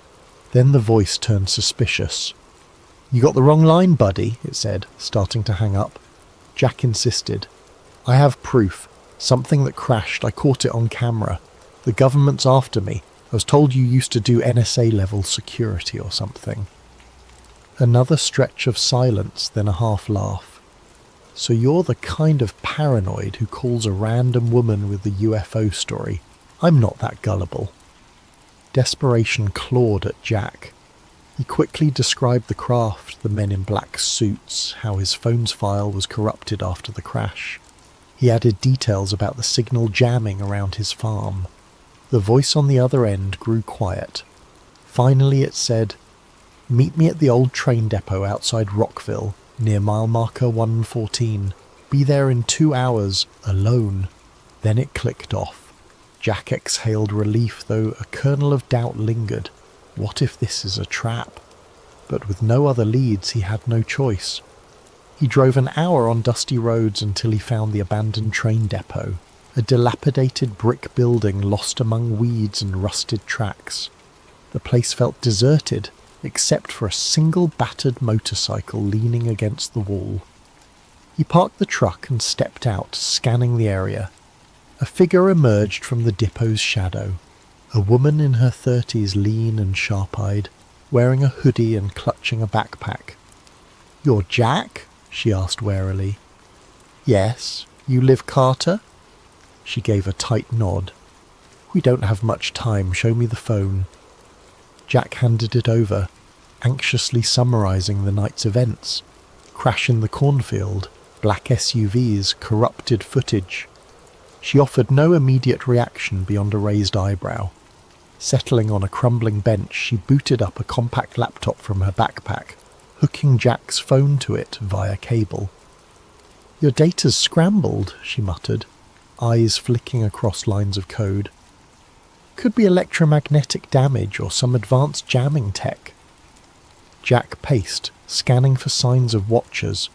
then the voice turned suspicious. "You got the wrong line, buddy," it said, starting to hang up. Jack insisted. "I have proof. Something that crashed. I caught it on camera. The government's after me. I was told you used to do NSA-level security or something." Another stretch of silence, then a half-laugh. "So you're the kind of paranoid who calls a random woman with a UFO story. I'm not that gullible." Desperation clawed at Jack. He quickly described the craft, the men in black suits, how his phone's file was corrupted after the crash. He added details about the signal jamming around his farm. The voice on the other end grew quiet. Finally it said, "Meet me at the old train depot outside Rockville, near mile marker 114. Be there in 2 hours, alone." Then it clicked off. Jack exhaled relief, though a kernel of doubt lingered. What if this is a trap? But with no other leads, he had no choice. He drove an hour on dusty roads until he found the abandoned train depot, a dilapidated brick building lost among weeds and rusted tracks. The place felt deserted, except for a single battered motorcycle leaning against the wall. He parked the truck and stepped out, scanning the area. A figure emerged from the depot's shadow. A woman in her 30s, lean and sharp-eyed, wearing a hoodie and clutching a backpack. "You're Jack?" she asked warily. "Yes. You Liv Carter?" She gave a tight nod. "We don't have much time. Show me the phone." Jack handed it over, anxiously summarising the night's events. Crash in the cornfield, black SUVs, corrupted footage. She offered no immediate reaction beyond a raised eyebrow. Settling on a crumbling bench, she booted up a compact laptop from her backpack, hooking Jack's phone to it via cable. "Your data's scrambled," she muttered, eyes flicking across lines of code. "Could be electromagnetic damage or some advanced jamming tech." Jack paced, scanning for signs of watchers.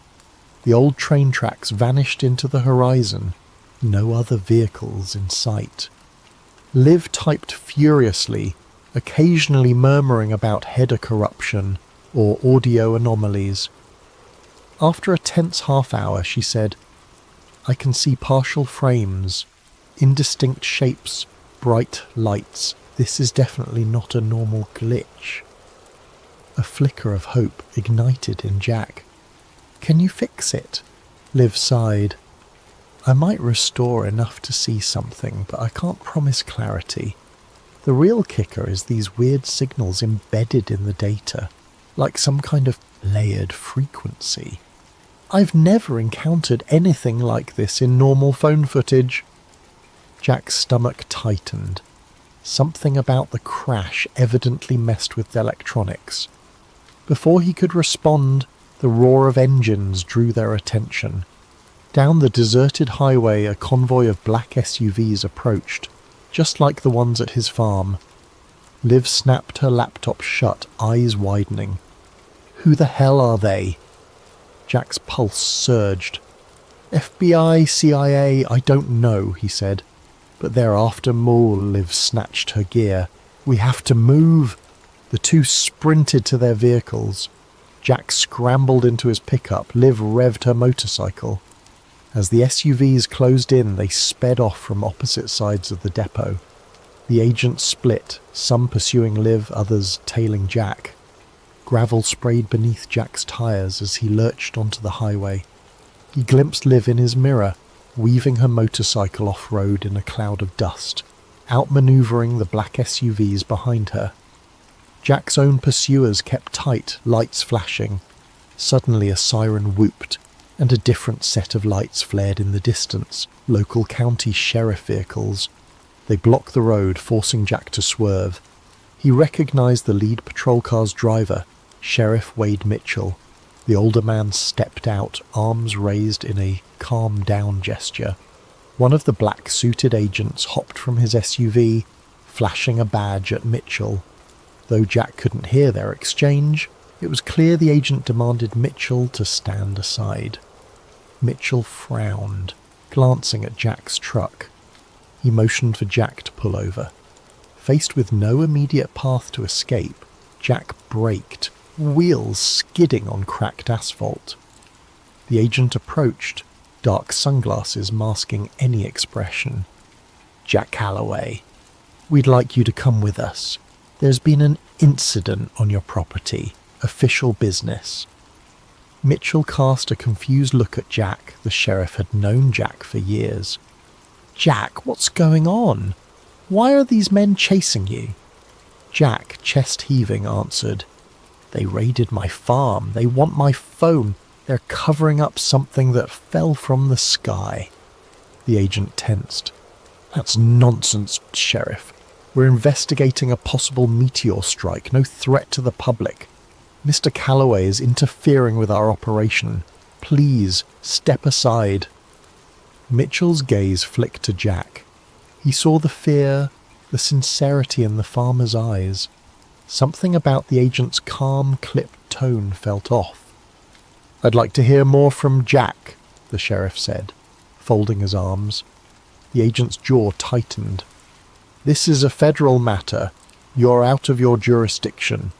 The old train tracks vanished into the horizon. No other vehicles in sight. Liv typed furiously, occasionally murmuring about header corruption or audio anomalies. After a tense half-hour, she said, "I can see partial frames, indistinct shapes, bright lights. This is definitely not a normal glitch." A flicker of hope ignited in Jack. "Can you fix it?" Liv sighed. "I might restore enough to see something, but I can't promise clarity. The real kicker is these weird signals embedded in the data, like some kind of layered frequency. I've never encountered anything like this in normal phone footage." Jack's stomach tightened. Something about the crash evidently messed with the electronics. Before he could respond, the roar of engines drew their attention. Down the deserted highway, a convoy of black SUVs approached, just like the ones at his farm. Liv snapped her laptop shut, eyes widening. "Who the hell are they?" Jack's pulse surged. "FBI, CIA, I don't know," he said. "But they're after Moore." Liv snatched her gear. "We have to move." The two sprinted to their vehicles. Jack scrambled into his pickup. Liv revved her motorcycle. As the SUVs closed in, they sped off from opposite sides of the depot. The agents split, some pursuing Liv, others tailing Jack. Gravel sprayed beneath Jack's tyres as he lurched onto the highway. He glimpsed Liv in his mirror, weaving her motorcycle off-road in a cloud of dust, outmanoeuvring the black SUVs behind her. Jack's own pursuers kept tight, lights flashing. Suddenly a siren whooped, and a different set of lights flared in the distance, local county sheriff vehicles. They blocked the road, forcing Jack to swerve. He recognized the lead patrol car's driver, Sheriff Wade Mitchell. The older man stepped out, arms raised in a calm down gesture. One of the black-suited agents hopped from his SUV, flashing a badge at Mitchell. Though Jack couldn't hear their exchange, it was clear the agent demanded Mitchell to stand aside. Mitchell frowned, glancing at Jack's truck. He motioned for Jack to pull over. Faced with no immediate path to escape, Jack braked, wheels skidding on cracked asphalt. The agent approached, dark sunglasses masking any expression. "Jack Calloway, we'd like you to come with us. There's been an incident on your property. Official business." Mitchell cast a confused look at Jack. The sheriff had known Jack for years. "Jack, what's going on? Why are these men chasing you?" Jack, chest heaving, answered, "They raided my farm. They want my phone. They're covering up something that fell from the sky." The agent tensed. "That's nonsense, Sheriff. We're investigating a possible meteor strike, no threat to the public. Mr. Calloway is interfering with our operation. Please, step aside." Mitchell's gaze flicked to Jack. He saw the fear, the sincerity in the farmer's eyes. Something about the agent's calm, clipped tone felt off. "I'd like to hear more from Jack," the sheriff said, folding his arms. The agent's jaw tightened. "This is a federal matter. You're out of your jurisdiction."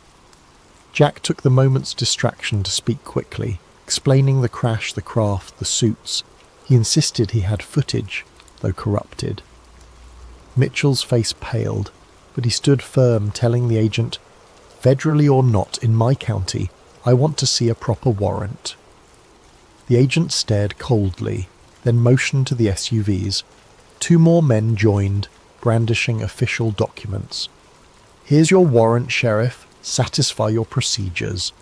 Jack took the moment's distraction to speak quickly, explaining the crash, the craft, the suits. He insisted he had footage, though corrupted. Mitchell's face paled, but he stood firm, telling the agent, "Federally or not, in my county, I want to see a proper warrant." The agent stared coldly, then motioned to the SUVs. 2 more men joined, brandishing official documents. "Here's your warrant, Sheriff. Satisfy your procedures."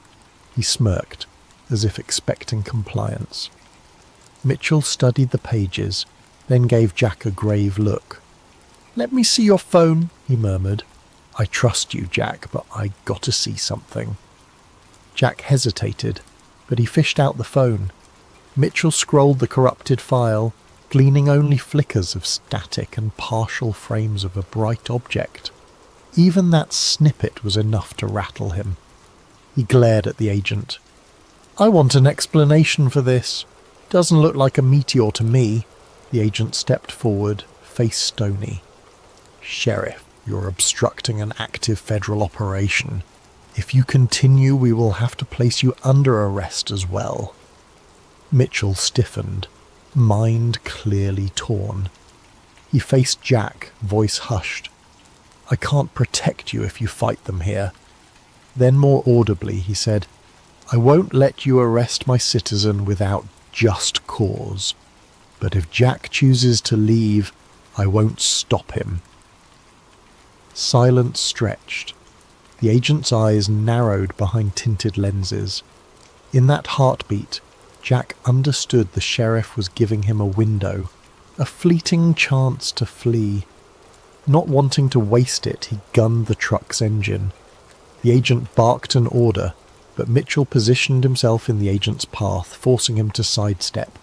He smirked, as if expecting compliance. Mitchell studied the pages, then gave Jack a grave look. "Let me see your phone," he murmured. "I trust you, Jack, but I got to see something." Jack hesitated, but he fished out the phone. Mitchell scrolled the corrupted file, gleaning only flickers of static and partial frames of a bright object. Even that snippet was enough to rattle him. He glared at the agent. "I want an explanation for this. Doesn't look like a meteor to me." The agent stepped forward, face stony. "Sheriff, you're obstructing an active federal operation. If you continue, we will have to place you under arrest as well." Mitchell stiffened, mind clearly torn. He faced Jack, voice hushed. "I can't protect you if you fight them here." Then more audibly he said, "I won't let you arrest my citizen without just cause. But if Jack chooses to leave, I won't stop him." Silence stretched. The agent's eyes narrowed behind tinted lenses. In that heartbeat, Jack understood the sheriff was giving him a window, a fleeting chance to flee. Not wanting to waste it, he gunned the truck's engine. The agent barked an order, but Mitchell positioned himself in the agent's path, forcing him to sidestep.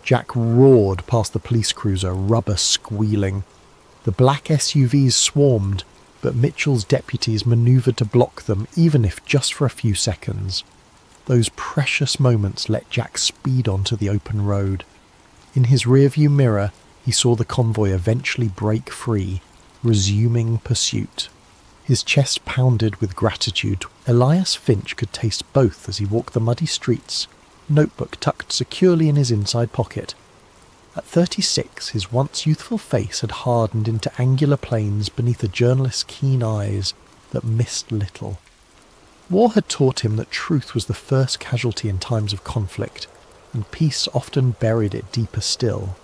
Jack roared past the police cruiser, rubber squealing. The black SUVs swarmed, but Mitchell's deputies maneuvered to block them, even if just for a few seconds. Those precious moments let Jack speed onto the open road. In his rearview mirror, he saw the convoy eventually break free, resuming pursuit. His chest pounded with gratitude. Elias Finch could taste both as he walked the muddy streets, notebook tucked securely in his inside pocket, At 36, his once youthful face had hardened into angular planes beneath a journalist's keen eyes that missed little. War had taught him that truth was the first casualty in times of conflict, and peace often buried it deeper still.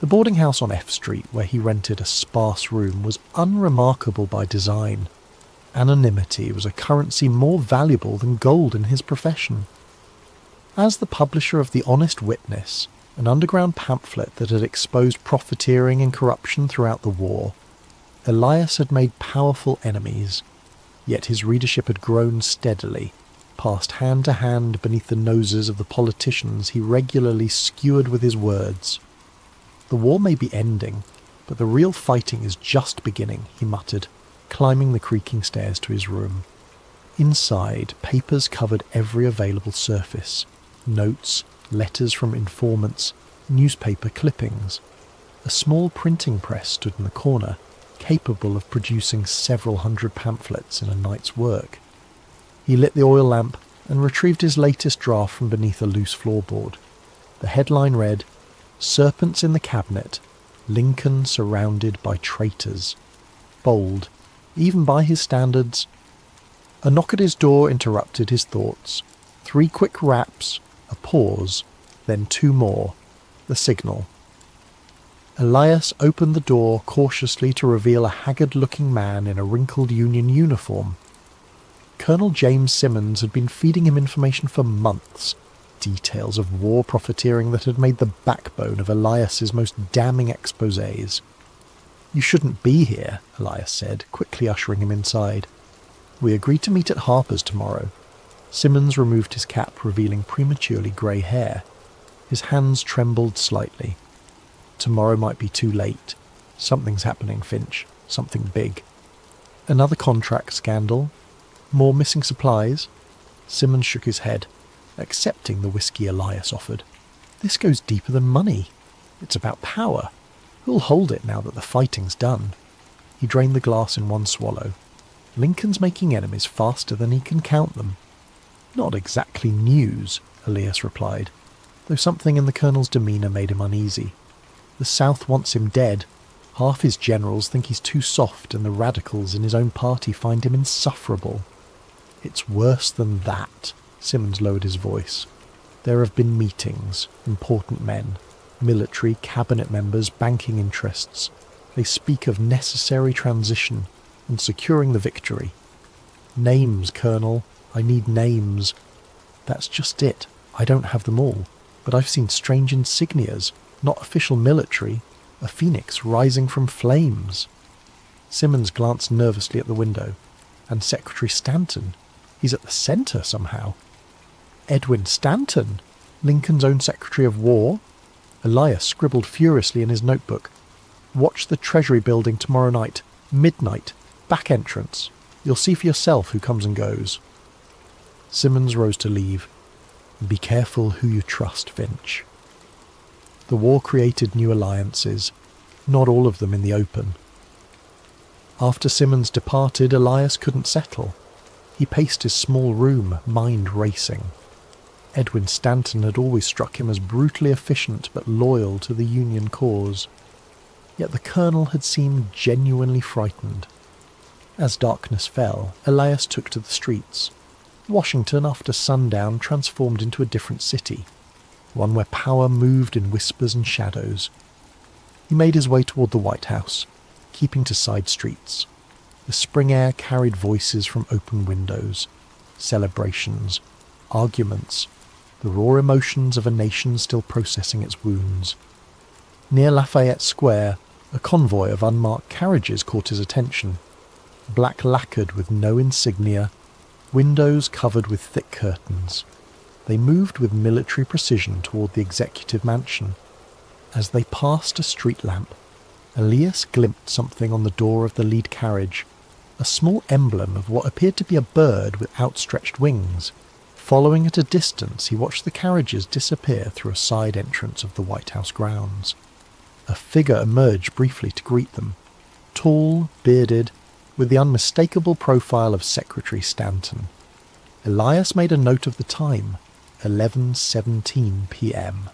The boarding house on F Street, where he rented a sparse room, was unremarkable by design. Anonymity was a currency more valuable than gold in his profession. As the publisher of The Honest Witness, an underground pamphlet that had exposed profiteering and corruption throughout the war, Elias had made powerful enemies, yet his readership had grown steadily, passed hand to hand beneath the noses of the politicians he regularly skewered with his words. The war may be ending, but the real fighting is just beginning, he muttered, climbing the creaking stairs to his room. Inside, papers covered every available surface. Notes, letters from informants, newspaper clippings. A small printing press stood in the corner, capable of producing several hundred pamphlets in a night's work. He lit the oil lamp and retrieved his latest draft from beneath a loose floorboard. The headline read, "Serpents in the Cabinet, Lincoln surrounded by traitors." Bold, even by his standards. A knock at his door interrupted his thoughts. 3 quick raps, a pause, then 2 more. The signal. Elias opened the door cautiously to reveal a haggard-looking man in a wrinkled Union uniform. Colonel James Simmons had been feeding him information for months, details of war profiteering that had made the backbone of Elias's most damning exposés. "You shouldn't be here," Elias said, quickly ushering him inside. "We agreed to meet at Harper's tomorrow." Simmons removed his cap, revealing prematurely grey hair. His hands trembled slightly. "Tomorrow might be too late. Something's happening, Finch. Something big." "Another contract scandal? More missing supplies?" Simmons shook his head, accepting the whiskey Elias offered. "This goes deeper than money. It's about power. Who'll hold it now that the fighting's done?" He drained the glass in one swallow. "Lincoln's making enemies faster than he can count them." "Not exactly news," Elias replied, though something in the colonel's demeanour made him uneasy. "The South wants him dead. Half his generals think he's too soft, and the radicals in his own party find him insufferable." "It's worse than that," Simmons lowered his voice. "There have been meetings, important men, military, cabinet members, banking interests. They speak of necessary transition and securing the victory. Names, Colonel. I need names." "That's just it. I don't have them all. But I've seen strange insignias, not official military, a phoenix rising from flames." Simmons glanced nervously at the window. "And Secretary Stanton. He's at the centre somehow." "Edwin Stanton? Lincoln's own Secretary of War?" Elias scribbled furiously in his notebook. "Watch the Treasury building tomorrow night. Midnight. Back entrance. You'll see for yourself who comes and goes." Simmons rose to leave. "Be careful who you trust, Finch." The war created new alliances, not all of them in the open. After Simmons departed, Elias couldn't settle. He paced his small room, mind racing. Edwin Stanton had always struck him as brutally efficient but loyal to the Union cause. Yet the colonel had seemed genuinely frightened. As darkness fell, Elias took to the streets. Washington, after sundown, transformed into a different city, one where power moved in whispers and shadows. He made his way toward the White House, keeping to side streets. The spring air carried voices from open windows, celebrations, arguments, the raw emotions of a nation still processing its wounds. Near Lafayette Square, a convoy of unmarked carriages caught his attention, black lacquered with no insignia, windows covered with thick curtains. They moved with military precision toward the executive mansion. As they passed a street lamp, Elias glimpsed something on the door of the lead carriage, a small emblem of what appeared to be a bird with outstretched wings. Following at a distance, he watched the carriages disappear through a side entrance of the White House grounds. A figure emerged briefly to greet them, tall, bearded, with the unmistakable profile of Secretary Stanton. Elias made a note of the time, 11:17 p.m.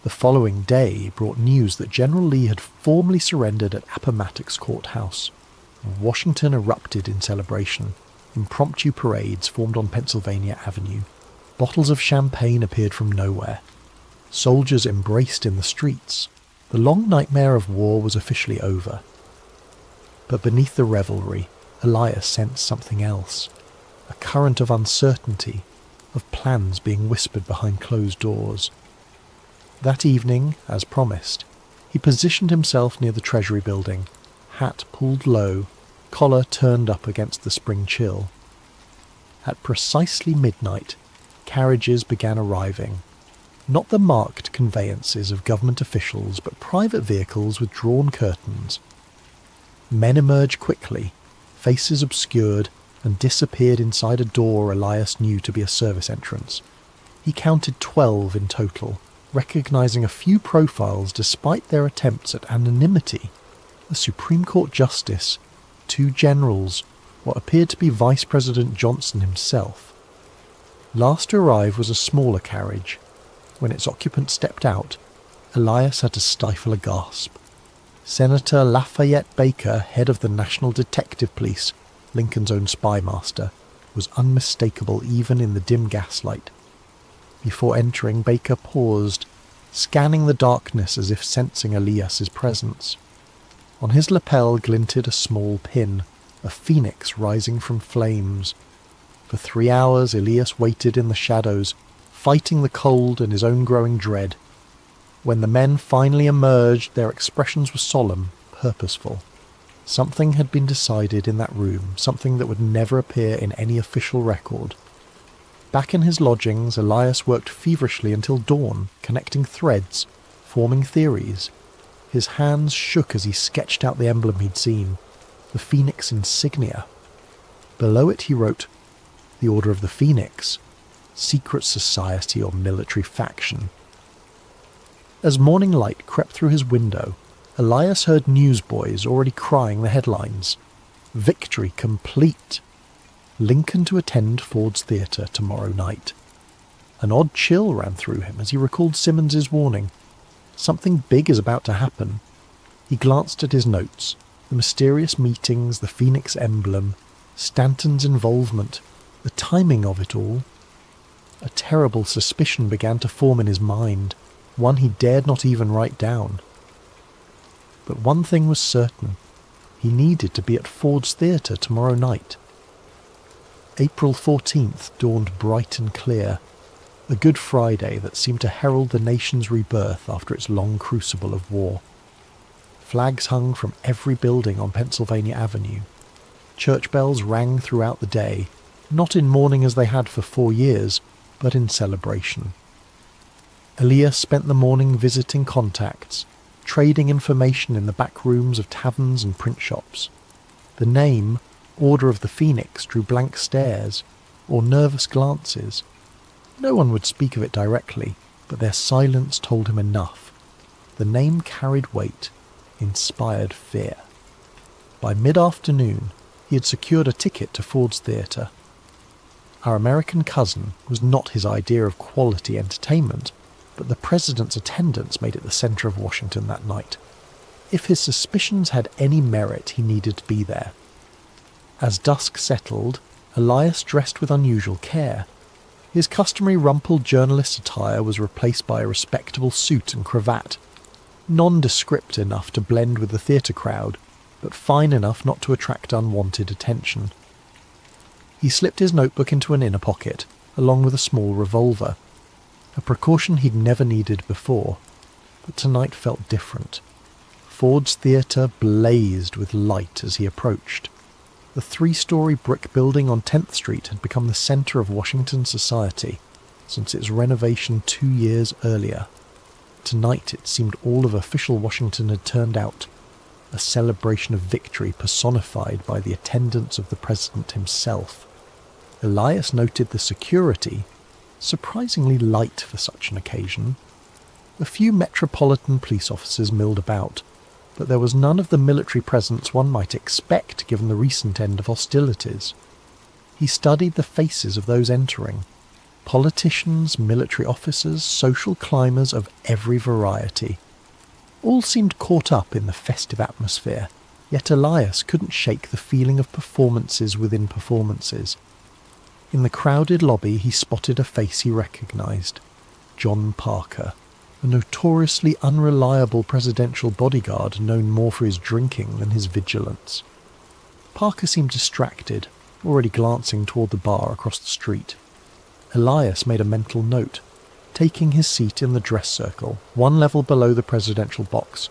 The following day brought news that General Lee had formally surrendered at Appomattox Courthouse. Washington erupted in celebration. Impromptu parades formed on Pennsylvania Avenue. Bottles of champagne appeared from nowhere. Soldiers embraced in the streets. The long nightmare of war was officially over. But beneath the revelry, Elias sensed something else. A current of uncertainty, of plans being whispered behind closed doors. That evening, as promised, he positioned himself near the Treasury building, hat pulled low, collar turned up against the spring chill. At precisely midnight, carriages began arriving. Not the marked conveyances of government officials, but private vehicles with drawn curtains. Men emerged quickly, faces obscured, and disappeared inside a door Elias knew to be a service entrance. He counted 12 in total, recognizing a few profiles despite their attempts at anonymity. A Supreme Court justice, 2 generals, what appeared to be Vice President Johnson himself. Last to arrive was a smaller carriage. When its occupant stepped out, Elias had to stifle a gasp. Senator Lafayette Baker, head of the National Detective Police, Lincoln's own spy master, was unmistakable even in the dim gaslight. Before entering, Baker paused, scanning the darkness as if sensing Elias's presence. On his lapel glinted a small pin, a phoenix rising from flames. For 3 hours Elias waited in the shadows, fighting the cold and his own growing dread. When the men finally emerged, their expressions were solemn, purposeful. Something had been decided in that room, something that would never appear in any official record. Back in his lodgings, Elias worked feverishly until dawn, connecting threads, forming theories. His hands shook as he sketched out the emblem he'd seen, the Phoenix insignia. Below it he wrote, "The Order of the Phoenix, secret society or military faction." As morning light crept through his window, Elias heard newsboys already crying the headlines. Victory complete. Lincoln to attend Ford's Theatre tomorrow night. An odd chill ran through him as he recalled Simmons's warning. Something big is about to happen. He glanced at his notes, the mysterious meetings, the Phoenix emblem, Stanton's involvement, the timing of it all. A terrible suspicion began to form in his mind, one he dared not even write down. But one thing was certain. He needed to be at Ford's Theatre tomorrow night. April 14th dawned bright and clear, a Good Friday that seemed to herald the nation's rebirth after its long crucible of war. Flags hung from every building on Pennsylvania Avenue. Church bells rang throughout the day, not in mourning as they had for 4 years, but in celebration. Elias spent the morning visiting contacts, trading information in the back rooms of taverns and print shops. The name, Order of the Phoenix, drew blank stares, or nervous glances. No one would speak of it directly, but their silence told him enough. The name carried weight, inspired fear. By mid-afternoon, he had secured a ticket to Ford's Theatre. Our American cousin was not his idea of quality entertainment, but the president's attendance made it the centre of Washington that night. If his suspicions had any merit, he needed to be there. As dusk settled, Elias dressed with unusual care. His customary rumpled journalist attire was replaced by a respectable suit and cravat, nondescript enough to blend with the theatre crowd, but fine enough not to attract unwanted attention. He slipped his notebook into an inner pocket, along with a small revolver, a precaution he'd never needed before, but tonight felt different. Ford's Theatre blazed with light as he approached. The 3-story brick building on 10th Street had become the centre of Washington society since its renovation 2 years earlier. Tonight it seemed all of official Washington had turned out, a celebration of victory personified by the attendance of the president himself. Elias noted the security, surprisingly light for such an occasion. A few metropolitan police officers milled about, but there was none of the military presence one might expect given the recent end of hostilities. He studied the faces of those entering. Politicians, military officers, social climbers of every variety. All seemed caught up in the festive atmosphere, yet Elias couldn't shake the feeling of performances within performances. In the crowded lobby he spotted a face he recognised. John Parker, a notoriously unreliable presidential bodyguard known more for his drinking than his vigilance. Parker seemed distracted, already glancing toward the bar across the street. Elias made a mental note, taking his seat in the dress circle, one level below the presidential box.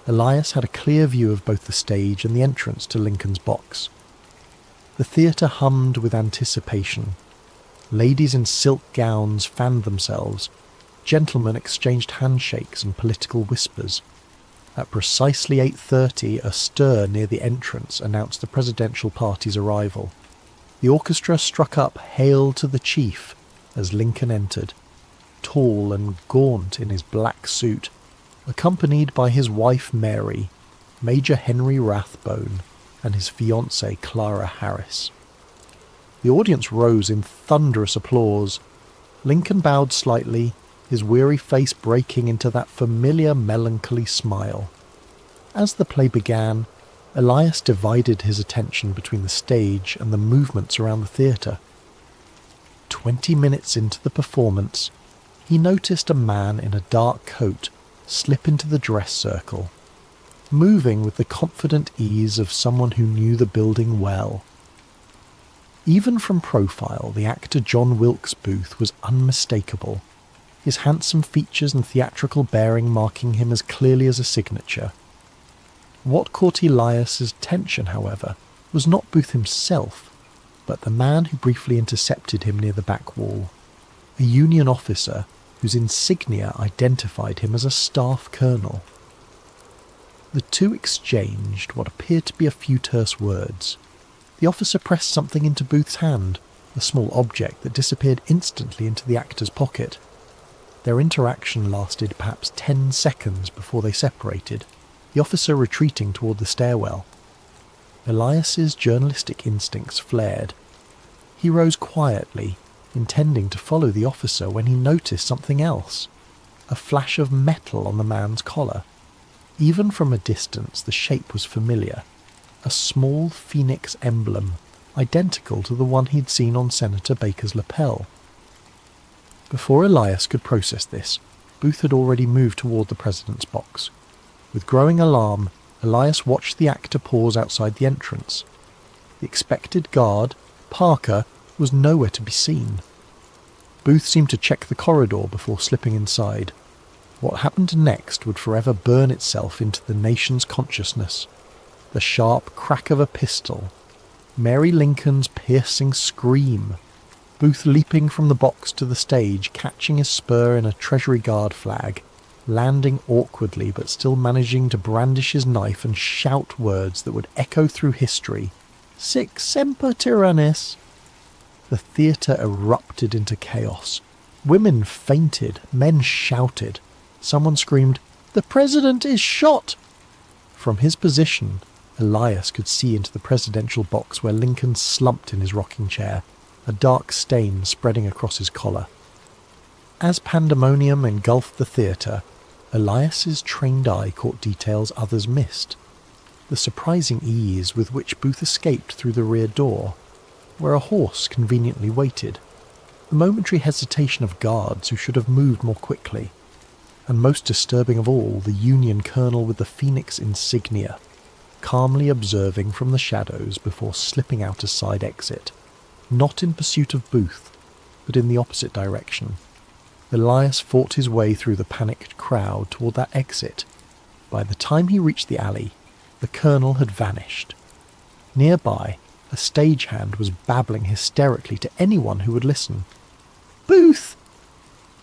Elias had a clear view of both the stage and the entrance to Lincoln's box. The theatre hummed with anticipation. Ladies in silk gowns fanned themselves. Gentlemen exchanged handshakes and political whispers. At precisely 8:30, a stir near the entrance announced the presidential party's arrival. The orchestra struck up "Hail to the Chief" as Lincoln entered, tall and gaunt in his black suit, accompanied by his wife Mary, Major Henry Rathbone, and his fiancée Clara Harris. The audience rose in thunderous applause. Lincoln bowed slightly, his weary face breaking into that familiar melancholy smile. As the play began, Elias divided his attention between the stage and the movements around the theatre. 20 minutes into the performance, he noticed a man in a dark coat slip into the dress circle, moving with the confident ease of someone who knew the building well. Even from profile, the actor John Wilkes Booth was unmistakable, his handsome features and theatrical bearing marking him as clearly as a signature. What caught Elias's attention, however, was not Booth himself, but the man who briefly intercepted him near the back wall, a Union officer whose insignia identified him as a staff colonel. The two exchanged what appeared to be a few terse words. The officer pressed something into Booth's hand, a small object that disappeared instantly into the actor's pocket. Their interaction lasted perhaps 10 seconds before they separated, the officer retreating toward the stairwell. Elias's journalistic instincts flared. He rose quietly, intending to follow the officer when he noticed something else, a flash of metal on the man's collar. Even from a distance the shape was familiar, a small phoenix emblem, identical to the one he'd seen on Senator Baker's lapel. Before Elias could process this, Booth had already moved toward the president's box. With growing alarm, Elias watched the actor pause outside the entrance. The expected guard, Parker, was nowhere to be seen. Booth seemed to check the corridor before slipping inside. What happened next would forever burn itself into the nation's consciousness. The sharp crack of a pistol, Mary Lincoln's piercing scream, Booth leaping from the box to the stage, catching his spur in a Treasury Guard flag, landing awkwardly but still managing to brandish his knife and shout words that would echo through history. Sic semper tyrannis. The theatre erupted into chaos. Women fainted, men shouted. Someone screamed, "The president is shot!" From his position, Elias could see into the presidential box where Lincoln slumped in his rocking chair, a dark stain spreading across his collar. As pandemonium engulfed the theatre, Elias's trained eye caught details others missed. The surprising ease with which Booth escaped through the rear door, where a horse conveniently waited, the momentary hesitation of guards who should have moved more quickly, and most disturbing of all, the Union colonel with the Phoenix insignia, calmly observing from the shadows before slipping out a side exit, not in pursuit of Booth, but in the opposite direction. Elias fought his way through the panicked crowd toward that exit. By the time he reached the alley, the colonel had vanished. Nearby, a stagehand was babbling hysterically to anyone who would listen. "Booth!"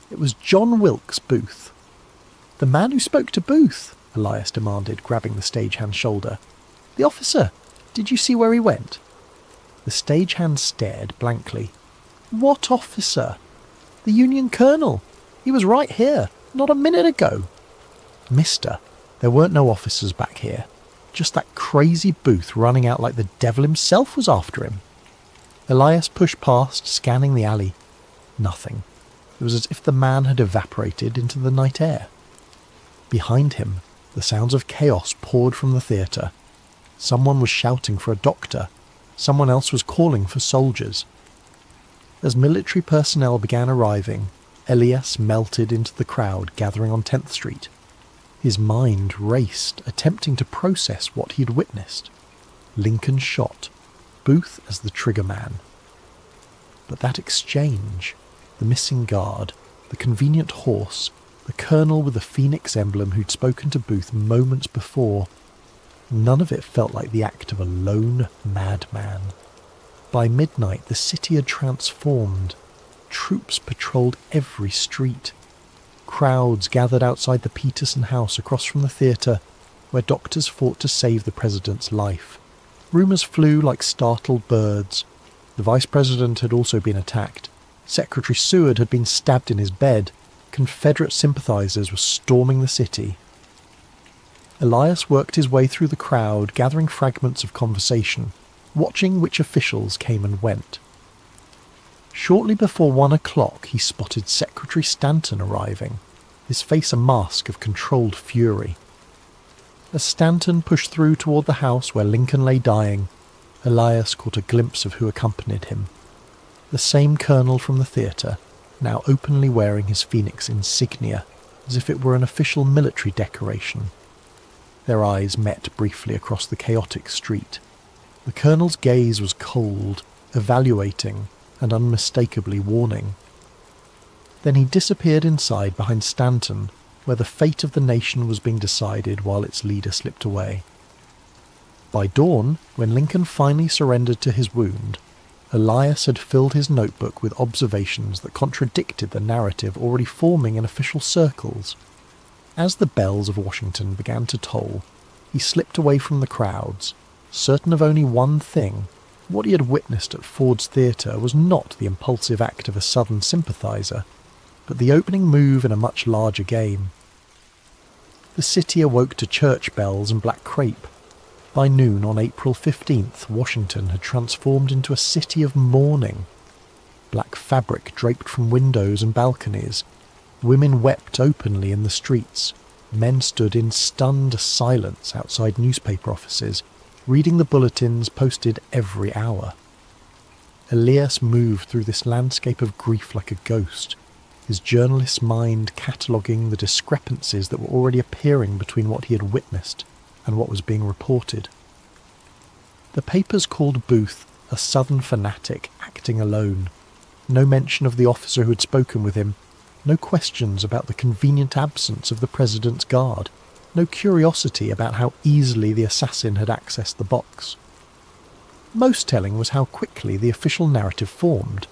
It was John Wilkes Booth. "The man who spoke to Booth," Elias demanded, grabbing the stagehand's shoulder. "The officer. Did you see where he went?" The stagehand stared blankly. "What officer?" "The Union colonel. He was right here, not a minute ago." "Mister, there weren't no officers back here. Just that crazy Booth running out like the devil himself was after him." Elias pushed past, scanning the alley. Nothing. It was as if the man had evaporated into the night air. Behind him, the sounds of chaos poured from the theatre. Someone was shouting for a doctor. Someone else was calling for soldiers. As military personnel began arriving, Elias melted into the crowd gathering on 10th Street. His mind raced, attempting to process what he had witnessed. Lincoln shot, Booth as the trigger man. But that exchange, the missing guard, the convenient horse, the colonel with the phoenix emblem who'd spoken to Booth moments before, none of it felt like the act of a lone madman. By midnight, the city had transformed. Troops patrolled every street. Crowds gathered outside the Peterson house across from the theatre, where doctors fought to save the president's life. Rumours flew like startled birds. The vice president had also been attacked. Secretary Seward had been stabbed in his bed. Confederate sympathisers were storming the city. Elias worked his way through the crowd, gathering fragments of conversation, watching which officials came and went. Shortly before 1 o'clock, he spotted Secretary Stanton arriving, his face a mask of controlled fury. As Stanton pushed through toward the house where Lincoln lay dying, Elias caught a glimpse of who accompanied him. The same colonel from the theatre, now openly wearing his Phoenix insignia, as if it were an official military decoration. Their eyes met briefly across the chaotic street. The colonel's gaze was cold, evaluating, and unmistakably warning. Then he disappeared inside behind Stanton, where the fate of the nation was being decided while its leader slipped away. By dawn, when Lincoln finally surrendered to his wound, Elias had filled his notebook with observations that contradicted the narrative already forming in official circles. As the bells of Washington began to toll, he slipped away from the crowds, certain of only one thing. What he had witnessed at Ford's Theatre was not the impulsive act of a Southern sympathiser, but the opening move in a much larger game. The city awoke to church bells and black crape. By noon on April 15th, Washington had transformed into a city of mourning. Black fabric draped from windows and balconies. Women wept openly in the streets. Men stood in stunned silence outside newspaper offices, reading the bulletins posted every hour. Elias moved through this landscape of grief like a ghost, his journalist's mind cataloguing the discrepancies that were already appearing between what he had witnessed and what was being reported. The papers called Booth a Southern fanatic acting alone. No mention of the officer who had spoken with him, no questions about the convenient absence of the president's guard, no curiosity about how easily the assassin had accessed the box. Most telling was how quickly the official narrative formed.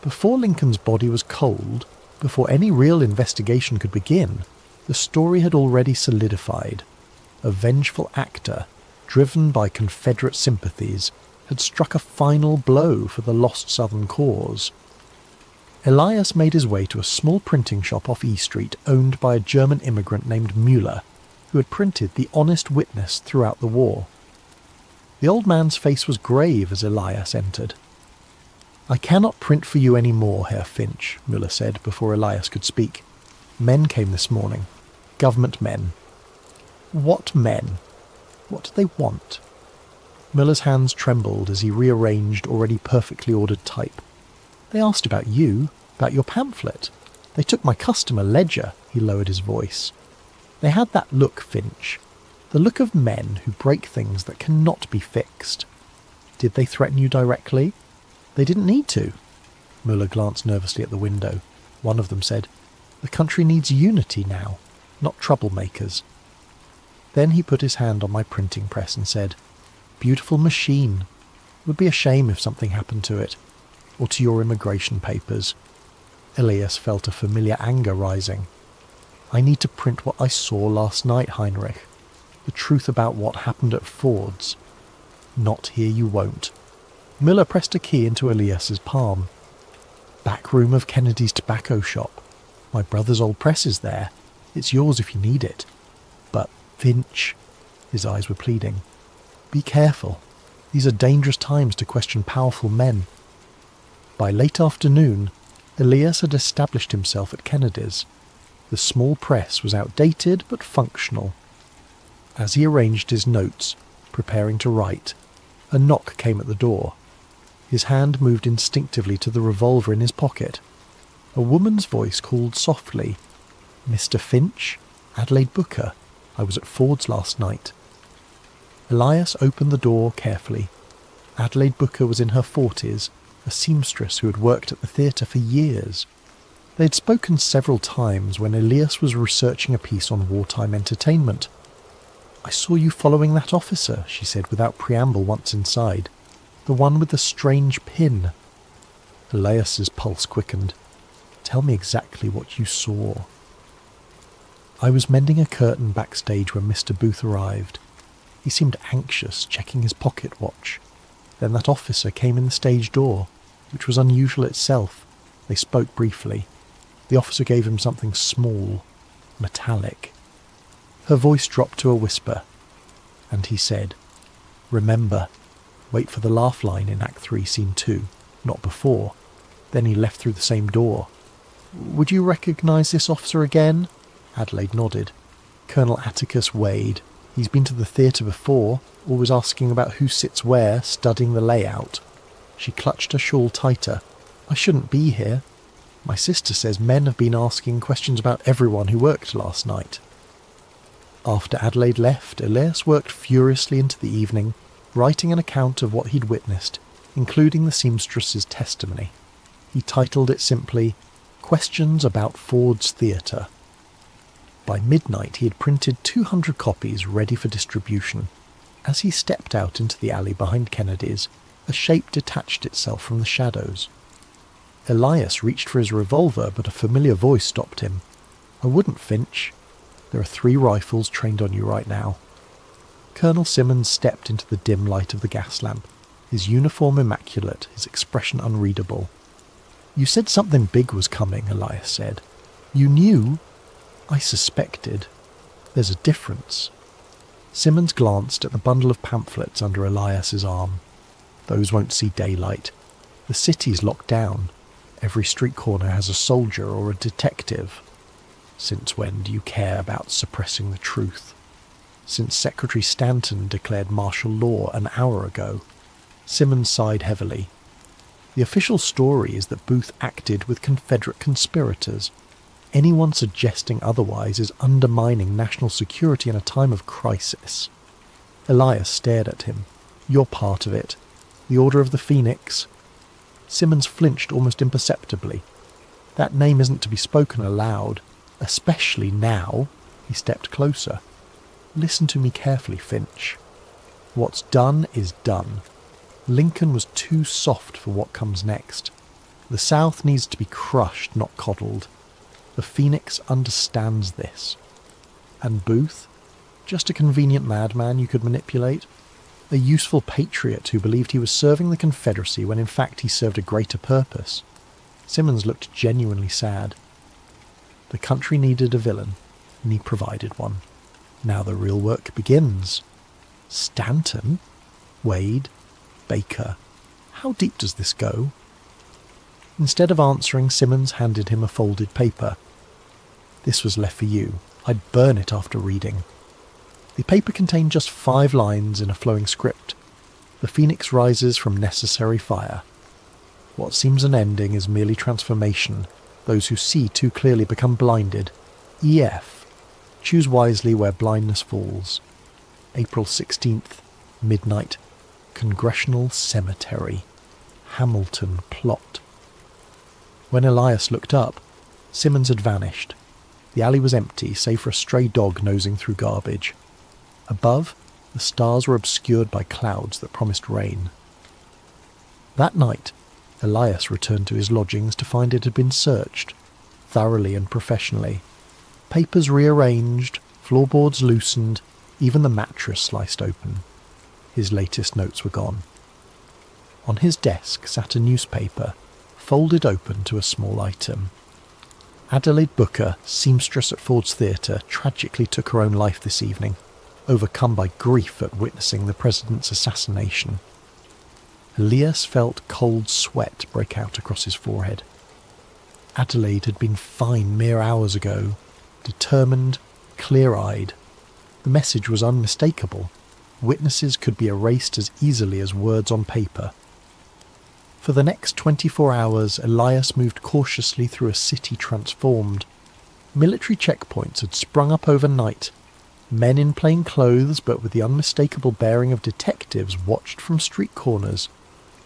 Before Lincoln's body was cold, before any real investigation could begin, the story had already solidified. A vengeful actor, driven by Confederate sympathies, had struck a final blow for the lost Southern cause. Elias made his way to a small printing shop off E Street owned by a German immigrant named Mueller, who had printed The Honest Witness throughout the war. The old man's face was grave as Elias entered. "I cannot print for you any more, Herr Finch," Mueller said before Elias could speak. "Men came this morning. Government men." "What men? What do they want?" Mueller's hands trembled as he rearranged already perfectly ordered type. "They asked about you, about your pamphlet. They took my customer ledger," he lowered his voice. "They had that look, Finch, the look of men who break things that cannot be fixed. Did they threaten you directly?" "They didn't need to." Mueller glanced nervously at the window. One of them said, "The country needs unity now, not troublemakers." Then he put his hand on my printing press and said, "Beautiful machine. It would be a shame if something happened to it, or to your immigration papers." Elias felt a familiar anger rising. "I need to print what I saw last night, Heinrich. The truth about what happened at Ford's." "Not here you won't." Mueller pressed a key into Elias's palm. "Back room of Kennedy's tobacco shop. My brother's old press is there. It's yours if you need it. But, Finch," his eyes were pleading, "be careful. These are dangerous times to question powerful men." By late afternoon, Elias had established himself at Kennedy's. The small press was outdated but functional. As he arranged his notes, preparing to write, a knock came at the door. His hand moved instinctively to the revolver in his pocket. A woman's voice called softly, "Mr. Finch? Adelaide Booker. I was at Ford's last night." Elias opened the door carefully. Adelaide Booker was in her 40s, a seamstress who had worked at the theatre for years. They had spoken several times when Elias was researching a piece on wartime entertainment. "I saw you following that officer," she said without preamble once inside. "The one with the strange pin." Elias's pulse quickened. "Tell me exactly what you saw." "I was mending a curtain backstage when Mr. Booth arrived. He seemed anxious, checking his pocket watch. Then that officer came in the stage door, which was unusual itself. They spoke briefly. The officer gave him something small, metallic." Her voice dropped to a whisper, and he said, "Remember, wait for the laugh line in Act 3, Scene 2, not before." Then he left through the same door. "Would you recognise this officer again?" Adelaide nodded. "Colonel Atticus Wade. He's been to the theatre before, always asking about who sits where, studying the layout." She clutched her shawl tighter. "I shouldn't be here. My sister says men have been asking questions about everyone who worked last night." After Adelaide left, Elias worked furiously into the evening, writing an account of what he'd witnessed, including the seamstress's testimony. He titled it simply, "Questions about Ford's Theatre." By midnight he had printed 200 copies ready for distribution. As he stepped out into the alley behind Kennedy's, a shape detached itself from the shadows. Elias reached for his revolver, but a familiar voice stopped him. "I wouldn't, Finch. There are 3 rifles trained on you right now." Colonel Simmons stepped into the dim light of the gas lamp, his uniform immaculate, his expression unreadable. "You said something big was coming," Elias said. "You knew?" "I suspected. There's a difference." Simmons glanced at the bundle of pamphlets under Elias's arm. "Those won't see daylight. The city's locked down. Every street corner has a soldier or a detective. Since when do you care about suppressing the truth? Since Secretary Stanton declared martial law an hour ago." Simmons sighed heavily. "The official story is that Booth acted with Confederate conspirators. Anyone suggesting otherwise is undermining national security in a time of crisis." Elias stared at him. "You're part of it. The Order of the Phoenix." Simmons flinched almost imperceptibly. "That name isn't to be spoken aloud, especially now." He stepped closer. "Listen to me carefully, Finch. What's done is done. Lincoln was too soft for what comes next. The South needs to be crushed, not coddled. The Phoenix understands this. And Booth? Just a convenient madman you could manipulate? A useful patriot who believed he was serving the Confederacy when in fact he served a greater purpose." Simmons looked genuinely sad. The country needed a villain, and he provided one. Now the real work begins. Stanton? Wade? Baker? How deep does this go? Instead of answering, Simmons handed him a folded paper. "This was left for you. I'd burn it after reading." The paper contained just 5 lines in a flowing script. "The Phoenix rises from necessary fire. What seems an ending is merely transformation. Those who see too clearly become blinded. E.F. Choose wisely where blindness falls. April 16th, midnight. Congressional Cemetery. Hamilton plot." When Elias looked up, Simmons had vanished. The alley was empty, save for a stray dog nosing through garbage. Above, the stars were obscured by clouds that promised rain. That night, Elias returned to his lodgings to find it had been searched, thoroughly and professionally. Papers rearranged, floorboards loosened, even the mattress sliced open. His latest notes were gone. On his desk sat a newspaper, folded open to a small item. Adelaide Booker, seamstress at Ford's Theatre, tragically took her own life this evening, overcome by grief at witnessing the president's assassination. Elias felt cold sweat break out across his forehead. Adelaide had been fine mere hours ago, determined, clear-eyed. The message was unmistakable. Witnesses could be erased as easily as words on paper. For the next 24 hours, Elias moved cautiously through a city transformed. Military checkpoints had sprung up overnight. Men in plain clothes, but with the unmistakable bearing of detectives, watched from street corners.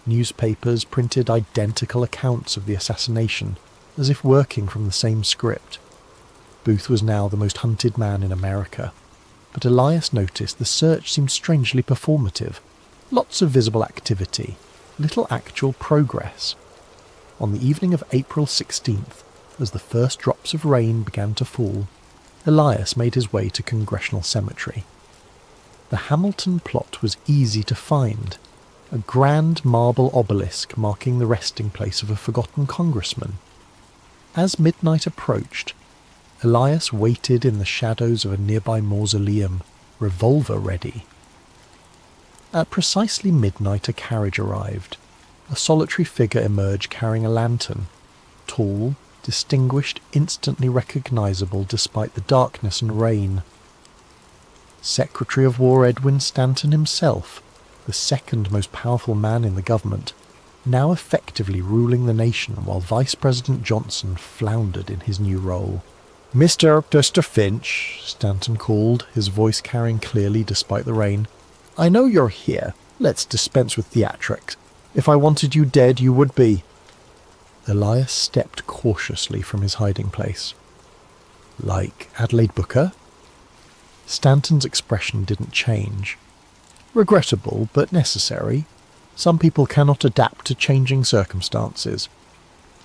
Newspapers printed identical accounts of the assassination, as if working from the same script. Booth was now the most hunted man in America. But Elias noticed the search seemed strangely performative. Lots of visible activity, little actual progress. On the evening of April 16th, as the first drops of rain began to fall, Elias made his way to Congressional Cemetery. The Hamilton plot was easy to find, a grand marble obelisk marking the resting place of a forgotten congressman. As midnight approached, Elias waited in the shadows of a nearby mausoleum, revolver ready. At precisely midnight a carriage arrived. A solitary figure emerged carrying a lantern, tall, distinguished, instantly recognizable despite the darkness and rain. Secretary of War Edwin Stanton himself, the second most powerful man in the government, now effectively ruling the nation while Vice President Johnson floundered in his new role. Mr. Finch, Stanton called, his voice carrying clearly despite the rain. I know you're here. Let's dispense with theatrics. If I wanted you dead, you would be. Elias stepped cautiously from his hiding place. Like Adelaide Booker? Stanton's expression didn't change. Regrettable, but necessary. Some people cannot adapt to changing circumstances.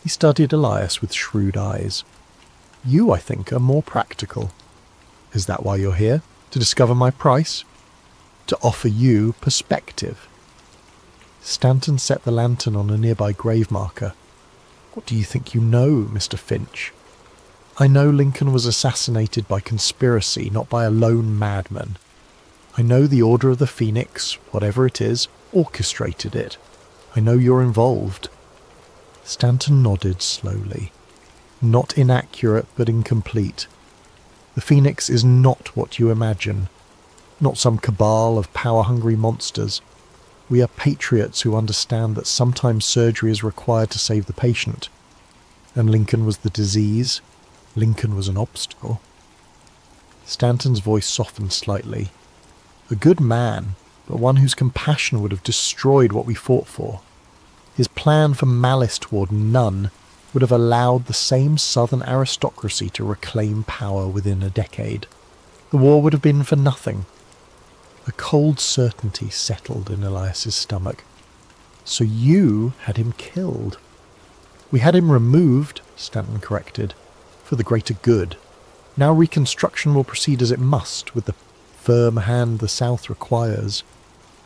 He studied Elias with shrewd eyes. You, I think, are more practical. Is that why you're here? To discover my price? To offer you perspective? Stanton set the lantern on a nearby grave marker. What do you think you know, Mr. Finch? I know Lincoln was assassinated by conspiracy, not by a lone madman. I know the Order of the Phoenix, whatever it is, orchestrated it. I know you're involved. Stanton nodded slowly. Not inaccurate, but incomplete. The Phoenix is not what you imagine. Not some cabal of power-hungry monsters. We are patriots who understand that sometimes surgery is required to save the patient. And Lincoln was the disease. Lincoln was an obstacle. Stanton's voice softened slightly. A good man, but one whose compassion would have destroyed what we fought for. His plan for malice toward none would have allowed the same southern aristocracy to reclaim power within a decade. The war would have been for nothing. A cold certainty settled in Elias's stomach. So you had him killed. We had him removed, Stanton corrected, for the greater good. Now reconstruction will proceed as it must, with the firm hand the South requires.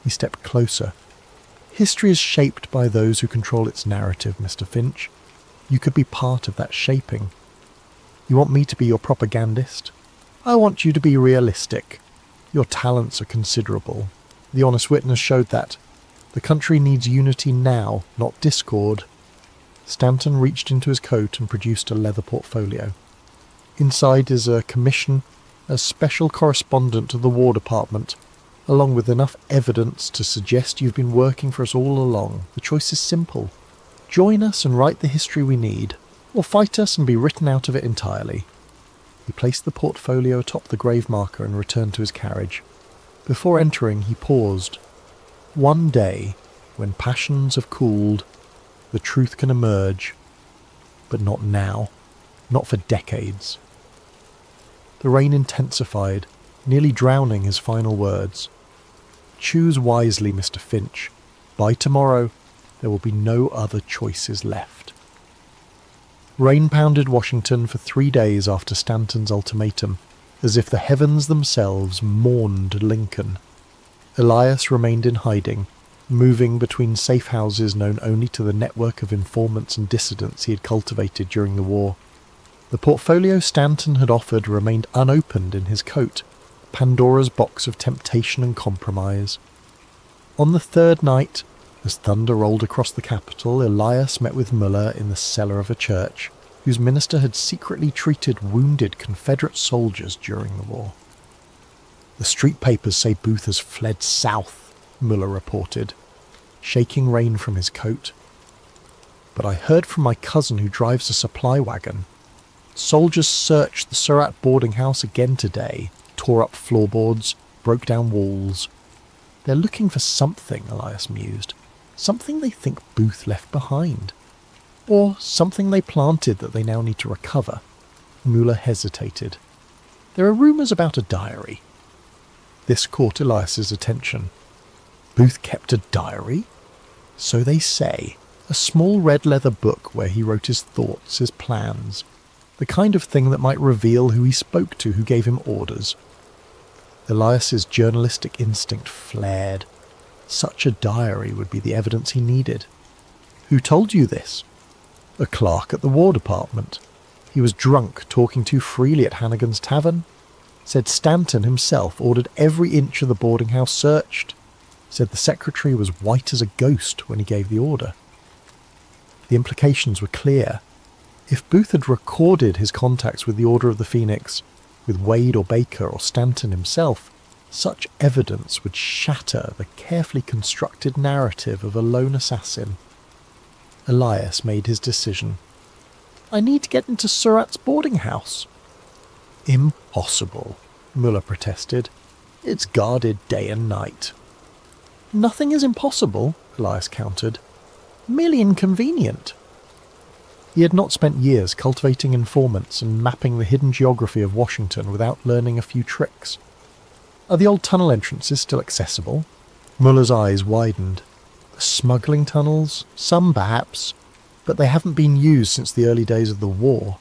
He stepped closer. History is shaped by those who control its narrative, Mr. Finch. You could be part of that shaping. You want me to be your propagandist? I want you to be realistic. Your talents are considerable. The honest witness showed that. The country needs unity now, not discord. Stanton reached into his coat and produced a leather portfolio. Inside is a commission as special correspondent to the War Department, along with enough evidence to suggest you've been working for us all along. The choice is simple. Join us and write the history we need, or fight us and be written out of it entirely. He placed the portfolio atop the grave marker and returned to his carriage. Before entering, he paused. One day, when passions have cooled, the truth can emerge, but not now, not for decades. The rain intensified, nearly drowning his final words. Choose wisely, Mr. Finch. By tomorrow, there will be no other choices left. Rain pounded Washington for 3 days after Stanton's ultimatum, as if the heavens themselves mourned Lincoln. Elias remained in hiding, moving between safe houses known only to the network of informants and dissidents he had cultivated during the war. The portfolio Stanton had offered remained unopened in his coat, Pandora's box of temptation and compromise. On the third night, as thunder rolled across the capital, Elias met with Muller in the cellar of a church. whose minister had secretly treated wounded Confederate soldiers during the war. The street papers say Booth has fled south, Muller reported, shaking rain from his coat. But I heard from my cousin who drives a supply wagon. Soldiers searched the Surratt boarding house again today, tore up floorboards, broke down walls. They're looking for something, Elias mused. Something they think Booth left behind. Or something they planted that they now need to recover. Muller hesitated. There are rumours about a diary. This caught Elias's attention. Booth kept a diary? So they say. A small red leather book where he wrote his thoughts, his plans. The kind of thing that might reveal who he spoke to, who gave him orders. Elias's journalistic instinct flared. Such a diary would be the evidence he needed. Who told you this? A clerk at the War Department. He was drunk, talking too freely at Hannigan's Tavern. Said Stanton himself ordered every inch of the boarding house searched. Said the secretary was white as a ghost when he gave the order. The implications were clear. If Booth had recorded his contacts with the Order of the Phoenix, with Wade or Baker or Stanton himself, such evidence would shatter the carefully constructed narrative of a lone assassin. Elias made his decision. I need to get into Surratt's boarding house. Impossible, Muller protested. It's guarded day and night. Nothing is impossible, Elias countered. Merely inconvenient. He had not spent years cultivating informants and mapping the hidden geography of Washington without learning a few tricks. Are the old tunnel entrances still accessible? Muller's eyes widened. The smuggling tunnels? Some perhaps, but they haven't been used since the early days of the war.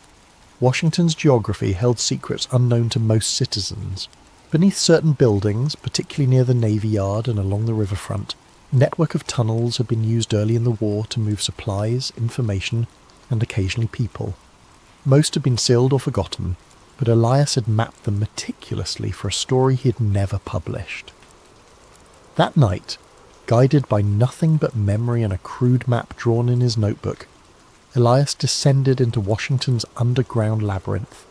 Washington's geography held secrets unknown to most citizens. Beneath certain buildings, particularly near the Navy Yard and along the riverfront, a network of tunnels had been used early in the war to move supplies, information, and occasionally people. Most had been sealed or forgotten, but Elias had mapped them meticulously for a story he had never published. That night, guided by nothing but memory and a crude map drawn in his notebook, Elias descended into Washington's underground labyrinth.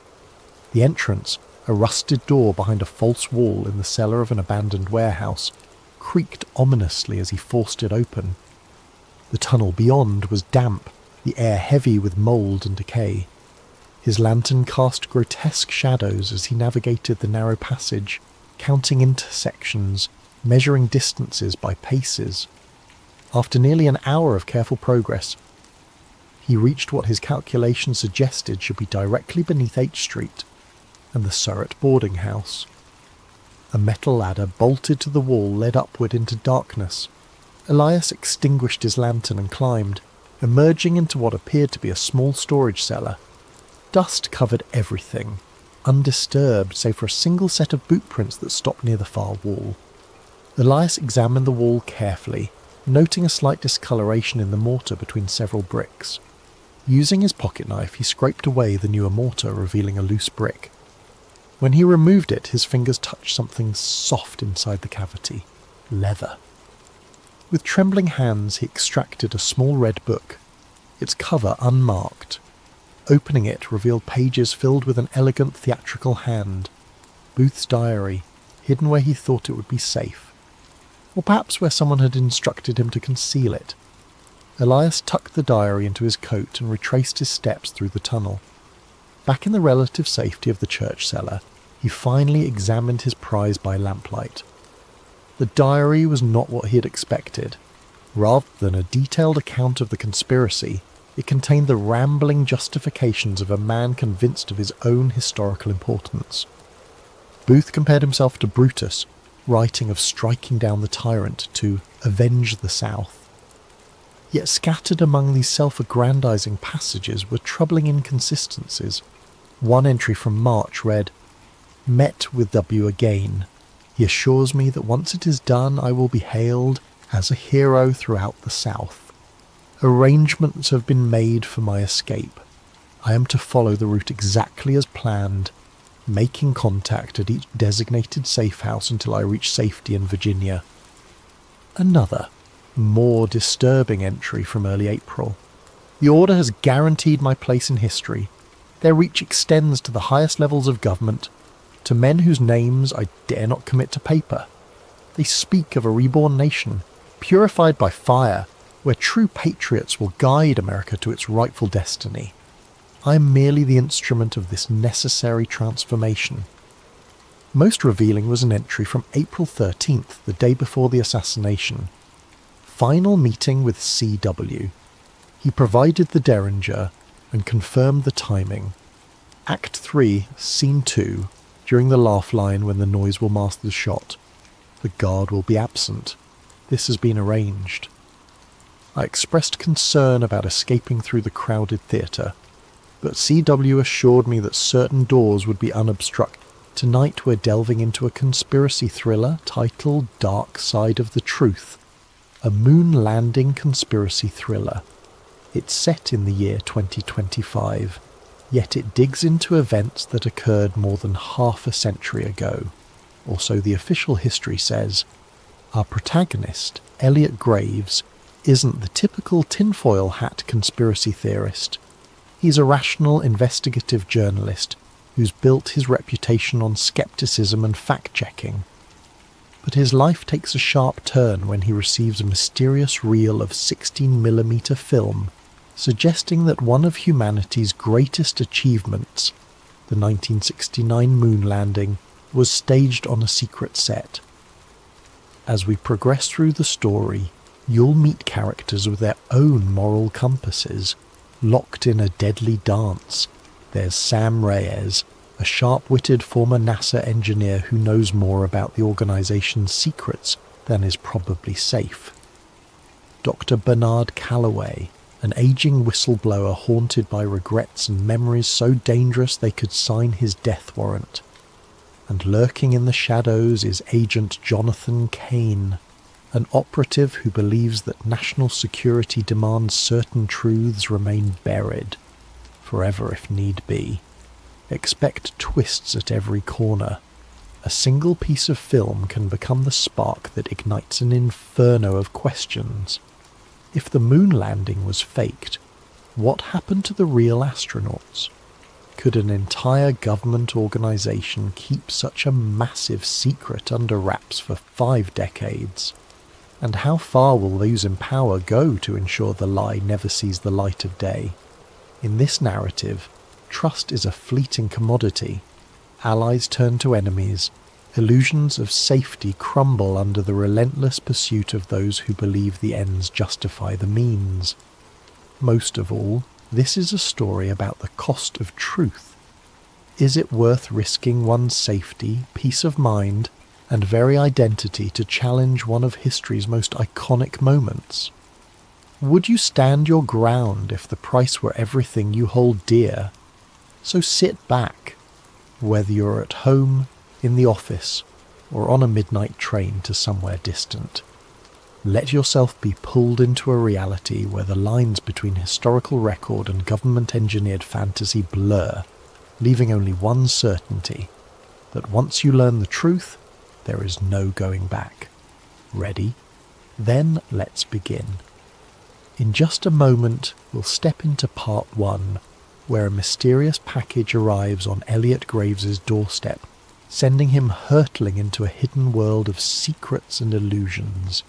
The entrance, a rusted door behind a false wall in the cellar of an abandoned warehouse, creaked ominously as he forced it open. The tunnel beyond was damp, the air heavy with mould and decay. His lantern cast grotesque shadows as he navigated the narrow passage, counting intersections, measuring distances by paces. After nearly an hour of careful progress, he reached what his calculations suggested should be directly beneath H Street and the Surratt boarding house. A metal ladder bolted to the wall led upward into darkness. Elias extinguished his lantern and climbed, emerging into what appeared to be a small storage cellar. Dust covered everything, undisturbed save for a single set of boot prints that stopped near the far wall. Elias examined the wall carefully, noting a slight discoloration in the mortar between several bricks. Using his pocket knife, he scraped away the newer mortar, revealing a loose brick. When he removed it, his fingers touched something soft inside the cavity. Leather. With trembling hands, he extracted a small red book, its cover unmarked. Opening it revealed pages filled with an elegant theatrical hand. Booth's diary, hidden where he thought it would be safe. Or perhaps where someone had instructed him to conceal it. Elias tucked the diary into his coat and retraced his steps through the tunnel. Back in the relative safety of the church cellar, he finally examined his prize by lamplight. The diary was not what he had expected. Rather than a detailed account of the conspiracy, it contained the rambling justifications of a man convinced of his own historical importance. Booth compared himself to Brutus, writing of striking down the tyrant to avenge the South. Yet scattered among these self-aggrandizing passages were troubling inconsistencies. One entry from March read, "Met with W again. He assures me that once it is done I will be hailed as a hero throughout the South. Arrangements have been made for my escape. I am to follow the route exactly as planned, making contact at each designated safe house until I reach safety in Virginia." Another, more disturbing entry from early April. The order has guaranteed my place in history. Their reach extends to the highest levels of government, to men whose names I dare not commit to paper. They speak of a reborn nation, purified by fire, where true patriots will guide America to its rightful destiny. I am merely the instrument of this necessary transformation. Most revealing was an entry from April 13th, the day before the assassination. Final meeting with CW. He provided the derringer and confirmed the timing. Act 3, Scene 2, during the laugh line when the noise will mask the shot. The guard will be absent. This has been arranged. I expressed concern about escaping through the crowded theatre, but CW assured me that certain doors would be unobstructed. Tonight we're delving into a conspiracy thriller titled Dark Side of the Truth, a moon landing conspiracy thriller. It's set in the year 2025, yet it digs into events that occurred more than half a century ago, or so the official history says. Our protagonist, Elliot Graves, isn't the typical tinfoil hat conspiracy theorist. He's a rational investigative journalist who's built his reputation on skepticism and fact-checking. But his life takes a sharp turn when he receives a mysterious reel of 16mm film, suggesting that one of humanity's greatest achievements, the 1969 moon landing, was staged on a secret set. As we progress through the story, you'll meet characters with their own moral compasses, locked in a deadly dance. There's Sam Reyes, a sharp-witted former NASA engineer who knows more about the organization's secrets than is probably safe. Dr. Bernard Calloway, an aging whistleblower haunted by regrets and memories so dangerous they could sign his death warrant. And lurking in the shadows is Agent Jonathan Kane, an operative who believes that national security demands certain truths remain buried, forever if need be. Expect twists at every corner. A single piece of film can become the spark that ignites an inferno of questions. If the moon landing was faked, what happened to the real astronauts? Could an entire government organization keep such a massive secret under wraps for 5 decades? And how far will those in power go to ensure the lie never sees the light of day? In this narrative, trust is a fleeting commodity. Allies turn to enemies. Illusions of safety crumble under the relentless pursuit of those who believe the ends justify the means. Most of all, this is a story about the cost of truth. Is it worth risking one's safety, peace of mind, and very identity to challenge one of history's most iconic moments? Would you stand your ground if the price were everything you hold dear? So sit back, whether you're at home, in the office, or on a midnight train to somewhere distant. Let yourself be pulled into a reality where the lines between historical record and government-engineered fantasy blur, leaving only one certainty, that once you learn the truth, there is no going back. Ready? Then let's begin. In just a moment, we'll step into part 1, where a mysterious package arrives on Elliot Graves's doorstep, sending him hurtling into a hidden world of secrets and illusions.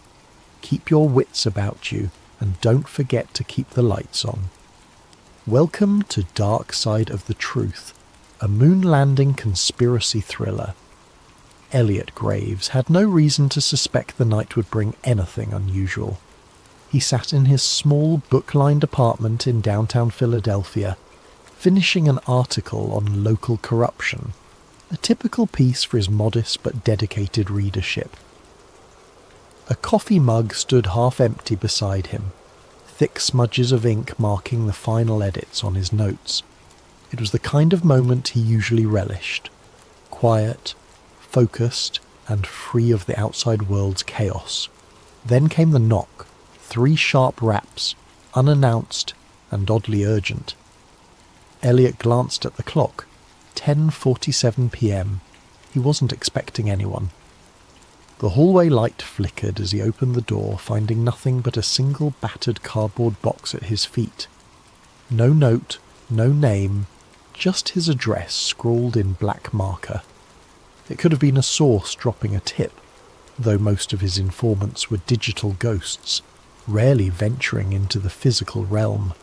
Keep your wits about you, and don't forget to keep the lights on. Welcome to Dark Side of the Truth, a moon landing conspiracy thriller. Elliot Graves had no reason to suspect the night would bring anything unusual. He sat in his small book-lined apartment in downtown Philadelphia, finishing an article on local corruption, a typical piece for his modest but dedicated readership. A coffee mug stood half empty beside him, thick smudges of ink marking the final edits on his notes. It was the kind of moment he usually relished, quiet, focused, and free of the outside world's chaos. Then came the knock, 3 sharp raps, unannounced and oddly urgent. Elliot glanced at the clock. 10:47 p.m. He wasn't expecting anyone. The hallway light flickered as he opened the door, finding nothing but a single battered cardboard box at his feet. No note, no name, just his address scrawled in black marker. It could have been a source dropping a tip, though most of his informants were digital ghosts, rarely venturing into the physical realm.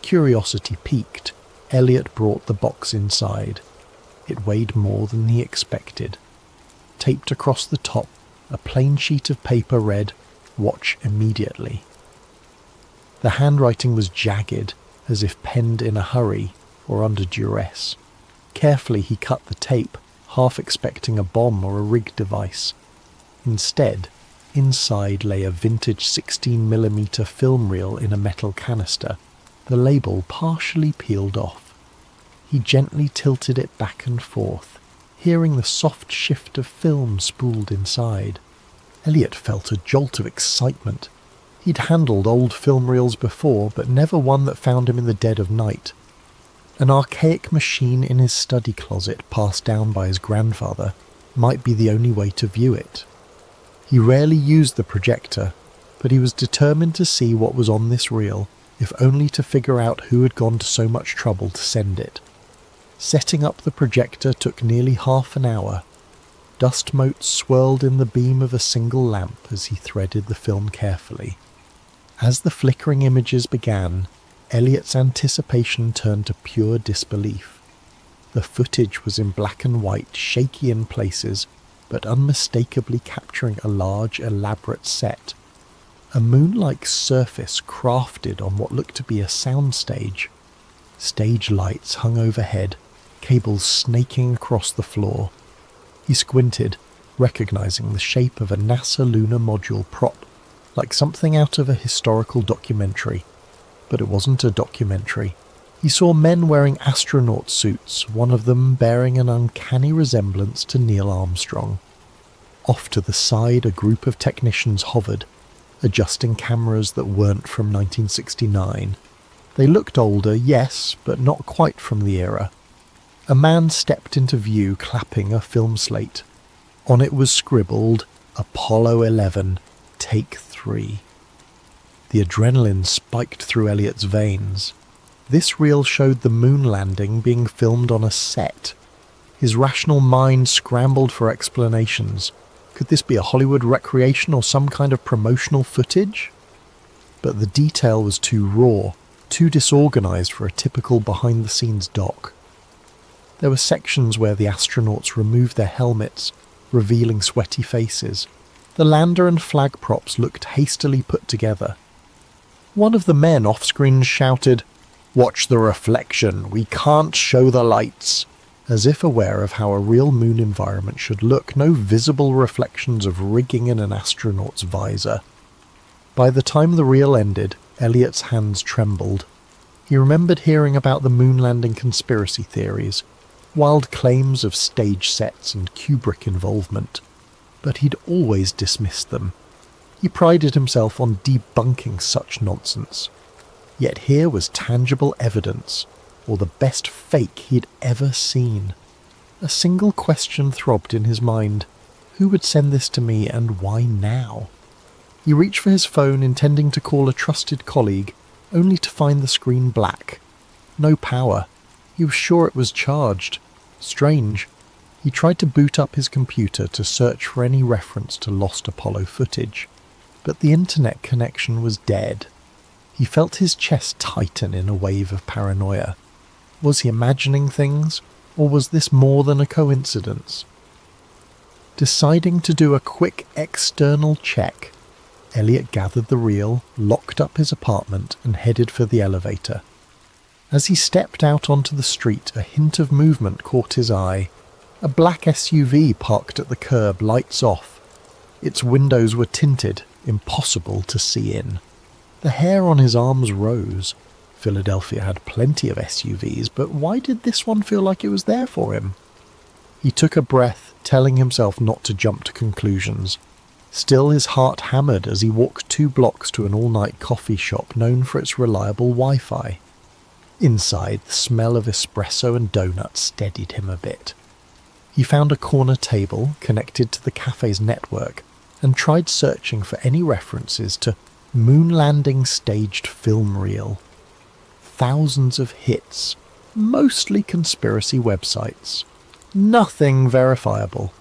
Curiosity piqued, Elliot brought the box inside. It weighed more than he expected. Taped across the top, a plain sheet of paper read, "Watch immediately." The handwriting was jagged, as if penned in a hurry or under duress. Carefully he cut the tape, half expecting a bomb or a rig device. Instead, inside lay a vintage 16mm film reel in a metal canister, the label partially peeled off. He gently tilted it back and forth, hearing the soft shift of film spooled inside. Elliot felt a jolt of excitement. He'd handled old film reels before, but never one that found him in the dead of night. An archaic machine in his study closet, passed down by his grandfather, might be the only way to view it. He rarely used the projector, but he was determined to see what was on this reel, if only to figure out who had gone to so much trouble to send it. Setting up the projector took nearly half an hour. Dust motes swirled in the beam of a single lamp as he threaded the film carefully. As the flickering images began, Elliot's anticipation turned to pure disbelief. The footage was in black and white, shaky in places, but unmistakably capturing a large, elaborate set. A moon-like surface crafted on what looked to be a soundstage. Stage lights hung overhead, cables snaking across the floor. He squinted, recognizing the shape of a NASA lunar module prop, like something out of a historical documentary. But it wasn't a documentary. He saw men wearing astronaut suits, one of them bearing an uncanny resemblance to Neil Armstrong. Off to the side, a group of technicians hovered, adjusting cameras that weren't from 1969. They looked older, yes, but not quite from the era. A man stepped into view, clapping a film slate. On it was scribbled, "Apollo 11, Take 3. The adrenaline spiked through Elliot's veins. This reel showed the moon landing being filmed on a set. His rational mind scrambled for explanations. Could this be a Hollywood recreation or some kind of promotional footage? But the detail was too raw, too disorganized for a typical behind-the-scenes doc. There were sections where the astronauts removed their helmets, revealing sweaty faces. The lander and flag props looked hastily put together. One of the men off-screen shouted, "Watch the reflection, we can't show the lights," as if aware of how a real moon environment should look, no visible reflections of rigging in an astronaut's visor. By the time the reel ended, Elliot's hands trembled. He remembered hearing about the moon landing conspiracy theories, wild claims of stage sets and Kubrick involvement, but he'd always dismissed them. He prided himself on debunking such nonsense. Yet here was tangible evidence, or the best fake he'd ever seen. A single question throbbed in his mind. Who would send this to me, and why now? He reached for his phone, intending to call a trusted colleague, only to find the screen black. No power. He was sure it was charged. Strange. He tried to boot up his computer to search for any reference to lost Apollo footage, but the internet connection was dead. He felt his chest tighten in a wave of paranoia. Was he imagining things, or was this more than a coincidence? Deciding to do a quick external check, Elliot gathered the reel, locked up his apartment, and headed for the elevator. As he stepped out onto the street, a hint of movement caught his eye. A black SUV parked at the curb, lights off. Its windows were tinted, impossible to see in. The hair on his arms rose. Philadelphia had plenty of SUVs, but why did this one feel like it was there for him? He took a breath, telling himself not to jump to conclusions. Still, his heart hammered as he walked 2 blocks to an all-night coffee shop known for its reliable Wi-Fi. Inside, the smell of espresso and donuts steadied him a bit. He found a corner table connected to the cafe's network and tried searching for any references to moon landing staged film reel. thousands of hits, mostly conspiracy websites. Nothing verifiable.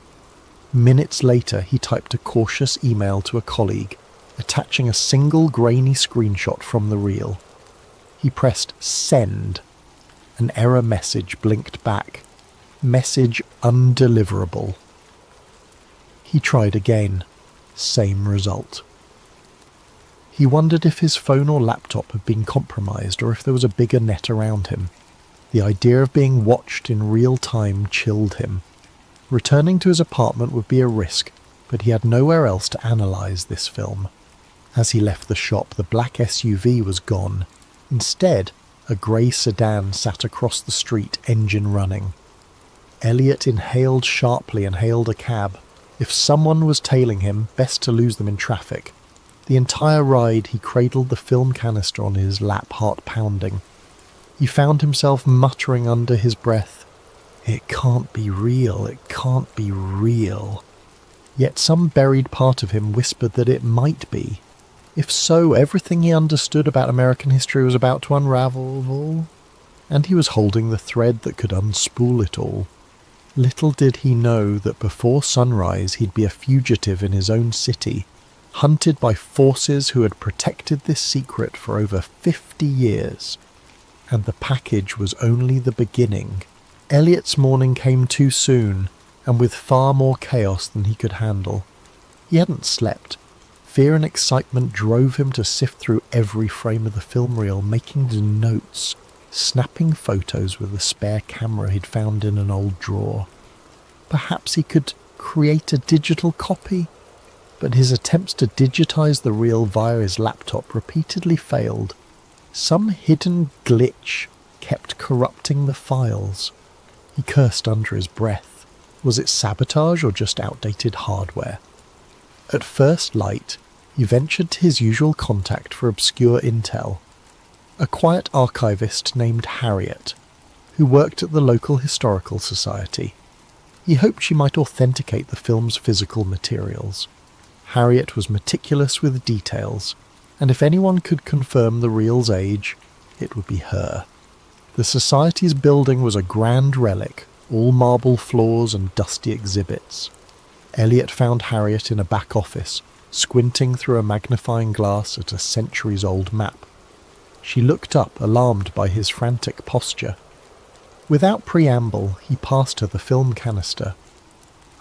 Minutes later, he typed a cautious email to a colleague, attaching a single grainy screenshot from the reel. He pressed send. An error message blinked back. Message undeliverable. He tried again. Same result. He wondered if his phone or laptop had been compromised or if there was a bigger net around him. The idea of being watched in real time chilled him. Returning to his apartment would be a risk, but he had nowhere else to analyse this film. As he left the shop, the black SUV was gone. Instead, a grey sedan sat across the street, engine running. Elliot inhaled sharply and hailed a cab. If someone was tailing him, best to lose them in traffic. The entire ride he cradled the film canister on his lap, heart pounding. He found himself muttering under his breath, "It can't be real, it can't be real." Yet some buried part of him whispered that it might be. If so, everything he understood about American history was about to unravel, and he was holding the thread that could unspool it all. Little did he know that before sunrise he'd be a fugitive in his own city, hunted by forces who had protected this secret for over 50 years. And the package was only the beginning. Elliot's morning came too soon, and with far more chaos than he could handle. He hadn't slept. Fear and excitement drove him to sift through every frame of the film reel, making notes, snapping photos with a spare camera he'd found in an old drawer. Perhaps he could create a digital copy, but his attempts to digitize the reel via his laptop repeatedly failed. Some hidden glitch kept corrupting the files. He cursed under his breath. Was it sabotage or just outdated hardware? At first light, he ventured to his usual contact for obscure intel, a quiet archivist named Harriet, who worked at the local historical society. He hoped she might authenticate the film's physical materials. Harriet was meticulous with details, and if anyone could confirm the reel's age, it would be her. The society's building was a grand relic, all marble floors and dusty exhibits. Elliot found Harriet in a back office, squinting through a magnifying glass at a centuries-old map. She looked up, alarmed by his frantic posture. Without preamble, he passed her the film canister.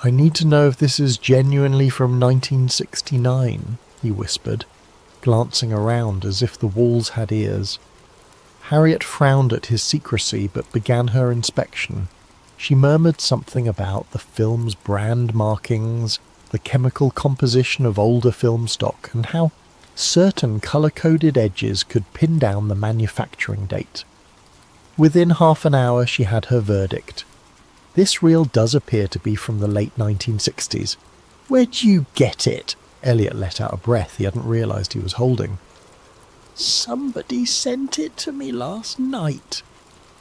"I need to know if this is genuinely from 1969, he whispered, glancing around as if the walls had ears. Harriet frowned at his secrecy but began her inspection. She murmured something about the film's brand markings, the chemical composition of older film stock, and how certain colour-coded edges could pin down the manufacturing date. Within half an hour she had her verdict. "This reel does appear to be from the late 1960s. "Where'd you get it?" Elliot let out a breath he hadn't realised he was holding. "Somebody sent it to me last night."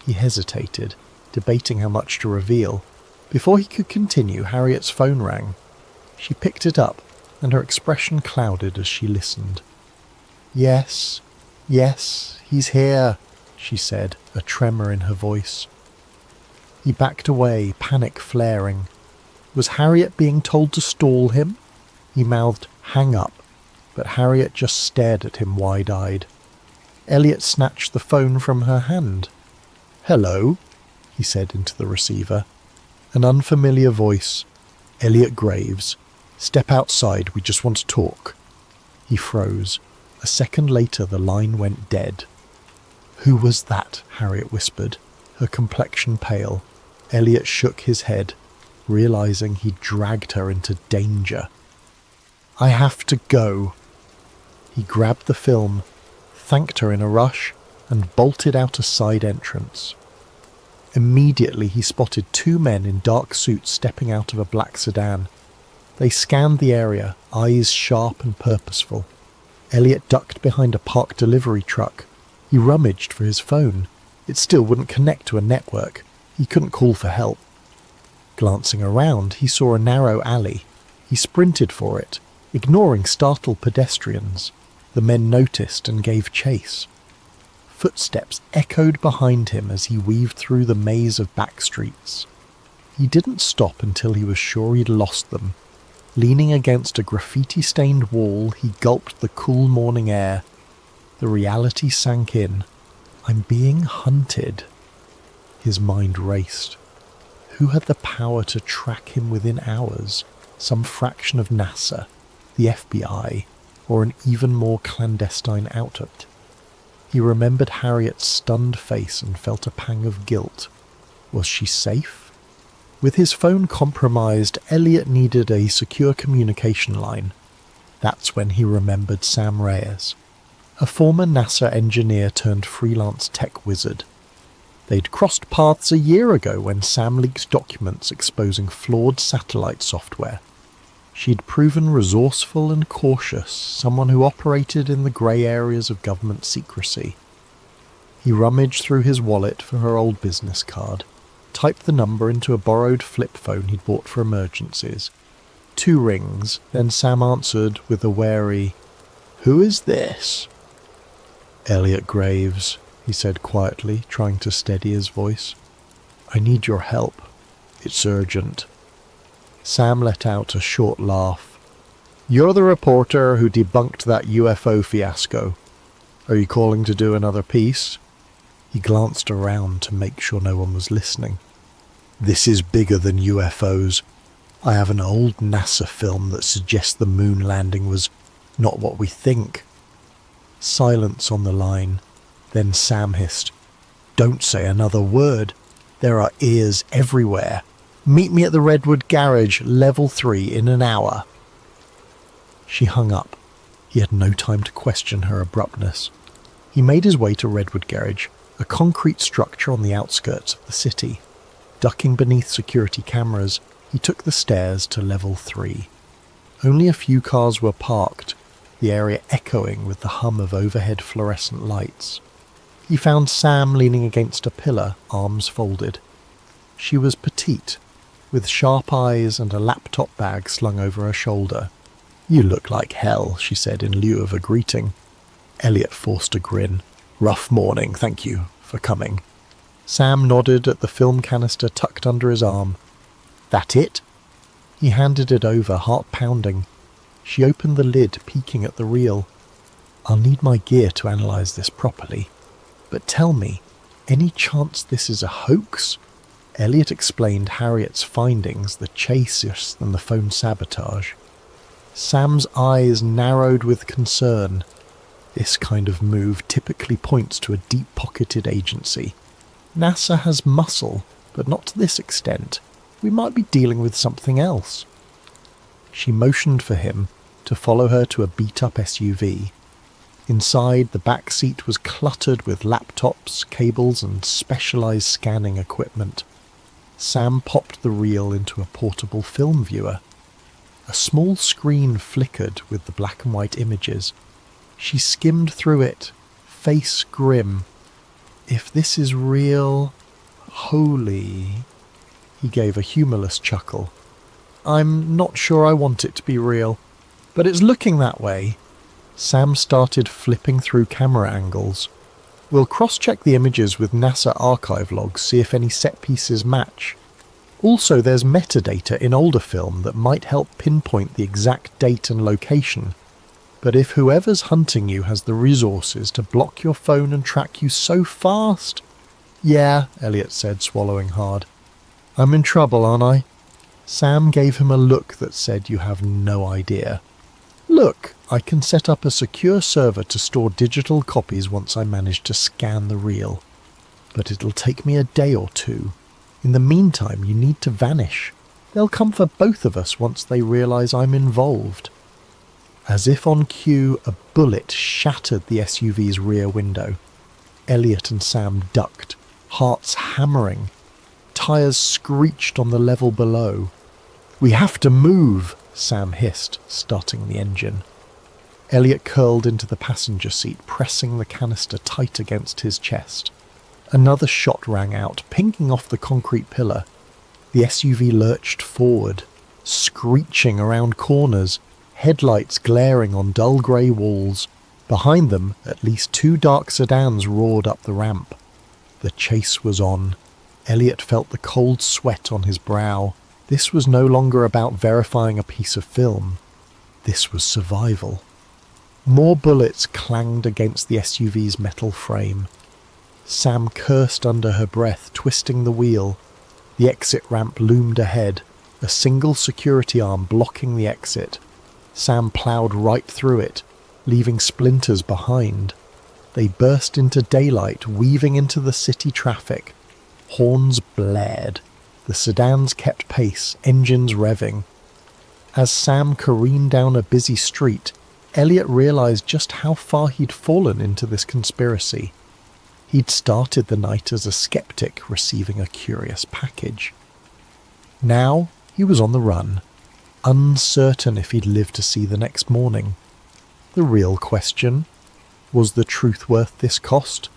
He hesitated, debating how much to reveal. Before he could continue, Harriet's phone rang. She picked it up, and her expression clouded as she listened. Yes, he's here," she said, a tremor in her voice. He backed away, panic flaring. Was Harriet being told to stall him? He mouthed, "Hang up," but Harriet just stared at him wide-eyed. Elliot snatched the phone from her hand. "Hello," he said into the receiver. An unfamiliar voice. "Elliot Graves. Step outside, we just want to talk." He froze. A second later the line went dead. "Who was that?" Harriet whispered, her complexion pale. Elliot shook his head, realizing he'd dragged her into danger. "I have to go." He grabbed the film, thanked her in a rush, and bolted out a side entrance. Immediately he spotted two men in dark suits stepping out of a black sedan. They scanned the area, eyes sharp and purposeful. Elliot ducked behind a parked delivery truck. He rummaged for his phone. It still wouldn't connect to a network. He couldn't call for help. Glancing around, he saw a narrow alley. He sprinted for it, ignoring startled pedestrians. The men noticed and gave chase. Footsteps echoed behind him as he weaved through the maze of back streets. He didn't stop until he was sure he'd lost them. Leaning against a graffiti-stained wall, he gulped the cool morning air. The reality sank in. I'm being hunted. His mind raced. Who had the power to track him within hours? Some fraction of NASA, the FBI, or an even more clandestine outfit? He remembered Harriet's stunned face and felt a pang of guilt. Was she safe? With his phone compromised, Elliot needed a secure communication line. That's when he remembered Sam Reyes, a former NASA engineer turned freelance tech wizard. They'd crossed paths a year ago when Sam leaked documents exposing flawed satellite software. She'd proven resourceful and cautious, someone who operated in the grey areas of government secrecy. He rummaged through his wallet for her old business card, typed the number into a borrowed flip phone he'd bought for emergencies. 2 rings, then Sam answered with a wary, "Who is this?" "Elliot Graves," he said quietly, trying to steady his voice. "I need your help. It's urgent." Sam let out a short laugh. "You're the reporter who debunked that UFO fiasco. Are you calling to do another piece?" He glanced around to make sure no one was listening. "This is bigger than UFOs. I have an old NASA film that suggests the moon landing was not what we think." Silence on the line. Then Sam hissed, "Don't say another word. There are ears everywhere. Meet me at the Redwood Garage, level 3, in an hour." She hung up. He had no time to question her abruptness. He made his way to Redwood Garage, a concrete structure on the outskirts of the city. Ducking beneath security cameras, he took the stairs to level 3. Only a few cars were parked, the area echoing with the hum of overhead fluorescent lights. He found Sam leaning against a pillar, arms folded. She was petite, with sharp eyes and a laptop bag slung over her shoulder. "You look like hell," she said in lieu of a greeting. Elliot forced a grin. "Rough morning, thank you for coming." Sam nodded at the film canister tucked under his arm. "That it?" He handed it over, heart pounding. She opened the lid, peeking at the reel. "I'll need my gear to analyze this properly. But tell me, any chance this is a hoax?" Elliot explained Harriet's findings, the chase and the phone sabotage. Sam's eyes narrowed with concern. This kind of move typically points to a deep-pocketed agency. NASA has muscle, but not to this extent. We might be dealing with something else. She motioned for him to follow her to a beat-up SUV. Inside, the back seat was cluttered with laptops, cables, and specialized scanning equipment. Sam popped the reel into a portable film viewer. A small screen flickered with the black and white images. She skimmed through it, face grim. "If this is real, holy..." He gave a humorless chuckle. "I'm not sure I want it to be real, but it's looking that way." Sam started flipping through camera angles. "We'll cross-check the images with NASA archive logs, see if any set pieces match. Also, there's metadata in older film that might help pinpoint the exact date and location. But if whoever's hunting you has the resources to block your phone and track you so fast..." "Yeah," Elliot said, swallowing hard. "I'm in trouble, aren't I?" Sam gave him a look that said, "You have no idea." "Look, I can set up a secure server to store digital copies once I manage to scan the reel. But it'll take me a day or 2. In the meantime, you need to vanish. They'll come for both of us once they realize I'm involved." As if on cue, a bullet shattered the SUV's rear window. Elliot and Sam ducked, hearts hammering. Tires screeched on the level below. "We have to move," Sam hissed, starting the engine. Elliot curled into the passenger seat, pressing the canister tight against his chest. Another shot rang out, pinging off the concrete pillar. The SUV lurched forward, screeching around corners, headlights glaring on dull grey walls. Behind them, at least 2 dark sedans roared up the ramp. The chase was on. Elliot felt the cold sweat on his brow. This was no longer about verifying a piece of film. This was survival. More bullets clanged against the SUV's metal frame. Sam cursed under her breath, twisting the wheel. The exit ramp loomed ahead, a single security arm blocking the exit. Sam ploughed right through it, leaving splinters behind. They burst into daylight, weaving into the city traffic. Horns blared. The sedans kept pace, engines revving. As Sam careened down a busy street, Elliot realised just how far he'd fallen into this conspiracy. He'd started the night as a skeptic receiving a curious package. Now he was on the run, uncertain if he'd live to see the next morning. The real question: was the truth worth this cost?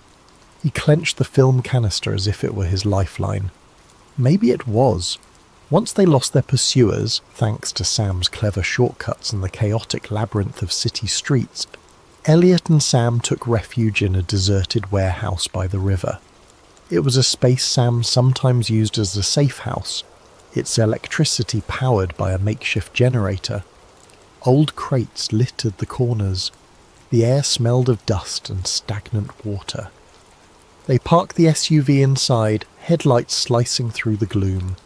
He clenched the film canister as if it were his lifeline. Maybe it was. Once they lost their pursuers, thanks to Sam's clever shortcuts and the chaotic labyrinth of city streets, Elliot and Sam took refuge in a deserted warehouse by the river. It was a space Sam sometimes used as a safe house, its electricity powered by a makeshift generator. Old crates littered the corners. The air smelled of dust and stagnant water. They parked the SUV inside, headlights slicing through the gloom.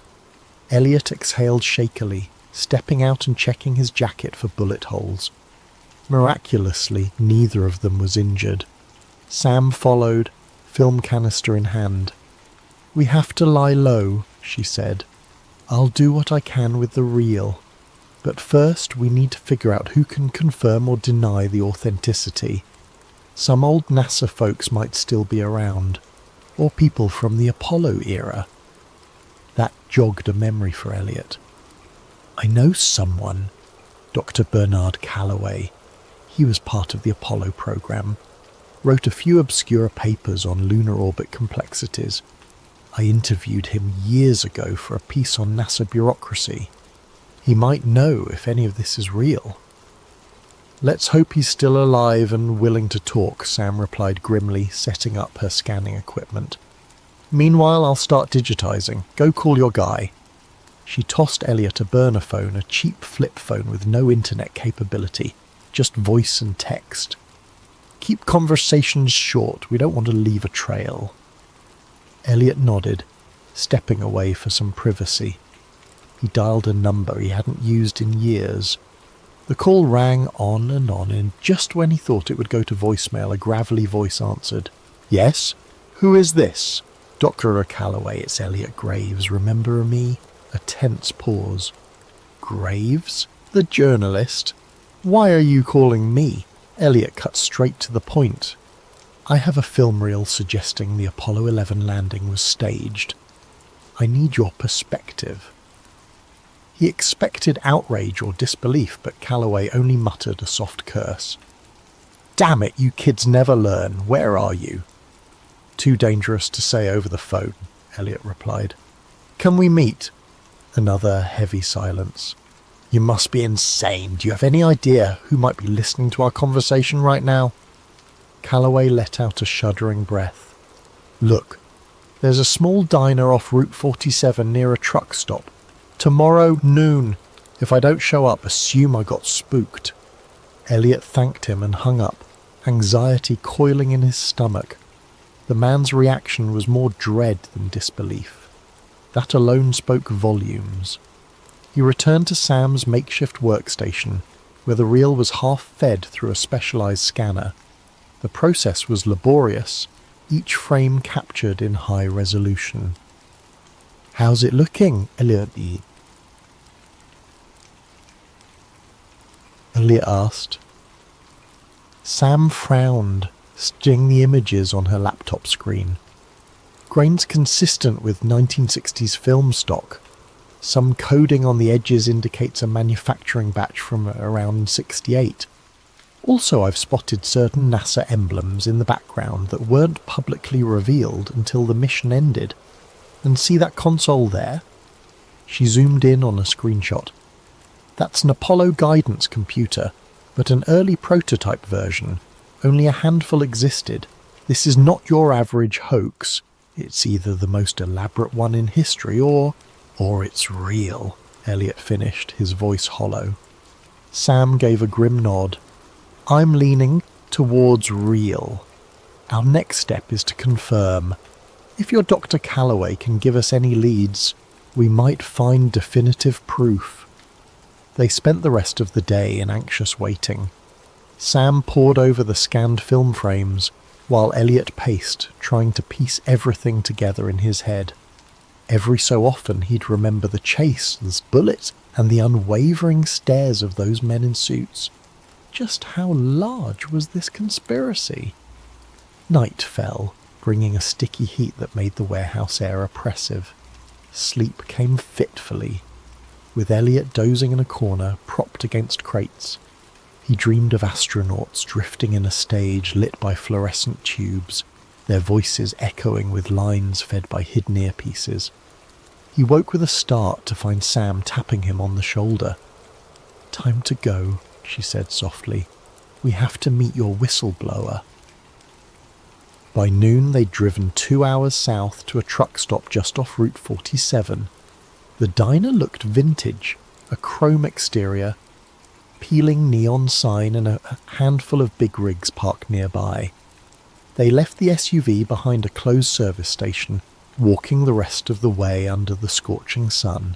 Elliot exhaled shakily, stepping out and checking his jacket for bullet holes. Miraculously, neither of them was injured. Sam followed, film canister in hand. "We have to lie low," she said. "I'll do what I can with the reel. But first we need to figure out who can confirm or deny the authenticity. Some old NASA folks might still be around, or people from the Apollo era." That jogged a memory for Elliot. "I know someone, Dr. Bernard Calloway. He was part of the Apollo program, wrote a few obscure papers on lunar orbit complexities. I interviewed him years ago for a piece on NASA bureaucracy. He might know if any of this is real." "Let's hope he's still alive and willing to talk," Sam replied grimly, setting up her scanning equipment. "Meanwhile, I'll start digitizing. Go call your guy." She tossed Elliot a burner phone, a cheap flip phone with no internet capability, just voice and text. "Keep conversations short. We don't want to leave a trail." Elliot nodded, stepping away for some privacy. He dialed a number he hadn't used in years. The call rang on, and just when he thought it would go to voicemail, a gravelly voice answered. "Yes? Who is this?" "Dr. Calloway, it's Elliot Graves. Remember me?" A tense pause. "Graves? The journalist? Why are you calling me?" Elliot cut straight to the point. "I have a film reel suggesting the Apollo 11 landing was staged. I need your perspective." He expected outrage or disbelief, but Calloway only muttered a soft curse. "Damn it, you kids never learn. Where are you?" "Too dangerous to say over the phone," Elliot replied. "Can we meet?" Another heavy silence. "You must be insane. Do you have any idea who might be listening to our conversation right now?" Calloway let out a shuddering breath. "Look, there's a small diner off Route 47 near a truck stop. Tomorrow noon. If I don't show up, assume I got spooked." Elliot thanked him and hung up, anxiety coiling in his stomach. The man's reaction was more dread than disbelief. That alone spoke volumes. He returned to Sam's makeshift workstation, where the reel was half fed through a specialized scanner. The process was laborious, each frame captured in high resolution. "How's it looking, Elliot asked. Sam frowned, studying the images on her laptop screen. Grains consistent with 1960s film stock. Some coding on the edges indicates a manufacturing batch from around 68. Also, I've spotted certain NASA emblems in the background that weren't publicly revealed until the mission ended. And see that console there? She zoomed in on a screenshot. That's an Apollo guidance computer, but an early prototype version. Only a handful existed. This is not your average hoax. It's either the most elaborate one in history or it's real, Elliot finished, his voice hollow. Sam gave a grim nod. I'm leaning towards real. Our next step is to confirm. If your Dr. Calloway can give us any leads, we might find definitive proof. They spent the rest of the day in anxious waiting. Sam pored over the scanned film frames, while Elliot paced, trying to piece everything together in his head. Every so often he'd remember the chase, the bullets, and the unwavering stares of those men in suits. Just how large was this conspiracy? Night fell, bringing a sticky heat that made the warehouse air oppressive. Sleep came fitfully, with Elliot dozing in a corner, propped against crates. He dreamed of astronauts drifting in a stage lit by fluorescent tubes, their voices echoing with lines fed by hidden earpieces. He woke with a start to find Sam tapping him on the shoulder. "Time to go," she said softly. "We have to meet your whistleblower." By noon they'd driven 2 hours south to a truck stop just off Route 47. The diner looked vintage, a chrome exterior, peeling neon sign and a handful of big rigs parked nearby. They left the SUV behind a closed service station, walking the rest of the way under the scorching sun.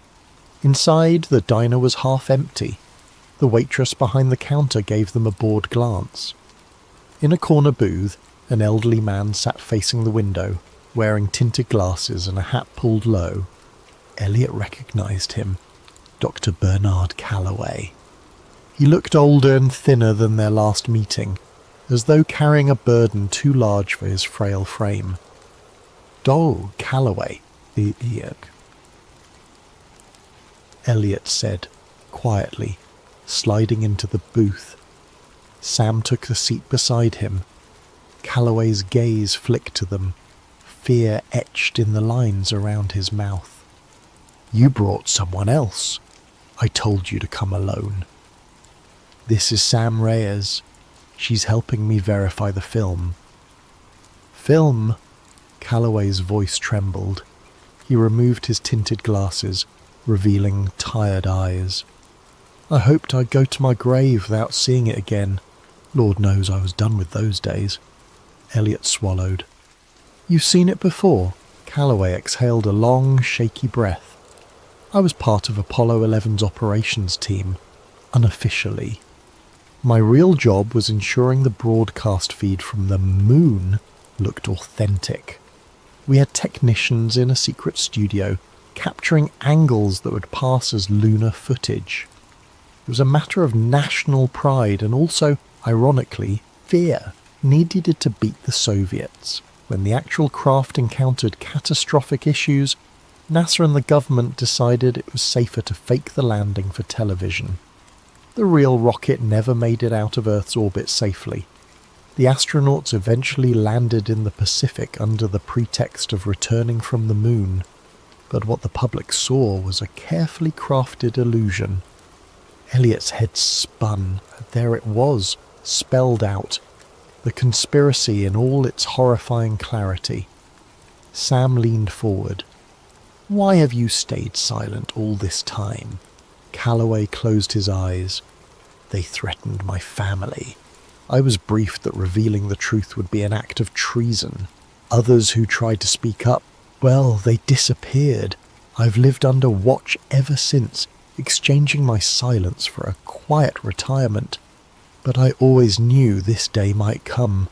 Inside, the diner was half empty. The waitress behind the counter gave them a bored glance. In a corner booth, an elderly man sat facing the window, wearing tinted glasses and a hat pulled low. Elliot recognized him, Dr. Bernard Calloway. He looked older and thinner than their last meeting, as though carrying a burden too large for his frail frame. "Do, Calloway," Elliot said, quietly, sliding into the booth. Sam took the seat beside him. Calloway's gaze flicked to them, fear etched in the lines around his mouth. "You brought someone else. I told you to come alone." "This is Sam Reyes. She's helping me verify the film." "Film?" Calloway's voice trembled. He removed his tinted glasses, revealing tired eyes. "I hoped I'd go to my grave without seeing it again. Lord knows I was done with those days." Elliot swallowed. "You've seen it before?" Calloway exhaled a long, shaky breath. "I was part of Apollo 11's operations team, unofficially. My real job was ensuring the broadcast feed from the moon looked authentic. We had technicians in a secret studio capturing angles that would pass as lunar footage. It was a matter of national pride and also, ironically, fear. Needed to beat the Soviets. When the actual craft encountered catastrophic issues, NASA and the government decided it was safer to fake the landing for television. The real rocket never made it out of Earth's orbit safely. The astronauts eventually landed in the Pacific under the pretext of returning from the moon, but what the public saw was a carefully crafted illusion. Elliot's head spun. There it was, spelled out. The conspiracy in all its horrifying clarity. Sam leaned forward. "Why have you stayed silent all this time?" Calloway closed his eyes. "They threatened my family. I was briefed that revealing the truth would be an act of treason. Others who tried to speak up, well, they disappeared. I've lived under watch ever since, exchanging my silence for a quiet retirement. But I always knew this day might come."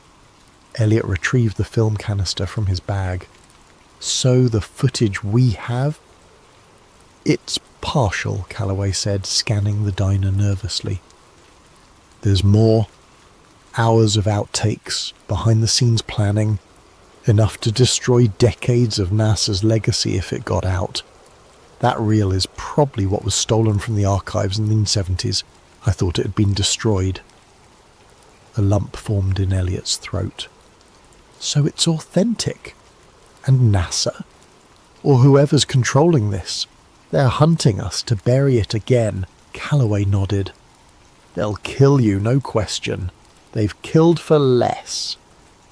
Elliot retrieved the film canister from his bag. "So the footage we have?" "It's partial," Calloway said, scanning the diner nervously. "There's more. Hours of outtakes, behind-the-scenes planning, enough to destroy decades of NASA's legacy if it got out. That reel is probably what was stolen from the archives in the 1970s. I thought it had been destroyed." A lump formed in Elliot's throat. "So it's authentic? And NASA? Or whoever's controlling this? They're hunting us to bury it again." Calloway nodded. "They'll kill you, no question. They've killed for less.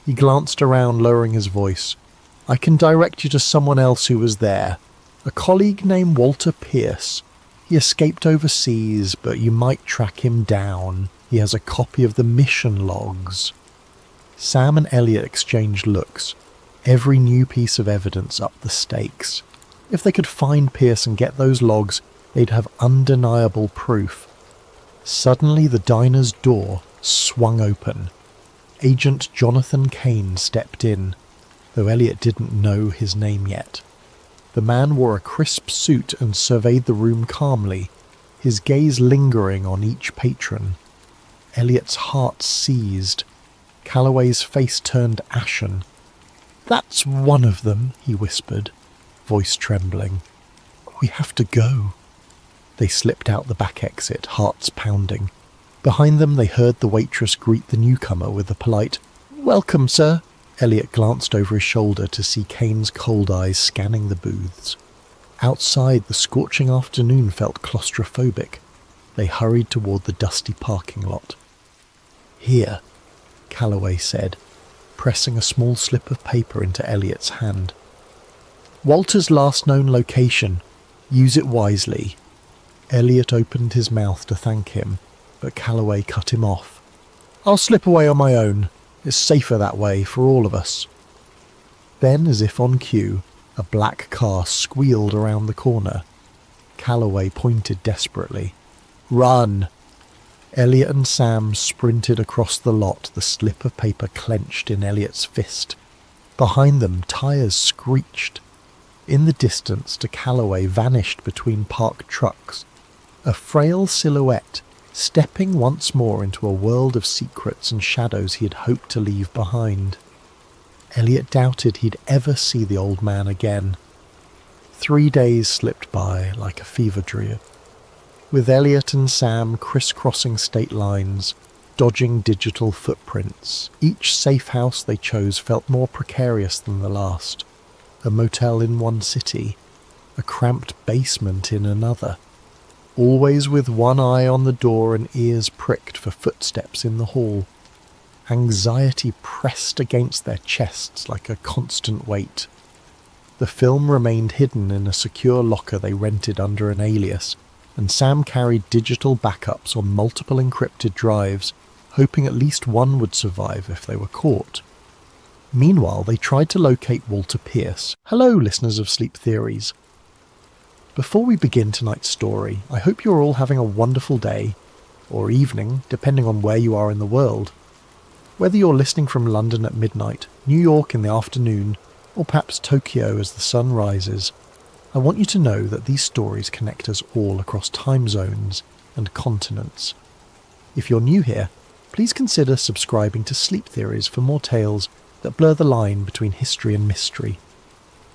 He glanced around, lowering his voice. I can direct you to someone else who was there. A colleague named Walter Pierce. He escaped overseas, but you might track him down. He has a copy of the mission logs. Sam and Elliot exchanged looks. Every new piece of evidence upped the stakes. If they could find Pierce and get those logs, they'd have undeniable proof. Suddenly the diner's door swung open. Agent Jonathan Kane stepped in, though Elliot didn't know his name yet. The man wore a crisp suit and surveyed the room calmly, his gaze lingering on each patron. Elliot's heart seized. Calloway's face turned ashen. That's one of them, he whispered, voice trembling. We have to go. They slipped out the back exit, hearts pounding. Behind them they heard the waitress greet the newcomer with a polite, Welcome, sir. Elliot glanced over his shoulder to see Kane's cold eyes scanning the booths. Outside, the scorching afternoon felt claustrophobic. They hurried toward the dusty parking lot. Here, Calloway said, pressing a small slip of paper into Elliot's hand. Walter's last known location. Use it wisely. Elliot opened his mouth to thank him, but Calloway cut him off. I'll slip away on my own. It's safer that way for all of us. Then, as if on cue, a black car squealed around the corner. Calloway pointed desperately. Run! Elliot and Sam sprinted across the lot, the slip of paper clenched in Elliot's fist. Behind them, tyres screeched. In the distance, de Calloway vanished between parked trucks, a frail silhouette, stepping once more into a world of secrets and shadows he had hoped to leave behind. Elliot doubted he'd ever see the old man again. 3 days slipped by like a fever dream, with Elliot and Sam crisscrossing state lines, dodging digital footprints. Each safe house they chose felt more precarious than the last. A motel in one city, a cramped basement in another, always with one eye on the door and ears pricked for footsteps in the hall. Anxiety pressed against their chests like a constant weight. The film remained hidden in a secure locker they rented under an alias, and Sam carried digital backups on multiple encrypted drives, hoping at least one would survive if they were caught. Meanwhile, they tried to locate Walter Pierce. Hello, listeners of Sleep Theories. Before we begin tonight's story, I hope you're all having a wonderful day, or evening, depending on where you are in the world. Whether you're listening from London at midnight, New York in the afternoon, or perhaps Tokyo as the sun rises, I want you to know that these stories connect us all across time zones and continents. If you're new here, please consider subscribing to Sleep Theories for more tales that blur the line between history and mystery.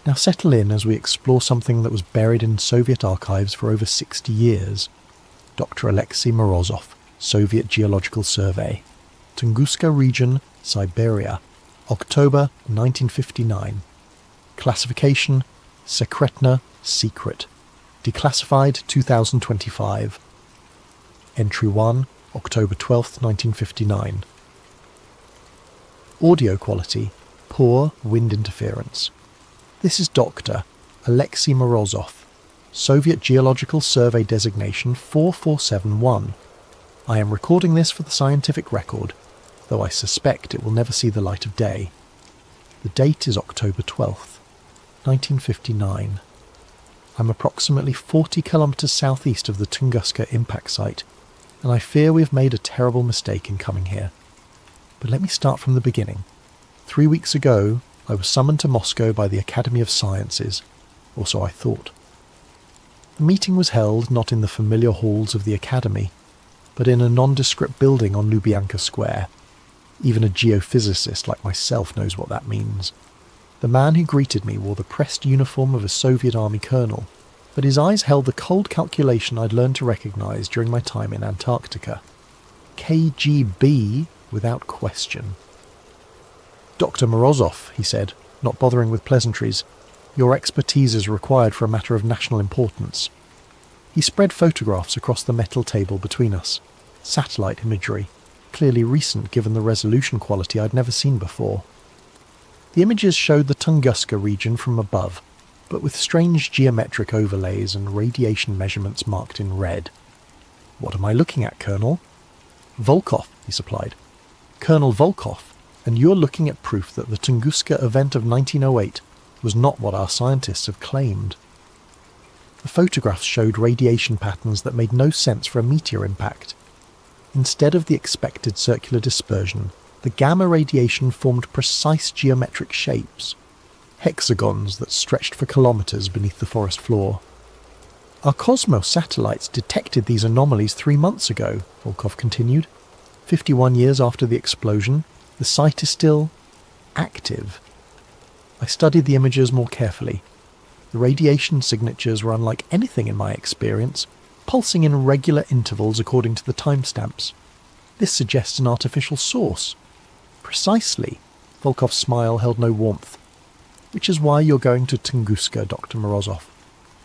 Now settle in as we explore something that was buried in Soviet archives for over 60 years. Dr. Alexei Morozov, Soviet Geological Survey. Tunguska Region, Siberia. October 1959. Classification: Sekretna, secret. Declassified 2025. Entry 1, October 12th, 1959. Audio quality: poor wind interference. This is Dr. Alexei Morozov, Soviet Geological Survey designation 4471. I am recording this for the scientific record, though I suspect it will never see the light of day. The date is October 12th, 1959. I'm approximately 40 kilometers southeast of the Tunguska impact site, and I fear we have made a terrible mistake in coming here. But let me start from the beginning. 3 weeks ago, I was summoned to Moscow by the Academy of Sciences, or so I thought. The meeting was held not in the familiar halls of the Academy, but in a nondescript building on Lubyanka Square. Even a geophysicist like myself knows what that means. The man who greeted me wore the pressed uniform of a Soviet army colonel, but his eyes held the cold calculation I'd learned to recognise during my time in Antarctica. KGB without question. Dr. Morozov, he said, not bothering with pleasantries, your expertise is required for a matter of national importance. He spread photographs across the metal table between us. Satellite imagery, clearly recent given the resolution quality I'd never seen before. The images showed the Tunguska region from above, but with strange geometric overlays and radiation measurements marked in red. "What am I looking at, Colonel?" "Volkov," he supplied. "Colonel Volkov, and you're looking at proof that the Tunguska event of 1908 was not what our scientists have claimed." The photographs showed radiation patterns that made no sense for a meteor impact. Instead of the expected circular dispersion, the gamma radiation formed precise geometric shapes, hexagons that stretched for kilometres beneath the forest floor. "Our Cosmos satellites detected these anomalies 3 months ago," Volkov continued. 51 years after the explosion, the site is still active. I studied the images more carefully. The radiation signatures were unlike anything in my experience, pulsing in regular intervals according to the timestamps. This suggests an artificial source. "Precisely." Volkov's smile held no warmth. "Which is why you're going to Tunguska, Dr. Morozov.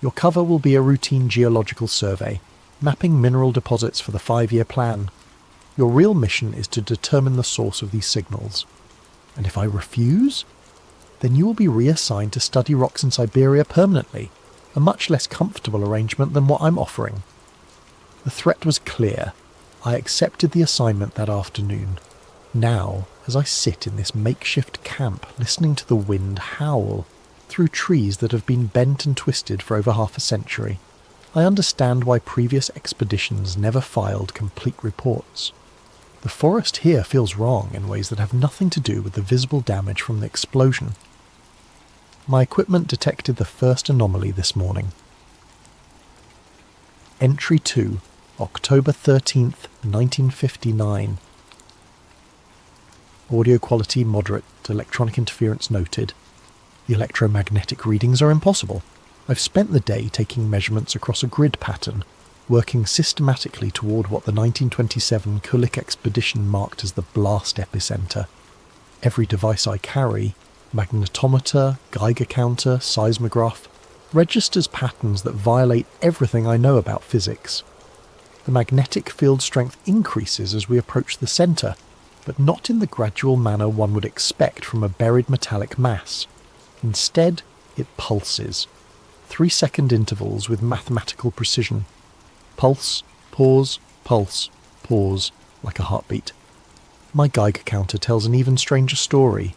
Your cover will be a routine geological survey, mapping mineral deposits for the 5-year plan. Your real mission is to determine the source of these signals. And if I refuse, then you will be reassigned to study rocks in Siberia permanently, a much less comfortable arrangement than what I'm offering." The threat was clear. I accepted the assignment that afternoon. Now, as I sit in this makeshift camp listening to the wind howl through trees that have been bent and twisted for over half a century, I understand why previous expeditions never filed complete reports. The forest here feels wrong in ways that have nothing to do with the visible damage from the explosion. My equipment detected the first anomaly this morning. Entry 2, October 13th, 1959. Audio quality moderate, electronic interference noted. The electromagnetic readings are impossible. I've spent the day taking measurements across a grid pattern, working systematically toward what the 1927 Kulik expedition marked as the blast epicenter. Every device I carry, magnetometer, Geiger counter, seismograph, registers patterns that violate everything I know about physics. The magnetic field strength increases as we approach the center, but not in the gradual manner one would expect from a buried metallic mass. Instead, it pulses. 3-second intervals with mathematical precision. Pulse, pause, like a heartbeat. My Geiger counter tells an even stranger story.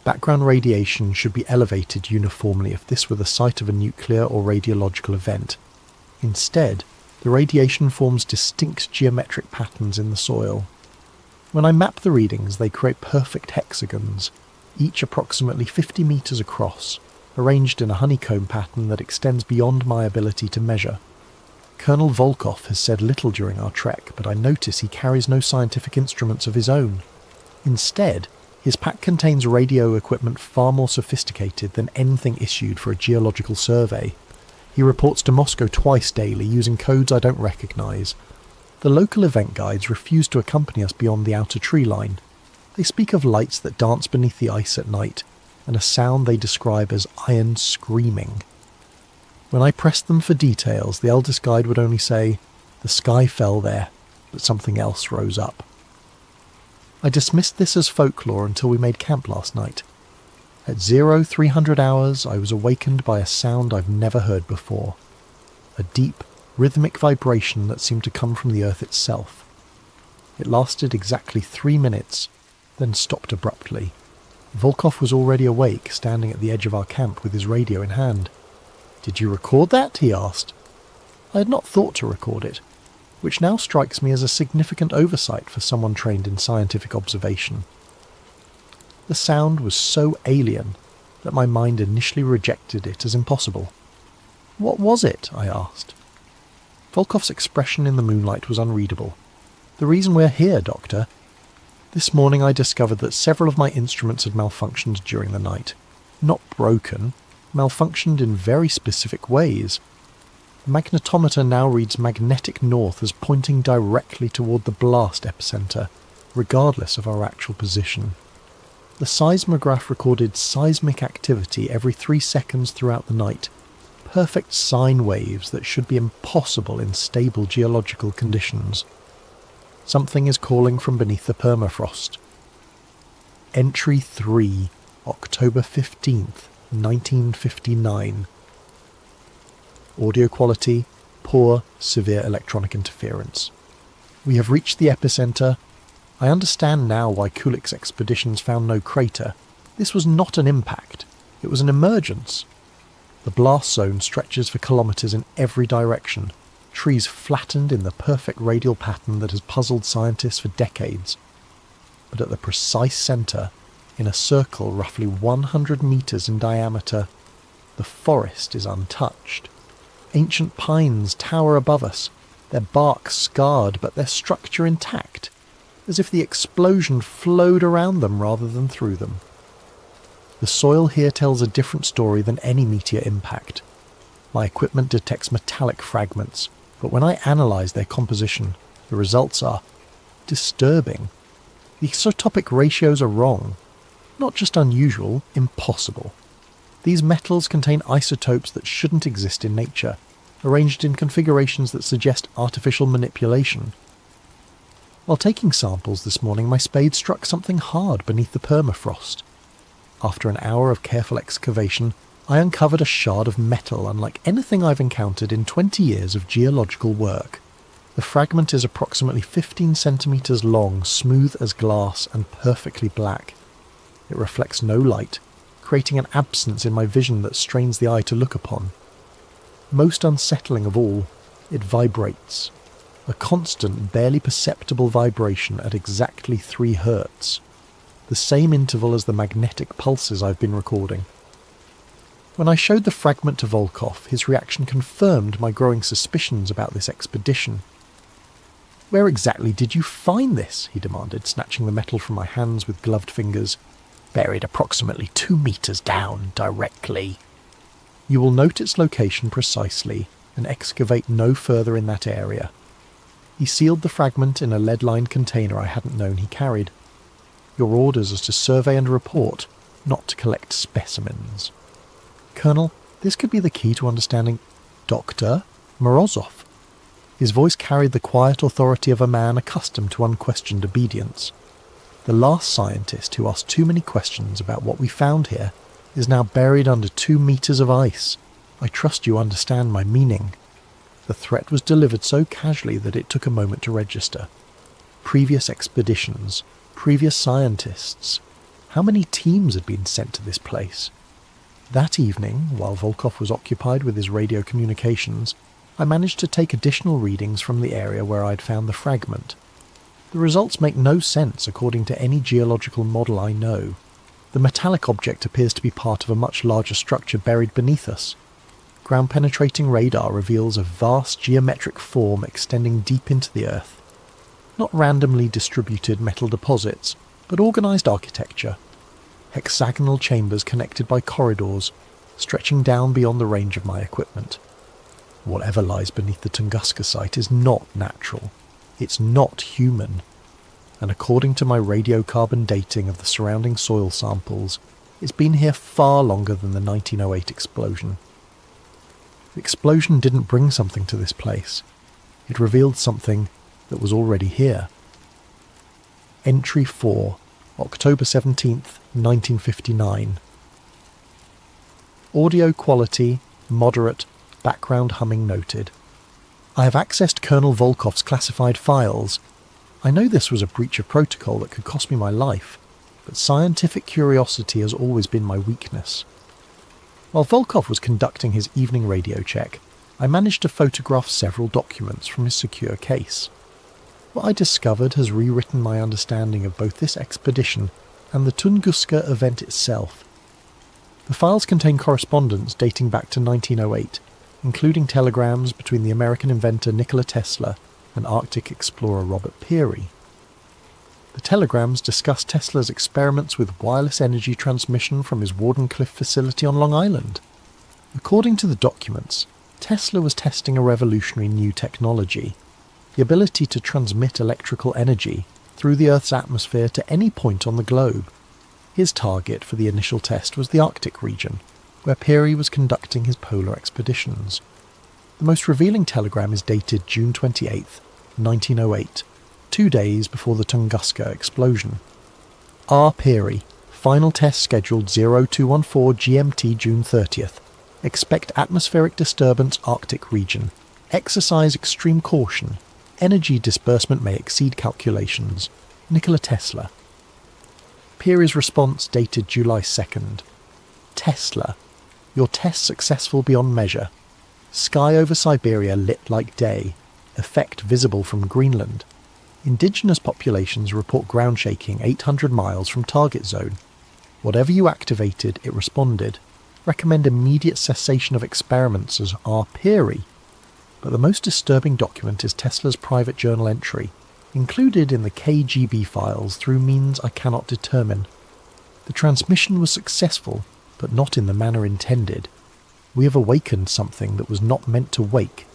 Background radiation should be elevated uniformly if this were the site of a nuclear or radiological event. Instead, the radiation forms distinct geometric patterns in the soil. When I map the readings, they create perfect hexagons, each approximately 50 meters across, arranged in a honeycomb pattern that extends beyond my ability to measure. Colonel Volkov has said little during our trek, but I notice he carries no scientific instruments of his own. Instead, his pack contains radio equipment far more sophisticated than anything issued for a geological survey. He reports to Moscow twice daily using codes I don't recognize. The local event guides refuse to accompany us beyond the outer tree line. They speak of lights that dance beneath the ice at night, and a sound they describe as iron screaming. When I pressed them for details, the eldest guide would only say, "The sky fell there, but something else rose up." I dismissed this as folklore until we made camp last night. At 0300 hours, I was awakened by a sound I've never heard before. A deep, rhythmic vibration that seemed to come from the earth itself. It lasted exactly 3 minutes, then stopped abruptly. Volkov was already awake, standing at the edge of our camp with his radio in hand. "Did you record that?" he asked. I had not thought to record it, which now strikes me as a significant oversight for someone trained in scientific observation. The sound was so alien that my mind initially rejected it as impossible. "What was it?" I asked. Volkov's expression in the moonlight was unreadable. "The reason we're here, Doctor. This morning I discovered that several of my instruments had malfunctioned during the night. Not broken, malfunctioned in very specific ways. The magnetometer now reads magnetic north as pointing directly toward the blast epicenter, regardless of our actual position. The seismograph recorded seismic activity every 3 seconds throughout the night, perfect sine waves that should be impossible in stable geological conditions. Something is calling from beneath the permafrost. Entry 3, October 15th, 1959. Audio quality, poor, severe electronic interference. We have reached the epicenter. I understand now why Kulik's expeditions found no crater. This was not an impact. It was an emergence. The blast zone stretches for kilometers in every direction, trees flattened in the perfect radial pattern that has puzzled scientists for decades. But at the precise center, in a circle roughly 100 meters in diameter, the forest is untouched. Ancient pines tower above us, their bark scarred but their structure intact, as if the explosion flowed around them rather than through them. The soil here tells a different story than any meteor impact. My equipment detects metallic fragments, but when I analyse their composition, the results are disturbing. The isotopic ratios are wrong. Not just unusual, impossible. These metals contain isotopes that shouldn't exist in nature, arranged in configurations that suggest artificial manipulation. While taking samples this morning, my spade struck something hard beneath the permafrost. After an hour of careful excavation, I uncovered a shard of metal unlike anything I've encountered in 20 years of geological work. The fragment is approximately 15 centimeters long, smooth as glass, and perfectly black. It reflects no light, creating an absence in my vision that strains the eye to look upon. Most unsettling of all, it vibrates. A constant, barely perceptible vibration at exactly 3 hertz. The same interval as the magnetic pulses I've been recording. When I showed the fragment to Volkov, his reaction confirmed my growing suspicions about this expedition. "Where exactly did you find this?" he demanded, snatching the metal from my hands with gloved fingers. "Buried approximately 2 meters down, directly. You will note its location precisely and excavate no further in that area." He sealed the fragment in a lead-lined container I hadn't known he carried. "Your orders are to survey and report, not to collect specimens." "Colonel, this could be the key to understanding Dr. Morozov." His voice carried the quiet authority of a man accustomed to unquestioned obedience. "The last scientist who asked too many questions about what we found here is now buried under 2 meters of ice. I trust you understand my meaning." The threat was delivered so casually that it took a moment to register. Previous expeditions, previous scientists. How many teams had been sent to this place? That evening, while Volkov was occupied with his radio communications, I managed to take additional readings from the area where I'd found the fragment. The results make no sense according to any geological model I know. The metallic object appears to be part of a much larger structure buried beneath us. Ground-penetrating radar reveals a vast geometric form extending deep into the earth. Not randomly distributed metal deposits, but organised architecture. Hexagonal chambers connected by corridors, stretching down beyond the range of my equipment. Whatever lies beneath the Tunguska site is not natural. It's not human. And according to my radiocarbon dating of the surrounding soil samples, it's been here far longer than the 1908 explosion. The explosion didn't bring something to this place. It revealed something that was already here. Entry 4, October 17th, 1959. Audio quality, moderate, background humming noted. I have accessed Colonel Volkov's classified files. I know this was a breach of protocol that could cost me my life, but scientific curiosity has always been my weakness. While Volkov was conducting his evening radio check, I managed to photograph several documents from his secure case. What I discovered has rewritten my understanding of both this expedition and the Tunguska event itself. The files contain correspondence dating back to 1908, including telegrams between the American inventor Nikola Tesla and Arctic explorer Robert Peary. The telegrams discuss Tesla's experiments with wireless energy transmission from his Wardenclyffe facility on Long Island. According to the documents, Tesla was testing a revolutionary new technology, the ability to transmit electrical energy through the Earth's atmosphere to any point on the globe. His target for the initial test was the Arctic region, where Peary was conducting his polar expeditions. The most revealing telegram is dated June 28, 1908. 2 days before the Tunguska explosion. R. Peary, final test scheduled 0214 GMT June 30th. Expect atmospheric disturbance Arctic region. Exercise extreme caution. Energy disbursement may exceed calculations. Nikola Tesla. Peary's response dated July 2nd. Tesla. Your test successful beyond measure. Sky over Siberia lit like day. Effect visible from Greenland. Indigenous populations report ground shaking 800 miles from target zone. Whatever you activated, it responded. Recommend immediate cessation of experiments as R. Peary. But the most disturbing document is Tesla's private journal entry, included in the KGB files through means I cannot determine. The transmission was successful, but not in the manner intended. We have awakened something that was not meant to wake.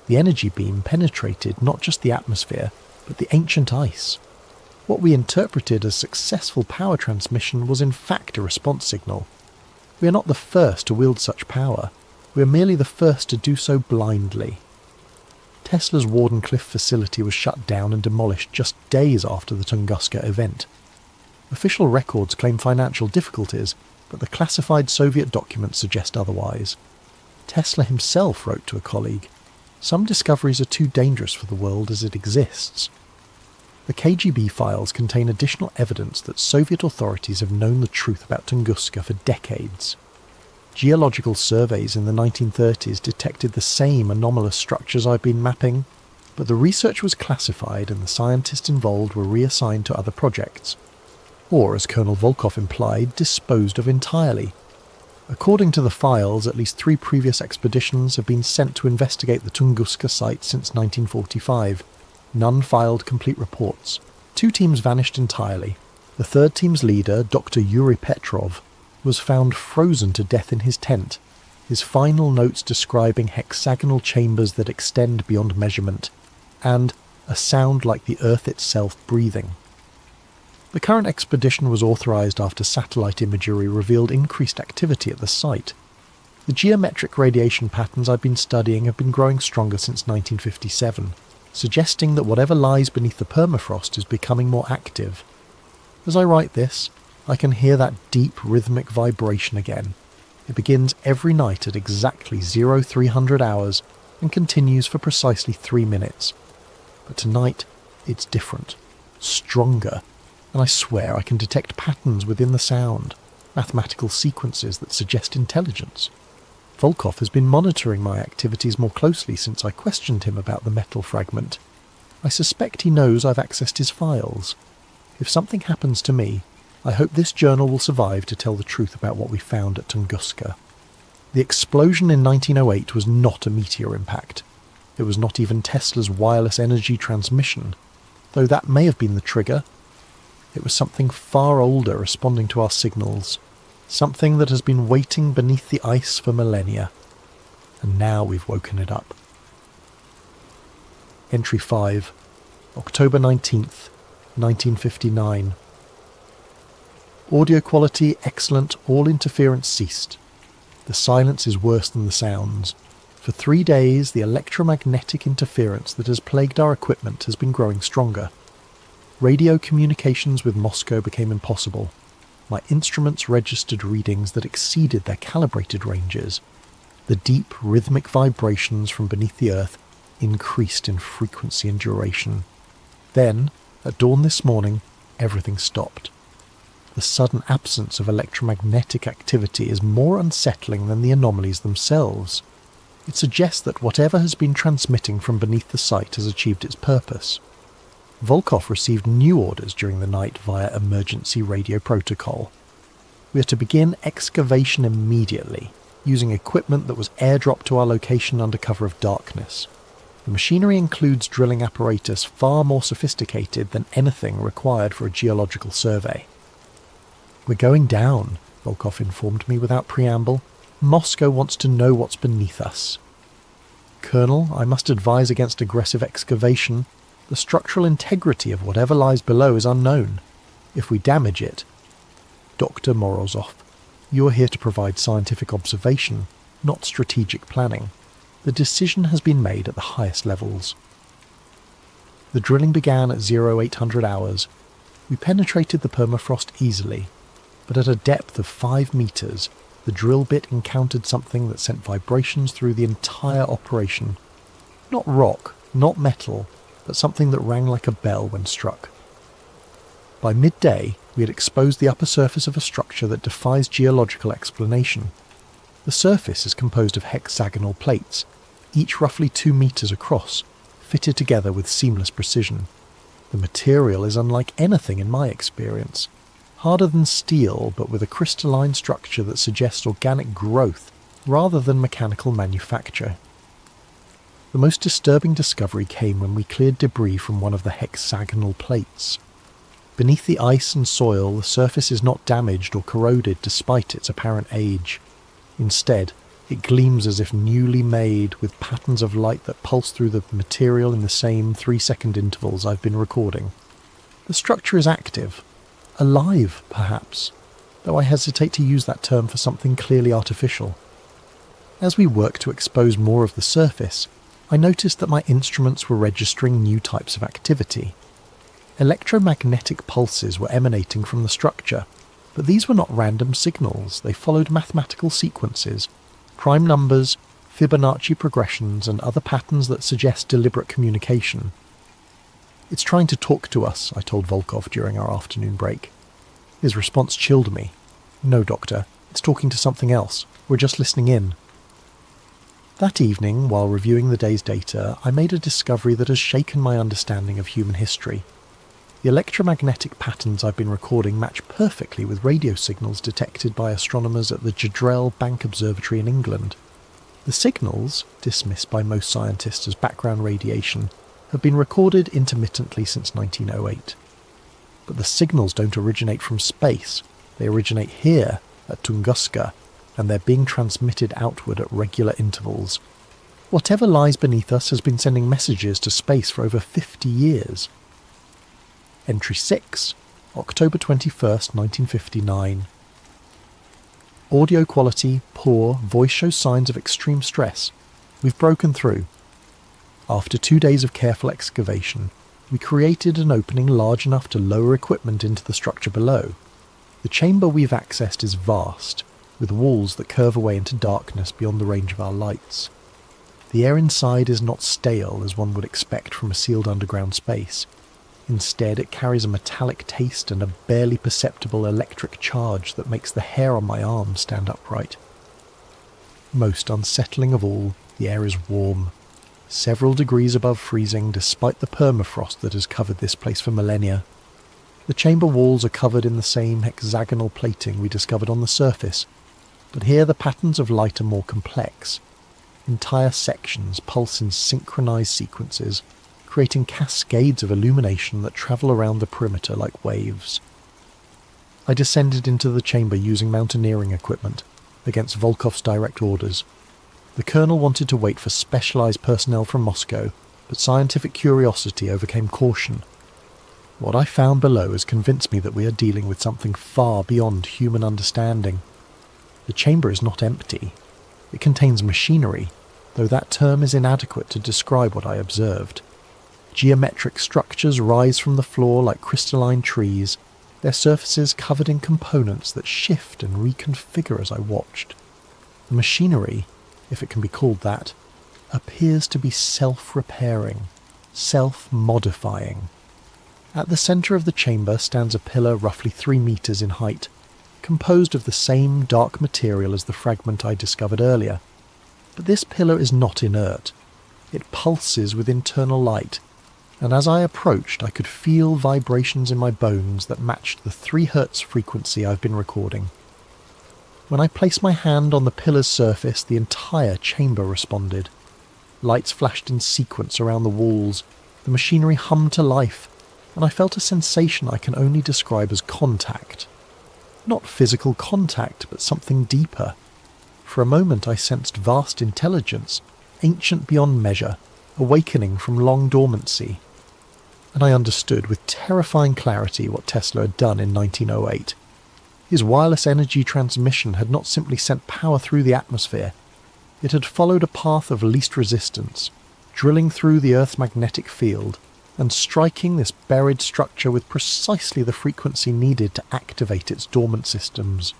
The energy beam penetrated not just the atmosphere, but the ancient ice. What we interpreted as successful power transmission was in fact a response signal. We are not the first to wield such power. We are merely the first to do so blindly. Tesla's Wardenclyffe facility was shut down and demolished just days after the Tunguska event. Official records claim financial difficulties, but the classified Soviet documents suggest otherwise. Tesla himself wrote to a colleague, "Some discoveries are too dangerous for the world as it exists." The KGB files contain additional evidence that Soviet authorities have known the truth about Tunguska for decades. Geological surveys in the 1930s detected the same anomalous structures I've been mapping, but the research was classified and the scientists involved were reassigned to other projects, or, as Colonel Volkov implied, disposed of entirely. According to the files, at least 3 previous expeditions have been sent to investigate the Tunguska site since 1945. None filed complete reports. 2 teams vanished entirely. The 3rd team's leader, Dr. Yuri Petrov, was found frozen to death in his tent, his final notes describing hexagonal chambers that extend beyond measurement, and a sound like the earth itself breathing. The current expedition was authorized after satellite imagery revealed increased activity at the site. The geometric radiation patterns I've been studying have been growing stronger since 1957, suggesting that whatever lies beneath the permafrost is becoming more active. As I write this, I can hear that deep rhythmic vibration again. It begins every night at exactly 0300 hours and continues for precisely 3 minutes. But tonight, it's different, stronger, and I swear I can detect patterns within the sound, mathematical sequences that suggest intelligence. Volkov has been monitoring my activities more closely since I questioned him about the metal fragment. I suspect he knows I've accessed his files. If something happens to me, I hope this journal will survive to tell the truth about what we found at Tunguska. The explosion in 1908 was not a meteor impact. It was not even Tesla's wireless energy transmission, though that may have been the trigger. It was something far older responding to our signals, something that has been waiting beneath the ice for millennia, and now we've woken it up. Entry 5, October 19th, 1959. Audio quality excellent, all interference ceased. The silence is worse than the sounds. For 3 days, the electromagnetic interference that has plagued our equipment has been growing stronger. Radio communications with Moscow became impossible. My instruments registered readings that exceeded their calibrated ranges. The deep, rhythmic vibrations from beneath the earth increased in frequency and duration. Then, at dawn this morning, everything stopped. The sudden absence of electromagnetic activity is more unsettling than the anomalies themselves. It suggests that whatever has been transmitting from beneath the site has achieved its purpose. Volkov received new orders during the night via emergency radio protocol. We are to begin excavation immediately, using equipment that was airdropped to our location under cover of darkness. The machinery includes drilling apparatus far more sophisticated than anything required for a geological survey. "We're going down," Volkov informed me without preamble. "Moscow wants to know what's beneath us." "Colonel, I must advise against aggressive excavation. The structural integrity of whatever lies below is unknown. If we damage it..." "Dr. Morozov, you are here to provide scientific observation, not strategic planning. The decision has been made at the highest levels." The drilling began at 0800 hours. We penetrated the permafrost easily, but at a depth of 5 meters, the drill bit encountered something that sent vibrations through the entire operation. Not rock, not metal, but something that rang like a bell when struck. By midday, we had exposed the upper surface of a structure that defies geological explanation. The surface is composed of hexagonal plates, each roughly 2 meters across, fitted together with seamless precision. The material is unlike anything in my experience. Harder than steel, but with a crystalline structure that suggests organic growth rather than mechanical manufacture. The most disturbing discovery came when we cleared debris from one of the hexagonal plates. Beneath the ice and soil, the surface is not damaged or corroded despite its apparent age. Instead, it gleams as if newly made, with patterns of light that pulse through the material in the same 3-second intervals I've been recording. The structure is active. Alive, perhaps, though I hesitate to use that term for something clearly artificial. As we worked to expose more of the surface, I noticed that my instruments were registering new types of activity. Electromagnetic pulses were emanating from the structure, but these were not random signals. They followed mathematical sequences, prime numbers, Fibonacci progressions, and other patterns that suggest deliberate communication. "It's trying to talk to us," I told Volkov during our afternoon break. His response chilled me. "No, Doctor, it's talking to something else. We're just listening in." That evening, while reviewing the day's data, I made a discovery that has shaken my understanding of human history. The electromagnetic patterns I've been recording match perfectly with radio signals detected by astronomers at the Jadrell Bank Observatory in England. The signals, dismissed by most scientists as background radiation, have been recorded intermittently since 1908. But the signals don't originate from space. They originate here, at Tunguska, and they're being transmitted outward at regular intervals. Whatever lies beneath us has been sending messages to space for over 50 years. Entry 6, October 21st, 1959. Audio quality poor, voice shows signs of extreme stress. We've broken through. After 2 days of careful excavation, we created an opening large enough to lower equipment into the structure below. The chamber we've accessed is vast, with walls that curve away into darkness beyond the range of our lights. The air inside is not stale as one would expect from a sealed underground space. Instead, it carries a metallic taste and a barely perceptible electric charge that makes the hair on my arm stand upright. Most unsettling of all, the air is warm, several degrees above freezing despite the permafrost that has covered this place for millennia. The chamber walls are covered in the same hexagonal plating we discovered on the surface, but here the patterns of light are more complex. Entire sections pulse in synchronized sequences, creating cascades of illumination that travel around the perimeter like waves. I descended into the chamber using mountaineering equipment, against Volkov's direct orders. The colonel wanted to wait for specialized personnel from Moscow, but scientific curiosity overcame caution. What I found below has convinced me that we are dealing with something far beyond human understanding. The chamber is not empty. It contains machinery, though that term is inadequate to describe what I observed. Geometric structures rise from the floor like crystalline trees, their surfaces covered in components that shift and reconfigure as I watched. The machinery, if it can be called that, appears to be self-repairing, self-modifying. At the centre of the chamber stands a pillar roughly 3 meters in height, composed of the same dark material as the fragment I discovered earlier. But this pillar is not inert. It pulses with internal light, and as I approached I could feel vibrations in my bones that matched the 3 Hz frequency I've been recording. When I placed my hand on the pillar's surface, the entire chamber responded. Lights flashed in sequence around the walls, the machinery hummed to life, and I felt a sensation I can only describe as contact. Not physical contact, but something deeper. For a moment I sensed vast intelligence, ancient beyond measure, awakening from long dormancy. And I understood with terrifying clarity what Tesla had done in 1908. His wireless energy transmission had not simply sent power through the atmosphere. It had followed a path of least resistance, drilling through the Earth's magnetic field, and striking this buried structure with precisely the frequency needed to activate its dormant systems.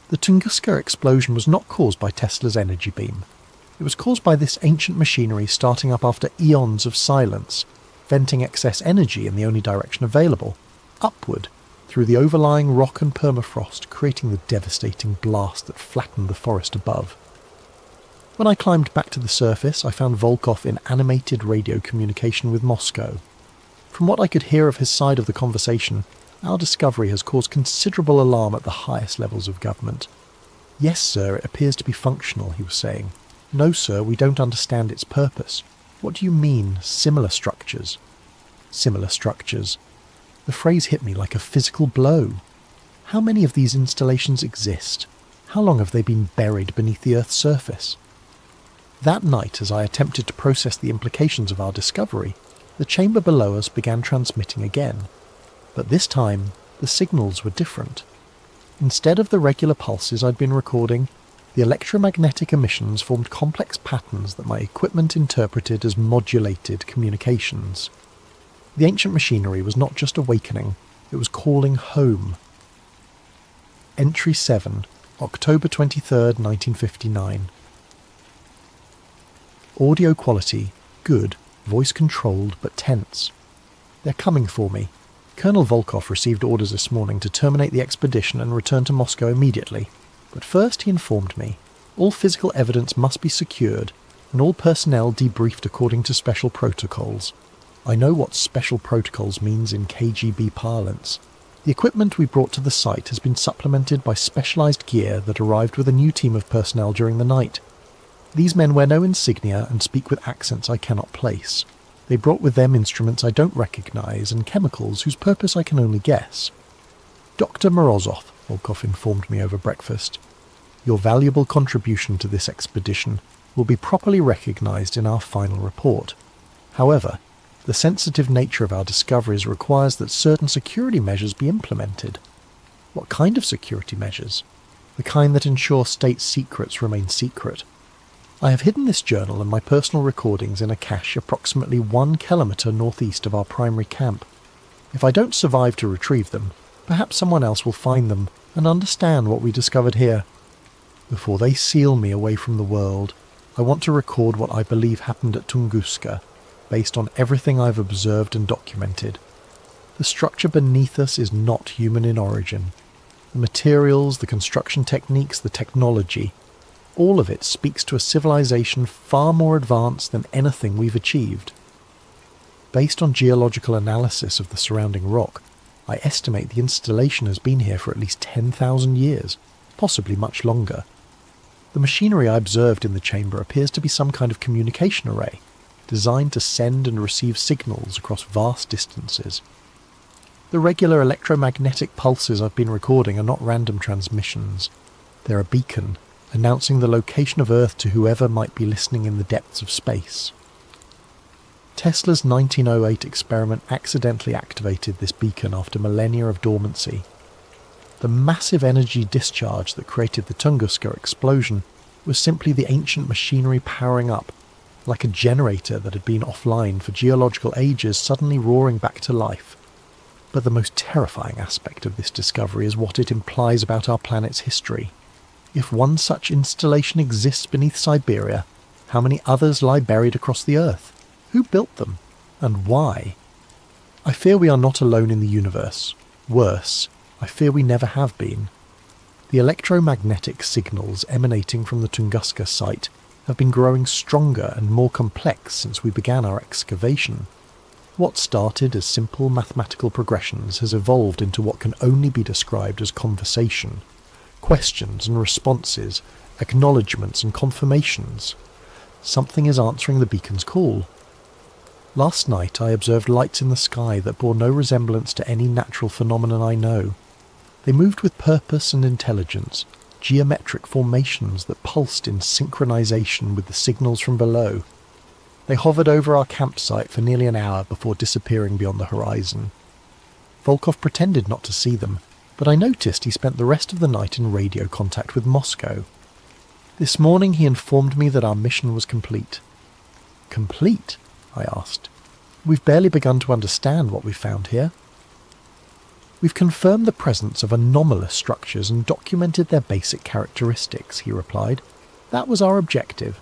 The Tunguska explosion was not caused by Tesla's energy beam. It was caused by this ancient machinery starting up after eons of silence, venting excess energy in the only direction available, upward, through the overlying rock and permafrost, creating the devastating blast that flattened the forest above. When I climbed back to the surface, I found Volkov in animated radio communication with Moscow. From what I could hear of his side of the conversation, our discovery has caused considerable alarm at the highest levels of government. Yes, sir, it appears to be functional, he was saying. No, sir, we don't understand its purpose. What do you mean, similar structures? Similar structures. The phrase hit me like a physical blow. How many of these installations exist? How long have they been buried beneath the Earth's surface? That night, as I attempted to process the implications of our discovery, the chamber below us began transmitting again. But this time, the signals were different. Instead of the regular pulses I'd been recording, the electromagnetic emissions formed complex patterns that my equipment interpreted as modulated communications. The ancient machinery was not just awakening, it was calling home. Entry 7, October 23rd, 1959. Audio quality, good, voice controlled but tense. They're coming for me. Colonel Volkov received orders this morning to terminate the expedition and return to Moscow immediately. But first he informed me, all physical evidence must be secured and all personnel debriefed according to special protocols. I know what special protocols means in KGB parlance. The equipment we brought to the site has been supplemented by specialised gear that arrived with a new team of personnel during the night. These men wear no insignia and speak with accents I cannot place. They brought with them instruments I don't recognise and chemicals whose purpose I can only guess. Dr. Morozov, Volkov informed me over breakfast. Your valuable contribution to this expedition will be properly recognised in our final report. However, the sensitive nature of our discoveries requires that certain security measures be implemented. What kind of security measures? The kind that ensure state secrets remain secret. I have hidden this journal and my personal recordings in a cache approximately 1 kilometre northeast of our primary camp. If I don't survive to retrieve them, perhaps someone else will find them and understand what we discovered here. Before they seal me away from the world, I want to record what I believe happened at Tunguska, based on everything I've observed and documented. The structure beneath us is not human in origin. The materials, the construction techniques, the technology, all of it speaks to a civilization far more advanced than anything we've achieved. Based on geological analysis of the surrounding rock, I estimate the installation has been here for at least 10,000 years, possibly much longer. The machinery I observed in the chamber appears to be some kind of communication array, designed to send and receive signals across vast distances. The regular electromagnetic pulses I've been recording are not random transmissions. They're a beacon, announcing the location of Earth to whoever might be listening in the depths of space. Tesla's 1908 experiment accidentally activated this beacon after millennia of dormancy. The massive energy discharge that created the Tunguska explosion was simply the ancient machinery powering up, like a generator that had been offline for geological ages suddenly roaring back to life. But the most terrifying aspect of this discovery is what it implies about our planet's history. If one such installation exists beneath Siberia, how many others lie buried across the Earth? Who built them? And why? I fear we are not alone in the universe. Worse, I fear we never have been. The electromagnetic signals emanating from the Tunguska site have been growing stronger and more complex since we began our excavation. What started as simple mathematical progressions has evolved into what can only be described as conversation. Questions and responses, acknowledgements and confirmations. Something is answering the beacon's call. Last night I observed lights in the sky that bore no resemblance to any natural phenomenon I know. They moved with purpose and intelligence, geometric formations that pulsed in synchronization with the signals from below. They hovered over our campsite for nearly an hour before disappearing beyond the horizon. Volkov pretended not to see them, but I noticed he spent the rest of the night in radio contact with Moscow. This morning he informed me that our mission was complete. Complete? I asked. We've barely begun to understand what we've found here. We've confirmed the presence of anomalous structures and documented their basic characteristics, he replied. That was our objective.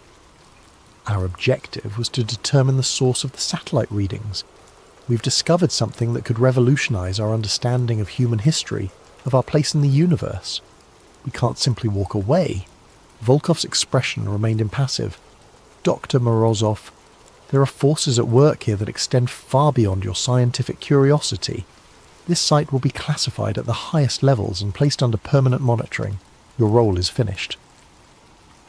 Our objective was to determine the source of the satellite readings. We've discovered something that could revolutionize our understanding of human history, of our place in the universe. We can't simply walk away. Volkov's expression remained impassive. Dr. Morozov, there are forces at work here that extend far beyond your scientific curiosity. This site will be classified at the highest levels and placed under permanent monitoring. Your role is finished.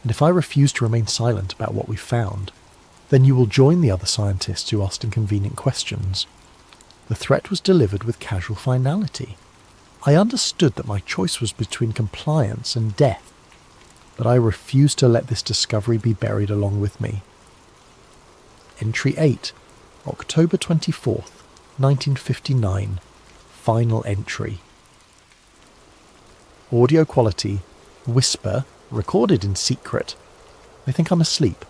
And if I refuse to remain silent about what we've found, then you will join the other scientists who asked inconvenient questions. The threat was delivered with casual finality. I understood that my choice was between compliance and death, but I refused to let this discovery be buried along with me. Entry 8, October 24th, 1959. Final entry. Audio quality, whisper, recorded in secret. They think I'm asleep.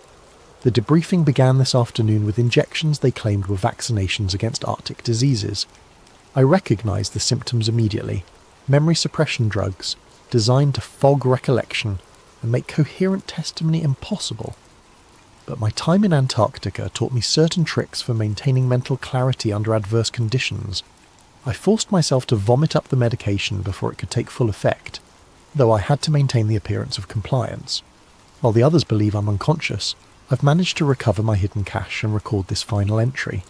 The debriefing began this afternoon with injections they claimed were vaccinations against Arctic diseases. I recognised the symptoms immediately. Memory suppression drugs, designed to fog recollection and make coherent testimony impossible. But my time in Antarctica taught me certain tricks for maintaining mental clarity under adverse conditions. I forced myself to vomit up the medication before it could take full effect, though I had to maintain the appearance of compliance. While the others believe I'm unconscious, I've managed to recover my hidden cache and record this final entry.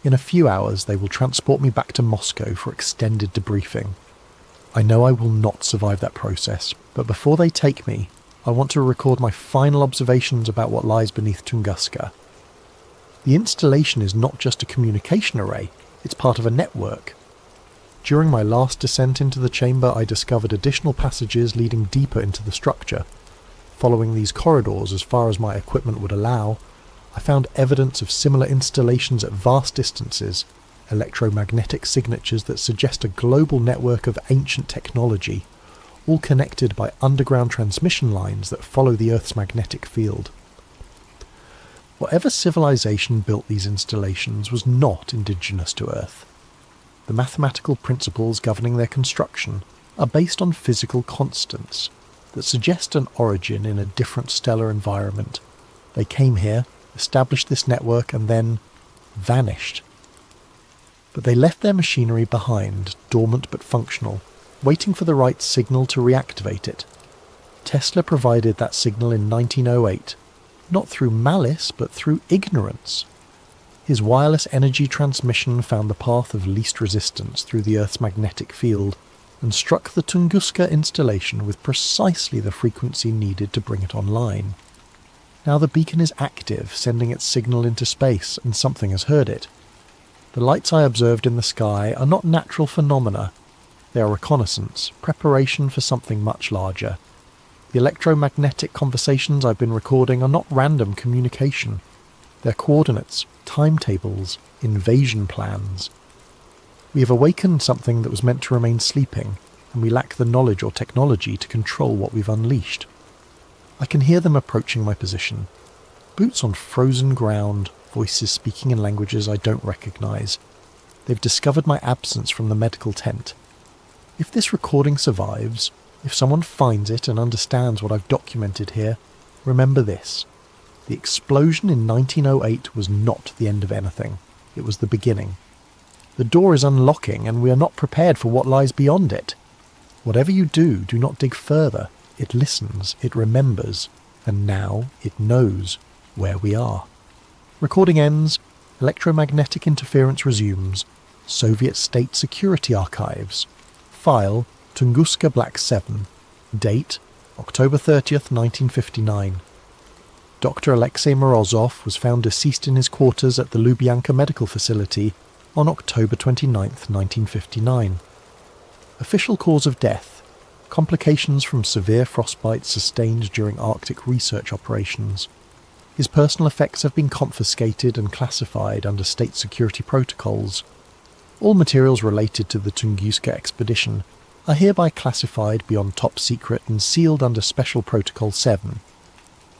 In a few hours they will transport me back to Moscow for extended debriefing. I know I will not survive that process, but before they take me, I want to record my final observations about what lies beneath Tunguska. The installation is not just a communication array, it's part of a network. During my last descent into the chamber, I discovered additional passages leading deeper into the structure. Following these corridors as far as my equipment would allow, I found evidence of similar installations at vast distances, electromagnetic signatures that suggest a global network of ancient technology, all connected by underground transmission lines that follow the Earth's magnetic field. Whatever civilization built these installations was not indigenous to Earth. The mathematical principles governing their construction are based on physical constants that suggest an origin in a different stellar environment. They came here, established this network, and then vanished. But they left their machinery behind, dormant but functional, waiting for the right signal to reactivate it. Tesla provided that signal in 1908, not through malice but through ignorance. His wireless energy transmission found the path of least resistance through the Earth's magnetic field and struck the Tunguska installation with precisely the frequency needed to bring it online. Now the beacon is active, sending its signal into space, and something has heard it. The lights I observed in the sky are not natural phenomena. They are reconnaissance, preparation for something much larger. The electromagnetic conversations I've been recording are not random communication. They're coordinates, timetables, invasion plans. We have awakened something that was meant to remain sleeping, and we lack the knowledge or technology to control what we've unleashed. I can hear them approaching my position. Boots on frozen ground, voices speaking in languages I don't recognise. They've discovered my absence from the medical tent. If this recording survives, if someone finds it and understands what I've documented here, remember this. The explosion in 1908 was not the end of anything. It was the beginning. The door is unlocking and we are not prepared for what lies beyond it. Whatever you do, do not dig further. It listens, it remembers, and now it knows where we are. Recording ends, electromagnetic interference resumes, Soviet State Security Archives. File, Tunguska Black 7. Date, October 30th, 1959. Dr. Alexei Morozov was found deceased in his quarters at the Lubyanka Medical Facility on October 29th, 1959. Official cause of death: complications from severe frostbite sustained during Arctic research operations. His personal effects have been confiscated and classified under state security protocols. All materials related to the Tunguska expedition are hereby classified beyond top secret and sealed under Special Protocol 7.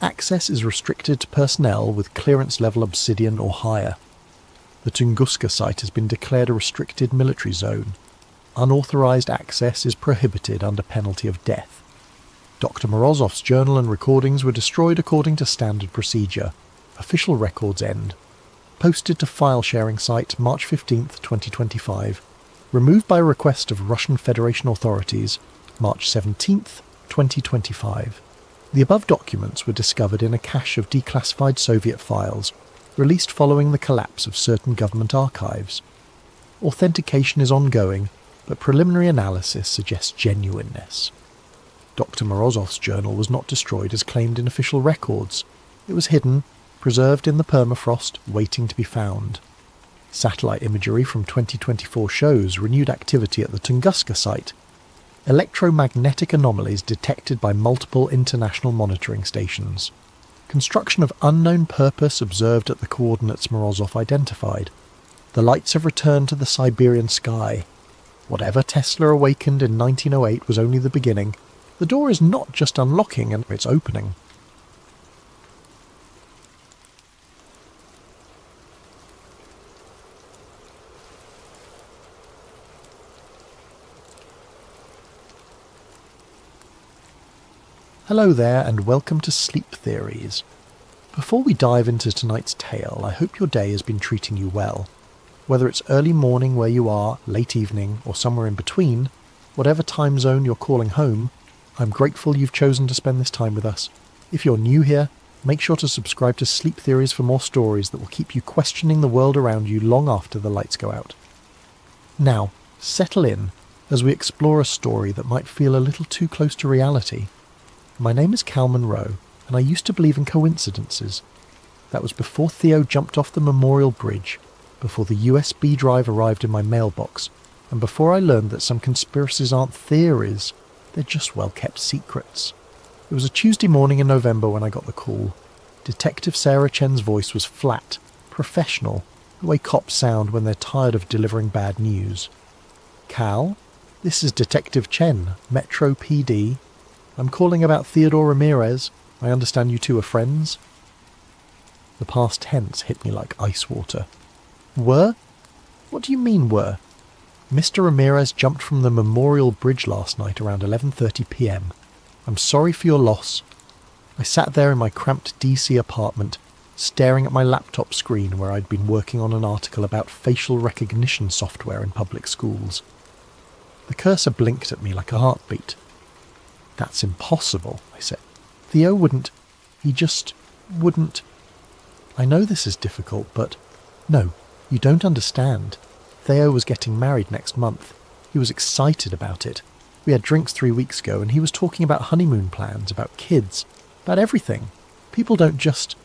Access is restricted to personnel with clearance level Obsidian or higher. The Tunguska site has been declared a restricted military zone. Unauthorized access is prohibited under penalty of death. Dr. Morozov's journal and recordings were destroyed according to standard procedure. Official records end. Posted to file-sharing site March 15th, 2025. Removed by request of Russian Federation authorities March 17th, 2025. The above documents were discovered in a cache of declassified Soviet files, released following the collapse of certain government archives. Authentication is ongoing, but preliminary analysis suggests genuineness. Dr. Morozov's journal was not destroyed as claimed in official records. It was hidden, preserved in the permafrost, waiting to be found. Satellite imagery from 2024 shows renewed activity at the Tunguska site. Electromagnetic anomalies detected by multiple international monitoring stations. Construction of unknown purpose observed at the coordinates Morozov identified. The lights have returned to the Siberian sky. Whatever Tesla awakened in 1908 was only the beginning. The door is not just unlocking, and it's opening. Hello there, and welcome to Sleep Theories. Before we dive into tonight's tale, I hope your day has been treating you well. Whether it's early morning where you are, late evening, or somewhere in between, whatever time zone you're calling home, I'm grateful you've chosen to spend this time with us. If you're new here, make sure to subscribe to Sleep Theories for more stories that will keep you questioning the world around you long after the lights go out. Now, settle in as we explore a story that might feel a little too close to reality. My name is Cal Monroe, and I used to believe in coincidences. That was before Theo jumped off the Memorial Bridge, before the USB drive arrived in my mailbox, and before I learned that some conspiracies aren't theories, they're just well-kept secrets. It was a Tuesday morning in November when I got the call. Detective Sarah Chen's voice was flat, professional, the way cops sound when they're tired of delivering bad news. Cal, this is Detective Chen, Metro PD. I'm calling about Theodore Ramirez. I understand you two are friends. The past tense hit me like ice water. Were? What do you mean were? Mr. Ramirez jumped from the Memorial Bridge last night around 11:30 p.m. I'm sorry for your loss. I sat there in my cramped DC apartment, staring at my laptop screen where I'd been working on an article about facial recognition software in public schools. The cursor blinked at me like a heartbeat. That's impossible, I said. Theo wouldn't. He just wouldn't. I know this is difficult, but no, you don't understand. Theo was getting married next month. He was excited about it. We had drinks 3 weeks ago, and he was talking about honeymoon plans, about kids, about everything. People don't just...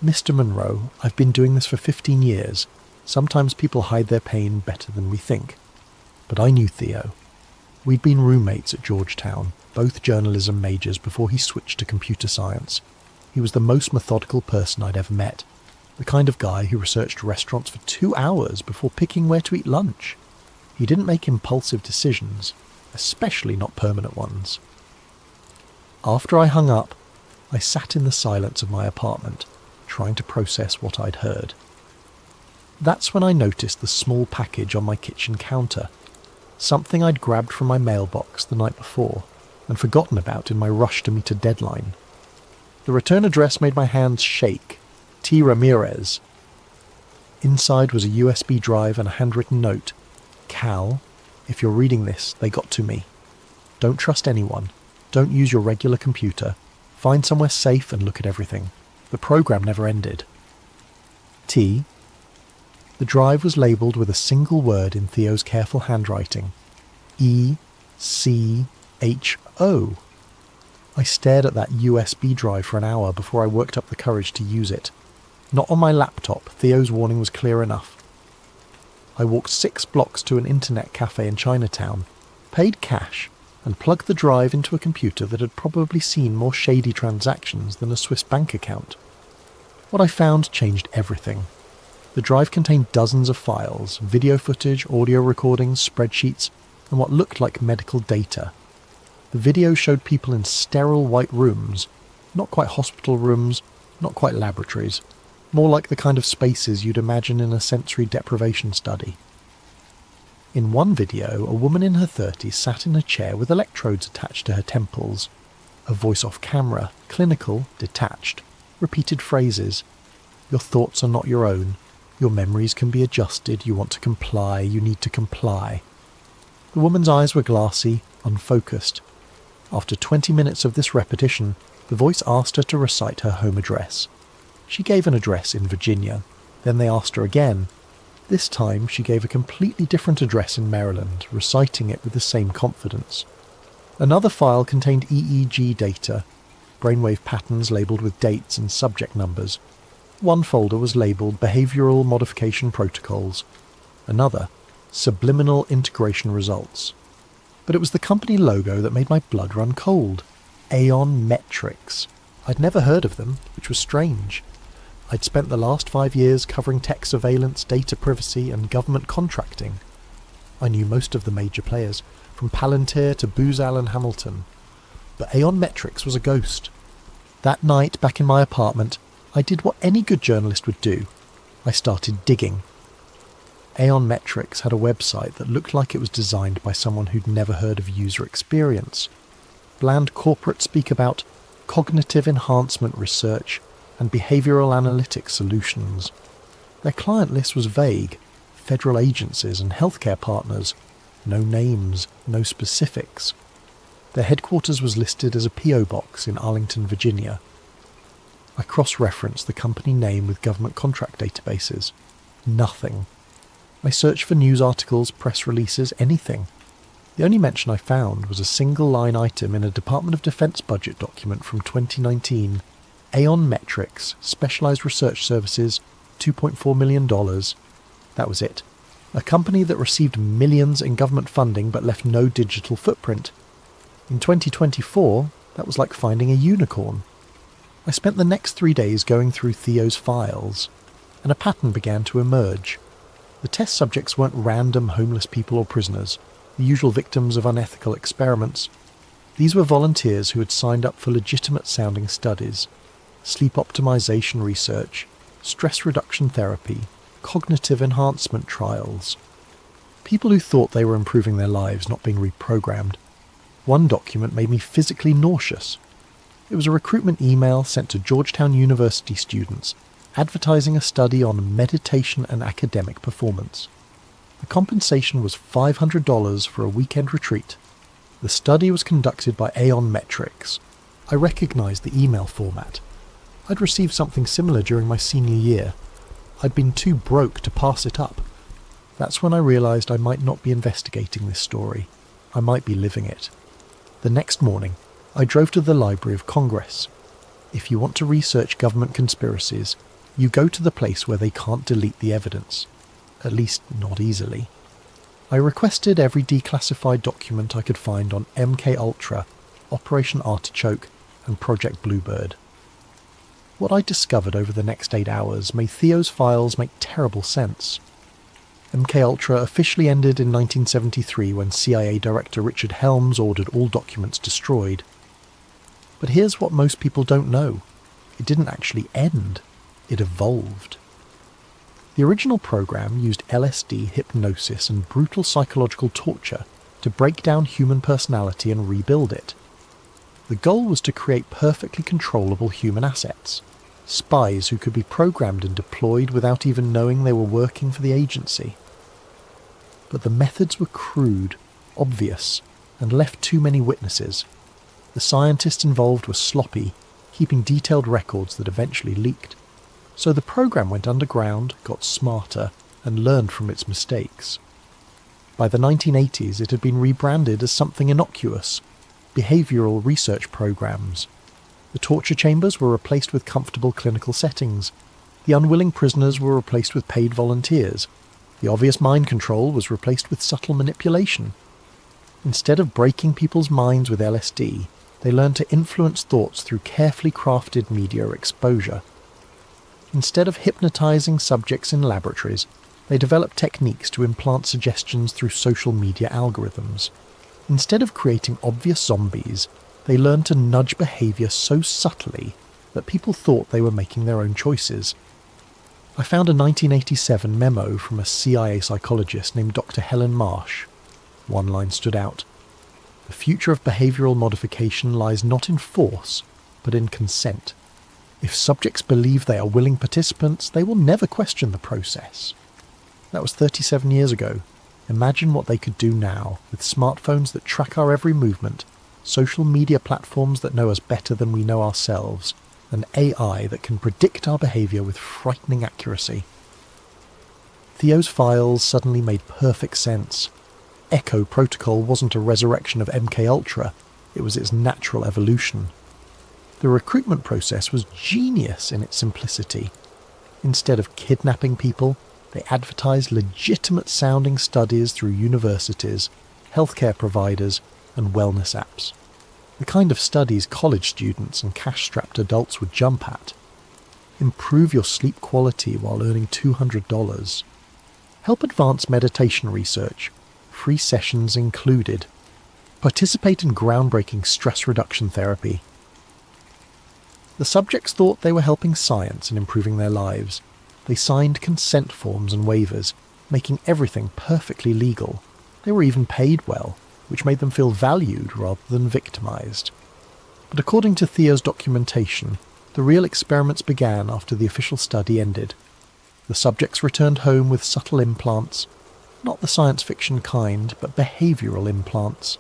Mr. Monroe, I've been doing this for 15 years. Sometimes people hide their pain better than we think. But I knew Theo. We'd been roommates at Georgetown, both journalism majors before he switched to computer science. He was the most methodical person I'd ever met. The kind of guy who researched restaurants for 2 hours before picking where to eat lunch. He didn't make impulsive decisions, especially not permanent ones. After I hung up, I sat in the silence of my apartment, trying to process what I'd heard. That's when I noticed the small package on my kitchen counter, something I'd grabbed from my mailbox the night before and forgotten about in my rush to meet a deadline. The return address made my hands shake. T. Ramirez. Inside was a USB drive and a handwritten note. Cal, if you're reading this, they got to me. Don't trust anyone. Don't use your regular computer. Find somewhere safe and look at everything. The program never ended. T. The drive was labelled with a single word in Theo's careful handwriting. E-C-H-O. I stared at that USB drive for an hour before I worked up the courage to use it. Not on my laptop, Theo's warning was clear enough. I walked 6 blocks to an internet cafe in Chinatown, paid cash, and plugged the drive into a computer that had probably seen more shady transactions than a Swiss bank account. What I found changed everything. The drive contained dozens of files, video footage, audio recordings, spreadsheets, and what looked like medical data. The video showed people in sterile white rooms, not quite hospital rooms, not quite laboratories. more like the kind of spaces you'd imagine in a sensory deprivation study. In one video, a woman in her 30s sat in a chair with electrodes attached to her temples. A voice off camera, clinical, detached, repeated phrases. Your thoughts are not your own. Your memories can be adjusted. You want to comply. You need to comply. The woman's eyes were glassy, unfocused. After 20 minutes of this repetition, the voice asked her to recite her home address. She gave an address in Virginia. Then they asked her again. This time she gave a completely different address in Maryland, reciting it with the same confidence. Another file contained EEG data, brainwave patterns labelled with dates and subject numbers. One folder was labelled Behavioural Modification Protocols. Another, Subliminal Integration Results. But it was the company logo that made my blood run cold. Aeon Metrics. I'd never heard of them, which was strange. I'd spent the last 5 years covering tech surveillance, data privacy and government contracting. I knew most of the major players, from Palantir to Booz Allen Hamilton. But Aeon Metrics was a ghost. That night, back in my apartment, I did what any good journalist would do. I started digging. Aeon Metrics had a website that looked like it was designed by someone who'd never heard of user experience. Bland corporate speak about cognitive enhancement research and behavioural analytics solutions. Their client list was vague. Federal agencies and healthcare partners. No names, no specifics. Their headquarters was listed as a P.O. box in Arlington, Virginia. I cross-referenced the company name with government contract databases. Nothing. I searched for news articles, press releases, anything. The only mention I found was a single-line item in a Department of Defense budget document from 2019. Aeon Metrics, Specialized Research Services, $2.4 million. That was it. A company that received millions in government funding but left no digital footprint. In 2024, that was like finding a unicorn. I spent the next 3 days going through Theo's files, and a pattern began to emerge. The test subjects weren't random homeless people or prisoners, the usual victims of unethical experiments. These were volunteers who had signed up for legitimate-sounding studies, sleep optimization research, stress reduction therapy, cognitive enhancement trials. People who thought they were improving their lives, not being reprogrammed. One document made me physically nauseous. It was a recruitment email sent to Georgetown University students, advertising a study on meditation and academic performance. The compensation was $500 for a weekend retreat. The study was conducted by Aeon Metrics. I recognised the email format. I'd received something similar during my senior year. I'd been too broke to pass it up. That's when I realised I might not be investigating this story. I might be living it. The next morning, I drove to the Library of Congress. If you want to research government conspiracies, you go to the place where they can't delete the evidence. At least, not easily. I requested every declassified document I could find on MK Ultra, Operation Artichoke, and Project Bluebird. What I discovered over the next 8 hours made Theo's files make terrible sense. MK Ultra officially ended in 1973 when CIA Director Richard Helms ordered all documents destroyed. But here's what most people don't know. It didn't actually end. It evolved. The original program used LSD, hypnosis, and brutal psychological torture to break down human personality and rebuild it. The goal was to create perfectly controllable human assets, spies who could be programmed and deployed without even knowing they were working for the agency. But the methods were crude, obvious, and left too many witnesses. The scientists involved were sloppy, keeping detailed records that eventually leaked. So the program went underground, got smarter, and learned from its mistakes. By the 1980s, it had been rebranded as something innocuous, behavioural research programs. The torture chambers were replaced with comfortable clinical settings. The unwilling prisoners were replaced with paid volunteers. The obvious mind control was replaced with subtle manipulation. Instead of breaking people's minds with LSD, they learned to influence thoughts through carefully crafted media exposure. Instead of hypnotizing subjects in laboratories, they developed techniques to implant suggestions through social media algorithms. Instead of creating obvious zombies, they learned to nudge behavior so subtly that people thought they were making their own choices. I found a 1987 memo from a CIA psychologist named Dr. Helen Marsh. One line stood out. The future of behavioural modification lies not in force, but in consent. If subjects believe they are willing participants, they will never question the process. That was 37 years ago. Imagine what they could do now, with smartphones that track our every movement, social media platforms that know us better than we know ourselves, and AI that can predict our behaviour with frightening accuracy. Theo's files suddenly made perfect sense. Echo Protocol wasn't a resurrection of MKUltra, it was its natural evolution. The recruitment process was genius in its simplicity. Instead of kidnapping people, they advertised legitimate-sounding studies through universities, healthcare providers, and wellness apps. The kind of studies college students and cash-strapped adults would jump at. Improve your sleep quality while earning $200. Help advance meditation research, free sessions included. Participate in groundbreaking stress reduction therapy. The subjects thought they were helping science and improving their lives. They signed consent forms and waivers, making everything perfectly legal. They were even paid well, which made them feel valued rather than victimised. But according to Theo's documentation, the real experiments began after the official study ended. The subjects returned home with subtle implants, not the science fiction kind, but behavioural implants.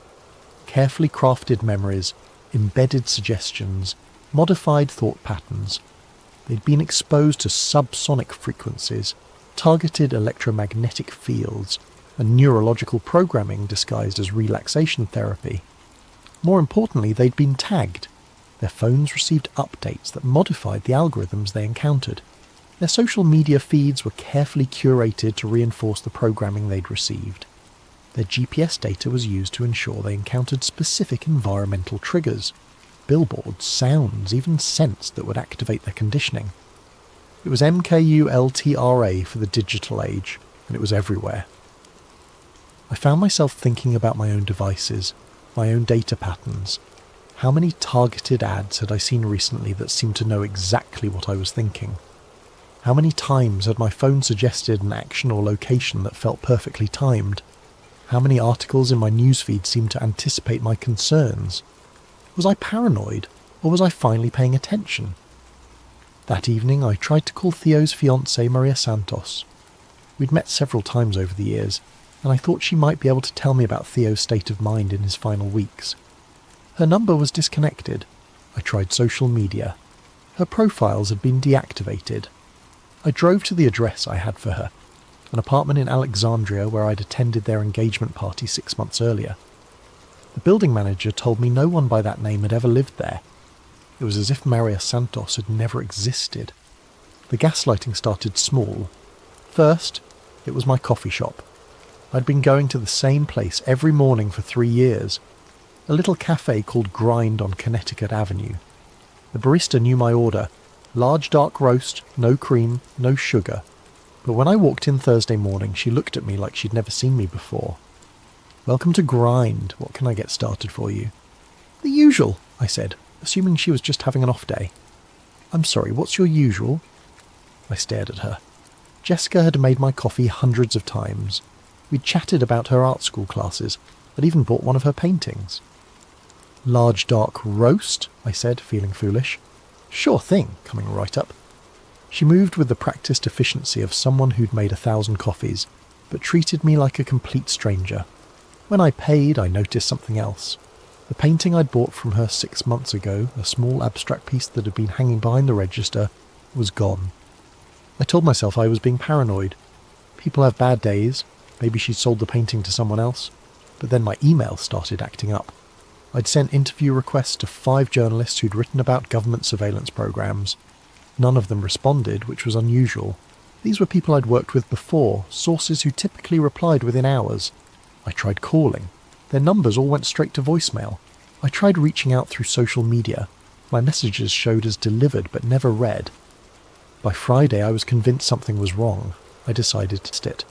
Carefully crafted memories, embedded suggestions, modified thought patterns. They'd been exposed to subsonic frequencies, targeted electromagnetic fields, and neurological programming disguised as relaxation therapy. More importantly, they'd been tagged. Their phones received updates that modified the algorithms they encountered. Their social media feeds were carefully curated to reinforce the programming they'd received. Their GPS data was used to ensure they encountered specific environmental triggers, billboards, sounds, even scents that would activate their conditioning. It was MKUltra for the digital age, and it was everywhere. I found myself thinking about my own devices, my own data patterns. How many targeted ads had I seen recently that seemed to know exactly what I was thinking? How many times had my phone suggested an action or location that felt perfectly timed? How many articles in my newsfeed seemed to anticipate my concerns? Was I paranoid, or was I finally paying attention? That evening I tried to call Theo's fiancée Maria Santos. We'd met several times over the years, and I thought she might be able to tell me about Theo's state of mind in his final weeks. Her number was disconnected. I tried social media. Her profiles had been deactivated. I drove to the address I had for her, an apartment in Alexandria where I'd attended their engagement party 6 months earlier. The building manager told me no one by that name had ever lived there. It was as if Maria Santos had never existed. The gaslighting started small. First, it was my coffee shop. I'd been going to the same place every morning for 3 years, a little cafe called Grind on Connecticut Avenue. The barista knew my order: large dark roast, no cream, no sugar. But when I walked in Thursday morning, she looked at me like she'd never seen me before. "Welcome to Grind. What can I get started for you?" "The usual," I said, assuming she was just having an off day. "I'm sorry, what's your usual?" I stared at her. Jessica had made my coffee hundreds of times. We'd chatted about her art school classes. I'd even bought one of her paintings. "Large dark roast," I said, feeling foolish. "Sure thing," coming right up. She moved with the practiced efficiency of someone who'd made 1,000 coffees, but treated me like a complete stranger. When I paid, I noticed something else. The painting I'd bought from her 6 months ago, a small abstract piece that had been hanging behind the register, was gone. I told myself I was being paranoid. People have bad days. Maybe she'd sold the painting to someone else. But then my email started acting up. I'd sent interview requests to 5 journalists who'd written about government surveillance programs. None of them responded, which was unusual. These were people I'd worked with before, sources who typically replied within hours. I tried calling. Their numbers all went straight to voicemail. I tried reaching out through social media. My messages showed as delivered but never read. By Friday I was convinced something was wrong. I decided to test it.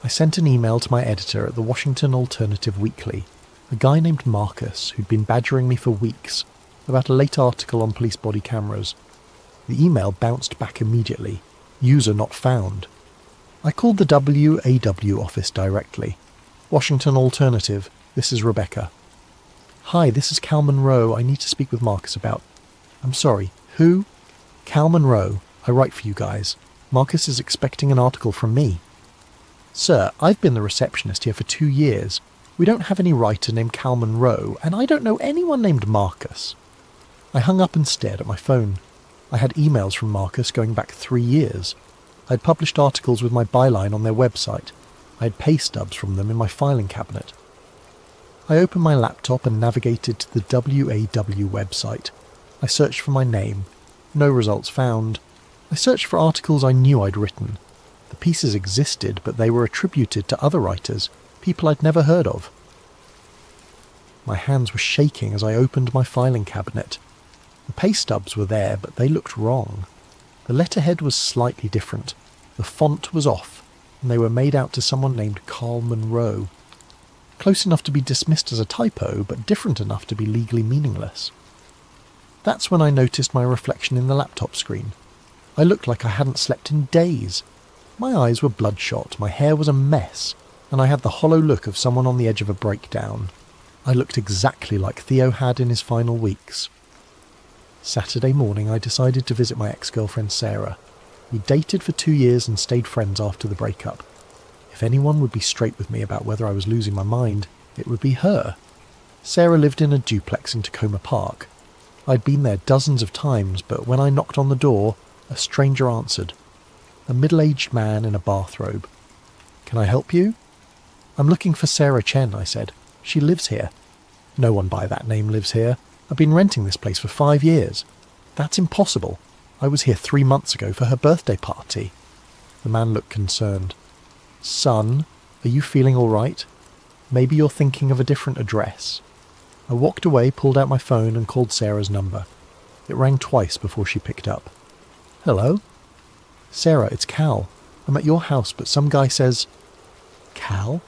I sent an email to my editor at the Washington Alternative Weekly, a guy named Marcus who'd been badgering me for weeks about a late article on police body cameras. The email bounced back immediately. User not found. I called the WAW office directly. Washington Alternative, this is Rebecca. Hi, this is Cal Monroe. I need to speak with Marcus about... I'm sorry, who? Cal Monroe. I write for you guys. Marcus is expecting an article from me. Sir, I've been the receptionist here for 2 years. We don't have any writer named Cal Monroe, and I don't know anyone named Marcus. I hung up and stared at my phone. I had emails from Marcus going back 3 years. I had published articles with my byline on their website. I had pay stubs from them in my filing cabinet. I opened my laptop and navigated to the WAW website. I searched for my name. No results found. I searched for articles I knew I'd written. The pieces existed, but they were attributed to other writers, people I'd never heard of. My hands were shaking as I opened my filing cabinet. The pay stubs were there, but they looked wrong. The letterhead was slightly different. The font was off, and they were made out to someone named Carl Monroe. Close enough to be dismissed as a typo, but different enough to be legally meaningless. That's when I noticed my reflection in the laptop screen. I looked like I hadn't slept in days. My eyes were bloodshot, my hair was a mess, and I had the hollow look of someone on the edge of a breakdown. I looked exactly like Theo had in his final weeks. Saturday morning I decided to visit my ex-girlfriend Sarah. We dated for 2 years and stayed friends after the breakup. If anyone would be straight with me about whether I was losing my mind, it would be her. Sarah lived in a duplex in Tacoma Park. I'd been there dozens of times, but when I knocked on the door, a stranger answered. A middle-aged man in a bathrobe. Can I help you? I'm looking for Sarah Chen, I said. She lives here. No one by that name lives here. I've been renting this place for 5 years. That's impossible. I was here 3 months ago for her birthday party. The man looked concerned. Son, are you feeling all right? Maybe you're thinking of a different address. I walked away, pulled out my phone and called Sarah's number. It rang twice before she picked up. Hello? Sarah, it's Cal. I'm at your house, but some guy says... Cal?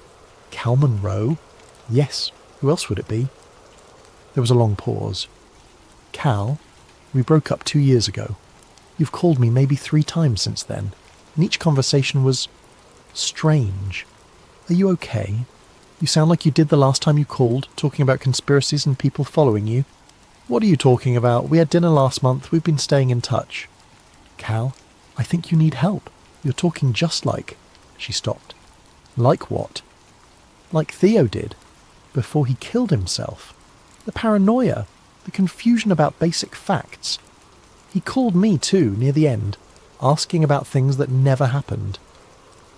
Cal Monroe? Yes. Who else would it be? There was a long pause. Cal, we broke up 2 years ago. You've called me maybe 3 times since then, and each conversation was... strange. Are you okay? You sound like you did the last time you called, talking about conspiracies and people following you. What are you talking about? We had dinner last month. We've been staying in touch. Cal, I think you need help. You're talking just like... She stopped. Like what? Like Theo did, before he killed himself. The paranoia, the confusion about basic facts. He called me too, near the end, asking about things that never happened.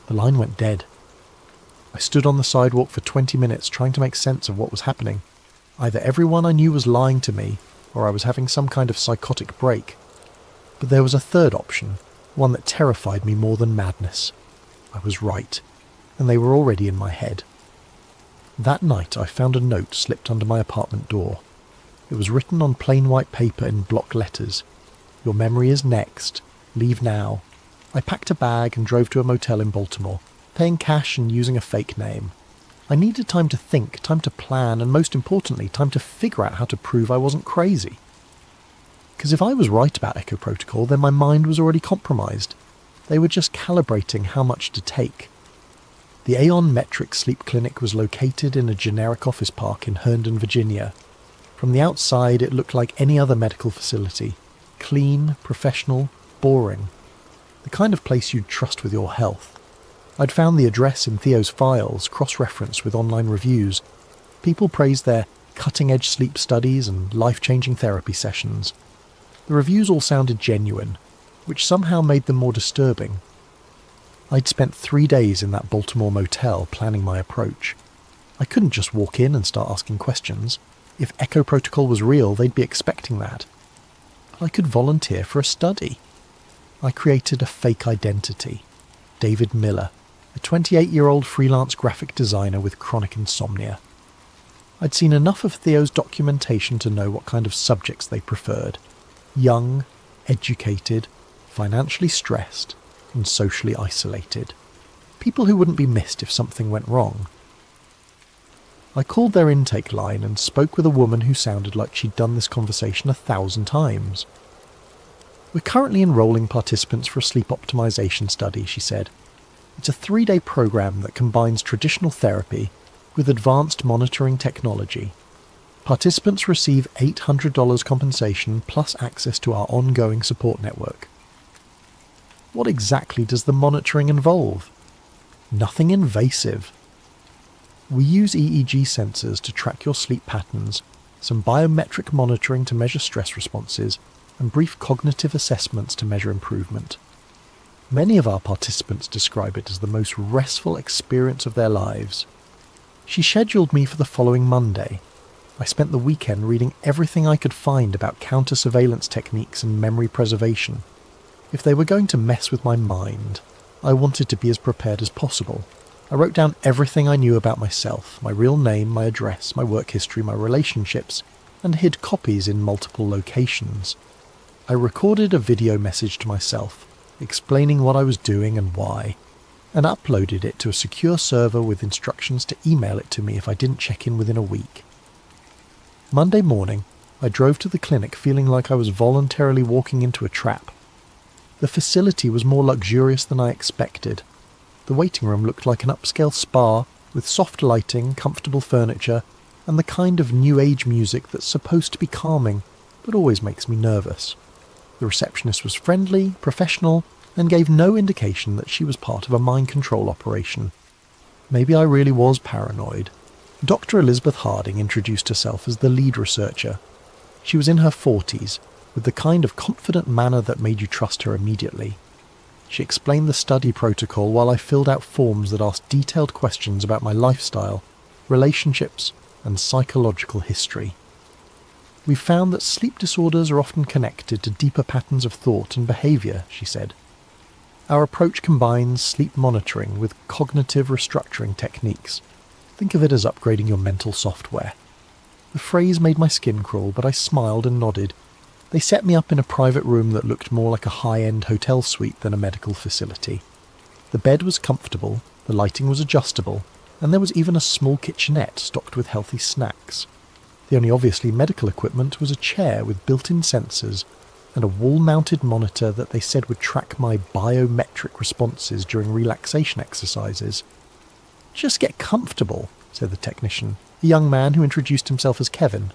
The line went dead. I stood on the sidewalk for 20 minutes trying to make sense of what was happening. Either everyone I knew was lying to me, or I was having some kind of psychotic break. But there was a third option, one that terrified me more than madness. I was right, and they were already in my head. That night I found a note slipped under my apartment door. It was written on plain white paper in block letters. Your memory is next. Leave now. I packed a bag and drove to a motel in Baltimore, paying cash and using a fake name. I needed time to think, time to plan, and most importantly, time to figure out how to prove I wasn't crazy. Because if I was right about Echo Protocol, then my mind was already compromised. They were just calibrating how much to take. The Aeon Metric Sleep Clinic was located in a generic office park in Herndon, Virginia. From the outside, it looked like any other medical facility. Clean, professional, boring. The kind of place you'd trust with your health. I'd found the address in Theo's files, cross-referenced with online reviews. People praised their cutting-edge sleep studies and life-changing therapy sessions. The reviews all sounded genuine, which somehow made them more disturbing. I'd spent 3 days in that Baltimore motel planning my approach. I couldn't just walk in and start asking questions. If Echo Protocol was real, they'd be expecting that. But I could volunteer for a study. I created a fake identity. David Miller, a 28-year-old freelance graphic designer with chronic insomnia. I'd seen enough of Theo's documentation to know what kind of subjects they preferred. Young, educated, financially stressed, and socially isolated. People who wouldn't be missed if something went wrong. I called their intake line and spoke with a woman who sounded like she'd done this conversation 1,000 times. "We're currently enrolling participants for a sleep optimization study," she said. "It's a 3-day program that combines traditional therapy with advanced monitoring technology. Participants receive $800 compensation plus access to our ongoing support network." What exactly does the monitoring involve? Nothing invasive. We use EEG sensors to track your sleep patterns, some biometric monitoring to measure stress responses, and brief cognitive assessments to measure improvement. Many of our participants describe it as the most restful experience of their lives. She scheduled me for the following Monday. I spent the weekend reading everything I could find about counter-surveillance techniques and memory preservation. If they were going to mess with my mind, I wanted to be as prepared as possible. I wrote down everything I knew about myself, my real name, my address, my work history, my relationships, and hid copies in multiple locations. I recorded a video message to myself, explaining what I was doing and why, and uploaded it to a secure server with instructions to email it to me if I didn't check in within a week. Monday morning, I drove to the clinic feeling like I was voluntarily walking into a trap. The facility was more luxurious than I expected. The waiting room looked like an upscale spa with soft lighting, comfortable furniture, and the kind of new age music that's supposed to be calming, but always makes me nervous. The receptionist was friendly, professional, and gave no indication that she was part of a mind control operation. Maybe I really was paranoid. Dr. Elizabeth Harding introduced herself as the lead researcher. She was in her 40s, with the kind of confident manner that made you trust her immediately. She explained the study protocol while I filled out forms that asked detailed questions about my lifestyle, relationships, and psychological history. "We found that sleep disorders are often connected to deeper patterns of thought and behaviour," she said. "Our approach combines sleep monitoring with cognitive restructuring techniques. Think of it as upgrading your mental software." The phrase made my skin crawl, but I smiled and nodded. They set me up in a private room that looked more like a high-end hotel suite than a medical facility. The bed was comfortable, the lighting was adjustable, and there was even a small kitchenette stocked with healthy snacks. The only obviously medical equipment was a chair with built-in sensors and a wall-mounted monitor that they said would track my biometric responses during relaxation exercises. "Just get comfortable," said the technician, a young man who introduced himself as Kevin.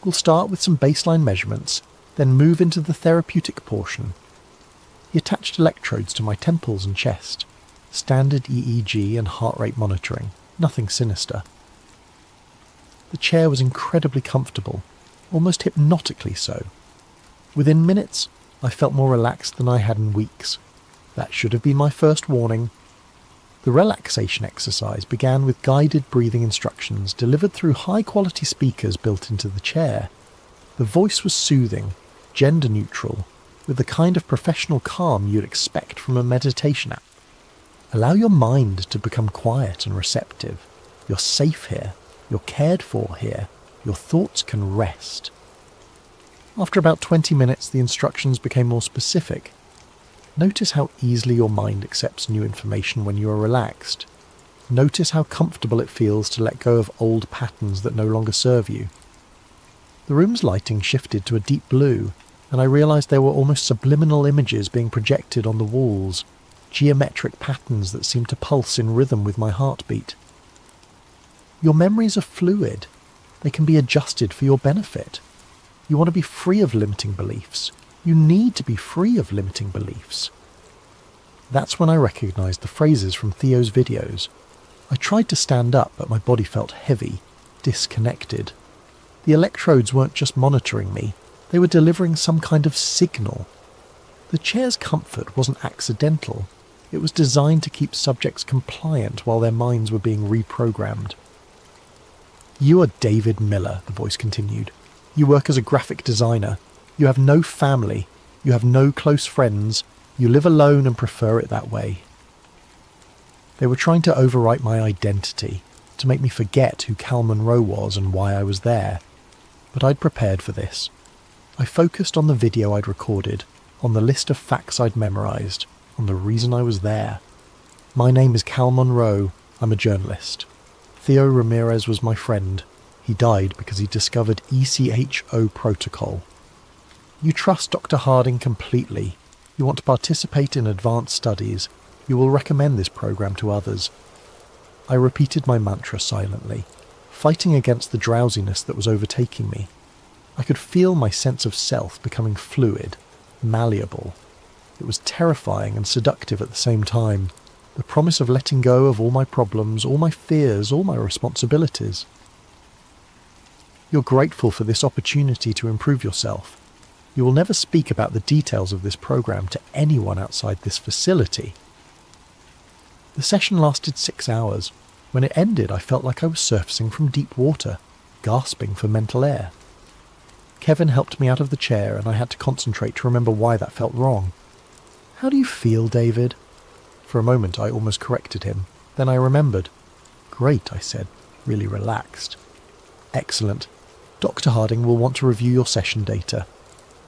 "We'll start with some baseline measurements, then move into the therapeutic portion." He attached electrodes to my temples and chest. Standard EEG and heart rate monitoring, nothing sinister. The chair was incredibly comfortable, almost hypnotically so. Within minutes, I felt more relaxed than I had in weeks. That should have been my first warning. The relaxation exercise began with guided breathing instructions delivered through high-quality speakers built into the chair. The voice was soothing, gender-neutral, with the kind of professional calm you'd expect from a meditation app. Allow your mind to become quiet and receptive. You're safe here. You're cared for here. Your thoughts can rest. After about 20 minutes, the instructions became more specific. Notice how easily your mind accepts new information when you are relaxed. Notice how comfortable it feels to let go of old patterns that no longer serve you. The room's lighting shifted to a deep blue, and I realized there were almost subliminal images being projected on the walls, geometric patterns that seemed to pulse in rhythm with my heartbeat. Your memories are fluid. They can be adjusted for your benefit. You want to be free of limiting beliefs. You need to be free of limiting beliefs. That's when I recognized the phrases from Theo's videos. I tried to stand up, but my body felt heavy, disconnected. The electrodes weren't just monitoring me, they were delivering some kind of signal. The chair's comfort wasn't accidental. It was designed to keep subjects compliant while their minds were being reprogrammed. "You are David Miller," the voice continued. "You work as a graphic designer. You have no family. You have no close friends. You live alone and prefer it that way." They were trying to overwrite my identity, to make me forget who Cal Monroe was and why I was there. But I'd prepared for this. I focused on the video I'd recorded, on the list of facts I'd memorized, on the reason I was there. "My name is Cal Monroe. I'm a journalist. Theo Ramirez was my friend. He died because he discovered ECHO protocol. You trust Dr. Harding completely. You want to participate in advanced studies. You will recommend this program to others. I repeated my mantra silently, fighting against the drowsiness that was overtaking me. I could feel my sense of self becoming fluid, malleable. It was terrifying and seductive at the same time. The promise of letting go of all my problems, all my fears, all my responsibilities. You're grateful for this opportunity to improve yourself. You will never speak about the details of this program to anyone outside this facility. The session lasted 6 hours. When it ended, I felt like I was surfacing from deep water, gasping for mental air. Kevin helped me out of the chair, and I had to concentrate to remember why that felt wrong. "How do you feel, David?" For a moment I almost corrected him. Then I remembered. "Great," I said, really relaxed. "Excellent. Dr. Harding will want to review your session data.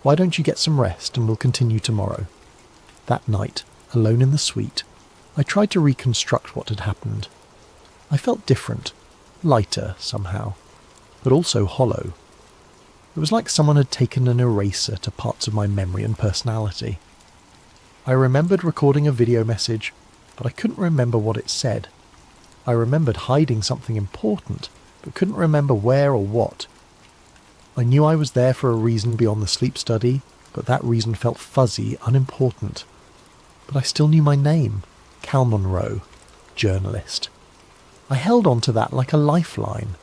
Why don't you get some rest and we'll continue tomorrow?" That night, alone in the suite, I tried to reconstruct what had happened. I felt different, lighter somehow, but also hollow. It was like someone had taken an eraser to parts of my memory and personality. I remembered recording a video message, but I couldn't remember what it said. I remembered hiding something important, but couldn't remember where or what. I knew I was there for a reason beyond the sleep study, but that reason felt fuzzy, unimportant. But I still knew my name, Cal Monroe, journalist. I held on to that like a lifeline.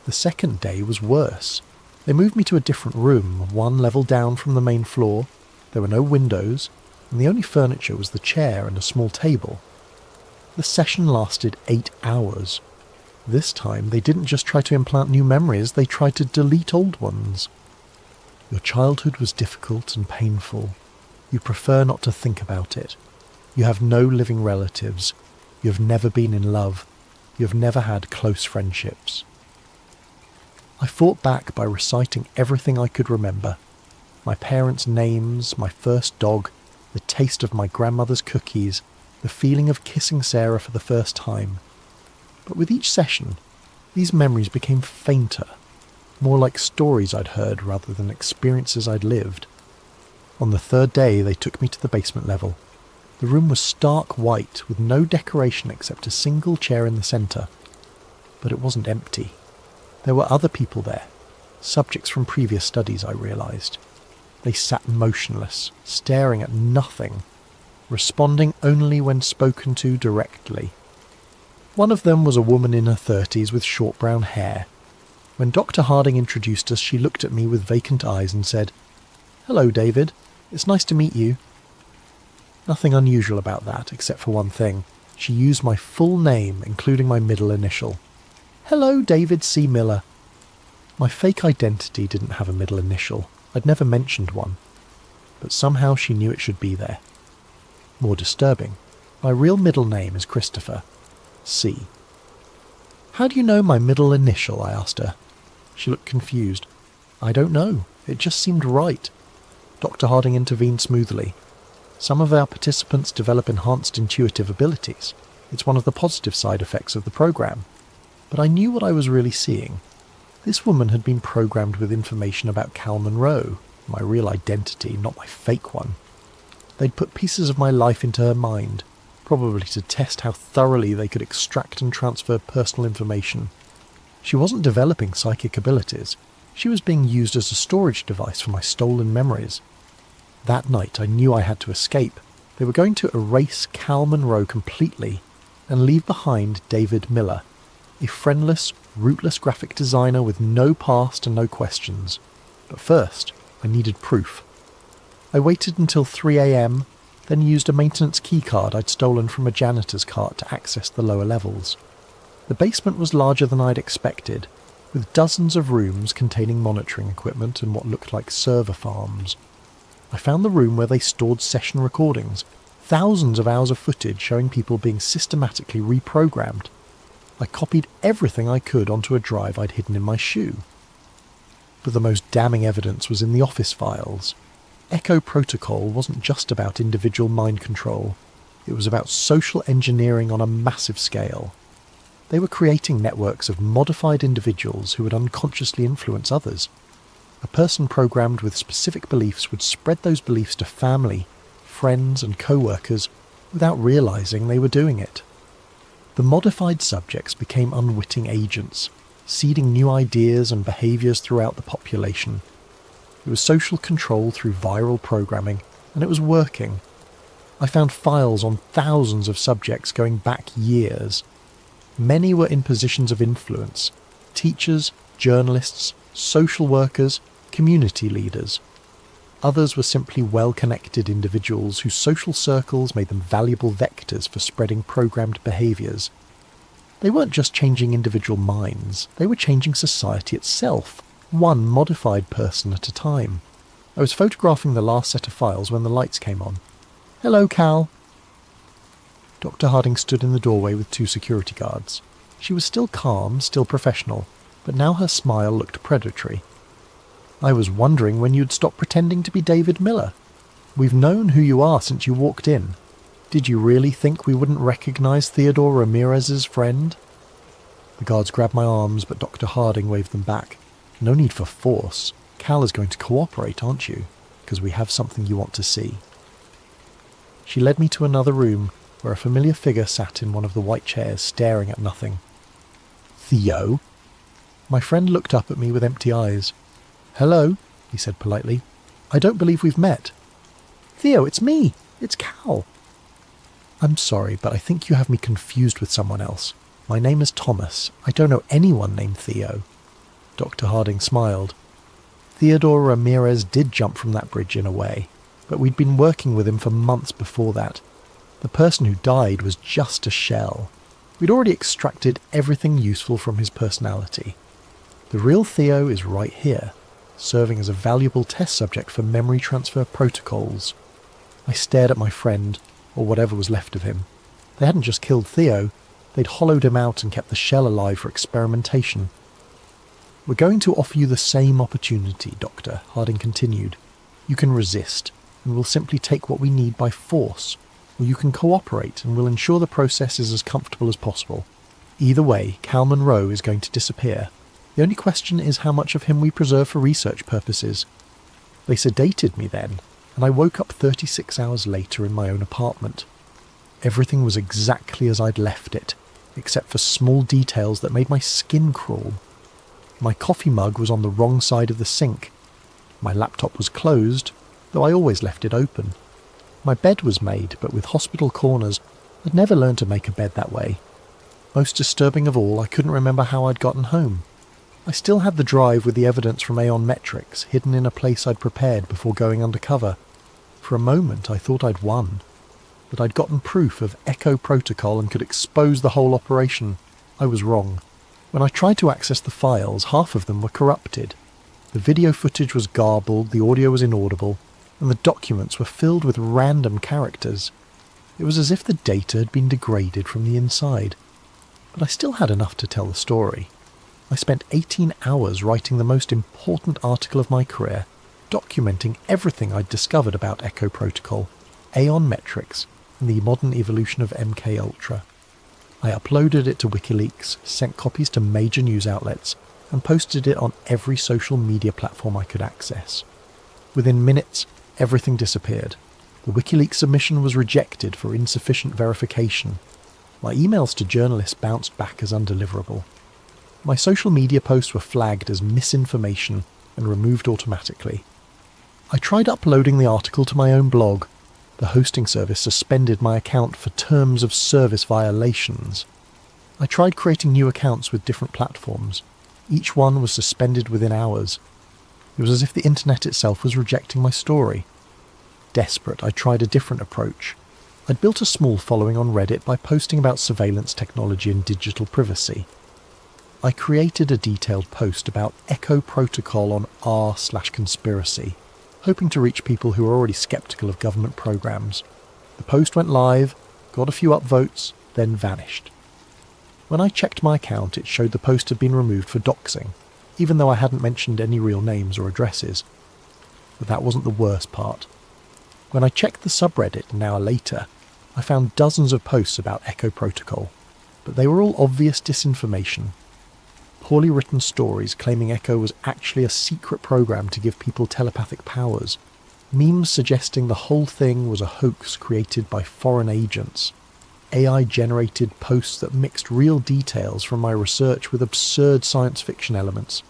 The second day was worse. They moved me to a different room, one level down from the main floor. There were no windows, and the only furniture was the chair and a small table. The session lasted 8 hours. This time, they didn't just try to implant new memories, they tried to delete old ones. Your childhood was difficult and painful. You prefer not to think about it. You have no living relatives. You have never been in love. You have never had close friendships. I fought back by reciting everything I could remember. My parents' names, my first dog, the taste of my grandmother's cookies, the feeling of kissing Sarah for the first time. But with each session, these memories became fainter, more like stories I'd heard rather than experiences I'd lived. On the third day, they took me to the basement level. The room was stark white, with no decoration except a single chair in the centre. But it wasn't empty. There were other people there, subjects from previous studies, I realised. They sat motionless, staring at nothing, responding only when spoken to directly. One of them was a woman in her 30s with short brown hair. When Dr. Harding introduced us, she looked at me with vacant eyes and said, "Hello, David. It's nice to meet you." Nothing unusual about that, except for one thing. She used my full name, including my middle initial. "Hello, David C. Miller." My fake identity didn't have a middle initial. I'd never mentioned one. But somehow she knew it should be there. More disturbing, my real middle name is Christopher. C. "How do you know my middle initial?" I asked her. She looked confused. "I don't know. It just seemed right." Dr. Harding intervened smoothly. "Some of our participants develop enhanced intuitive abilities. It's one of the positive side effects of the program." But I knew what I was really seeing. This woman had been programmed with information about Cal Monroe, my real identity, not my fake one. They'd put pieces of my life into her mind, probably to test how thoroughly they could extract and transfer personal information. She wasn't developing psychic abilities. She was being used as a storage device for my stolen memories. That night I knew I had to escape. They were going to erase Cal Monroe completely and leave behind David Miller, a friendless, rootless graphic designer with no past and no questions. But first, I needed proof. I waited until 3 a.m, then used a maintenance keycard I'd stolen from a janitor's cart to access the lower levels. The basement was larger than I'd expected, with dozens of rooms containing monitoring equipment and what looked like server farms. I found the room where they stored session recordings, thousands of hours of footage showing people being systematically reprogrammed. I copied everything I could onto a drive I'd hidden in my shoe. But the most damning evidence was in the office files. Echo Protocol wasn't just about individual mind control. It was about social engineering on a massive scale. They were creating networks of modified individuals who would unconsciously influence others. A person programmed with specific beliefs would spread those beliefs to family, friends and co-workers without realizing they were doing it. The modified subjects became unwitting agents, seeding new ideas and behaviours throughout the population. It was social control through viral programming, and it was working. I found files on thousands of subjects going back years. Many were in positions of influence: teachers, journalists, social workers, community leaders. Others were simply well-connected individuals whose social circles made them valuable vectors for spreading programmed behaviours. They weren't just changing individual minds, they were changing society itself, one modified person at a time. I was photographing the last set of files when the lights came on. "Hello, Cal." Dr. Harding stood in the doorway with 2 security guards. She was still calm, still professional, but now her smile looked predatory. "I was wondering when you'd stop pretending to be David Miller. We've known who you are since you walked in. Did you really think we wouldn't recognize Theodore Ramirez's friend?" The guards grabbed my arms, but Dr. Harding waved them back. "No need for force. Cal is going to cooperate, aren't you? Because we have something you want to see." She led me to another room, where a familiar figure sat in one of the white chairs, staring at nothing. "Theo?" My friend looked up at me with empty eyes. "Hello," he said politely. "I don't believe we've met." "Theo, it's me. It's Cal." "I'm sorry, but I think you have me confused with someone else. My name is Thomas. I don't know anyone named Theo." Dr. Harding smiled. Theodore Ramirez did jump from that bridge in a way, but we'd been working with him for months before that. The person who died was just a shell. We'd already extracted everything useful from his personality. The real Theo is right here, serving as a valuable test subject for memory transfer protocols. I stared at my friend, or whatever was left of him. They hadn't just killed Theo, they'd hollowed him out and kept the shell alive for experimentation. "We're going to offer you the same opportunity, Doctor," Harding continued. "You can resist, and we'll simply take what we need by force, or you can cooperate and we'll ensure the process is as comfortable as possible. Either way, Cal Monroe is going to disappear. The only question is how much of him we preserve for research purposes." They sedated me then, and I woke up 36 hours later in my own apartment. Everything was exactly as I'd left it, except for small details that made my skin crawl. My coffee mug was on the wrong side of the sink. My laptop was closed, though I always left it open. My bed was made, but with hospital corners. I'd never learned to make a bed that way. Most disturbing of all, I couldn't remember how I'd gotten home. I still had the drive with the evidence from Aeon Metrics hidden in a place I'd prepared before going undercover. For a moment I thought I'd won, that I'd gotten proof of Echo Protocol and could expose the whole operation. I was wrong. When I tried to access the files, half of them were corrupted. The video footage was garbled, the audio was inaudible, and the documents were filled with random characters. It was as if the data had been degraded from the inside. But I still had enough to tell the story. I spent 18 hours writing the most important article of my career, documenting everything I'd discovered about Echo Protocol, Aeon Metrics, and the modern evolution of MKUltra. I uploaded it to WikiLeaks, sent copies to major news outlets, and posted it on every social media platform I could access. Within minutes, everything disappeared. The WikiLeaks submission was rejected for insufficient verification. My emails to journalists bounced back as undeliverable. My social media posts were flagged as misinformation and removed automatically. I tried uploading the article to my own blog. The hosting service suspended my account for terms of service violations. I tried creating new accounts with different platforms. Each one was suspended within hours. It was as if the internet itself was rejecting my story. Desperate, I tried a different approach. I'd built a small following on Reddit by posting about surveillance technology and digital privacy. I created a detailed post about Echo Protocol on r/conspiracy, hoping to reach people who were already skeptical of government programs. The post went live, got a few upvotes, then vanished. When I checked my account, it showed the post had been removed for doxing, even though I hadn't mentioned any real names or addresses. But that wasn't the worst part. When I checked the subreddit an hour later, I found dozens of posts about Echo Protocol, but they were all obvious disinformation. poorly written stories claiming Echo was actually a secret program to give people telepathic powers, memes suggesting the whole thing was a hoax created by foreign agents, AI-generated posts that mixed real details from my research with absurd science fiction elements.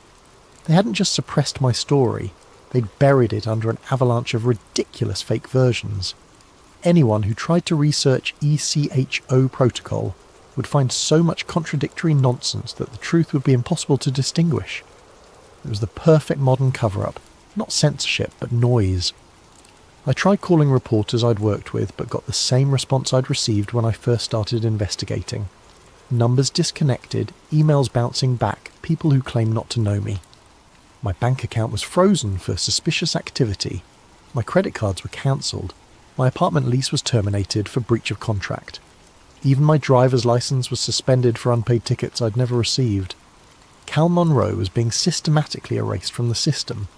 They hadn't just suppressed my story, they'd buried it under an avalanche of ridiculous fake versions. Anyone who tried to research ECHO protocol would find so much contradictory nonsense that the truth would be impossible to distinguish. It was the perfect modern cover-up, not censorship, but noise. I tried calling reporters I'd worked with, but got the same response I'd received when I first started investigating. Numbers disconnected, emails bouncing back, people who claim not to know me. My bank account was frozen for suspicious activity. My credit cards were cancelled. My apartment lease was terminated for breach of contract. Even my driver's license was suspended for unpaid tickets I'd never received. Cal Monroe was being systematically erased from the system.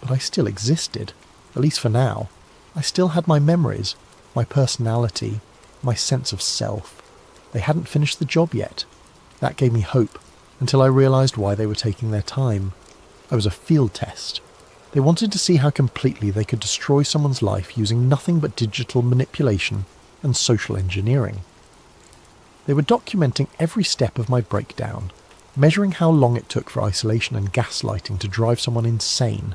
But I still existed, at least for now. I still had my memories, my personality, my sense of self. They hadn't finished the job yet. That gave me hope, until I realised why they were taking their time. I was a field test. They wanted to see how completely they could destroy someone's life using nothing but digital manipulation and social engineering. They were documenting every step of my breakdown, measuring how long it took for isolation and gaslighting to drive someone insane.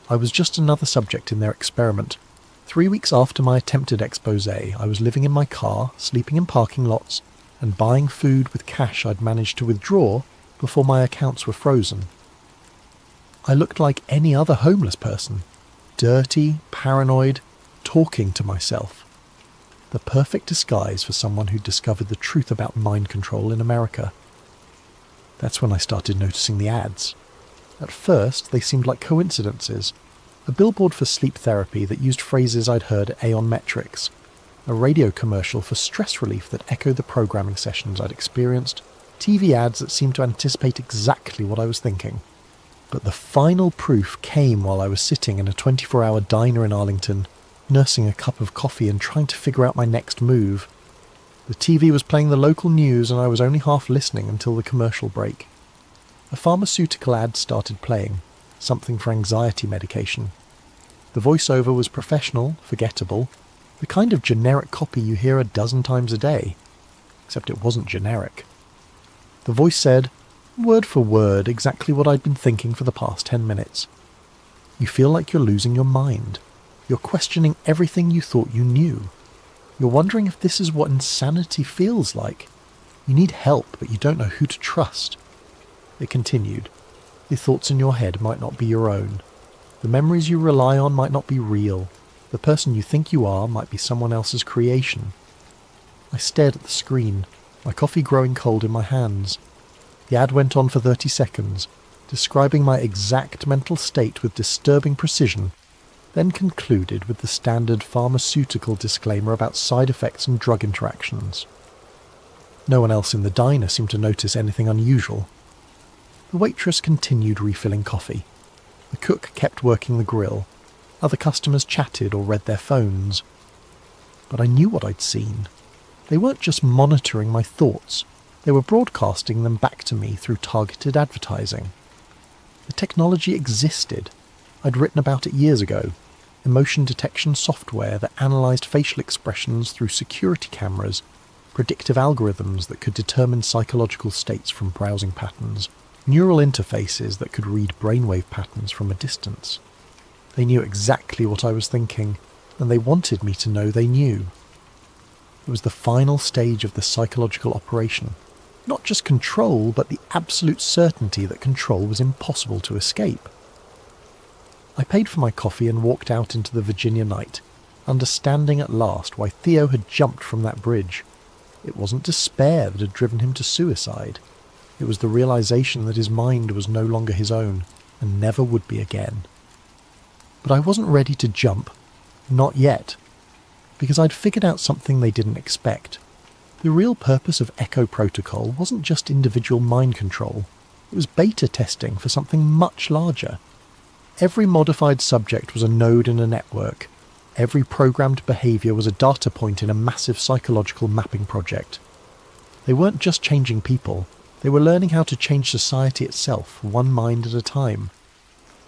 I was just another subject in their experiment. 3 weeks after my attempted expose, I was living in my car, sleeping in parking lots, and buying food with cash I'd managed to withdraw before my accounts were frozen. I looked like any other homeless person, dirty, paranoid, talking to myself. The perfect disguise for someone who'd discovered the truth about mind control in America. That's when I started noticing the ads. At first, they seemed like coincidences. A billboard for sleep therapy that used phrases I'd heard at Aeon Metrics. A radio commercial for stress relief that echoed the programming sessions I'd experienced. TV ads that seemed to anticipate exactly what I was thinking. But the final proof came while I was sitting in a 24-hour diner in Arlington, nursing a cup of coffee and trying to figure out my next move. The TV was playing the local news and I was only half listening until the commercial break. A pharmaceutical ad started playing, something for anxiety medication. The voiceover was professional, forgettable, the kind of generic copy you hear a dozen times a day. Except it wasn't generic. The voice said, word for word, exactly what I'd been thinking for the past 10 minutes. You feel like you're losing your mind. You're questioning everything you thought you knew. You're wondering if this is what insanity feels like. You need help, but you don't know who to trust. It continued. The thoughts in your head might not be your own. The memories you rely on might not be real. The person you think you are might be someone else's creation. I stared at the screen, my coffee growing cold in my hands. The ad went on for 30 seconds, describing my exact mental state with disturbing precision, then concluded with the standard pharmaceutical disclaimer about side effects and drug interactions. No one else in the diner seemed to notice anything unusual. The waitress continued refilling coffee. The cook kept working the grill. Other customers chatted or read their phones. But I knew what I'd seen. They weren't just monitoring my thoughts. They were broadcasting them back to me through targeted advertising. The technology existed. I'd written about it years ago. Emotion detection software that analysed facial expressions through security cameras, predictive algorithms that could determine psychological states from browsing patterns, neural interfaces that could read brainwave patterns from a distance. They knew exactly what I was thinking, and they wanted me to know they knew. It was the final stage of the psychological operation. Not just control, but the absolute certainty that control was impossible to escape. I paid for my coffee and walked out into the Virginia night, understanding at last why Theo had jumped from that bridge. It wasn't despair that had driven him to suicide. It was the realization that his mind was no longer his own, and never would be again. But I wasn't ready to jump. Not yet. Because I'd figured out something they didn't expect. The real purpose of Echo Protocol wasn't just individual mind control. It was beta testing for something much larger. Every modified subject was a node in a network. Every programmed behaviour was a data point in a massive psychological mapping project. They weren't just changing people, They were learning how to change society itself, one mind at a time.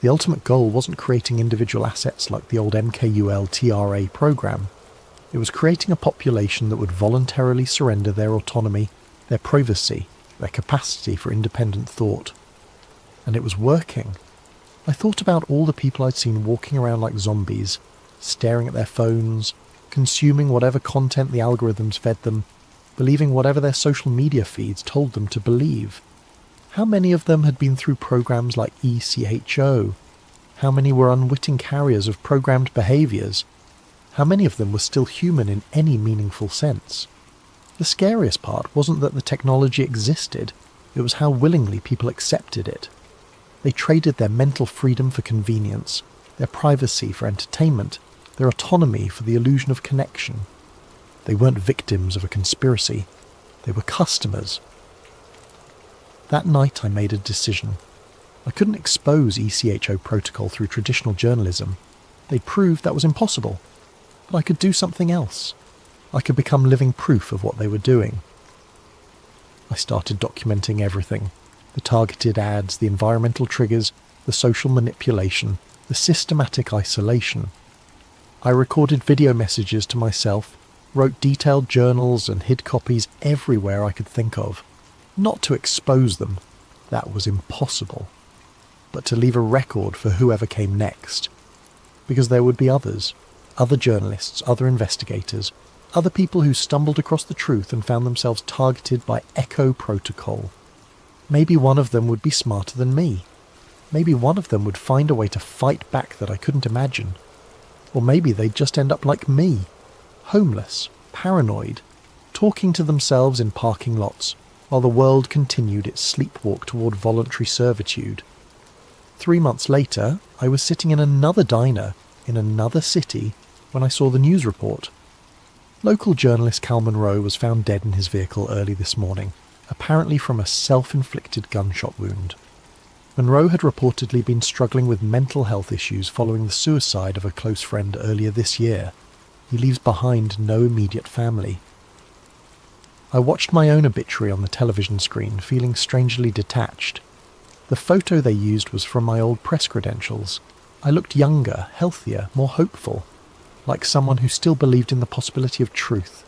The ultimate goal wasn't creating individual assets like the old MKUL TRA program. It was creating a population that would voluntarily surrender their autonomy, their privacy, their capacity for independent thought. And it was working. I thought about all the people I'd seen walking around like zombies, staring at their phones, consuming whatever content the algorithms fed them, believing whatever their social media feeds told them to believe. How many of them had been through programs like ECHO? How many were unwitting carriers of programmed behaviours? How many of them were still human in any meaningful sense? The scariest part wasn't that the technology existed, it was how willingly people accepted it. They traded their mental freedom for convenience, their privacy for entertainment, their autonomy for the illusion of connection. They weren't victims of a conspiracy, they were customers. That night I made a decision. I couldn't expose ECHO protocol through traditional journalism. They'd proved that was impossible. But I could do something else. I could become living proof of what they were doing. I started documenting everything. The targeted ads, the environmental triggers, the social manipulation, the systematic isolation. I recorded video messages to myself, wrote detailed journals and hid copies everywhere I could think of. Not to expose them, that was impossible, but to leave a record for whoever came next. Because there would be others, other journalists, other investigators, other people who stumbled across the truth and found themselves targeted by Echo Protocol. Maybe one of them would be smarter than me. Maybe one of them would find a way to fight back that I couldn't imagine. Or maybe they'd just end up like me, homeless, paranoid, talking to themselves in parking lots, while the world continued its sleepwalk toward voluntary servitude. 3 months later, I was sitting in another diner, in another city, when I saw the news report. Local journalist Cal Monroe was found dead in his vehicle early this morning, apparently from a self-inflicted gunshot wound. Monroe had reportedly been struggling with mental health issues following the suicide of a close friend earlier this year. He leaves behind no immediate family. I watched my own obituary on the television screen, feeling strangely detached. The photo they used was from my old press credentials. I looked younger, healthier, more hopeful, like someone who still believed in the possibility of truth.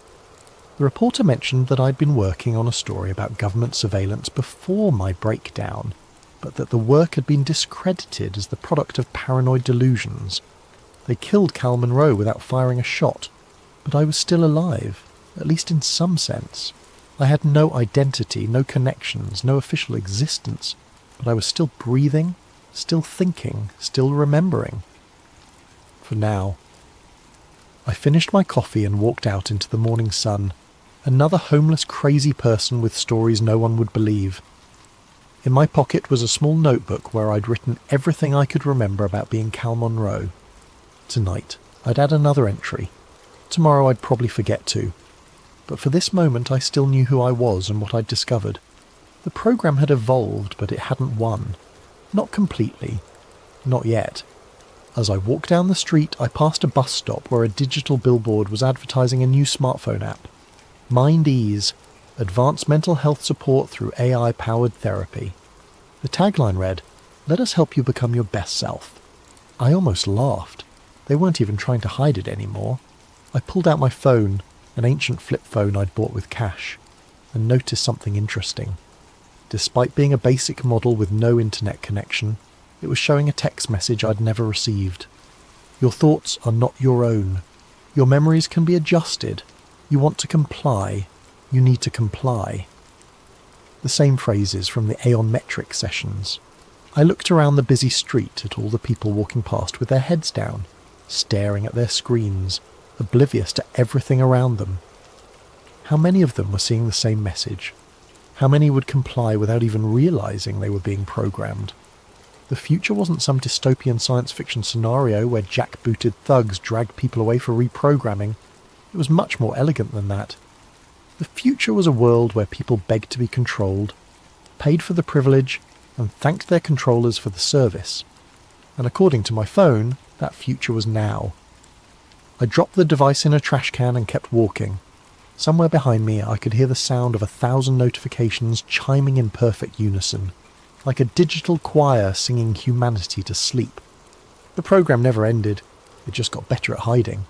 The reporter mentioned that I'd been working on a story about government surveillance before my breakdown, but that the work had been discredited as the product of paranoid delusions. They killed Cal Monroe without firing a shot, but I was still alive, at least in some sense. I had no identity, no connections, no official existence, but I was still breathing, still thinking, still remembering. For now. I finished my coffee and walked out into the morning sun, another homeless crazy person with stories no one would believe. In my pocket was a small notebook where I'd written everything I could remember about being Cal Monroe. Tonight, I'd add another entry. Tomorrow I'd probably forget to. But for this moment I still knew who I was and what I'd discovered. The program had evolved, but it hadn't won. Not completely. Not yet. As I walked down the street, I passed a bus stop where a digital billboard was advertising a new smartphone app. Mind Ease, advanced mental health support through AI-powered therapy. The tagline read, "Let us help you become your best self." I almost laughed. They weren't even trying to hide it anymore. I pulled out my phone, an ancient flip phone I'd bought with cash, and noticed something interesting. Despite being a basic model with no internet connection, it was showing a text message I'd never received. Your thoughts are not your own. Your memories can be adjusted. You want to comply. You need to comply. The same phrases from the aeon-metric sessions. I looked around the busy street at all the people walking past with their heads down, staring at their screens, oblivious to everything around them. How many of them were seeing the same message? How many would comply without even realizing they were being programmed? The future wasn't some dystopian science fiction scenario where jackbooted thugs dragged people away for reprogramming. It was much more elegant than that. The future was a world where people begged to be controlled, paid for the privilege, and thanked their controllers for the service. And according to my phone, that future was now. I dropped the device in a trash can and kept walking. Somewhere behind me I could hear the sound of 1,000 notifications chiming in perfect unison, like a digital choir singing humanity to sleep. The program never ended, it just got better at hiding.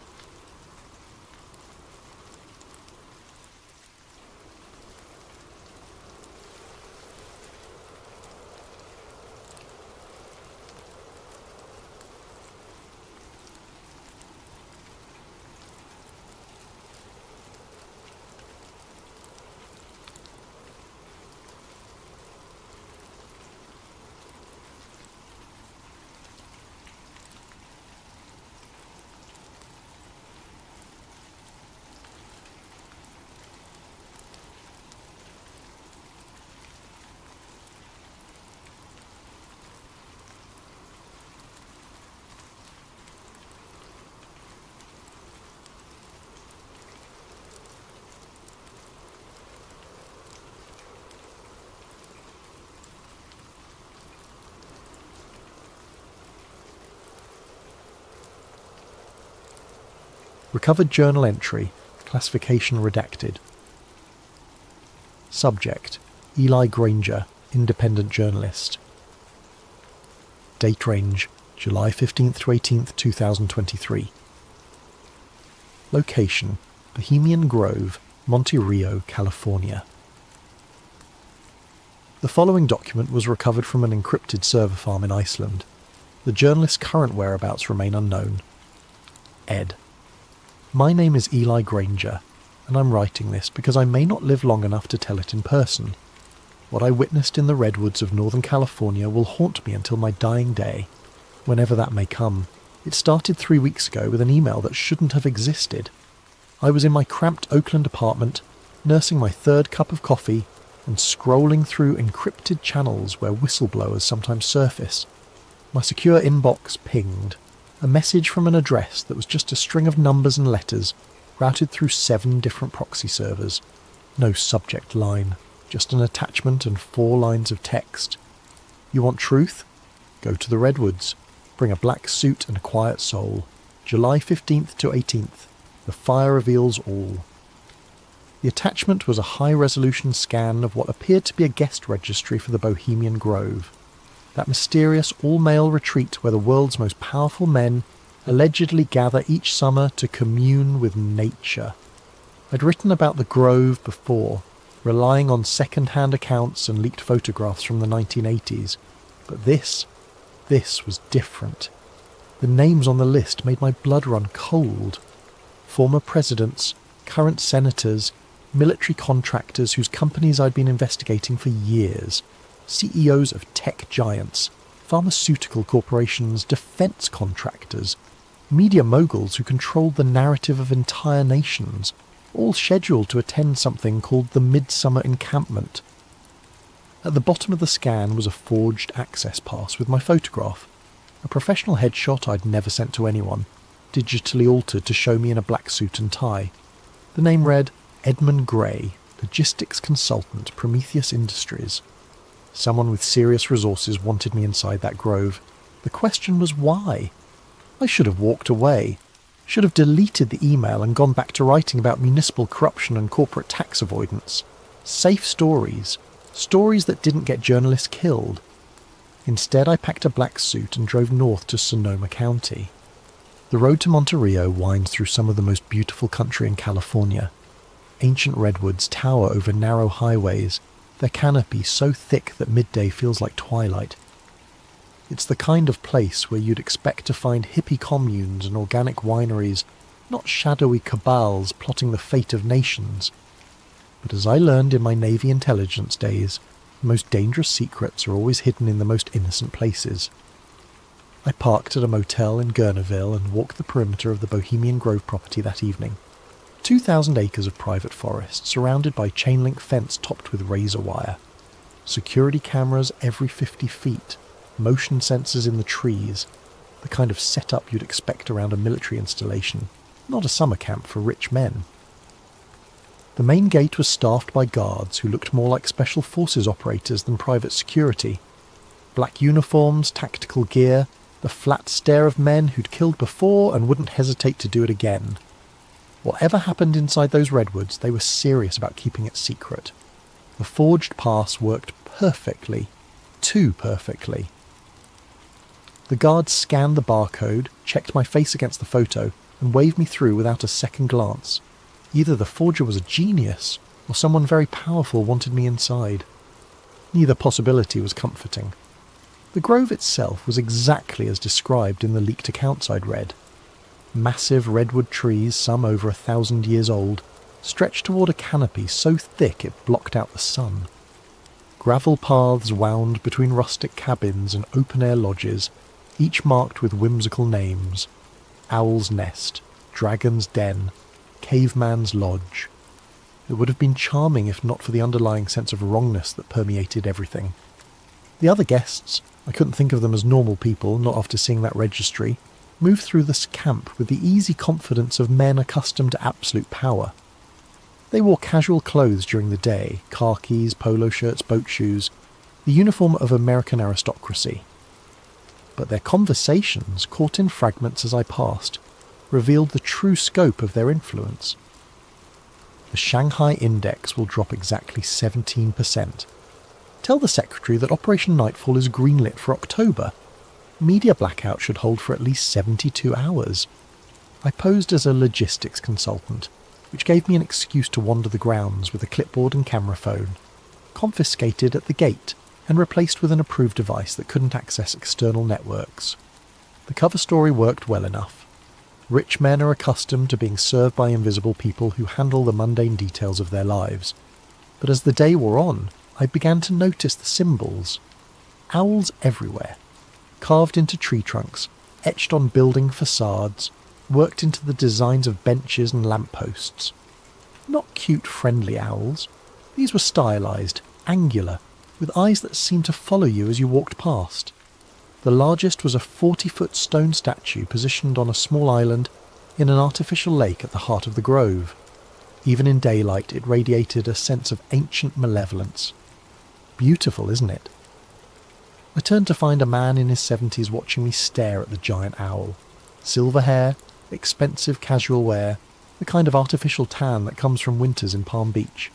Recovered journal entry, classification redacted. Subject, Eli Granger, independent journalist. Date range, July 15th to 18th, 2023. Location, Bohemian Grove, Monte Rio, California. The following document was recovered from an encrypted server farm in Iceland. The journalist's current whereabouts remain unknown. Ed. My name is Eli Granger, and I'm writing this because I may not live long enough to tell it in person. What I witnessed in the redwoods of Northern California will haunt me until my dying day, whenever that may come. It started 3 weeks ago with an email that shouldn't have existed. I was in my cramped Oakland apartment, nursing my third cup of coffee, and scrolling through encrypted channels where whistleblowers sometimes surface. My secure inbox pinged. A message from an address that was just a string of numbers and letters, routed through 7 different proxy servers. No subject line, just an attachment and 4 lines of text. You want truth? Go to the redwoods. Bring a black suit and a quiet soul. July 15th to 18th. The fire reveals all. The attachment was a high-resolution scan of what appeared to be a guest registry for the Bohemian Grove. That mysterious all-male retreat where the world's most powerful men allegedly gather each summer to commune with nature. I'd written about the Grove before, relying on second-hand accounts and leaked photographs from the 1980s. But this was different. The names on the list made my blood run cold. Former presidents, current senators, military contractors whose companies I'd been investigating for years. CEOs of tech giants, pharmaceutical corporations, defense contractors, media moguls who controlled the narrative of entire nations, all scheduled to attend something called the Midsummer Encampment. At the bottom of the scan was a forged access pass with my photograph, a professional headshot I'd never sent to anyone, digitally altered to show me in a black suit and tie. The name read Edmund Gray, Logistics Consultant, Prometheus Industries. Someone with serious resources wanted me inside that grove. The question was why? I should have walked away. Should have deleted the email and gone back to writing about municipal corruption and corporate tax avoidance. Safe stories. Stories that didn't get journalists killed. Instead, I packed a black suit and drove north to Sonoma County. The road to Monte Rio winds through some of the most beautiful country in California. Ancient redwoods tower over narrow highways, their canopy so thick that midday feels like twilight. It's the kind of place where you'd expect to find hippie communes and organic wineries, not shadowy cabals plotting the fate of nations. But as I learned in my Navy intelligence days, the most dangerous secrets are always hidden in the most innocent places. I parked at a motel in Gurneyville and walked the perimeter of the Bohemian Grove property that evening. 2,000 acres of private forest, surrounded by chain-link fence topped with razor wire. Security cameras every 50 feet, motion sensors in the trees, the kind of setup you'd expect around a military installation, not a summer camp for rich men. The main gate was staffed by guards who looked more like special forces operators than private security. Black uniforms, tactical gear, the flat stare of men who'd killed before and wouldn't hesitate to do it again. Whatever happened inside those redwoods, they were serious about keeping it secret. The forged pass worked perfectly. Too perfectly. The guard scanned the barcode, checked my face against the photo, and waved me through without a second glance. Either the forger was a genius, or someone very powerful wanted me inside. Neither possibility was comforting. The grove itself was exactly as described in the leaked accounts I'd read. Massive redwood trees, some over 1,000 years old, stretched toward a canopy so thick it blocked out the sun. Gravel paths wound between rustic cabins and open-air lodges, each marked with whimsical names: Owl's Nest, Dragon's Den, Caveman's Lodge. It would have been charming if not for the underlying sense of wrongness that permeated everything. The other guests, I couldn't think of them as normal people, not after seeing that registry, moved through this camp with the easy confidence of men accustomed to absolute power. They wore casual clothes during the day, khakis, polo shirts, boat shoes, the uniform of American aristocracy. But their conversations, caught in fragments as I passed, revealed the true scope of their influence. The Shanghai Index will drop exactly 17%. Tell the secretary that Operation Nightfall is greenlit for October. Media blackout should hold for at least 72 hours. I posed as a logistics consultant, which gave me an excuse to wander the grounds with a clipboard and camera phone, confiscated at the gate and replaced with an approved device that couldn't access external networks. The cover story worked well enough. Rich men are accustomed to being served by invisible people who handle the mundane details of their lives. But as the day wore on, I began to notice the symbols. Owls everywhere. Carved into tree trunks, etched on building facades, worked into the designs of benches and lampposts. Not cute, friendly owls. These were stylized, angular, with eyes that seemed to follow you as you walked past. The largest was a 40-foot stone statue positioned on a small island in an artificial lake at the heart of the grove. Even in daylight, it radiated a sense of ancient malevolence. Beautiful, isn't it? I turned to find a man in his 70s watching me stare at the giant owl. Silver hair, expensive casual wear, the kind of artificial tan that comes from winters in Palm Beach.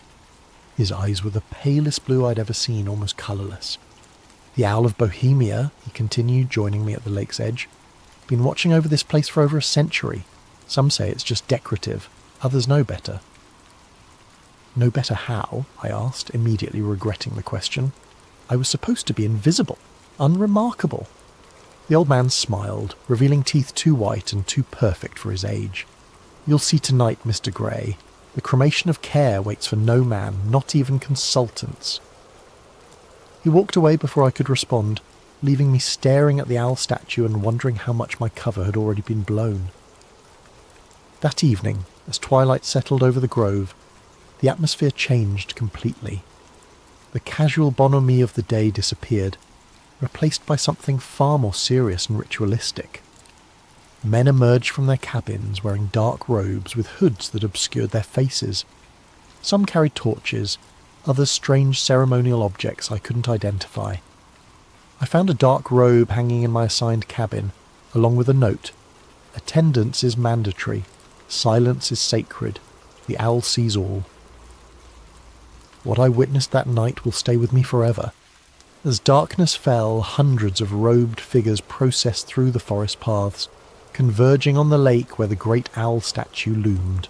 His eyes were the palest blue I'd ever seen, almost colourless. The Owl of Bohemia, he continued, joining me at the lake's edge. Been watching over this place for over a century. Some say it's just decorative, others know better. Know better how? I asked, immediately regretting the question. I was supposed to be invisible, unremarkable. The old man smiled, revealing teeth too white and too perfect for his age. You'll see tonight, Mr. Grey. The cremation of care waits for no man, not even consultants. He walked away before I could respond, leaving me staring at the owl statue and wondering how much my cover had already been blown. That evening, as twilight settled over the grove, the atmosphere changed completely. The casual bonhomie of the day disappeared, replaced by something far more serious and ritualistic. Men emerged from their cabins wearing dark robes with hoods that obscured their faces. Some carried torches, others strange ceremonial objects I couldn't identify. I found a dark robe hanging in my assigned cabin, along with a note. Attendance is mandatory. Silence is sacred. The owl sees all. What I witnessed that night will stay with me forever. As darkness fell, hundreds of robed figures processed through the forest paths, converging on the lake where the great owl statue loomed.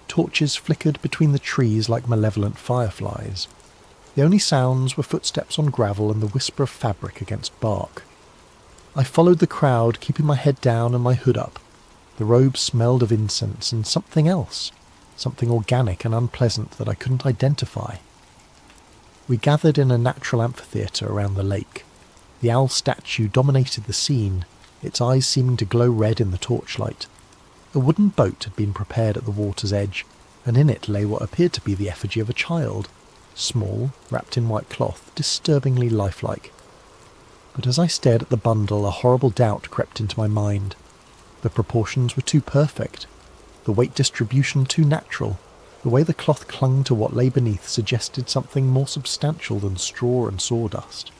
Torches flickered between the trees like malevolent fireflies. The only sounds were footsteps on gravel and the whisper of fabric against bark. I followed the crowd, keeping my head down and my hood up. The robe smelled of incense and something else, something organic and unpleasant that I couldn't identify. We gathered in a natural amphitheatre around the lake. The owl statue dominated the scene, its eyes seeming to glow red in the torchlight. A wooden boat had been prepared at the water's edge, and in it lay what appeared to be the effigy of a child, small, wrapped in white cloth, disturbingly lifelike. But as I stared at the bundle, a horrible doubt crept into my mind. The proportions were too perfect, the weight distribution too natural. The way the cloth clung to what lay beneath suggested something more substantial than straw and sawdust.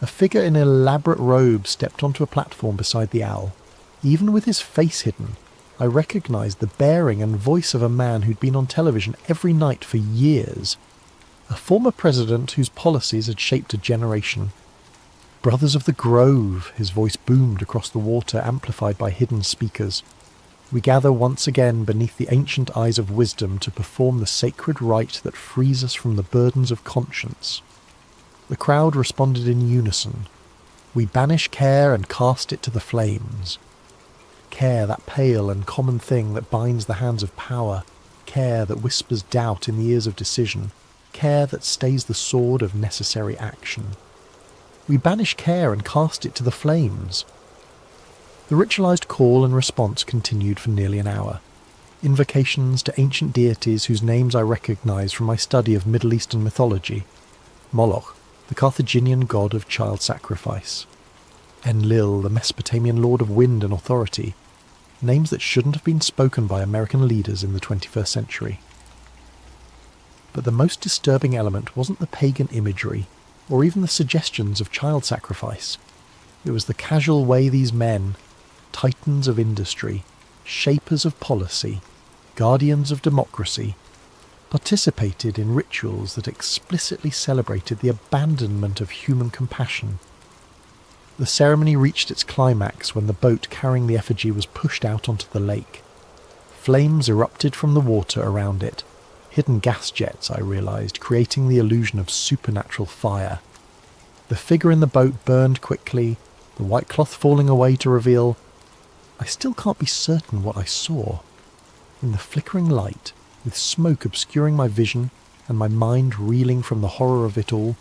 A figure in an elaborate robe stepped onto a platform beside the owl. Even with his face hidden, I recognised the bearing and voice of a man who'd been on television every night for years. A former president whose policies had shaped a generation. Brothers of the Grove, his voice boomed across the water, amplified by hidden speakers. We gather once again beneath the ancient eyes of wisdom to perform the sacred rite that frees us from the burdens of conscience. The crowd responded in unison. We banish care and cast it to the flames. Care, that pale and common thing that binds the hands of power. Care that whispers doubt in the ears of decision. Care that stays the sword of necessary action. We banish care and cast it to the flames. The ritualized call and response continued for nearly an hour. Invocations to ancient deities whose names I recognized from my study of Middle Eastern mythology. Moloch, the Carthaginian god of child sacrifice. Enlil, the Mesopotamian lord of wind and authority. Names that shouldn't have been spoken by American leaders in the 21st century. But the most disturbing element wasn't the pagan imagery, or even the suggestions of child sacrifice. It was the casual way these men, titans of industry, shapers of policy, guardians of democracy, participated in rituals that explicitly celebrated the abandonment of human compassion. The ceremony reached its climax when the boat carrying the effigy was pushed out onto the lake. Flames erupted from the water around it, hidden gas jets, I realised, creating the illusion of supernatural fire. The figure in the boat burned quickly, the white cloth falling away to reveal... I still can't be certain what I saw. In the flickering light, with smoke obscuring my vision and my mind reeling from the horror of it all,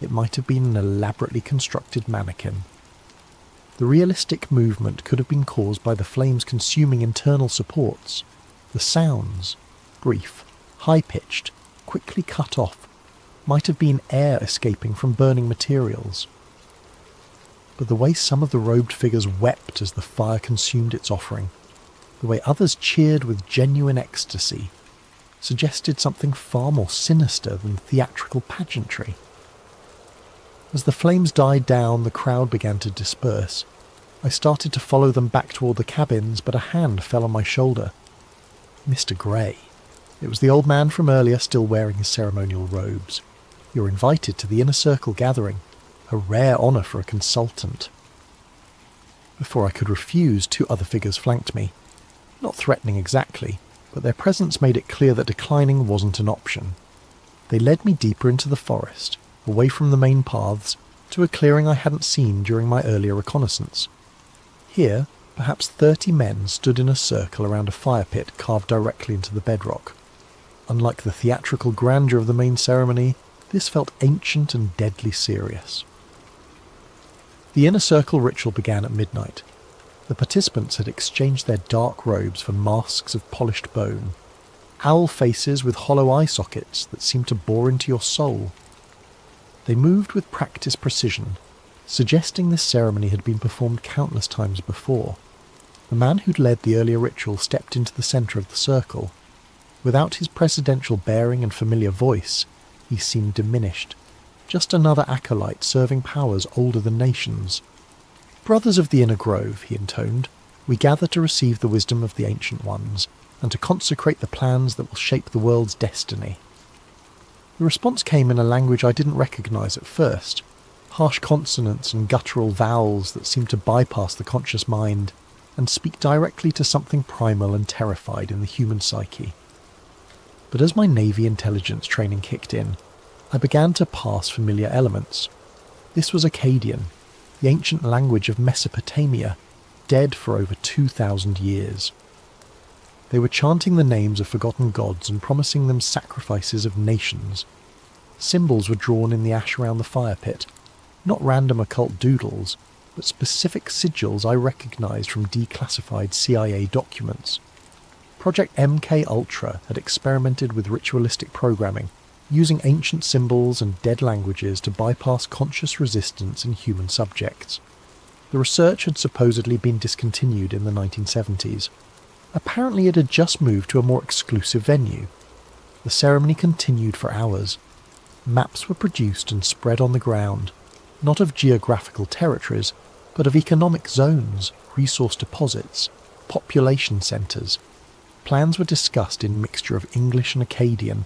it might have been an elaborately constructed mannequin. The realistic movement could have been caused by the flames consuming internal supports. The sounds, brief, high-pitched, quickly cut off, might have been air escaping from burning materials. But the way some of the robed figures wept as the fire consumed its offering, the way others cheered with genuine ecstasy, suggested something far more sinister than theatrical pageantry. As the flames died down, the crowd began to disperse. I started to follow them back toward the cabins, but a hand fell on my shoulder. Mr. Grey. It was the old man from earlier, still wearing his ceremonial robes. You're invited to the inner circle gathering, a rare honour for a consultant. Before I could refuse, two other figures flanked me. Not threatening exactly, but their presence made it clear that declining wasn't an option. They led me deeper into the forest, away from the main paths, to a clearing I hadn't seen during my earlier reconnaissance. Here, perhaps 30 men stood in a circle around a fire pit carved directly into the bedrock. Unlike the theatrical grandeur of the main ceremony, this felt ancient and deadly serious. The inner circle ritual began at midnight. The participants had exchanged their dark robes for masks of polished bone, owl faces with hollow eye sockets that seemed to bore into your soul. They moved with practiced precision, suggesting this ceremony had been performed countless times before. The man who'd led the earlier ritual stepped into the centre of the circle. Without his presidential bearing and familiar voice, he seemed diminished, just another acolyte serving powers older than nations. "Brothers of the Inner Grove," he intoned, "we gather to receive the wisdom of the Ancient Ones, and to consecrate the plans that will shape the world's destiny." The response came in a language I didn't recognise at first, harsh consonants and guttural vowels that seemed to bypass the conscious mind and speak directly to something primal and terrified in the human psyche. But as my Navy intelligence training kicked in, I began to pass familiar elements. This was Akkadian, the ancient language of Mesopotamia, dead for over 2,000 years. They were chanting the names of forgotten gods and promising them sacrifices of nations. Symbols were drawn in the ash around the fire pit, not random occult doodles, but specific sigils I recognised from declassified CIA documents. Project MK Ultra had experimented with ritualistic programming, using ancient symbols and dead languages to bypass conscious resistance in human subjects. The research had supposedly been discontinued in the 1970s. Apparently it had just moved to a more exclusive venue. The ceremony continued for hours. Maps were produced and spread on the ground, not of geographical territories, but of economic zones, resource deposits, population centres. Plans were discussed in mixture of English and Akkadian,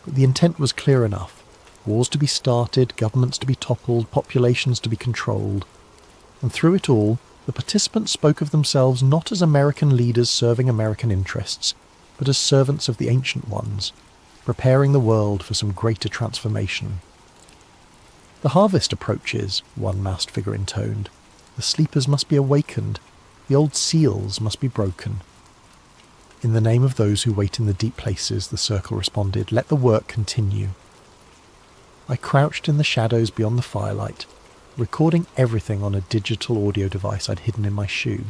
but the intent was clear enough. Wars to be started, governments to be toppled, populations to be controlled. And through it all, the participants spoke of themselves not as American leaders serving American interests, but as servants of the ancient ones, preparing the world for some greater transformation. The harvest approaches, one masked figure intoned. The sleepers must be awakened. The old seals must be broken. In the name of those who wait in the deep places, the circle responded, let the work continue. I crouched in the shadows beyond the firelight, recording everything on a digital audio device I'd hidden in my shoe.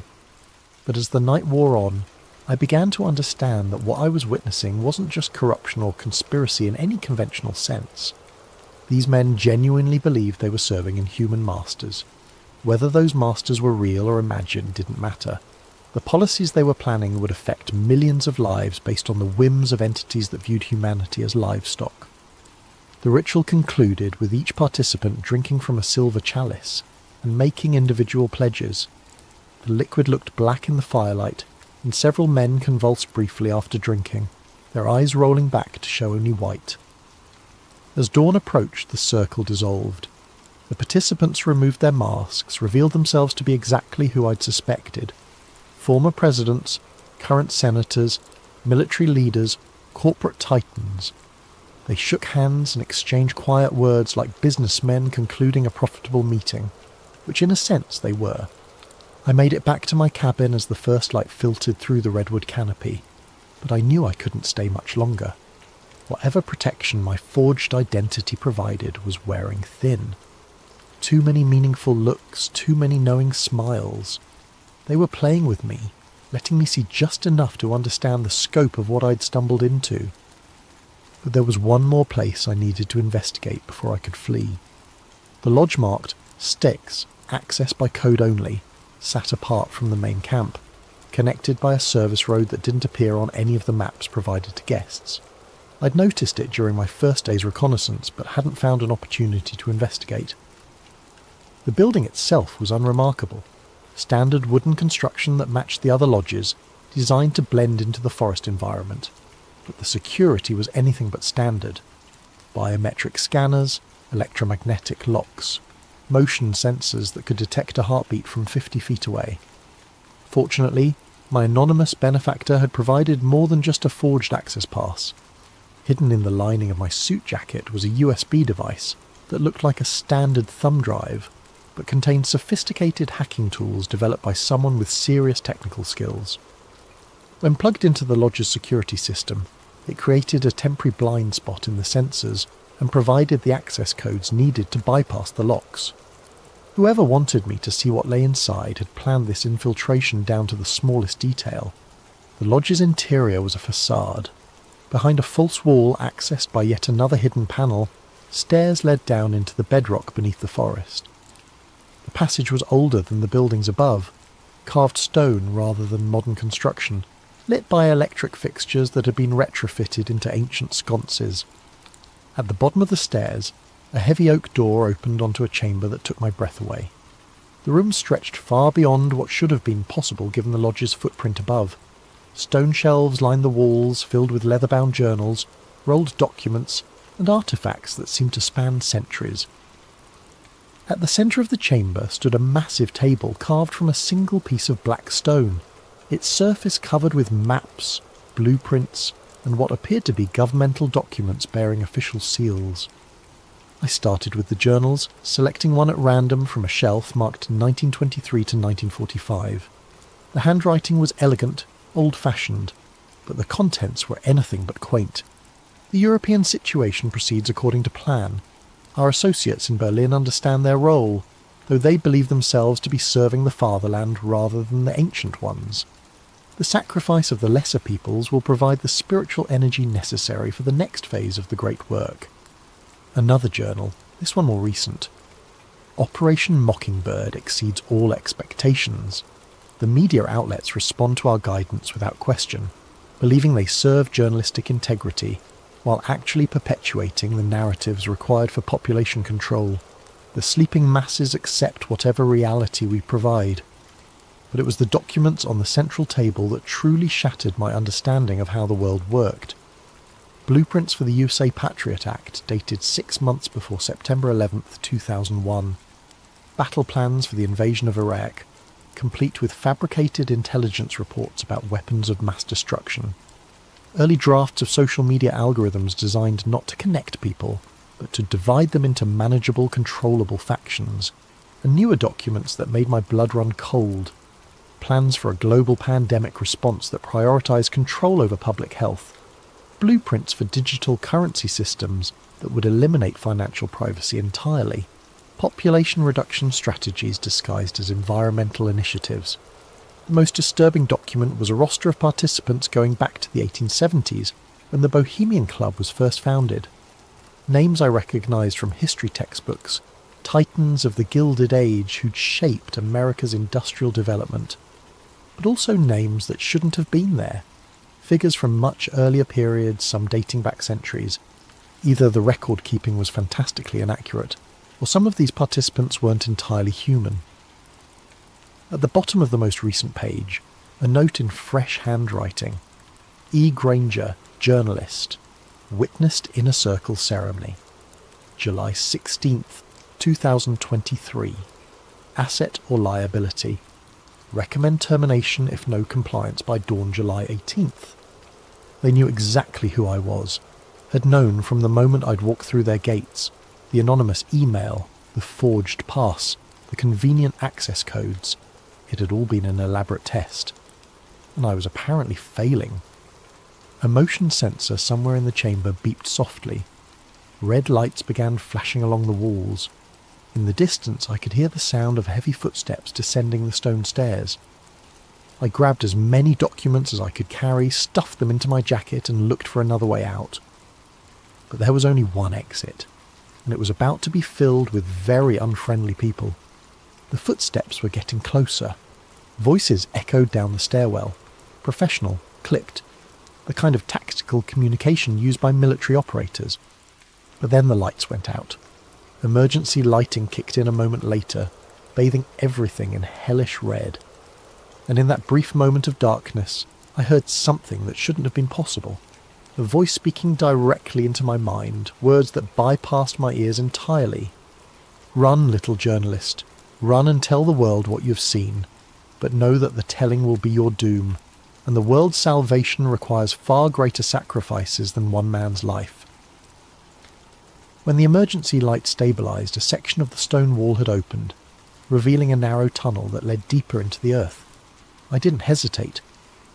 But as the night wore on, I began to understand that what I was witnessing wasn't just corruption or conspiracy in any conventional sense. These men genuinely believed they were serving inhuman masters. Whether those masters were real or imagined didn't matter. The policies they were planning would affect millions of lives based on the whims of entities that viewed humanity as livestock. The ritual concluded with each participant drinking from a silver chalice and making individual pledges. The liquid looked black in the firelight, and several men convulsed briefly after drinking, their eyes rolling back to show only white. As dawn approached, the circle dissolved. The participants removed their masks, revealed themselves to be exactly who I'd suspected. Former presidents, current senators, military leaders, corporate titans. They shook hands and exchanged quiet words like businessmen concluding a profitable meeting, which in a sense they were. I made it back to my cabin as the first light filtered through the redwood canopy, but I knew I couldn't stay much longer. Whatever protection my forged identity provided was wearing thin. Too many meaningful looks, too many knowing smiles. They were playing with me, letting me see just enough to understand the scope of what I'd stumbled into. But there was one more place I needed to investigate before I could flee. The lodge marked Styx, access by code only, sat apart from the main camp, connected by a service road that didn't appear on any of the maps provided to guests. I'd noticed it during my first day's reconnaissance, but hadn't found an opportunity to investigate. The building itself was unremarkable. Standard wooden construction that matched the other lodges, designed to blend into the forest environment. But the security was anything but standard. Biometric scanners, electromagnetic locks, motion sensors that could detect a heartbeat from 50 feet away. Fortunately, my anonymous benefactor had provided more than just a forged access pass. Hidden in the lining of my suit jacket was a USB device that looked like a standard thumb drive, but contained sophisticated hacking tools developed by someone with serious technical skills. When plugged into the lodge's security system, it created a temporary blind spot in the sensors and provided the access codes needed to bypass the locks. Whoever wanted me to see what lay inside had planned this infiltration down to the smallest detail. The lodge's interior was a facade. Behind a false wall accessed by yet another hidden panel, stairs led down into the bedrock beneath the forest. The passage was older than the buildings above, carved stone rather than modern construction, lit by electric fixtures that had been retrofitted into ancient sconces. At the bottom of the stairs, a heavy oak door opened onto a chamber that took my breath away. The room stretched far beyond what should have been possible given the lodge's footprint above. Stone shelves lined the walls, filled with leather-bound journals, rolled documents, and artefacts that seemed to span centuries. At the centre of the chamber stood a massive table carved from a single piece of black stone, its surface covered with maps, blueprints, and what appeared to be governmental documents bearing official seals. I started with the journals, selecting one at random from a shelf marked 1923 to 1945. The handwriting was elegant, old-fashioned, but the contents were anything but quaint. The European situation proceeds according to plan. Our associates in Berlin understand their role, though they believe themselves to be serving the fatherland rather than the ancient ones. The sacrifice of the lesser peoples will provide the spiritual energy necessary for the next phase of the great work. Another journal, this one more recent. Operation Mockingbird exceeds all expectations. The media outlets respond to our guidance without question, believing they serve journalistic integrity, while actually perpetuating the narratives required for population control. The sleeping masses accept whatever reality we provide. but it was the documents on the central table that truly shattered my understanding of how the world worked. Blueprints for the USA Patriot Act dated 6 months before September 11th, 2001. Battle plans for the invasion of Iraq, complete with fabricated intelligence reports about weapons of mass destruction. Early drafts of social media algorithms designed not to connect people, but to divide them into manageable, controllable factions. And newer documents that made my blood run cold. Plans for a global pandemic response that prioritised control over public health. Blueprints for digital currency systems that would eliminate financial privacy entirely. Population reduction strategies disguised as environmental initiatives. The most disturbing document was a roster of participants going back to the 1870s, when the Bohemian Club was first founded. Names I recognised from history textbooks, titans of the Gilded Age who'd shaped America's industrial development. But also names that shouldn't have been there. Figures from much earlier periods, some dating back centuries. Either the record keeping was fantastically inaccurate, or some of these participants weren't entirely human. At the bottom of the most recent page, a note in fresh handwriting. E. Granger, journalist, witnessed inner circle ceremony. July 16th, 2023. Asset or liability. Recommend termination if no compliance by dawn July 18th. They knew exactly who I was, had known from the moment I'd walked through their gates, the anonymous email, the forged pass, the convenient access codes. It had all been an elaborate test, and I was apparently failing. A motion sensor somewhere in the chamber beeped softly. Red lights began flashing along the walls. In the distance I could hear the sound of heavy footsteps descending the stone stairs. I grabbed as many documents as I could carry, stuffed them into my jacket and looked for another way out. But there was only one exit, and it was about to be filled with very unfriendly people. The footsteps were getting closer. Voices echoed down the stairwell. Professional, clipped. The kind of tactical communication used by military operators. But then the lights went out. Emergency lighting kicked in a moment later, bathing everything in hellish red. And in that brief moment of darkness, I heard something that shouldn't have been possible. A voice speaking directly into my mind, words that bypassed my ears entirely. Run, little journalist. Run and tell the world what you've seen. But know that the telling will be your doom, and the world's salvation requires far greater sacrifices than one man's life. When the emergency light stabilised, a section of the stone wall had opened, revealing a narrow tunnel that led deeper into the earth. I didn't hesitate.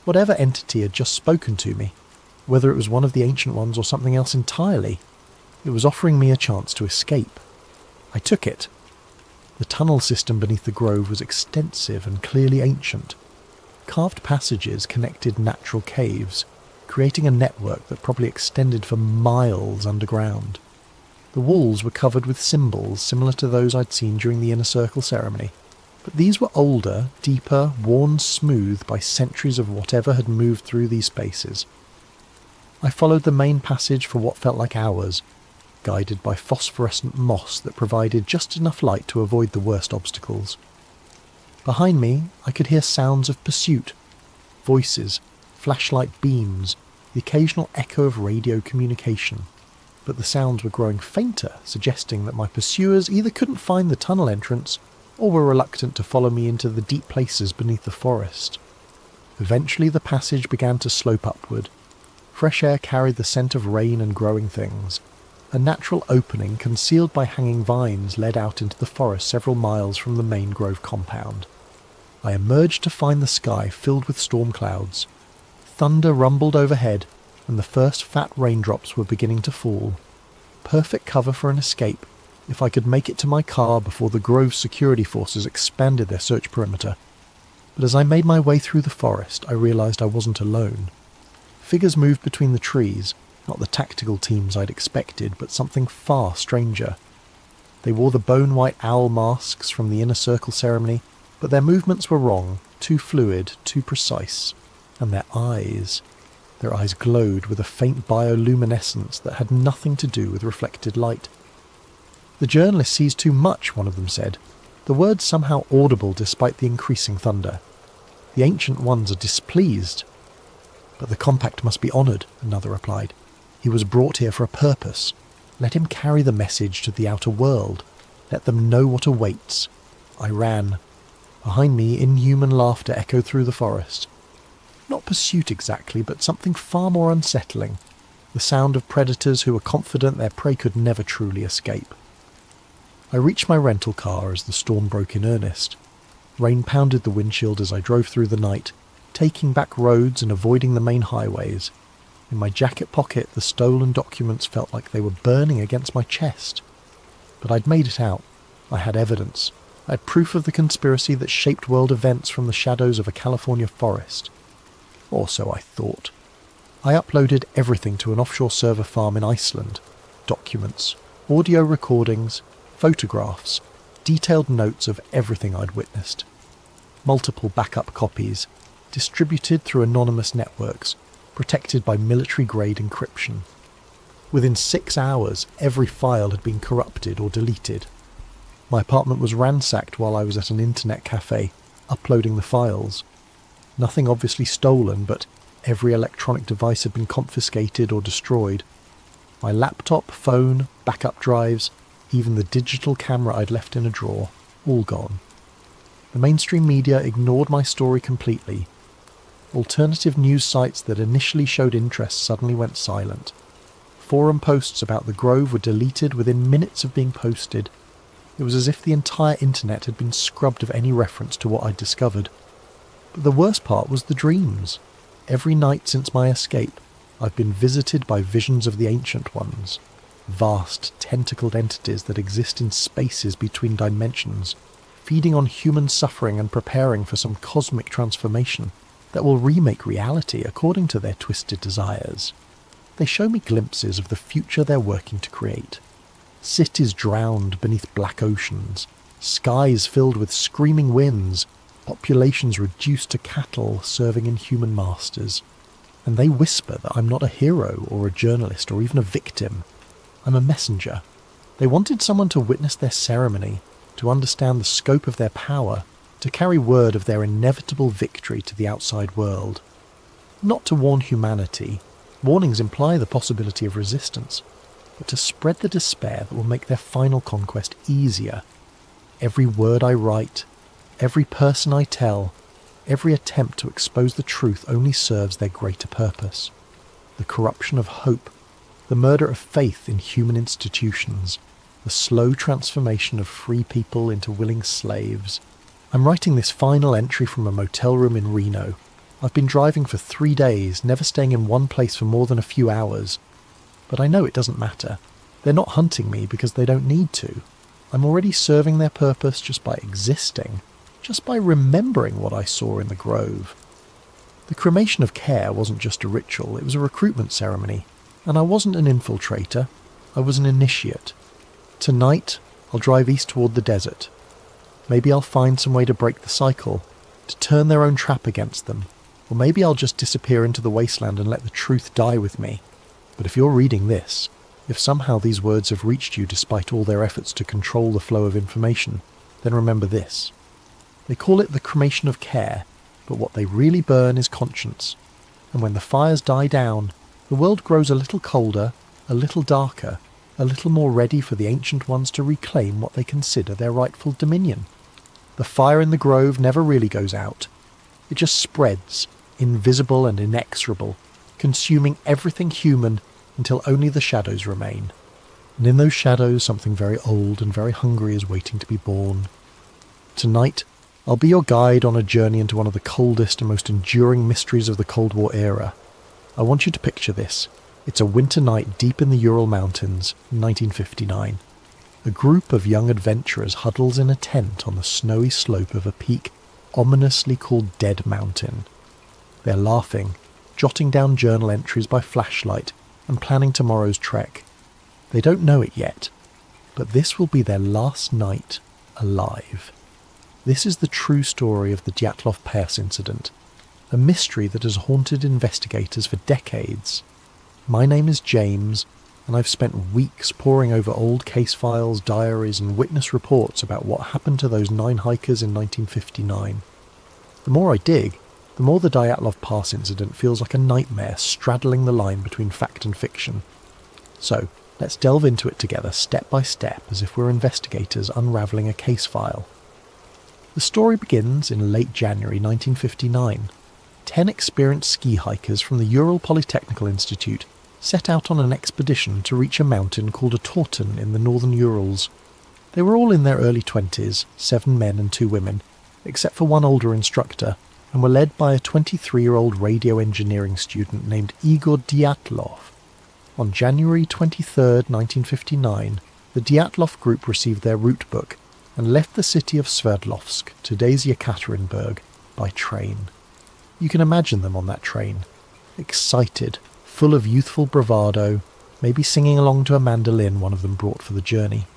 Whatever entity had just spoken to me, whether it was one of the ancient ones or something else entirely, it was offering me a chance to escape. I took it. The tunnel system beneath the grove was extensive and clearly ancient. Carved passages connected natural caves, creating a network that probably extended for miles underground. The walls were covered with symbols similar to those I'd seen during the inner circle ceremony, but these were older, deeper, worn smooth by centuries of whatever had moved through these spaces. I followed the main passage for what felt like hours, guided by phosphorescent moss that provided just enough light to avoid the worst obstacles. Behind me, I could hear sounds of pursuit, voices, flashlight beams, the occasional echo of radio communication. But the sounds were growing fainter, suggesting that my pursuers either couldn't find the tunnel entrance or were reluctant to follow me into the deep places beneath the forest. Eventually the passage began to slope upward. Fresh air carried the scent of rain and growing things. A natural opening concealed by hanging vines led out into the forest several miles from the main grove compound. I emerged to find the sky filled with storm clouds. Thunder rumbled overhead, and the first fat raindrops were beginning to fall. Perfect cover for an escape, if I could make it to my car before the grove's security forces expanded their search perimeter. But as I made my way through the forest, I realised I wasn't alone. Figures moved between the trees, not the tactical teams I'd expected, but something far stranger. They wore the bone-white owl masks from the inner circle ceremony, but their movements were wrong, too fluid, too precise. And their eyes glowed with a faint bioluminescence that had nothing to do with reflected light. "The journalist sees too much," one of them said, the words somehow audible despite the increasing thunder. The Ancient Ones are displeased." "But the compact must be honoured," another replied. "He was brought here for a purpose. Let him carry the message to the outer world. Let them know what awaits." I ran. Behind me, inhuman laughter echoed through the forest. Not pursuit exactly, but something far more unsettling. The sound of predators who were confident their prey could never truly escape. I reached my rental car as the storm broke in earnest. Rain pounded the windshield as I drove through the night, taking back roads and avoiding the main highways. In my jacket pocket, the stolen documents felt like they were burning against my chest. But I'd made it out. I had evidence. I had proof of the conspiracy that shaped world events from the shadows of a California forest. Or so I thought. I uploaded everything to an offshore server farm in Iceland. Documents, audio recordings, photographs, detailed notes of everything I'd witnessed. Multiple backup copies, distributed through anonymous networks, protected by military-grade encryption. Within 6 hours, every file had been corrupted or deleted. My apartment was ransacked while I was at an internet cafe, uploading the files. Nothing obviously stolen, but every electronic device had been confiscated or destroyed. My laptop, phone, backup drives, even the digital camera I'd left in a drawer, all gone. The mainstream media ignored my story completely. Alternative news sites that initially showed interest suddenly went silent. Forum posts about the Grove were deleted within minutes of being posted. It was as if the entire internet had been scrubbed of any reference to what I'd discovered. But the worst part was the dreams. Every night since my escape, I've been visited by visions of the Ancient Ones. Vast, tentacled entities that exist in spaces between dimensions, feeding on human suffering and preparing for some cosmic transformation that will remake reality according to their twisted desires. They show me glimpses of the future they're working to create. Cities drowned beneath black oceans, skies filled with screaming winds, populations reduced to cattle serving inhuman masters. And they whisper that I'm not a hero or a journalist or even a victim. I'm a messenger. They wanted someone to witness their ceremony, to understand the scope of their power, to carry word of their inevitable victory to the outside world. Not to warn humanity. Warnings imply the possibility of resistance, but to spread the despair that will make their final conquest easier. Every word I write, every person I tell, every attempt to expose the truth only serves their greater purpose. The corruption of hope, the murder of faith in human institutions, the slow transformation of free people into willing slaves. I'm writing this final entry from a motel room in Reno. I've been driving for 3 days, never staying in one place for more than a few hours. But I know it doesn't matter. They're not hunting me because they don't need to. I'm already serving their purpose just by existing, just by remembering what I saw in the Grove. The cremation of care wasn't just a ritual, it was a recruitment ceremony. And I wasn't an infiltrator, I was an initiate. Tonight, I'll drive east toward the desert. Maybe I'll find some way to break the cycle, to turn their own trap against them. Or maybe I'll just disappear into the wasteland and let the truth die with me. But if you're reading this, if somehow these words have reached you despite all their efforts to control the flow of information, then remember this. They call it the cremation of care, but what they really burn is conscience. And when the fires die down, the world grows a little colder, a little darker, a little more ready for the Ancient Ones to reclaim what they consider their rightful dominion. The fire in the Grove never really goes out. It just spreads, invisible and inexorable, consuming everything human until only the shadows remain. And in those shadows something very old and very hungry is waiting to be born. Tonight, I'll be your guide on a journey into one of the coldest and most enduring mysteries of the Cold War era. I want you to picture this. It's a winter night deep in the Ural Mountains, 1959. A group of young adventurers huddles in a tent on the snowy slope of a peak ominously called Dead Mountain. They're laughing, jotting down journal entries by flashlight and planning tomorrow's trek. They don't know it yet, but this will be their last night alive. This is the true story of the Dyatlov Pass incident, a mystery that has haunted investigators for decades. My name is James, and I've spent weeks poring over old case files, diaries, and witness reports about what happened to those 9 hikers in 1959. The more I dig, the more the Dyatlov Pass incident feels like a nightmare straddling the line between fact and fiction. So, let's delve into it together step by step as if we're investigators unravelling a case file. The story begins in late January 1959. 10 experienced ski hikers from the Ural Polytechnical Institute set out on an expedition to reach a mountain called a Torten in the northern Urals. They were all in their early 20s, 7 men and 2 women, except for one older instructor, and were led by a 23-year-old radio engineering student named Igor Dyatlov. On January 23, 1959, the Dyatlov group received their route book and left the city of Sverdlovsk, today's Yekaterinburg, by train. You can imagine them on that train, excited, full of youthful bravado, maybe singing along to a mandolin one of them brought for the journey.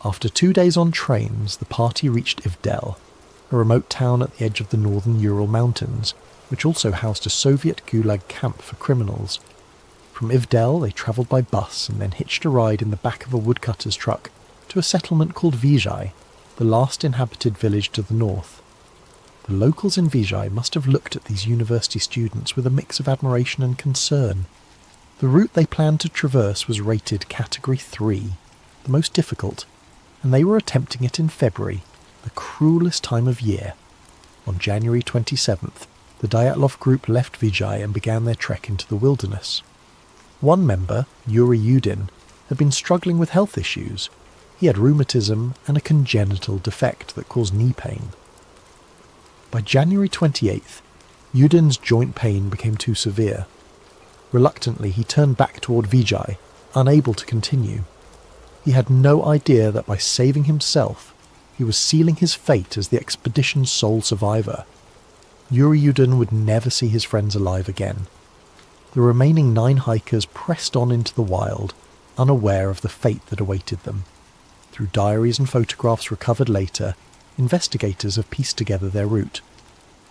After 2 days on trains, the party reached Ivdel, a remote town at the edge of the northern Ural Mountains, which also housed a Soviet Gulag camp for criminals. From Ivdel, they travelled by bus and then hitched a ride in the back of a woodcutter's truck to a settlement called Vizhai, the last inhabited village to the north. The locals in Vizhai must have looked at these university students with a mix of admiration and concern. The route they planned to traverse was rated Category 3, the most difficult, and they were attempting it in February, the cruelest time of year. On January 27th, the Dyatlov group left Vizhai and began their trek into the wilderness. One member, Yuri Yudin, had been struggling with health issues. He had rheumatism and a congenital defect that caused knee pain. By January 28th, Yudin's joint pain became too severe. Reluctantly, he turned back toward Vizhai, unable to continue. He had no idea that by saving himself, he was sealing his fate as the expedition's sole survivor. Yuri Yudin would never see his friends alive again. The remaining 9 hikers pressed on into the wild, unaware of the fate that awaited them. Through diaries and photographs recovered later, investigators have pieced together their route.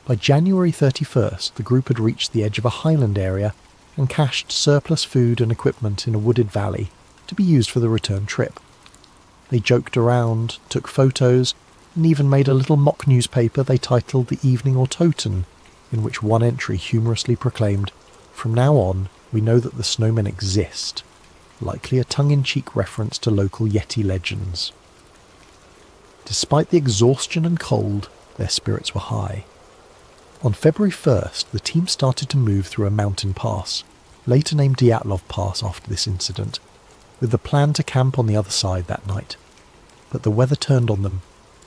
By January 31st, the group had reached the edge of a highland area and cached surplus food and equipment in a wooded valley to be used for the return trip. They joked around, took photos, and even made a little mock newspaper they titled The Evening Autoten, in which one entry humorously proclaimed, "From now on, we know that the snowmen exist," likely a tongue-in-cheek reference to local Yeti legends. Despite the exhaustion and cold, their spirits were high. On February 1st, the team started to move through a mountain pass, later named Dyatlov Pass after this incident, with the plan to camp on the other side that night. But the weather turned on them.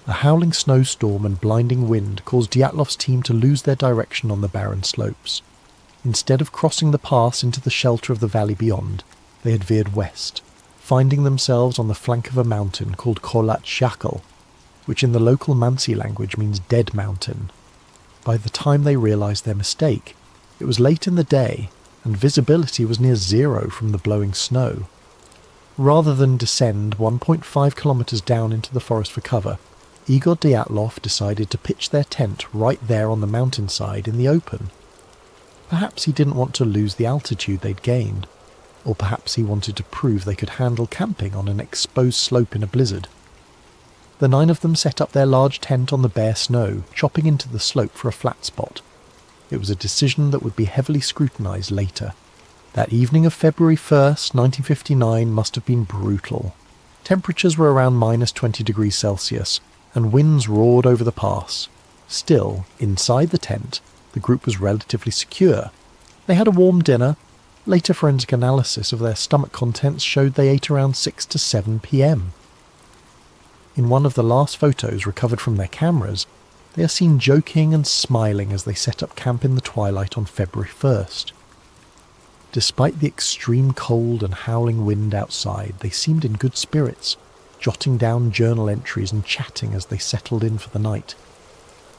A howling snowstorm and blinding wind caused Dyatlov's team to lose their direction on the barren slopes. Instead of crossing the pass into the shelter of the valley beyond, they had veered west, finding themselves on the flank of a mountain called Kholat Shakal, which in the local Mansi language means dead mountain. By the time they realised their mistake, it was late in the day, and visibility was near zero from the blowing snow. Rather than descend 1.5 kilometres down into the forest for cover, Igor Dyatlov decided to pitch their tent right there on the mountainside in the open. Perhaps he didn't want to lose the altitude they'd gained, or perhaps he wanted to prove they could handle camping on an exposed slope in a blizzard. The 9 of them set up their large tent on the bare snow, chopping into the slope for a flat spot. It was a decision that would be heavily scrutinised later. That evening of February 1st, 1959 must have been brutal. Temperatures were around minus 20 degrees Celsius, and winds roared over the pass. Still, inside the tent, the group was relatively secure. They had a warm dinner. Later forensic analysis of their stomach contents showed they ate around 6 to 7 p.m. In one of the last photos recovered from their cameras, they are seen joking and smiling as they set up camp in the twilight on February 1st. Despite the extreme cold and howling wind outside, they seemed in good spirits, jotting down journal entries and chatting as they settled in for the night.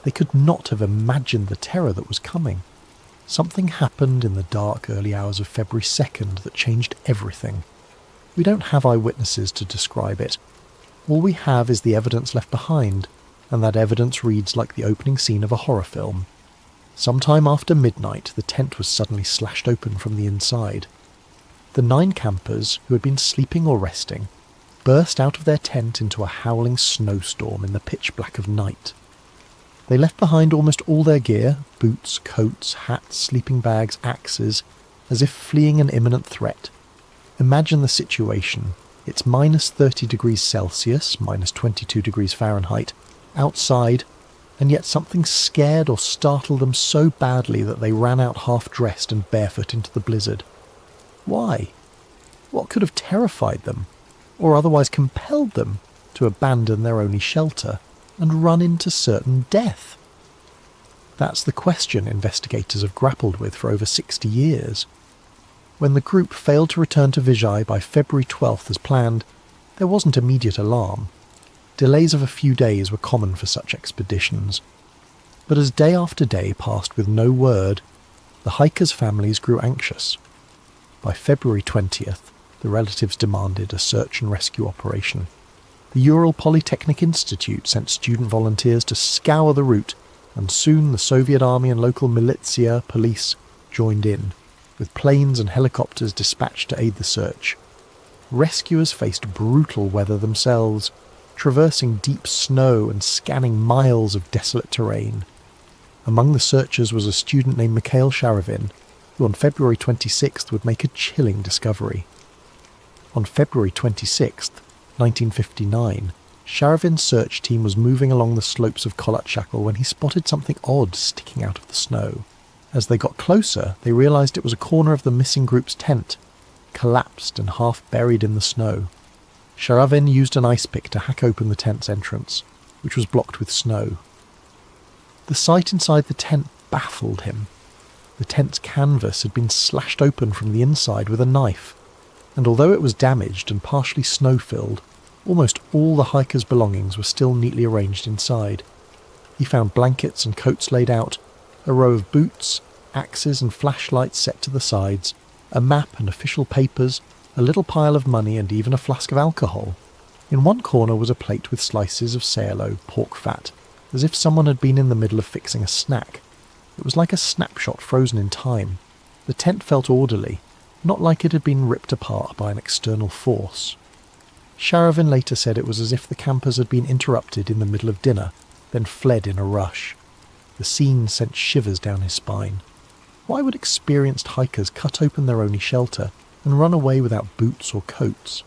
They could not have imagined the terror that was coming. Something happened in the dark early hours of February 2nd that changed everything. We don't have eyewitnesses to describe it. All we have is the evidence left behind, and that evidence reads like the opening scene of a horror film. Sometime after midnight, the tent was suddenly slashed open from the inside. The 9 campers, who had been sleeping or resting, burst out of their tent into a howling snowstorm in the pitch black of night. They left behind almost all their gear, boots, coats, hats, sleeping bags, axes, as if fleeing an imminent threat. Imagine the situation. It's minus 30 degrees Celsius, minus 22 degrees Fahrenheit, outside, and yet something scared or startled them so badly that they ran out half-dressed and barefoot into the blizzard. Why? What could have terrified them, or otherwise compelled them to abandon their only shelter and run into certain death? That's the question investigators have grappled with for over 60 years. When the group failed to return to Vijay by February 12th as planned, there wasn't immediate alarm. Delays of a few days were common for such expeditions. But as day after day passed with no word, the hikers' families grew anxious. By February 20th, the relatives demanded a search and rescue operation. The Ural Polytechnic Institute sent student volunteers to scour the route, and soon the Soviet army and local militia police joined in, with planes and helicopters dispatched to aid the search. Rescuers faced brutal weather themselves, traversing deep snow and scanning miles of desolate terrain. Among the searchers was a student named Mikhail Sharavin, who on February 26th would make a chilling discovery. On February 26th, 1959, Sharavin's search team was moving along the slopes of Kolatchakal when he spotted something odd sticking out of the snow. As they got closer, they realised it was a corner of the missing group's tent, collapsed and half buried in the snow. Sharavin used an ice pick to hack open the tent's entrance, which was blocked with snow. The sight inside the tent baffled him. The tent's canvas had been slashed open from the inside with a knife, and although it was damaged and partially snow-filled, almost all the hikers' belongings were still neatly arranged inside. He found blankets and coats laid out, a row of boots, axes and flashlights set to the sides, a map and official papers, a little pile of money and even a flask of alcohol. In one corner was a plate with slices of sayalo, pork fat, as if someone had been in the middle of fixing a snack. It was like a snapshot frozen in time. The tent felt orderly, not like it had been ripped apart by an external force. Sharavin later said it was as if the campers had been interrupted in the middle of dinner, then fled in a rush. The scene sent shivers down his spine. Why would experienced hikers cut open their only shelter and run away without boots or coats?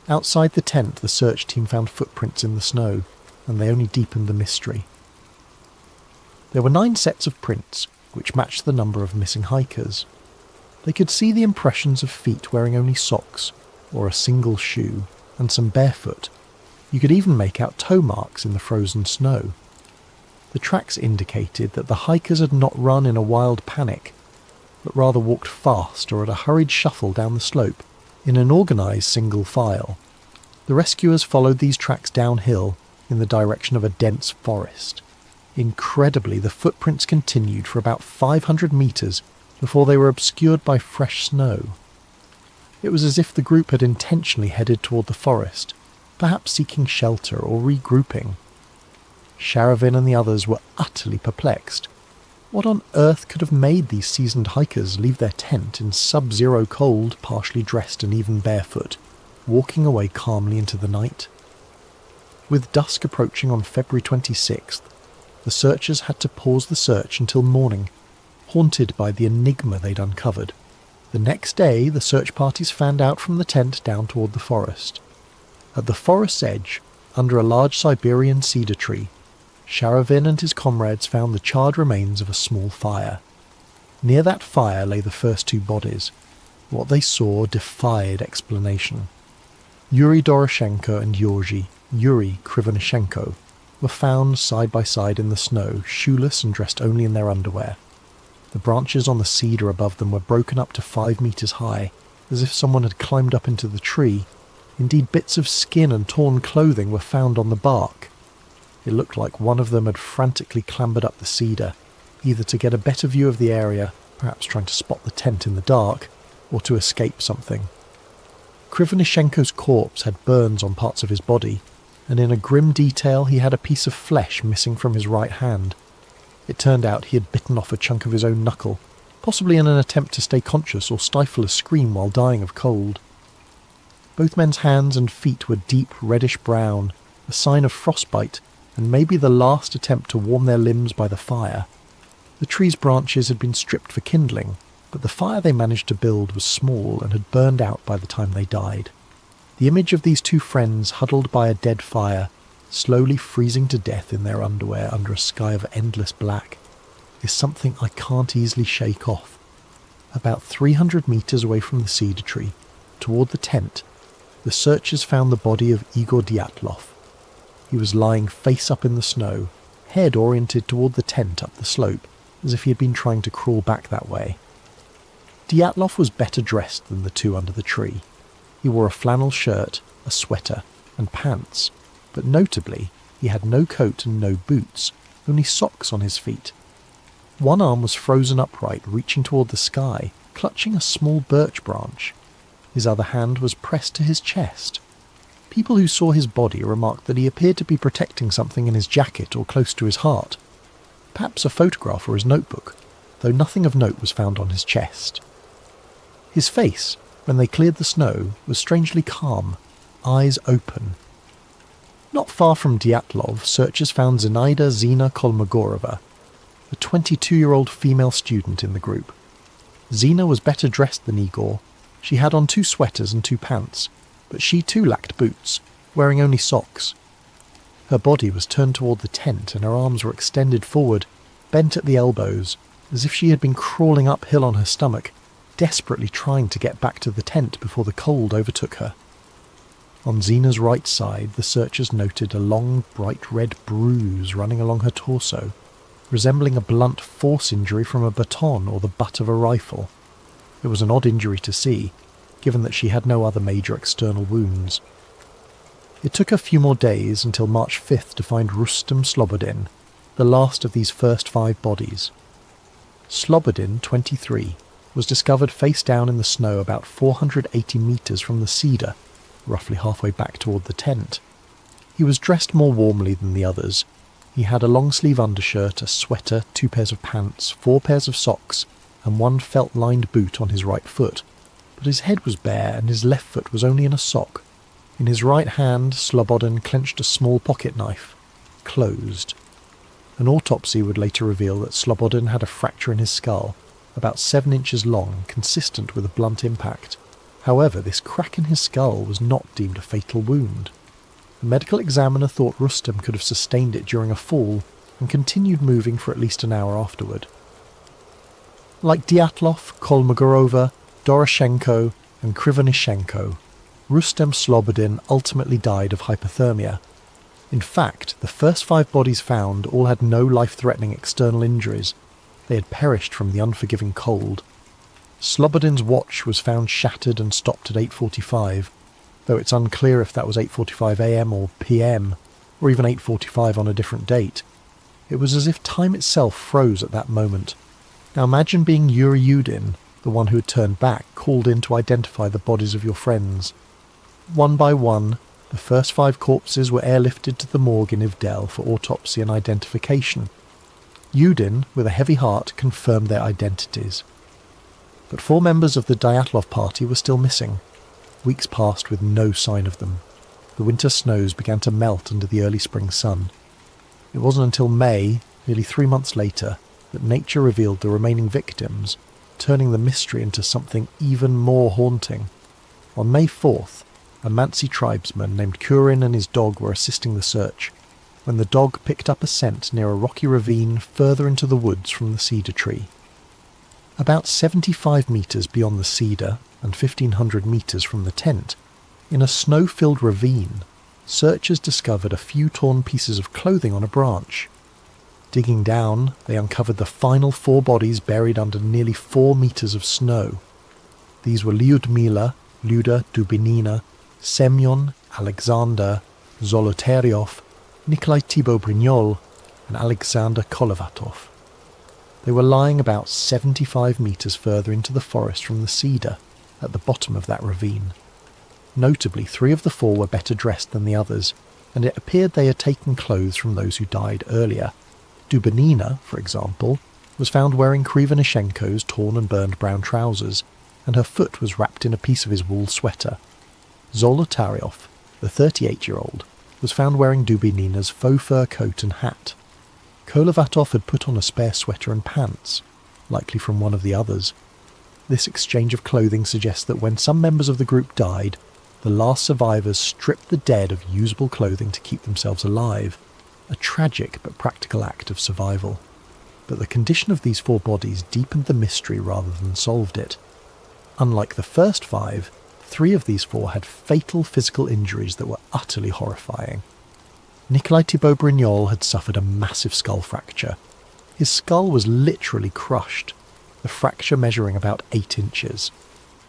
Outside the tent, the search team found footprints in the snow, and they only deepened the mystery. There were 9 sets of prints, which matched the number of missing hikers. They could see the impressions of feet wearing only socks, or a single shoe, and some barefoot. You could even make out toe marks in the frozen snow. The tracks indicated that the hikers had not run in a wild panic, but rather walked fast or at a hurried shuffle down the slope, in an organised single file. The rescuers followed these tracks downhill in the direction of a dense forest. Incredibly, the footprints continued for about 500 metres before they were obscured by fresh snow. It was as if the group had intentionally headed toward the forest, perhaps seeking shelter or regrouping. Sharavin and the others were utterly perplexed. What on earth could have made these seasoned hikers leave their tent in sub-zero cold, partially dressed and even barefoot, walking away calmly into the night? With dusk approaching on February 26th, the searchers had to pause the search until morning, haunted by the enigma they'd uncovered. The next day, the search parties fanned out from the tent down toward the forest. At the forest's edge, under a large Siberian cedar tree, Sharavin and his comrades found the charred remains of a small fire. Near that fire lay the first 2 bodies. What they saw defied explanation. Yuri Doroshenko and Yuri Krivonishenko were found side by side in the snow, shoeless and dressed only in their underwear. The branches on the cedar above them were broken up to 5 meters high, as if someone had climbed up into the tree. Indeed, bits of skin and torn clothing were found on the bark. It looked like one of them had frantically clambered up the cedar, either to get a better view of the area, perhaps trying to spot the tent in the dark, or to escape something. Krivonishenko's corpse had burns on parts of his body, and in a grim detail he had a piece of flesh missing from his right hand. It turned out he had bitten off a chunk of his own knuckle, possibly in an attempt to stay conscious or stifle a scream while dying of cold. Both men's hands and feet were deep reddish brown, a sign of frostbite, and maybe the last attempt to warm their limbs by the fire. The tree's branches had been stripped for kindling, but the fire they managed to build was small and had burned out by the time they died. The image of these two friends huddled by a dead fire, slowly freezing to death in their underwear under a sky of endless black, is something I can't easily shake off. About 300 metres away from the cedar tree, toward the tent, the searchers found the body of Igor Dyatlov. He was lying face up in the snow, head oriented toward the tent up the slope, as if he had been trying to crawl back that way. Dyatlov was better dressed than the two under the tree. He wore a flannel shirt, a sweater, and pants, but notably, he had no coat and no boots, only socks on his feet. One arm was frozen upright, reaching toward the sky, clutching a small birch branch. His other hand was pressed to his chest. People who saw his body remarked that he appeared to be protecting something in his jacket or close to his heart. Perhaps a photograph or his notebook, though nothing of note was found on his chest. His face, when they cleared the snow, was strangely calm, eyes open. Not far from Dyatlov, searchers found Zinaida Zina Kolmogorova, a 22-year-old female student in the group. Zina was better dressed than Igor. She had on 2 sweaters and 2 pants, but she too lacked boots, wearing only socks. Her body was turned toward the tent and her arms were extended forward, bent at the elbows, as if she had been crawling uphill on her stomach, desperately trying to get back to the tent before the cold overtook her. On Zina's right side, the searchers noted a long, bright red bruise running along her torso, resembling a blunt force injury from a baton or the butt of a rifle. It was an odd injury to see, given that she had no other major external wounds. It took a few more days until March 5th to find Rustem Slobodin, the last of these first 5 bodies. Slobodin, 23, was discovered face down in the snow about 480 metres from the cedar, roughly halfway back toward the tent. He was dressed more warmly than the others. He had a long-sleeve undershirt, a sweater, 2 pairs of pants, 4 pairs of socks, and 1 felt-lined boot on his right foot, but his head was bare and his left foot was only in a sock. In his right hand, Slobodin clenched a small pocket knife, closed. An autopsy would later reveal that Slobodin had a fracture in his skull, about 7 inches long, consistent with a blunt impact. However, this crack in his skull was not deemed a fatal wound. The medical examiner thought Rustem could have sustained it during a fall and continued moving for at least an hour afterward. Like Dyatlov, Kolmogorova, Doroshenko and Krivonishenko, Rustem Slobodin ultimately died of hypothermia. In fact, the first 5 bodies found all had no life-threatening external injuries. They had perished from the unforgiving cold. Slobodin's watch was found shattered and stopped at 8:45, though it's unclear if that was 8:45 a.m. or p.m, or even 8:45 on a different date. It was as if time itself froze at that moment. Now imagine being Yuri Yudin, the one who had turned back, called in to identify the bodies of your friends. One by one, the first 5 corpses were airlifted to the morgue in Ivdel for autopsy and identification. Yudin, with a heavy heart, confirmed their identities. But 4 members of the Dyatlov party were still missing. Weeks passed with no sign of them. The winter snows began to melt under the early spring sun. It wasn't until May, nearly 3 months later, that nature revealed the remaining victims, turning the mystery into something even more haunting. On May 4th, a Mansi tribesman named Kurin and his dog were assisting the search, when the dog picked up a scent near a rocky ravine further into the woods from the cedar tree. About 75 metres beyond the cedar and 1,500 metres from the tent, in a snow-filled ravine, searchers discovered a few torn pieces of clothing on a branch. Digging down, they uncovered the final 4 bodies buried under nearly 4 metres of snow. These were Lyudmila, Luda Dubinina, Semyon, Alexander, Zolotaryov, Nikolai Thibault-Brignol, and Alexander Kolovatov. They were lying about 75 metres further into the forest from the cedar, at the bottom of that ravine. Notably, 3 of the 4 were better dressed than the others, and it appeared they had taken clothes from those who died earlier. Dubinina, for example, was found wearing Krivonishenko's torn and burned brown trousers, and her foot was wrapped in a piece of his wool sweater. Zolotaryov, the 38-year-old, was found wearing Dubinina's faux fur coat and hat. Kolevatov had put on a spare sweater and pants, likely from one of the others. This exchange of clothing suggests that when some members of the group died, the last survivors stripped the dead of usable clothing to keep themselves alive, a tragic but practical act of survival. But the condition of these 4 bodies deepened the mystery rather than solved it. Unlike the first 5, 3 of these 4 had fatal physical injuries that were utterly horrifying. Nikolai Thibault-Brignol had suffered a massive skull fracture. His skull was literally crushed, the fracture measuring about 8 inches.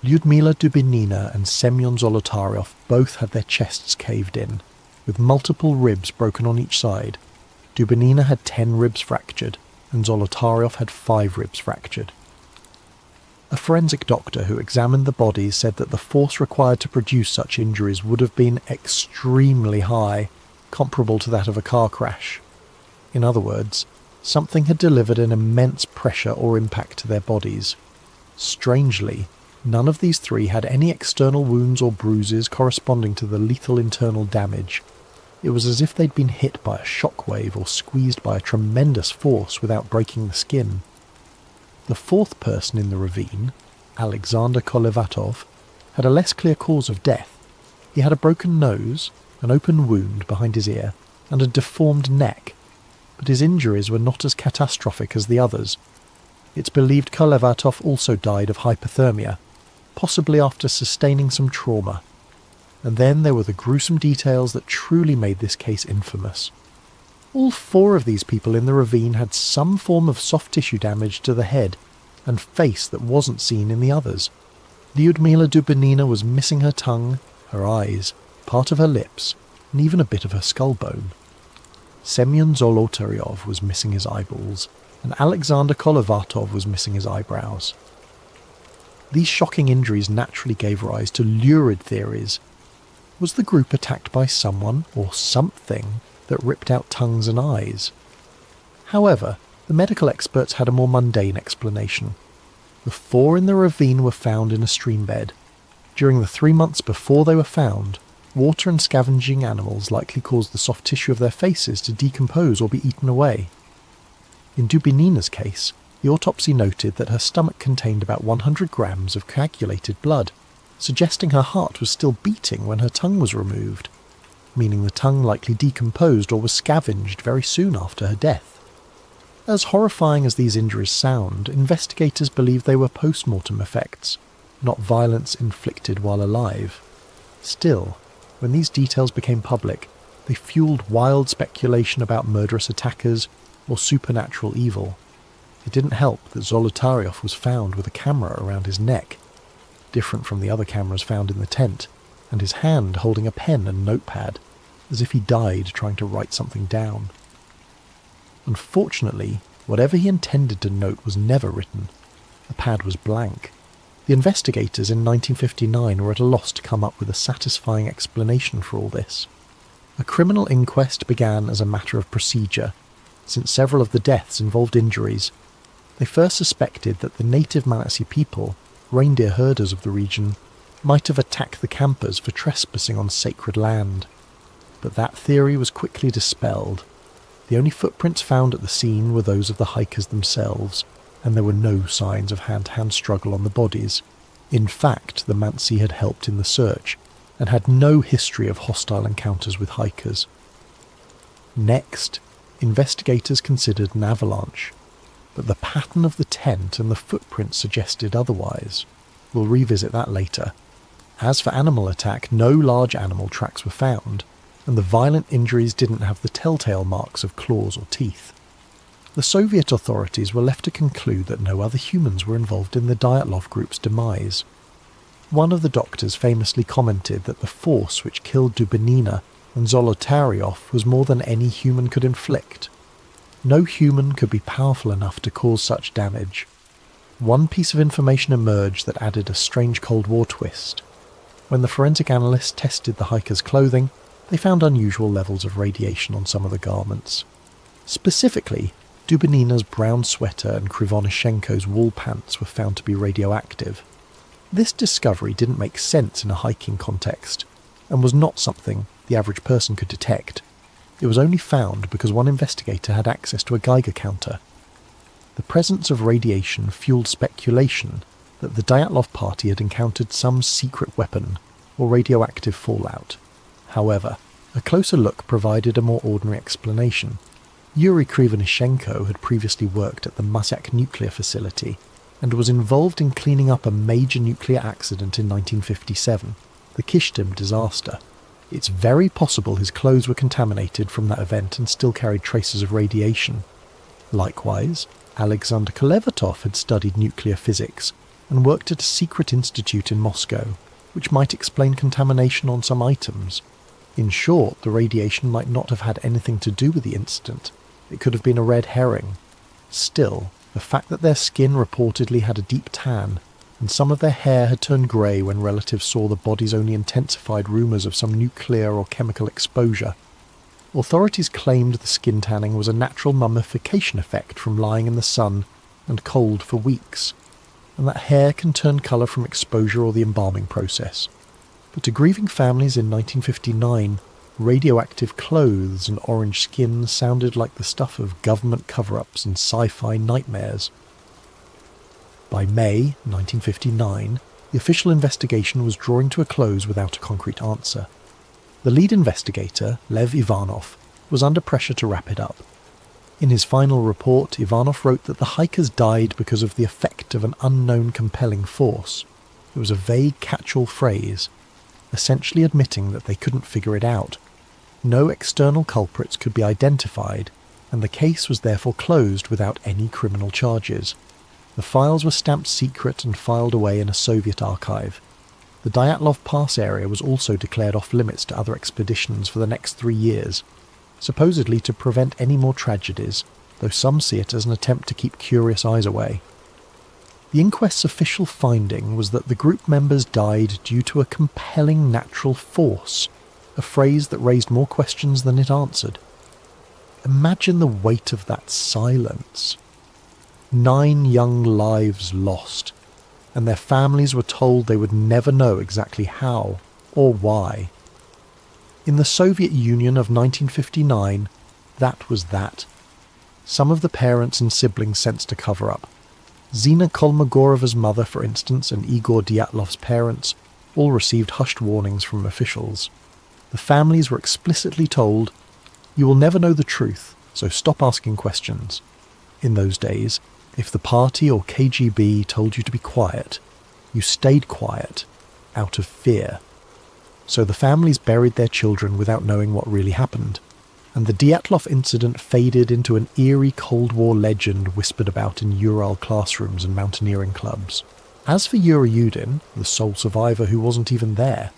Lyudmila Dubinina and Semyon Zolotaryov both had their chests caved in, with multiple ribs broken on each side. Dubinina had 10 ribs fractured, and Zolotaryov had 5 ribs fractured. A forensic doctor who examined the bodies said that the force required to produce such injuries would have been extremely high, comparable to that of a car crash. In other words, something had delivered an immense pressure or impact to their bodies. Strangely, none of these 3 had any external wounds or bruises corresponding to the lethal internal damage. It was as if they'd been hit by a shockwave or squeezed by a tremendous force without breaking the skin. The 4th person in the ravine, Alexander Kolevatov, had a less clear cause of death. He had a broken nose, an open wound behind his ear, and a deformed neck, but his injuries were not as catastrophic as the others. It's believed Kolevatov also died of hypothermia, possibly after sustaining some trauma. And then there were the gruesome details that truly made this case infamous. All 4 of these people in the ravine had some form of soft tissue damage to the head and face that wasn't seen in the others. Lyudmila Dubinina was missing her tongue, her eyes, part of her lips, and even a bit of her skull bone. Semyon Zolotaryov was missing his eyeballs, and Alexander Kolevatov was missing his eyebrows. These shocking injuries naturally gave rise to lurid theories. Was the group attacked by someone or something that ripped out tongues and eyes? However, the medical experts had a more mundane explanation. The 4 in the ravine were found in a stream bed. During the 3 months before they were found, water and scavenging animals likely caused the soft tissue of their faces to decompose or be eaten away. In Dubinina's case, the autopsy noted that her stomach contained about 100 grams of coagulated blood, suggesting her heart was still beating when her tongue was removed, meaning the tongue likely decomposed or was scavenged very soon after her death. As horrifying as these injuries sound, investigators believe they were post-mortem effects, not violence inflicted while alive. Still, when these details became public, they fueled wild speculation about murderous attackers or supernatural evil. It didn't help that Zolotaryov was found with a camera around his neck, different from the other cameras found in the tent, and his hand holding a pen and notepad, as if he died trying to write something down. Unfortunately, whatever he intended to note was never written. The pad was blank. The investigators in 1959 were at a loss to come up with a satisfying explanation for all this. A criminal inquest began as a matter of procedure, since several of the deaths involved injuries. They first suspected that the native Manatee people, reindeer herders of the region, might have attacked the campers for trespassing on sacred land. But that theory was quickly dispelled. The only footprints found at the scene were those of the hikers themselves, and there were no signs of hand-to-hand struggle on the bodies. In fact, the Mansi had helped in the search, and had no history of hostile encounters with hikers. Next, investigators considered an avalanche, but the pattern of the tent and the footprints suggested otherwise. We'll revisit that later. As for animal attack, no large animal tracks were found, and the violent injuries didn't have the telltale marks of claws or teeth. The Soviet authorities were left to conclude that no other humans were involved in the Dyatlov group's demise. One of the doctors famously commented that the force which killed Dubinina and Zolotaryov was more than any human could inflict. No human could be powerful enough to cause such damage. One piece of information emerged that added a strange Cold War twist. When the forensic analysts tested the hikers' clothing, they found unusual levels of radiation on some of the garments. Specifically, Dubinina's brown sweater and Krivonishenko's wool pants were found to be radioactive. This discovery didn't make sense in a hiking context, and was not something the average person could detect. It was only found because one investigator had access to a Geiger counter. The presence of radiation fueled speculation that the Dyatlov party had encountered some secret weapon or radioactive fallout. However, a closer look provided a more ordinary explanation. Yuri Krivonishenko had previously worked at the Masyak nuclear facility and was involved in cleaning up a major nuclear accident in 1957, the Kishtim disaster. It's very possible his clothes were contaminated from that event and still carried traces of radiation. Likewise, Alexander Kolevatov had studied nuclear physics and worked at a secret institute in Moscow, which might explain contamination on some items. In short, the radiation might not have had anything to do with the incident. It could have been a red herring. Still, the fact that their skin reportedly had a deep tan, and some of their hair had turned grey when relatives saw the bodies, only intensified rumours of some nuclear or chemical exposure. Authorities claimed the skin tanning was a natural mummification effect from lying in the sun and cold for weeks, and that hair can turn colour from exposure or the embalming process. But to grieving families in 1959, radioactive clothes and orange skin sounded like the stuff of government cover-ups and sci-fi nightmares. By May 1959, the official investigation was drawing to a close without a concrete answer. The lead investigator, Lev Ivanov, was under pressure to wrap it up. In his final report, Ivanov wrote that the hikers died because of the effect of an unknown compelling force. It was a vague catch-all phrase, essentially admitting that they couldn't figure it out. No external culprits could be identified, and the case was therefore closed without any criminal charges. The files were stamped secret and filed away in a Soviet archive. The Dyatlov Pass area was also declared off-limits to other expeditions for the next 3 years, supposedly to prevent any more tragedies, though some see it as an attempt to keep curious eyes away. The inquest's official finding was that the group members died due to a compelling natural force, a phrase that raised more questions than it answered. Imagine the weight of that silence. 9 young lives lost, and their families were told they would never know exactly how or why. In the Soviet Union of 1959, that was that. Some of the parents and siblings sensed a cover-up. Zina Kolmogorova's mother, for instance, and Igor Dyatlov's parents all received hushed warnings from officials. The families were explicitly told, "You will never know the truth, so stop asking questions." In those days, if the party or KGB told you to be quiet, you stayed quiet, out of fear. So the families buried their children without knowing what really happened, and the Dyatlov incident faded into an eerie Cold War legend whispered about in Ural classrooms and mountaineering clubs. As for Yuri Yudin, the sole survivor who wasn't even there,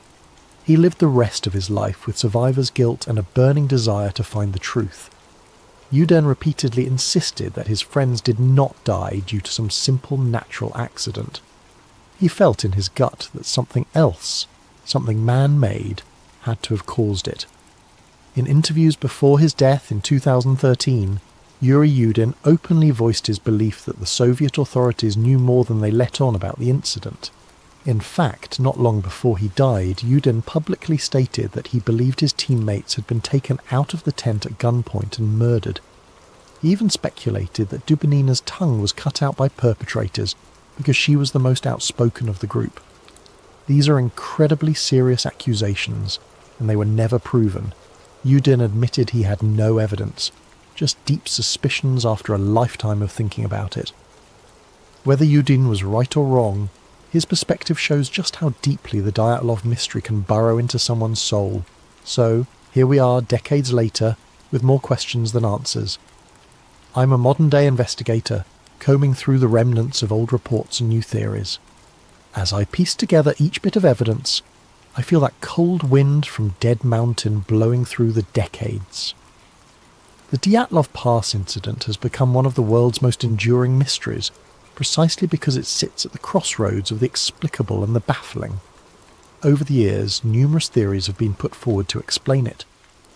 he lived the rest of his life with survivor's guilt and a burning desire to find the truth. Yudin repeatedly insisted that his friends did not die due to some simple natural accident. He felt in his gut that something else, something man-made, had to have caused it. In interviews before his death in 2013, Yuri Yudin openly voiced his belief that the Soviet authorities knew more than they let on about the incident. In fact, not long before he died, Yudin publicly stated that he believed his teammates had been taken out of the tent at gunpoint and murdered. He even speculated that Dubinina's tongue was cut out by perpetrators because she was the most outspoken of the group. These are incredibly serious accusations, and they were never proven. Yudin admitted he had no evidence, just deep suspicions after a lifetime of thinking about it. Whether Yudin was right or wrong, his perspective shows just how deeply the Dyatlov mystery can burrow into someone's soul. So, here we are decades later, with more questions than answers. I'm a modern-day investigator, combing through the remnants of old reports and new theories. As I piece together each bit of evidence, I feel that cold wind from Dead Mountain blowing through the decades. The Dyatlov Pass incident has become one of the world's most enduring mysteries, precisely because it sits at the crossroads of the explicable and the baffling. Over the years, numerous theories have been put forward to explain it,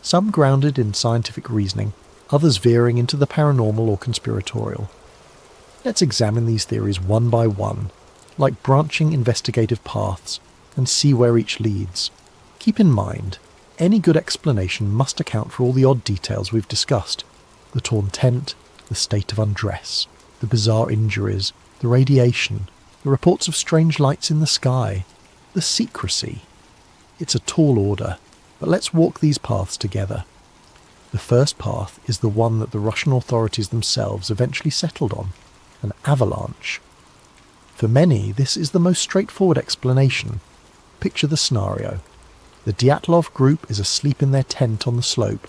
some grounded in scientific reasoning, others veering into the paranormal or conspiratorial. Let's examine these theories one by one, like branching investigative paths, and see where each leads. Keep in mind, any good explanation must account for all the odd details we've discussed. The torn tent, the state of undress, the bizarre injuries, the radiation, the reports of strange lights in the sky, the secrecy. It's a tall order, but let's walk these paths together. The first path is the one that the Russian authorities themselves eventually settled on, an avalanche. For many, this is the most straightforward explanation. Picture the scenario. The Dyatlov group is asleep in their tent on the slope,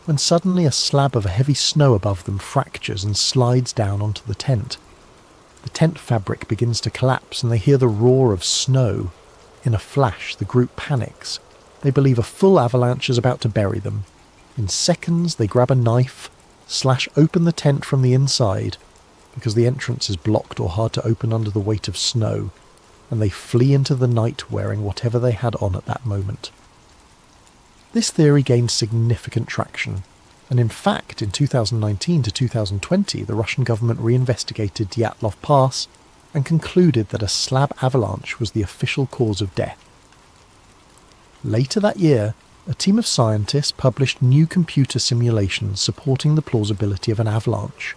when suddenly a slab of heavy snow above them fractures and slides down onto the tent. The tent fabric begins to collapse and they hear the roar of snow. In a flash, the group panics. They believe a full avalanche is about to bury them. In seconds, they grab a knife, slash open the tent from the inside, because the entrance is blocked or hard to open under the weight of snow, and they flee into the night wearing whatever they had on at that moment. This theory gained significant traction, and in fact in 2019 to 2020 the Russian government reinvestigated Dyatlov Pass and concluded that a slab avalanche was the official cause of death. Later that year, a team of scientists published new computer simulations supporting the plausibility of an avalanche.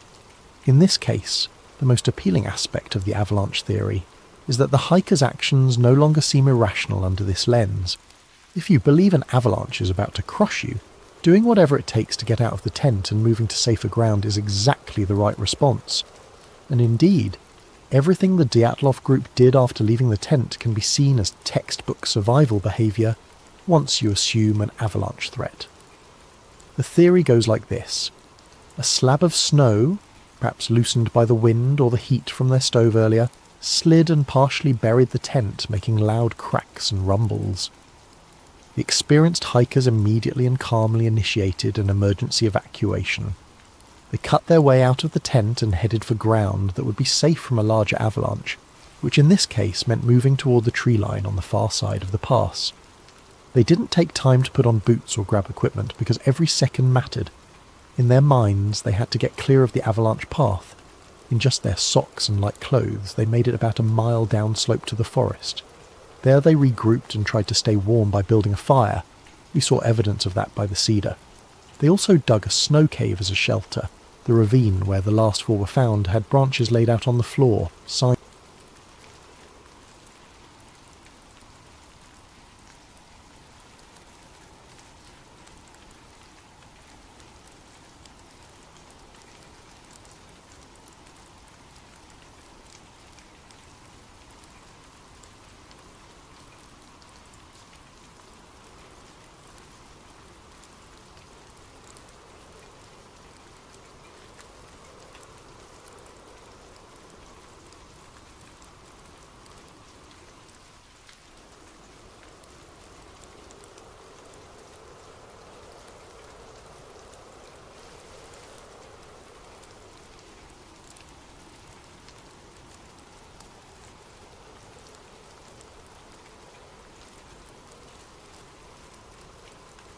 In this case, the most appealing aspect of the avalanche theory is that the hiker's actions no longer seem irrational under this lens. If you believe an avalanche is about to crush you, doing whatever it takes to get out of the tent and moving to safer ground is exactly the right response. And indeed, everything the Dyatlov group did after leaving the tent can be seen as textbook survival behaviour once you assume an avalanche threat. The theory goes like this. A slab of snow, perhaps loosened by the wind or the heat from their stove earlier, slid and partially buried the tent, making loud cracks and rumbles. The experienced hikers immediately and calmly initiated an emergency evacuation. They cut their way out of the tent and headed for ground that would be safe from a larger avalanche, which in this case meant moving toward the tree line on the far side of the pass. They didn't take time to put on boots or grab equipment because every second mattered. In their minds, they had to get clear of the avalanche path. In just their socks and light clothes, they made it about a mile downslope to the forest. There they regrouped and tried to stay warm by building a fire. We saw evidence of that by the cedar. They also dug a snow cave as a shelter. The ravine where the last four were found had branches laid out on the floor, signs.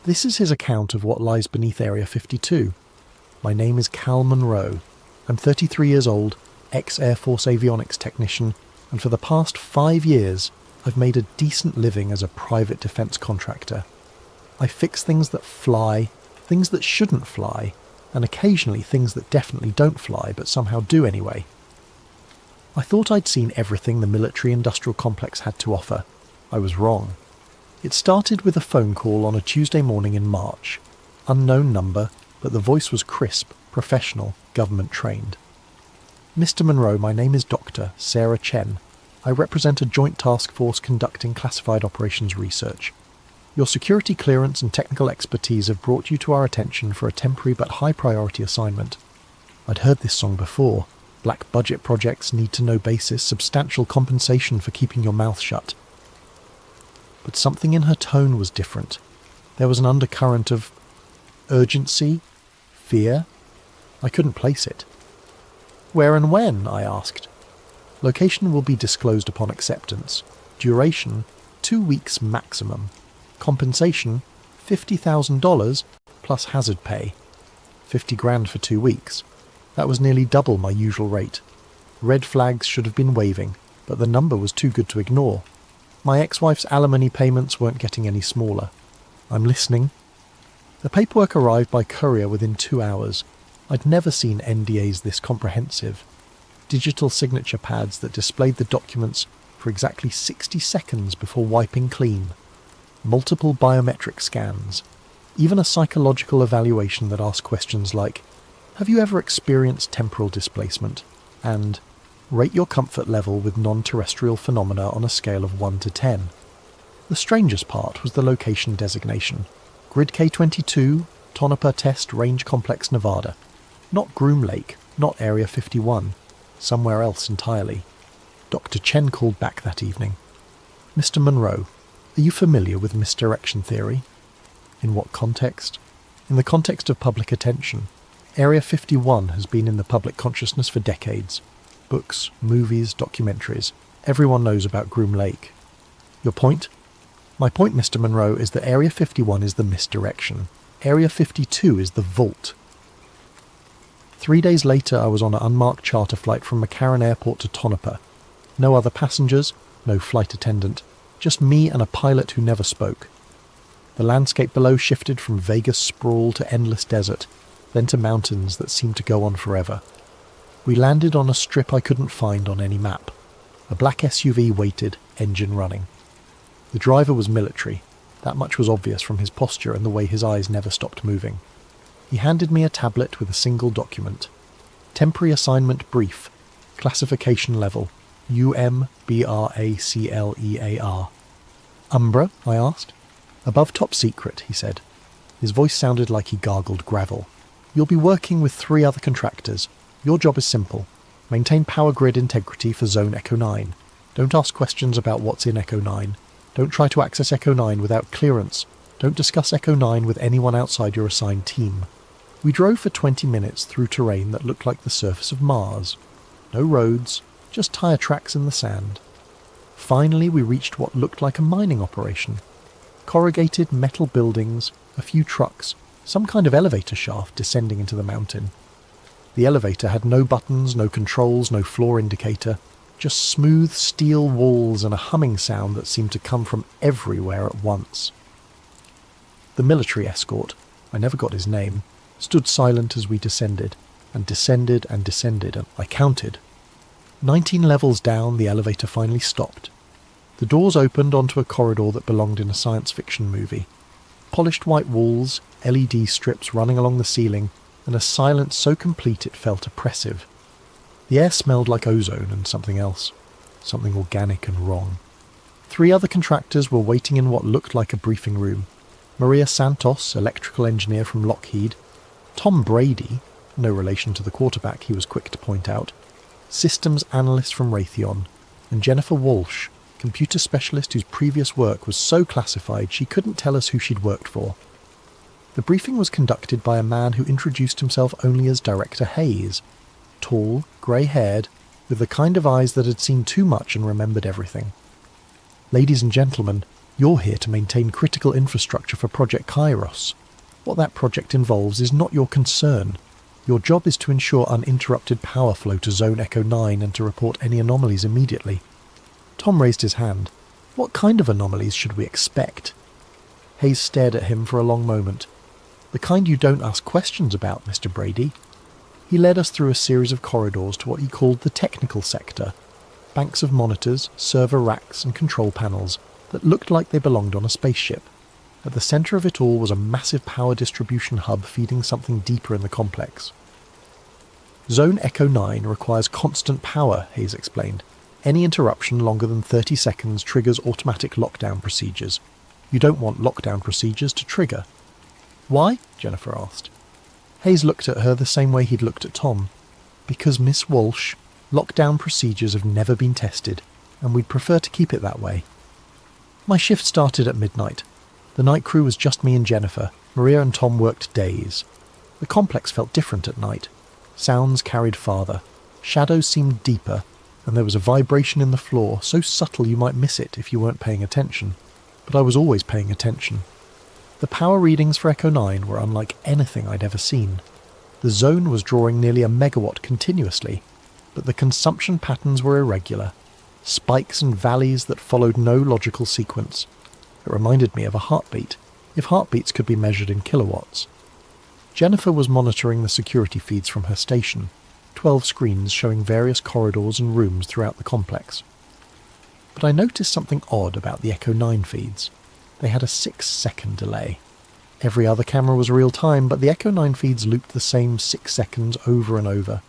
This is his account of what lies beneath Area 52. My name is Cal Monroe. I'm 33 years old, ex-Air Force avionics technician, and for the past 5 years I've made a decent living as a private defence contractor. I fix things that fly, things that shouldn't fly, and occasionally things that definitely don't fly but somehow do anyway. I thought I'd seen everything the military-industrial complex had to offer. I was wrong. It started with a phone call on a Tuesday morning in March. Unknown number, but the voice was crisp, professional, government-trained. Mr. Monroe, my name is Dr. Sarah Chen. I represent a joint task force conducting classified operations research. Your security clearance and technical expertise have brought you to our attention for a temporary but high-priority assignment. I'd heard this song before. Black budget projects, need to know basis, substantial compensation for keeping your mouth shut. But something in her tone was different. There was an undercurrent of urgency, fear. I couldn't place it. Where and when? I asked. Location will be disclosed upon acceptance. Duration, 2 weeks maximum. Compensation, $50,000 plus hazard pay. 50 grand for 2 weeks. That was nearly double my usual rate. Red flags should have been waving, but the number was too good to ignore. My ex-wife's alimony payments weren't getting any smaller. I'm listening. The paperwork arrived by courier within 2 hours. I'd never seen NDAs this comprehensive. Digital signature pads that displayed the documents for exactly 60 seconds before wiping clean. Multiple biometric scans. Even a psychological evaluation that asked questions like, have you ever experienced temporal displacement? And rate your comfort level with non-terrestrial phenomena on a scale of 1 to 10. The strangest part was the location designation. Grid K22, Tonopah Test Range Complex, Nevada. Not Groom Lake, not Area 51. Somewhere else entirely. Dr. Chen called back that evening. Mr. Monroe, are you familiar with misdirection theory? In what context? In the context of public attention. Area 51 has been in the public consciousness for decades. Books, movies, documentaries. Everyone knows about Groom Lake. Your point? My point, Mr. Monroe, is that Area 51 is the misdirection. Area 52 is the vault. 3 days later, I was on an unmarked charter flight from McCarran Airport to Tonopah. No other passengers, no flight attendant, just me and a pilot who never spoke. The landscape below shifted from Vegas sprawl to endless desert, then to mountains that seemed to go on forever. We landed on a strip I couldn't find on any map. A black SUV waited, engine running. The driver was military. That much was obvious from his posture and the way his eyes never stopped moving. He handed me a tablet with a single document. Temporary assignment brief. Classification level. UMBRACLEAR. Umbra? I asked. Above top secret, he said. His voice sounded like he gargled gravel. You'll be working with 3 other contractors. Your job is simple. Maintain power grid integrity for Zone Echo 9. Don't ask questions about what's in Echo 9. Don't try to access Echo 9 without clearance. Don't discuss Echo 9 with anyone outside your assigned team. We drove for 20 minutes through terrain that looked like the surface of Mars. No roads, just tyre tracks in the sand. Finally, we reached what looked like a mining operation. Corrugated metal buildings, a few trucks, some kind of elevator shaft descending into the mountain. The elevator had no buttons, no controls, no floor indicator, just smooth steel walls and a humming sound that seemed to come from everywhere at once. The military escort, I never got his name, stood silent as we descended, and descended and descended, and I counted. 19 levels down, the elevator finally stopped. The doors opened onto a corridor that belonged in a science fiction movie. Polished white walls, LED strips running along the ceiling, and a silence so complete it felt oppressive. The air smelled like ozone and something else, something organic and wrong. 3 other contractors were waiting in what looked like a briefing room. Maria Santos, electrical engineer from Lockheed, Tom Brady, no relation to the quarterback, he was quick to point out, systems analyst from Raytheon, and Jennifer Walsh, computer specialist whose previous work was so classified she couldn't tell us who she'd worked for. The briefing was conducted by a man who introduced himself only as Director Hayes, tall, grey-haired, with the kind of eyes that had seen too much and remembered everything. Ladies and gentlemen, you're here to maintain critical infrastructure for Project Kairos. What that project involves is not your concern. Your job is to ensure uninterrupted power flow to Zone Echo 9 and to report any anomalies immediately. Tom raised his hand. What kind of anomalies should we expect? Hayes stared at him for a long moment. The kind you don't ask questions about, Mr. Brady. He led us through a series of corridors to what he called the technical sector, banks of monitors, server racks and control panels that looked like they belonged on a spaceship. At the centre of it all was a massive power distribution hub feeding something deeper in the complex. Zone Echo 9 requires constant power, Hayes explained. Any interruption longer than 30 seconds triggers automatic lockdown procedures. You don't want lockdown procedures to trigger. Why? Jennifer asked. Hayes looked at her the same way he'd looked at Tom. Because, Miss Walsh, lockdown procedures have never been tested, and we'd prefer to keep it that way. My shift started at midnight. The night crew was just me and Jennifer. Maria and Tom worked days. The complex felt different at night. Sounds carried farther. Shadows seemed deeper, and there was a vibration in the floor so subtle you might miss it if you weren't paying attention. But I was always paying attention. The power readings for Echo 9 were unlike anything I'd ever seen. The zone was drawing nearly a megawatt continuously, but the consumption patterns were irregular, spikes and valleys that followed no logical sequence. It reminded me of a heartbeat. if heartbeats could be measured in kilowatts. Jennifer was monitoring the security feeds from her station, 12 screens showing various corridors and rooms throughout the complex. But I noticed something odd about the Echo 9 feeds. They had a 6-second delay. Every other camera was real-time, but the Echo 9 feeds looped the same 6 seconds over and over.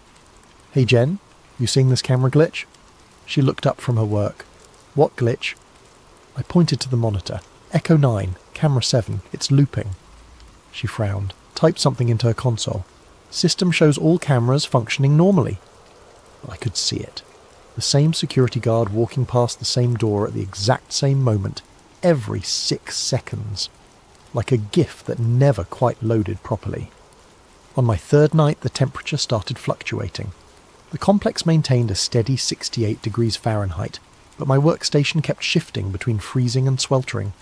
"Hey Jen, you seeing this camera glitch?" She looked up from her work. "What glitch?" I pointed to the monitor. "Echo 9, camera 7, it's looping." She frowned, typed something into her console. "System shows all cameras functioning normally." I could see it. The same security guard walking past the same door at the exact same moment, every 6 seconds. Like a GIF that never quite loaded properly. On my third night, the temperature started fluctuating. The complex maintained a steady 68 degrees Fahrenheit, but my workstation kept shifting between freezing and sweltering.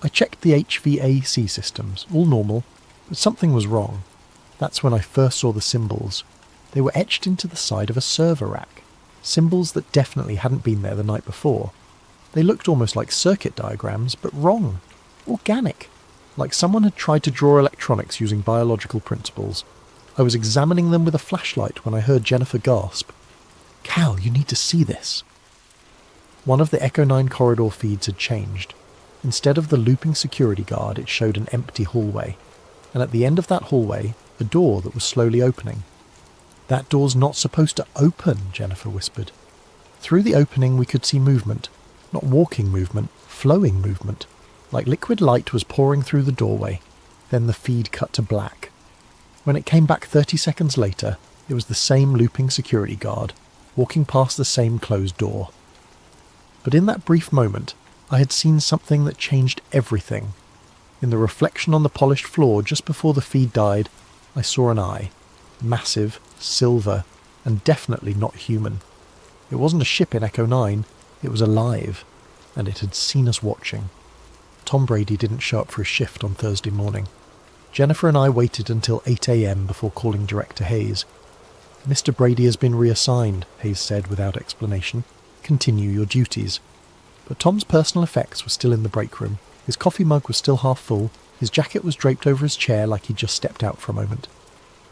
I checked the HVAC systems, all normal, but something was wrong. That's when I first saw the symbols. They were etched into the side of a server rack. Symbols that definitely hadn't been there the night before. They looked almost like circuit diagrams, but wrong. Organic. Like someone had tried to draw electronics using biological principles. I was examining them with a flashlight when I heard Jennifer gasp. "Cal, you need to see this." One of the Echo 9 corridor feeds had changed. Instead of the looping security guard, it showed an empty hallway. And at the end of that hallway, a door that was slowly opening. "That door's not supposed to open," Jennifer whispered. Through the opening we could see movement. Not walking movement, flowing movement. Like liquid light was pouring through the doorway. Then the feed cut to black. When it came back 30 seconds later, it was the same looping security guard, walking past the same closed door. But in that brief moment, I had seen something that changed everything. In the reflection on the polished floor just before the feed died, I saw an eye. Massive, silver, and definitely not human. It wasn't a ship in Echo 9, it was alive, and it had seen us watching. Tom Brady didn't show up for his shift on Thursday morning. Jennifer and I waited until 8 a.m. before calling Director Hayes. "Mr. Brady has been reassigned," Hayes said without explanation. "Continue your duties." But Tom's personal effects were still in the break room. His coffee mug was still half full. His jacket was draped over his chair like he'd just stepped out for a moment.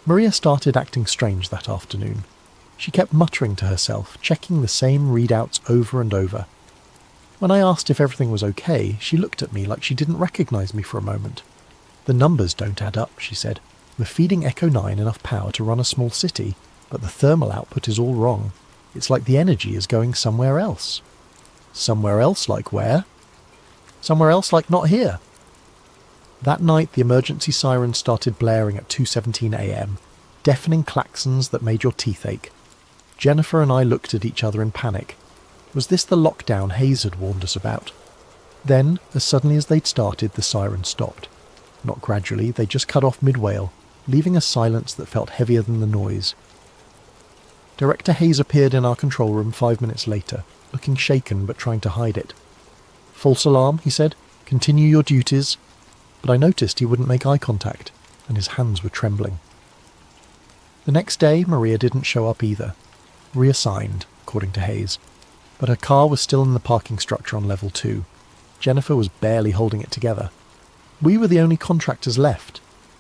Maria started acting strange that afternoon. She kept muttering to herself, checking the same readouts over and over. When I asked if everything was okay, she looked at me like she didn't recognise me for a moment. "The numbers don't add up," she said. "We're feeding Echo 9 enough power to run a small city, but the thermal output is all wrong. It's like the energy is going somewhere else." "Somewhere else like where?" "Somewhere else like not here." That night the emergency sirens started blaring at 2:17 a.m, deafening klaxons that made your teeth ache. Jennifer and I looked at each other in panic. Was this the lockdown Hayes had warned us about? Then, as suddenly as they'd started, the sirens stopped. Not gradually, they just cut off mid-wail, leaving a silence that felt heavier than the noise. Director Hayes appeared in our control room 5 minutes later, looking shaken but trying to hide it. "False alarm," he said. "Continue your duties." But I noticed he wouldn't make eye contact, and his hands were trembling. The next day, Maria didn't show up either. Reassigned, according to Hayes. But her car was still in the parking structure on level 2. Jennifer was barely holding it together. We were the only contractors left,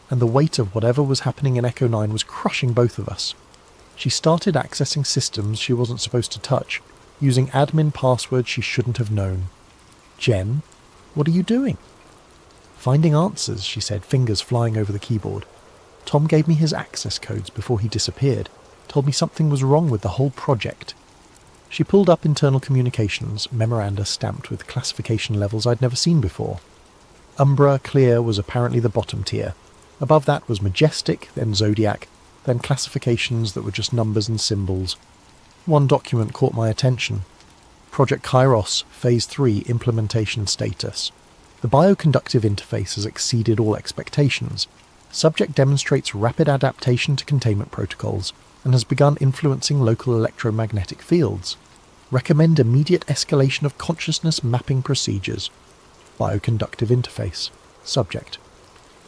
and the weight of whatever was happening in Echo 9 was crushing both of us. She started accessing systems she wasn't supposed to touch, using admin passwords she shouldn't have known. "Jen, what are you doing?" "Finding answers," she said, fingers flying over the keyboard. "Tom gave me his access codes before he disappeared, told me something was wrong with the whole project." She pulled up internal communications, memoranda stamped with classification levels I'd never seen before. Umbra Clear was apparently the bottom tier. Above that was Majestic, then Zodiac, then classifications that were just numbers and symbols. One document caught my attention. Project Kairos, Phase 3 Implementation Status. The bioconductive interface has exceeded all expectations. Subject demonstrates rapid adaptation to containment protocols and has begun influencing local electromagnetic fields. Recommend immediate escalation of consciousness mapping procedures. Bioconductive interface. Subject.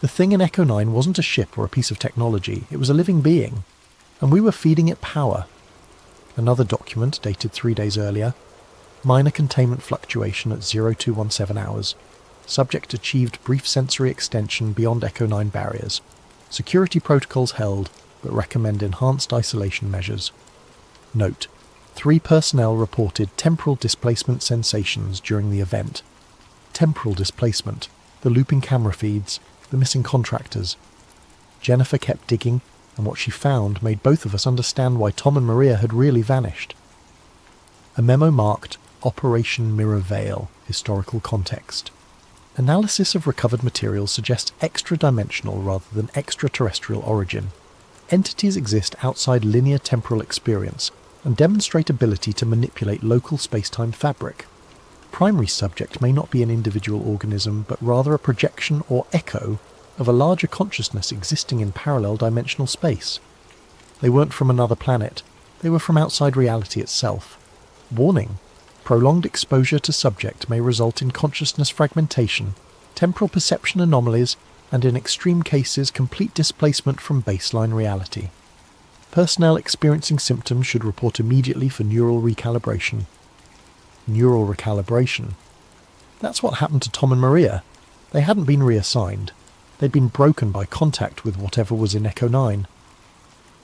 The thing in Echo 9 wasn't a ship or a piece of technology, it was a living being, and we were feeding it power. Another document, dated 3 days earlier. Minor containment fluctuation at 0217 hours. Subject achieved brief sensory extension beyond Echo 9 barriers. Security protocols held, but recommend enhanced isolation measures. Note: 3 personnel reported temporal displacement sensations during the event. Temporal displacement, the looping camera feeds, the missing contractors. Jennifer kept digging, and what she found made both of us understand why Tom and Maria had really vanished. A memo marked Operation Mirror Veil, historical context. Analysis of recovered materials suggests extra-dimensional rather than extraterrestrial origin. Entities exist outside linear temporal experience and demonstrate ability to manipulate local space-time fabric. Primary subject may not be an individual organism, but rather a projection or echo of a larger consciousness existing in parallel dimensional space. They weren't from another planet, they were from outside reality itself. Warning: prolonged exposure to subject may result in consciousness fragmentation, temporal perception anomalies, and in extreme cases complete displacement from baseline reality. Personnel experiencing symptoms should report immediately for neural recalibration. Neural recalibration. That's what happened to Tom and Maria. They hadn't been reassigned. They'd been broken by contact with whatever was in Echo 9.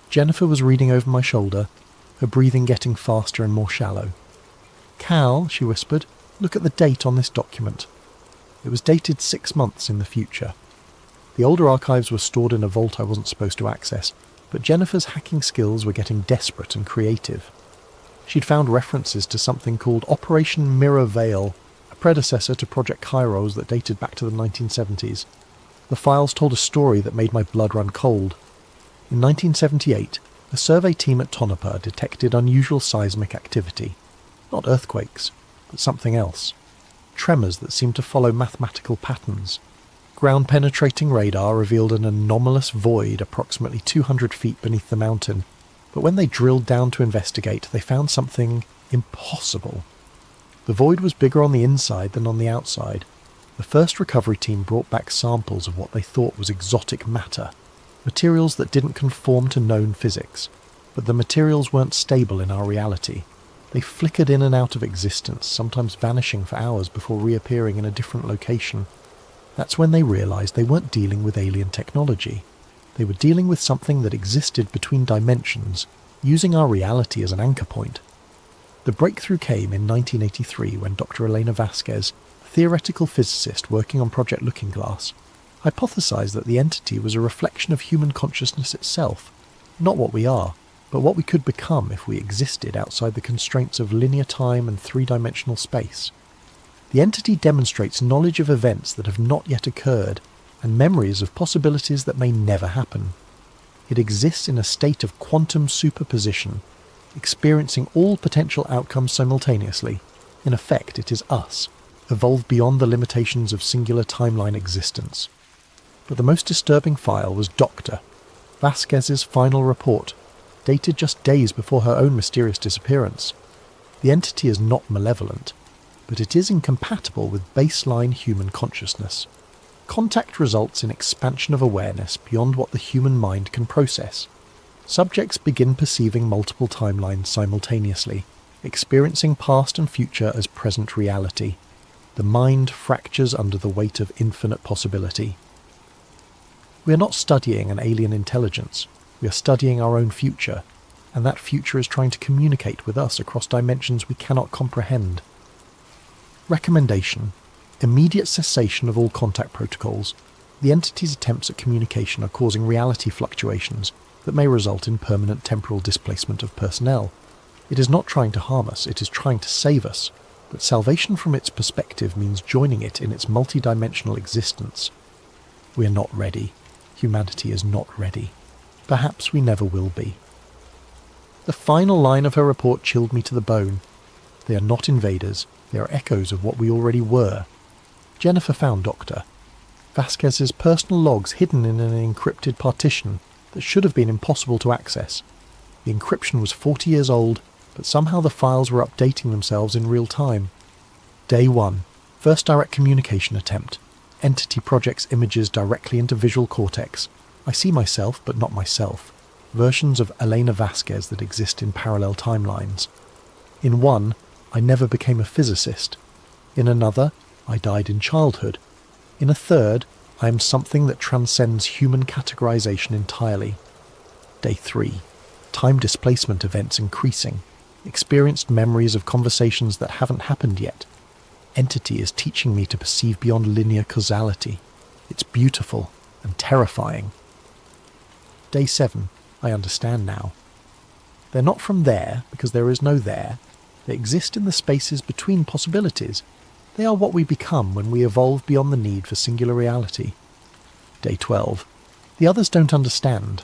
Jennifer was reading over my shoulder, her breathing getting faster and more shallow. "Cal," she whispered, "look at the date on this document." It was dated 6 months in the future. The older archives were stored in a vault I wasn't supposed to access, but Jennifer's hacking skills were getting desperate and creative. She'd found references to something called Operation Mirror Veil, a predecessor to Project Kairos that dated back to the 1970s. The files told a story that made my blood run cold. In 1978, a survey team at Tonopah detected unusual seismic activity. Not earthquakes, but something else. Tremors that seemed to follow mathematical patterns. Ground-penetrating radar revealed an anomalous void approximately 200 feet beneath the mountain, but when they drilled down to investigate, they found something impossible. The void was bigger on the inside than on the outside. The first recovery team brought back samples of what they thought was exotic matter, materials that didn't conform to known physics, but the materials weren't stable in our reality. They flickered in and out of existence, sometimes vanishing for hours before reappearing in a different location. That's when they realized they weren't dealing with alien technology. They were dealing with something that existed between dimensions, using our reality as an anchor point. The breakthrough came in 1983 when Dr. Elena Vasquez, a theoretical physicist working on Project Looking Glass, hypothesized that the entity was a reflection of human consciousness itself, not what we are, but what we could become if we existed outside the constraints of linear time and three-dimensional space. The entity demonstrates knowledge of events that have not yet occurred, and memories of possibilities that may never happen. It exists in a state of quantum superposition, experiencing all potential outcomes simultaneously. In effect, it is us, evolved beyond the limitations of singular timeline existence. But the most disturbing file was Dr. Vasquez's final report, dated just days before her own mysterious disappearance. The entity is not malevolent, but it is incompatible with baseline human consciousness. Contact results in expansion of awareness beyond what the human mind can process. Subjects begin perceiving multiple timelines simultaneously, experiencing past and future as present reality. The mind fractures under the weight of infinite possibility. We are not studying an alien intelligence, we are studying our own future, and that future is trying to communicate with us across dimensions we cannot comprehend. Recommendation: immediate cessation of all contact protocols. The entity's attempts at communication are causing reality fluctuations that may result in permanent temporal displacement of personnel. It is not trying to harm us, it is trying to save us, but salvation from its perspective means joining it in its multidimensional existence. We are not ready. Humanity is not ready. Perhaps we never will be. The final line of her report chilled me to the bone. They are not invaders, they are echoes of what we already were. Jennifer found Dr. Vasquez's personal logs hidden in an encrypted partition that should have been impossible to access. The encryption was 40 years old, but somehow the files were updating themselves in real time. Day 1. First direct communication attempt. Entity projects images directly into visual cortex. I see myself, but not myself. Versions of Elena Vasquez that exist in parallel timelines. In one, I never became a physicist. In another, I died in childhood, In a third, I am something that transcends human categorization entirely. Day 3. Time displacement events increasing. Experienced memories of conversations that haven't happened yet. Entity is teaching me to perceive beyond linear causality. It's beautiful and terrifying. Day 7. I understand now. They're not from there, because there is no there. They exist in the spaces between possibilities. They are what we become when we evolve beyond the need for singular reality. Day 12. The others don't understand.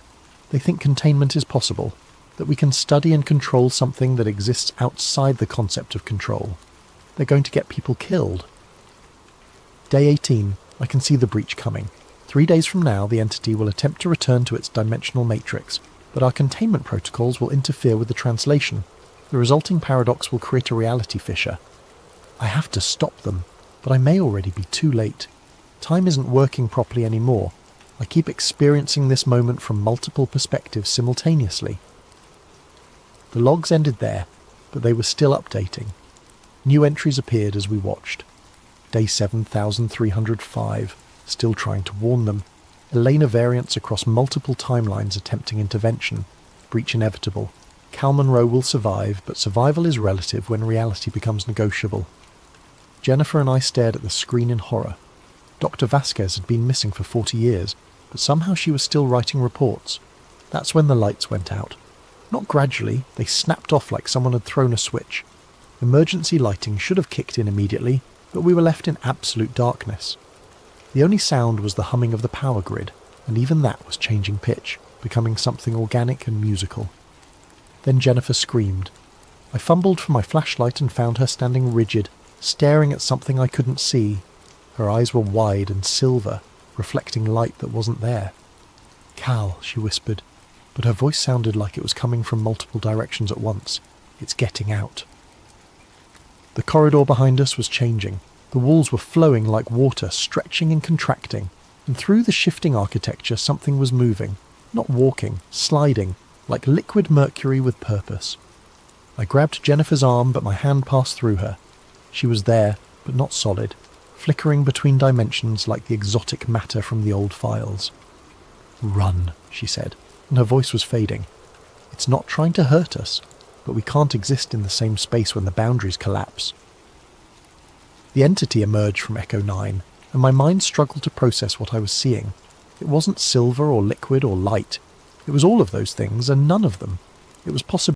They think containment is possible, that we can study and control something that exists outside the concept of control. They're going to get people killed. Day 18. I can see the breach coming. 3 days from now, the entity will attempt to return to its dimensional matrix, but our containment protocols will interfere with the translation. The resulting paradox will create a reality fissure. I have to stop them, but I may already be too late. Time isn't working properly anymore. I keep experiencing this moment from multiple perspectives simultaneously. The logs ended there, but they were still updating. New entries appeared as we watched. Day 7305, still trying to warn them. Elena variants across multiple timelines attempting intervention. Breach inevitable. Cal Monroe will survive, but survival is relative when reality becomes negotiable. Jennifer and I stared at the screen in horror. Dr. Vasquez had been missing for 40 years, but somehow she was still writing reports. That's when the lights went out. Not gradually, they snapped off like someone had thrown a switch. Emergency lighting should have kicked in immediately, but we were left in absolute darkness. The only sound was the humming of the power grid, and even that was changing pitch, becoming something organic and musical. Then Jennifer screamed. I fumbled for my flashlight and found her standing rigid, staring at something I couldn't see. Her eyes were wide and silver, reflecting light that wasn't there. Cal, she whispered, but her voice sounded like it was coming from multiple directions at once. It's getting out. The corridor behind us was changing. The walls were flowing like water, stretching and contracting, and through the shifting architecture something was moving, not walking, sliding, like liquid mercury with purpose. I grabbed Jennifer's arm, but my hand passed through her. She was there, but not solid, flickering between dimensions like the exotic matter from the old files. Run, she said, and her voice was fading. It's not trying to hurt us, but we can't exist in the same space when the boundaries collapse. The entity emerged from Echo 9, and my mind struggled to process what I was seeing. It wasn't silver or liquid or light. It was all of those things and none of them. It was possible